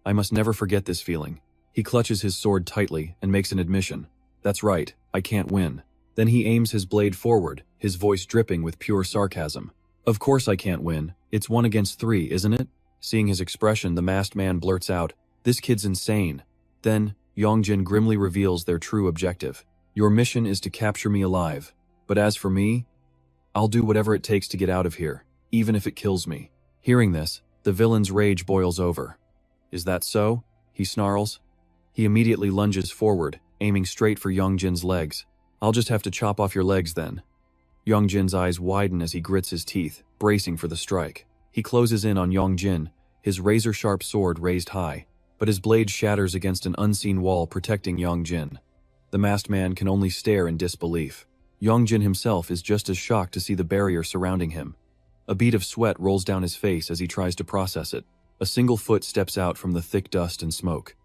I must never forget this feeling. He clutches his sword tightly and makes an admission. That's right, I can't win. Then he aims his blade forward, his voice dripping with pure sarcasm. Of course I can't win. It's 1 against 3, isn't it? Seeing his expression, the masked man blurts out, this kid's insane. Then, Yong Jin grimly reveals their true objective. Your mission is to capture me alive. But as for me, I'll do whatever it takes to get out of here, even if it kills me. Hearing this, the villain's rage boils over. Is that so? He snarls. He immediately lunges forward, aiming straight for Yong Jin's legs. I'll just have to chop off your legs then. Yong Jin's eyes widen as he grits his teeth, bracing for the strike. He closes in on Yong Jin, his razor-sharp sword raised high, but his blade shatters against an unseen wall protecting Yong Jin. The masked man can only stare in disbelief. Yong Jin himself is just as shocked to see the barrier surrounding him. A bead of sweat rolls down his face as he tries to process it. A single foot steps out from the thick dust and smoke.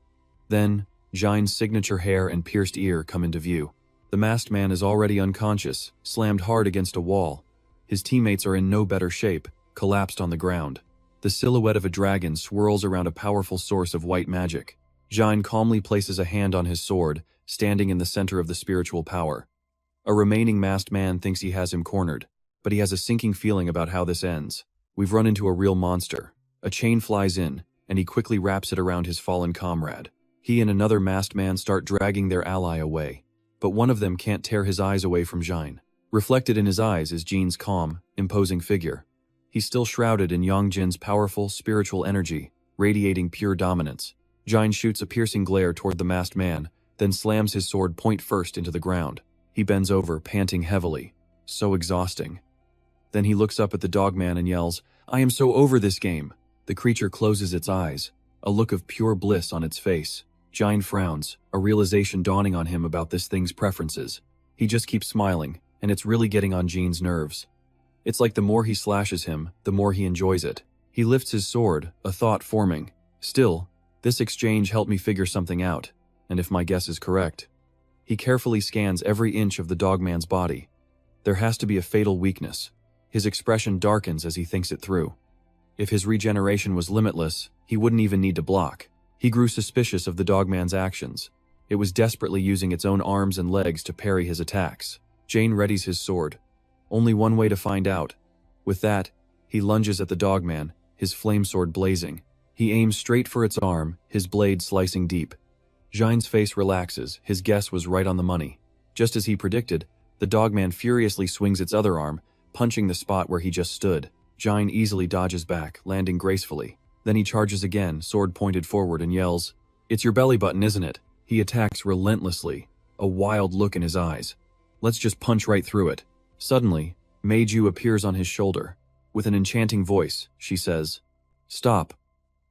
Then, Jin's signature hair and pierced ear come into view. The masked man is already unconscious, slammed hard against a wall. His teammates are in no better shape, collapsed on the ground. The silhouette of a dragon swirls around a powerful source of white magic. Jin calmly places a hand on his sword, standing in the center of the spiritual power. A remaining masked man thinks he has him cornered, but he has a sinking feeling about how this ends. We've run into a real monster. A chain flies in, and he quickly wraps it around his fallen comrade. He and another masked man start dragging their ally away, but one of them can't tear his eyes away from Jin. Reflected in his eyes is Jin's calm, imposing figure. He's still shrouded in Yong Jin's powerful, spiritual energy, radiating pure dominance. Jin shoots a piercing glare toward the masked man, then slams his sword point first into the ground. He bends over, panting heavily. So exhausting. Then he looks up at the dogman and yells, I am so over this game. The creature closes its eyes, a look of pure bliss on its face. Jin frowns, a realization dawning on him about this thing's preferences. He just keeps smiling, and it's really getting on Jin's nerves. It's like the more he slashes him, the more he enjoys it. He lifts his sword, a thought forming. Still, this exchange helped me figure something out, and if my guess is correct. He carefully scans every inch of the dogman's body. There has to be a fatal weakness. His expression darkens as he thinks it through. If his regeneration was limitless, he wouldn't even need to block. He grew suspicious of the dogman's actions. It was desperately using its own arms and legs to parry his attacks. Jin readies his sword. Only one way to find out. With that, he lunges at the dogman, his flame sword blazing. He aims straight for its arm, his blade slicing deep. Jin's face relaxes, his guess was right on the money. Just as he predicted, the dogman furiously swings its other arm, punching the spot where he just stood. Jin easily dodges back, landing gracefully. Then he charges again, sword pointed forward, and yells, It's your belly button, isn't it? He attacks relentlessly, a wild look in his eyes. Let's just punch right through it. Suddenly, Meiju appears on his shoulder. With an enchanting voice, she says, Stop.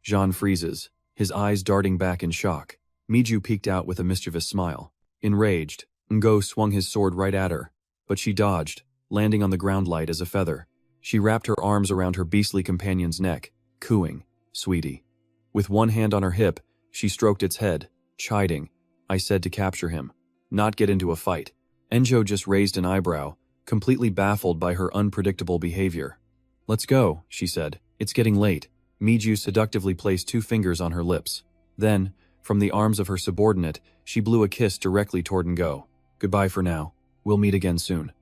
Jin freezes, his eyes darting back in shock. Meiju peeked out with a mischievous smile. Enraged, Ngo swung his sword right at her, but she dodged, landing on the ground light as a feather. She wrapped her arms around her beastly companion's neck, cooing, Sweetie. With one hand on her hip, she stroked its head, chiding, I said to capture him, not get into a fight. Enjo just raised an eyebrow, completely baffled by her unpredictable behavior. Let's go, she said. It's getting late. Meiju seductively placed 2 fingers on her lips. Then, from the arms of her subordinate, she blew a kiss directly toward Ngo. Goodbye for now. We'll meet again soon.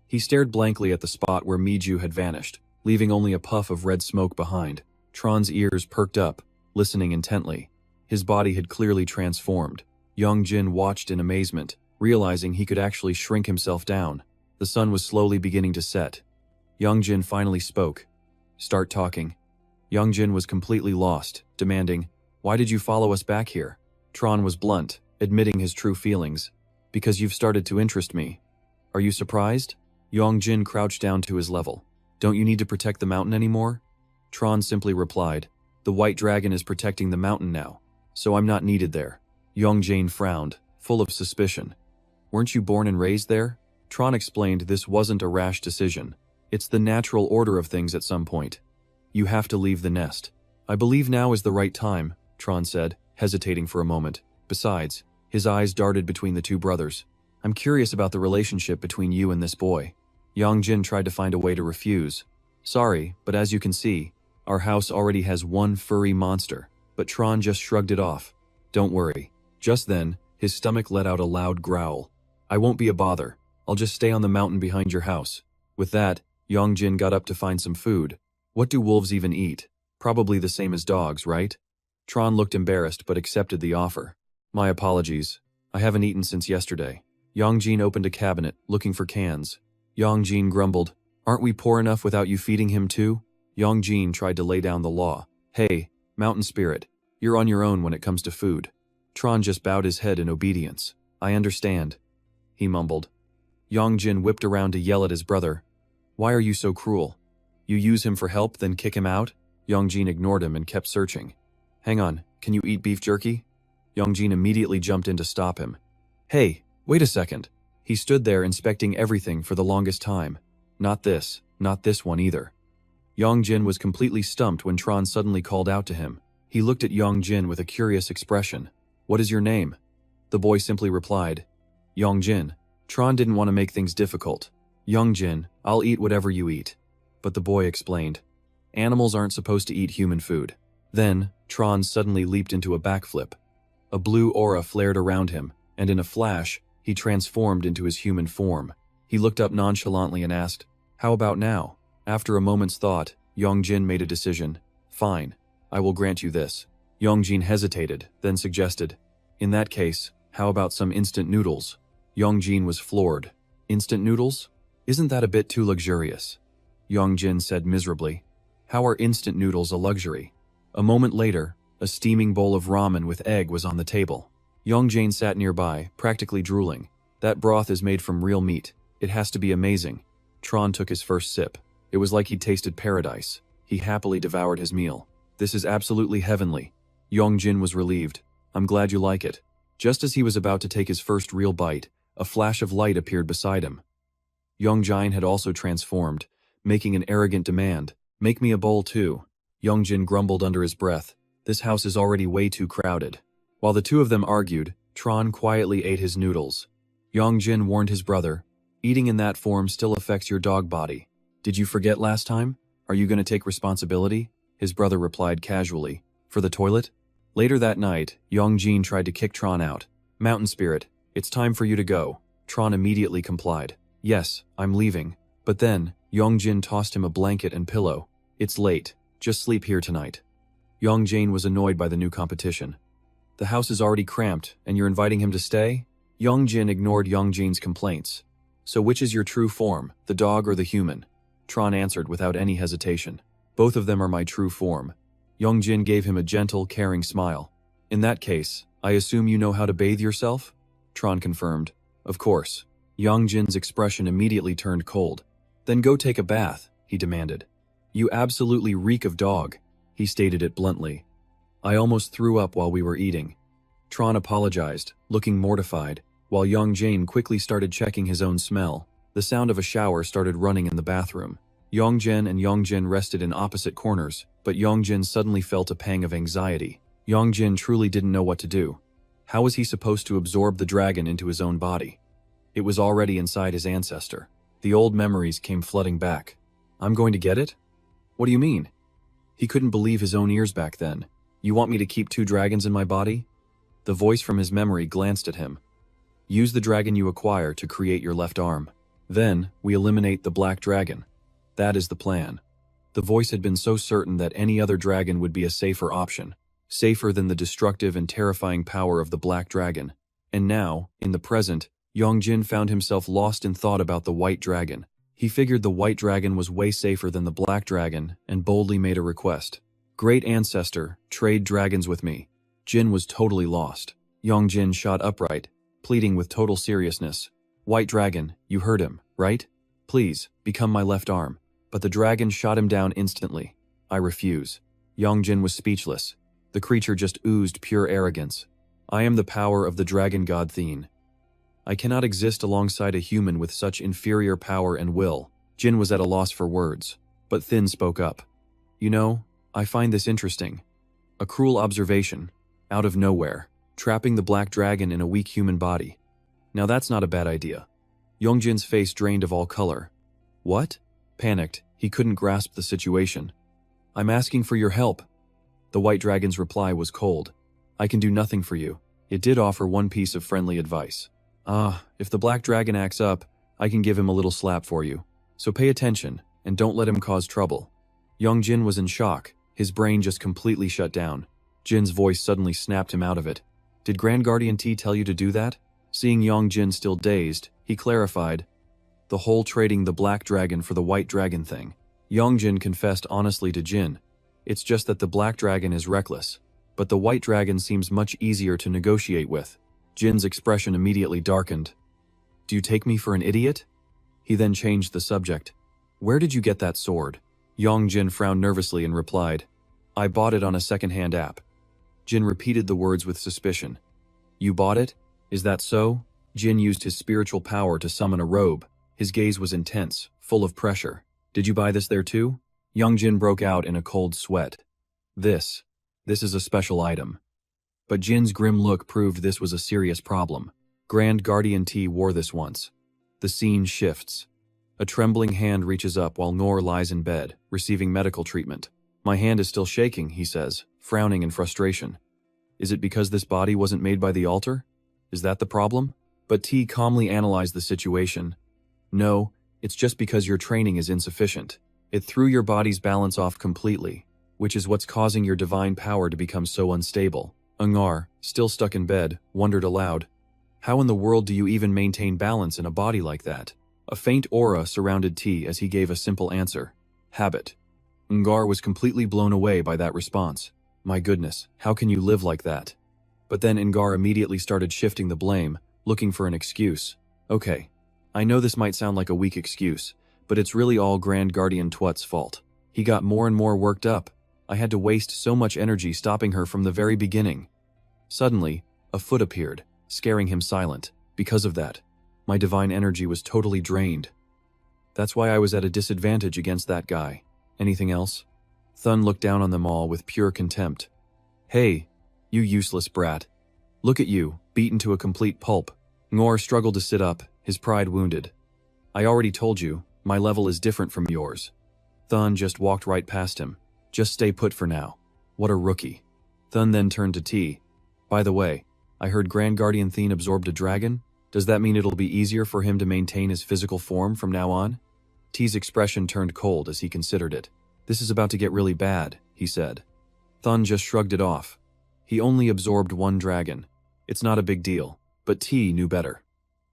He stared blankly at the spot where Meiju had vanished, leaving only a puff of red smoke behind. Tron's ears perked up, listening intently. His body had clearly transformed. Yong Jin watched in amazement, realizing he could actually shrink himself down. The sun was slowly beginning to set. Yong Jin finally spoke. Start talking. Yong Jin was completely lost, demanding, Why did you follow us back here? Tron was blunt, admitting his true feelings. Because you've started to interest me. Are you surprised? Yong Jin crouched down to his level. Don't you need to protect the mountain anymore? Tron simply replied, The white dragon is protecting the mountain now, so I'm not needed there. Yong Jin frowned, full of suspicion. Weren't you born and raised there? Tron explained this wasn't a rash decision. It's the natural order of things at some point. You have to leave the nest. I believe now is the right time, Tron said, hesitating for a moment. Besides, his eyes darted between the 2 brothers. I'm curious about the relationship between you and this boy. Yong Jin tried to find a way to refuse. Sorry, but as you can see, our house already has one furry monster, but Tron just shrugged it off. Don't worry. Just then, his stomach let out a loud growl. I won't be a bother. I'll just stay on the mountain behind your house. With that, Yong Jin got up to find some food. What do wolves even eat? Probably the same as dogs, right? Tron looked embarrassed but accepted the offer. My apologies. I haven't eaten since yesterday. Yong Jin opened a cabinet, looking for cans. Yong Jin grumbled, aren't we poor enough without you feeding him too? Yong Jin tried to lay down the law. Hey, mountain spirit, you're on your own when it comes to food. Tron just bowed his head in obedience. I understand, he mumbled. Yong Jin whipped around to yell at his brother. Why are you so cruel? You use him for help, then kick him out? Yong Jin ignored him and kept searching. Hang on, can you eat beef jerky? Yong Jin immediately jumped in to stop him. Hey, wait a second. He stood there inspecting everything for the longest time. Not this one either. Yong Jin was completely stumped when Tron suddenly called out to him. He looked at Yong Jin with a curious expression. What is your name? The boy simply replied, Yong Jin. Tron didn't want to make things difficult. Yong Jin, I'll eat whatever you eat. But the boy explained, animals aren't supposed to eat human food. Then, Tron suddenly leaped into a backflip. A blue aura flared around him, and in a flash, he transformed into his human form. He looked up nonchalantly and asked, how about now? After a moment's thought, Yong Jin made a decision. Fine, I will grant you this. Yong Jin hesitated, then suggested, in that case, how about some instant noodles? Yong Jin was floored. Instant noodles? Isn't that a bit too luxurious? Yong Jin said miserably. How are instant noodles a luxury? A moment later, a steaming bowl of ramen with egg was on the table. Yong Jin sat nearby, practically drooling. That broth is made from real meat. It has to be amazing. Tron took his first sip. It was like he'd tasted paradise. He happily devoured his meal. This is absolutely heavenly. Yong Jin was relieved. I'm glad you like it. Just as he was about to take his first real bite, a flash of light appeared beside him. Yong Jin had also transformed, making an arrogant demand. Make me a bowl too. Yong Jin grumbled under his breath. This house is already way too crowded. While the two of them argued, Tron quietly ate his noodles. Yong Jin warned his brother, eating in that form still affects your dog body. Did you forget last time? Are you going to take responsibility? His brother replied casually. For the toilet? Later that night, Yong Jin tried to kick Tron out. Mountain spirit, it's time for you to go. Tron immediately complied. Yes, I'm leaving. But then, Yong Jin tossed him a blanket and pillow. It's late. Just sleep here tonight. Yong Jin was annoyed by the new competition. The house is already cramped, and you're inviting him to stay? Yong Jin ignored Yong Jin's complaints. So which is your true form, the dog or the human? Tron answered without any hesitation. Both of them are my true form. Yong Jin gave him a gentle, caring smile. In that case, I assume you know how to bathe yourself? Tron confirmed. Of course. Yong Jin's expression immediately turned cold. Then go take a bath, he demanded. You absolutely reek of dog, he stated it bluntly. I almost threw up while we were eating. Tron apologized, looking mortified, while Yong Jin quickly started checking his own smell. The sound of a shower started running in the bathroom. Yong Jin and Yong Jin rested in opposite corners, but Yong Jin suddenly felt a pang of anxiety. Yong Jin truly didn't know what to do. How was he supposed to absorb the dragon into his own body? It was already inside his ancestor. The old memories came flooding back. I'm going to get it? What do you mean? He couldn't believe his own ears back then. You want me to keep 2 dragons in my body? The voice from his memory glanced at him. Use the dragon you acquire to create your left arm. Then, we eliminate the black dragon. That is the plan. The voice had been so certain that any other dragon would be a safer option. Safer than the destructive and terrifying power of the black dragon. And now, in the present, Yong Jin found himself lost in thought about the white dragon. He figured the white dragon was way safer than the black dragon and boldly made a request. Great ancestor, trade dragons with me. Jin was totally lost. Yong Jin shot upright, pleading with total seriousness. White dragon, you heard him, right? Please, become my left arm. But the dragon shot him down instantly. I refuse. Yong Jin was speechless. The creature just oozed pure arrogance. I am the power of the dragon god Thien. I cannot exist alongside a human with such inferior power and will. Jin was at a loss for words. But Thien spoke up. You know, I find this interesting. A cruel observation, out of nowhere, trapping the black dragon in a weak human body. Now that's not a bad idea. Yong Jin's face drained of all color. What? Panicked, he couldn't grasp the situation. I'm asking for your help. The white dragon's reply was cold. I can do nothing for you. It did offer one piece of friendly advice. If the black dragon acts up, I can give him a little slap for you. So pay attention, and don't let him cause trouble. Yong Jin was in shock, his brain just completely shut down. Jin's voice suddenly snapped him out of it. Did Grand Guardian T tell you to do that? Seeing Yong Jin still dazed, he clarified. The whole trading the black dragon for the white dragon thing. Yong Jin confessed honestly to Jin. It's just that the black dragon is reckless, but the white dragon seems much easier to negotiate with. Jin's expression immediately darkened. Do you take me for an idiot? He then changed the subject. Where did you get that sword? Yong Jin frowned nervously and replied, I bought it on a second-hand app. Jin repeated the words with suspicion. You bought it? Is that so? Jin used his spiritual power to summon a robe. His gaze was intense, full of pressure. Did you buy this there too? Yong Jin broke out in a cold sweat. This is a special item. But Jin's grim look proved this was a serious problem. Grand Guardian T wore this once. The scene shifts. A trembling hand reaches up while Noor lies in bed, receiving medical treatment. My hand is still shaking, he says, frowning in frustration. Is it because this body wasn't made by the altar? Is that the problem? But T calmly analyzed the situation. No, it's just because your training is insufficient. It threw your body's balance off completely, which is what's causing your divine power to become so unstable. Ungar, still stuck in bed, wondered aloud. How in the world do you even maintain balance in a body like that? A faint aura surrounded T as he gave a simple answer. Habit. Ungar was completely blown away by that response. My goodness, how can you live like that? But then Ungar immediately started shifting the blame, looking for an excuse. Okay, I know this might sound like a weak excuse, but it's really all Grand Guardian Twat's fault. He got more and more worked up. I had to waste so much energy stopping her from the very beginning. Suddenly, a foot appeared, scaring him silent. Because of that, my divine energy was totally drained. That's why I was at a disadvantage against that guy. Anything else? Thun looked down on them all with pure contempt. Hey, you useless brat. Look at you, beaten to a complete pulp. Ngor struggled to sit up, his pride wounded. I already told you, my level is different from yours. Thun just walked right past him. Just stay put for now. What a rookie. Thun then turned to T. By the way, I heard Grand Guardian Thien absorbed a dragon. Does that mean it'll be easier for him to maintain his physical form from now on? T's expression turned cold as he considered it. This is about to get really bad, he said. Thun just shrugged it off. He only absorbed one dragon. It's not a big deal, but T knew better.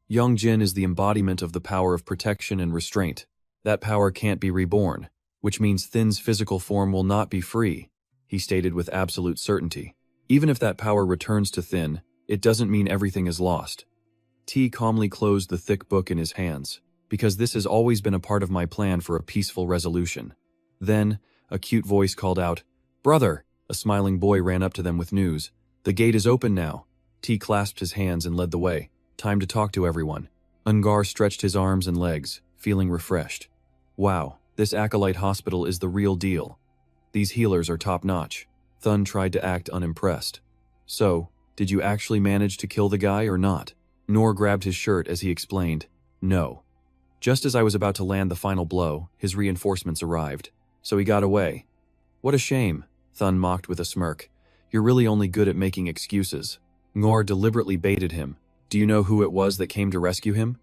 Yong Jin is the embodiment of the power of protection and restraint. That power can't be reborn, which means Thin's physical form will not be free, he stated with absolute certainty. Even if that power returns to Thin, it doesn't mean everything is lost. T calmly closed the thick book in his hands, because this has always been a part of my plan for a peaceful resolution. Then, a cute voice called out, Brother! A smiling boy ran up to them with news. The gate is open now. T clasped his hands and led the way. Time to talk to everyone. Ungar stretched his arms and legs, feeling refreshed. Wow, this acolyte hospital is the real deal. These healers are top-notch. Thun tried to act unimpressed. So, did you actually manage to kill the guy or not? Nor grabbed his shirt as he explained, No. Just as I was about to land the final blow, his reinforcements arrived. So he got away. What a shame, Thun mocked with a smirk. You're really only good at making excuses. Ngor deliberately baited him. Do you know who it was that came to rescue him?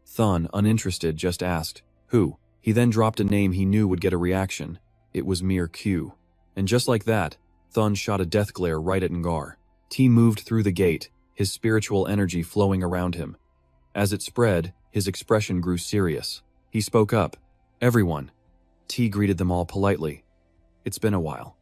Thun, uninterested, just asked, Who? He then dropped a name he knew would get a reaction. It was Mir Q. And just like that, Thun shot a death glare right at Ngar. T moved through the gate, his spiritual energy flowing around him. As it spread, his expression grew serious. He spoke up. Everyone. T greeted them all politely. It's been a while.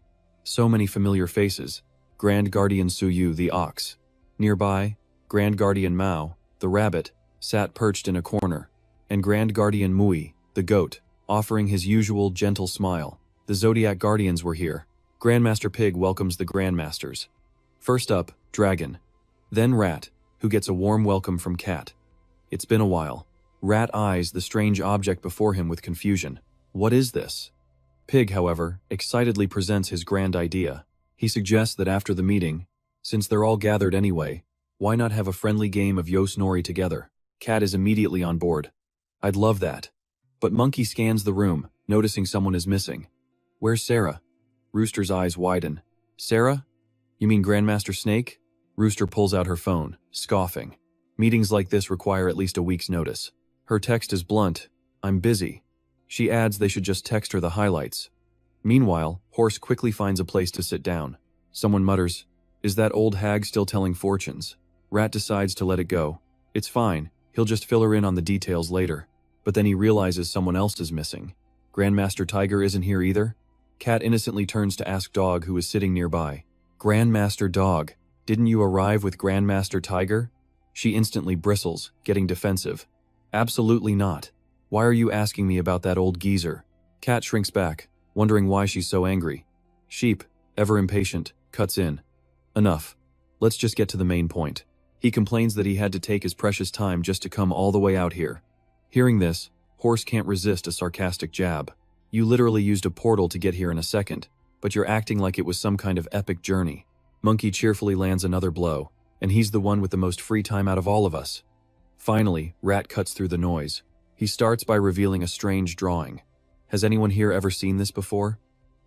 So many familiar faces. Grand Guardian Suyu the ox. Nearby, Grand Guardian Mao, the rabbit, sat perched in a corner, and Grand Guardian Mui, the goat, offering his usual gentle smile. The Zodiac Guardians were here. Grandmaster Pig welcomes the Grandmasters. First up, Dragon. Then Rat, who gets a warm welcome from Cat. It's been a while. Rat eyes the strange object before him with confusion. What is this? Pig, however, excitedly presents his grand idea. He suggests that after the meeting, since they're all gathered anyway, why not have a friendly game of Yosnori together? Cat is immediately on board. I'd love that. But Monkey scans the room, noticing someone is missing. Where's Sarah? Rooster's eyes widen. Sarah? You mean Grandmaster Snake? Rooster pulls out her phone, scoffing. Meetings like this require at least a week's notice. Her text is blunt. I'm busy. She adds they should just text her the highlights. Meanwhile, Horse quickly finds a place to sit down. Someone mutters, "Is that old hag still telling fortunes?" Rat decides to let it go. It's fine, he'll just fill her in on the details later. But then he realizes someone else is missing. Grandmaster Tiger isn't here either? Cat innocently turns to ask Dog, who is sitting nearby. Grandmaster Dog, didn't you arrive with Grandmaster Tiger? She instantly bristles, getting defensive. Absolutely not. Why are you asking me about that old geezer? Cat shrinks back, wondering why she's so angry. Sheep, ever impatient, cuts in. Enough. Let's just get to the main point. He complains that he had to take his precious time just to come all the way out here. Hearing this, Horse can't resist a sarcastic jab. You literally used a portal to get here in a second, but you're acting like it was some kind of epic journey. Monkey cheerfully lands another blow, and he's the one with the most free time out of all of us. Finally, Rat cuts through the noise. He starts by revealing a strange drawing. Has anyone here ever seen this before?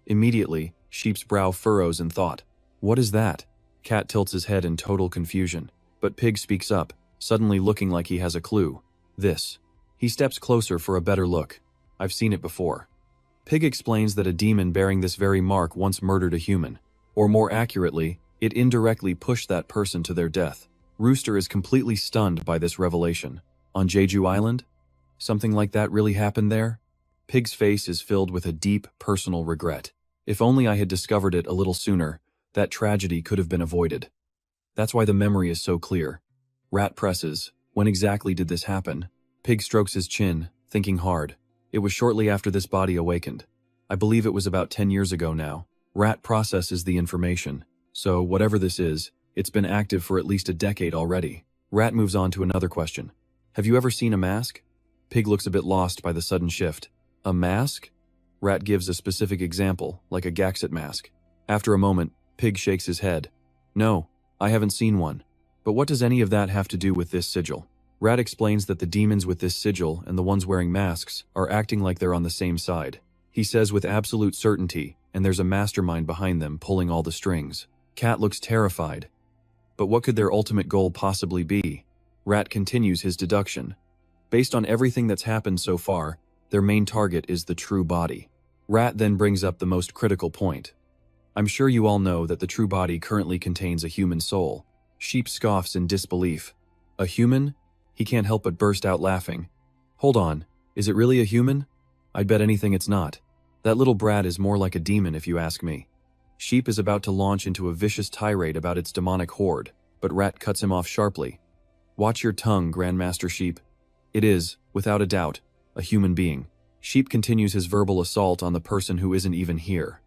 Immediately, Sheep's brow furrows in thought. What is that? Cat tilts his head in total confusion, but Pig speaks up, suddenly looking like he has a clue. This. He steps closer for a better look. I've seen it before. Pig explains that a demon bearing this very mark once murdered a human. Or more accurately, it indirectly pushed that person to their death. Rooster is completely stunned by this revelation. On Jeju Island? Something like that really happened there? Pig's face is filled with a deep, personal regret. If only I had discovered it a little sooner, that tragedy could have been avoided. That's why the memory is so clear. Rat presses. When exactly did this happen? Pig strokes his chin, thinking hard. It was shortly after this body awakened. I believe it was about 10 years ago now. Rat processes the information. So, whatever this is, it's been active for at least a decade already. Rat moves on to another question. Have you ever seen a mask? Pig looks a bit lost by the sudden shift. A mask? Rat gives a specific example, like a Gaxit mask. After a moment, Pig shakes his head. No, I haven't seen one. But what does any of that have to do with this sigil? Rat explains that the demons with this sigil and the ones wearing masks are acting like they're on the same side. He says with absolute certainty, and there's a mastermind behind them pulling all the strings. Cat looks terrified. But what could their ultimate goal possibly be? Rat continues his deduction. Based on everything that's happened so far, their main target is the true body. Rat then brings up the most critical point. I'm sure you all know that the true body currently contains a human soul. Sheep scoffs in disbelief. A human? He can't help but burst out laughing. Hold on, is it really a human? I'd bet anything it's not. That little brat is more like a demon if you ask me. Sheep is about to launch into a vicious tirade about its demonic horde, but Rat cuts him off sharply. Watch your tongue, Grandmaster Sheep. It is, without a doubt, a human being. Sheep continues his verbal assault on the person who isn't even here.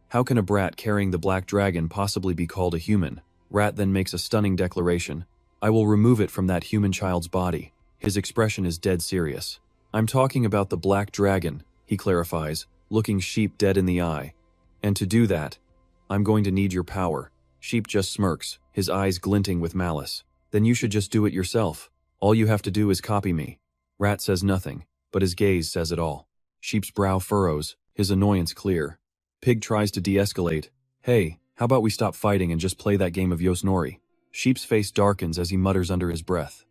How can a brat carrying the black dragon possibly be called a human? Rat then makes a stunning declaration. I will remove it from that human child's body. His expression is dead serious. I'm talking about the black dragon, he clarifies, looking Sheep dead in the eye. And to do that, I'm going to need your power. Sheep just smirks, his eyes glinting with malice. Then you should just do it yourself. All you have to do is copy me. Rat says nothing, but his gaze says it all. Sheep's brow furrows, his annoyance clear. Pig tries to de-escalate. Hey, how about we stop fighting and just play that game of Yosnori? Sheep's face darkens as he mutters under his breath.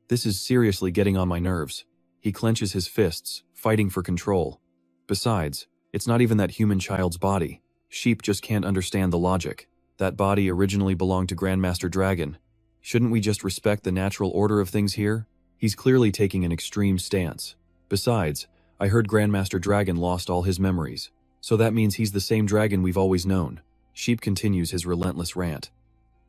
This is seriously getting on my nerves. He clenches his fists, fighting for control. Besides, it's not even that human child's body. Sheep just can't understand the logic. That body originally belonged to Grandmaster Dragon. Shouldn't we just respect the natural order of things here? He's clearly taking an extreme stance. Besides, I heard Grandmaster Dragon lost all his memories. So that means he's the same dragon we've always known. Sheep continues his relentless rant.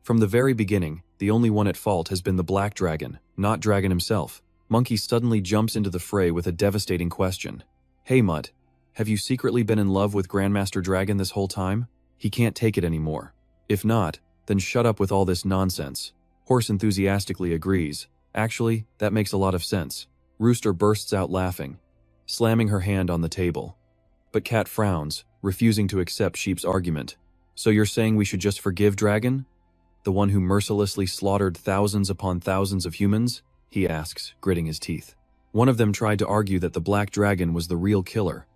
From the very beginning, the only one at fault has been the black dragon, not Dragon himself. Monkey suddenly jumps into the fray with a devastating question. Hey Mutt, have you secretly been in love with Grandmaster Dragon this whole time? He can't take it anymore. If not, then shut up with all this nonsense. Horse enthusiastically agrees. Actually, that makes a lot of sense. Rooster bursts out laughing, slamming her hand on the table. But Cat frowns, refusing to accept Sheep's argument. So you're saying we should just forgive Dragon? The one who mercilessly slaughtered thousands upon thousands of humans? He asks, gritting his teeth. One of them tried to argue that the black dragon was the real killer.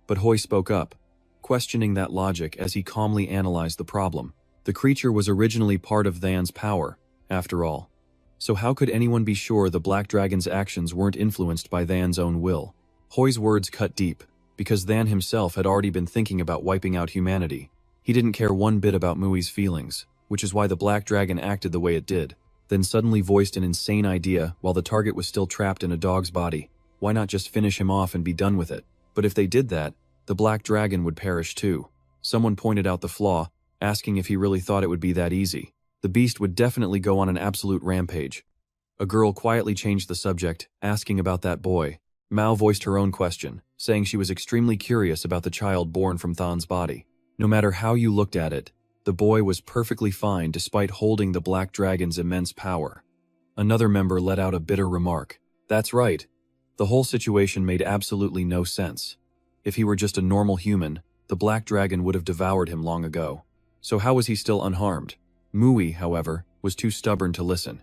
But Hoi spoke up, questioning that logic as he calmly analyzed the problem. The creature was originally part of Than's power, after all. So how could anyone be sure the black dragon's actions weren't influenced by Than's own will? Hoi's words cut deep, because Than himself had already been thinking about wiping out humanity. He didn't care one bit about Mui's feelings, which is why the black dragon acted the way it did, then suddenly voiced an insane idea while the target was still trapped in a dog's body. Why not just finish him off and be done with it? But if they did that, the black dragon would perish too. Someone pointed out the flaw, asking if he really thought it would be that easy. The beast would definitely go on an absolute rampage. A girl quietly changed the subject, asking about that boy. Mao voiced her own question, saying she was extremely curious about the child born from Than's body. No matter how you looked at it, the boy was perfectly fine despite holding the black dragon's immense power. Another member let out a bitter remark. That's right. The whole situation made absolutely no sense. If he were just a normal human, the black dragon would have devoured him long ago. So how was he still unharmed? Mui, however, was too stubborn to listen.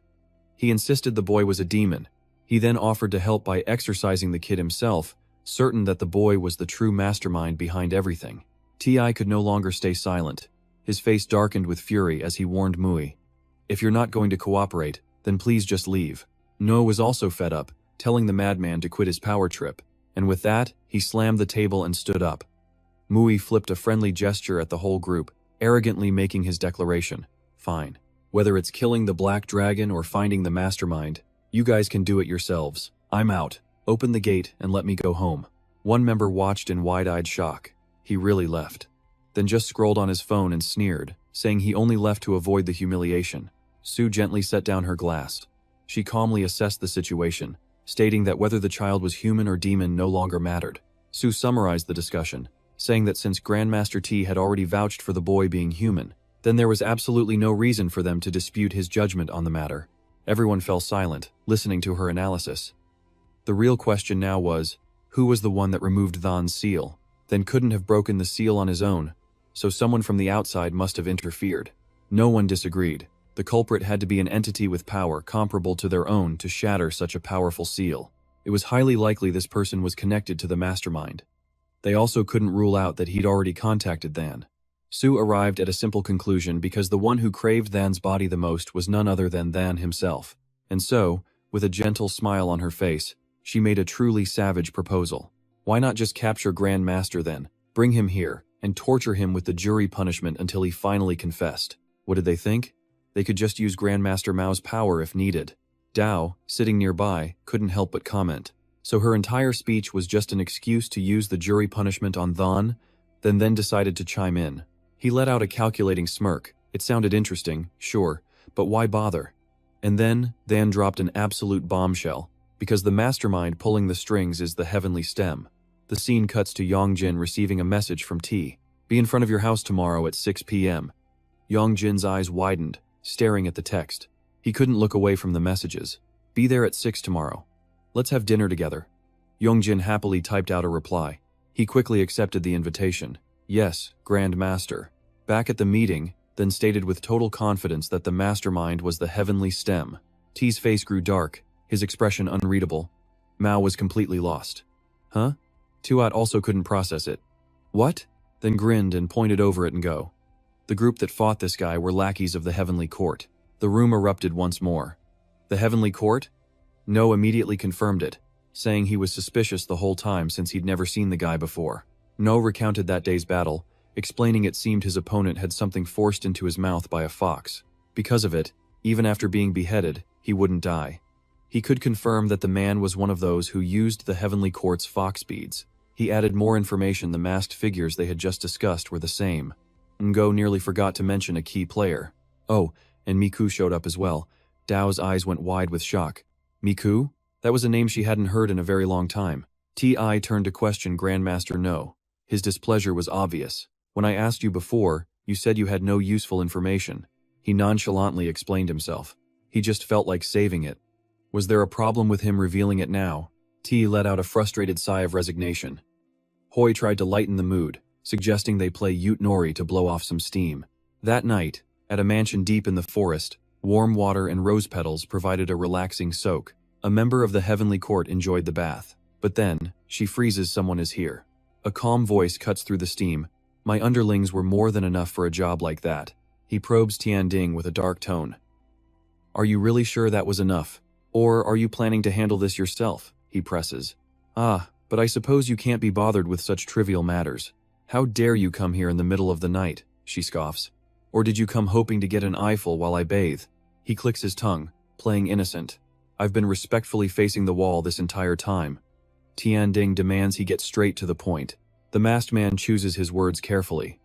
He insisted the boy was a demon. He then offered to help by exorcising the kid himself, certain that the boy was the true mastermind behind everything. Ti could no longer stay silent. His face darkened with fury as he warned Mui. If you're not going to cooperate, then please just leave. No was also fed up, telling the madman to quit his power trip, and with that, he slammed the table and stood up. Mui flipped a friendly gesture at the whole group, arrogantly making his declaration. Fine. Whether it's killing the black dragon or finding the mastermind, you guys can do it yourselves. I'm out. Open the gate and let me go home. One member watched in wide-eyed shock. He really left. Then just scrolled on his phone and sneered, saying he only left to avoid the humiliation. Sue gently set down her glass. She calmly assessed the situation, stating that whether the child was human or demon no longer mattered. Sue summarized the discussion, saying that since Grandmaster T had already vouched for the boy being human, then there was absolutely no reason for them to dispute his judgment on the matter. Everyone fell silent, listening to her analysis. The real question now was, who was the one that removed Than's seal, then couldn't have broken the seal on his own, so someone from the outside must have interfered. No one disagreed. The culprit had to be an entity with power comparable to their own to shatter such a powerful seal. It was highly likely this person was connected to the mastermind. They also couldn't rule out that he'd already contacted Than. Sue arrived at a simple conclusion because the one who craved Than's body the most was none other than Than himself. And so, with a gentle smile on her face, she made a truly savage proposal. Why not just capture Grandmaster then, bring him here, and torture him with the jury punishment until he finally confessed? What did they think? They could just use Grandmaster Mao's power if needed. Dao, sitting nearby, couldn't help but comment. So her entire speech was just an excuse to use the jury punishment on Than, then decided to chime in. He let out a calculating smirk. It sounded interesting, sure, but why bother? And then, Than dropped an absolute bombshell, because the mastermind pulling the strings is the heavenly stem. The scene cuts to Yong Jin receiving a message from T. Be in front of your house tomorrow at 6 p.m. Yong Jin's eyes widened, staring at the text. He couldn't look away from the messages. Be there at 6 tomorrow. Let's have dinner together. Yong Jin happily typed out a reply. He quickly accepted the invitation. Yes, Grand Master. Back at the meeting, then stated with total confidence that the mastermind was the heavenly stem. T's face grew dark, his expression unreadable. Mao was completely lost. Huh? Tuat also couldn't process it. What? Then grinned and pointed over it and go. The group that fought this guy were lackeys of the Heavenly Court. The room erupted once more. The Heavenly Court? No immediately confirmed it, saying he was suspicious the whole time since he'd never seen the guy before. No recounted that day's battle, explaining it seemed his opponent had something forced into his mouth by a fox. Because of it, even after being beheaded, he wouldn't die. He could confirm that the man was one of those who used the Heavenly Court's fox beads. He added more information. The masked figures they had just discussed were the same. Ngo nearly forgot to mention a key player. Oh, and Miku showed up as well. Dao's eyes went wide with shock. Miku? That was a name she hadn't heard in a very long time. T.I. turned to question Grandmaster No. His displeasure was obvious. When I asked you before, you said you had no useful information. He nonchalantly explained himself. He just felt like saving it. Was there a problem with him revealing it now? T let out a frustrated sigh of resignation. Hoi tried to lighten the mood, suggesting they play Ute Nori to blow off some steam. That night, at a mansion deep in the forest, warm water and rose petals provided a relaxing soak. A member of the heavenly court enjoyed the bath. But then, she freezes. Someone is here. A calm voice cuts through the steam. My underlings were more than enough for a job like that. He probes Tianding with a dark tone. Are you really sure that was enough? Or are you planning to handle this yourself? He presses. Ah, but I suppose you can't be bothered with such trivial matters. How dare you come here in the middle of the night? She scoffs. Or did you come hoping to get an eyeful while I bathe? He clicks his tongue, playing innocent. I've been respectfully facing the wall this entire time. Tianding demands he get straight to the point. The masked man chooses his words carefully.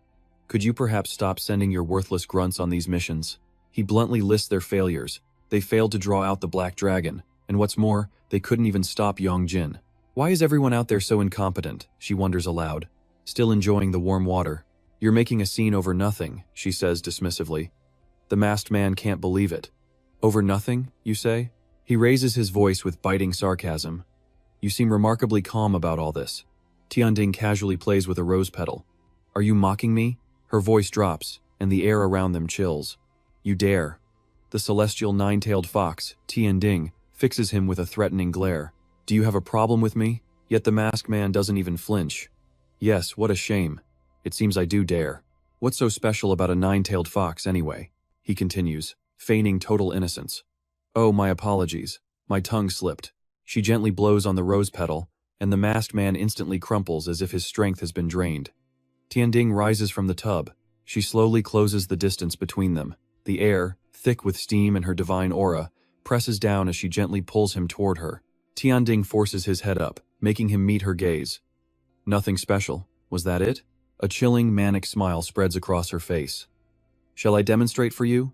Could you perhaps stop sending your worthless grunts on these missions? He bluntly lists their failures. They failed to draw out the Black Dragon, and what's more, they couldn't even stop Yong Jin. Why is everyone out there so incompetent? She wonders aloud, still enjoying the warm water. You're making a scene over nothing, she says dismissively. The masked man can't believe it. Over nothing, you say? He raises his voice with biting sarcasm. You seem remarkably calm about all this. Tianding casually plays with a rose petal. Are you mocking me? Her voice drops, and the air around them chills. You dare. The celestial nine-tailed fox, Tianding, fixes him with a threatening glare. Do you have a problem with me? Yet the masked man doesn't even flinch. Yes, what a shame. It seems I do dare. What's so special about a nine-tailed fox anyway? He continues, feigning total innocence. Oh, my apologies. My tongue slipped. She gently blows on the rose petal, and the masked man instantly crumples as if his strength has been drained. Tianding rises from the tub. She slowly closes the distance between them. The air, thick with steam and her divine aura, presses down as she gently pulls him toward her. Tianding forces his head up, making him meet her gaze. Nothing special. Was that it? A chilling, manic smile spreads across her face. Shall I demonstrate for you?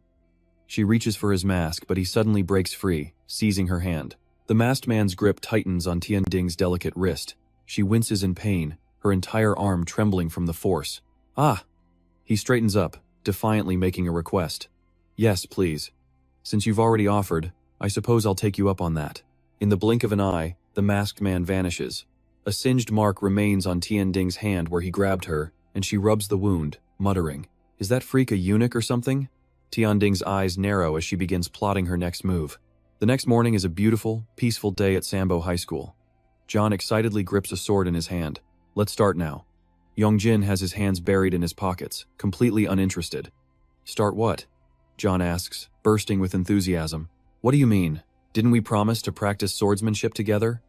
She reaches for his mask, but he suddenly breaks free, seizing her hand. The masked man's grip tightens on Tianding's delicate wrist. She winces in pain, her entire arm trembling from the force. Ah! He straightens up, defiantly making a request. Yes, please. Since you've already offered, I suppose I'll take you up on that. In the blink of an eye, the masked man vanishes. A singed mark remains on Tianding's hand where he grabbed her, and she rubs the wound, muttering, Is that freak a eunuch or something? Tianding's eyes narrow as she begins plotting her next move. The next morning is a beautiful, peaceful day at Sambo High School. John excitedly grips a sword in his hand. Let's start now. Yong Jin has his hands buried in his pockets, completely uninterested. Start what? John asks, bursting with enthusiasm. What do you mean? Didn't we promise to practice swordsmanship together?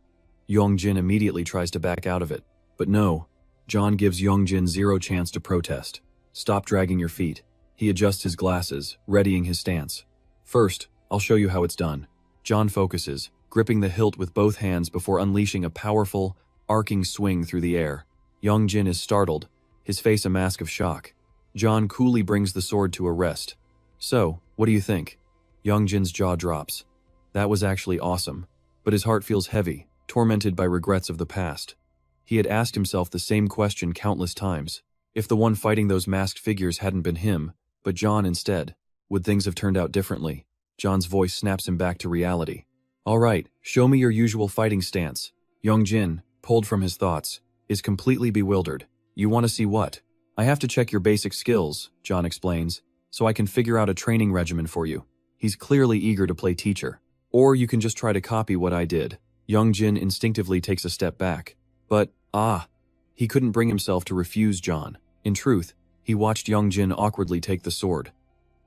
Yong Jin immediately tries to back out of it. But no. John gives Yong Jin zero chance to protest. Stop dragging your feet. He adjusts his glasses, readying his stance. First, I'll show you how it's done. John focuses, gripping the hilt with both hands before unleashing a powerful, arcing swing through the air. Yong Jin is startled, his face a mask of shock. John coolly brings the sword to a rest. So, what do you think? Yong Jin's jaw drops. That was actually awesome, but his heart feels heavy, tormented by regrets of the past. He had asked himself the same question countless times. If the one fighting those masked figures hadn't been him, but John instead, would things have turned out differently? John's voice snaps him back to reality. All right, show me your usual fighting stance. Yong Jin, pulled from his thoughts, is completely bewildered. You want to see what? I have to check your basic skills, John explains, so I can figure out a training regimen for you. He's clearly eager to play teacher. Or you can just try to copy what I did. Yong Jin instinctively takes a step back. But, he couldn't bring himself to refuse John. In truth, he watched Yong Jin awkwardly take the sword.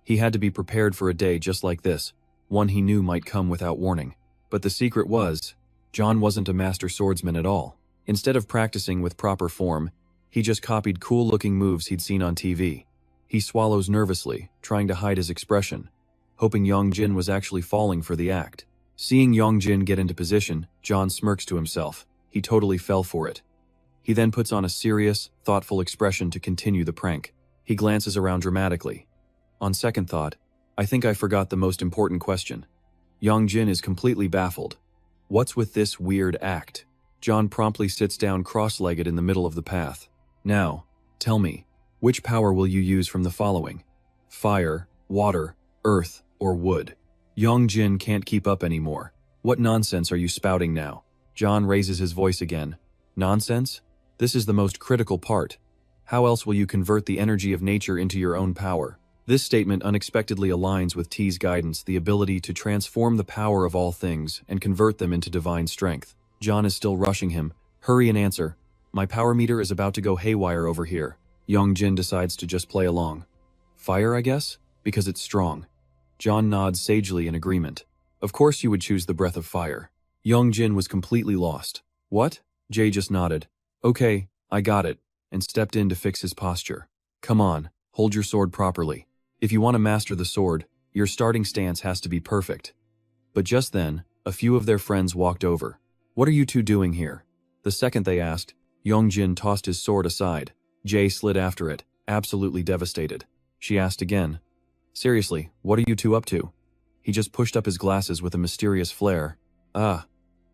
He had to be prepared for a day just like this, one he knew might come without warning. But the secret was, John wasn't a master swordsman at all. Instead of practicing with proper form, he just copied cool-looking moves he'd seen on TV. He swallows nervously, trying to hide his expression, hoping Yong Jin was actually falling for the act. Seeing Yong Jin get into position, John smirks to himself. He totally fell for it. He then puts on a serious, thoughtful expression to continue the prank. He glances around dramatically. On second thought, I think I forgot the most important question. Yong Jin is completely baffled. What's with this weird act? John promptly sits down cross-legged in the middle of the path. Now, tell me, which power will you use from the following? Fire, water, earth, or wood? Yong Jin can't keep up anymore. What nonsense are you spouting now? John raises his voice again. Nonsense? This is the most critical part. How else will you convert the energy of nature into your own power? This statement unexpectedly aligns with T's guidance, the ability to transform the power of all things and convert them into divine strength. John is still rushing him. Hurry and answer. My power meter is about to go haywire over here. Yong Jin decides to just play along. Fire, I guess? Because it's strong. John nods sagely in agreement. Of course you would choose the breath of fire. Yong Jin was completely lost. What? Jay just nodded. Okay, I got it, and stepped in to fix his posture. Come on, hold your sword properly. If you want to master the sword, your starting stance has to be perfect. But just then, a few of their friends walked over. What are you two doing here? The second they asked, Yong Jin tossed his sword aside. Jay slid after it, absolutely devastated. She asked again. Seriously, what are you two up to? He just pushed up his glasses with a mysterious flare. Ah.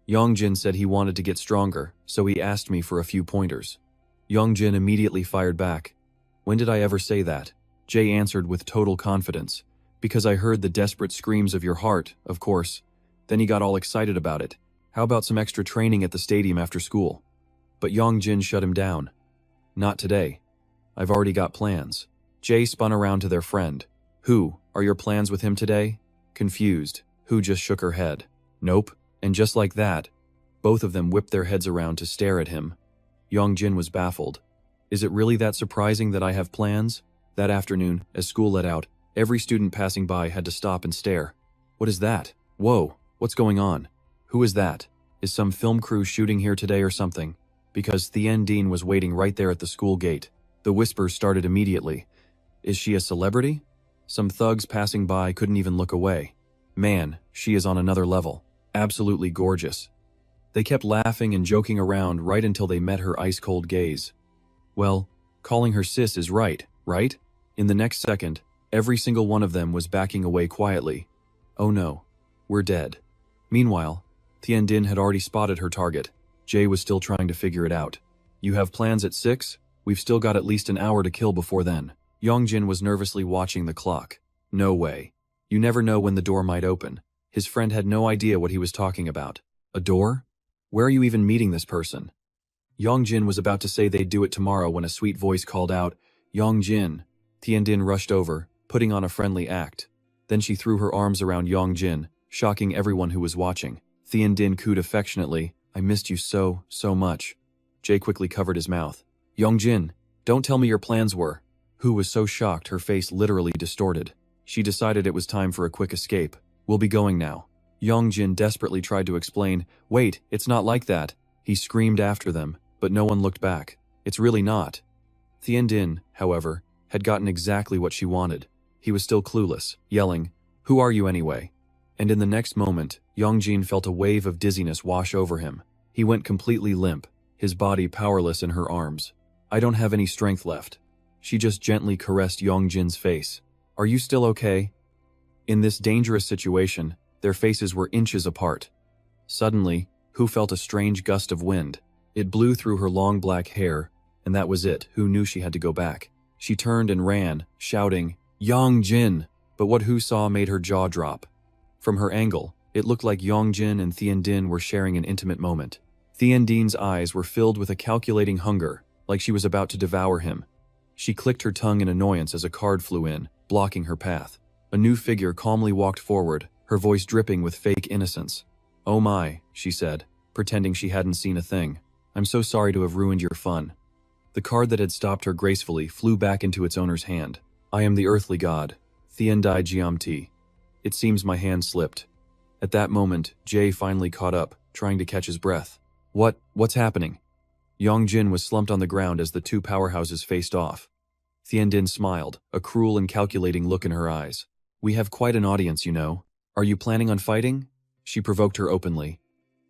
Yong Jin said he wanted to get stronger, so he asked me for a few pointers. Yong Jin immediately fired back. When did I ever say that? Jay answered with total confidence. Because I heard the desperate screams of your heart, of course. Then he got all excited about it. How about some extra training at the stadium after school? But Yong Jin shut him down. Not today. I've already got plans. Jay spun around to their friend. Who? Are your plans with him today? Confused, Who just shook her head. Nope. And just like that, both of them whipped their heads around to stare at him. Yong Jin was baffled. Is it really that surprising that I have plans? That afternoon, as school let out, every student passing by had to stop and stare. What is that? Whoa, what's going on? Who is that? Is some film crew shooting here today or something? Because Thien Dean was waiting right there at the school gate. The whispers started immediately. Is she a celebrity? Some thugs passing by couldn't even look away. Man, she is on another level. Absolutely gorgeous. They kept laughing and joking around right until they met her ice-cold gaze. Well, calling her sis is right? In the next second, every single one of them was backing away quietly. Oh no, we're dead. Meanwhile, Thien Din had already spotted her target. Jay was still trying to figure it out. You have plans at 6? We've still got at least an hour to kill before then. Yong Jin was nervously watching the clock. No way. You never know when the door might open. His friend had no idea what he was talking about. A door? Where are you even meeting this person? Yong Jin was about to say they'd do it tomorrow when a sweet voice called out, Yong Jin. Thien Din rushed over, putting on a friendly act. Then she threw her arms around Yong Jin, shocking everyone who was watching. Thien Din cooed affectionately, I missed you so much. Jay quickly covered his mouth. Yong Jin, don't tell me your plans were. Hu was so shocked her face literally distorted. She decided it was time for a quick escape. We'll be going now. Yong Jin desperately tried to explain, wait, it's not like that. He screamed after them, but no one looked back. It's really not. Thien Din, however, had gotten exactly what she wanted. He was still clueless, yelling, Who are you anyway? And in the next moment, Yong Jin felt a wave of dizziness wash over him. He went completely limp, his body powerless in her arms. I don't have any strength left. She just gently caressed Yong Jin's face. Are you still okay? In this dangerous situation, their faces were inches apart. Suddenly, Hu felt a strange gust of wind. It blew through her long black hair, and that was it. Hu knew she had to go back. She turned and ran, shouting, Yong Jin! But what Hu saw made her jaw drop. From her angle, it looked like Yong Jin and Thien Din were sharing an intimate moment. Thien Din's eyes were filled with a calculating hunger, like she was about to devour him. She clicked her tongue in annoyance as a card flew in, blocking her path. A new figure calmly walked forward, her voice dripping with fake innocence. Oh my, she said, pretending she hadn't seen a thing. I'm so sorry to have ruined your fun. The card that had stopped her gracefully flew back into its owner's hand. I am the earthly god, Thien Dai Jiamti. It seems my hand slipped. At that moment, Jay finally caught up, trying to catch his breath. What's happening? Yong Jin was slumped on the ground as the two powerhouses faced off. Thien Din smiled, a cruel and calculating look in her eyes. We have quite an audience, you know. Are you planning on fighting? She provoked her openly.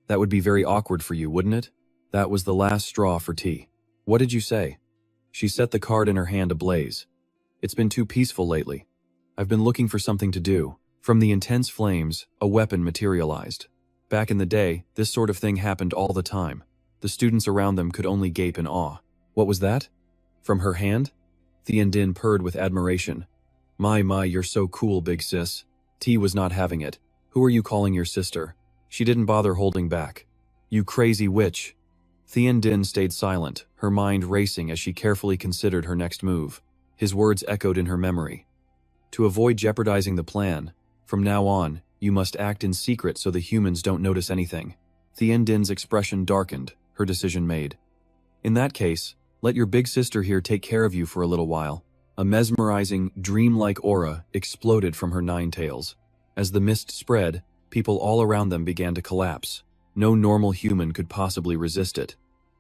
That would be very awkward for you, wouldn't it? That was the last straw for T. What did you say? She set the card in her hand ablaze. It's been too peaceful lately. I've been looking for something to do. From the intense flames, a weapon materialized. Back in the day, this sort of thing happened all the time. The students around them could only gape in awe. What was that? From her hand? Thien Din purred with admiration. My, you're so cool, big sis. T was not having it. Who are you calling your sister? She didn't bother holding back. You crazy witch. Thien Din stayed silent, her mind racing as she carefully considered her next move. His words echoed in her memory. To avoid jeopardizing the plan, from now on, you must act in secret so the humans don't notice anything. Tiandin's expression darkened, her decision made. In that case, let your big sister here take care of you for a little while. A mesmerizing, dreamlike aura exploded from her 9 tails. As the mist spread, people all around them began to collapse. No normal human could possibly resist it.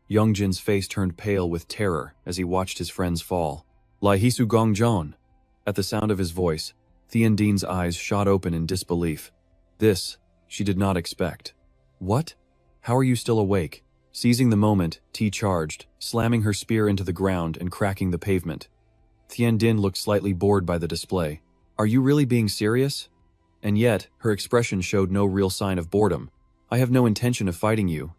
Yong Jin's face turned pale with terror as he watched his friends fall. Lai Hisu Gong Jon. At the sound of his voice, Tiandin's eyes shot open in disbelief. This, she did not expect. What? How are you still awake? Seizing the moment, Ti charged, slamming her spear into the ground and cracking the pavement. Tiandin looked slightly bored by the display. Are you really being serious? And yet, her expression showed no real sign of boredom. I have no intention of fighting you,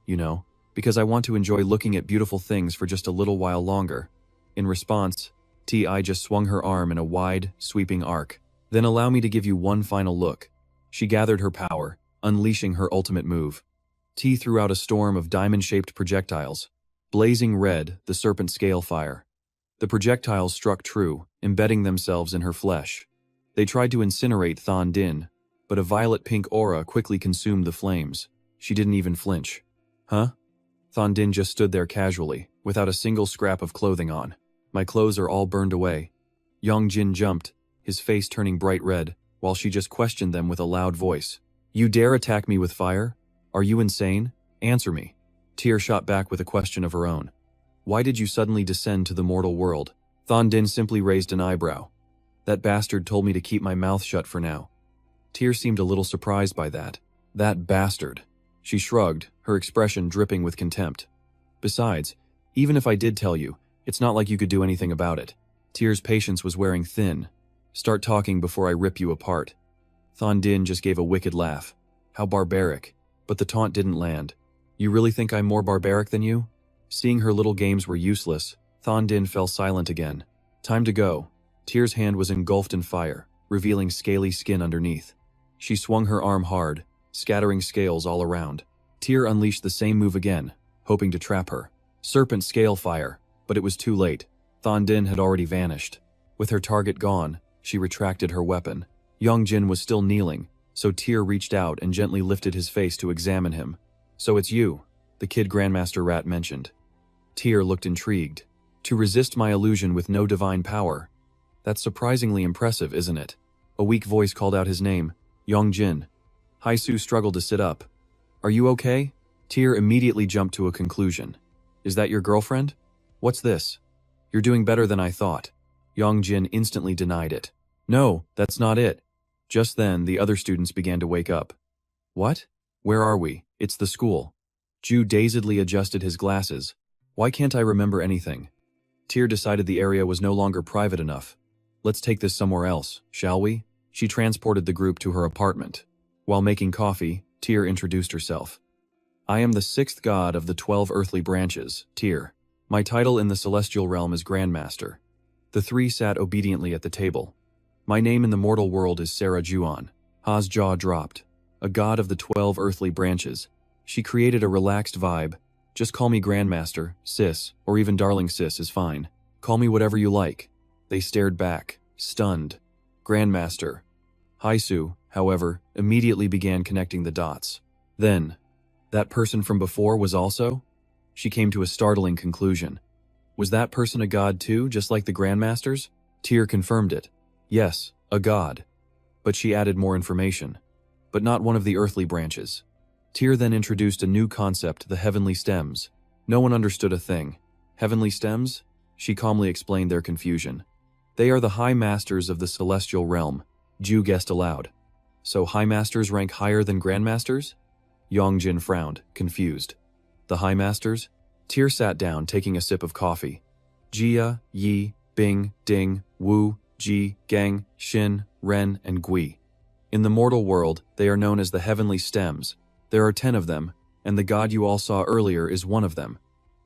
because I want to enjoy looking at beautiful things for just a little while longer. In response, Ti just swung her arm in a wide, sweeping arc. Then allow me to give you one final look. She gathered her power, unleashing her ultimate move. Ti threw out a storm of diamond-shaped projectiles. Blazing red, the serpent scale fire. The projectiles struck true, embedding themselves in her flesh. They tried to incinerate Tiandin, but a violet-pink aura quickly consumed the flames. She didn't even flinch. Huh? Tiandin just stood there casually, without a single scrap of clothing on. My clothes are all burned away. Yong Jin jumped, his face turning bright red, while she just questioned them with a loud voice. You dare attack me with fire? Are you insane? Answer me. Tyr shot back with a question of her own. Why did you suddenly descend to the mortal world? Tiandin simply raised an eyebrow. That bastard told me to keep my mouth shut for now. Tyr seemed a little surprised by that. That bastard. She shrugged, her expression dripping with contempt. Besides, even if I did tell you, it's not like you could do anything about it. Tyr's patience was wearing thin. Start talking before I rip you apart. Tiandin just gave a wicked laugh. How barbaric. But the taunt didn't land. You really think I'm more barbaric than you? Seeing her little games were useless, Tiandin fell silent again. Time to go. Tyr's hand was engulfed in fire, revealing scaly skin underneath. She swung her arm hard, scattering scales all around. Tyr unleashed the same move again, hoping to trap her. Serpent scale fire, but it was too late. Tiandin had already vanished. With her target gone, she retracted her weapon. Yong Jin was still kneeling, so Tyr reached out and gently lifted his face to examine him. So it's you, the kid Grandmaster Rat mentioned. Tyr looked intrigued. To resist my illusion with no divine power. That's surprisingly impressive, isn't it? A weak voice called out his name, Yong Jin. Haisu struggled to sit up. Are you okay? Tyr immediately jumped to a conclusion. Is that your girlfriend? What's this? You're doing better than I thought. Yong Jin instantly denied it. No, that's not it. Just then, the other students began to wake up. What? Where are we? It's the school. Ju dazedly adjusted his glasses. Why can't I remember anything? Tyr decided the area was no longer private enough. Let's take this somewhere else, shall we? She transported the group to her apartment. While making coffee, Tyr introduced herself. I am the 6th god of the 12 earthly branches, Tyr. My title in the celestial realm is Grandmaster. The 3 sat obediently at the table. My name in the mortal world is Sarah Juon. Ha's jaw dropped. A god of the 12 earthly branches. She created a relaxed vibe. Just call me Grandmaster, Sis, or even Darling Sis is fine. Call me whatever you like. They stared back, stunned. Grandmaster. Haisu, however, immediately began connecting the dots. Then, that person from before was also? She came to a startling conclusion. Was that person a god too, just like the Grandmasters? Tyr confirmed it. Yes, a god. But she added more information. But not one of the earthly branches. Tyr then introduced a new concept, the heavenly stems. No one understood a thing. Heavenly stems? She calmly explained their confusion. They are the high masters of the celestial realm, Ju guessed aloud. So high masters rank higher than grandmasters? Yong Jin frowned, confused. The high masters? Tyr sat down, taking a sip of coffee. Jia, Yi, Bing, Ding, Wu, Ji, Gang, Xin, Ren, and Gui. In the mortal world, they are known as the heavenly stems. There are 10 of them, and the god you all saw earlier is one of them.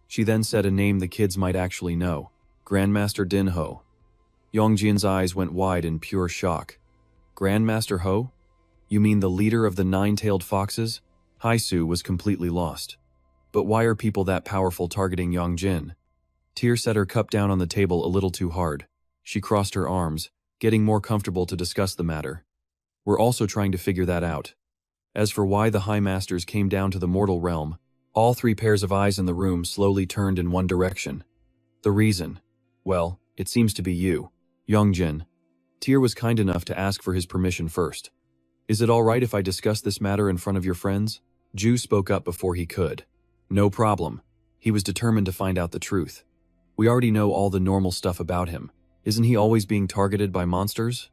She then said a name the kids might actually know. Grandmaster Din Ho. Yong Jin's eyes went wide in pure shock. Grandmaster Ho? You mean the leader of the 9-tailed foxes? Haisu was completely lost. But why are people that powerful targeting Yong Jin? Tyr set her cup down on the table a little too hard. She crossed her arms, getting more comfortable to discuss the matter. We're also trying to figure that out. As for why the High Masters came down to the mortal realm, all three pairs of eyes in the room slowly turned in one direction. The reason? Well, it seems to be you, Yong Jin. Tyr was kind enough to ask for his permission first. Is it all right if I discuss this matter in front of your friends? Ju spoke up before he could. No problem. He was determined to find out the truth. We already know all the normal stuff about him. Isn't he always being targeted by monsters?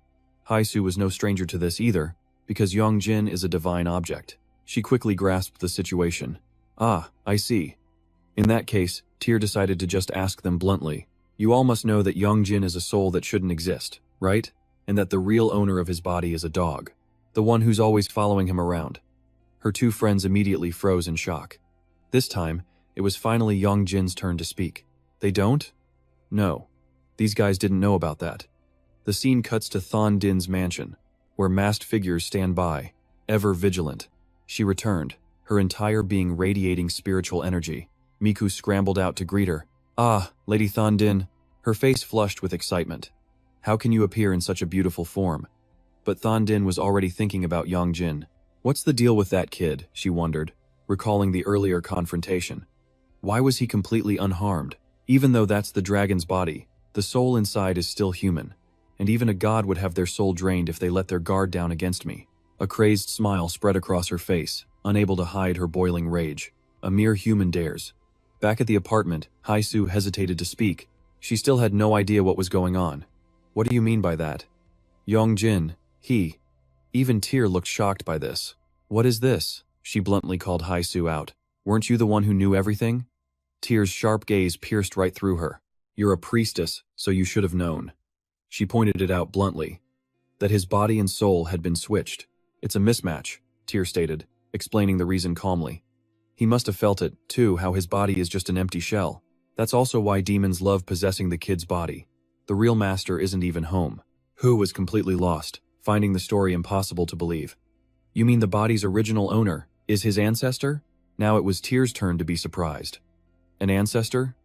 Haisu was no stranger to this either, because Yong Jin is a divine object. She quickly grasped the situation. Ah, I see. In that case, Tyr decided to just ask them bluntly. You all must know that Yong Jin is a soul that shouldn't exist, right? And that the real owner of his body is a dog. The one who's always following him around. Her two friends immediately froze in shock. This time, it was finally Yong Jin's turn to speak. They don't? No. These guys didn't know about that. The scene cuts to Thon Din's mansion, where masked figures stand by, ever vigilant. She returned, her entire being radiating spiritual energy. Miku scrambled out to greet her. Ah, Lady Thon Din. Her face flushed with excitement. How can you appear in such a beautiful form? But Thon Din was already thinking about Yong Jin. What's the deal with that kid, she wondered, recalling the earlier confrontation. Why was he completely unharmed? Even though that's the dragon's body, the soul inside is still human, and even a god would have their soul drained if they let their guard down against me. A crazed smile spread across her face, unable to hide her boiling rage. A mere human dares. Back at the apartment, Haisu hesitated to speak. She still had no idea what was going on. What do you mean by that? Yong Jin, even Tyr looked shocked by this. What is this? She bluntly called Haisu out. Weren't you the one who knew everything? Tyr's sharp gaze pierced right through her. You're a priestess, so you should have known. She pointed it out bluntly. That his body and soul had been switched. It's a mismatch, Tyr stated, explaining the reason calmly. He must have felt it, too, how his body is just an empty shell. That's also why demons love possessing the kid's body. The real master isn't even home. Hu was completely lost, finding the story impossible to believe. You mean the body's original owner is his ancestor? Now it was Tyr's turn to be surprised. An ancestor?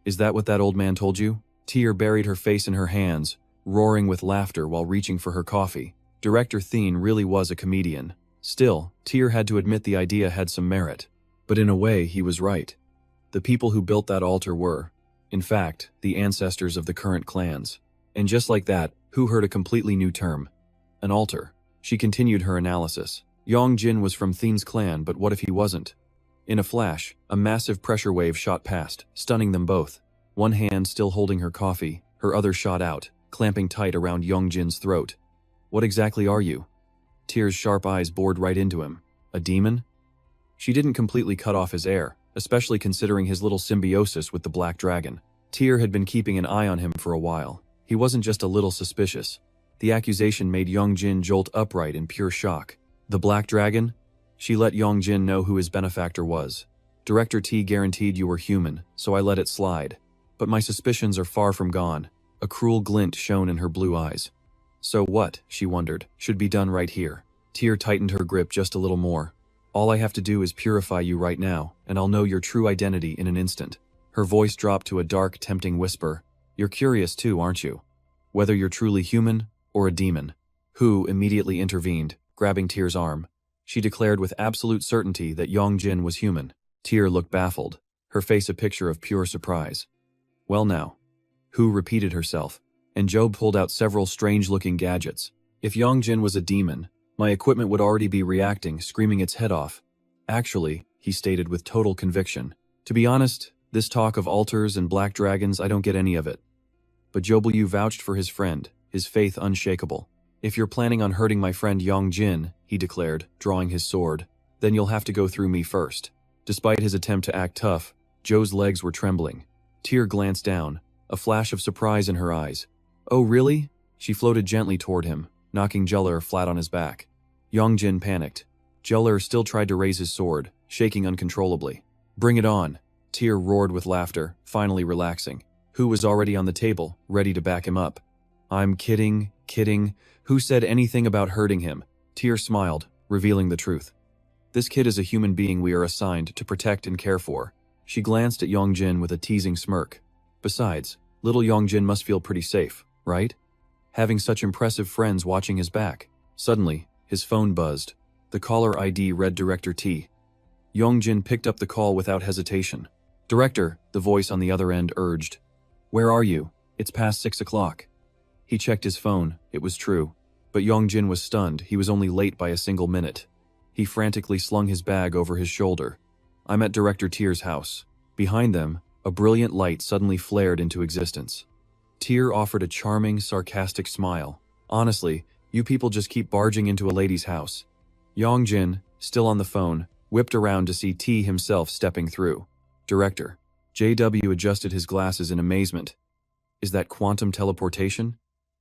Is that what that old man told you? Tyr buried her face in her hands, roaring with laughter while reaching for her coffee. Director Thien really was a comedian. Still, Tyr had to admit the idea had some merit. But in a way, he was right. The people who built that altar were, in fact, the ancestors of the current clans. And just like that, Hu heard a completely new term. An altar. She continued her analysis. Yong Jin was from Thien's clan, but what if he wasn't? In a flash, a massive pressure wave shot past, stunning them both. One hand still holding her coffee, her other shot out, clamping tight around Yong Jin's throat. What exactly are you? Tyr's sharp eyes bored right into him. A demon? She didn't completely cut off his air, especially considering his little symbiosis with the black dragon. Tyr had been keeping an eye on him for a while. He wasn't just a little suspicious. The accusation made Yong Jin jolt upright in pure shock. The black dragon? She let Yong Jin know who his benefactor was. Director T guaranteed you were human, so I let it slide. But my suspicions are far from gone. A cruel glint shone in her blue eyes. So what, she wondered, should be done right here? Tyr tightened her grip just a little more. All I have to do is purify you right now, and I'll know your true identity in an instant. Her voice dropped to a dark, tempting whisper. You're curious too, aren't you? Whether you're truly human or a demon. Hu immediately intervened, grabbing Tyr's arm. She declared with absolute certainty that Yong Jin was human. Tyr looked baffled, her face a picture of pure surprise. Well now. Hu repeated herself, and Job pulled out several strange-looking gadgets. If Yong Jin was a demon, my equipment would already be reacting, screaming its head off. Actually, he stated with total conviction. To be honest, this talk of altars and black dragons, I don't get any of it. But Jobu vouched for his friend, his faith unshakable. If you're planning on hurting my friend Yong Jin, he declared, drawing his sword, then you'll have to go through me first. Despite his attempt to act tough, Joe's legs were trembling. Tyr glanced down, a flash of surprise in her eyes. Oh really? She floated gently toward him, knocking Jeller flat on his back. Yong Jin panicked. Jeller still tried to raise his sword, shaking uncontrollably. Bring it on. Tyr roared with laughter, finally relaxing. Hu was already on the table, ready to back him up. I'm kidding. Who said anything about hurting him? Tyr smiled, revealing the truth. This kid is a human being we are assigned to protect and care for. She glanced at Yong Jin with a teasing smirk. Besides, little Yong Jin must feel pretty safe, right? having such impressive friends watching his back. Suddenly, his phone buzzed. The caller ID read Director T. Yong Jin picked up the call without hesitation. "Director," the voice on the other end urged. "Where are you? It's past 6 o'clock." He checked his phone. It was true. But Yong Jin was stunned. He was only late by a single minute. He frantically slung his bag over his shoulder. "I'm at Director Tier's house." Behind them, a brilliant light suddenly flared into existence. Tier offered a charming, sarcastic smile. "Honestly, you people just keep barging into a lady's house." Yong Jin, still on the phone, whipped around to see T himself stepping through. "Director." JW adjusted his glasses in amazement. "Is that quantum teleportation?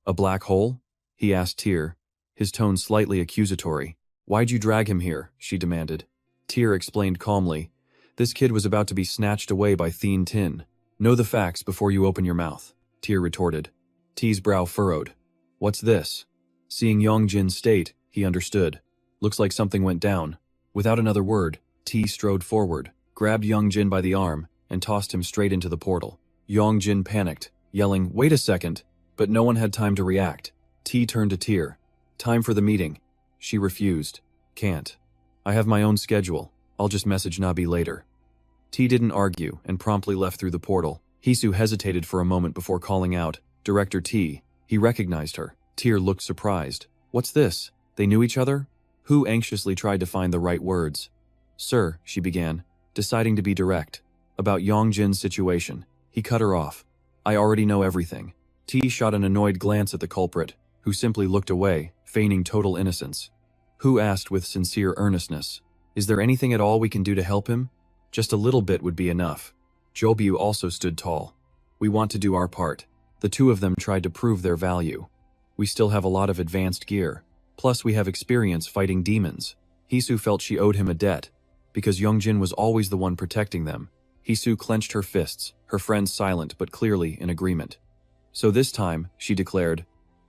A black hole?" he asked Tier, his tone slightly accusatory. "Why'd you drag him here?" she demanded. Tier explained calmly. "This kid was about to be snatched away by Thien Tin." "Know the facts before you open your mouth," Tier retorted. T's brow furrowed. "What's this?" Seeing Yong Jin's state, he understood. "Looks like something went down." Without another word, T strode forward, grabbed Yong Jin by the arm, and tossed him straight into the portal. Yong Jin panicked, yelling, "Wait a second!" But no one had time to react. T turned to Tier. "Time for the meeting." She refused. "Can't. I have my own schedule. I'll just message Nabi later." T didn't argue and promptly left through the portal. Hisu hesitated for a moment before calling out, "Director T." He recognized her. Tier looked surprised. "What's this? They knew each other?" Hu anxiously tried to find the right words. "Sir," she began, deciding to be direct. "About Yong Jin's situation." He cut her off. "I already know everything." T shot an annoyed glance at the culprit, who simply looked away, feigning total innocence. Hu asked with sincere earnestness, "Is there anything at all we can do to help him?" "Just a little bit would be enough." Jobyu also stood tall. "We want to do our part." The two of them tried to prove their value. "We still have a lot of advanced gear. Plus we have experience fighting demons." Hisu felt she owed him a debt, because Yong Jin was always the one protecting them. Hisu clenched her fists, her friends silent but clearly in agreement. "So this time," she declared,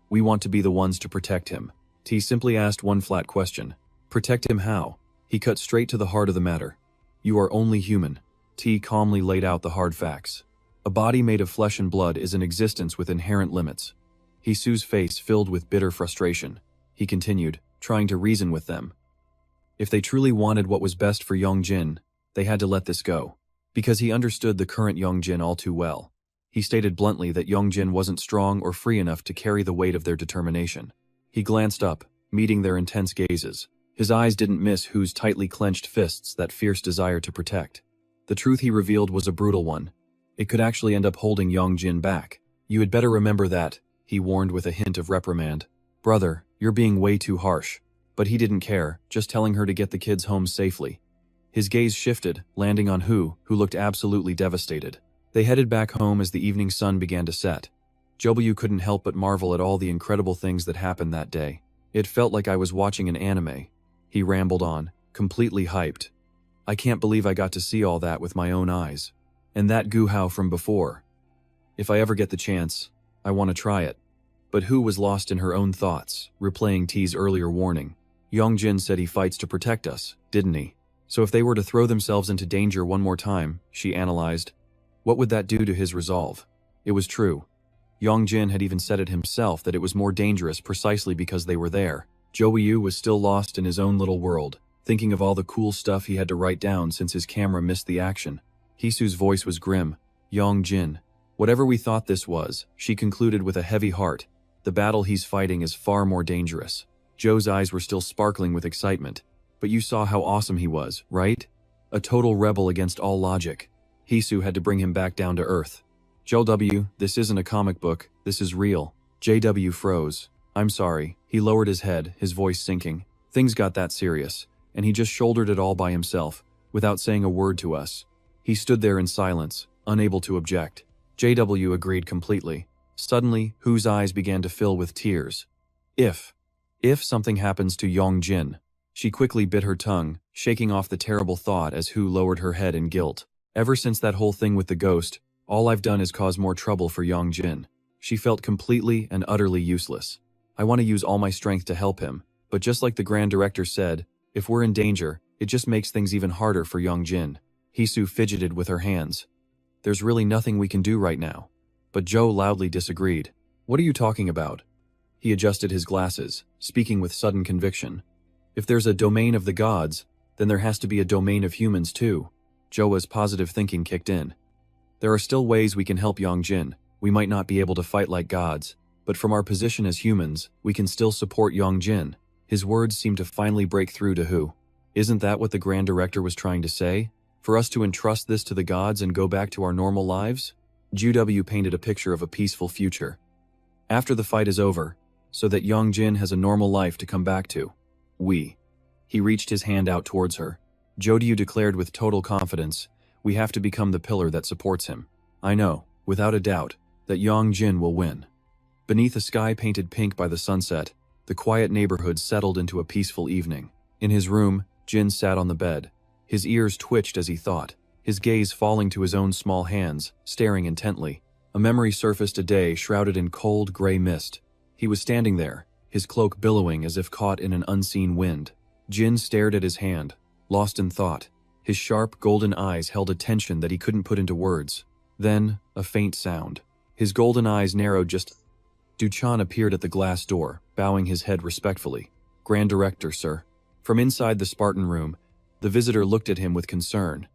"we want to be the ones to protect him." T simply asked one flat question. "Protect him how?" He cut straight to the heart of the matter. "You are only human." T calmly laid out the hard facts. A body made of flesh and blood is an existence with inherent limits. Hisu's face filled with bitter frustration. He continued, trying to reason with them. If they truly wanted what was best for Yong Jin, they had to let this go. Because he understood the current Yong Jin all too well. He stated bluntly that Yong Jin wasn't strong or free enough to carry the weight of their determination. He glanced up, meeting their intense gazes. His eyes didn't miss Hu's tightly clenched fists, that fierce desire to protect. The truth he revealed was a brutal one. It could actually end up holding Yong Jin back. "You had better remember that," he warned with a hint of reprimand. "Brother, you're being way too harsh." But he didn't care, just telling her to get the kids home safely. His gaze shifted, landing on Hu, who looked absolutely devastated. They headed back home as the evening sun began to set. Jobyu couldn't help but marvel at all the incredible things that happened that day. "It felt like I was watching an anime," he rambled on, completely hyped. "I can't believe I got to see all that with my own eyes. And that Guhao from before. If I ever get the chance, I want to try it." But Hu was lost in her own thoughts, replaying T's earlier warning. "Yong Jin said he fights to protect us, didn't he? So if they were to throw themselves into danger one more time," she analyzed, "what would that do to his resolve?" It was true. Yong Jin had even said it himself that it was more dangerous precisely because they were there. Jobyu was still lost in his own little world, thinking of all the cool stuff he had to write down since his camera missed the action. Hisu's voice was grim. "Yong Jin. Whatever we thought this was," she concluded with a heavy heart, "the battle he's fighting is far more dangerous." Joe's eyes were still sparkling with excitement. "But you saw how awesome he was, right? A total rebel against all logic." Hisu had to bring him back down to earth. "JW, this isn't a comic book, this is real." JW froze. "I'm sorry." He lowered his head, his voice sinking. Things got that serious, and he just shouldered it all by himself, without saying a word to us. He stood there in silence, unable to object. JW agreed completely. Suddenly, Hu's eyes began to fill with tears. If something happens to Yong Jin." She quickly bit her tongue, shaking off the terrible thought as Hu lowered her head in guilt. "Ever since that whole thing with the ghost, all I've done is cause more trouble for Yong Jin." She felt completely and utterly useless. "I want to use all my strength to help him, but just like the Grand Director said, if we're in danger, it just makes things even harder for Yong Jin." Hisu fidgeted with her hands. "There's really nothing we can do right now." But Joe loudly disagreed. "What are you talking about? He adjusted his glasses, speaking with sudden conviction. If there's a domain of the gods, then there has to be a domain of humans too. Joa's positive thinking kicked in. There are still ways we can help Yong Jin. We might not be able to fight like gods, but from our position as humans, we can still support Yong Jin. His words seemed to finally break through to Hu. Isn't that what the Grand Director was trying to say? For us to entrust this to the gods and go back to our normal lives? Ju painted a picture of a peaceful future. After the fight is over, so that Yong Jin has a normal life to come back to. He reached his hand out towards her. Jodiu declared with total confidence, we have to become the pillar that supports him. I know, without a doubt, that Yong Jin will win. Beneath a sky painted pink by the sunset, the quiet neighborhood settled into a peaceful evening. In his room, Jin sat on the bed. His ears twitched as he thought, his gaze falling to his own small hands, staring intently. A memory surfaced, a day shrouded in cold, gray mist. He was standing there, his cloak billowing as if caught in an unseen wind. Jin stared at his hand, lost in thought. His sharp, golden eyes held a tension that he couldn't put into words. Then, a faint sound. His golden eyes narrowed just. Duchan appeared at the glass door, bowing his head respectfully. Grand Director, sir. From inside the Spartan room, the visitor looked at him with concern.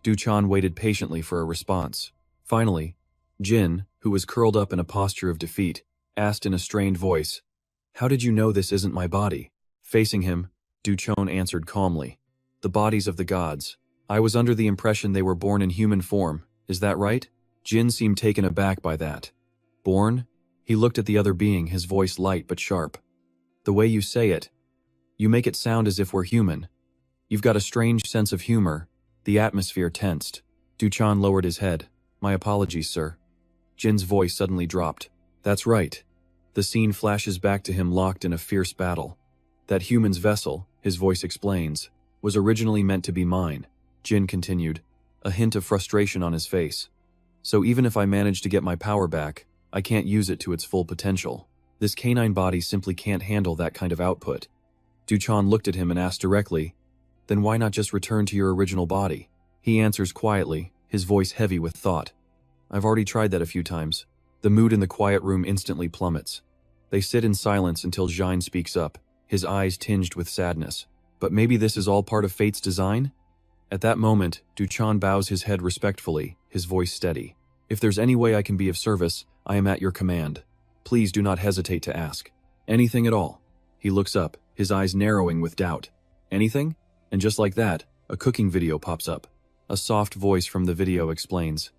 Duchan waited patiently for a response. Finally, Jin, who was curled up in a posture of defeat, asked in a strained voice, "How did you know this isn't my body?" Facing him, Duchon answered calmly, "The bodies of the gods. I was under the impression they were born in human form. Is that right?" Jin seemed taken aback by that. "Born?" He looked at the other being, his voice light but sharp. "The way you say it, you make it sound as if we're human. You've got a strange sense of humor." The atmosphere tensed. Duchan lowered his head. "My apologies, sir." Jin's voice suddenly dropped. "That's right." The scene flashes back to him locked in a fierce battle. "That human's vessel," his voice explains, "was originally meant to be mine," Jin continued, a hint of frustration on his face. "So even if I manage to get my power back, I can't use it to its full potential. This canine body simply can't handle that kind of output." Duchan looked at him and asked directly, "Then why not just return to your original body?" He answers quietly, his voice heavy with thought. "I've already tried that a few times." The mood in the quiet room instantly plummets. They sit in silence until Jin speaks up, his eyes tinged with sadness. "But maybe this is all part of fate's design?" At that moment, Duchan bows his head respectfully, his voice steady. "If there's any way I can be of service, I am at your command. Please do not hesitate to ask. Anything at all." He looks up, his eyes narrowing with doubt. "Anything?" And just like that, a cooking video pops up. A soft voice from the video explains,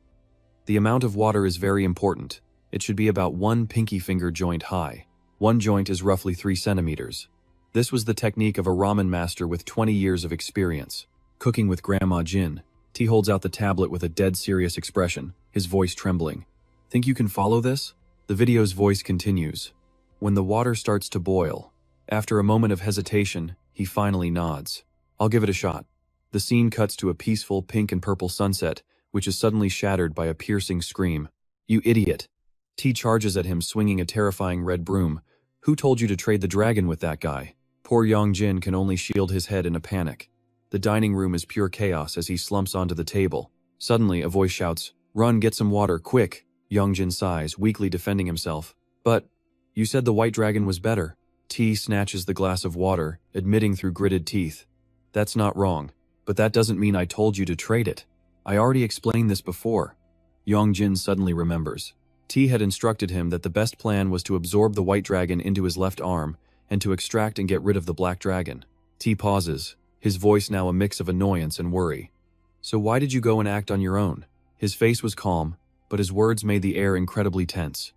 "The amount of water is very important. It should be about 1 pinky finger joint high. One joint is roughly 3 centimeters. This was the technique of a ramen master with 20 years of experience. Cooking with Grandma Jin." T holds out the tablet with a dead serious expression, his voice trembling. "Think you can follow this?" The video's voice continues. "When the water starts to boil." After a moment of hesitation, he finally nods. "I'll give it a shot." The scene cuts to a peaceful pink and purple sunset, which is suddenly shattered by a piercing scream. "You idiot!" T charges at him swinging a terrifying red broom. "Who told you to trade the dragon with that guy?" Poor Yong Jin can only shield his head in a panic. The dining room is pure chaos as he slumps onto the table. Suddenly, a voice shouts, "Run, get some water, quick!" Yong Jin sighs, weakly defending himself. "But, you said the white dragon was better." T snatches the glass of water, admitting through gritted teeth, "That's not wrong, but that doesn't mean I told you to trade it. I already explained this before." Yong Jin suddenly remembers. T had instructed him that the best plan was to absorb the white dragon into his left arm and to extract and get rid of the black dragon. T pauses, his voice now a mix of annoyance and worry. "So why did you go and act on your own?" His face was calm, but his words made the air incredibly tense.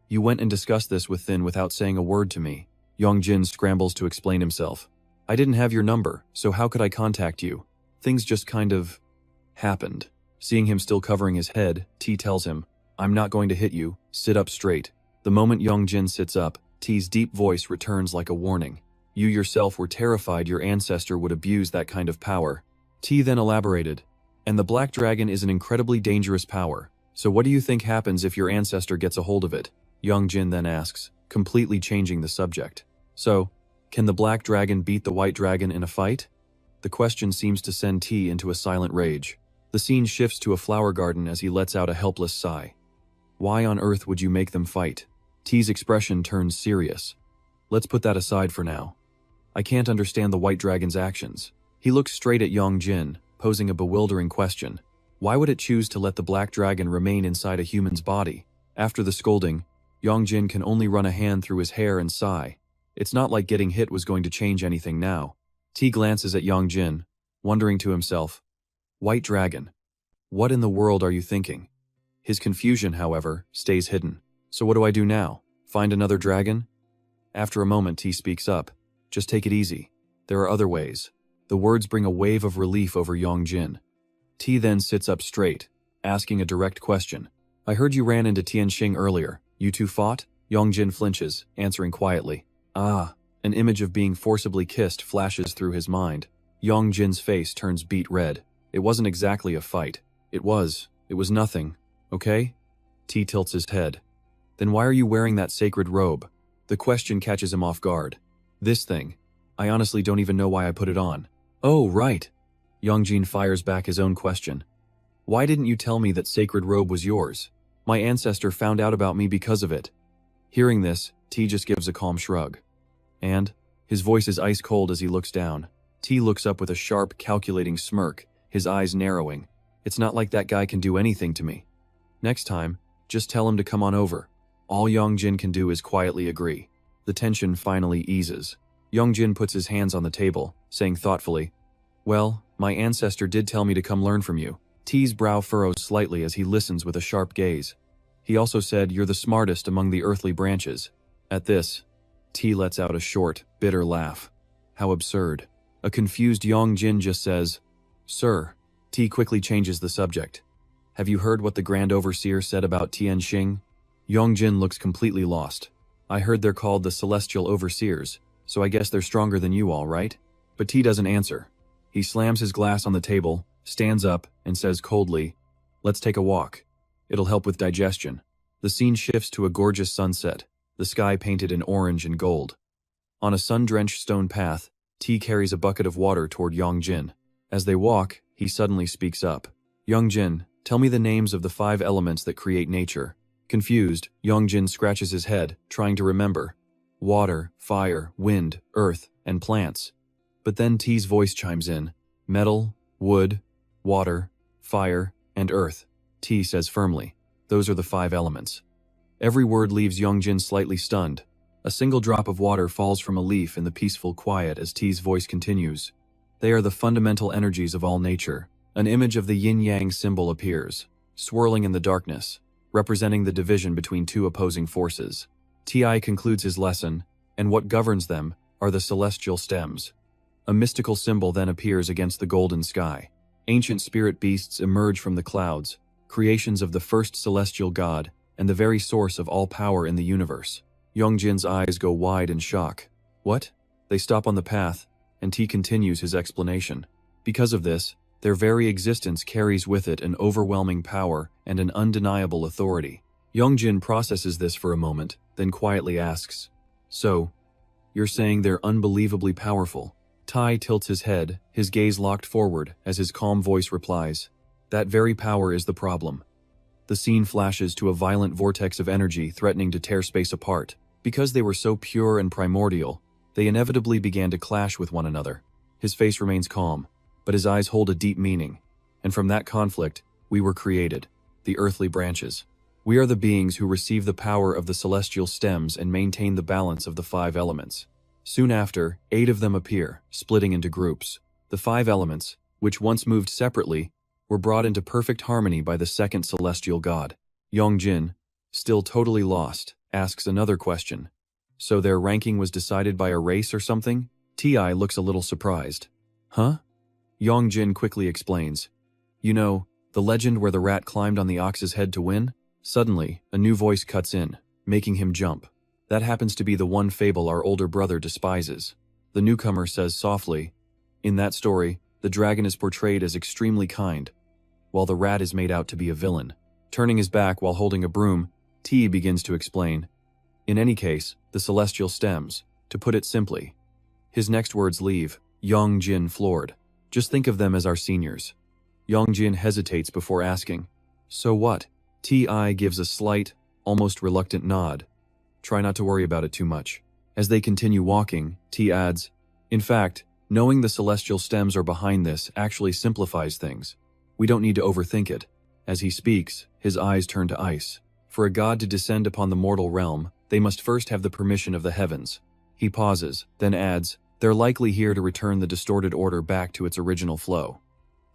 "You went and discussed this with Thin without saying a word to me." Yong Jin scrambles to explain himself. "I didn't have your number, so how could I contact you? Things just kind of happened." Seeing him still covering his head, T tells him, "I'm not going to hit you, sit up straight." The moment Yong Jin sits up, T's deep voice returns like a warning. "You yourself were terrified your ancestor would abuse that kind of power." T then elaborated, "And the black dragon is an incredibly dangerous power. So what do you think happens if your ancestor gets a hold of it?" Yong Jin then asks, completely changing the subject. "So, can the black dragon beat the white dragon in a fight?" The question seems to send T into a silent rage. The scene shifts to a flower garden as he lets out a helpless sigh. "Why on earth would you make them fight?" T's expression turns serious. Let's put that aside for now. I can't understand the white dragon's actions. He looks straight at Yong Jin, posing a bewildering question. Why would it choose to let the black dragon remain inside a human's body? After the scolding, Yong Jin can only run a hand through his hair and sigh. It's not like getting hit was going to change anything now. T glances at Yong Jin, wondering to himself, White dragon. What in the world are you thinking? His confusion, however, stays hidden. So what do I do now? Find another dragon? After a moment, T speaks up. Just take it easy. There are other ways. The words bring a wave of relief over Yong Jin. T then sits up straight, asking a direct question. I heard you ran into Tianxing earlier. You two fought? Yong Jin flinches, answering quietly. Ah, an image of being forcibly kissed flashes through his mind. Yong Jin's face turns beet red. It wasn't exactly a fight. It was nothing, okay? T tilts his head. Then why are you wearing that sacred robe? The question catches him off guard. This thing. I honestly don't even know why I put it on. Oh, right. Yong Jin fires back his own question. Why didn't you tell me that sacred robe was yours? My ancestor found out about me because of it. Hearing this, T just gives a calm shrug. And? His voice is ice cold as he looks down. T looks up with a sharp, calculating smirk, his eyes narrowing. It's not like that guy can do anything to me. Next time, just tell him to come on over. All Yong Jin can do is quietly agree. The tension finally eases. Yong Jin puts his hands on the table, saying thoughtfully, Well, my ancestor did tell me to come learn from you. T's brow furrows slightly as he listens with a sharp gaze. He also said you're the smartest among the earthly branches. At this, T lets out a short, bitter laugh. How absurd. A confused Yong Jin just says, Sir. T quickly changes the subject. Have you heard what the Grand Overseer said about Tianxing? Yong Jin looks completely lost. I heard they're called the Celestial Overseers, so I guess they're stronger than you all, right? But T doesn't answer. He slams his glass on the table, stands up, and says coldly, Let's take a walk. It'll help with digestion. The scene shifts to a gorgeous sunset, the sky painted in orange and gold. On a sun-drenched stone path, T carries a bucket of water toward Yong Jin. As they walk, he suddenly speaks up. Yong Jin, tell me the names of the 5 elements that create nature. Confused, Yong Jin scratches his head, trying to remember. Water, fire, wind, earth, and plants. But then T's voice chimes in. Metal, wood, water, fire, and earth. T says firmly. Those are the 5 elements. Every word leaves Yong Jin slightly stunned. A single drop of water falls from a leaf in the peaceful quiet as T's voice continues. They are the fundamental energies of all nature. An image of the yin-yang symbol appears, swirling in the darkness, representing the division between 2 opposing forces. Ti concludes his lesson, and what governs them are the celestial stems. A mystical symbol then appears against the golden sky. Ancient spirit beasts emerge from the clouds, creations of the first celestial god, and the very source of all power in the universe. Yong Jin's eyes go wide in shock. What? They stop on the path, and T continues his explanation. Because of this, their very existence carries with it an overwhelming power and an undeniable authority. Yong Jin processes this for a moment, then quietly asks, So, you're saying they're unbelievably powerful? Tai tilts his head, his gaze locked forward, as his calm voice replies, That very power is the problem. The scene flashes to a violent vortex of energy threatening to tear space apart. Because they were so pure and primordial, they inevitably began to clash with one another. His face remains calm, but his eyes hold a deep meaning. And from that conflict, we were created, the earthly branches. We are the beings who receive the power of the celestial stems and maintain the balance of the 5 elements. Soon after, 8 of them appear, splitting into groups. The 5 elements, which once moved separately, were brought into perfect harmony by the second celestial god. Yong Jin, still totally lost, asks another question. So their ranking was decided by a race or something? Ti looks a little surprised. Huh? Yong Jin quickly explains. You know, the legend where the rat climbed on the ox's head to win? Suddenly, a new voice cuts in, making him jump. That happens to be the one fable our older brother despises. The newcomer says softly, In that story, the dragon is portrayed as extremely kind, while the rat is made out to be a villain. Turning his back while holding a broom, T begins to explain. In any case, the celestial stems, to put it simply. His next words leave Yong Jin floored. Just think of them as our seniors. Yong Jin hesitates before asking, So what? Ti gives a slight, almost reluctant nod. Try not to worry about it too much. As they continue walking, T adds, in fact, knowing the celestial stems are behind this actually simplifies things. We don't need to overthink it. As he speaks, his eyes turn to ice. For a god to descend upon the mortal realm, they must first have the permission of the heavens. He pauses, then adds, they're likely here to return the distorted order back to its original flow.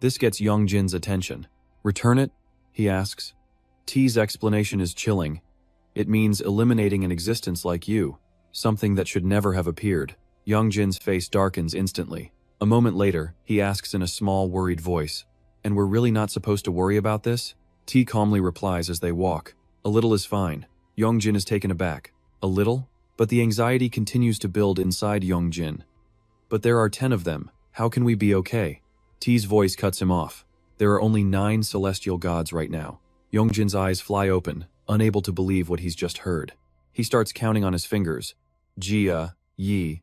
This gets Yong Jin's attention. Return it? He asks. T's explanation is chilling. It means eliminating an existence like you, something that should never have appeared. Yong Jin's face darkens instantly. A moment later, he asks in a small, worried voice, and we're really not supposed to worry about this? T calmly replies as they walk. A little is fine. Yong Jin is taken aback. A little? But the anxiety continues to build inside Yong Jin. But there are 10 of them. How can we be okay? T's voice cuts him off. There are only 9 celestial gods right now. Yong Jin's eyes fly open, unable to believe what he's just heard. He starts counting on his fingers. Jia, Yi,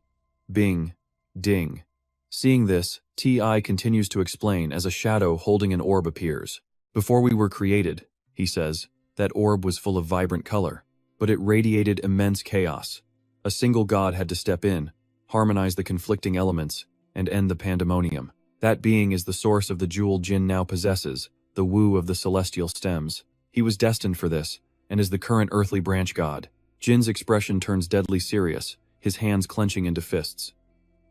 Bing, Ding. Seeing this, Ti continues to explain as a shadow holding an orb appears. Before we were created, he says, that orb was full of vibrant color, but it radiated immense chaos. A single god had to step in, harmonize the conflicting elements, and end the pandemonium. That being is the source of the jewel Jin now possesses, the Wu of the celestial stems. He was destined for this, and is the current earthly branch god. Jin's expression turns deadly serious, his hands clenching into fists.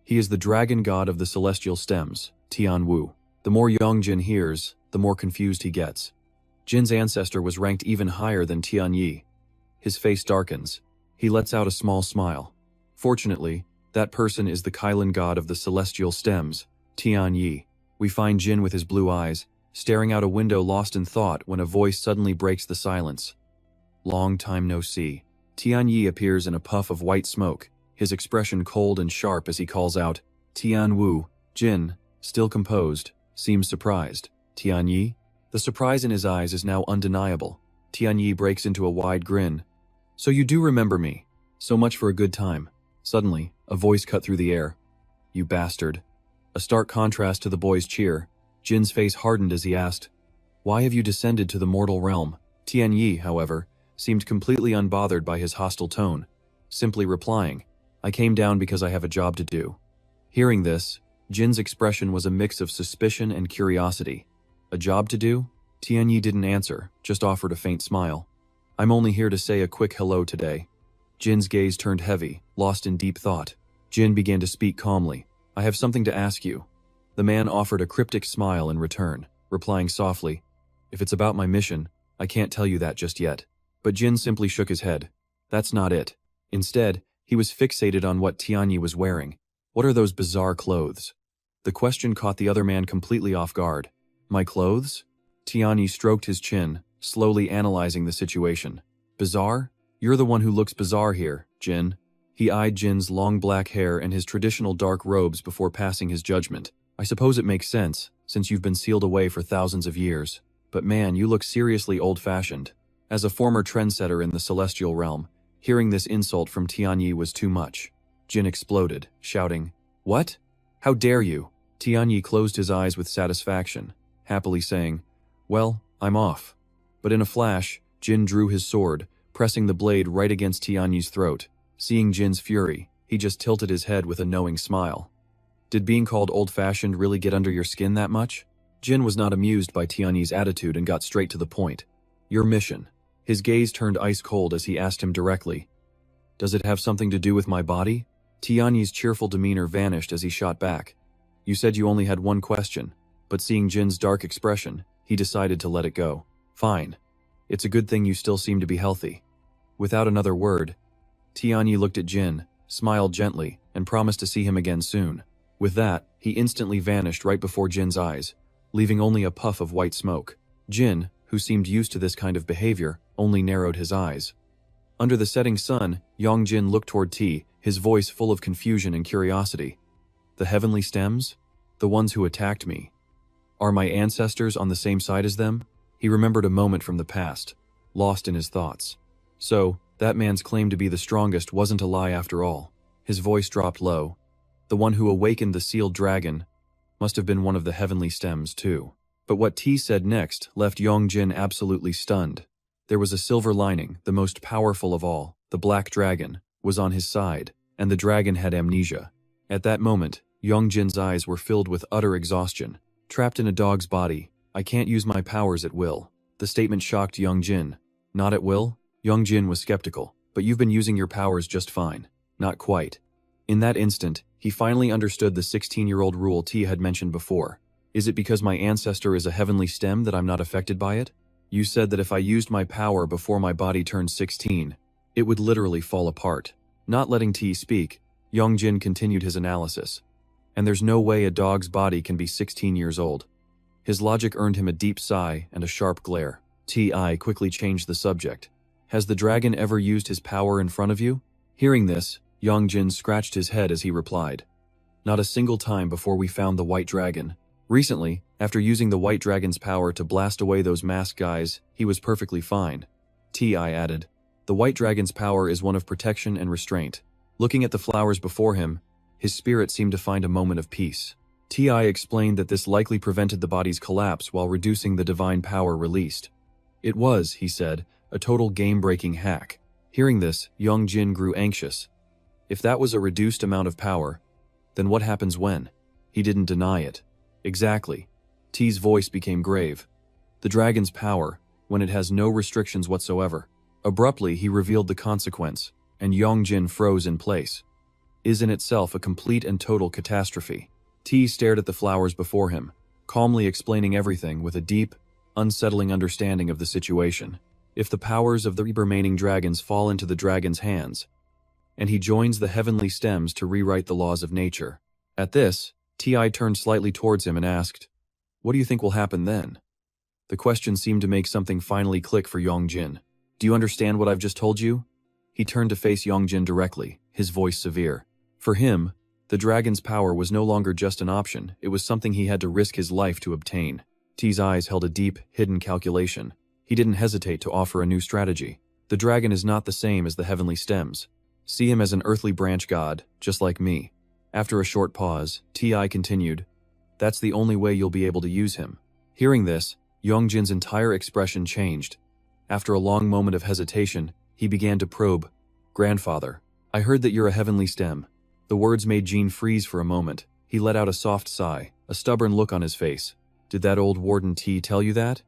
He is the dragon god of the celestial stems, Tian Wu. The more Yong Jin hears, the more confused he gets. Jin's ancestor was ranked even higher than Tian Yi. His face darkens. He lets out a small smile. Fortunately, that person is the Kailan god of the celestial stems, Tian Yi. We find Jin with his blue eyes, staring out a window lost in thought when a voice suddenly breaks the silence. Long time no see. Tian Yi appears in a puff of white smoke, his expression cold and sharp as he calls out, Tian Wu. Jin, still composed, seems surprised. Tian Yi? The surprise in his eyes is now undeniable. Tian Yi breaks into a wide grin. So you do remember me. So much for a good time. Suddenly, a voice cut through the air. You bastard. A stark contrast to the boy's cheer. Jin's face hardened as he asked, why have you descended to the mortal realm? Tian Yi, however, seemed completely unbothered by his hostile tone, simply replying, I came down because I have a job to do. Hearing this, Jin's expression was a mix of suspicion and curiosity. A job to do? Tian Yi didn't answer, just offered a faint smile. I'm only here to say a quick hello today. Jin's gaze turned heavy, lost in deep thought. Jin began to speak calmly. I have something to ask you. The man offered a cryptic smile in return, replying softly, if it's about my mission, I can't tell you that just yet. But Jin simply shook his head. That's not it. Instead, he was fixated on what Tian Yi was wearing. What are those bizarre clothes? The question caught the other man completely off guard. My clothes? Tian Yi stroked his chin, slowly analyzing the situation. Bizarre? You're the one who looks bizarre here, Jin. He eyed Jin's long black hair and his traditional dark robes before passing his judgment. I suppose it makes sense, since you've been sealed away for thousands of years. But man, you look seriously old-fashioned. As a former trendsetter in the celestial realm, hearing this insult from Tian Yi was too much. Jin exploded, shouting, What? How dare you? Tian Yi closed his eyes with satisfaction, happily saying, Well, I'm off. But in a flash, Jin drew his sword, pressing the blade right against Tian Yi's throat. Seeing Jin's fury, he just tilted his head with a knowing smile. Did being called old-fashioned really get under your skin that much? Jin was not amused by Tian Yi's attitude and got straight to the point. Your mission. His gaze turned ice-cold as he asked him directly. Does it have something to do with my body? Tian Yi's cheerful demeanor vanished as he shot back. You said you only had one question, but seeing Jin's dark expression, he decided to let it go. Fine. It's a good thing you still seem to be healthy. Without another word, Tian Yi looked at Jin, smiled gently, and promised to see him again soon. With that, he instantly vanished right before Jin's eyes, leaving only a puff of white smoke. Jin, who seemed used to this kind of behavior, only narrowed his eyes. Under the setting sun, Yong Jin looked toward T, his voice full of confusion and curiosity. The heavenly stems? The ones who attacked me. Are my ancestors on the same side as them? He remembered a moment from the past, lost in his thoughts. So, that man's claim to be the strongest wasn't a lie after all. His voice dropped low. The one who awakened the sealed dragon must have been one of the heavenly stems too. But what T said next left Yong Jin absolutely stunned. There was a silver lining, the most powerful of all. The black dragon was on his side, and the dragon had amnesia. At that moment, Yong Jin's eyes were filled with utter exhaustion. Trapped in a dog's body, I can't use my powers at will. The statement shocked Yong Jin. Not at will? Yong Jin was skeptical. But you've been using your powers just fine. Not quite. In that instant, he finally understood the 16-year-old rule Tia had mentioned before. Is it because my ancestor is a heavenly stem that I'm not affected by it? You said that if I used my power before my body turned 16, it would literally fall apart. Not letting Tia speak, Yong Jin continued his analysis. And there's no way a dog's body can be 16 years old. His logic earned him a deep sigh and a sharp glare. Ti quickly changed the subject. Has the dragon ever used his power in front of you? Hearing this, Yong Jin scratched his head as he replied. Not a single time before we found the white dragon. Recently, after using the white dragon's power to blast away those masked guys, he was perfectly fine. Ti added. The white dragon's power is one of protection and restraint. Looking at the flowers before him, his spirit seemed to find a moment of peace. Ti explained that this likely prevented the body's collapse while reducing the divine power released. It was, he said, a total game-breaking hack. Hearing this, Yong Jin grew anxious. If that was a reduced amount of power, then what happens when? He didn't deny it. Exactly. T's voice became grave. The dragon's power, when it has no restrictions whatsoever. Abruptly, he revealed the consequence, and Yong Jin froze in place. Is in itself a complete and total catastrophe. T stared at the flowers before him, calmly explaining everything with a deep, unsettling understanding of the situation. If the powers of the remaining dragons fall into the dragon's hands, and he joins the heavenly stems to rewrite the laws of nature. At this, Ti turned slightly towards him and asked, "What do you think will happen then?" The question seemed to make something finally click for Yong Jin. "Do you understand what I've just told you?" He turned to face Yong Jin directly, his voice severe. For him, the dragon's power was no longer just an option, it was something he had to risk his life to obtain. T's eyes held a deep, hidden calculation. He didn't hesitate to offer a new strategy. The dragon is not the same as the heavenly stems. See him as an earthly branch god, just like me. After a short pause, Ti continued, "That's the only way you'll be able to use him." Hearing this, Yong Jin's entire expression changed. After a long moment of hesitation, he began to probe. "Grandfather, I heard that you're a heavenly stem." The words made Jin freeze for a moment. He let out a soft sigh, a stubborn look on his face. "Did that old warden T tell you that?"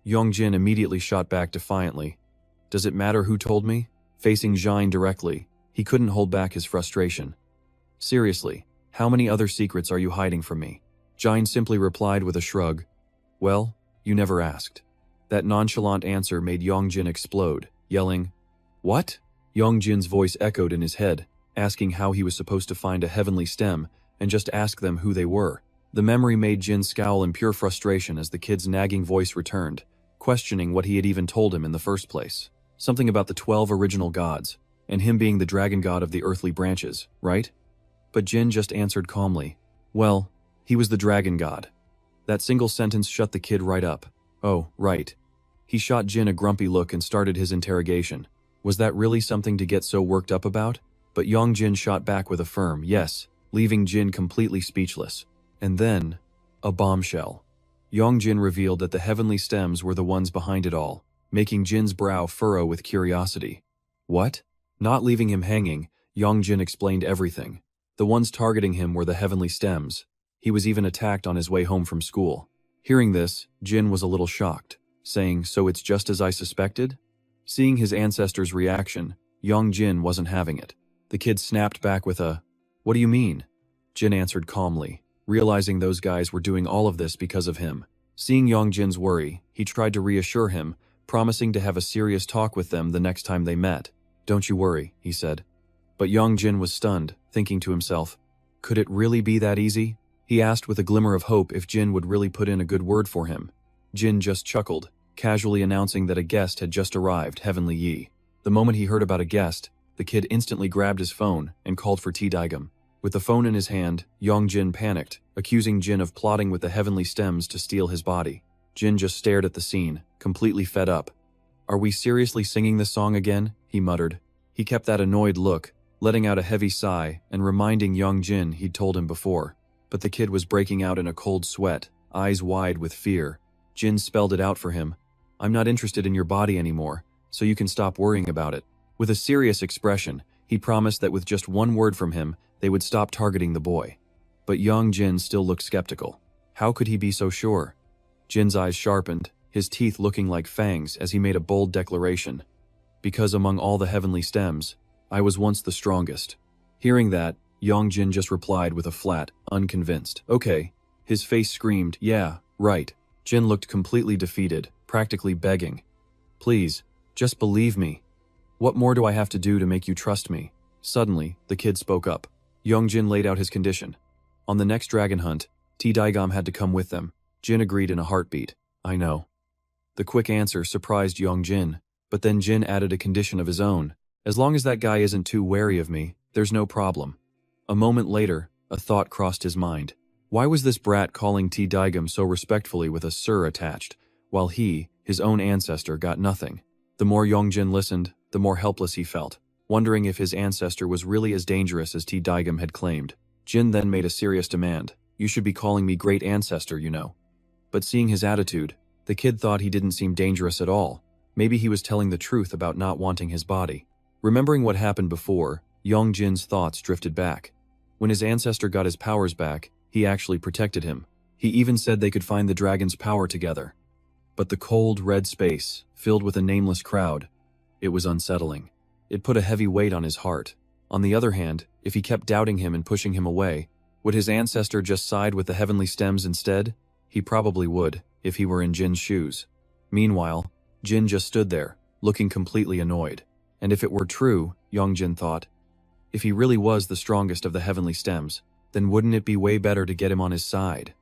Yong Jin immediately shot back defiantly. "Does it matter who told me?" Facing Jin directly, he couldn't hold back his frustration. "Seriously, how many other secrets are you hiding from me?" Jin simply replied with a shrug. "Well, you never asked." That nonchalant answer made Yong Jin explode, yelling, "What?" Yong Jin's voice echoed in his head, asking how he was supposed to find a heavenly stem and just ask them who they were. The memory made Jin scowl in pure frustration as the kid's nagging voice returned, questioning what he had even told him in the first place. Something about the 12 original gods, and him being the dragon god of the earthly branches, right? But Jin just answered calmly, "Well, he was the dragon god." That single sentence shut the kid right up. "Oh, right." He shot Jin a grumpy look and started his interrogation. Was that really something to get so worked up about? But Yong Jin shot back with a firm yes, leaving Jin completely speechless. And then, a bombshell. Yong Jin revealed that the heavenly stems were the ones behind it all, making Jin's brow furrow with curiosity. What? Not leaving him hanging, Yong Jin explained everything. The ones targeting him were the heavenly stems. He was even attacked on his way home from school. Hearing this, Jin was a little shocked, saying, "So it's just as I suspected?" Seeing his ancestor's reaction, Yong Jin wasn't having it. The kid snapped back with a, "What do you mean?" Jin answered calmly, realizing those guys were doing all of this because of him. Seeing Yong Jin's worry, he tried to reassure him, promising to have a serious talk with them the next time they met. "Don't you worry," he said. But Yong Jin was stunned, thinking to himself, could it really be that easy? He asked with a glimmer of hope if Jin would really put in a good word for him. Jin just chuckled, casually announcing that a guest had just arrived, Heavenly Yi. The moment he heard about a guest, the kid instantly grabbed his phone and called for T-Daigum. With the phone in his hand, Yong Jin panicked, accusing Jin of plotting with the heavenly stems to steal his body. Jin just stared at the scene, completely fed up. "Are we seriously singing this song again?" he muttered. He kept that annoyed look, letting out a heavy sigh and reminding Yong Jin he'd told him before. But the kid was breaking out in a cold sweat, eyes wide with fear. Jin spelled it out for him. I'm not interested in your body anymore, so you can stop worrying about it." With a serious expression, he promised that with just one word from him, they would stop targeting the boy. But Yong Jin still looked skeptical. How could he be so sure? Jin's eyes sharpened, his teeth looking like fangs as he made a bold declaration. "Because among all the heavenly stems, I was once the strongest." Hearing that, Yong Jin just replied with a flat, unconvinced, "Okay." His face screamed, "Yeah, right." Jin looked completely defeated, practically begging. "Please, just believe me. What more do I have to do to make you trust me?" Suddenly, the kid spoke up. Yong Jin laid out his condition. On the next dragon hunt, Daigam had to come with them. Jin agreed in a heartbeat. "I know." The quick answer surprised Yong Jin, but then Jin added a condition of his own. "As long as that guy isn't too wary of me, there's no problem." A moment later, a thought crossed his mind. Why was this brat calling Daigam so respectfully with a sir attached, while he, his own ancestor, got nothing? The more Yong Jin listened, the more helpless he felt, wondering if his ancestor was really as dangerous as Daigam had claimed. Jin then made a serious demand. "You should be calling me great ancestor, you know." But seeing his attitude, the kid thought he didn't seem dangerous at all. Maybe he was telling the truth about not wanting his body. Remembering what happened before, Yong Jin's thoughts drifted back. When his ancestor got his powers back, he actually protected him. He even said they could find the dragon's power together. But the cold, red space, filled with a nameless crowd, it was unsettling. It put a heavy weight on his heart. On the other hand, if he kept doubting him and pushing him away, would his ancestor just side with the heavenly stems instead? He probably would, if he were in Jin's shoes. Meanwhile, Jin just stood there, looking completely annoyed. And if it were true, Yong Jin thought, if he really was the strongest of the heavenly stems, then wouldn't it be way better to get him on his side?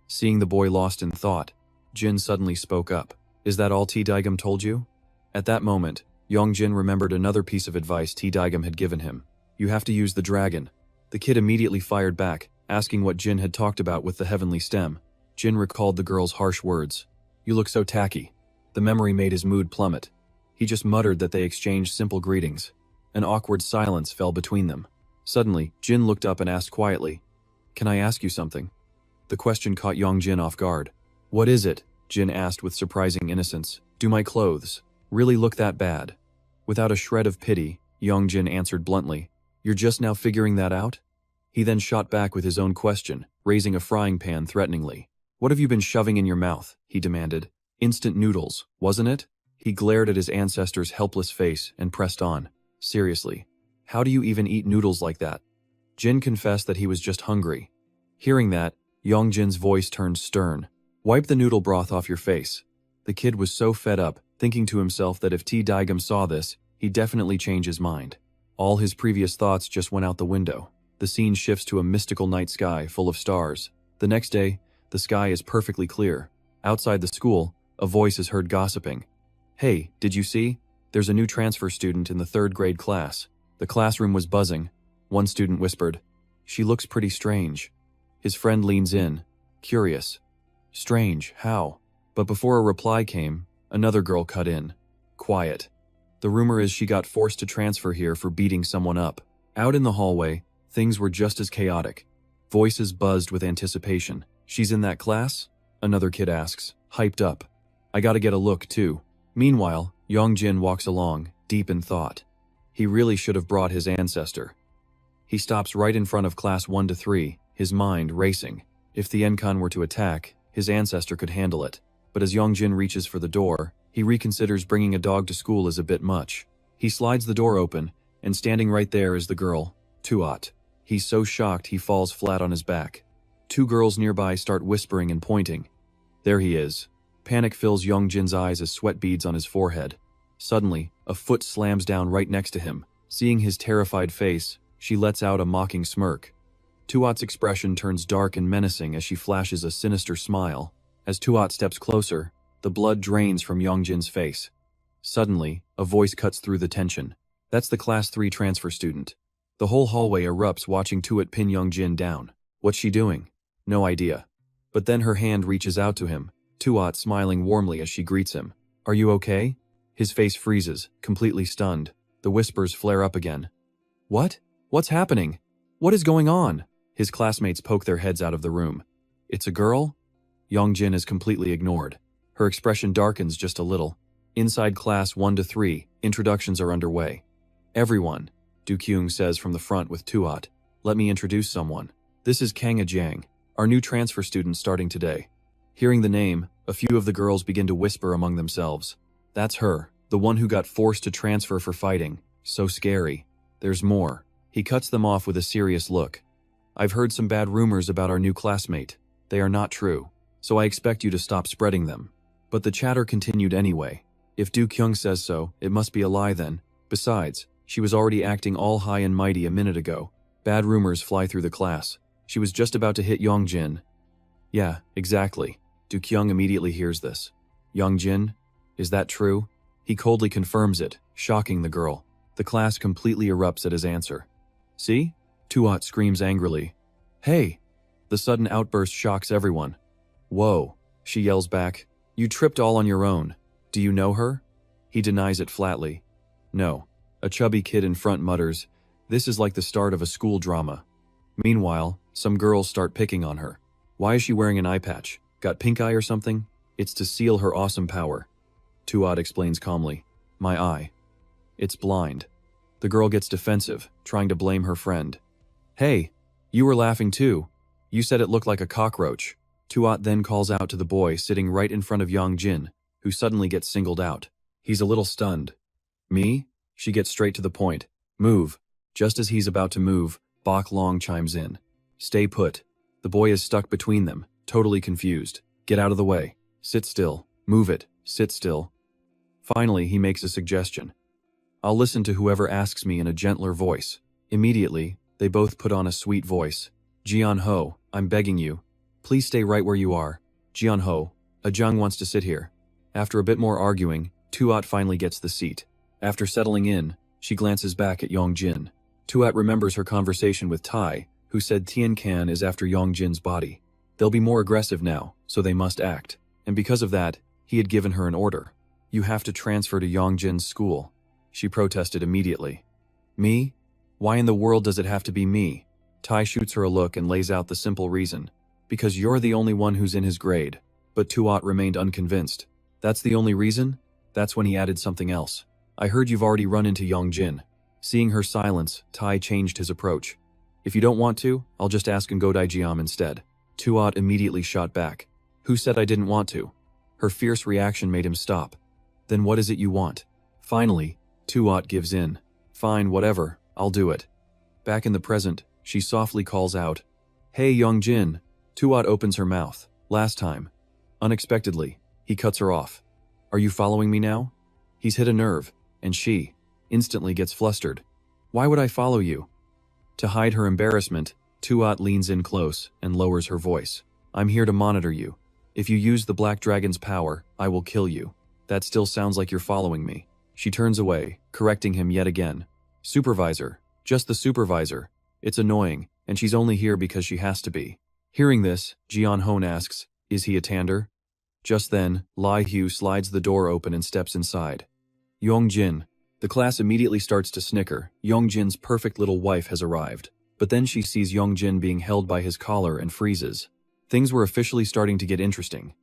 Seeing the boy lost in thought, Jin suddenly spoke up. "Is that all Daigam told you?" At that moment, Yong Jin remembered another piece of advice Daigam had given him. "You have to use the dragon." The kid immediately fired back, asking what Jin had talked about with the heavenly stem. Jin recalled the girl's harsh words. "You look so tacky." The memory made his mood plummet. He just muttered that they exchanged simple greetings. An awkward silence fell between them. Suddenly, Jin looked up and asked quietly, "Can I ask you something?" The question caught Yong Jin off guard. "What is it?" Jin asked with surprising innocence. "Do my clothes really look that bad?" Without a shred of pity, Yong Jin answered bluntly, "You're just now figuring that out?" He then shot back with his own question, raising a frying pan threateningly. "What have you been shoving in your mouth?" he demanded. "Instant noodles, wasn't it?" He glared at his ancestor's helpless face and pressed on. "Seriously, how do you even eat noodles like that?" Jin confessed that he was just hungry. Hearing that, Yong Jin's voice turned stern. "Wipe the noodle broth off your face." The kid was so fed up, thinking to himself that if Daigam saw this, he'd definitely change his mind. All his previous thoughts just went out the window. The scene shifts to a mystical night sky full of stars. The next day, the sky is perfectly clear. Outside the school, a voice is heard gossiping. "Hey, did you see? There's a new transfer student in the 3rd grade class." The classroom was buzzing. One student whispered, "She looks pretty strange." His friend leans in, curious. "Strange, how?" But before a reply came, another girl cut in. "Quiet. The rumor is she got forced to transfer here for beating someone up." Out in the hallway, things were just as chaotic. Voices buzzed with anticipation. "She's in that class?" another kid asks, hyped up. "I gotta get a look, too." Meanwhile, Yong Jin walks along, deep in thought. He really should have brought his ancestor. He stops right in front of class 1 to 3, his mind racing. If the Enkan were to attack, his ancestor could handle it. But as Yong Jin reaches for the door, he reconsiders bringing a dog to school is a bit much. He slides the door open, and standing right there is the girl, Tuat. He's so shocked he falls flat on his back. Two girls nearby start whispering and pointing. There he is. Panic fills Yong Jin's eyes as sweat beads on his forehead. Suddenly, a foot slams down right next to him. Seeing his terrified face, she lets out a mocking smirk. Tuat's expression turns dark and menacing as she flashes a sinister smile. As Tuat steps closer, the blood drains from Yong Jin's face. Suddenly, a voice cuts through the tension. That's the Class 3 transfer student. The whole hallway erupts watching Tuat pin Yong Jin down. What's she doing? No idea. But then her hand reaches out to him, Tuat smiling warmly as she greets him. "Are you okay?" His face freezes, completely stunned. The whispers flare up again. "What? What's happening? What is going on?" His classmates poke their heads out of the room. "It's a girl?" Yong Jin is completely ignored. Her expression darkens just a little. Inside class 1 to 3, introductions are underway. Everyone, Du Kyung says from the front with Tuat. Let me introduce someone. This is Kanga Jiang, our new transfer student starting today. Hearing the name, a few of the girls begin to whisper among themselves. That's her, the one who got forced to transfer for fighting. So scary. There's more. He cuts them off with a serious look. I've heard some bad rumors about our new classmate. They are not true, so I expect you to stop spreading them. But the chatter continued anyway. If Du Kyung says so, it must be a lie then. Besides, she was already acting all high and mighty a minute ago. Bad rumors fly through the class. She was just about to hit Yong Jin. Yeah, exactly. Du Kyung immediately hears this. Yong Jin? Is that true? He coldly confirms it, shocking the girl. The class completely erupts at his answer. See? Tuat screams angrily. Hey! The sudden outburst shocks everyone. Whoa, she yells back. You tripped all on your own. Do you know her? He denies it flatly. No. A chubby kid in front mutters, this is like the start of a school drama. Meanwhile, some girls start picking on her. Why is she wearing an eye patch? Got pink eye or something? It's to seal her awesome power. Tuat explains calmly. My eye. It's blind. The girl gets defensive, trying to blame her friend. Hey, you were laughing too. You said it looked like a cockroach. Tuat then calls out to the boy sitting right in front of Yong Jin, who suddenly gets singled out. He's a little stunned. Me? She gets straight to the point. Move. Just as he's about to move, Bok Long chimes in. Stay put. The boy is stuck between them, totally confused. Get out of the way. Sit still. Move it. Sit still. Finally, he makes a suggestion. I'll listen to whoever asks me in a gentler voice. Immediately, they both put on a sweet voice. Jian Ho, I'm begging you. Please stay right where you are. Jian Ho, Ajung wants to sit here. After a bit more arguing, Tuat finally gets the seat. After settling in, she glances back at Yong Jin. Tuat remembers her conversation with Tai, who said Tian Kan is after Yong Jin's body. They'll be more aggressive now, so they must act. And because of that, he had given her an order. You have to transfer to Yong Jin's school. She protested immediately. Me? Why in the world does it have to be me? Tai shoots her a look and lays out the simple reason. Because you're the only one who's in his grade. But Tuat remained unconvinced. That's the only reason? That's when he added something else. I heard you've already run into Yong Jin. Seeing her silence, Tai changed his approach. If you don't want to, I'll just ask Ngodai Jiam instead. Tuat immediately shot back. Who said I didn't want to? Her fierce reaction made him stop. Then what is it you want? Finally, Tuat gives in. Fine, whatever, I'll do it. Back in the present, she softly calls out. Hey Yong Jin. Tuat opens her mouth. Last time. Unexpectedly, he cuts her off. Are you following me now? He's hit a nerve, and she instantly gets flustered. Why would I follow you? To hide her embarrassment, Tuat leans in close and lowers her voice. I'm here to monitor you. If you use the Black Dragon's power, I will kill you. That still sounds like you're following me. She turns away, correcting him yet again. Supervisor. Just the supervisor. It's annoying, and she's only here because she has to be. Hearing this, Jian Hon asks, is he a Tander? Just then, Lai Hu slides the door open and steps inside. Yong Jin. The class immediately starts to snicker. Yong Jin's perfect little wife has arrived. But then she sees Yong Jin being held by his collar and freezes. Things were officially starting to get interesting.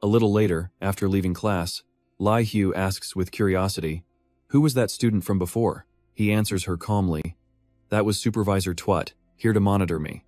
A little later, after leaving class, Lai Hu asks with curiosity, who was that student from before? He answers her calmly. That was Supervisor Twat, here to monitor me.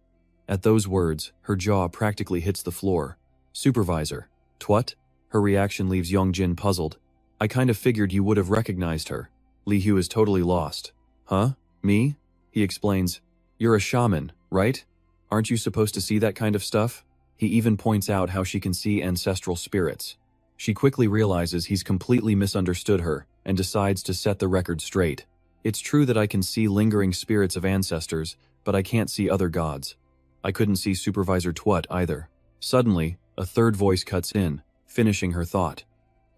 At those words, her jaw practically hits the floor. Supervisor. Twat? Her reaction leaves Yong Jin puzzled. I kind of figured you would have recognized her. Li Hu is totally lost. Huh? Me? He explains. You're a shaman, right? Aren't you supposed to see that kind of stuff? He even points out how she can see ancestral spirits. She quickly realizes he's completely misunderstood her and decides to set the record straight. It's true that I can see lingering spirits of ancestors, but I can't see other gods. I couldn't see Supervisor Twat either. Suddenly, a third voice cuts in, finishing her thought.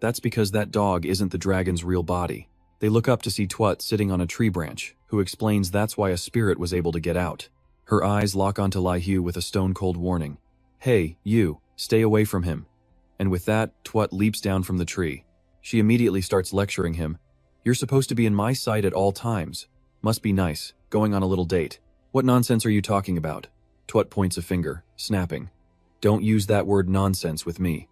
That's because that dog isn't the dragon's real body. They look up to see Twat sitting on a tree branch, who explains that's why a spirit was able to get out. Her eyes lock onto Lai Hu with a stone-cold warning. Hey, you, stay away from him. And with that, Twat leaps down from the tree. She immediately starts lecturing him. You're supposed to be in my sight at all times. Must be nice, going on a little date. What nonsense are you talking about? Twat points a finger, snapping. Don't use that word nonsense with me.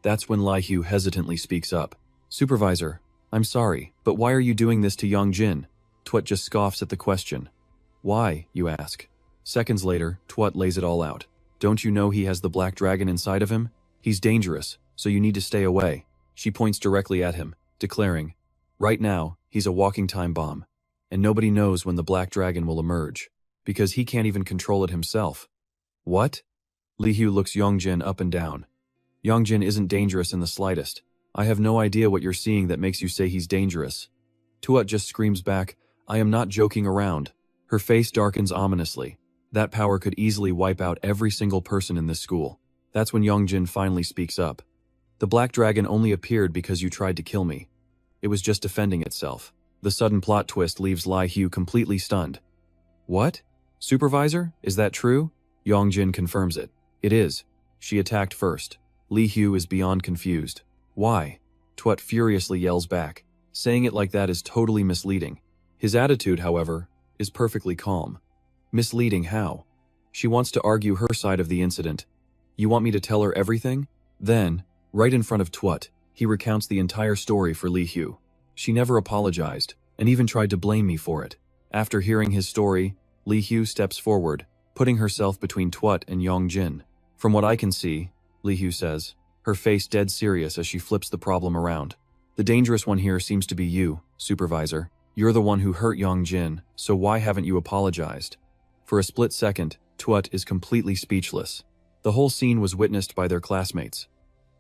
That's when Lai Hu hesitantly speaks up. Supervisor, I'm sorry, but why are you doing this to Yong Jin? Tuat just scoffs at the question. Why, you ask? Seconds later, Tuat lays it all out. Don't you know he has the black dragon inside of him? He's dangerous, so you need to stay away. She points directly at him, declaring, right now, he's a walking time bomb. And nobody knows when the black dragon will emerge, because he can't even control it himself. What? Li Hu looks Yong Jin up and down. Yong Jin isn't dangerous in the slightest. I have no idea what you're seeing that makes you say he's dangerous. Tuat just screams back, I am not joking around. Her face darkens ominously. That power could easily wipe out every single person in this school. That's when Yong Jin finally speaks up. The black dragon only appeared because you tried to kill me. It was just defending itself. The sudden plot twist leaves Lai Hu completely stunned. What? Supervisor? Is that true? Yong Jin confirms it. It is. She attacked first. Li Hu is beyond confused. Why? Tuat furiously yells back. Saying it like that is totally misleading. His attitude, however, is perfectly calm. Misleading how? She wants to argue her side of the incident. You want me to tell her everything? Then, right in front of Tuat, he recounts the entire story for Li Hu. She never apologized, and even tried to blame me for it. After hearing his story, Li Hu steps forward, putting herself between Tuat and Yong Jin. From what I can see, Li Hu says, her face dead serious as she flips the problem around. The dangerous one here seems to be you, Supervisor. You're the one who hurt Yong Jin, so why haven't you apologized? For a split second, Tuat is completely speechless. The whole scene was witnessed by their classmates.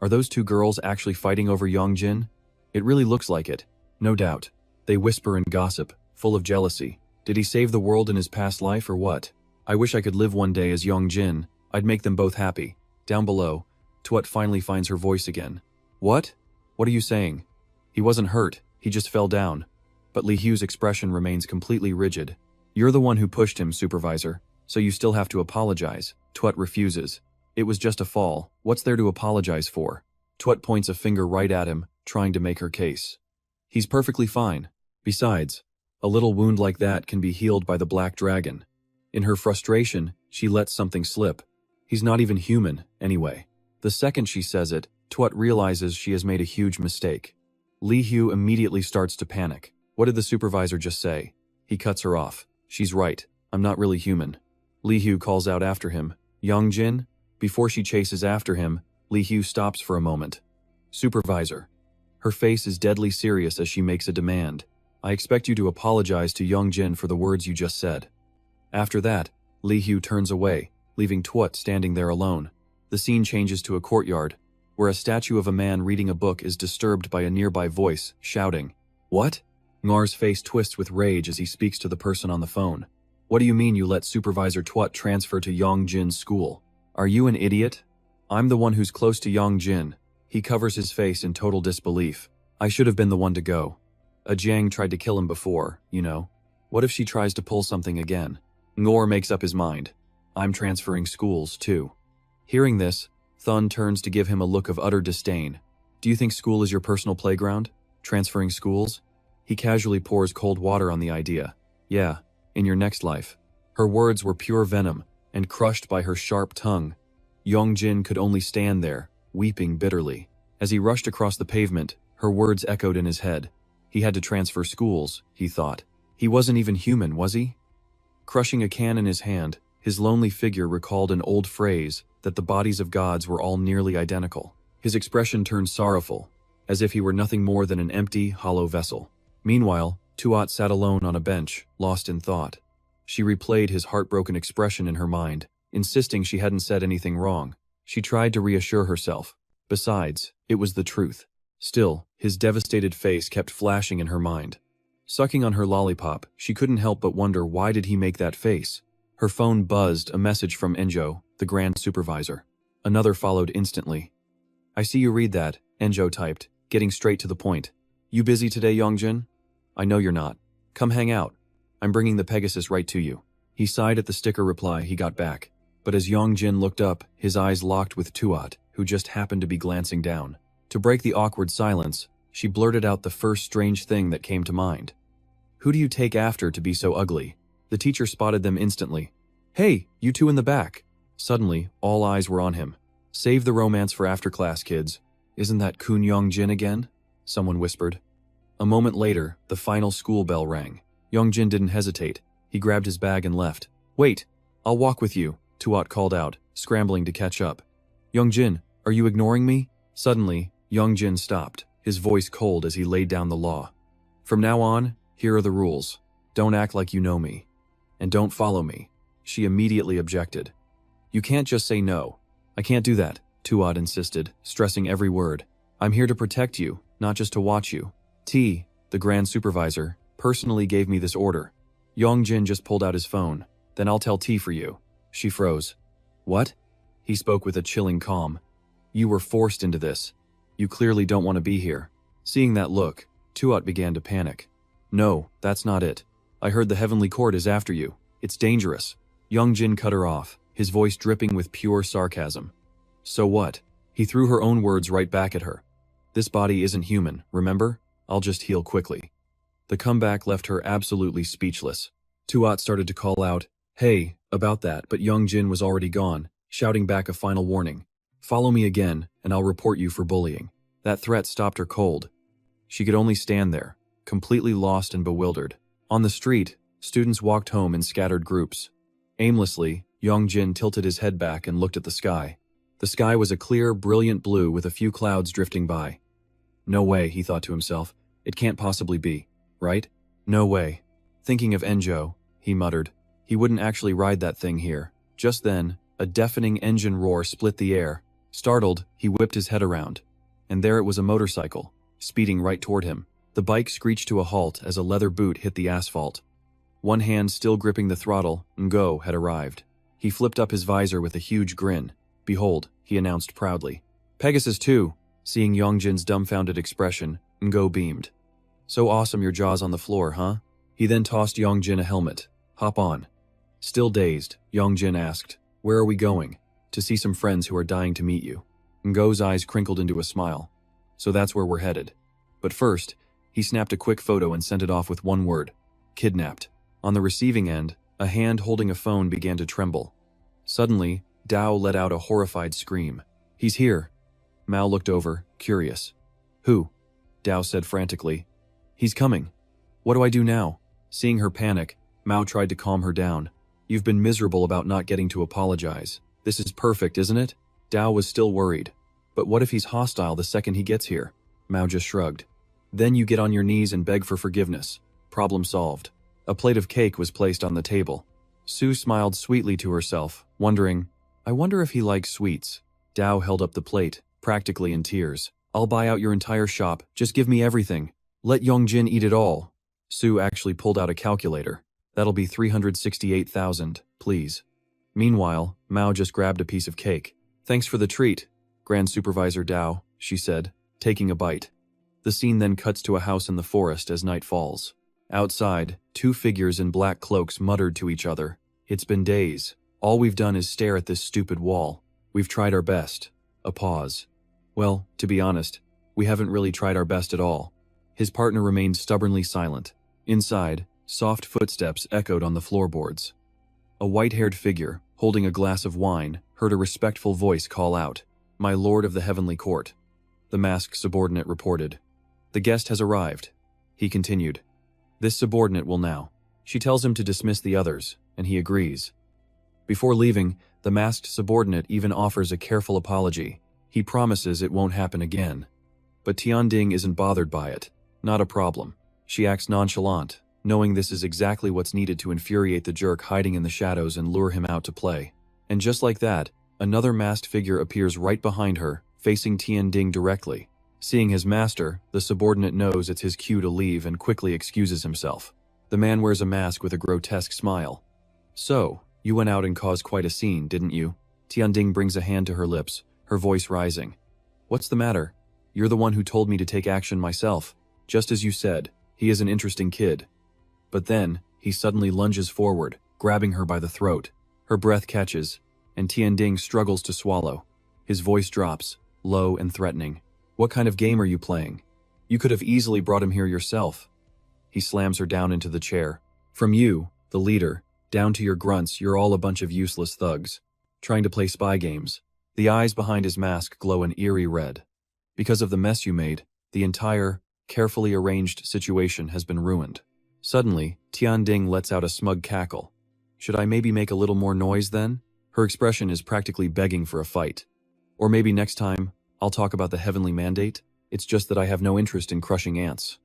Are those two girls actually fighting over Yong Jin? It really looks like it, no doubt. They whisper and gossip, full of jealousy. Did he save the world in his past life or what? I wish I could live one day as Yong Jin. I'd make them both happy. Down below, Tuat finally finds her voice again. What? What are you saying? He wasn't hurt, he just fell down. But Li Hu's expression remains completely rigid. You're the one who pushed him, Supervisor, so you still have to apologize. Tuat refuses. It was just a fall. What's there to apologize for? Tuat points a finger right at him, trying to make her case. He's perfectly fine. Besides, a little wound like that can be healed by the black dragon. In her frustration, she lets something slip. He's not even human, anyway. The second she says it, Tuat realizes she has made a huge mistake. Li Hu immediately starts to panic. What did the supervisor just say? He cuts her off. She's right. I'm not really human. Li Hu calls out after him. Yong Jin? Before she chases after him, Li Hu stops for a moment. Supervisor. Her face is deadly serious as she makes a demand. I expect you to apologize to Yong Jin for the words you just said. After that, Li Hu turns away, leaving Tuat standing there alone. The scene changes to a courtyard, where a statue of a man reading a book is disturbed by a nearby voice, shouting, What? Ngar's face twists with rage as he speaks to the person on the phone. What do you mean you let Supervisor Tuat transfer to Yong Jin's school? Are you an idiot? I'm the one who's close to Yong Jin. He covers his face in total disbelief. I should have been the one to go. A Jiang tried to kill him before, you know. What if she tries to pull something again? Ngar makes up his mind. I'm transferring schools, too. Hearing this, Thun turns to give him a look of utter disdain. Do you think school is your personal playground? Transferring schools? He casually pours cold water on the idea. Yeah, in your next life. Her words were pure venom, and crushed by her sharp tongue. Yong Jin could only stand there, weeping bitterly. As he rushed across the pavement, her words echoed in his head. He had to transfer schools, he thought. He wasn't even human, was he? Crushing a can in his hand, his lonely figure recalled an old phrase that the bodies of gods were all nearly identical. His expression turned sorrowful, as if he were nothing more than an empty, hollow vessel. Meanwhile, Tuat sat alone on a bench, lost in thought. She replayed his heartbroken expression in her mind, insisting she hadn't said anything wrong. She tried to reassure herself. Besides, it was the truth. Still, his devastated face kept flashing in her mind. Sucking on her lollipop, she couldn't help but wonder why did he make that face. Her phone buzzed, a message from Enjo, the Grand Supervisor. Another followed instantly. I see you read that, Enjo typed, getting straight to the point. You busy today, Yong Jin? I know you're not. Come hang out. I'm bringing the Pegasus right to you. He sighed at the sticker reply he got back. But as Yong Jin looked up, his eyes locked with Tuat, who just happened to be glancing down. To break the awkward silence, she blurted out the first strange thing that came to mind. Who do you take after to be so ugly? The teacher spotted them instantly. Hey, you two in the back. Suddenly, all eyes were on him. Save the romance for after class, kids. Isn't that Kun Yong Jin again? Someone whispered. A moment later, the final school bell rang. Yong Jin didn't hesitate. He grabbed his bag and left. Wait, I'll walk with you, Tuat called out, scrambling to catch up. Yong Jin, are you ignoring me? Suddenly, Yong Jin stopped, his voice cold as he laid down the law. From now on, here are the rules. Don't act like you know me. And don't follow me. She immediately objected. You can't just say no. I can't do that, Tuat insisted, stressing every word. I'm here to protect you, not just to watch you. T, the grand supervisor, personally gave me this order. Yong Jin just pulled out his phone. Then I'll tell T for you. She froze. What? He spoke with a chilling calm. You were forced into this. You clearly don't want to be here. Seeing that look, Tuat began to panic. No, that's not it. I heard the Heavenly Court is after you. It's dangerous. Yong Jin cut her off, his voice dripping with pure sarcasm. So what? He threw her own words right back at her. This body isn't human, remember? I'll just heal quickly. The comeback left her absolutely speechless. Tuat started to call out, hey, about that, but Yong Jin was already gone, shouting back a final warning. Follow me again, and I'll report you for bullying. That threat stopped her cold. She could only stand there, completely lost and bewildered. On the street, students walked home in scattered groups. Aimlessly, Yong Jin tilted his head back and looked at the sky. The sky was a clear, brilliant blue with a few clouds drifting by. No way, he thought to himself. It can't possibly be, right? No way. Thinking of Enjo, he muttered. He wouldn't actually ride that thing here. Just then, a deafening engine roar split the air. Startled, he whipped his head around. And there it was, a motorcycle, speeding right toward him. The bike screeched to a halt as a leather boot hit the asphalt. One hand still gripping the throttle, Ngo had arrived. He flipped up his visor with a huge grin. Behold, he announced proudly. Pegasus 2. Seeing Yong Jin's dumbfounded expression, Ngo beamed. So awesome, your jaw's on the floor, huh? He then tossed Yong Jin a helmet. Hop on. Still dazed, Yong Jin asked, where are we going? To see some friends who are dying to meet you. Ngo's eyes crinkled into a smile. So that's where we're headed. But first, he snapped a quick photo and sent it off with one word. Kidnapped. On the receiving end, a hand holding a phone began to tremble. Suddenly, Dao let out a horrified scream. He's here. Mao looked over, curious. Who? Dao said frantically. He's coming. What do I do now? Seeing her panic, Mao tried to calm her down. You've been miserable about not getting to apologize. This is perfect, isn't it? Dao was still worried. But what if he's hostile the second he gets here? Mao just shrugged. Then you get on your knees and beg for forgiveness. Problem solved. A plate of cake was placed on the table. Sue smiled sweetly to herself, wondering, I wonder if he likes sweets. Dao held up the plate, practically in tears. I'll buy out your entire shop, just give me everything. Let Yong Jin eat it all. Sue actually pulled out a calculator. That'll be 368,000, please. Meanwhile, Mao just grabbed a piece of cake. Thanks for the treat, Grand Supervisor Dao, she said, taking a bite. The scene then cuts to a house in the forest as night falls. Outside, two figures in black cloaks muttered to each other. It's been days. All we've done is stare at this stupid wall. We've tried our best. A pause. Well, to be honest, we haven't really tried our best at all. His partner remained stubbornly silent. Inside, soft footsteps echoed on the floorboards. A white-haired figure, holding a glass of wine, heard a respectful voice call out, My lord of the Heavenly Court. The masked subordinate reported. The guest has arrived. He continued. This subordinate will now. She tells him to dismiss the others, and he agrees. Before leaving, the masked subordinate even offers a careful apology. He promises it won't happen again. But Tianding isn't bothered by it. Not a problem. She acts nonchalant, knowing this is exactly what's needed to infuriate the jerk hiding in the shadows and lure him out to play. And just like that, another masked figure appears right behind her, facing Tianding directly. Seeing his master, the subordinate knows it's his cue to leave and quickly excuses himself. The man wears a mask with a grotesque smile. So, you went out and caused quite a scene, didn't you? Tianding brings a hand to her lips, her voice rising. What's the matter? You're the one who told me to take action myself. Just as you said, he is an interesting kid. But then, he suddenly lunges forward, grabbing her by the throat. Her breath catches, and Tianding struggles to swallow. His voice drops, low and threatening. What kind of game are you playing? You could have easily brought him here yourself. He slams her down into the chair. From you, the leader, down to your grunts, you're all a bunch of useless thugs, trying to play spy games. The eyes behind his mask glow an eerie red. Because of the mess you made, the entire, carefully arranged situation has been ruined. Suddenly, Tianding lets out a smug cackle. Should I maybe make a little more noise then? Her expression is practically begging for a fight. Or maybe next time, I'll talk about the heavenly mandate. It's just that I have no interest in crushing ants.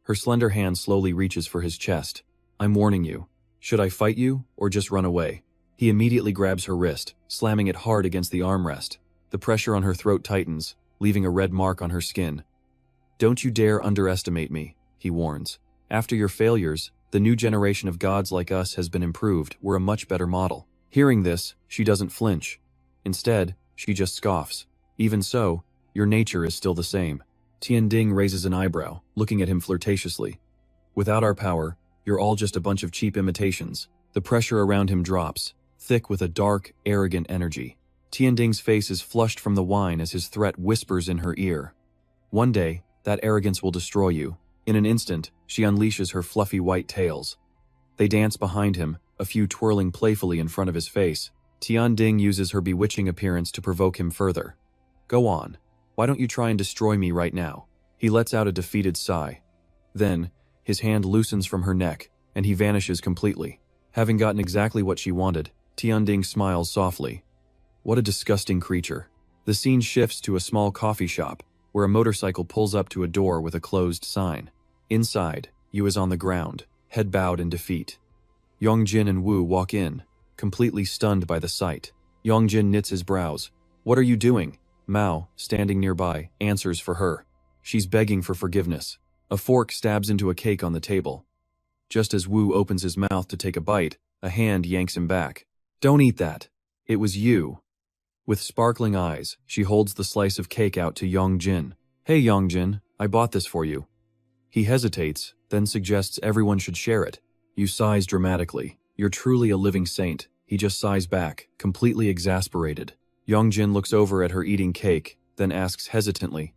Her slender hand slowly reaches for his chest. I'm warning you. Should I fight you, or just run away? He immediately grabs her wrist, slamming it hard against the armrest. The pressure on her throat tightens, leaving a red mark on her skin. Don't you dare underestimate me, he warns. After your failures, the new generation of gods like us has been improved. We're a much better model. Hearing this, she doesn't flinch. Instead, she just scoffs. Even so, your nature is still the same. Tianding raises an eyebrow, looking at him flirtatiously. Without our power, you're all just a bunch of cheap imitations. The pressure around him drops, thick with a dark, arrogant energy. Tianding's face is flushed from the wine as his threat whispers in her ear. One day, that arrogance will destroy you. In an instant, she unleashes her fluffy white tails. They dance behind him, a few twirling playfully in front of his face. Tianding uses her bewitching appearance to provoke him further. Go on. Why don't you try and destroy me right now? He lets out a defeated sigh. Then, his hand loosens from her neck, and he vanishes completely. Having gotten exactly what she wanted, Tianding smiles softly. What a disgusting creature. The scene shifts to a small coffee shop, where a motorcycle pulls up to a door with a closed sign. Inside, Yu is on the ground, head bowed in defeat. Yong Jin and Wu walk in, completely stunned by the sight. Yong Jin knits his brows. What are you doing? Mao, standing nearby, answers for her. She's begging for forgiveness. A fork stabs into a cake on the table. Just as Wu opens his mouth to take a bite, a hand yanks him back. Don't eat that. It was you. With sparkling eyes, she holds the slice of cake out to Yong Jin. Hey Yong Jin, I bought this for you. He hesitates, then suggests everyone should share it. Yu sighs dramatically. You're truly a living saint. He just sighs back, completely exasperated. Yong Jin looks over at her eating cake, then asks hesitantly,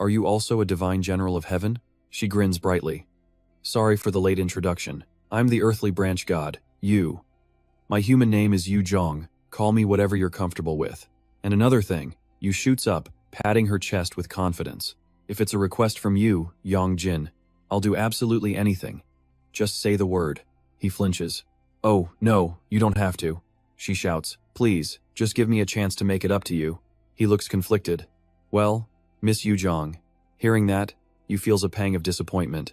are you also a divine general of heaven? She grins brightly. Sorry for the late introduction. I'm the earthly branch god, Yu. My human name is Yu Zhong. Call me whatever you're comfortable with. And another thing, Yu shoots up, patting her chest with confidence. If it's a request from you, Yong Jin, I'll do absolutely anything. Just say the word. He flinches. Oh, no, you don't have to. She shouts. Please, just give me a chance to make it up to you. He looks conflicted. Well, Miss Yu Zhong. Hearing that, Yu feels a pang of disappointment.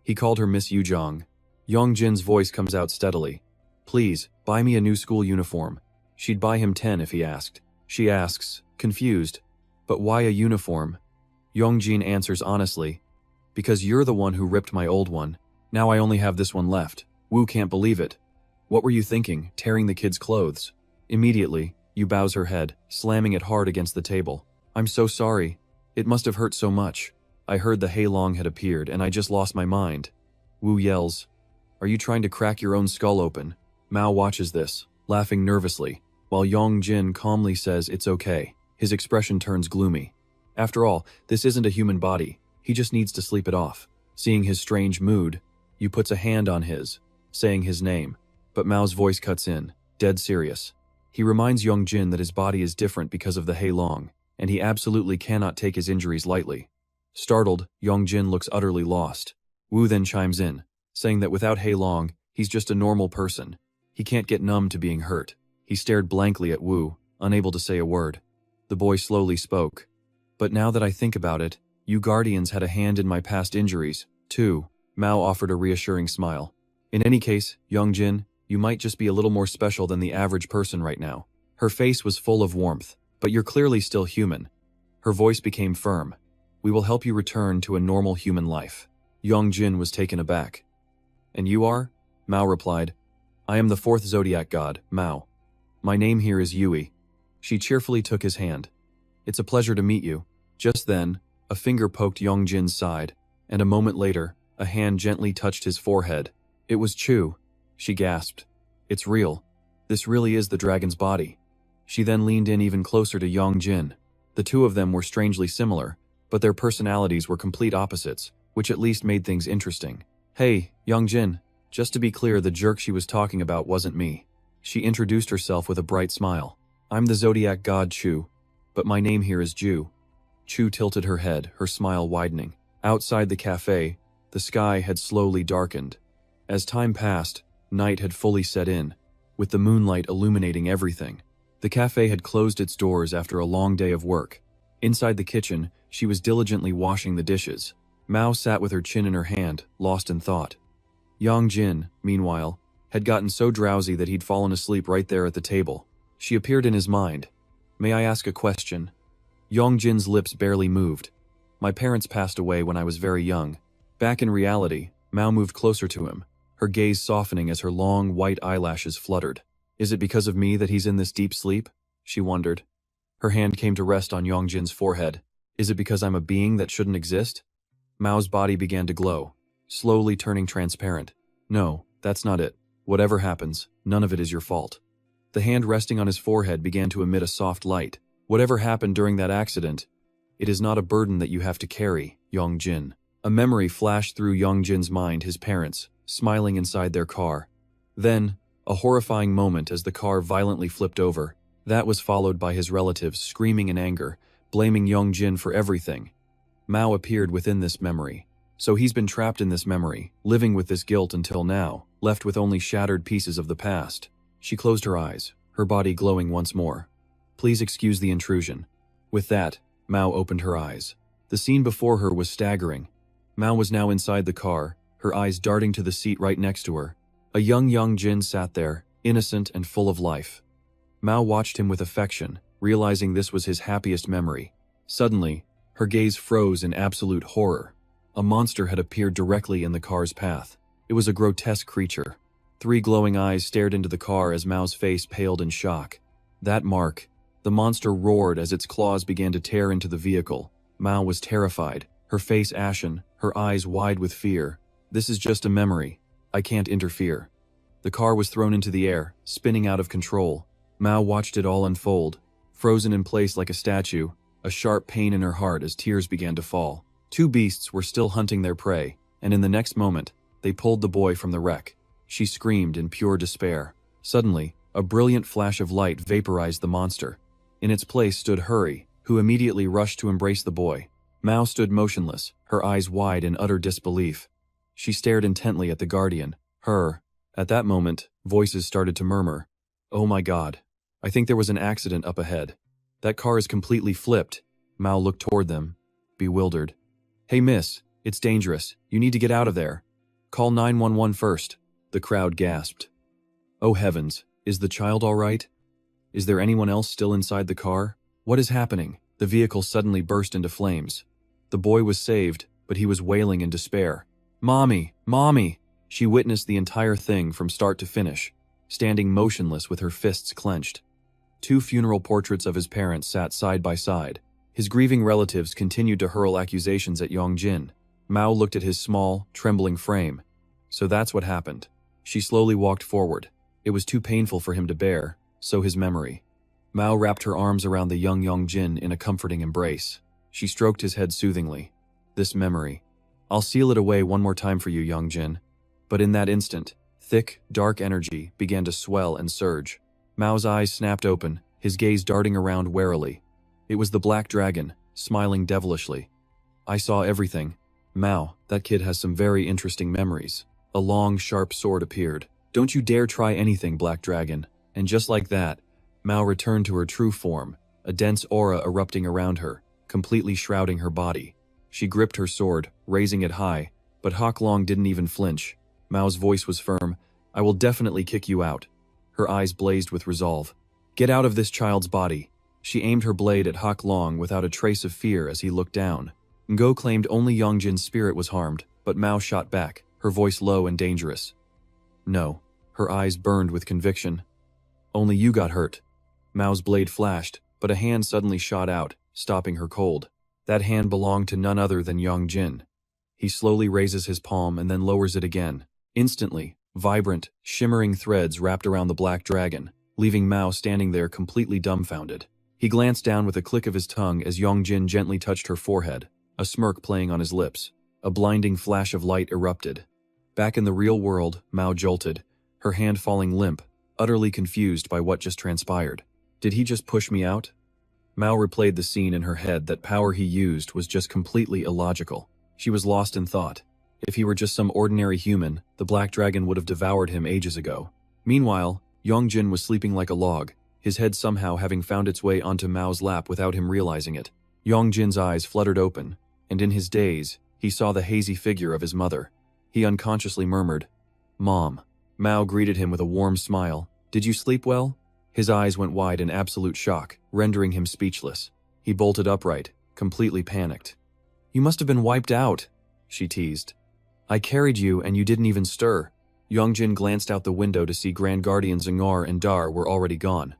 He called her Miss Yu Zhong. Yong Jin's voice comes out steadily. Please, buy me a new school uniform. She'd buy him 10 if he asked. She asks, confused. But why a uniform? Yong Jin answers honestly. Because you're the one who ripped my old one. Now I only have this one left. Wu can't believe it. What were you thinking, tearing the kid's clothes? Immediately, Yu bows her head, slamming it hard against the table. I'm so sorry. It must have hurt so much. I heard the Heilong had appeared and I just lost my mind. Wu yells. Are you trying to crack your own skull open? Mao watches this, laughing nervously, while Yong Jin calmly says it's okay. His expression turns gloomy. After all, this isn't a human body. He just needs to sleep it off. Seeing his strange mood, Yu puts a hand on his, saying his name. But Mao's voice cuts in, dead serious. He reminds Yong Jin that his body is different because of the Heilong, and he absolutely cannot take his injuries lightly. Startled, Yong Jin looks utterly lost. Wu then chimes in, saying that without Heilong, he's just a normal person. He can't get numb to being hurt. He stared blankly at Wu, unable to say a word. The boy slowly spoke. But now that I think about it, you guardians had a hand in my past injuries, too. Mao offered a reassuring smile. In any case, Yong Jin, you might just be a little more special than the average person right now. Her face was full of warmth, but you're clearly still human. Her voice became firm. We will help you return to a normal human life. Yong Jin was taken aback. And you are? Mao replied. I am the fourth Zodiac God, Mao. My name here is Yui. She cheerfully took his hand. It's a pleasure to meet you. Just then, a finger poked Yong Jin's side, and a moment later, a hand gently touched his forehead. It was Chu. She gasped. It's real. This really is the dragon's body. She then leaned in even closer to Yong Jin. The two of them were strangely similar, but their personalities were complete opposites, which at least made things interesting. Hey, Yong Jin. Just to be clear, the jerk she was talking about wasn't me. She introduced herself with a bright smile. I'm the Zodiac God Chu, but my name here is Ju. Chu tilted her head, her smile widening. Outside the cafe, the sky had slowly darkened. As time passed, night had fully set in, with the moonlight illuminating everything. The cafe had closed its doors after a long day of work. Inside the kitchen, she was diligently washing the dishes. Mao sat with her chin in her hand, lost in thought. Yong Jin, meanwhile, had gotten so drowsy that he'd fallen asleep right there at the table. She appeared in his mind. "May I ask a question?" Yong Jin's lips barely moved. "My parents passed away when I was very young." Back in reality, Mao moved closer to him, her gaze softening as her long, white eyelashes fluttered. "Is it because of me that he's in this deep sleep?" she wondered. Her hand came to rest on Yong Jin's forehead. "Is it because I'm a being that shouldn't exist?" Mao's body began to glow, slowly turning transparent. "No, that's not it. Whatever happens, none of it is your fault." The hand resting on his forehead began to emit a soft light. "Whatever happened during that accident, it is not a burden that you have to carry, Yong Jin." A memory flashed through Yong Jin's mind, his parents, smiling inside their car. Then, a horrifying moment as the car violently flipped over. That was followed by his relatives screaming in anger, blaming Yong Jin for everything. Mao appeared within this memory. So he's been trapped in this memory, living with this guilt until now, left with only shattered pieces of the past. She closed her eyes, her body glowing once more. "Please excuse the intrusion." With that, Mao opened her eyes. The scene before her was staggering. Mao was now inside the car, her eyes darting to the seat right next to her. A young Yong Jin sat there, innocent and full of life. Mao watched him with affection, realizing this was his happiest memory. Suddenly, her gaze froze in absolute horror. A monster had appeared directly in the car's path. It was a grotesque creature. 3 glowing eyes stared into the car as Mao's face paled in shock. That mark. The monster roared as its claws began to tear into the vehicle. Mao was terrified, her face ashen, her eyes wide with fear. "This is just a memory. I can't interfere." The car was thrown into the air, spinning out of control. Mao watched it all unfold, frozen in place like a statue, a sharp pain in her heart as tears began to fall. 2 beasts were still hunting their prey, and in the next moment, they pulled the boy from the wreck. She screamed in pure despair. Suddenly, a brilliant flash of light vaporized the monster. In its place stood Hurry, who immediately rushed to embrace the boy. Mao stood motionless, her eyes wide in utter disbelief. She stared intently at the guardian, her. At that moment, voices started to murmur. "Oh my God. I think there was an accident up ahead. That car is completely flipped." Mao looked toward them, bewildered. "Hey miss, it's dangerous. You need to get out of there. Call 911 first." The crowd gasped. "Oh heavens, is the child all right? Is there anyone else still inside the car? What is happening?" The vehicle suddenly burst into flames. The boy was saved, but he was wailing in despair. "Mommy! Mommy!" She witnessed the entire thing from start to finish, standing motionless with her fists clenched. 2 funeral portraits of his parents sat side by side. His grieving relatives continued to hurl accusations at Yong Jin. Mao looked at his small, trembling frame. So that's what happened. She slowly walked forward. It was too painful for him to bear, so his memory. Mao wrapped her arms around the young Yong Jin in a comforting embrace. She stroked his head soothingly. "This memory. I'll seal it away one more time for you, Yong Jin." But in that instant, thick, dark energy began to swell and surge. Mao's eyes snapped open, his gaze darting around warily. It was the black dragon, smiling devilishly. "I saw everything. Mao, that kid has some very interesting memories." A long, sharp sword appeared. "Don't you dare try anything, Black Dragon." And just like that, Mao returned to her true form, a dense aura erupting around her, completely shrouding her body. She gripped her sword, raising it high, but Hawk Long didn't even flinch. Mao's voice was firm. "I will definitely kick you out." Her eyes blazed with resolve. "Get out of this child's body." She aimed her blade at Hawk Long without a trace of fear as he looked down. Ngo claimed only Yong Jin's spirit was harmed, but Mao shot back, her voice low and dangerous. "No." Her eyes burned with conviction. "Only you got hurt." Mao's blade flashed, but a hand suddenly shot out, stopping her cold. That hand belonged to none other than Yong Jin. He slowly raises his palm and then lowers it again. Instantly, vibrant, shimmering threads wrapped around the black dragon, leaving Mao standing there completely dumbfounded. He glanced down with a click of his tongue as Yong Jin gently touched her forehead, a smirk playing on his lips. A blinding flash of light erupted. Back in the real world, Mao jolted, her hand falling limp, utterly confused by what just transpired. Did he just push me out? Mao replayed the scene in her head. That power he used was just completely illogical. She was lost in thought. If he were just some ordinary human, the black dragon would have devoured him ages ago. Meanwhile, Yong Jin was sleeping like a log, his head somehow having found its way onto Mao's lap without him realizing it. Yong Jin's eyes fluttered open, and in his daze, he saw the hazy figure of his mother. He unconsciously murmured, "Mom." Mao greeted him with a warm smile. "Did you sleep well?" His eyes went wide in absolute shock, rendering him speechless. He bolted upright, completely panicked. "You must have been wiped out," she teased. "I carried you and you didn't even stir." Yong Jin glanced out the window to see Grand Guardian Zangar and Dar were already gone.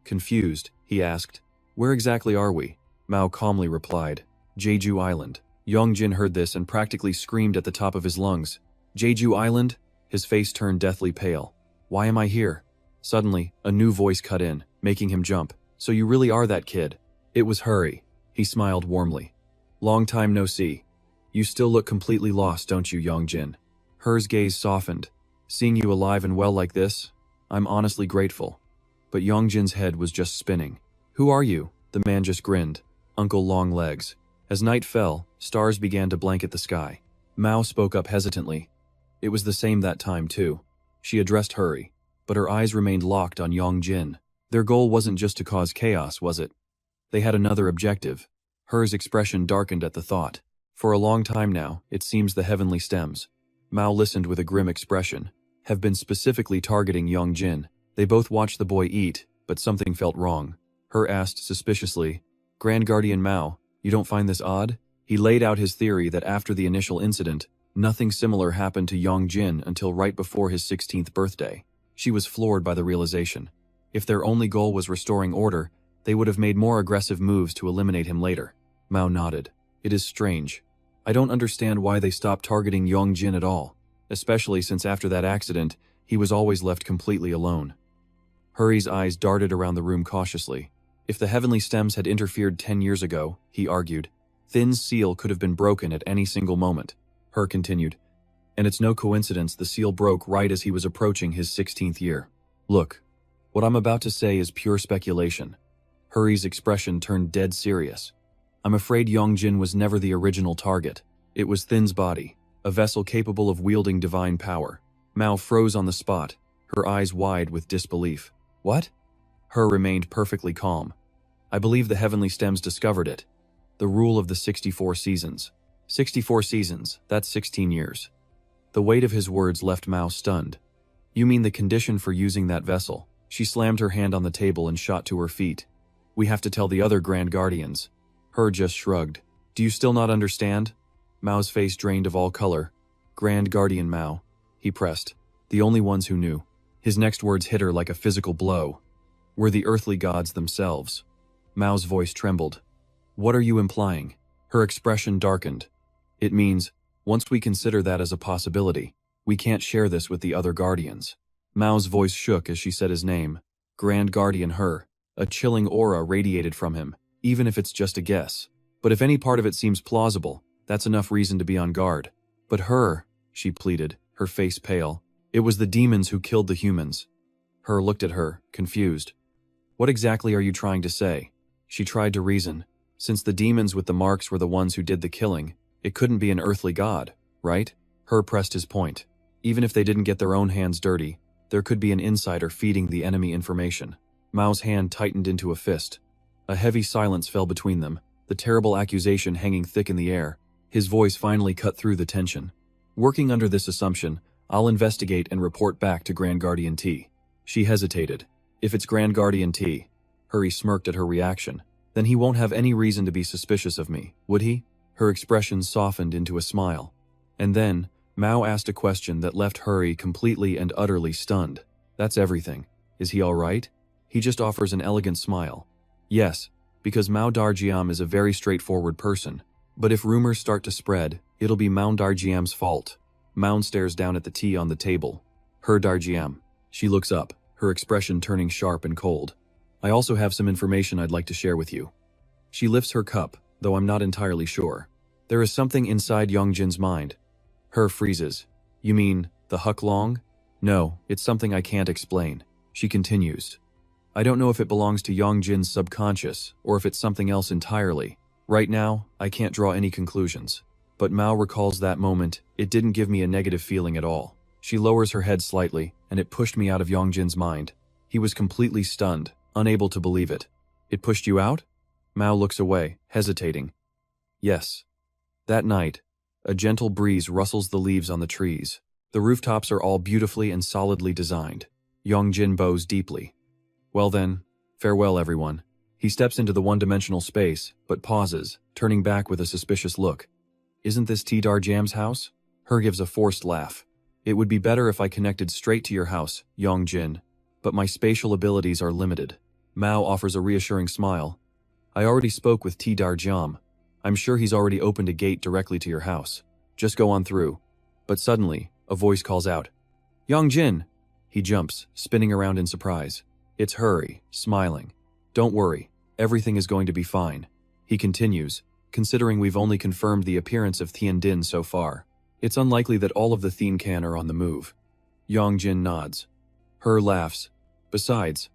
Confused, he asked, "Where exactly are we?" Mao calmly replied, "Jeju Island." Yong Jin heard this and practically screamed at the top of his lungs. "Jeju Island?" His face turned deathly pale. "Why am I here?" Suddenly, a new voice cut in, making him jump. "So you really are that kid?" It was Hurry. He smiled warmly. "Long time no see. You still look completely lost, don't you, Yong Jin?" Her's gaze softened. "Seeing you alive and well like this, I'm honestly grateful." But Yong Jin's head was just spinning. "Who are you?" The man just grinned. "Uncle Long Legs." As night fell, stars began to blanket the sky. Mao spoke up hesitantly. It was the same that time, too. She addressed Hurry, but her eyes remained locked on Yong Jin. Their goal wasn't just to cause chaos, was it? They had another objective. Her's expression darkened at the thought. For a long time now, it seems the heavenly stems. Mao listened with a grim expression. Have been specifically targeting Yong Jin. They both watched the boy eat, but something felt wrong. Her asked suspiciously, "Grand Guardian Mao, you don't find this odd?" He laid out his theory that after the initial incident, nothing similar happened to Yong Jin until right before his 16th birthday. She was floored by the realization. If their only goal was restoring order, they would have made more aggressive moves to eliminate him later. Mao nodded. "It is strange. I don't understand why they stopped targeting Yong Jin at all, especially since after that accident, he was always left completely alone." Hurry's eyes darted around the room cautiously. If the heavenly stems had interfered 10 years ago, he argued, Thin's seal could have been broken at any single moment. Her continued, "And it's no coincidence the seal broke right as he was approaching his 16th year. Look, what I'm about to say is pure speculation." Hurry's expression turned dead serious. "I'm afraid Yong Jin was never the original target. It was Thin's body, a vessel capable of wielding divine power." Mao froze on the spot, her eyes wide with disbelief. "What?" Her remained perfectly calm. "I believe the heavenly stems discovered it. The rule of the 64 seasons. 64 seasons, that's 16 years. The weight of his words left Mao stunned. "You mean the condition for using that vessel?" She slammed her hand on the table and shot to her feet. "We have to tell the other Grand Guardians." Her just shrugged. "Do you still not understand?" Mao's face drained of all color. "Grand Guardian Mao," he pressed. "The only ones who knew." His next words hit her like a physical blow. "Were the earthly gods themselves." Mao's voice trembled. "What are you implying?" Her expression darkened. "It means, once we consider that as a possibility, we can't share this with the other guardians." Mao's voice shook as she said his name. Grand Guardian Her. A chilling aura radiated from him, even if it's just a guess. But if any part of it seems plausible, that's enough reason to be on guard. "But Her," she pleaded, her face pale. "It was the demons who killed the humans." Her looked at her, confused. "What exactly are you trying to say?" She tried to reason. Since the demons with the marks were the ones who did the killing, it couldn't be an earthly god, right? Her pressed his point. Even if they didn't get their own hands dirty, there could be an insider feeding the enemy information. Mao's hand tightened into a fist. A heavy silence fell between them, the terrible accusation hanging thick in the air. His voice finally cut through the tension. "Working under this assumption, I'll investigate and report back to Grand Guardian T." She hesitated. "If it's Grand Guardian T," Hurry smirked at her reaction, "then he won't have any reason to be suspicious of me, would he?" Her expression softened into a smile. And then, Mao asked a question that left Hurry completely and utterly stunned. "That's everything. Is he all right?" He just offers an elegant smile. "Yes, because Mao Darjiam is a very straightforward person. But if rumors start to spread, it'll be Mao Darjiam's fault." Mao stares down at the tea on the table. "Her Darjiam." She looks up, her expression turning sharp and cold. "I also have some information I'd like to share with you." She lifts her cup, though I'm not entirely sure. There is something inside Yong Jin's mind. Her freezes. "You mean, the Huck Long?" "No, it's something I can't explain." She continues. I don't know if it belongs to Yong Jin's subconscious, or if it's something else entirely. Right now, I can't draw any conclusions. But Mao recalls that moment, it didn't give me a negative feeling at all. She lowers her head slightly, and it pushed me out of Yong Jin's mind. He was completely stunned, unable to believe it. It pushed you out? Mao looks away, hesitating. Yes. That night, a gentle breeze rustles the leaves on the trees. The rooftops are all beautifully and solidly designed. Yong Jin bows deeply. Well then, farewell everyone. He steps into the one-dimensional space, but pauses, turning back with a suspicious look. Isn't this T-Dar Jam's house? Her gives a forced laugh. It would be better if I connected straight to your house, Yong Jin, but my spatial abilities are limited. Mao offers a reassuring smile. I already spoke with T-Dar Jam. I'm sure he's already opened a gate directly to your house. Just go on through. But suddenly, a voice calls out. Yong Jin! He jumps, spinning around in surprise. It's Hurry, smiling. Don't worry, everything is going to be fine. He continues, considering we've only confirmed the appearance of Thien Din so far. It's unlikely that all of the Thien Can are on the move. Yong Jin nods. Her laughs. Besides,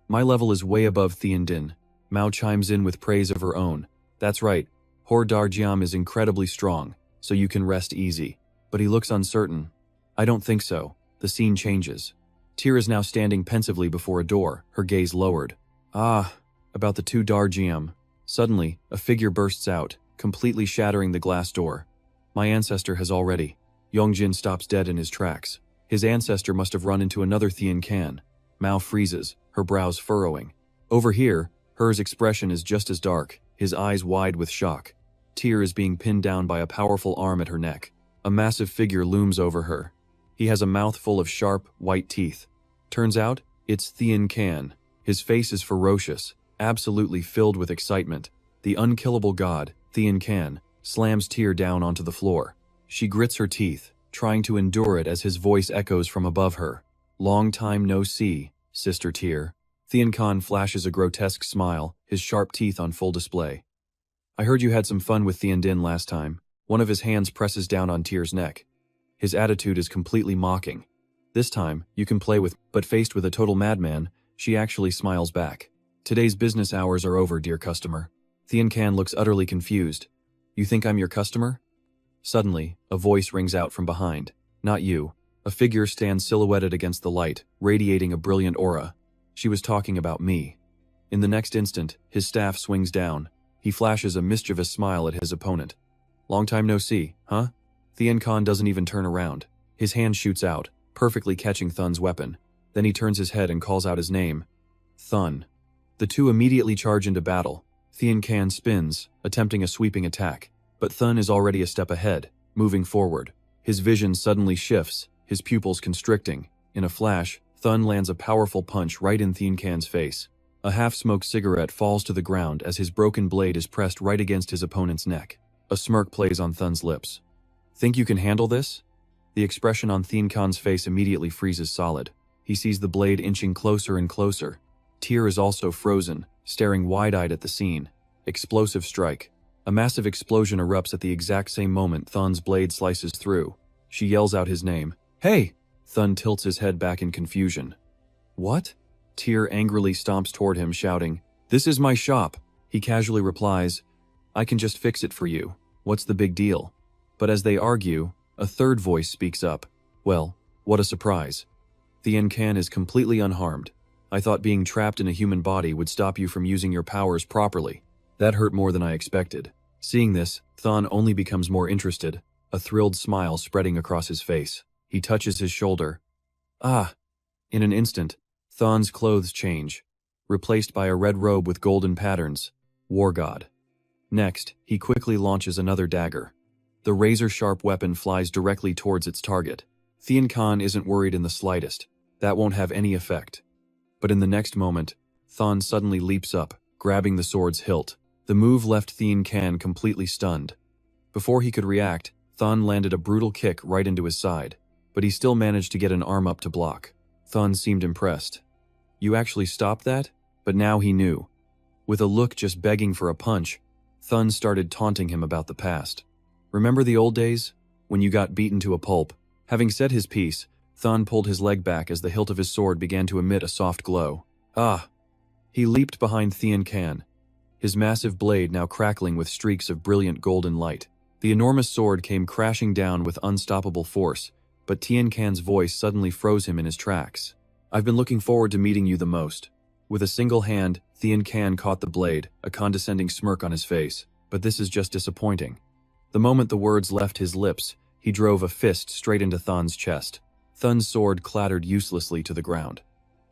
my level is way above Thien Din. Mao chimes in with praise of her own. That's right, Hor Dar Jiam is incredibly strong, so you can rest easy. But he looks uncertain. I don't think so. The scene changes. Tyr is now standing pensively before a door, her gaze lowered. Ah, about the two Dar Jiam. Suddenly, a figure bursts out, completely shattering the glass door. My ancestor has already. Yong Jin stops dead in his tracks. His ancestor must have run into another Thien Can. Mao freezes, her brows furrowing. Over here, Her's expression is just as dark, his eyes wide with shock. Tyr is being pinned down by a powerful arm at her neck. A massive figure looms over her. He has a mouth full of sharp, white teeth. Turns out, it's Thien Can. His face is ferocious, absolutely filled with excitement. The unkillable god, Thien Can, slams Tyr down onto the floor. She grits her teeth, trying to endure it as his voice echoes from above her. Long time no see, Sister Tyr. Thien Can flashes a grotesque smile, his sharp teeth on full display. I heard you had some fun with Thien Din last time. One of his hands presses down on Tyr's neck. His attitude is completely mocking. This time, you can play with, but faced with a total madman, she actually smiles back. Today's business hours are over, dear customer. Thien Can looks utterly confused. You think I'm your customer? Suddenly, a voice rings out from behind. Not you. A figure stands silhouetted against the light, radiating a brilliant aura. She was talking about me. In the next instant, his staff swings down. He flashes a mischievous smile at his opponent. Long time no see, huh? Thien Can doesn't even turn around. His hand shoots out, perfectly catching Thun's weapon. Then he turns his head and calls out his name. Thun. The two immediately charge into battle. Thien Can spins, attempting a sweeping attack. But Thun is already a step ahead, moving forward. His vision suddenly shifts, his pupils constricting. In a flash, Thun lands a powerful punch right in Thien Can's face. A half-smoked cigarette falls to the ground as his broken blade is pressed right against his opponent's neck. A smirk plays on Thun's lips. Think you can handle this? The expression on Thien Can's face immediately freezes solid. He sees the blade inching closer and closer. Tyr is also frozen, staring wide-eyed at the scene. Explosive strike. A massive explosion erupts at the exact same moment Thun's blade slices through. She yells out his name. Hey! Thun tilts his head back in confusion. What? Tyr angrily stomps toward him, shouting, This is my shop. He casually replies, I can just fix it for you. What's the big deal? But as they argue, a third voice speaks up. Well, what a surprise. Thien Can is completely unharmed. I thought being trapped in a human body would stop you from using your powers properly. That hurt more than I expected. Seeing this, Thun only becomes more interested, a thrilled smile spreading across his face. He touches his shoulder. Ah! In an instant, Thun's clothes change, replaced by a red robe with golden patterns. War God. Next, he quickly launches another dagger. The razor-sharp weapon flies directly towards its target. Thien Can isn't worried in the slightest. That won't have any effect. But in the next moment, Thun suddenly leaps up, grabbing the sword's hilt. The move left Thien Can completely stunned. Before he could react, Thun landed a brutal kick right into his side, but he still managed to get an arm up to block. Thun seemed impressed. You actually stopped that? But now he knew. With a look just begging for a punch, Thun started taunting him about the past. Remember the old days? When you got beaten to a pulp? Having said his piece, Thun pulled his leg back as the hilt of his sword began to emit a soft glow. Ah! He leaped behind Thien Kan, his massive blade now crackling with streaks of brilliant golden light. The enormous sword came crashing down with unstoppable force, but Tien Kan's voice suddenly froze him in his tracks. "I've been looking forward to meeting you the most." With a single hand, Thien Kan caught the blade, a condescending smirk on his face. "But this is just disappointing." The moment the words left his lips, he drove a fist straight into Thun's chest. Thun's sword clattered uselessly to the ground.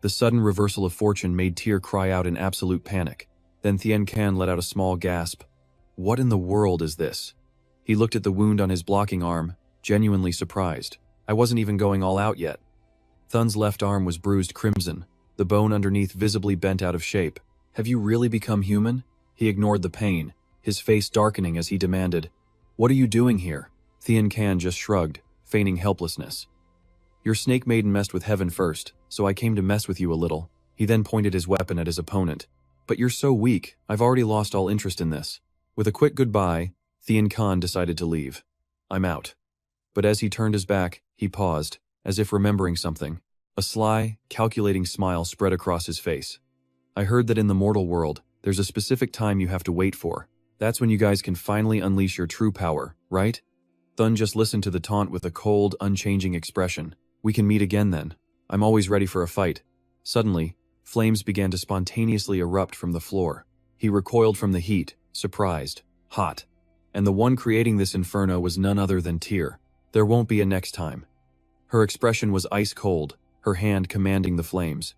The sudden reversal of fortune made Tyr cry out in absolute panic. Then Thien Kan let out a small gasp. "What in the world is this?" He looked at the wound on his blocking arm, genuinely surprised. "I wasn't even going all out yet." Thun's left arm was bruised crimson, the bone underneath visibly bent out of shape. "Have you really become human?" He ignored the pain, his face darkening as he demanded, "What are you doing here?" Thien Kan just shrugged, feigning helplessness. "Your snake maiden messed with heaven first, so I came to mess with you a little." He then pointed his weapon at his opponent. "But you're so weak, I've already lost all interest in this." With a quick goodbye, Thien Kan decided to leave. "I'm out." But as he turned his back, he paused, as if remembering something. A sly, calculating smile spread across his face. "I heard that in the mortal world, there's a specific time you have to wait for. That's when you guys can finally unleash your true power, right?" Thun just listened to the taunt with a cold, unchanging expression. "We can meet again then. I'm always ready for a fight." Suddenly, flames began to spontaneously erupt from the floor. He recoiled from the heat, surprised, hot. And the one creating this inferno was none other than Tyr. "There won't be a next time." Her expression was ice cold, her hand commanding the flames.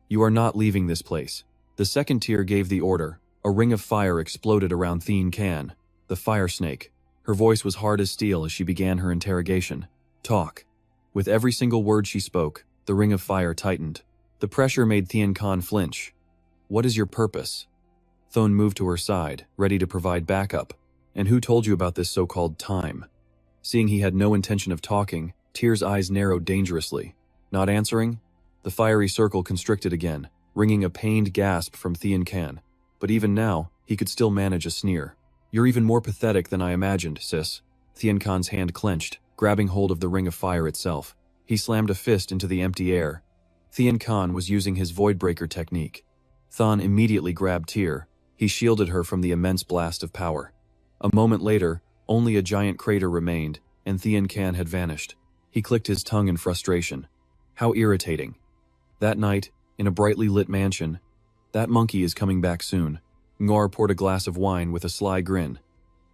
"You are not leaving this place." The second Tyr gave the order. A ring of fire exploded around Thien Kan, the fire snake. Her voice was hard as steel as she began her interrogation. "Talk." With every single word she spoke, the ring of fire tightened. The pressure made Thien Kan flinch. "What is your purpose?" Thun moved to her side, ready to provide backup. "And who told you about this so-called time?" Seeing he had no intention of talking, Tyr's eyes narrowed dangerously. Not answering? The fiery circle constricted again, wringing a pained gasp from Thien Kan. But even now, he could still manage a sneer. "You're even more pathetic than I imagined, sis." Thien Kan's hand clenched, grabbing hold of the ring of fire itself. He slammed a fist into the empty air. Thien Kan was using his Voidbreaker technique. Thun immediately grabbed Tyr. He shielded her from the immense blast of power. A moment later, only a giant crater remained, and Thien Kan had vanished. He clicked his tongue in frustration. How irritating. That night, in a brightly lit mansion, "That monkey is coming back soon." Ngor poured a glass of wine with a sly grin.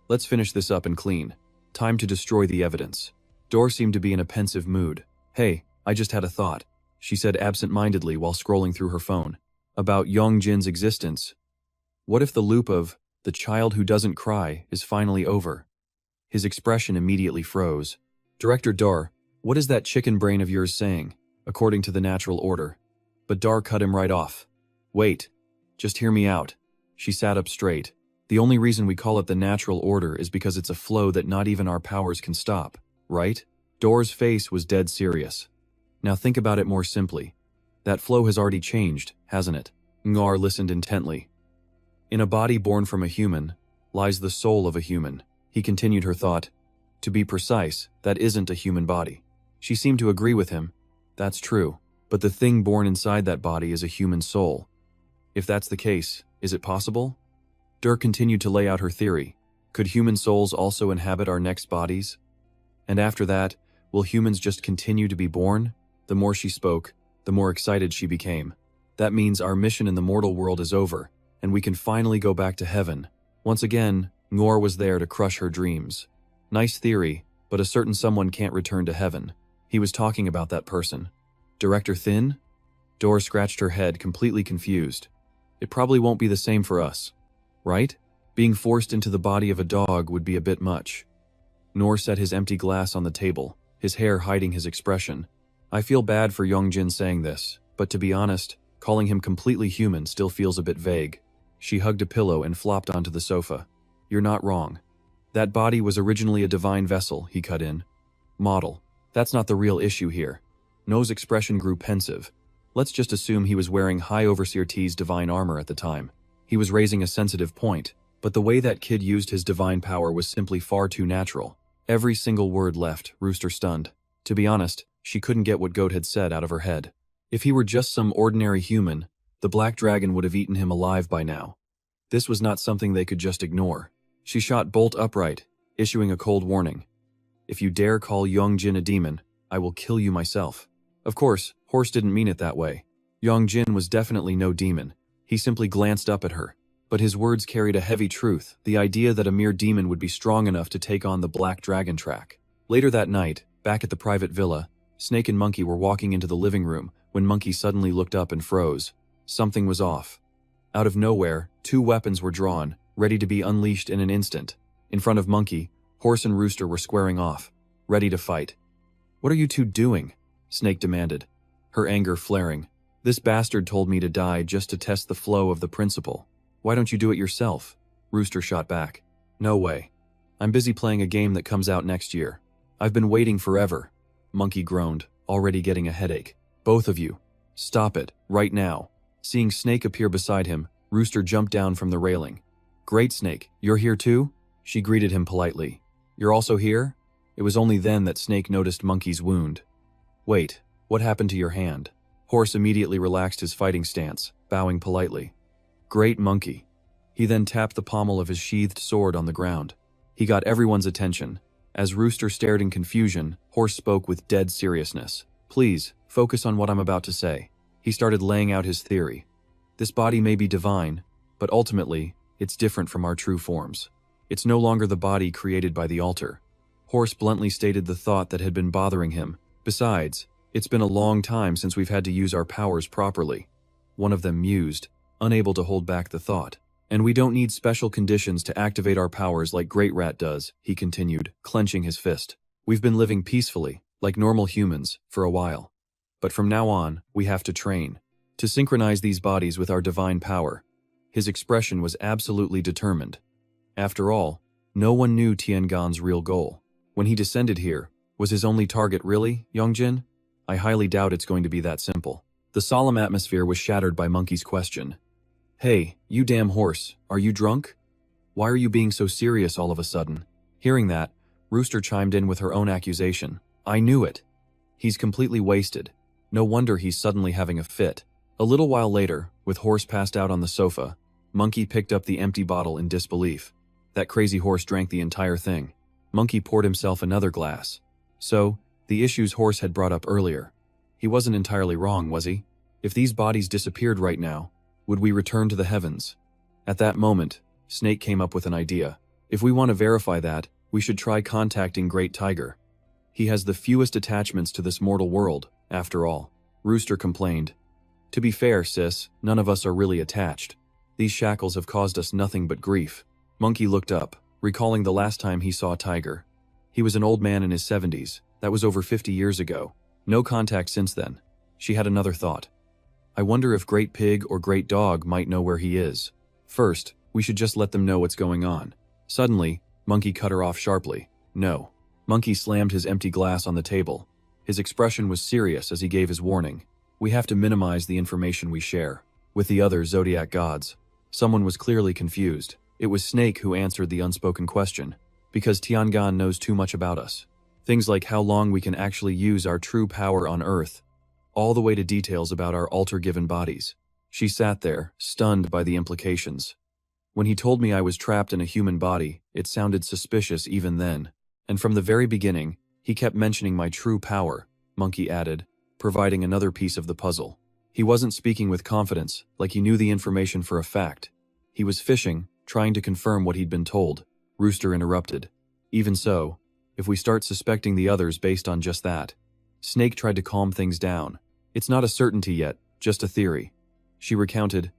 "Let's finish this up and clean. Time to destroy the evidence." Dor seemed to be in a pensive mood. "Hey, I just had a thought," she said absent-mindedly while scrolling through her phone. "About Yong Jin's existence. What if the loop of the child who doesn't cry is finally over?" His expression immediately froze. "Director Dar, what is that chicken brain of yours saying? According to the natural order." But Dar cut him right off. "Wait. Just hear me out." She sat up straight. "The only reason we call it the natural order is because it's a flow that not even our powers can stop, right?" Dor's face was dead serious. "Now think about it more simply. That flow has already changed, hasn't it?" Ngar listened intently. "In a body born from a human lies the soul of a human." He continued her thought. "To be precise, that isn't a human body." She seemed to agree with him. "That's true. But the thing born inside that body is a human soul. If that's the case, is it possible?" Dur continued to lay out her theory. Could human souls also inhabit our next bodies? And after that, will humans just continue to be born? The more she spoke, the more excited she became. That means our mission in the mortal world is over, and we can finally go back to heaven. Once again, Ngor was there to crush her dreams. Nice theory, but a certain someone can't return to heaven. He was talking about that person. Director Thin? Dor scratched her head, completely confused. It probably won't be the same for us, right? Being forced into the body of a dog would be a bit much. Nor set his empty glass on the table, his hair hiding his expression. I feel bad for Yong Jin saying this, but to be honest, calling him completely human still feels a bit vague. She hugged a pillow and flopped onto the sofa. You're not wrong. That body was originally a divine vessel, he cut in. Model. That's not the real issue here. No's expression grew pensive. Let's just assume he was wearing High Overseer T's divine armor at the time. He was raising a sensitive point, but the way that kid used his divine power was simply far too natural. Every single word left Rooster stunned. To be honest, she couldn't get what Goat had said out of her head. If he were just some ordinary human, The black dragon would have eaten him alive by now. This was not something they could just ignore. She shot bolt upright, issuing a cold warning. If you dare call Yong Jin a demon, I will kill you myself. Of course, Horse didn't mean it that way. Yong Jin was definitely no demon. He simply glanced up at her. But his words carried a heavy truth, the idea that a mere demon would be strong enough to take on the black dragon track. Later that night, back at the private villa, Snake and Monkey were walking into the living room when Monkey suddenly looked up and froze. Something was off. Out of nowhere, two weapons were drawn, ready to be unleashed in an instant. In front of Monkey, Horse and Rooster were squaring off, ready to fight. "What are you two doing?" Snake demanded, her anger flaring. "This bastard told me to die just to test the flow of the principle. Why don't you do it yourself?" Rooster shot back. "No way. I'm busy playing a game that comes out next year. I've been waiting forever." Monkey groaned, already getting a headache. "Both of you, stop it, right now." Seeing Snake appear beside him, Rooster jumped down from the railing. "Great, Snake, you're here too?" She greeted him politely. "You're also here?" It was only then that Snake noticed Monkey's wound. "Wait, what happened to your hand?" Horse immediately relaxed his fighting stance, bowing politely. "Great, Monkey." He then tapped the pommel of his sheathed sword on the ground. He got everyone's attention. As Rooster stared in confusion, Horse spoke with dead seriousness. "Please, focus on what I'm about to say." He started laying out his theory. "This body may be divine, but ultimately, it's different from our true forms. It's no longer the body created by the altar." Horse bluntly stated the thought that had been bothering him. "Besides, it's been a long time since we've had to use our powers properly." One of them mused, unable to hold back the thought. "And we don't need special conditions to activate our powers like Great Rat does," he continued, clenching his fist. "We've been living peacefully, like normal humans, for a while. But from now on, we have to train, to synchronize these bodies with our divine power." His expression was absolutely determined. After all, no one knew Tiangan's real goal. When he descended here, was his only target really, Yong Jin? I highly doubt it's going to be that simple. The solemn atmosphere was shattered by Monkey's question. "Hey, you damn horse, are you drunk? Why are you being so serious all of a sudden?" Hearing that, Rooster chimed in with her own accusation. "I knew it. He's completely wasted. No wonder he's suddenly having a fit." A little while later, with Horse passed out on the sofa, Monkey picked up the empty bottle in disbelief. That crazy horse drank the entire thing. Monkey poured himself another glass. So, the issues Horse had brought up earlier. He wasn't entirely wrong, was he? If these bodies disappeared right now, would we return to the heavens? At that moment, Snake came up with an idea. If we want to verify that, we should try contacting Great Tiger. He has the fewest attachments to this mortal world, after all. Rooster complained. "To be fair, sis, none of us are really attached. These shackles have caused us nothing but grief." Monkey looked up, recalling the last time he saw Tiger. He was an old man in his 70s. That was over 50 years ago. No contact since then. She had another thought. "I wonder if Great Pig or Great Dog might know where he is. First, we should just let them know what's going on." Suddenly, Monkey cut her off sharply. "No." Monkey slammed his empty glass on the table. His expression was serious as he gave his warning. "We have to minimize the information we share with the other Zodiac Gods." Someone was clearly confused. It was Snake who answered the unspoken question. "Because Tiangan knows too much about us. Things like how long we can actually use our true power on Earth, all the way to details about our altar-given bodies." She sat there, stunned by the implications. "When he told me I was trapped in a human body, it sounded suspicious even then. And from the very beginning, he kept mentioning my true power," Monkey added, providing another piece of the puzzle. "He wasn't speaking with confidence, like he knew the information for a fact. He was fishing, trying to confirm what he'd been told." Rooster interrupted. "Even so, if we start suspecting the others based on just that." Snake tried to calm things down. "It's not a certainty yet, just a theory." She recounted,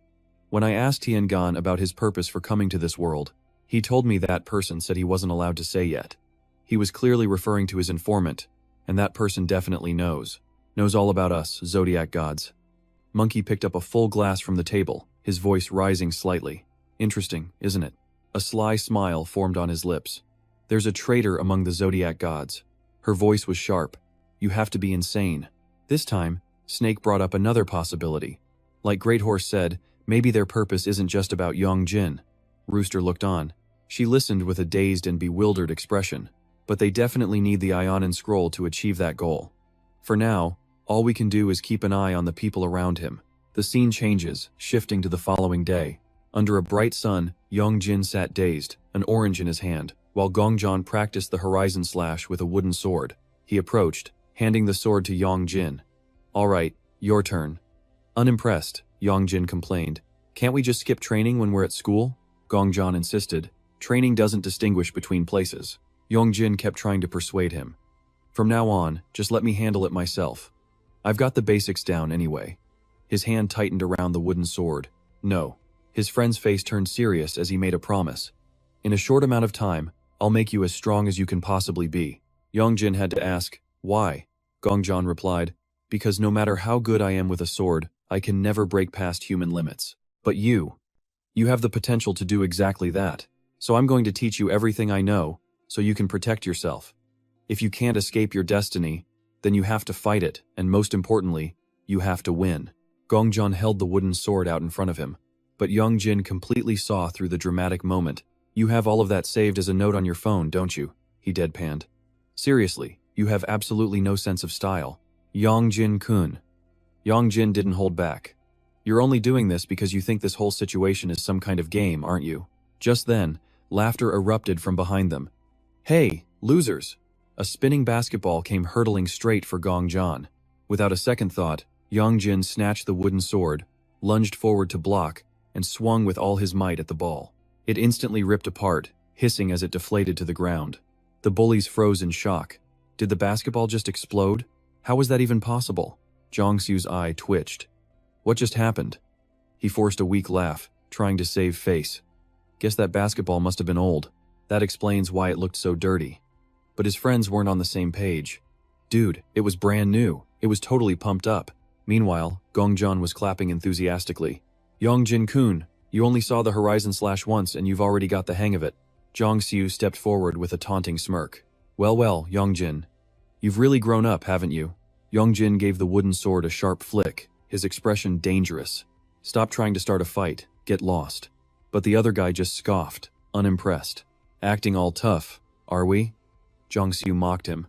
"When I asked Tiangan about his purpose for coming to this world, he told me that person said he wasn't allowed to say yet. He was clearly referring to his informant, and that person definitely knows all about us, Zodiac Gods." Monkey picked up a full glass from the table, his voice rising slightly. "Interesting, isn't it?" A sly smile formed on his lips. "There's a traitor among the Zodiac Gods." Her voice was sharp. "You have to be insane." This time, Snake brought up another possibility. Like Great Horse said, maybe their purpose isn't just about Yong Jin. Rooster looked on. She listened with a dazed and bewildered expression. But they definitely need the Ionin Scroll to achieve that goal. For now, all we can do is keep an eye on the people around him. The scene changes, shifting to the following day. Under a bright sun, Yong Jin sat dazed, an orange in his hand, while Gong Jon practiced the horizon slash with a wooden sword. He approached, handing the sword to Yong Jin. "All right, your turn." Unimpressed, Yong Jin complained. "Can't we just skip training when we're at school?" Gong Jon insisted. "Training doesn't distinguish between places." Yong Jin kept trying to persuade him. "From now on, just let me handle it myself. I've got the basics down anyway." His hand tightened around the wooden sword. "No." His friend's face turned serious as he made a promise. "In a short amount of time, I'll make you as strong as you can possibly be." Yong Jin had to ask, "Why?" Gong Jon replied, "Because no matter how good I am with a sword, I can never break past human limits. But you have the potential to do exactly that. So I'm going to teach you everything I know, so you can protect yourself. If you can't escape your destiny, then you have to fight it, and most importantly, you have to win." Gong Jon held the wooden sword out in front of him, but Yong Jin completely saw through the dramatic moment. "You have all of that saved as a note on your phone, don't you?" he deadpanned. "Seriously, you have absolutely no sense of style. Yong Jin-kun." Yong Jin didn't hold back. "You're only doing this because you think this whole situation is some kind of game, aren't you?" Just then, laughter erupted from behind them. "Hey, losers!" A spinning basketball came hurtling straight for Gong Jon. Without a second thought, Yong Jin snatched the wooden sword, lunged forward to block, and swung with all his might at the ball. It instantly ripped apart, hissing as it deflated to the ground. The bullies froze in shock. Did the basketball just explode? How was that even possible? Jong-su's eye twitched. What just happened? He forced a weak laugh, trying to save face. Guess that basketball must have been old. That explains why it looked so dirty. But his friends weren't on the same page. Dude, it was brand new. It was totally pumped up. Meanwhile, Gong Jon was clapping enthusiastically. "Yong Jin-kun, you only saw the horizon slash once and you've already got the hang of it." Jong-su stepped forward with a taunting smirk. Well, Yong Jin. You've really grown up, haven't you?" Yong Jin gave the wooden sword a sharp flick, his expression dangerous. "Stop trying to start a fight. Get lost." But the other guy just scoffed, unimpressed. "Acting all tough, are we?" Jong-su mocked him.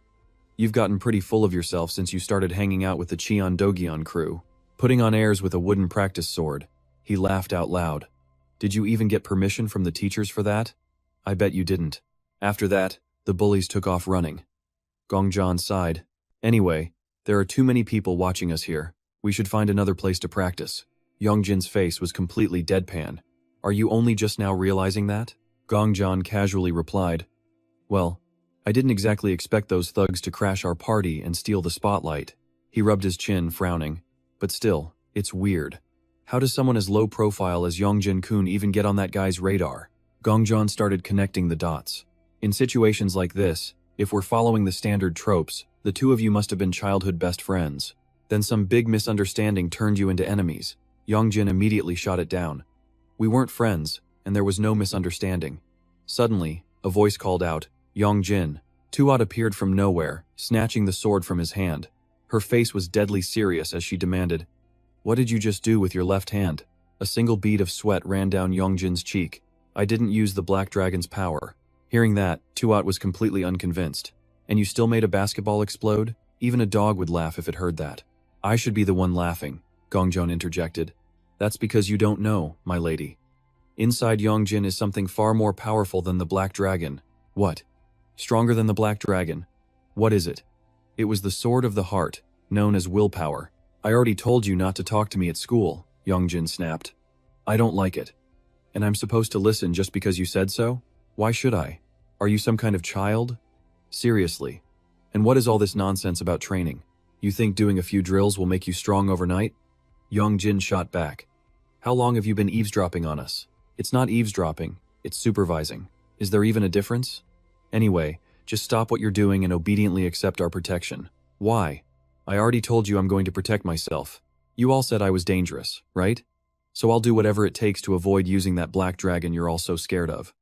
"You've gotten pretty full of yourself since you started hanging out with the Cheon Dogyeon crew, putting on airs with a wooden practice sword." He laughed out loud. "Did you even get permission from the teachers for that?" "I bet you didn't." After that, the bullies took off running. Gong Jon sighed. "Anyway, there are too many people watching us here. We should find another place to practice." Yong Jin's face was completely deadpan. "Are you only just now realizing that?" Gong Jon casually replied. "Well, I didn't exactly expect those thugs to crash our party and steal the spotlight." He rubbed his chin, frowning. "But still, it's weird. How does someone as low profile as Yong Jin-kun even get on that guy's radar?" Gong Jon started connecting the dots. "In situations like this, if we're following the standard tropes, the two of you must have been childhood best friends. Then some big misunderstanding turned you into enemies." Yong Jin immediately shot it down. "We weren't friends, and there was no misunderstanding." Suddenly, a voice called out, "Yong Jin." Tuat appeared from nowhere, snatching the sword from his hand. Her face was deadly serious as she demanded, "What did you just do with your left hand?" A single bead of sweat ran down Yong Jin's cheek. "I didn't use the Black Dragon's power." Hearing that, Tuat was completely unconvinced. "And you still made a basketball explode? Even a dog would laugh if it heard that." "I should be the one laughing," Gong Jon interjected. "That's because you don't know, my lady. Inside Yong Jin is something far more powerful than the Black Dragon." "What? Stronger than the Black Dragon? What is it?" "It was the Sword of the Heart, known as willpower." "I already told you not to talk to me at school," Yong Jin snapped. "I don't like it. And I'm supposed to listen just because you said so? Why should I? Are you some kind of child? Seriously. And what is all this nonsense about training? You think doing a few drills will make you strong overnight?" Yong Jin shot back. "How long have you been eavesdropping on us?" "It's not eavesdropping, it's supervising. Is there even a difference? Anyway, just stop what you're doing and obediently accept our protection." "Why?" "I already told you I'm going to protect myself. You all said I was dangerous, right? So I'll do whatever it takes to avoid using that black dragon you're all so scared of.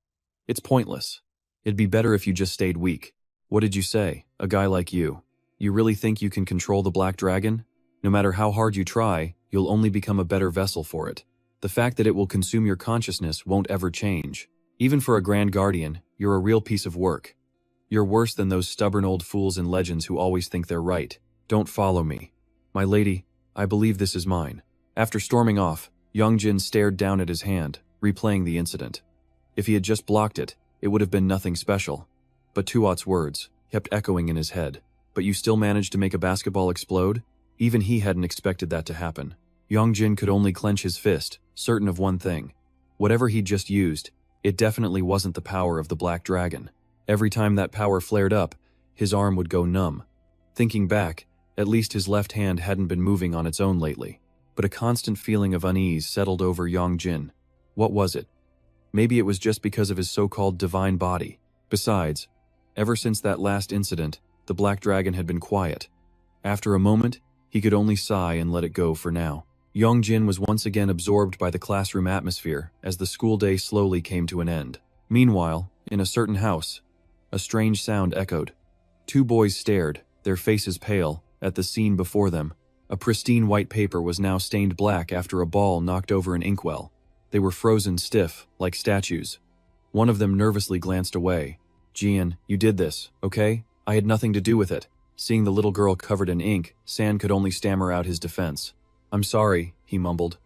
It's pointless. It'd be better if you just stayed weak." "What did you say? A guy like you? You really think you can control the black dragon? No matter how hard you try, you'll only become a better vessel for it. The fact that it will consume your consciousness won't ever change. Even for a Grand Guardian, you're a real piece of work. You're worse than those stubborn old fools in legends who always think they're right. Don't follow me. My lady, I believe this is mine." After storming off, Yong Jin stared down at his hand, replaying the incident. If he had just blocked it, it would have been nothing special. But Tuat's words kept echoing in his head. But you still managed to make a basketball explode? Even he hadn't expected that to happen. Yong Jin could only clench his fist, certain of one thing. Whatever he'd just used, it definitely wasn't the power of the Black Dragon. Every time that power flared up, his arm would go numb. Thinking back, at least his left hand hadn't been moving on its own lately. But a constant feeling of unease settled over Yong Jin. What was it? Maybe it was just because of his so-called divine body. Besides, ever since that last incident, the Black Dragon had been quiet. After a moment, he could only sigh and let it go for now. Yong Jin was once again absorbed by the classroom atmosphere as the school day slowly came to an end. Meanwhile, in a certain house, a strange sound echoed. Two boys stared, their faces pale, at the scene before them. A pristine white paper was now stained black after a ball knocked over an inkwell. They were frozen stiff, like statues. One of them nervously glanced away. "Jian, you did this, okay? I had nothing to do with it." Seeing the little girl covered in ink, San could only stammer out his defense. "I'm sorry," he mumbled.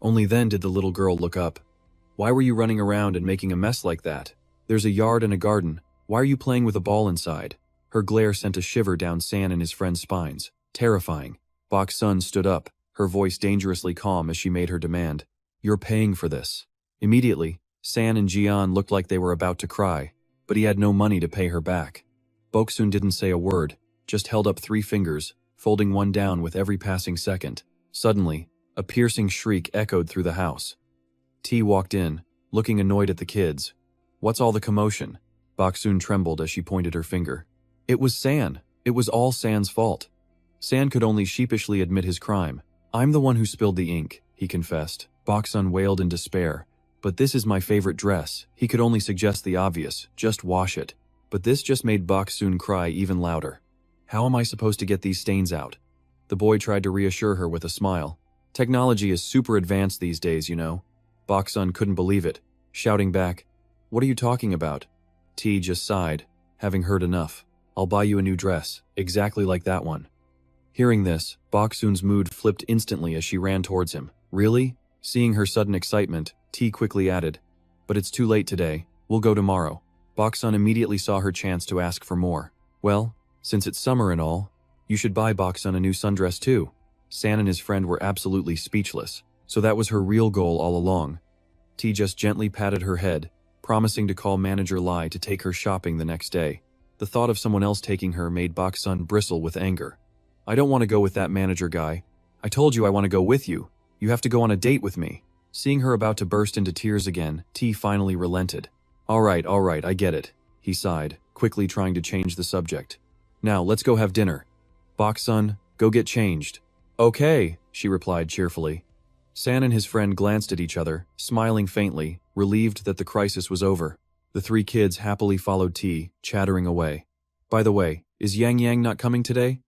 Only then did the little girl look up. "Why were you running around and making a mess like that? There's a yard and a garden. Why are you playing with a ball inside?" Her glare sent a shiver down San and his friend's spines. Terrifying. Bok Sun stood up, her voice dangerously calm as she made her demand. "You're paying for this." Immediately, San and Jian looked like they were about to cry, but he had no money to pay her back. Boksun didn't say a word, just held up 3 fingers, folding one down with every passing second. Suddenly, a piercing shriek echoed through the house. T walked in, looking annoyed at the kids. "What's all the commotion?" Boksun trembled as she pointed her finger. "It was San. It was all San's fault." San could only sheepishly admit his crime. "I'm the one who spilled the ink," he confessed. Boksun wailed in despair. "But this is my favorite dress." He could only suggest the obvious, just wash it. But this just made Boksun cry even louder. "How am I supposed to get these stains out?" The boy tried to reassure her with a smile. "Technology is super advanced these days, you know." Boksun couldn't believe it, shouting back, "What are you talking about?" T just sighed, having heard enough. "I'll buy you a new dress, exactly like that one." Hearing this, Boksun's mood flipped instantly as she ran towards him. "Really?" Seeing her sudden excitement, T quickly added, "But it's too late today, we'll go tomorrow." Boksun immediately saw her chance to ask for more. "Well, since it's summer and all, you should buy Boksun a new sundress too." San and his friend were absolutely speechless, so that was her real goal all along. T just gently patted her head, promising to call Manager Lai to take her shopping the next day. The thought of someone else taking her made Boksun bristle with anger. "I don't want to go with that manager guy. I told you I want to go with you. You have to go on a date with me." Seeing her about to burst into tears again, T finally relented. All right, I get it," he sighed, quickly trying to change the subject. "Now, let's go have dinner." "Boksun, go get changed." "Okay," she replied cheerfully. San and his friend glanced at each other, smiling faintly, relieved that the crisis was over. The 3 kids happily followed T, chattering away. "By the way, is Yang Yang not coming today?"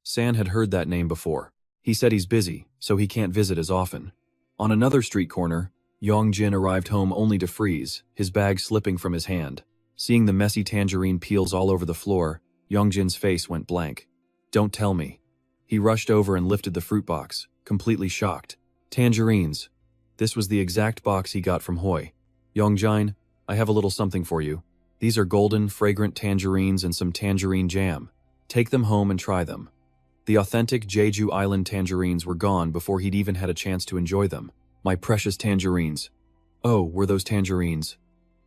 San had heard that name before. He said he's busy, so he can't visit as often. On another street corner, Yong Jin arrived home only to freeze, his bag slipping from his hand. Seeing the messy tangerine peels all over the floor, Yong Jin's face went blank. "Don't tell me." He rushed over and lifted the fruit box, completely shocked. Tangerines. This was the exact box he got from Hoi. "Yong Jin, I have a little something for you. These are golden, fragrant tangerines and some tangerine jam. Take them home and try them." The authentic Jeju Island tangerines were gone before he'd even had a chance to enjoy them. My precious tangerines. Oh, were those tangerines?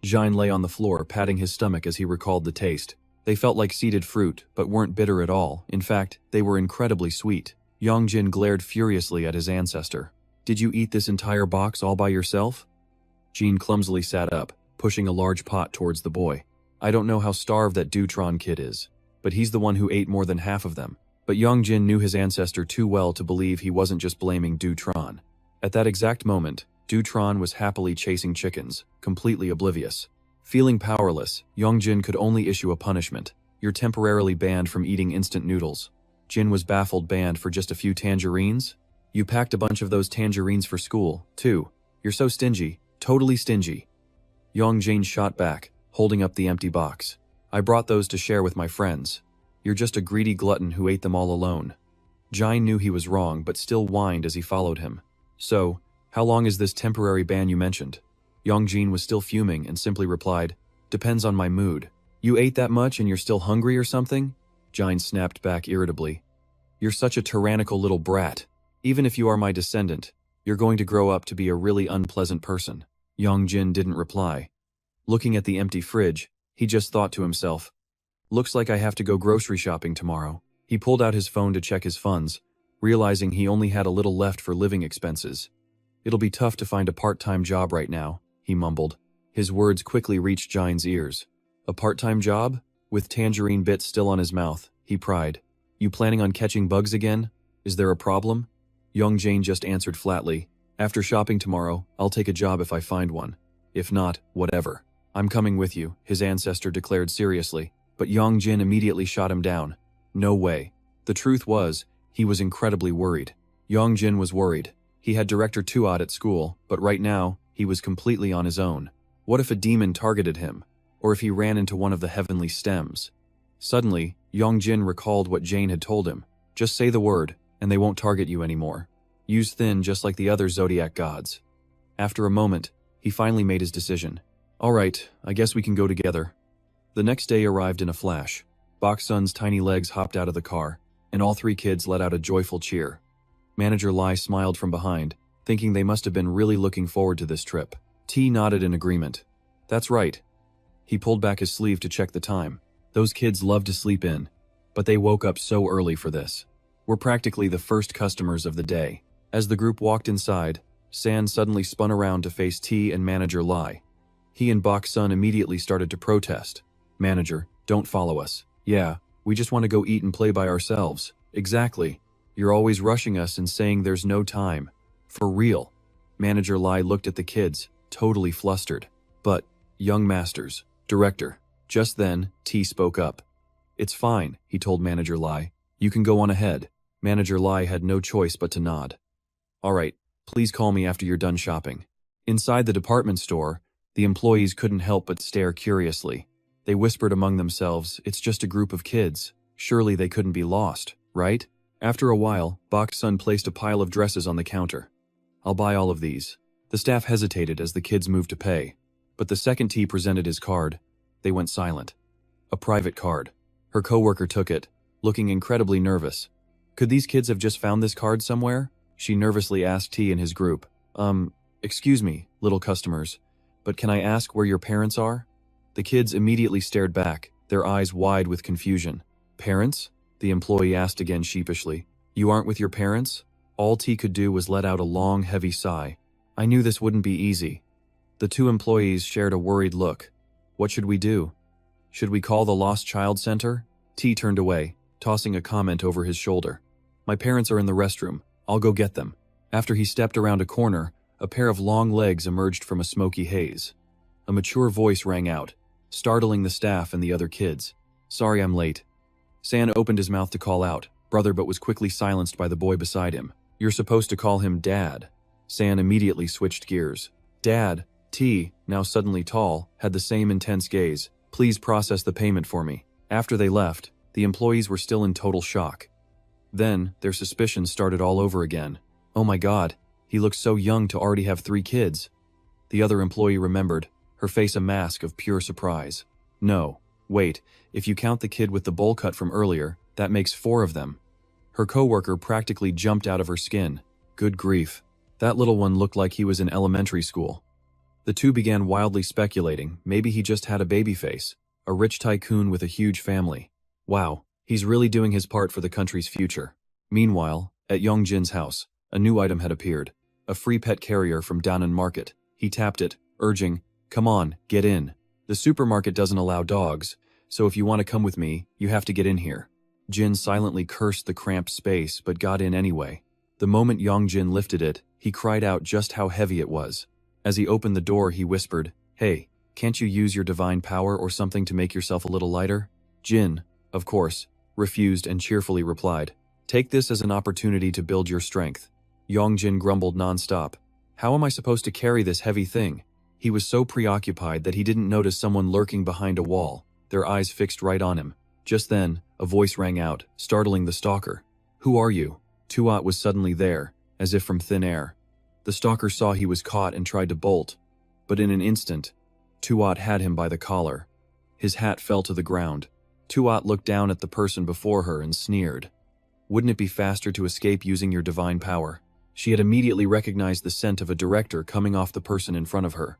Jin lay on the floor, patting his stomach as he recalled the taste. They felt like seeded fruit, but weren't bitter at all. In fact, they were incredibly sweet. Yong Jin glared furiously at his ancestor. "Did you eat this entire box all by yourself?" Jin clumsily sat up, pushing a large pot towards the boy. "I don't know how starved that Dutron kid is, but he's the one who ate more than half of them." But Yong Jin knew his ancestor too well to believe he wasn't just blaming Dutron. At that exact moment, Dutron was happily chasing chickens, completely oblivious. Feeling powerless, Yong Jin could only issue a punishment. "You're temporarily banned from eating instant noodles." Jin was baffled. Banned for just a few tangerines? "You packed a bunch of those tangerines for school, too. You're so stingy, totally stingy." Yong Jin shot back, holding up the empty box. "I brought those to share with my friends. You're just a greedy glutton who ate them all alone." Jin knew he was wrong, but still whined as he followed him. So, how long is this temporary ban you mentioned? Yong Jin was still fuming and simply replied, depends on my mood. You ate that much and you're still hungry or something? Jin snapped back irritably. You're such a tyrannical little brat. Even if you are my descendant, you're going to grow up to be a really unpleasant person. Yong Jin didn't reply. Looking at the empty fridge, he just thought to himself, looks like I have to go grocery shopping tomorrow. He pulled out his phone to check his funds, realizing he only had a little left for living expenses. It'll be tough to find a part-time job right now, he mumbled. His words quickly reached Jin's ears. A part-time job? With tangerine bits still on his mouth, he pried. You planning on catching bugs again? Is there a problem? Yong Jin just answered flatly, after shopping tomorrow, I'll take a job if I find one. If not, whatever. I'm coming with you, his ancestor declared seriously, but Yong Jin immediately shot him down. No way. The truth was, he was incredibly worried. Yong Jin was worried. He had Director Tuat at school, but right now, he was completely on his own. What if a demon targeted him? Or if he ran into one of the heavenly stems? Suddenly, Yong Jin recalled what Jane had told him. Just say the word, and they won't target you anymore. Use thin just like the other Zodiac Gods. After a moment, he finally made his decision. Alright, I guess we can go together. The next day arrived in a flash. Bok Sun's tiny legs hopped out of the car, and all three kids let out a joyful cheer. Manager Lai smiled from behind, thinking they must have been really looking forward to this trip. T nodded in agreement. That's right. He pulled back his sleeve to check the time. Those kids love to sleep in, but they woke up so early for this. We're practically the first customers of the day. As the group walked inside, San suddenly spun around to face T and Manager Lai. He and Bok Sun immediately started to protest. Manager, don't follow us. Yeah, we just want to go eat and play by ourselves. Exactly. You're always rushing us and saying there's no time. For real. Manager Lai looked at the kids, totally flustered. But, young masters, director. Just then, T spoke up. It's fine, he told Manager Lai. You can go on ahead. Manager Lai had no choice but to nod. Alright, please call me after you're done shopping. Inside the department store, the employees couldn't help but stare curiously. They whispered among themselves, it's just a group of kids. Surely they couldn't be lost, right? After a while, Bok Sun placed a pile of dresses on the counter. I'll buy all of these. The staff hesitated as the kids moved to pay. But the second T presented his card. They went silent. A private card. Her coworker took it, looking incredibly nervous. Could these kids have just found this card somewhere? She nervously asked T and his group. Excuse me, little customers, but can I ask where your parents are? The kids immediately stared back, their eyes wide with confusion. Parents? The employee asked again sheepishly. You aren't with your parents? All T could do was let out a long, heavy sigh. I knew this wouldn't be easy. The two employees shared a worried look. What should we do? Should we call the Lost Child Center? T turned away, tossing a comment over his shoulder. My parents are in the restroom. I'll go get them. After he stepped around a corner, a pair of long legs emerged from a smoky haze. A mature voice rang out, startling the staff and the other kids. Sorry I'm late. San opened his mouth to call out, brother, but was quickly silenced by the boy beside him. You're supposed to call him Dad. San immediately switched gears. Dad, T, now suddenly tall, had the same intense gaze. Please process the payment for me. After they left, the employees were still in total shock. Then, their suspicions started all over again. Oh my god, he looks so young to already have 3 kids. The other employee remembered, her face a mask of pure surprise. No, wait, if you count the kid with the bowl cut from earlier, that makes 4 of them. Her coworker practically jumped out of her skin. Good grief. That little one looked like he was in elementary school. The two began wildly speculating, maybe he just had a baby face, a rich tycoon with a huge family. Wow, he's really doing his part for the country's future. Meanwhile, at Yong Jin's house, a new item had appeared, a free pet carrier from Danan Market. He tapped it, urging, come on, get in. The supermarket doesn't allow dogs, so if you want to come with me, you have to get in here. Jin silently cursed the cramped space but got in anyway. The moment Yong Jin lifted it, he cried out just how heavy it was. As he opened the door, he whispered, hey, can't you use your divine power or something to make yourself a little lighter? Jin, of course, refused and cheerfully replied, take this as an opportunity to build your strength. Yong Jin grumbled nonstop. How am I supposed to carry this heavy thing? He was so preoccupied that he didn't notice someone lurking behind a wall, their eyes fixed right on him. Just then, a voice rang out, startling the stalker. Who are you? Tuat was suddenly there, as if from thin air. The stalker saw he was caught and tried to bolt, but in an instant, Tuat had him by the collar. His hat fell to the ground. Tuat looked down at the person before her and sneered. Wouldn't it be faster to escape using your divine power? She had immediately recognized the scent of a director coming off the person in front of her.